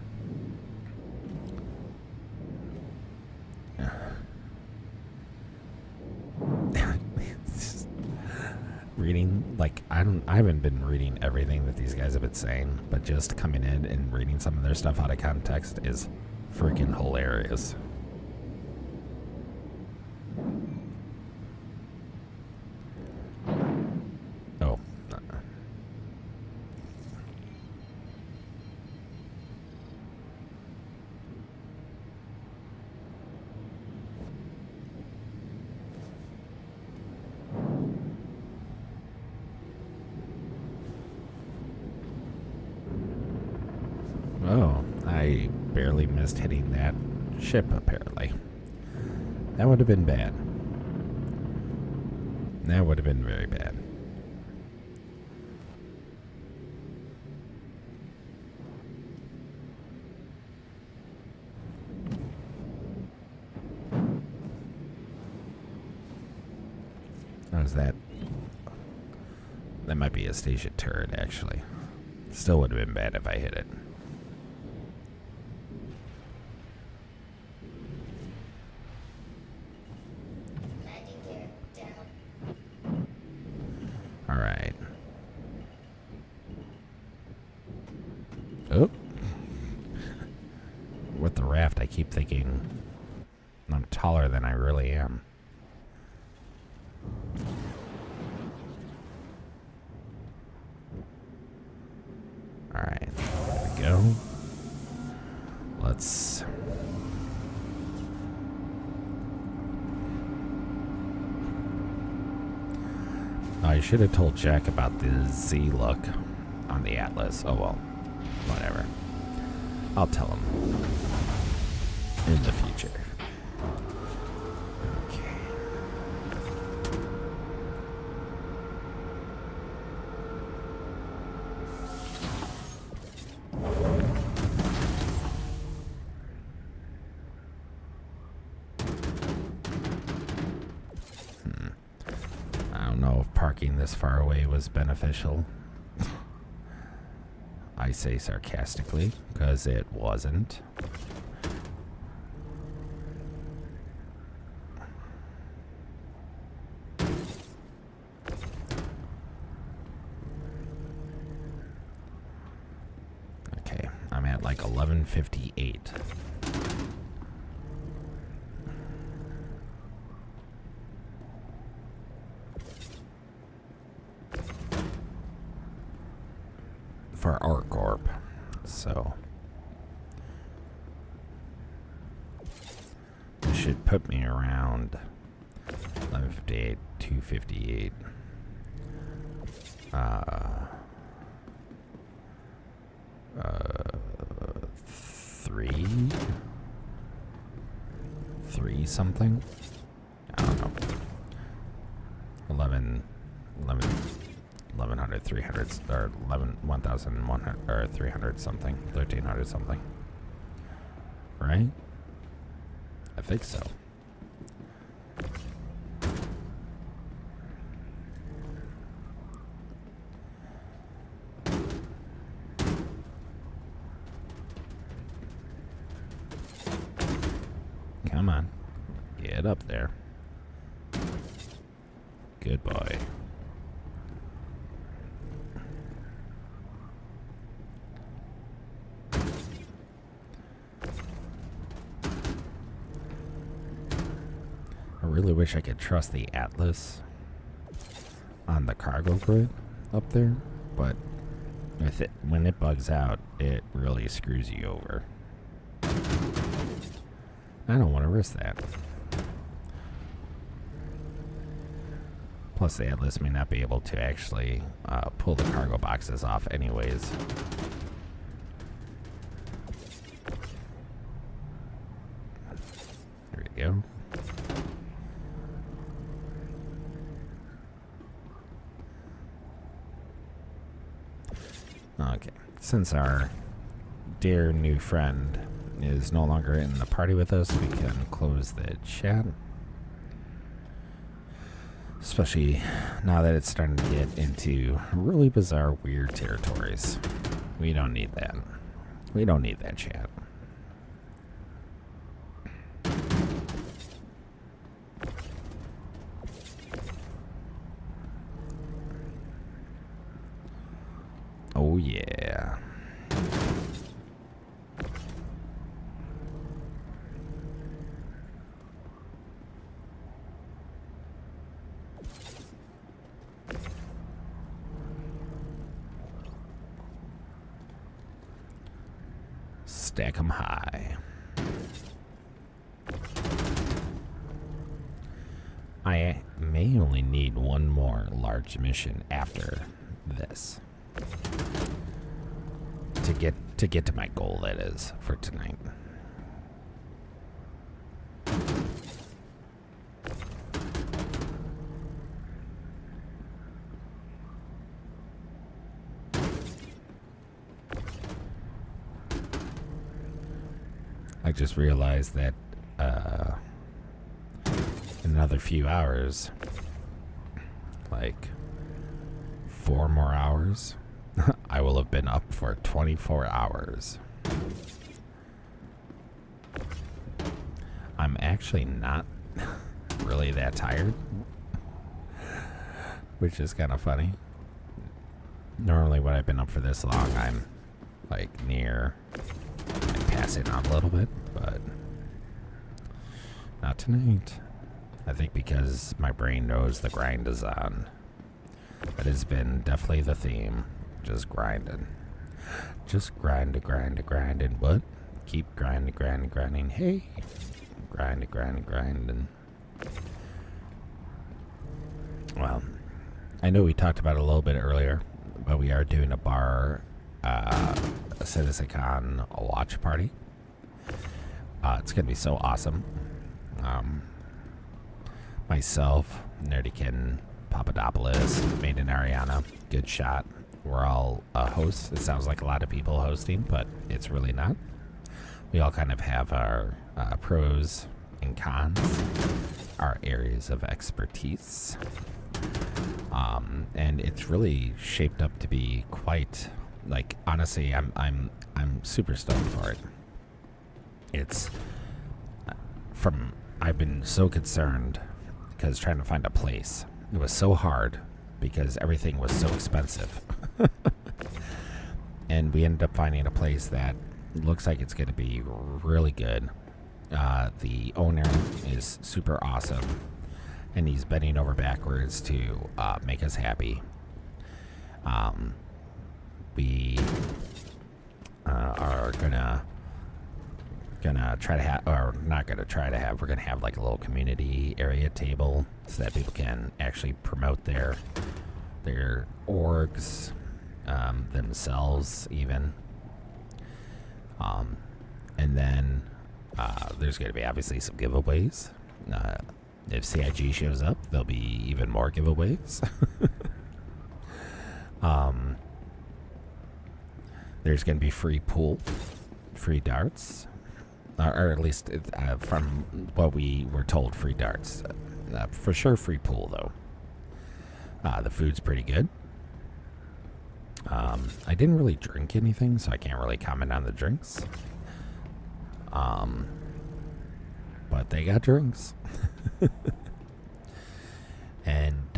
reading, like, I haven't been reading everything that these guys have been saying, but just coming in and reading some of their stuff out of context is freaking hilarious. Oh. Oh, I barely missed hitting that ship, apparently. That would have been bad. That would have been very bad. How's that? That might be a station turret, actually. Still would have been bad if I hit it. Alright. Oh. With the raft, I keep thinking I'm taller than I really am. Alright, there we go. Let's... I should have told Jack about the Z look on the Atlas. Oh well, whatever. I'll tell him in the future. Okay. I don't know if parking this far away was beneficial. I say sarcastically, because it wasn't. Okay, I'm at like 11:58. For our corp, so this should put me around 11:58, 2:58. 3 something. I don't know. 1100, 300, or 1,100, or 300 something, 1,300 something. Right? I think so. Come on. Get up there. Good boy. really wish I could trust the Atlas on the cargo grid up there, but when it bugs out, it really screws you over. I don't want to risk that. Plus, the Atlas may not be able to actually pull the cargo boxes off anyways. There we go. Okay, since our dear new friend is no longer in the party with us, we can close the chat. Especially now that it's starting to get into really bizarre, weird territories. We don't need that. We don't need that chat. Oh yeah. Stack 'em high. I may only need one more large mission after this to get to my goal, that is, for tonight. I just realized that in another few hours, like 4 more hours, I will have been up for 24 hours. I'm actually not really that tired, which is kind of funny. Normally when I've been up for this long, I'm like near passing out a little bit, but not tonight. I think because my brain knows the grind is on. That has been definitely the theme. Just grinding. Just grinding. What? Keep grinding. Hey. Grinding. Well, I know we talked about it a little bit earlier, but we are doing a bar CitizenCon watch party. It's gonna be so awesome. Myself, Nerdykin, Papadopoulos, Maiden Ariana, Good Shot. We're all hosts. It sounds like a lot of people hosting, but it's really not. We all kind of have our pros and cons, our areas of expertise, and it's really shaped up to be quite. Like, honestly, I'm super stoked for it. It's I've been so concerned because trying to find a place, it was so hard because everything was so expensive. And we ended up finding a place that looks like it's going to be really good. The owner is super awesome, and he's bending over backwards to make us happy. We are gonna try to have, or not gonna try to have, we're gonna have like a little community area table so that people can actually promote their orgs, themselves even. And then there's gonna be obviously some giveaways. If CIG shows up, there'll be even more giveaways. There's going to be free pool, free darts, or at least from what we were told, free darts. For sure, free pool, though. The food's pretty good. I didn't really drink anything, so I can't really comment on the drinks. But they got drinks. And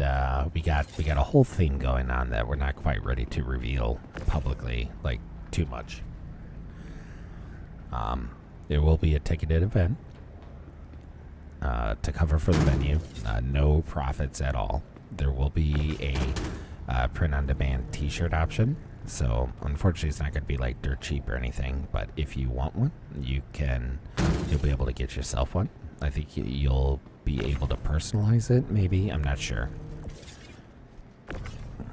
we got a whole thing going on that we're not quite ready to reveal publicly, like too much. It will be a ticketed event. to cover for the venue. No profits at all. There will be a print-on-demand T-shirt option. So unfortunately, it's not going to be like dirt cheap or anything. But if you want one, you'll be able to get yourself one. I think you'll be able to personalize it. Maybe, I'm not sure.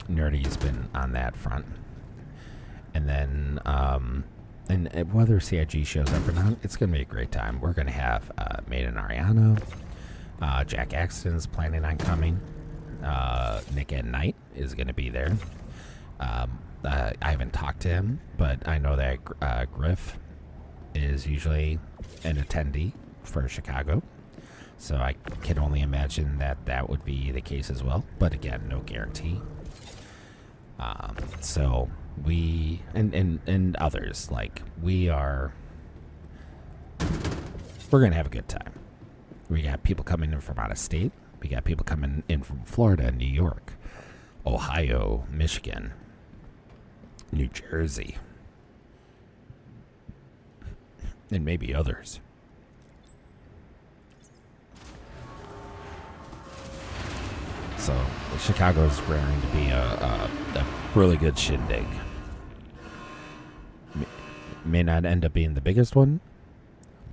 Nerdy's been on that front. And then, and whether CIG shows up or not, it's going to be a great time. We're going to have Maiden Ariano, Jack Axton's planning on coming. Nick at Night is going to be there. I haven't talked to him, but I know that Griff is usually an attendee for Chicago. So I can only imagine that would be the case as well. But again, no guarantee. So we and others, like, we're gonna have a good time. We got people coming in from out of state. We got people coming in from Florida, New York, Ohio, Michigan, New Jersey, and maybe others. So Chicago's raring to be a really good shindig. May not end up being the biggest one,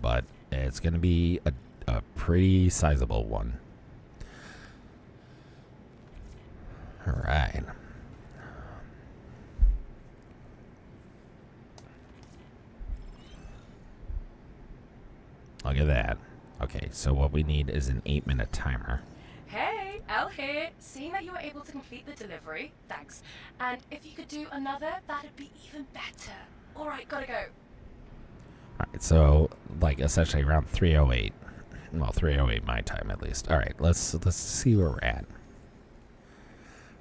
but it's going to be a pretty sizable one. All right. Look at that. Okay, so what we need is an 8-minute timer. Hey, Elle here. Seeing that you were able to complete the delivery, thanks. And if you could do another, that'd be even better. All right, gotta go. All right, so like essentially around 3:08. Well, 3:08 my time at least. All right, let's see where we're at.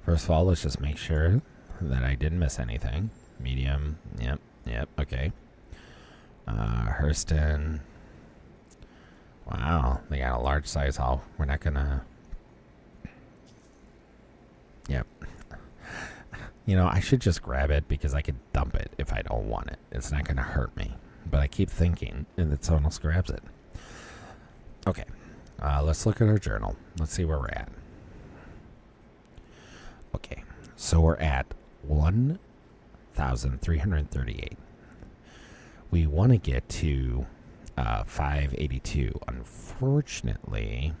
First of all, let's just make sure that I didn't miss anything. Medium, yep, okay. Hurston. Wow, they got a large size hall. We're not gonna. Yep. You know, I should just grab it because I could dump it if I don't want it. It's not gonna hurt me. But I keep thinking, and then someone else grabs it. Okay, let's look at our journal. Let's see where we're at. Okay, so we're at 1,338. We want to get to 582. Unfortunately,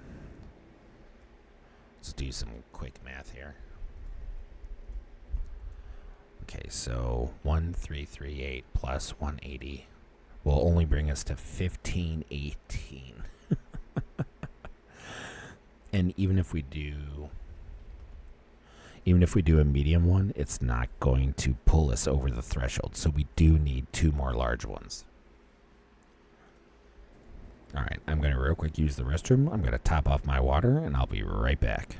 let's do some quick math here. Okay, so 1,338 plus 180 will only bring us to 1,518. And even if we do a medium one, it's not going to pull us over the threshold. So we do need 2 more large ones. All right, I'm going to real quick use the restroom. I'm going to top off my water, and I'll be right back.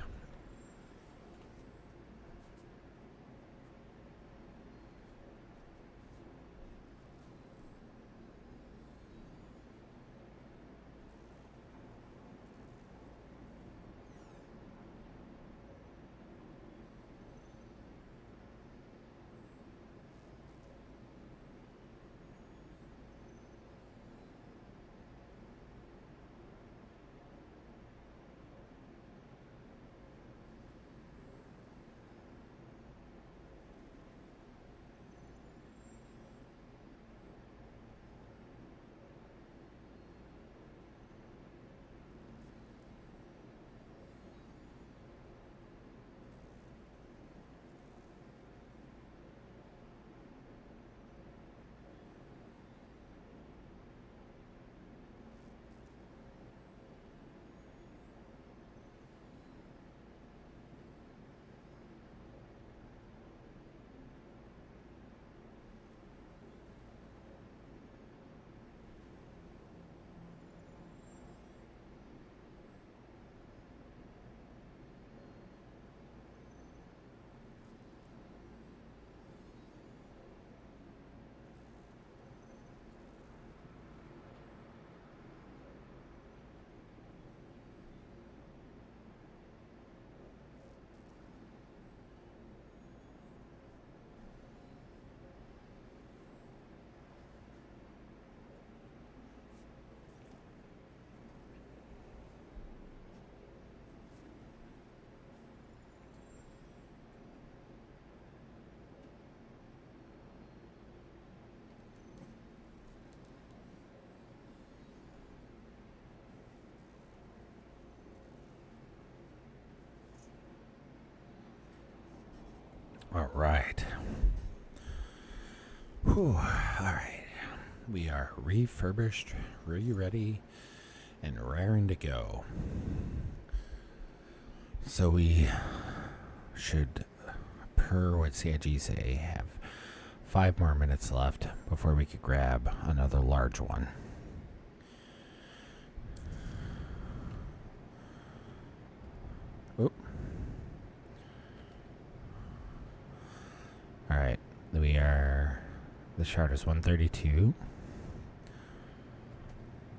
All right. Whew. All right. We are refurbished, ready, and raring to go. So we should, per what CIG say, have 5 more minutes left before we could grab another large one. Oop. All right. The shard is 132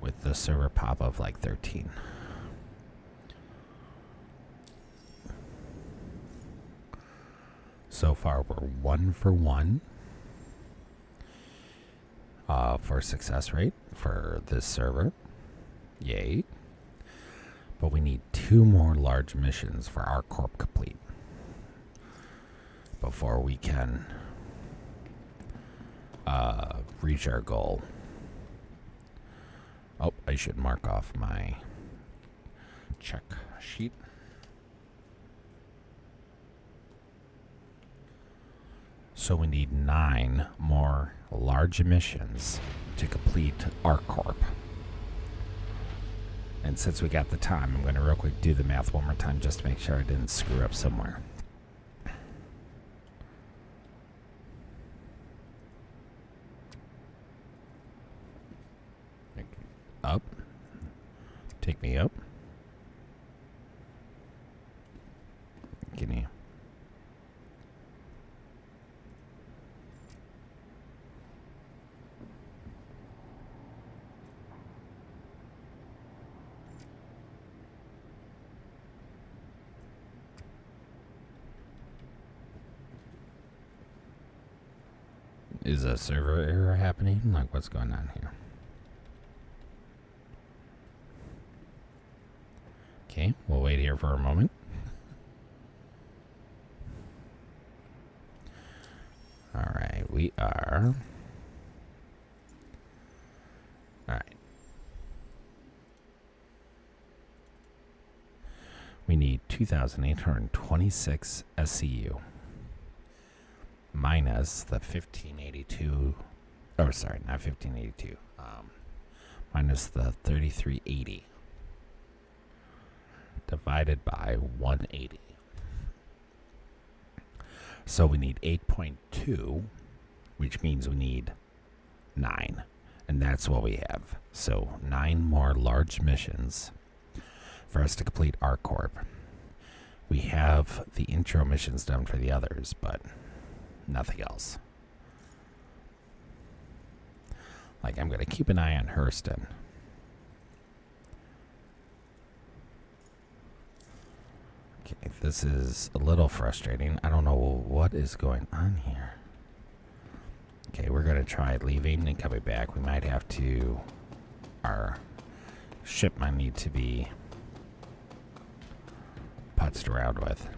with the server pop of like 13. So far, we're 1 for 1 for success rate for this server. Yay. But we need 2 more large missions for our corp complete before we can reach our goal. Oh, I should mark off my check sheet. So we need 9 more large missions to complete our corp. And since we got the time, I'm going to real quick do the math one more time just to make sure I didn't screw up somewhere. Up. Take me up. Can you? Is a server error happening? Like, what's going on here? Okay, we'll wait here for a moment. All right, we are... All right. We need 2,826 SCU. Minus the 1582, oh sorry, not 1582, minus the 3380 divided by 180. So we need 8.2, which means we need 9, and that's what we have. So 9 more large missions for us to complete our corp. We have the intro missions done for the others, but nothing else. Like, I'm going to keep an eye on Hurston. Okay, this is a little frustrating. I don't know what is going on here. Okay, we're going to try leaving and coming back. We might have to... Our ship might need to be putzed around with.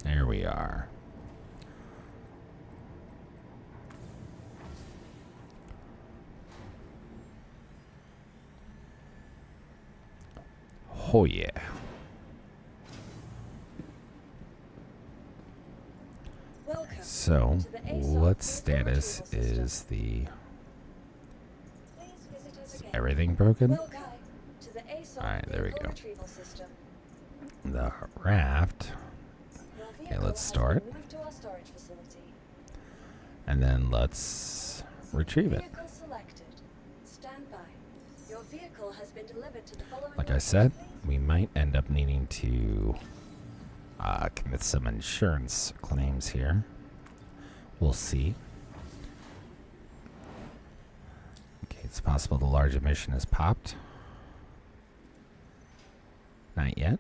There we are. Oh yeah. So, what status is the... Is everything broken? Alright, there we go. The raft... Okay, let's start. And then let's retrieve it. Like I said, we might end up needing to commit some insurance claims here. We'll see. Okay, it's possible the large emission has popped. Not yet.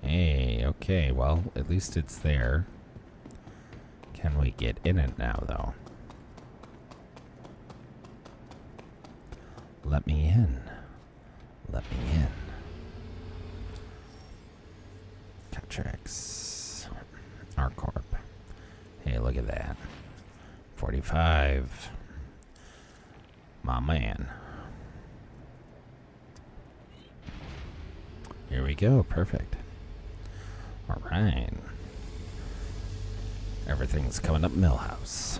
Hey, okay, well, at least it's there. Can we get in it now, though? Let me in. Let me in. metrics. ArcCorp. Hey, look at that. 45. My man. Here we go. Perfect. All right. Everything's coming up Millhouse.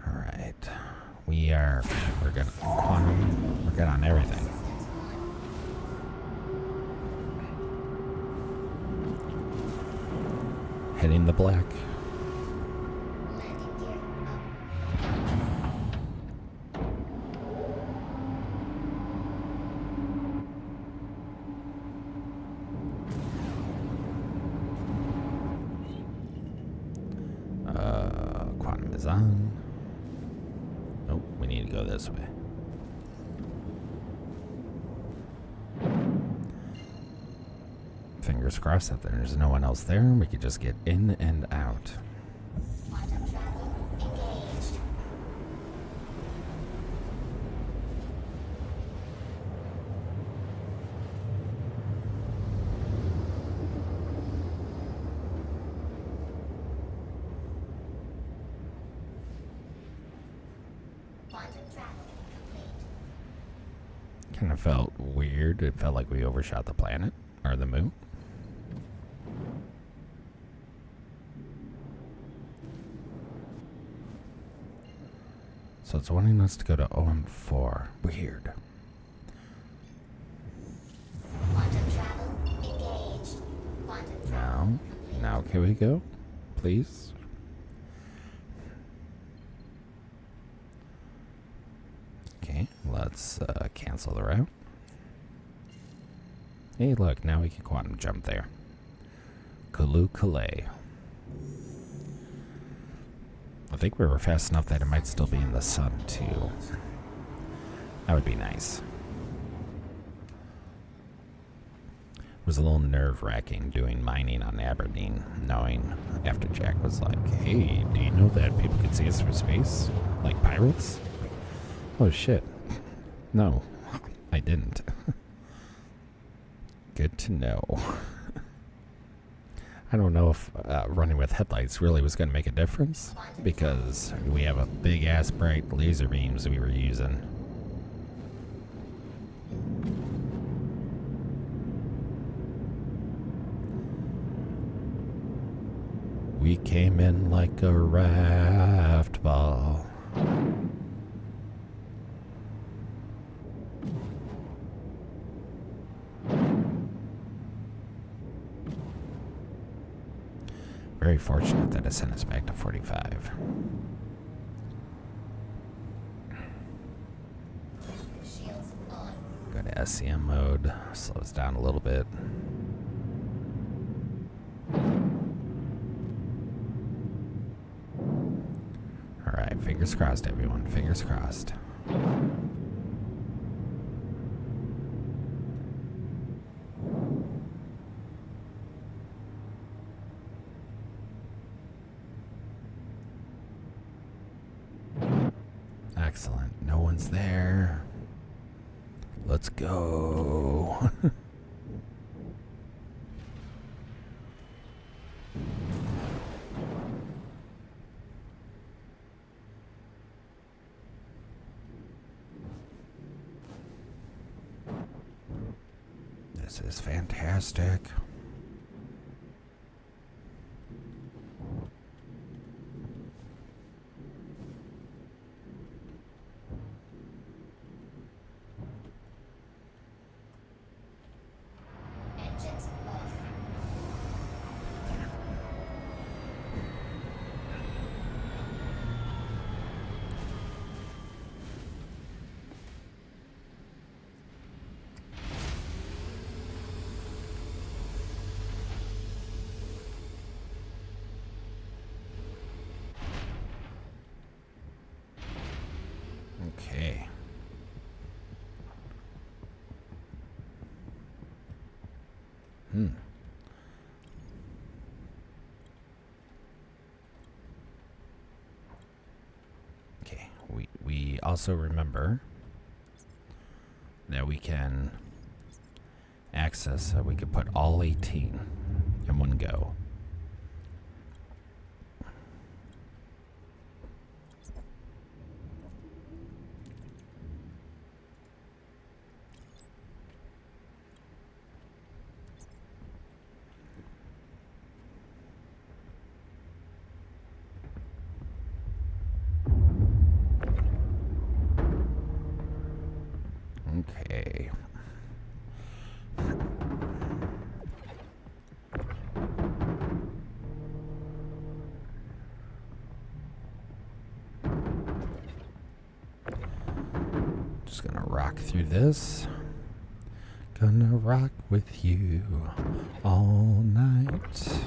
All right. We're good. Quantum. We're good on everything. Hitting the black. Quantum is on. Nope, we need to go this way. Fingers crossed that there's no one else there. We could just get in and out. Kind of felt weird. It felt like we overshot the planet or the moon. So it's wanting us to go to OM4. Weird. Now can we go? Please? Okay, let's cancel the route. Hey, look, now we can quantum jump there. Kulu Kalay. I think we were fast enough that it might still be in the sun, too. That would be nice. It was a little nerve-wracking doing mining on Aberdeen, knowing after Jack was like, hey, do you know that people can see us from space? Like pirates? Oh, shit. No, I didn't. Good to know. I don't know if running with headlights really was going to make a difference, because we have a big-ass bright laser beams we were using. We came in like a raft ball. Very fortunate that it sent us back to 45. Go to SCM mode, slows down a little bit. Alright, fingers crossed, everyone. Fingers crossed. Excellent. No one's there. Let's go. This is fantastic. Okay. also remember that we can access, so we could put all 18 in one go. Okay. Just gonna rock through this. Gonna rock with you all night.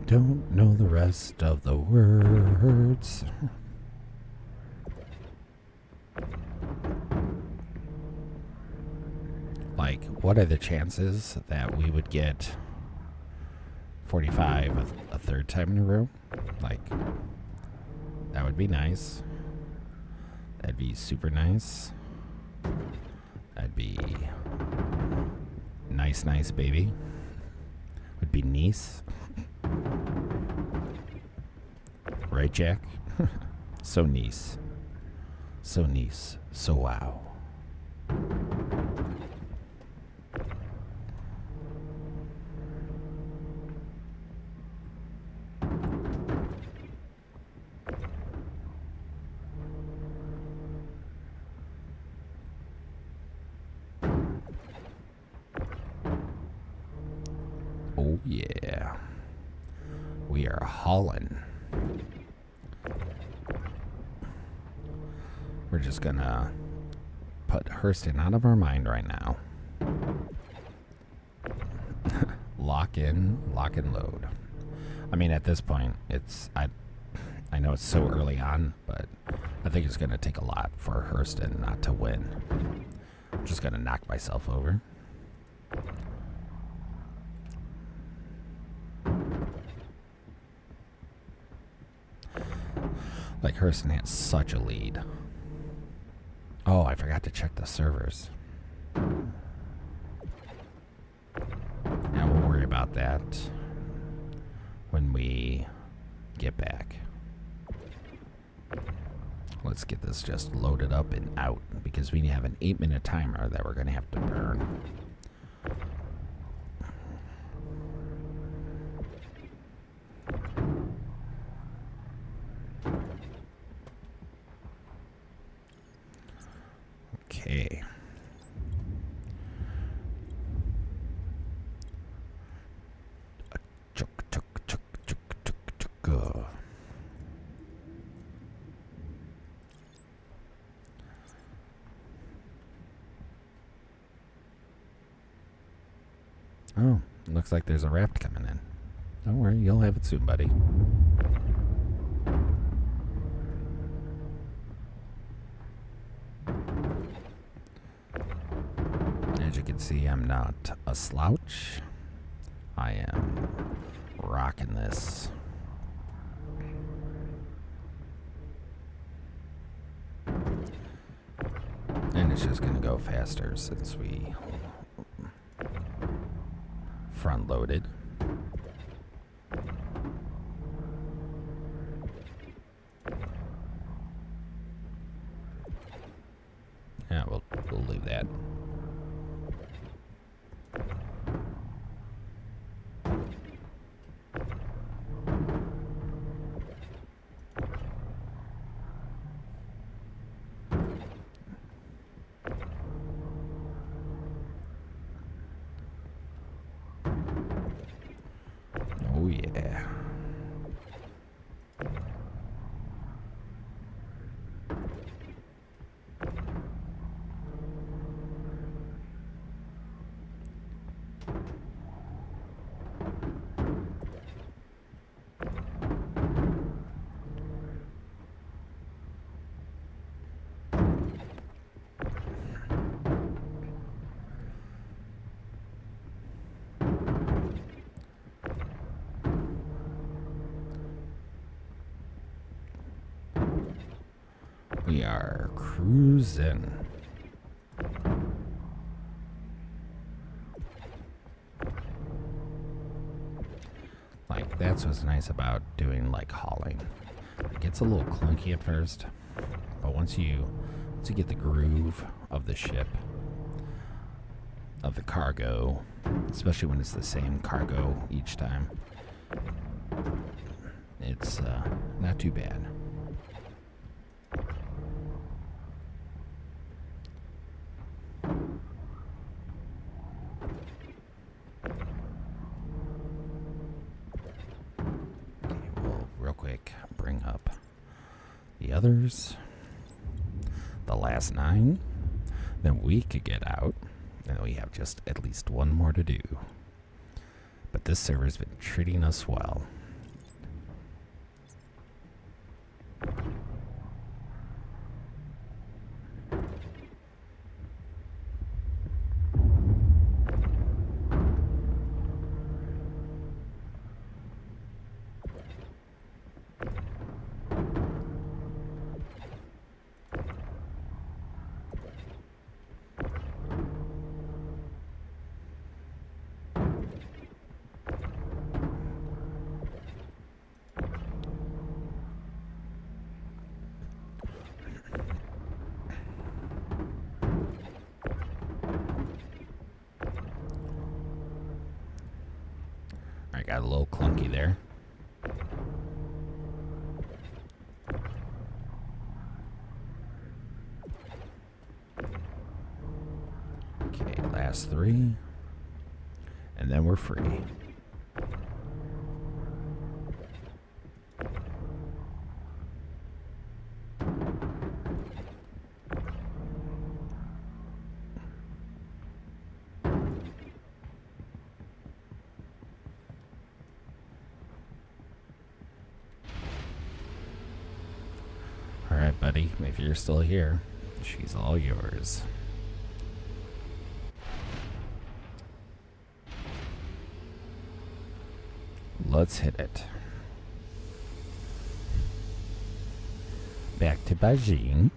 Don't know the rest of the words. Like, what are the chances that we would get 45 a third time in a row? Like, that would be nice. That'd be super nice. That'd be nice, nice, baby. Would be nice. Right, Jack? So nice. So nice. So wow. Oh yeah. We are hauling. We're just gonna put Hurston out of our mind right now. Lock in, lock and load. I mean, at this point, I know it's so early on, but I think it's gonna take a lot for Hurston not to win. I'm just gonna knock myself over. Like, Hurston has such a lead. Oh, I forgot to check the servers. Now we'll worry about that when we get back. Let's get this just loaded up and out, because we have an 8-minute timer that we're going to have to burn. Okay. Oh, looks like there's a raft coming in. Don't worry, you'll have it soon, buddy. As you can see, I'm not a slouch. I am rocking this. And it's just gonna go faster since we front loaded. Yeah, we'll leave that. Oh yeah. we are cruising. Like, that's what's nice about doing, like, hauling. It gets a little clunky at first, but once you get the groove of the ship, of the cargo, especially when it's the same cargo each time, it's not too bad. Real quick, bring up the others, the last 9, then we could get out, and we have just at least one more to do. But this server's been treating us well. I got a little clunky there. Okay, last 3. And then we're free. Alright, buddy, if you're still here, she's all yours. Let's hit it. Back to Beijing.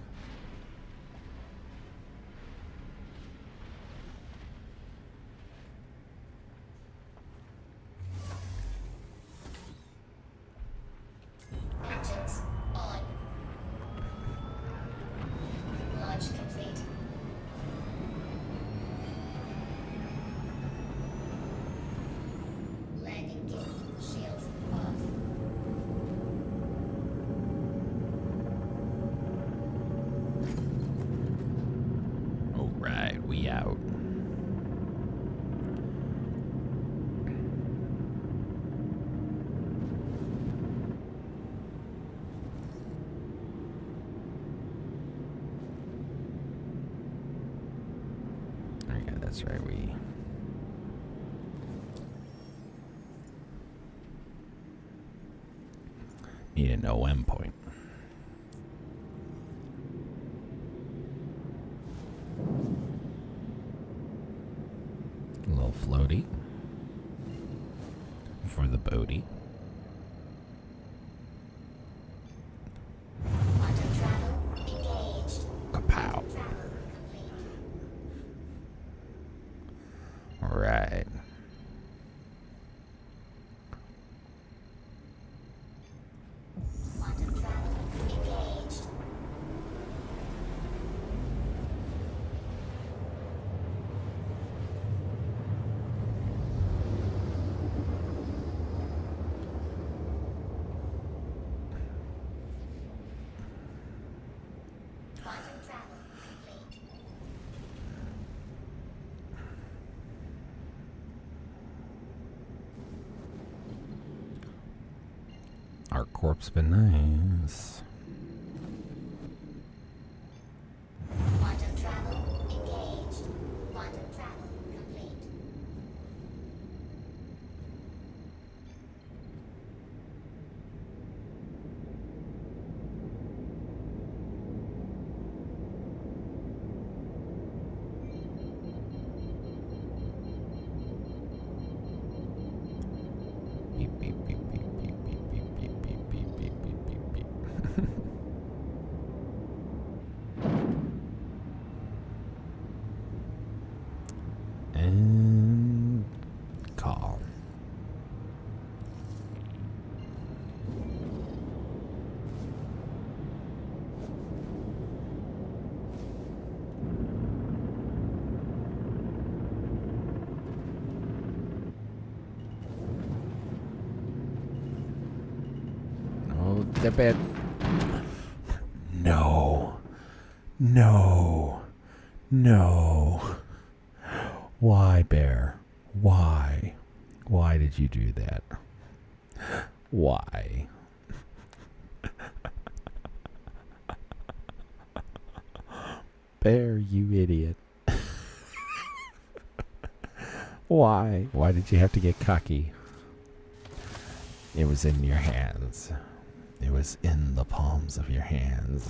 Engines on. Launch complete. Landing gear. Shields off. Alright, we out. Yeah, that's right, we need an OM point. A little floaty for the boaty. Quantum travel engaged. Kapow. Travel complete. Alright. Quantum travel engaged. Quantum travel complete. Our corp's been nice. Quantum travel engaged. Quantum travel complete. Beep, beep, beep, beep, beep, beep, beep, beep, beep, beep, beep, beep, beep, beep. call. Oh, the bed. No. No. No. Why, Bear? Why? Why did you do that? Why? Bear, you idiot. Why? Why did you have to get cocky? It was in your hands. It was in the palms of your hands.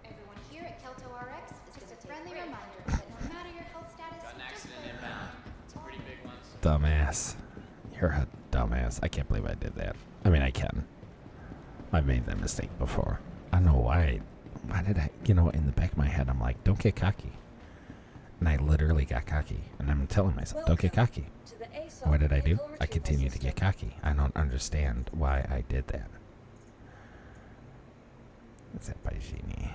Everyone here at Kelto RX is just a friendly reminder that no matter your health status, Got an accident inbound. It's a pretty big one. Dumbass. You're a dumbass. I can't believe I did that. I mean, I can. I've made that mistake before. I don't know why. Why did I, in the back of my head, I'm like, don't get cocky. And I literally got cocky. And I'm telling myself, don't get cocky. What did I do? I continued to get cocky. I don't understand why I did that. What's that by Genie?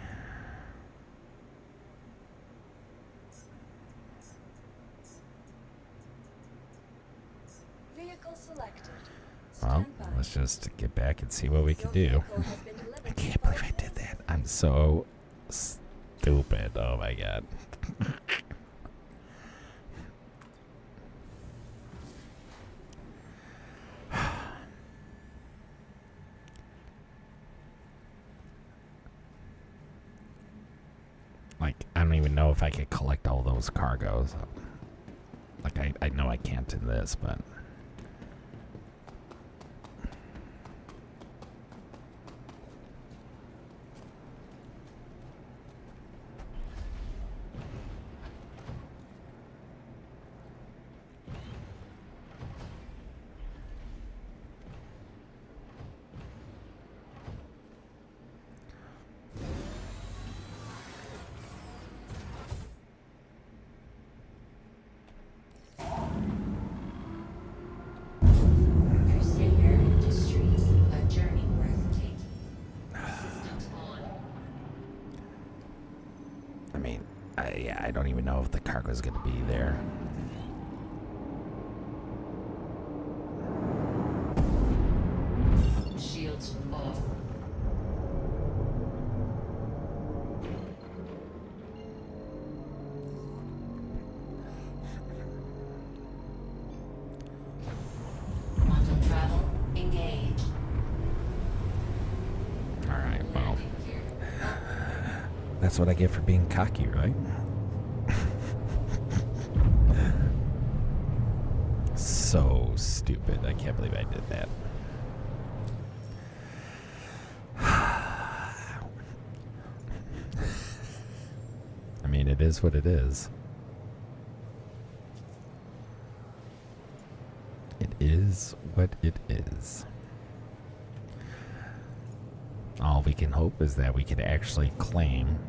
Well, let's just get back and see what we can do. I can't believe I did that. I'm so stupid. Oh my god. Like, I don't even know if I could collect all those cargoes. Like, I know I can't in this, but... I don't even know if the cargo is going to be there. Shields off. Quantum travel engaged. Alright, well. That's what I get for being cocky, right? So stupid. I can't believe I did that. I mean, it is what it is. It is what it is. All we can hope is that we can actually claim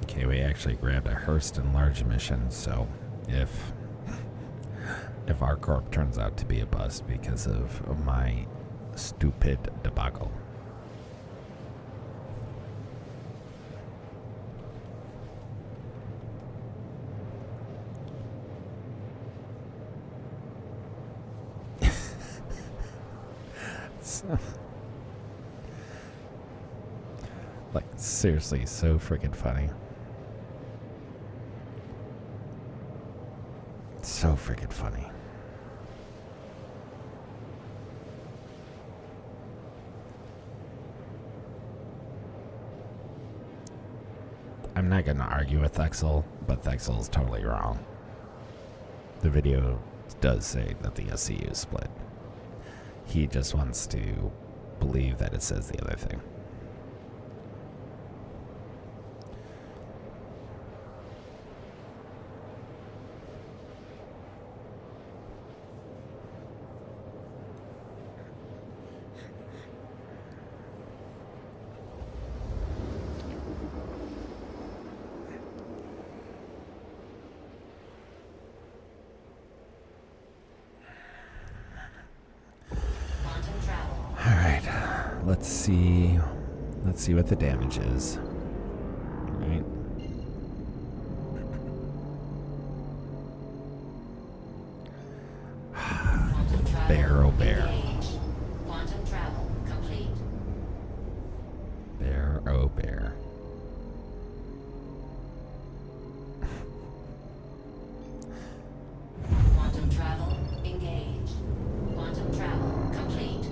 Okay, we actually grabbed a Hearst and Large mission, so if our corp turns out to be a bust because of my stupid debacle. So, like, seriously, so freaking funny. So freaking funny. I I'm not going to argue with Thexel, but Thexel is totally wrong. The video does say that the SCU is split. He just wants to believe that it says the other thing. Let's see what the damage is. Right. Bear, oh bear. Quantum travel complete. Bear, oh bear. Quantum travel engaged. Quantum travel complete.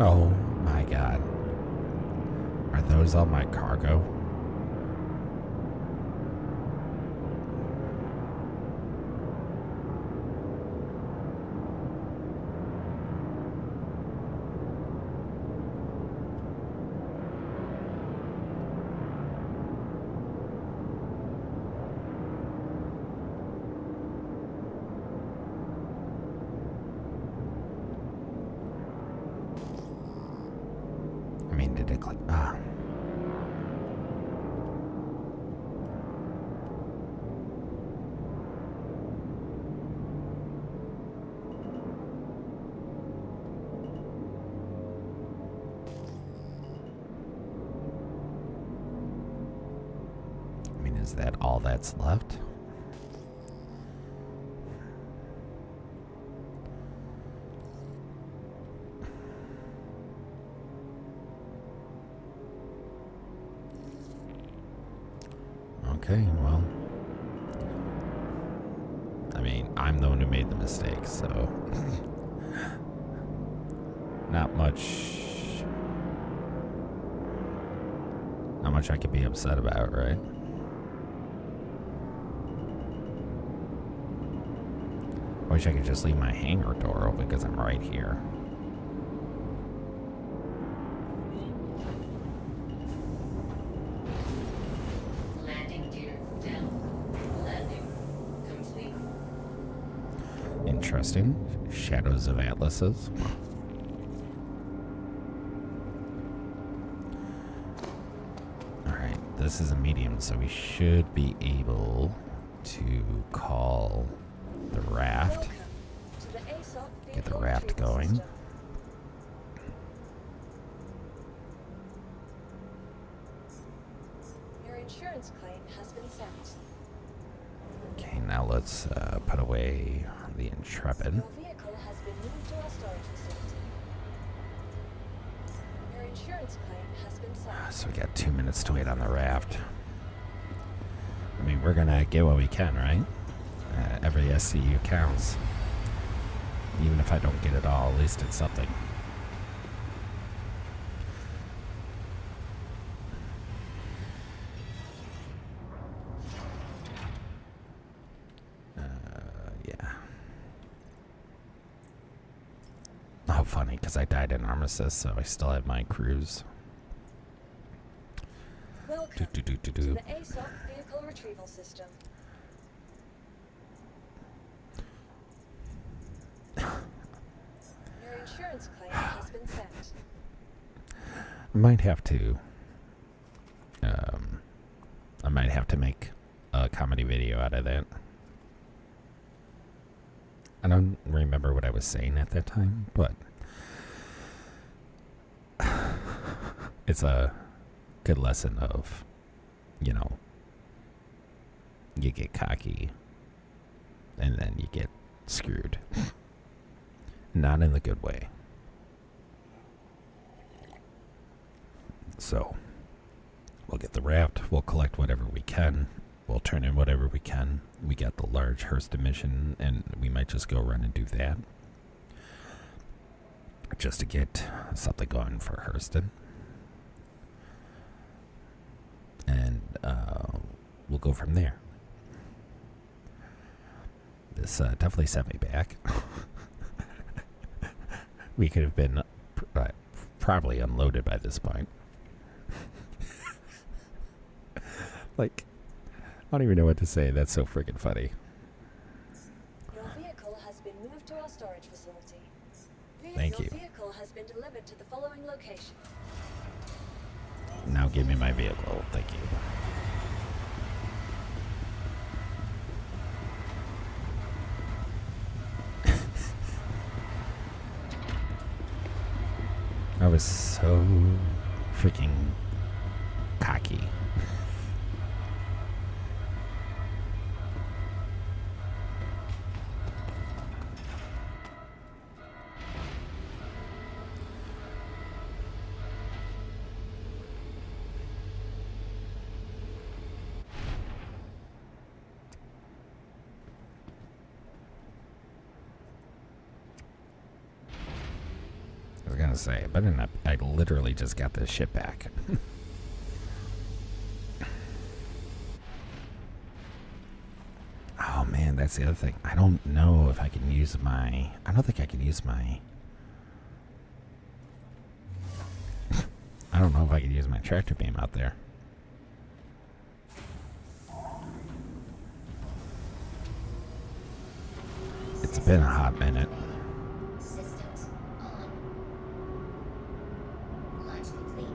Oh my god. Are those all my cargo? I mean, did it click? Ah. I mean, is that all that's left? Okay, well, I mean, I'm the one who made the mistake, so not much I could be upset about, right? I wish I could just leave my hangar door open because I'm right here. Interesting. Shadows of Atlases. Alright, this is a medium, so we should be able to call the raft. Get the raft going. Your insurance claim has been sent. Okay, now let's put away the Intrepid. Your vehicle has been moved to our storage facility. Your insurance claim has been sent. So we got 2 minutes to wait on the raft. I mean, we're gonna get what we can, right? Every SCU counts. Even if I don't get it all, at least it's something. Yeah. Oh, funny, because I died in Armistice, so I still have my cruise. Welcome to the ASOC vehicle retrieval system. Your insurance claim has been sent. I might have to. I might have to make a comedy video out of that. I don't remember what I was saying at that time, but it's a good lesson of, you know, you get cocky and then you get screwed. Not in the good way. So, we'll get the raft, we'll collect whatever we can, we'll turn in whatever we can. We got the large Hurston mission, and we might just go run and do that. Just to get something going for Hurston. And we'll go from there. This definitely sent me back. We could have been probably unloaded by this point. Like, I don't even know what to say. That's so freaking funny. Your vehicle has been moved to our storage facility. Thank you. Your vehicle has been delivered to the following location. Now give me my vehicle. Thank you. I was so freaking cocky. I was gonna say, but I literally just got this shit back. Oh man, that's the other thing. I don't know if I can use my... I don't think I can use my... I don't know if I can use my tractor beam out there. It's been a hot minute. Systems on. Launch complete.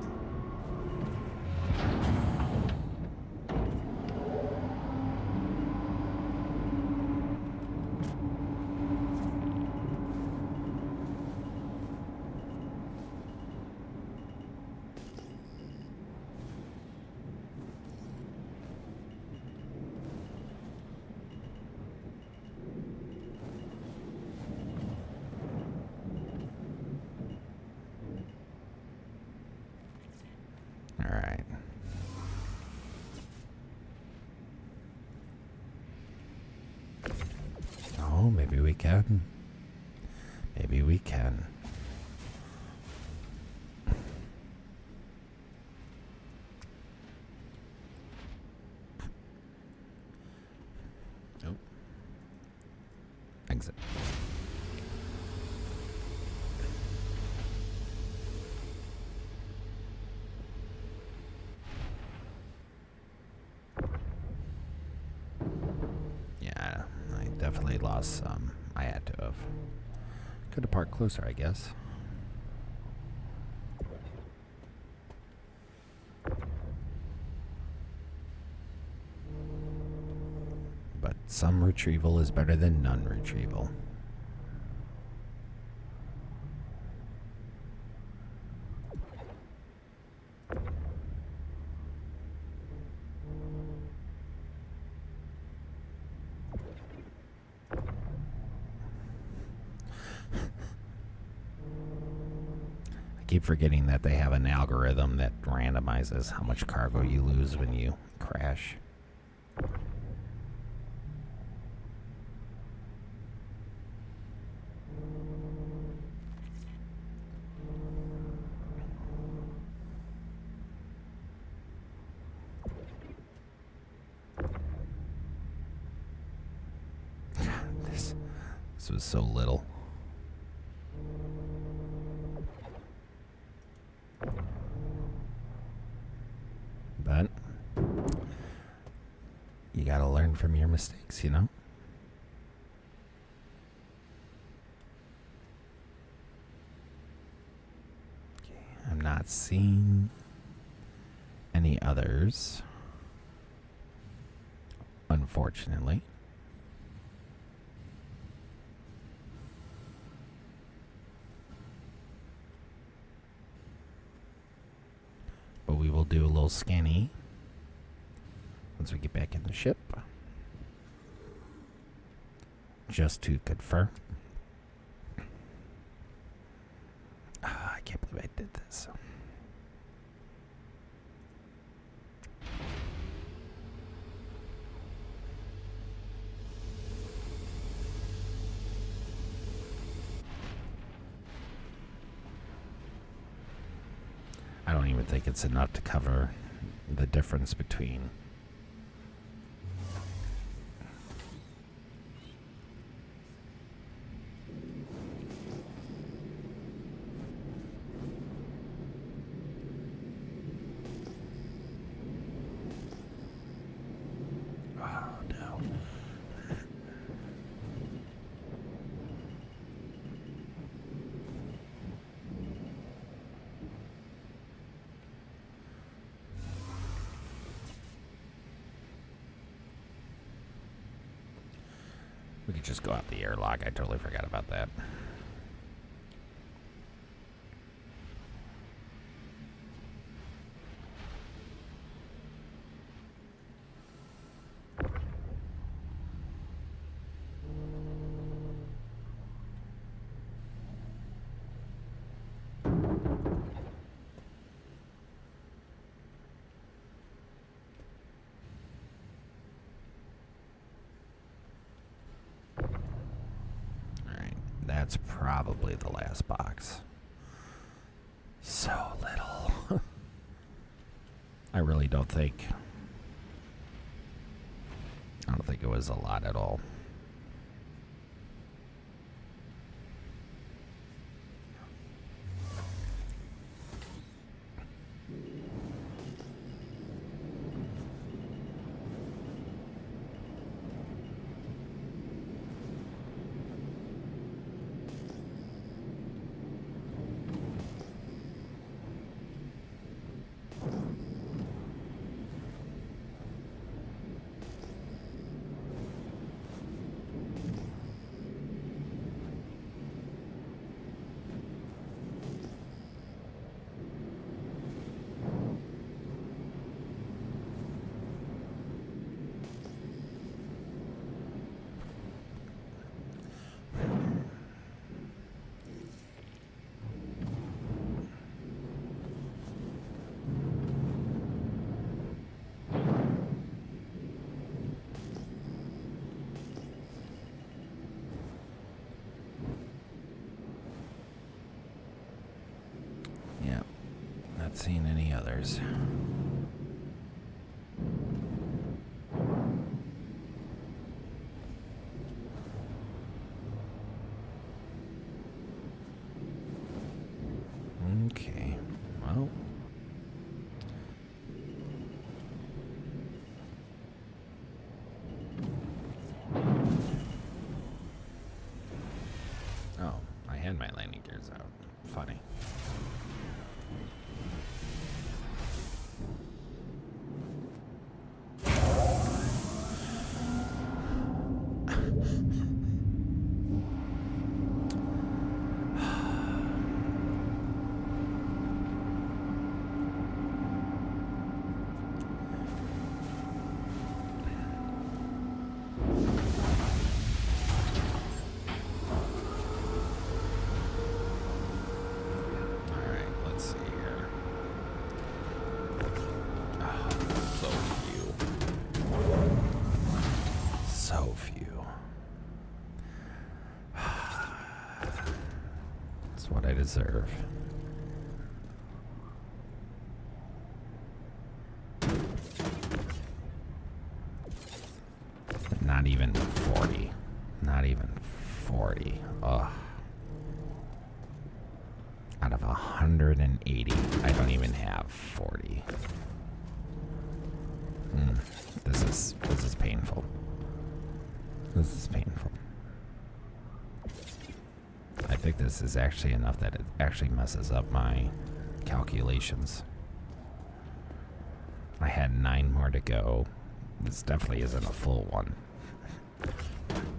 Alright. Oh, maybe we can. Maybe we can. Nope. Exit. Yeah, I definitely lost some. I had to have. Could have parked closer, I guess. But some retrieval is better than none retrieval. I keep forgetting that they have an algorithm that randomizes how much cargo you lose when you crash. This was so little. But you gotta learn from your mistakes, you know? Okay, I'm not seeing any others, unfortunately. But we will do a little scanny once we get back in the ship. just to confirm. I can't believe I did this. I don't even think it's enough to cover the difference between we could just go out the airlock. I totally forgot about that. That's probably the last box. So little. I really don't think. I don't think it was a lot at all. Not seeing any others. Okay, well. Oh, I had my landing gears out. Funny. What I deserve. Not even 40. Not even 40. Ugh. Out of 180, I don't even have 40. This is painful. This is painful. I think this is actually enough that it actually messes up my calculations. I had 9 more to go. This definitely isn't a full one.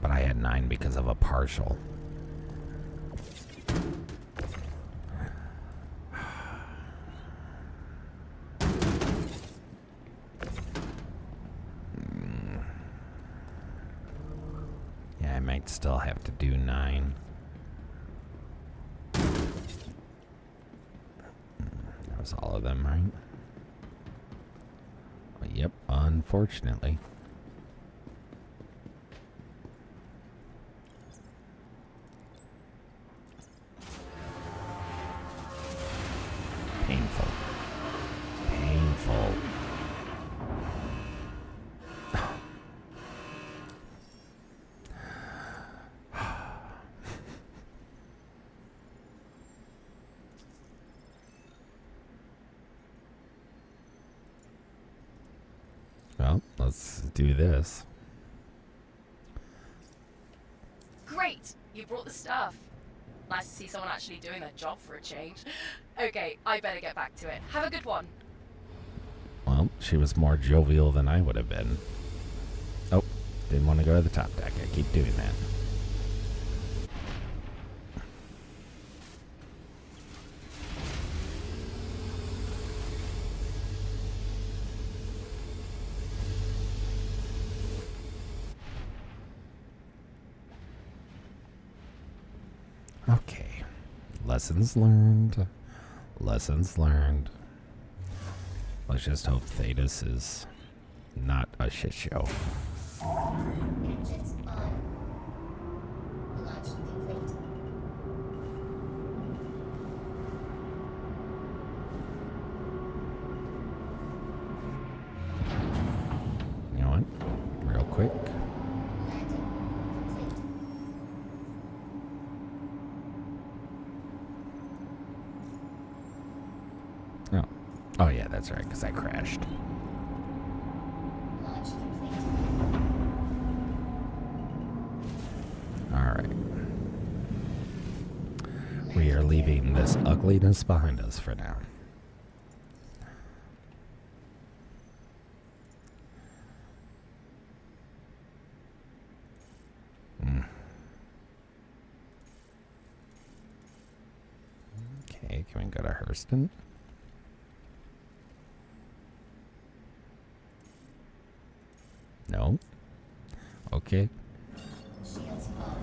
But I had 9 because of a partial. Yeah, I might might still have to do 9. That was all of them, right? Yep, unfortunately. Painful. Painful. Well, let's do this. Great! You brought the stuff. Nice to see someone actually doing their job for a change. Okay, I better get back to it. Have a good one. Well, she was more jovial than I would have been. Oh, didn't want to go to the top deck. I keep doing that. Okay. Lessons learned. Lessons learned. Let's just hope Thetis is not a shit show. Engines on. Launch complete. You know what? Real quick. Landing complete. Oh. Oh yeah, that's right, because I crashed. Launch complete. Alright. We are leaving this ugliness behind us for now. Okay, can we go to Hurston? No? Okay. Shields off.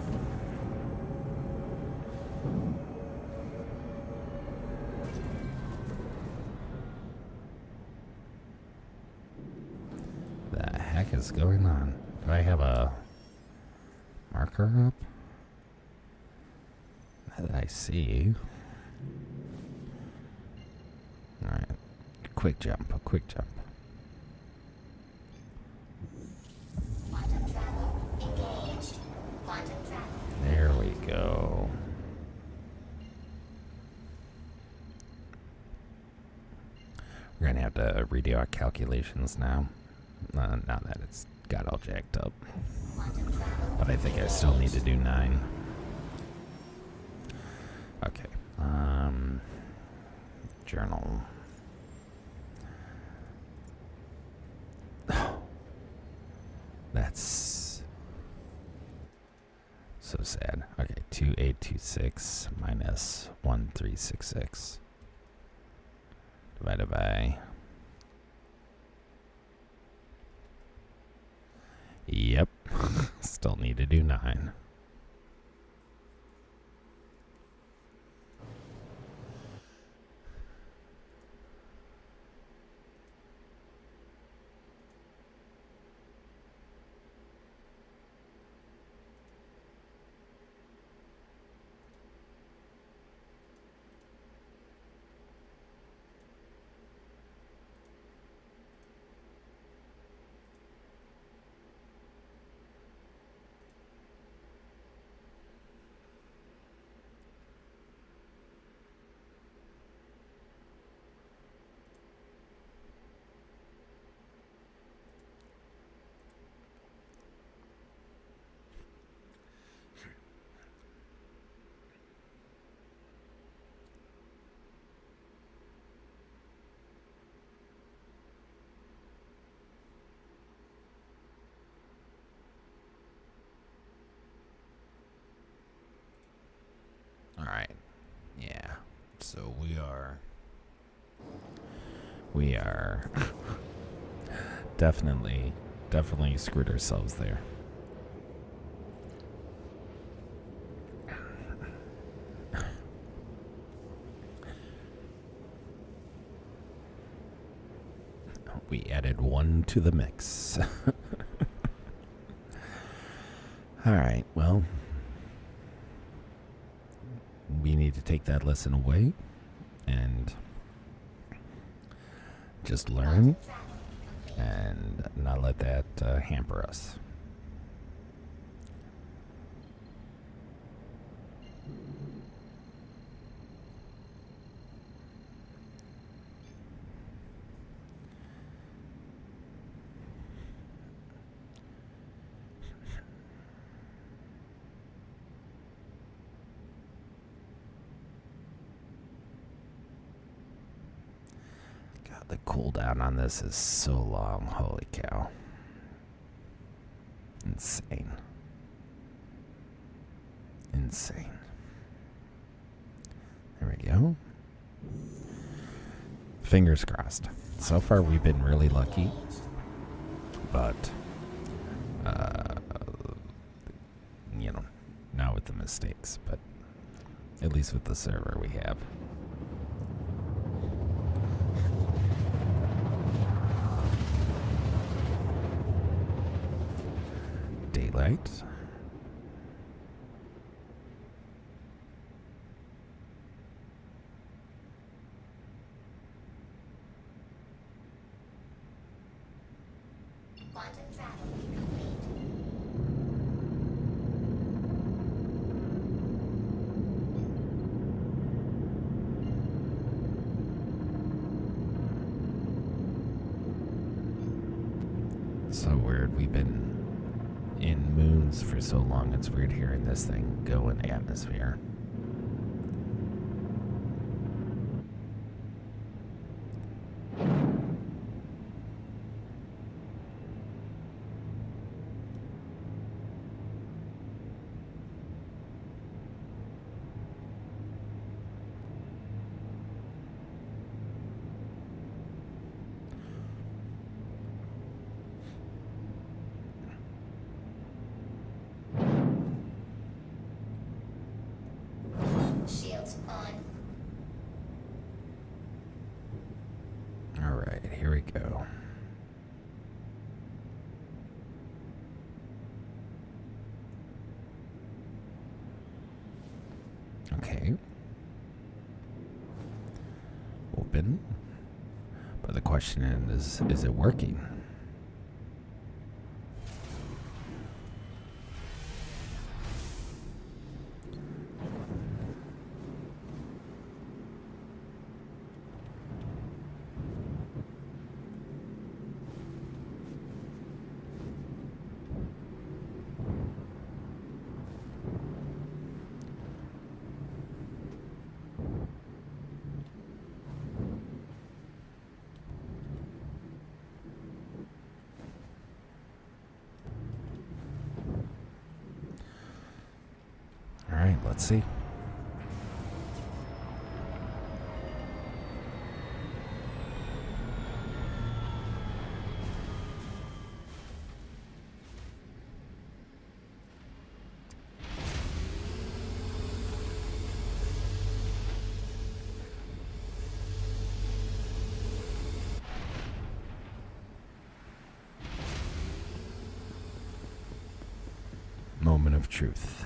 The heck is going on? Do I have a marker up? That I see. Alright. Quick jump, a quick jump. Quantum travel engaged. Quantum travel. There we go. We're gonna have to redo our calculations now. Now that it's got all jacked up. Quantum travel. But I think I still need to do 9. Okay. Journal. That's so sad. Okay, 2826 minus 1366 divided by. Yep. Still need to do 9. All right. Yeah. So we are definitely screwed ourselves there. We added one to the mix. All right, well, we need to take that lesson away and just learn and not let that hamper us. The cooldown on this is so long. Holy cow. Insane. Insane. There we go. Fingers crossed. So far we've been really lucky. But, you know, not with the mistakes, but at least with the server we have. Daylight. So weird. We've been in moons for so long. It's weird hearing this thing go in atmosphere. Shields on. All right, here we go. Okay. Open. But the question is it working? All right, let's see. Moment of truth.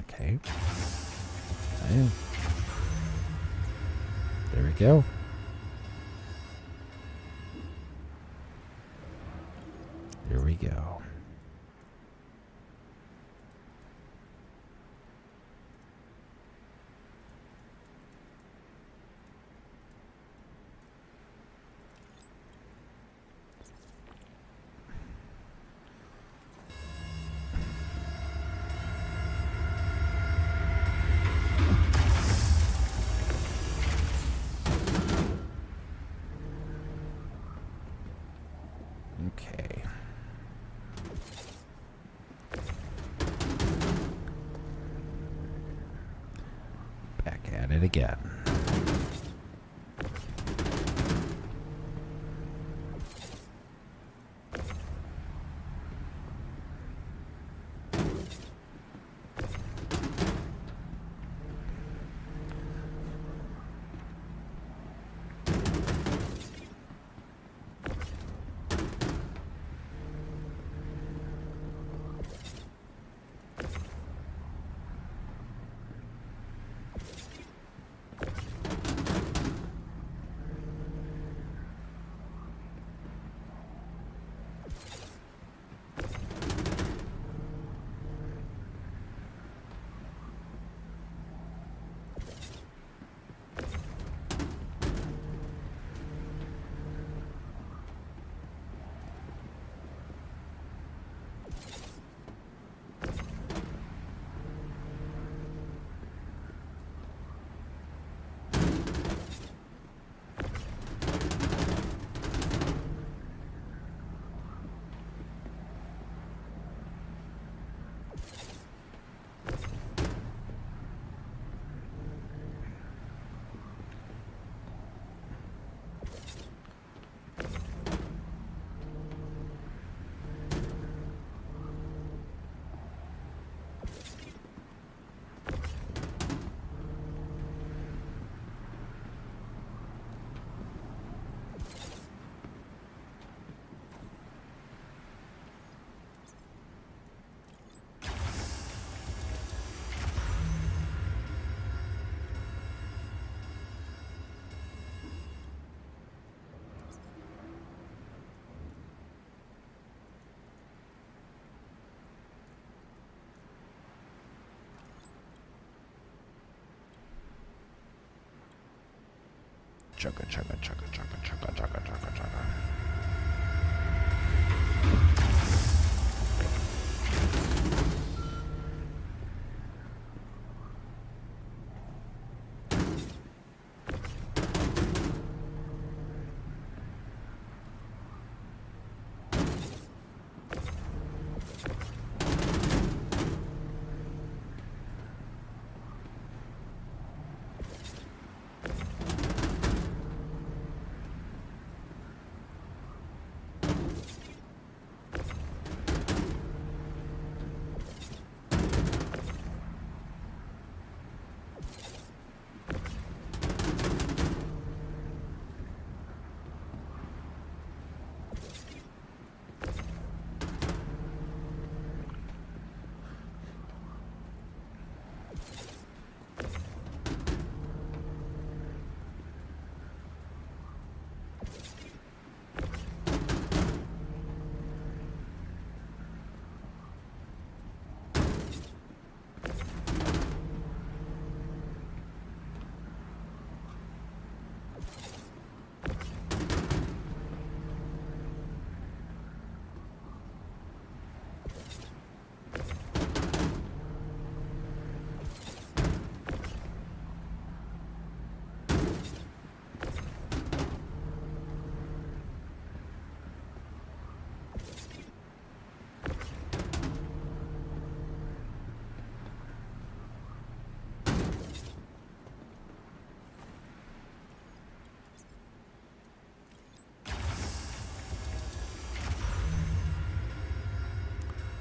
Okay. Yeah. There we go. Here we go. again. Chugga, chugga, chugga, chugga, chugga, chugga, chugga, chugga.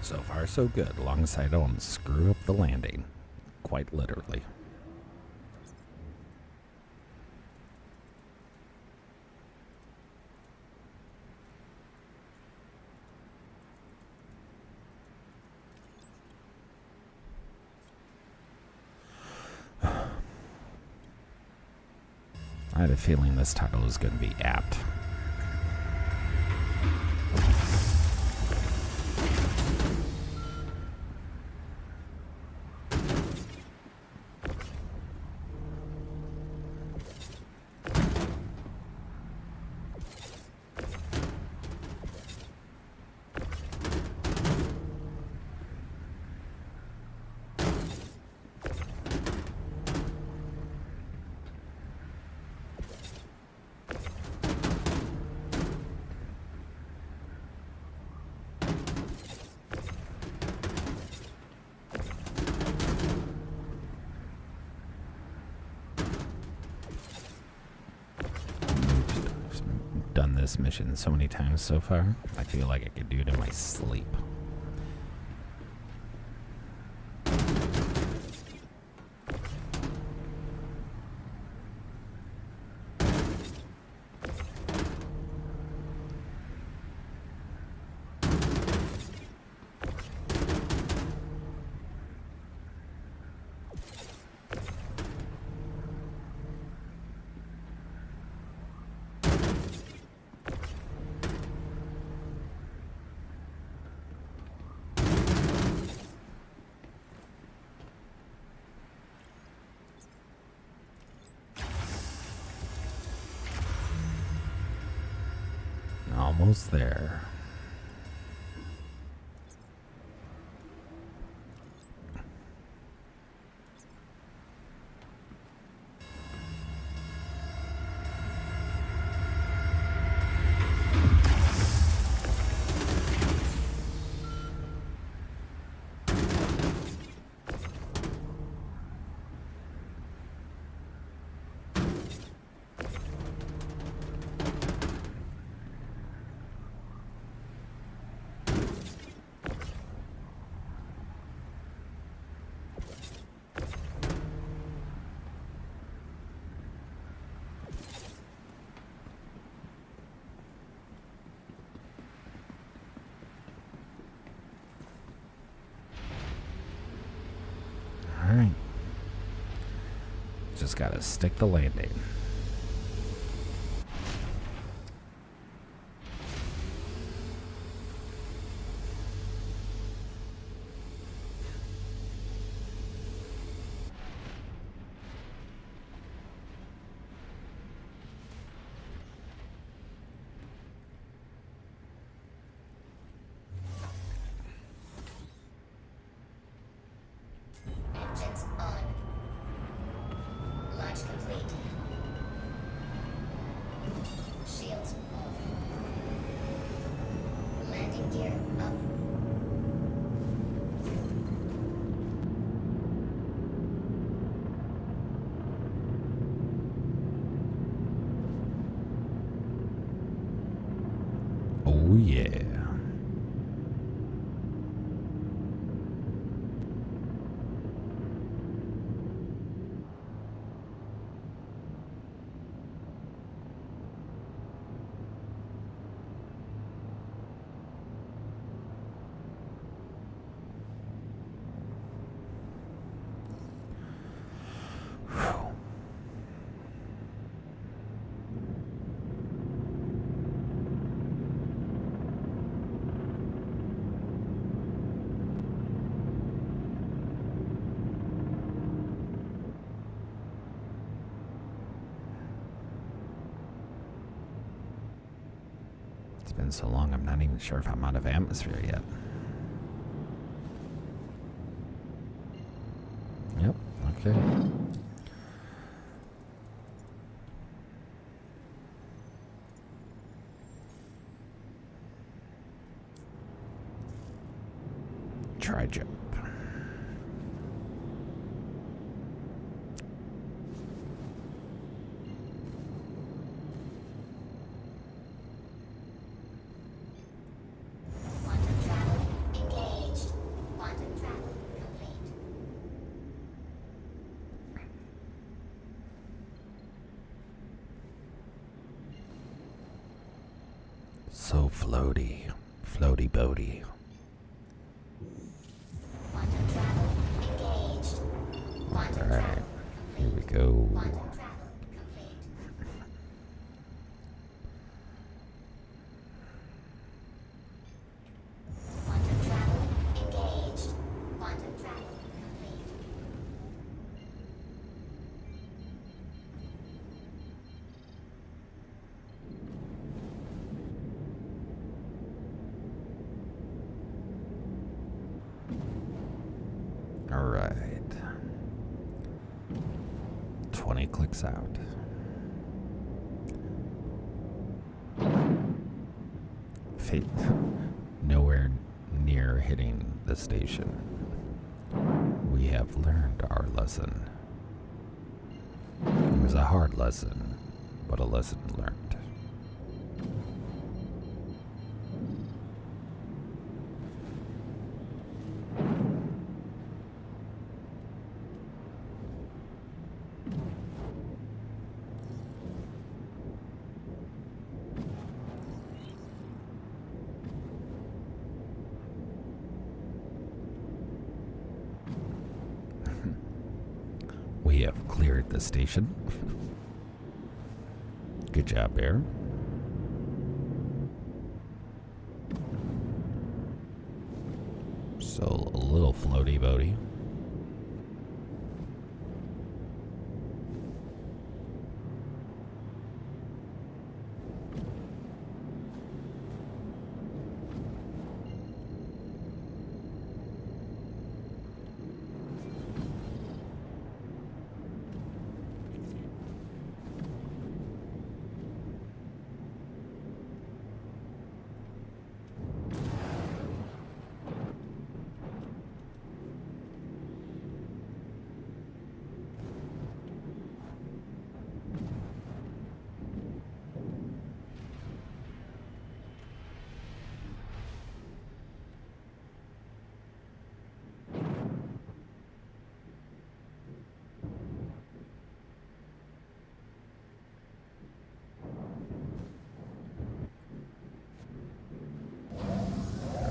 So far, so good. Alongside don't screw up the landing. Quite literally. I had a feeling this title was going to be apt. done this mission so many times so far. I feel like I could do it in my sleep. Almost there. Alright. Just gotta stick the landing. Engines on. Launch complete. Shields off. Landing gear up. Oh yeah. It's been so long, I'm not even sure if I'm out of atmosphere yet. Yep, okay. Try jump. Quantum travel engaged. Quantum travel complete. So floaty. Floaty boaty. Quantum travel engaged. Quantum Alright. travel Here we go. Quantum travel complete. Quantum travel engaged. Quantum travel complete. Alright. 20 clicks out. Fate nowhere near hitting the station. We have learned our lesson. It was a hard lesson, but a lesson learned. We have cleared the station. Good job, Bear. So a little floaty boaty.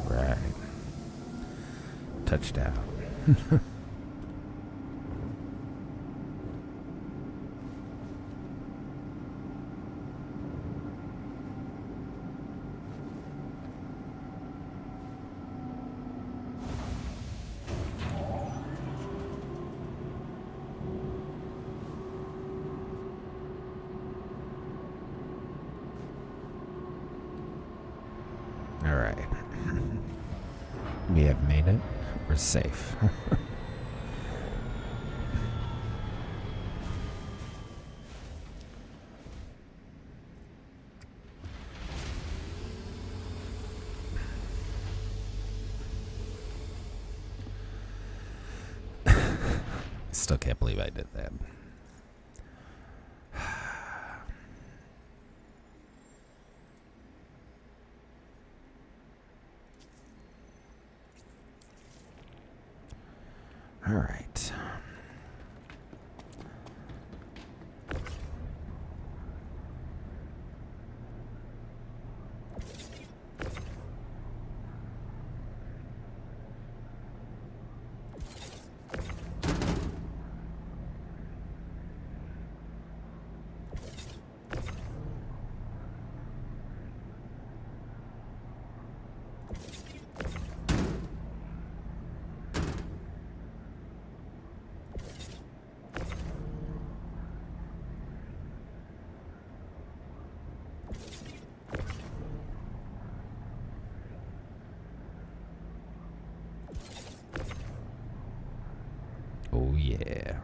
Right. Touchdown. All right. We have made it. We're safe. Still can't believe I did that. All right. Oh, yeah.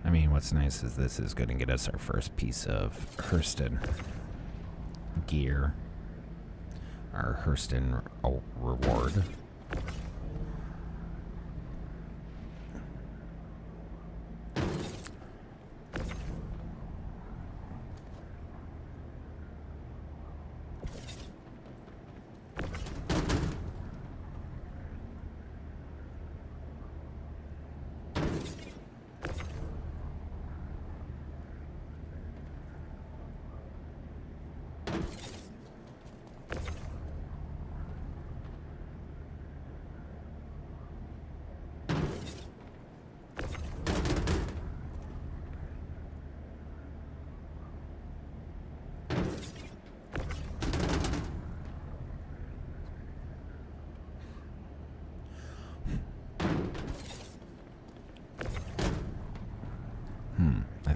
I mean, what's nice is this is going to get us our first piece of Hurston gear. Our Hurston reward.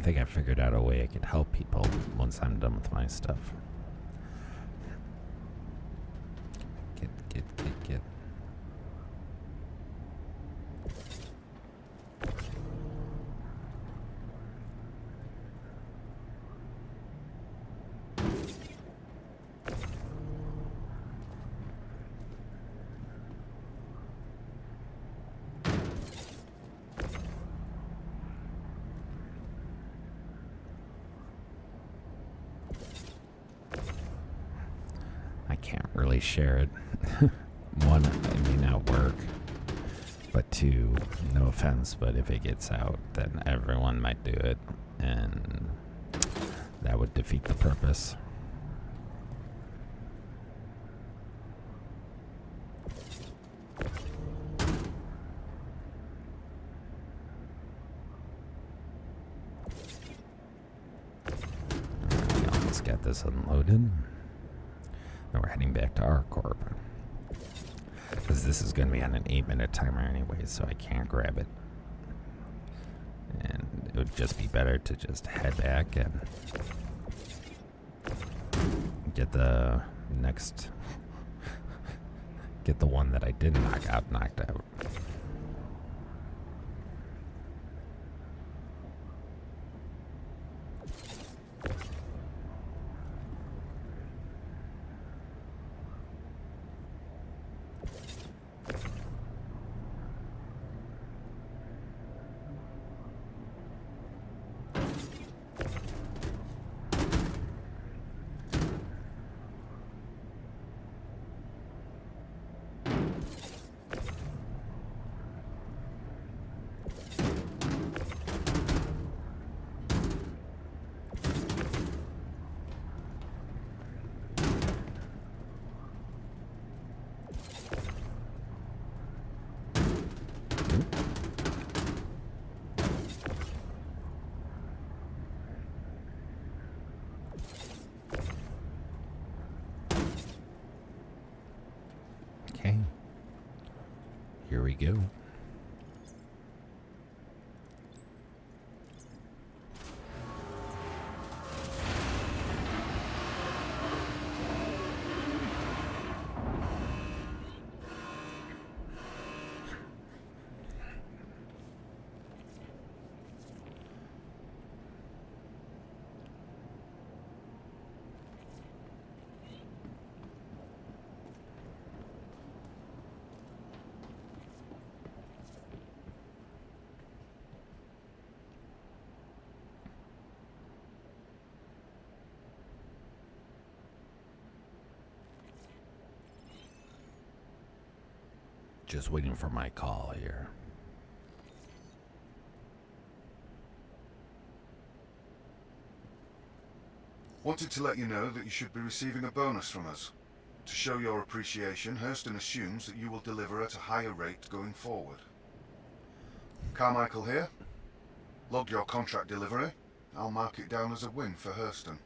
think I figured out a way I could help people once I'm done with my stuff. Get. I can't really share it. One, it may not work. But two, no offense, but if it gets out, then everyone might do it. And that would defeat the purpose. Let's get this unloaded. Then we're heading back to ArcCorp. Because this is going to be on an 8-minute timer anyway, so I can't grab it. And it would just be better to just head back and get the next... get the one that I did knocked out. Okay. Here we go. Just waiting for my call here. Wanted to let you know that you should be receiving a bonus from us. To show your appreciation, Hurston assumes that you will deliver at a higher rate going forward. Carmichael here. Log your contract delivery. I'll mark it down as a win for Hurston.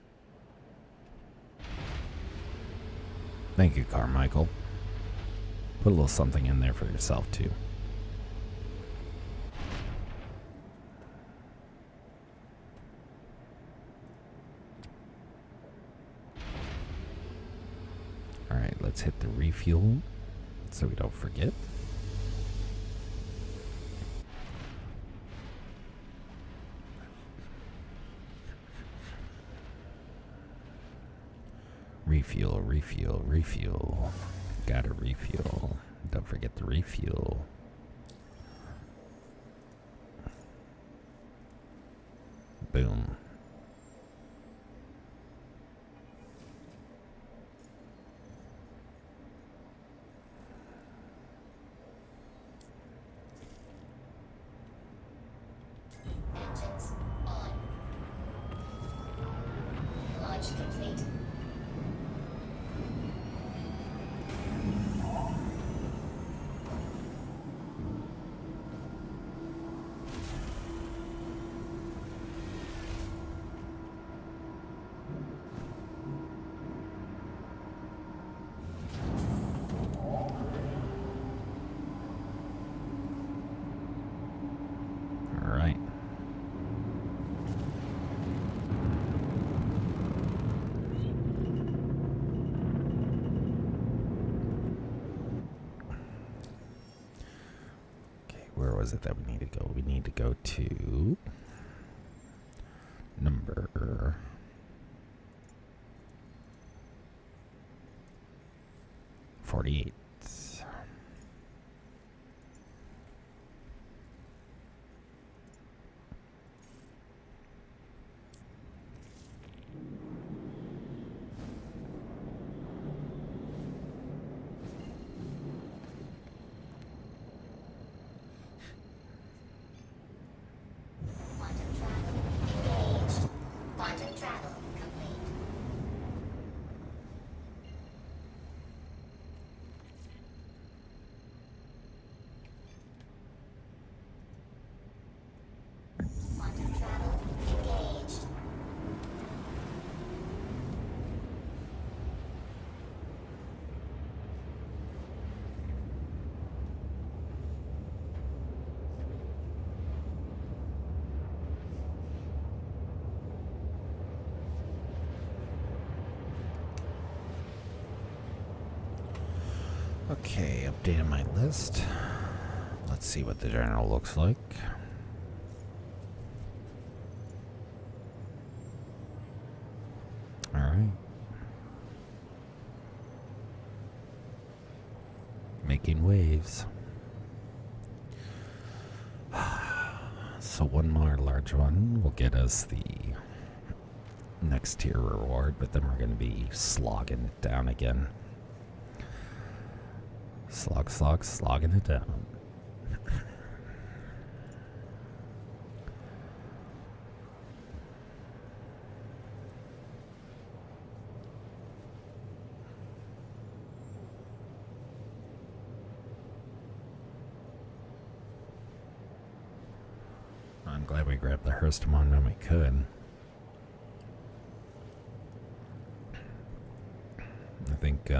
Thank you, Carmichael. Put a little something in there for yourself, too. Alright, let's hit the refuel so we don't forget. Refuel, refuel, refuel. Gotta refuel. Don't forget the refuel. Boom. Engines on. Launch complete. Where was it that we need to go? We need to go to number 48. Okay, updating my list. Let's see what the general looks like. All right. Making waves. So one more large one will get us the next tier reward, but then we're going to be slogging it down again. Slogging it down. I'm glad we grabbed the Hurstamon when we could. I think,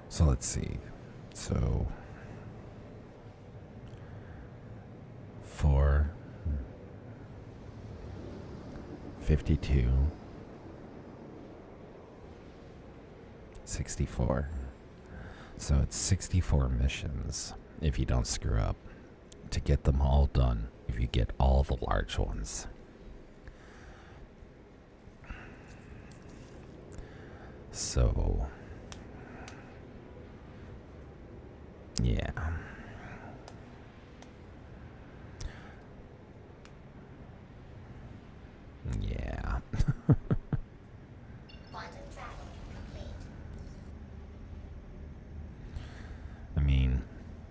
so let's see. So, 4, 52, 64. So it's 64 missions if you don't screw up to get them all done if you get all the large ones. So, yeah. Yeah. I mean,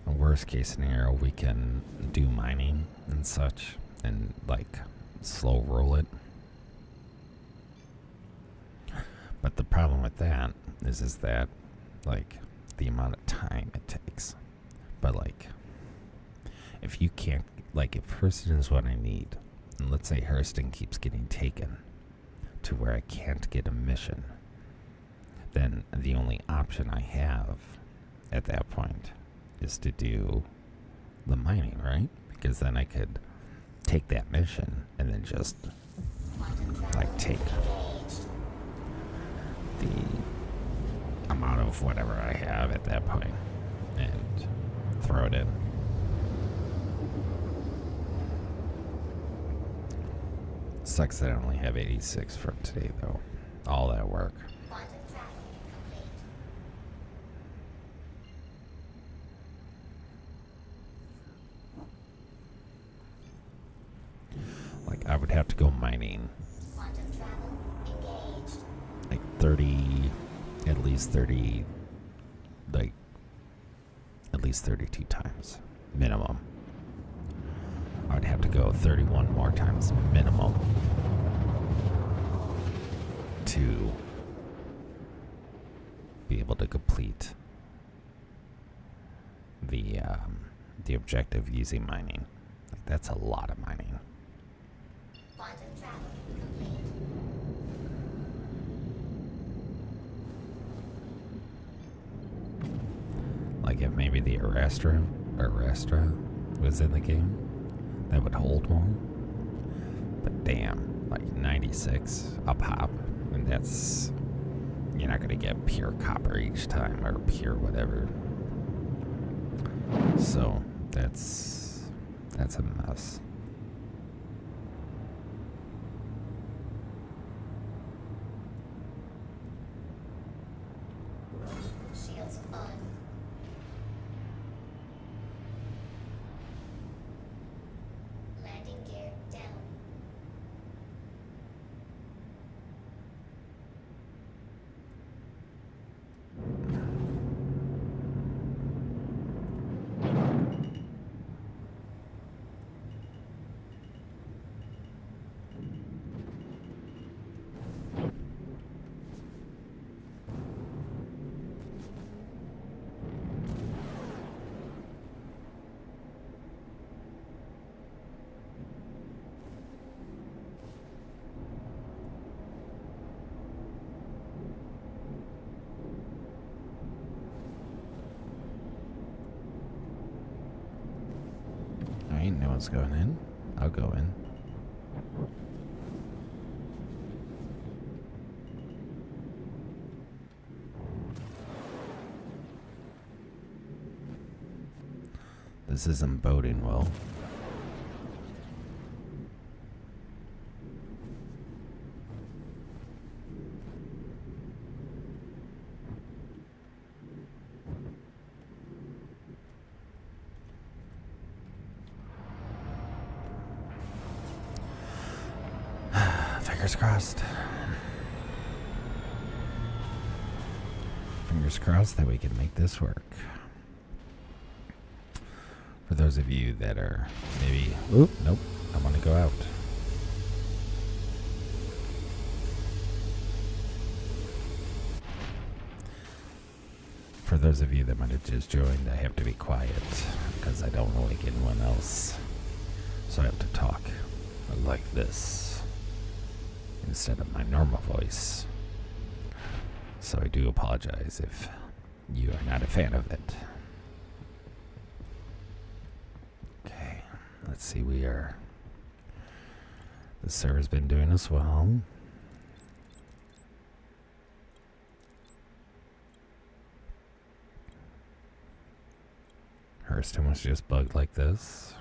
a worst case scenario, we can do mining and such and like slow roll it. But the problem with that is that like the amount of time it takes. But like if you can't, like if Hurston is what I need, and let's say Hurston keeps getting taken to where I can't get a mission, then the only option I have at that point is to do the mining, right? Because then I could take that mission and then just like take the amount of whatever I have at that point and throw it in. Sucks that I only have 86 from today though. All that work. Like I would have to go mining like 30, at least 30, like at least 32 times minimum. I would have to go 31 more times minimum to be able to complete the objective using mining. Like that's a lot of mining. Like if maybe the Arastra was in the game, that would hold more. But damn, like 96 a pop, and that's, you're not gonna get pure copper each time or pure whatever. So that's a mess. Shields on. Landing gear down. Alright, no one's going in. I'll go in. This isn't boding well. Fingers crossed. Fingers crossed that we can make this work. For those of you that are maybe... Oop, nope, I want to go out. For those of you that might have just joined, I have to be quiet because I don't like anyone else. So I have to talk like this instead of my normal voice. So I do apologize if you are not a fan of it. Okay, let's see, the server's been doing us well. Hurston was just bugged like this.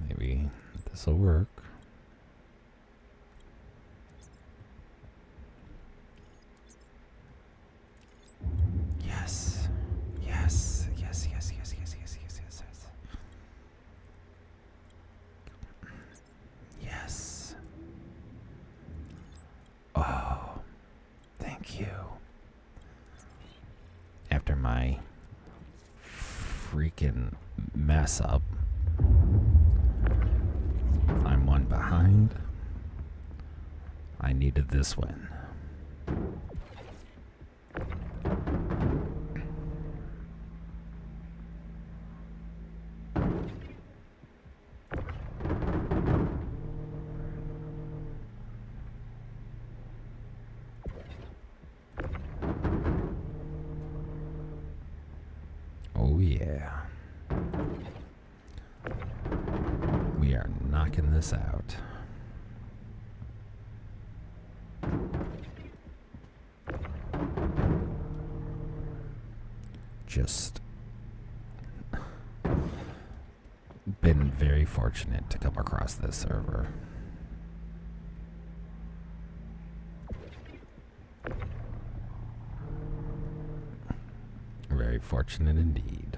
Maybe this will work. Yes. Yes. Yes, yes, yes, yes, yes, yes, yes, yes. Yes. Oh, thank you. After my freaking mess up, I'm one behind. I needed this win. Oh yeah. We are knocking this out. Just been very fortunate to come across this server. Very fortunate indeed.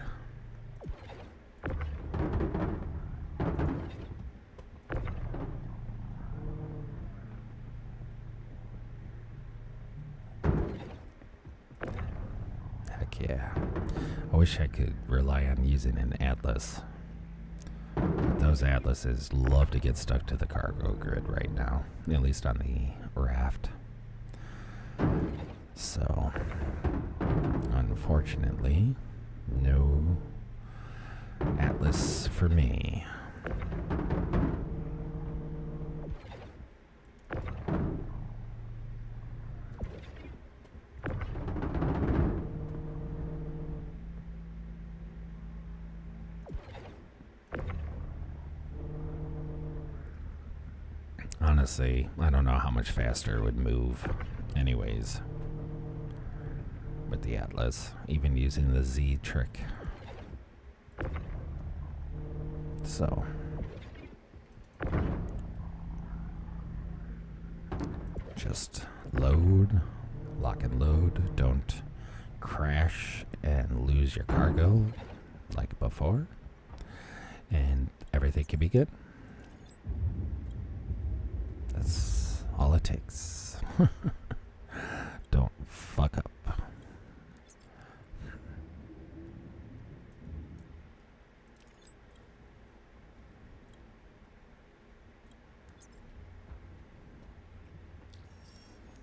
Heck yeah. I wish I could rely on using an atlas. But those atlases love to get stuck to the cargo grid right now, at least on the raft. So, unfortunately, no atlas for me. Honestly, I don't know how much faster it would move anyways. with the Atlas, even using the Z trick. So just load, lock and load, don't crash and lose your cargo like before, and everything can be good. That's all it takes. Don't fuck up.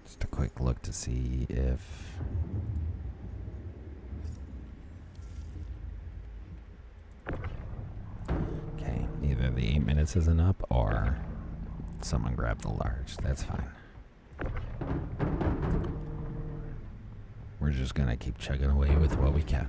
Just a quick look to see if okay, either the 8 minutes isn't up or someone grabbed the large. That's fine. We're just gonna keep chugging away with what we can.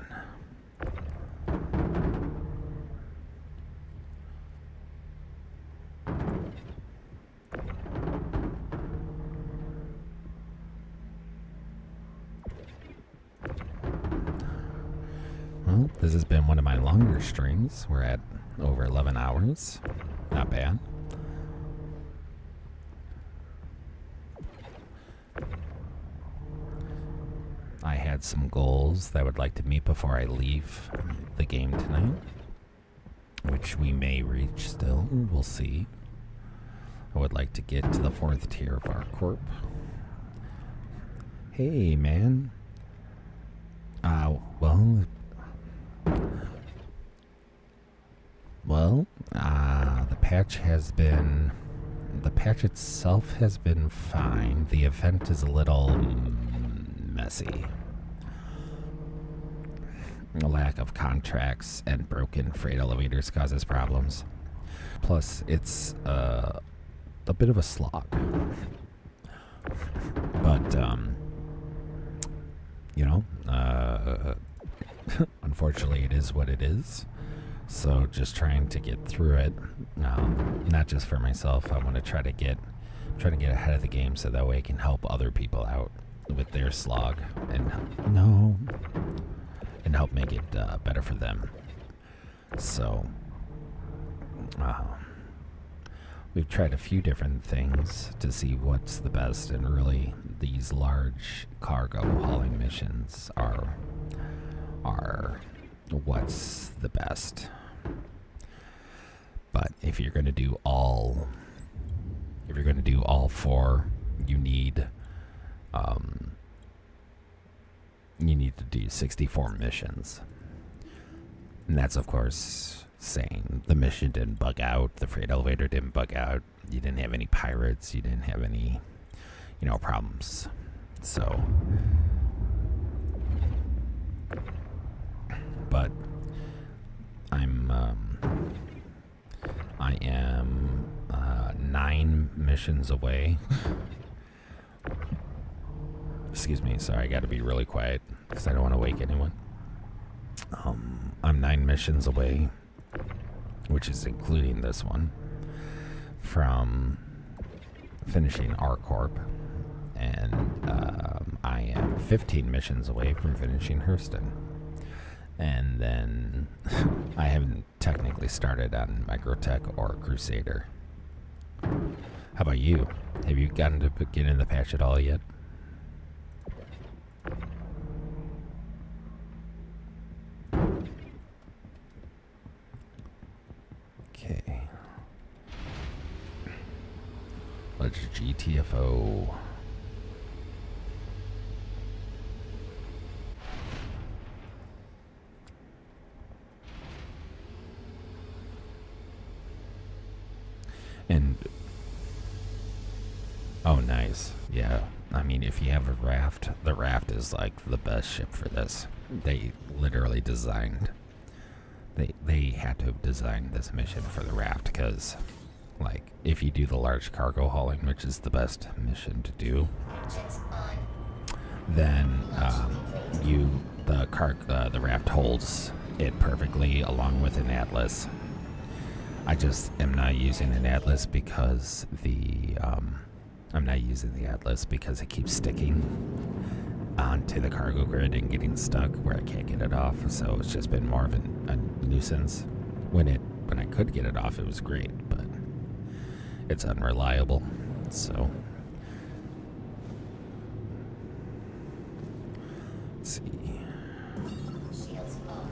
Well, this has been one of my longer streams. We're at over 11 hours. Not bad. I had some goals that I would like to meet before I leave the game tonight, which we may reach still. We'll see. I would like to get to the 4th tier of our corp. Hey, man. The patch itself has been fine. The event is a little messy. A lack of contracts and broken freight elevators causes problems. Plus, it's a bit of a slog. But, unfortunately, it is what it is. So just trying to get through it, not just for myself. I want to try to get ahead of the game so that way I can help other people out with their slog and help make it better for them. So we've tried a few different things to see what's the best, and really these large cargo hauling missions are what's the best. But if you're going to do all 4, you need to do 64 missions. And that's, of course, saying the mission didn't bug out, the freight elevator didn't bug out, you didn't have any pirates, you didn't have any, problems. So, but I am 9 missions away. Excuse me, sorry, I gotta be really quiet because I don't want to wake anyone. I'm 9 missions away, which is including this one, from finishing R-Corp, and I am 15 missions away from finishing Hurston. And then I haven't technically started on Microtech or Crusader. How about you? Have you gotten to get in the patch at all yet? Okay. Let's GTFO. And oh, nice. Yeah, I mean, if you have a raft, the raft is like the best ship for this. They literally designed, they had to have designed this mission for the raft, because like if you do the large cargo hauling, which is the best mission to do, then the raft holds it perfectly along with an Atlas. I just am not using an Atlas because it keeps sticking. onto the cargo grid and getting stuck where I can't get it off. So it's just been more of a nuisance. When I could get it off, it was great, but it's unreliable. So let's see. Shields off.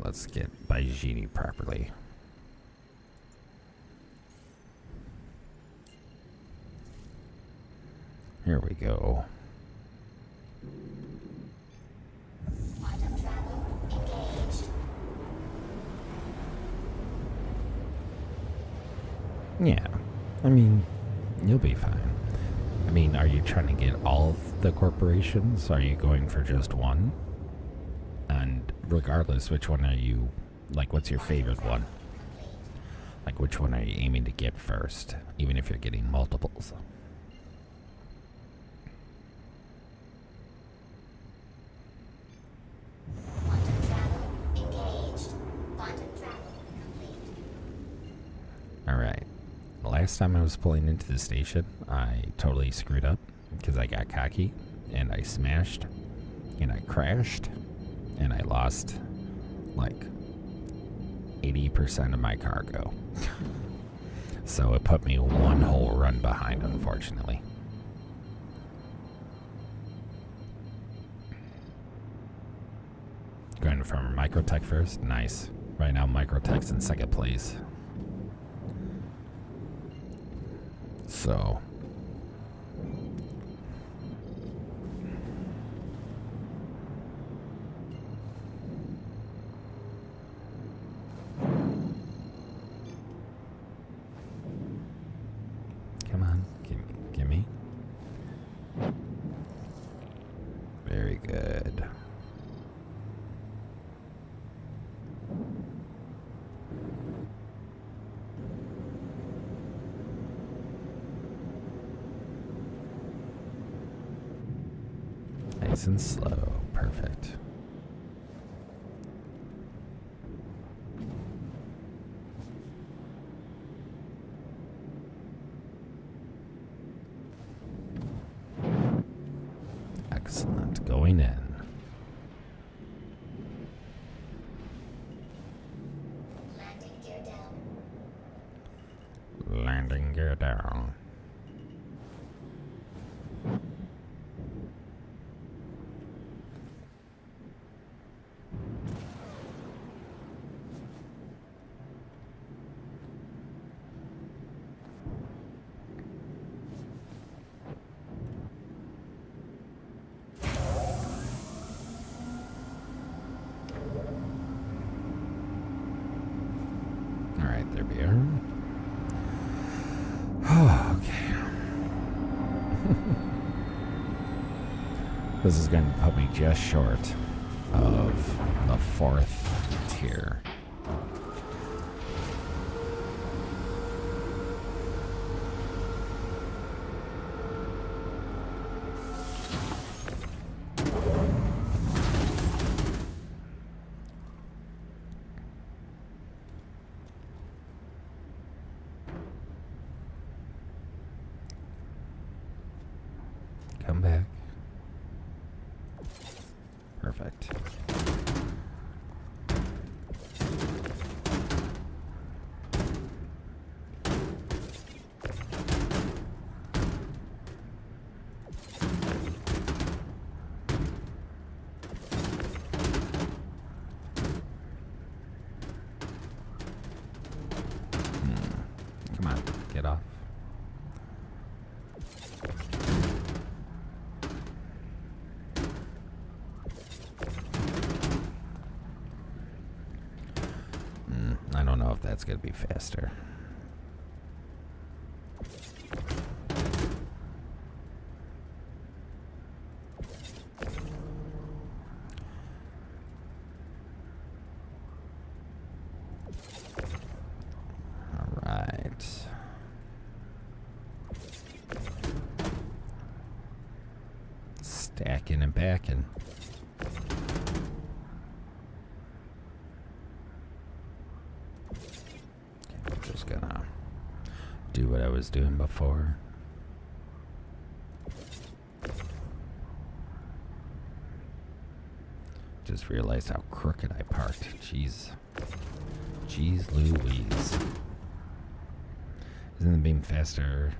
Let's get Baijini properly. Here we go. Yeah, I mean, you'll be fine. I mean, are you trying to get all of the corporations? Are you going for just one? And regardless, which one are you, like, what's your favorite one? Like, which one are you aiming to get first, even if you're getting multiples? Alright. Last time I was pulling into the station, I totally screwed up because I got cocky and I smashed and I crashed and I lost like 80% of my cargo. So it put me one whole run behind, unfortunately. Going from Microtech first? Nice. Right now, Microtech's in second place. So come on, give me. Very good. Nice and slow. Perfect. Excellent. Going in. Landing gear down. Landing gear down. Alright, there we are. Oh, okay. This is going to put me just short of the 4th tier. Come back. Perfect. Come on, get off. I don't know if that's going to be faster. All right. Stacking and backing. gonna do what I was doing before. Just realized how crooked I parked. Jeez. Jeez Louise. Isn't the beam faster?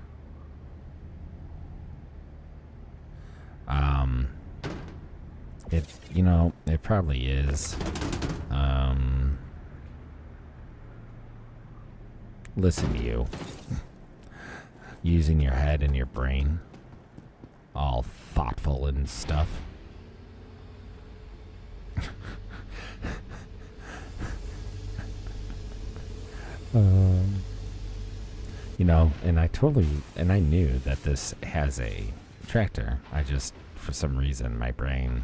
It, you know, it probably is. Listen to you. Using your head and your brain. All thoughtful and stuff. You know, and I knew that this has a tractor. I just, for some reason, my brain,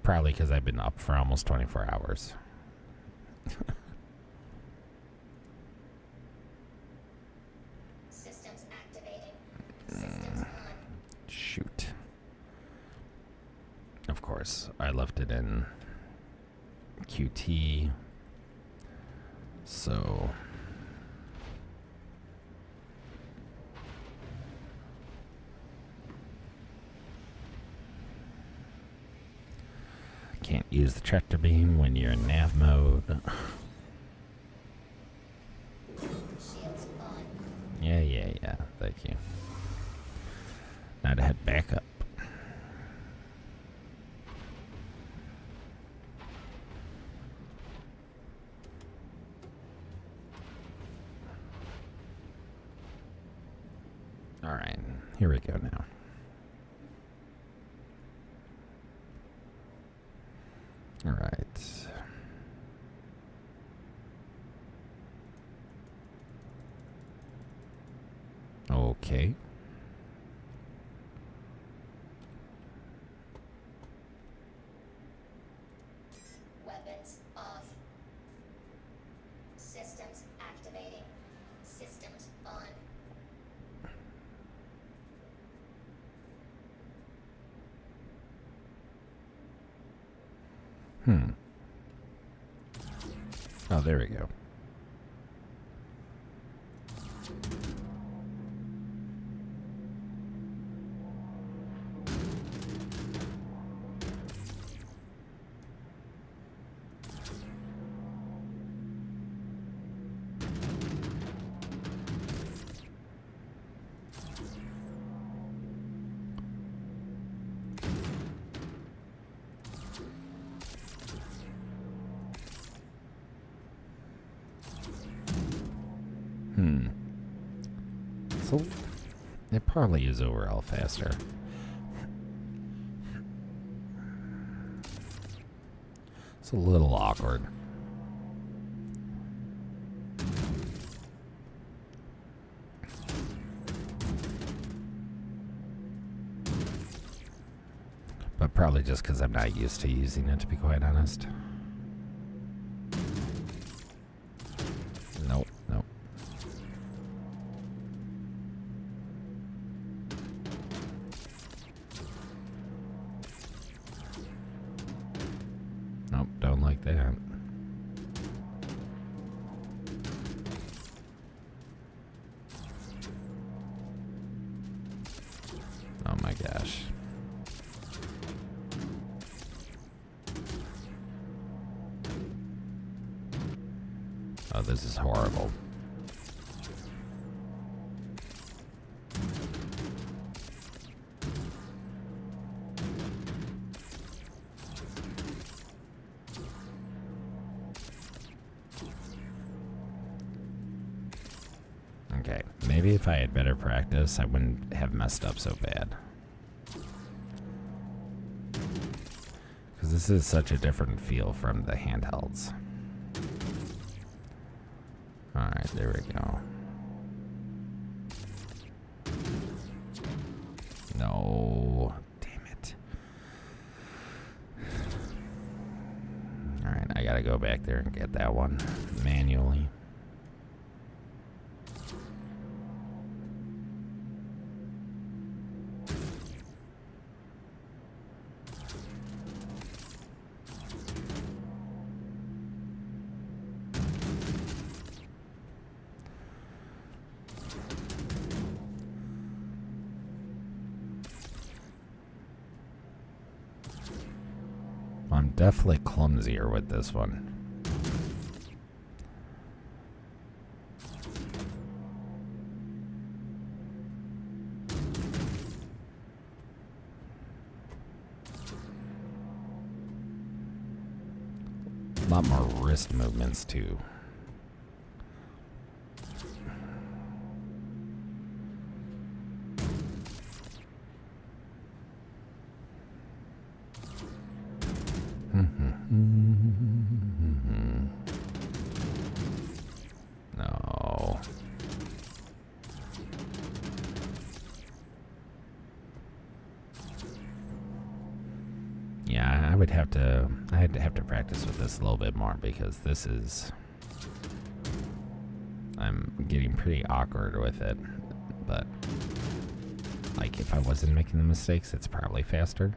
probably because I've been up for almost 24 hours. Systems activating. Systems on. Shoot. Of course, I left it in QT. So can't use the tractor beam when you're in nav mode. Shields on. Yeah. Thank you. Now to head back up. Alright, here we go now. Alright. Okay. Weapons off. Systems activating. Systems on. Oh, there we go. So it probably is overall faster. It's a little awkward. But probably just because I'm not used to using it, to be quite honest. Nope. Nope, don't like that. Oh my gosh. Oh, this is horrible. Okay, maybe if I had better practice, I wouldn't have messed up so bad. Because this is such a different feel from the handhelds. Alright, there we go. No. Damn it. Alright, I gotta go back there and get that one manually. definitely clumsier with this one. A lot more wrist movements too. No. Yeah, I'd have to practice with this a little bit more because this is, I'm getting pretty awkward with it, but like if I wasn't making the mistakes, it's probably faster.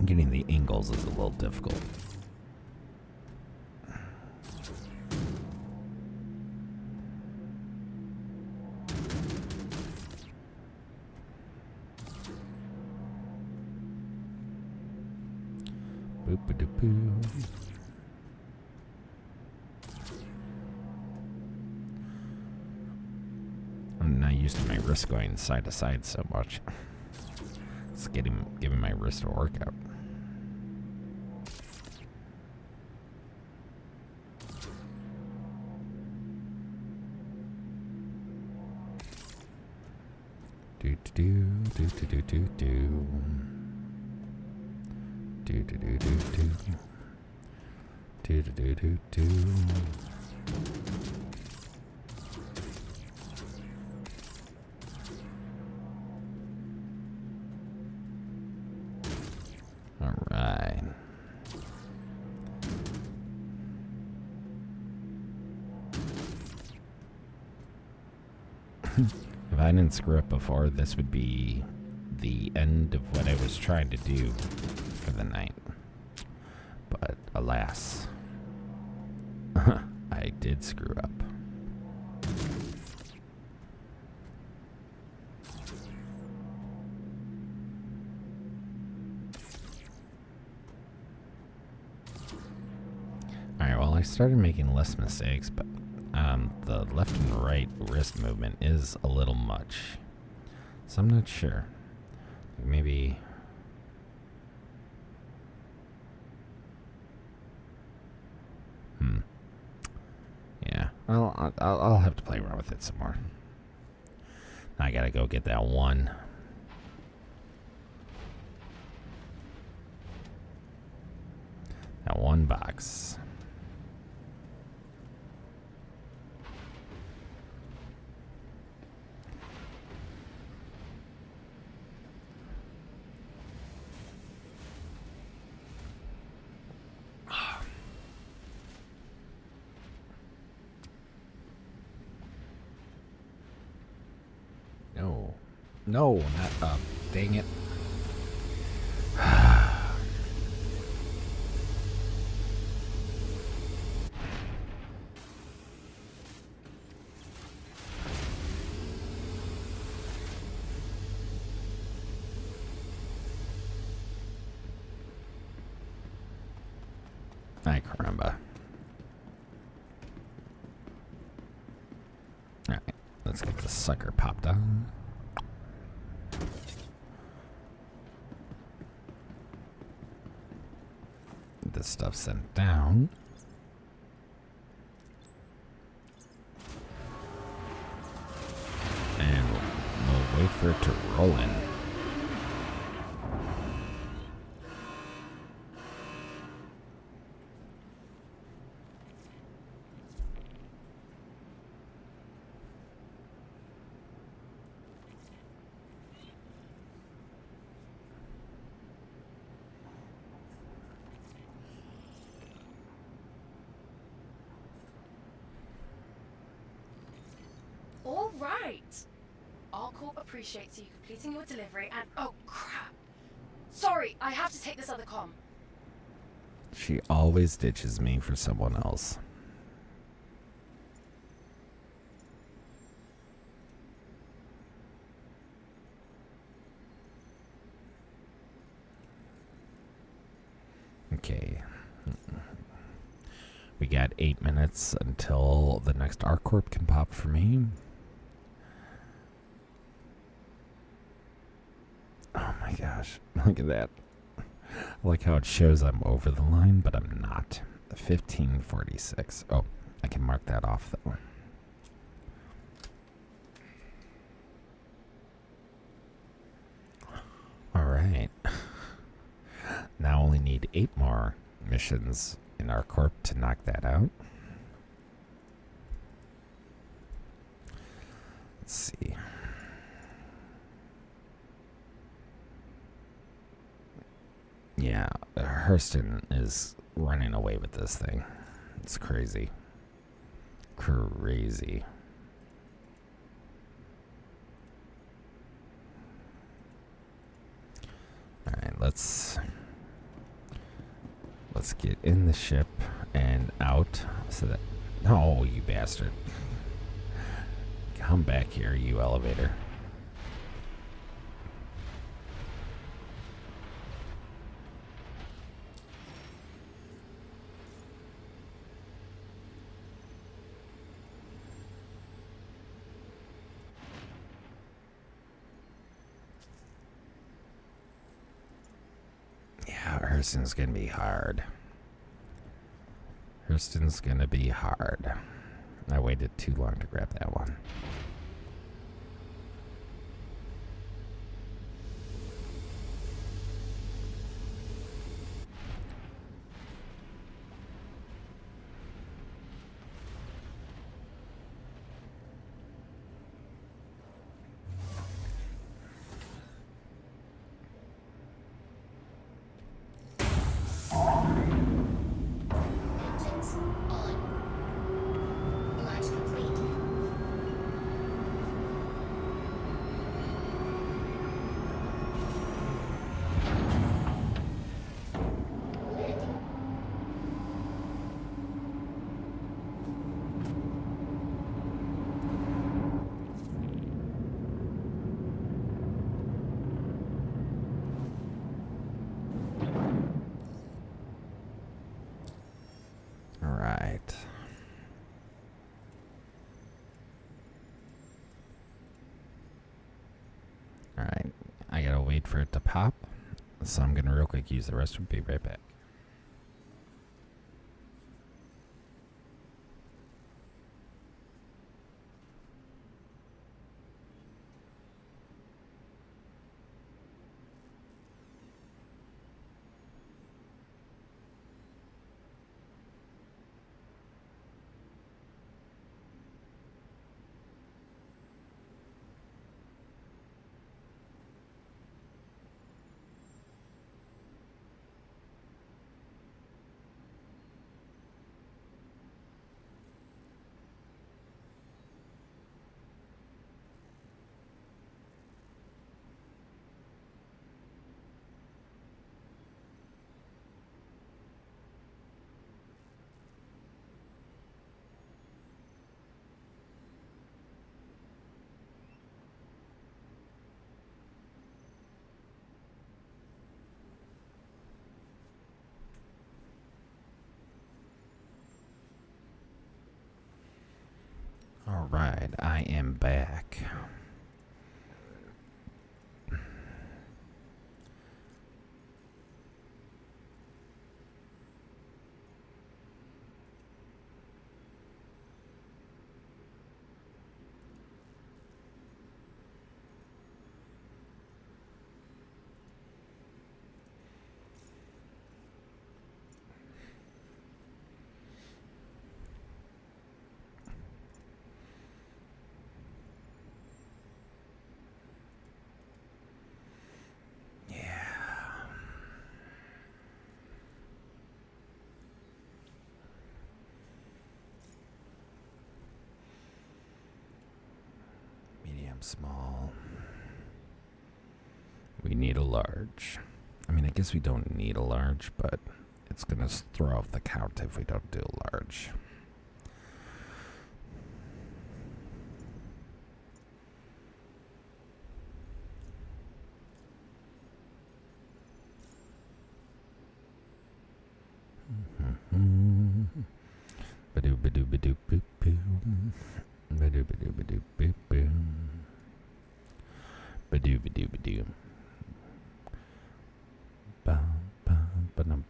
Getting the angles is a little difficult. Boop-a-doo-boo. I'm not used to my wrist going side to side so much. It's giving my wrist a workout. Do do do do do do do do do do do do do do do do. All right. If I didn't screw up before, this would be the end of what I was trying to do for the night. But alas, I did screw up. Alright, well, I started making less mistakes, but the left and right wrist movement is a little much. So I'm not sure. Maybe... Yeah, I'll have to play around with it some more. I gotta go get that one. That one box. No. No, not up. Dang it. Ay, caramba. Alright, let's get the sucker popped on. Get this stuff sent down. And we'll wait for it to roll in. All right. All ArcCorp appreciates you completing your delivery and oh crap. Sorry, I have to take this other comm. She always ditches me for someone else. Okay. We got 8 minutes until the next ArcCorp can pop for me. Oh my gosh, look at that. I like how it shows I'm over the line, but I'm not. 1546. Oh, I can mark that off though. Alright. Now only need 8 more missions in ArcCorp to knock that out. Let's see. Yeah, Hurston is running away with this thing. It's crazy. Crazy. Alright, let's get in the ship and out so that... Oh, you bastard. Come back here, you elevator. Yeah, Hurston's gonna be hard. Hurston's gonna be hard. I waited too long to grab that one. Engines on. Launch complete. Landing. All right. All right. I gotta wait for it to pop. So I'm gonna real quick use the restroom. Be right back. All right, I am back. Medium, small. need a large. I mean, I guess we don't need a large, but it's going to throw off the count if we don't do a large. Ba-doo-ba-doo-ba-doo-boop-boom. Ba-doo-ba-doo-ba-doo-boop-boom. Ba-doo-ba-doo-ba-doo. Ba-ba-ba-dum-bum.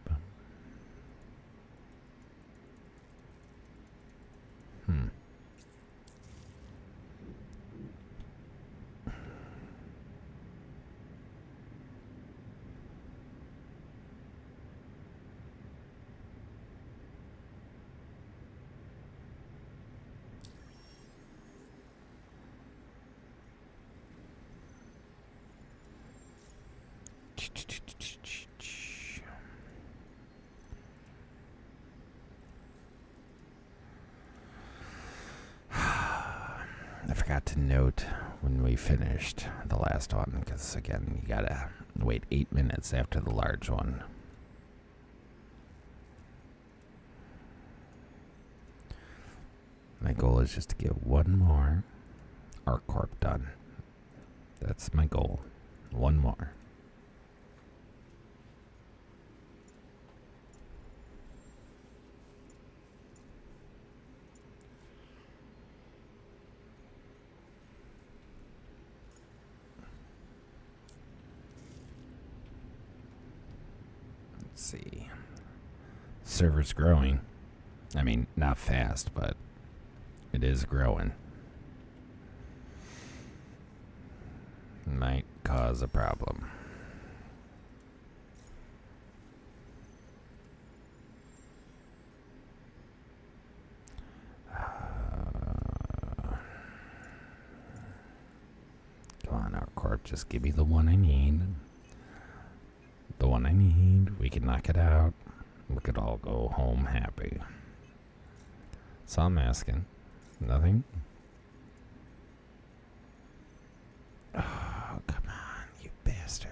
I forgot to note when we finished the last one, because again, you gotta wait 8 minutes after the large one. My goal is just to get one more ArcCorp done. That's my goal. One more. Let's see. Server's growing. I mean, not fast, but it is growing. Might cause a problem. Come on, ArcCorp, just give me the one I need. The one I need. We can knock it out. We could all go home happy. So I'm asking. Nothing? Oh, come on, you bastard.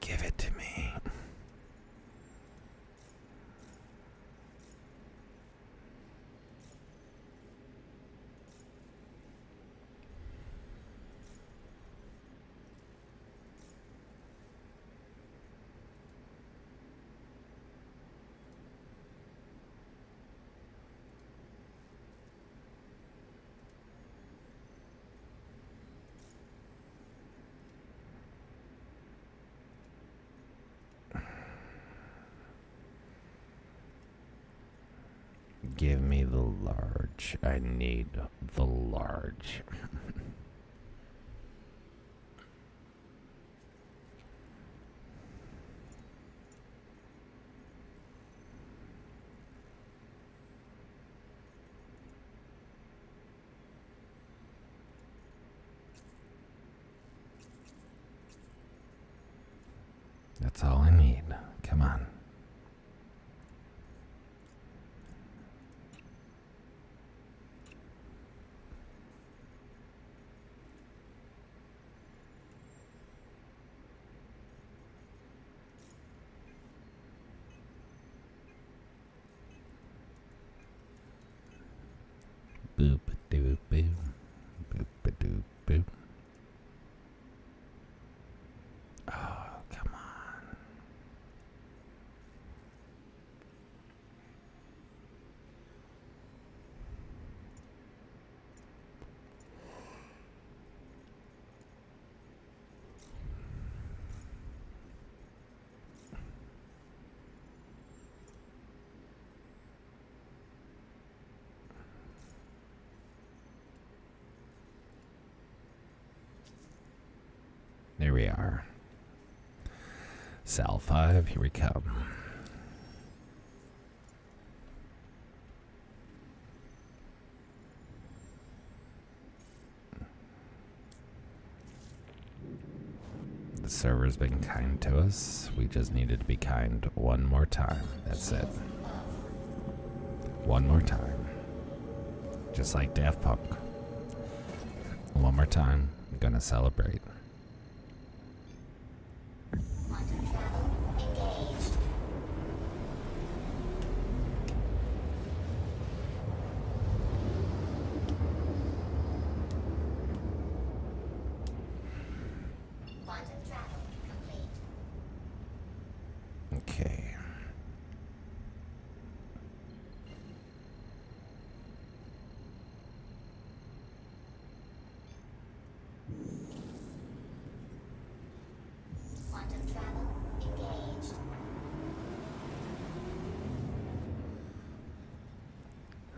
Give it to me. Give me the large. I need the large. That's all I need. Come on. Boop doo boo. Boop a doo boo. Oh, come on. There we are. Sal 5, here we come. The server's been kind to us. We just needed to be kind one more time. That's it. One more time. just like Daft Punk. One more time, I'm gonna celebrate. Okay.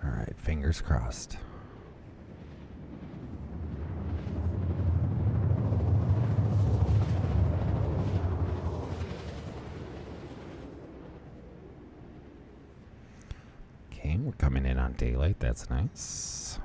All right, fingers crossed. Okay, we're coming in on daylight. That's nice.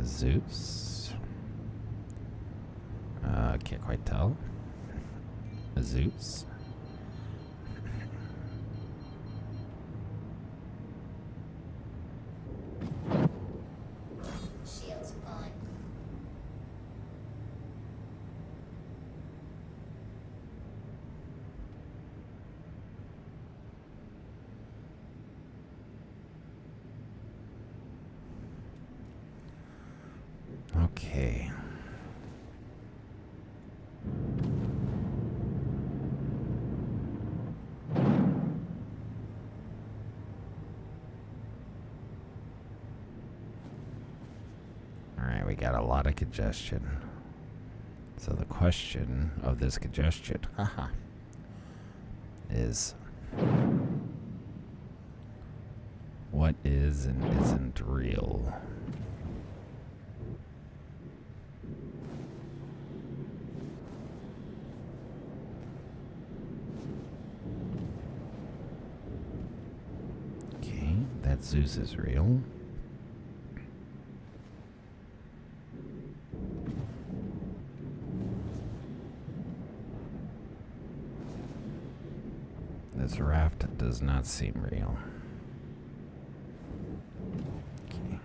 Zeus. Can't quite tell. Zeus. Shields on. Okay. Alright, we got a lot of congestion. So the question of this congestion, is what is and isn't real? Okay, that Zeus is real. This raft does not seem real. Okay.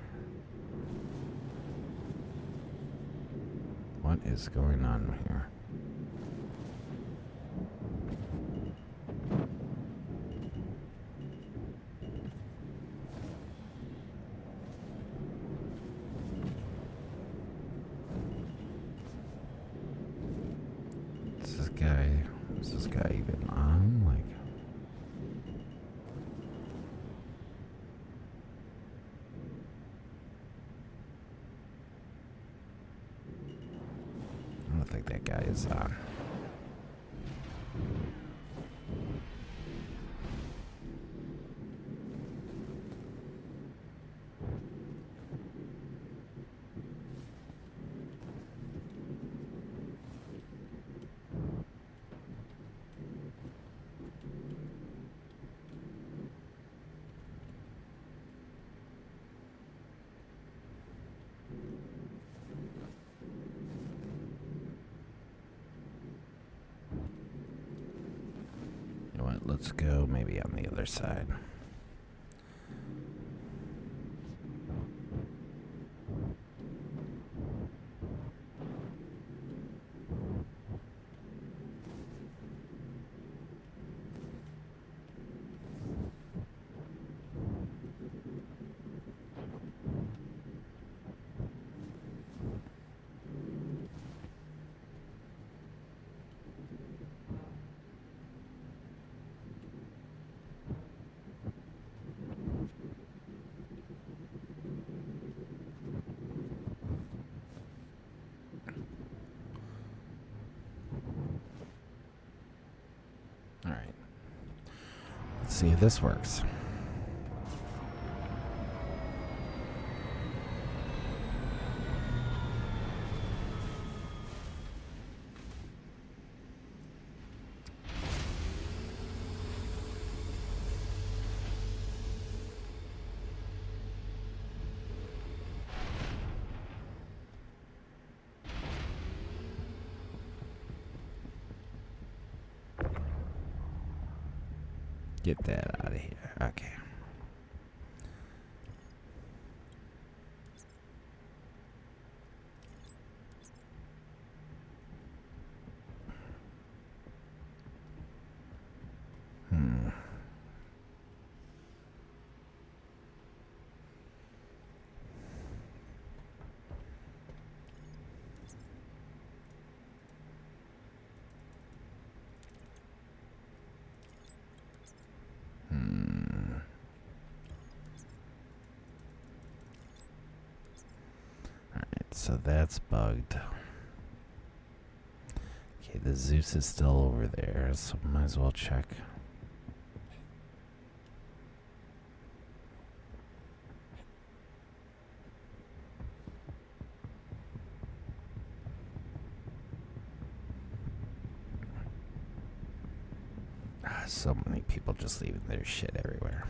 What is going on here? Is this guy even on? Like, I don't think that guy is on. You know what? Let's go maybe on the other side. All right. Let's see if this works. Get that out of here. Okay. Alright, so that's bugged. Okay, the Zeus is still over there, so might as well check. So many people just leaving their shit everywhere.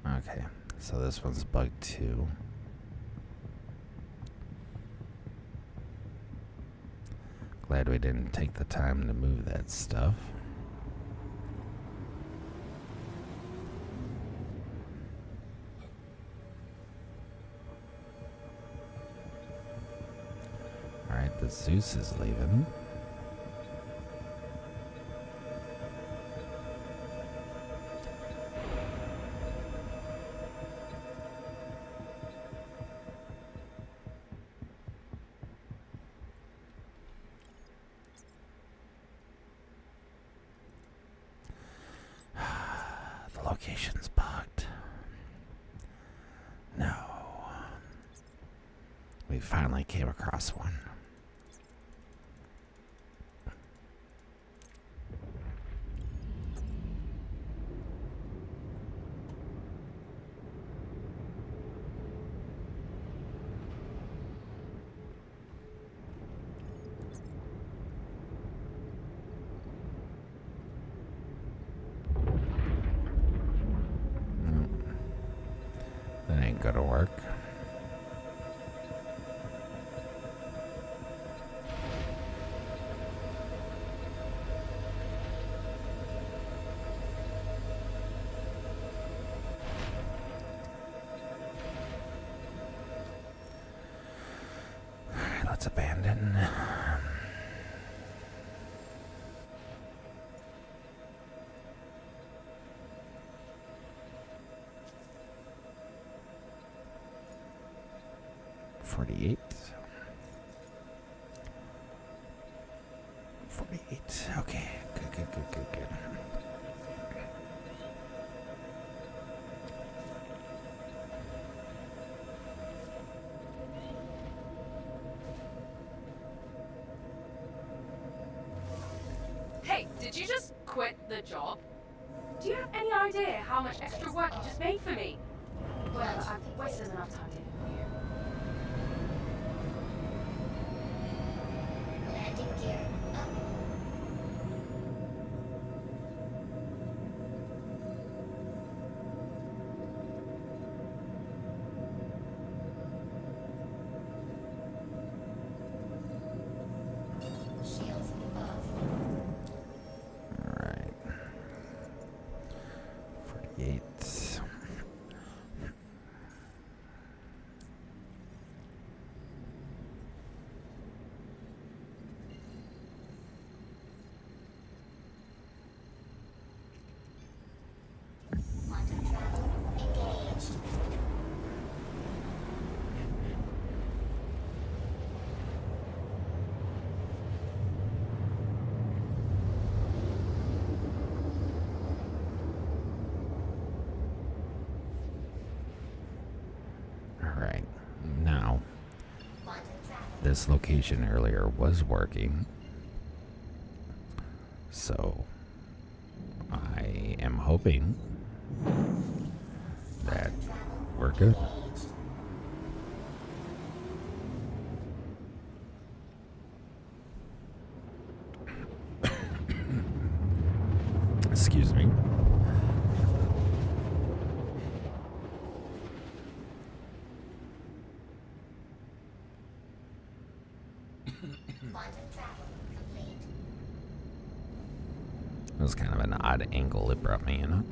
Okay, so this one's bugged too. Glad we didn't take the time to move that stuff. Alright, the Zeus is leaving. Location's bugged. No. We finally came across one. That ain't gonna work. Alright, let's abandon. $48. Okay, good. Hey, did you just quit the job? Do you have any idea how much extra work you just made for me? Well, I've wasted enough time dealing with you. Landing gear up. Shields off. Alright. 48. Quantum travel engaged. Alright. Now, Quantum travel. this location earlier was working. So, I am hoping that we're good. Excuse me. It was kind of an odd angle it brought me in on.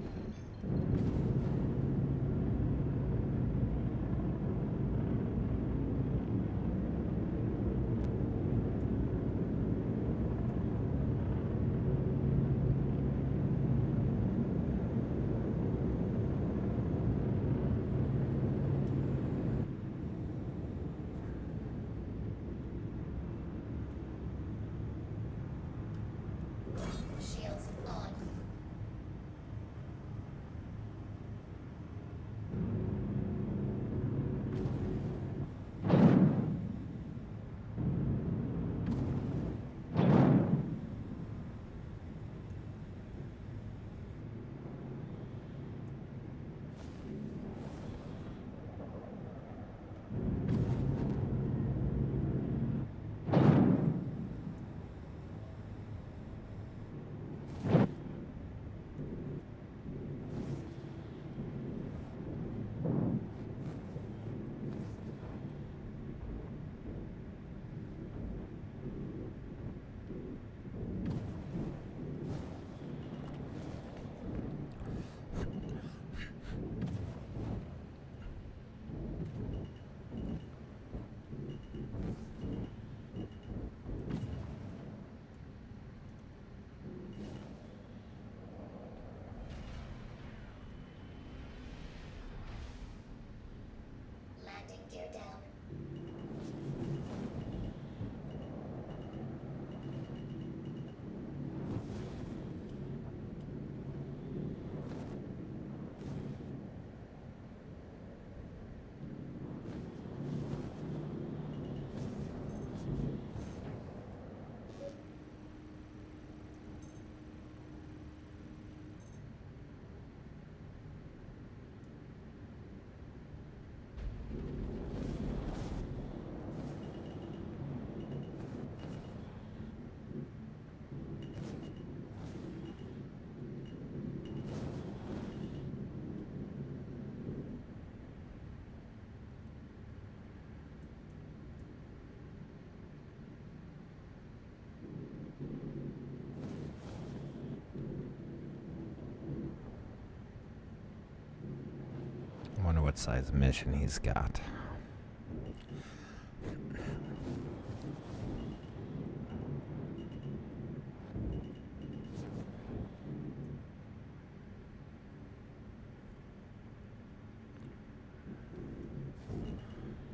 I wonder what size mission he's got.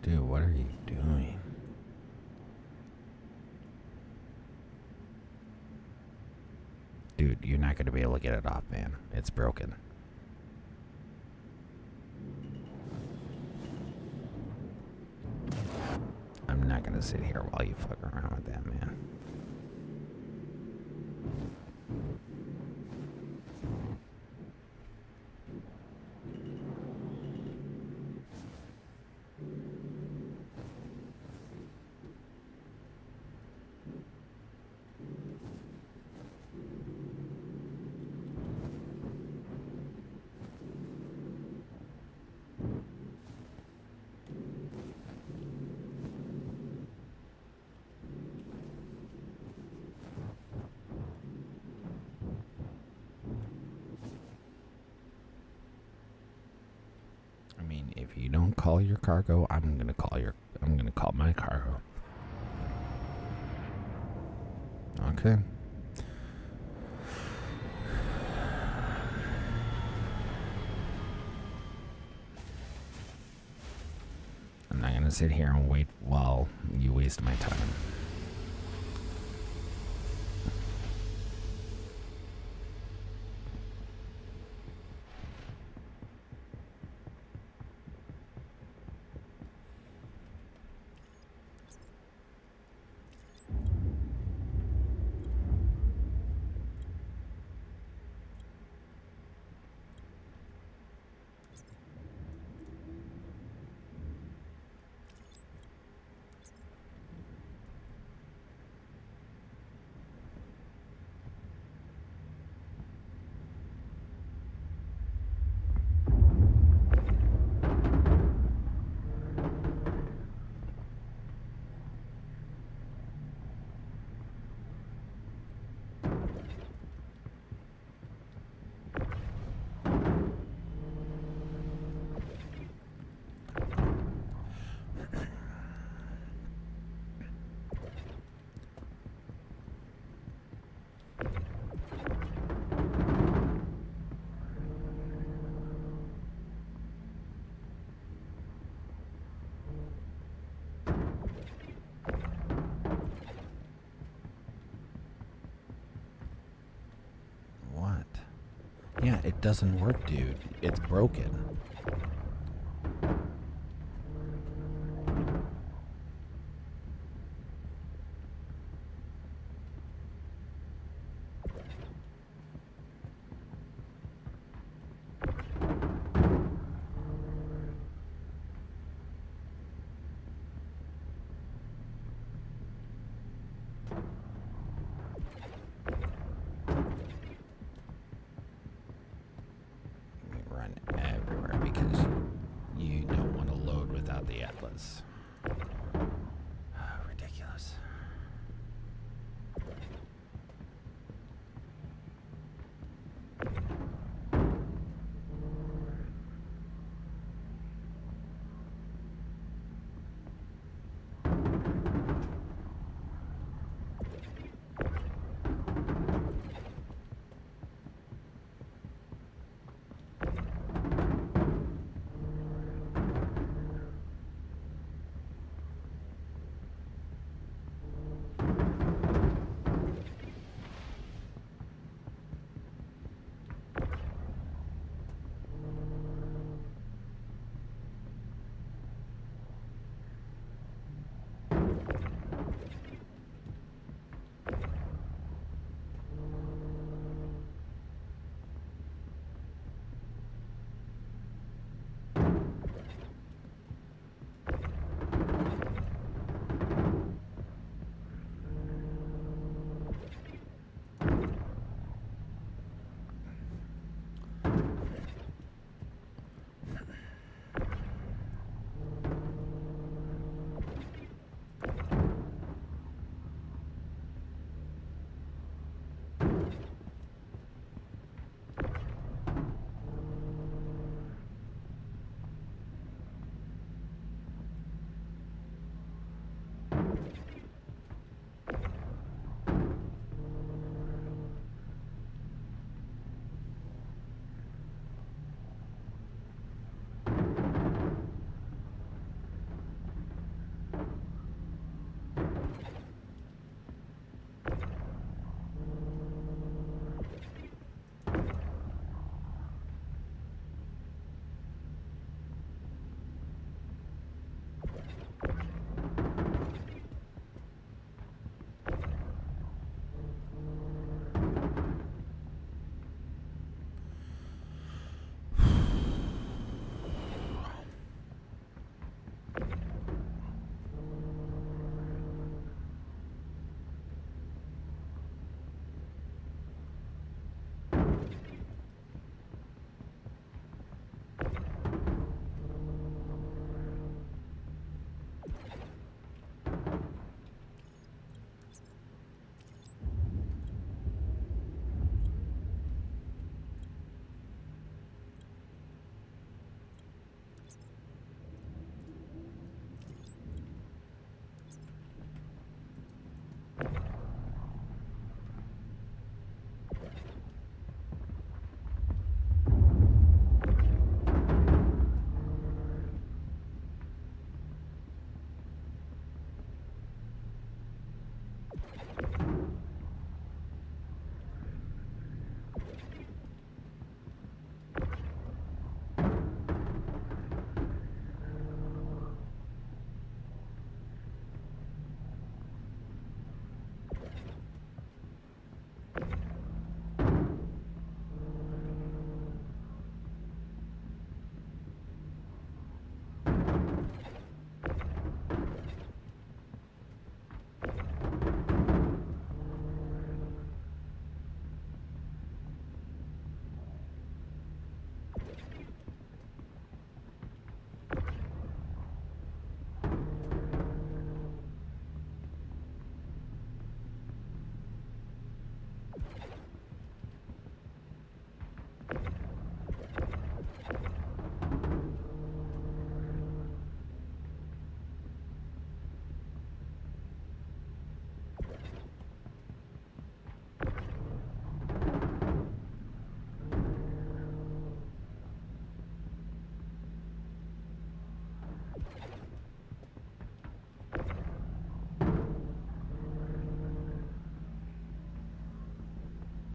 Dude, what are you doing? Dude, you're not going to be able to get it off, man. It's broken. I'm not going to sit here while you fuck around with that, man. I mean, if you don't call your cargo, I'm gonna call my cargo. Okay. I'm not gonna sit here and wait while you waste my time. Yeah, it doesn't work, dude. It's broken. Run everywhere because you don't want to load without the Atlas.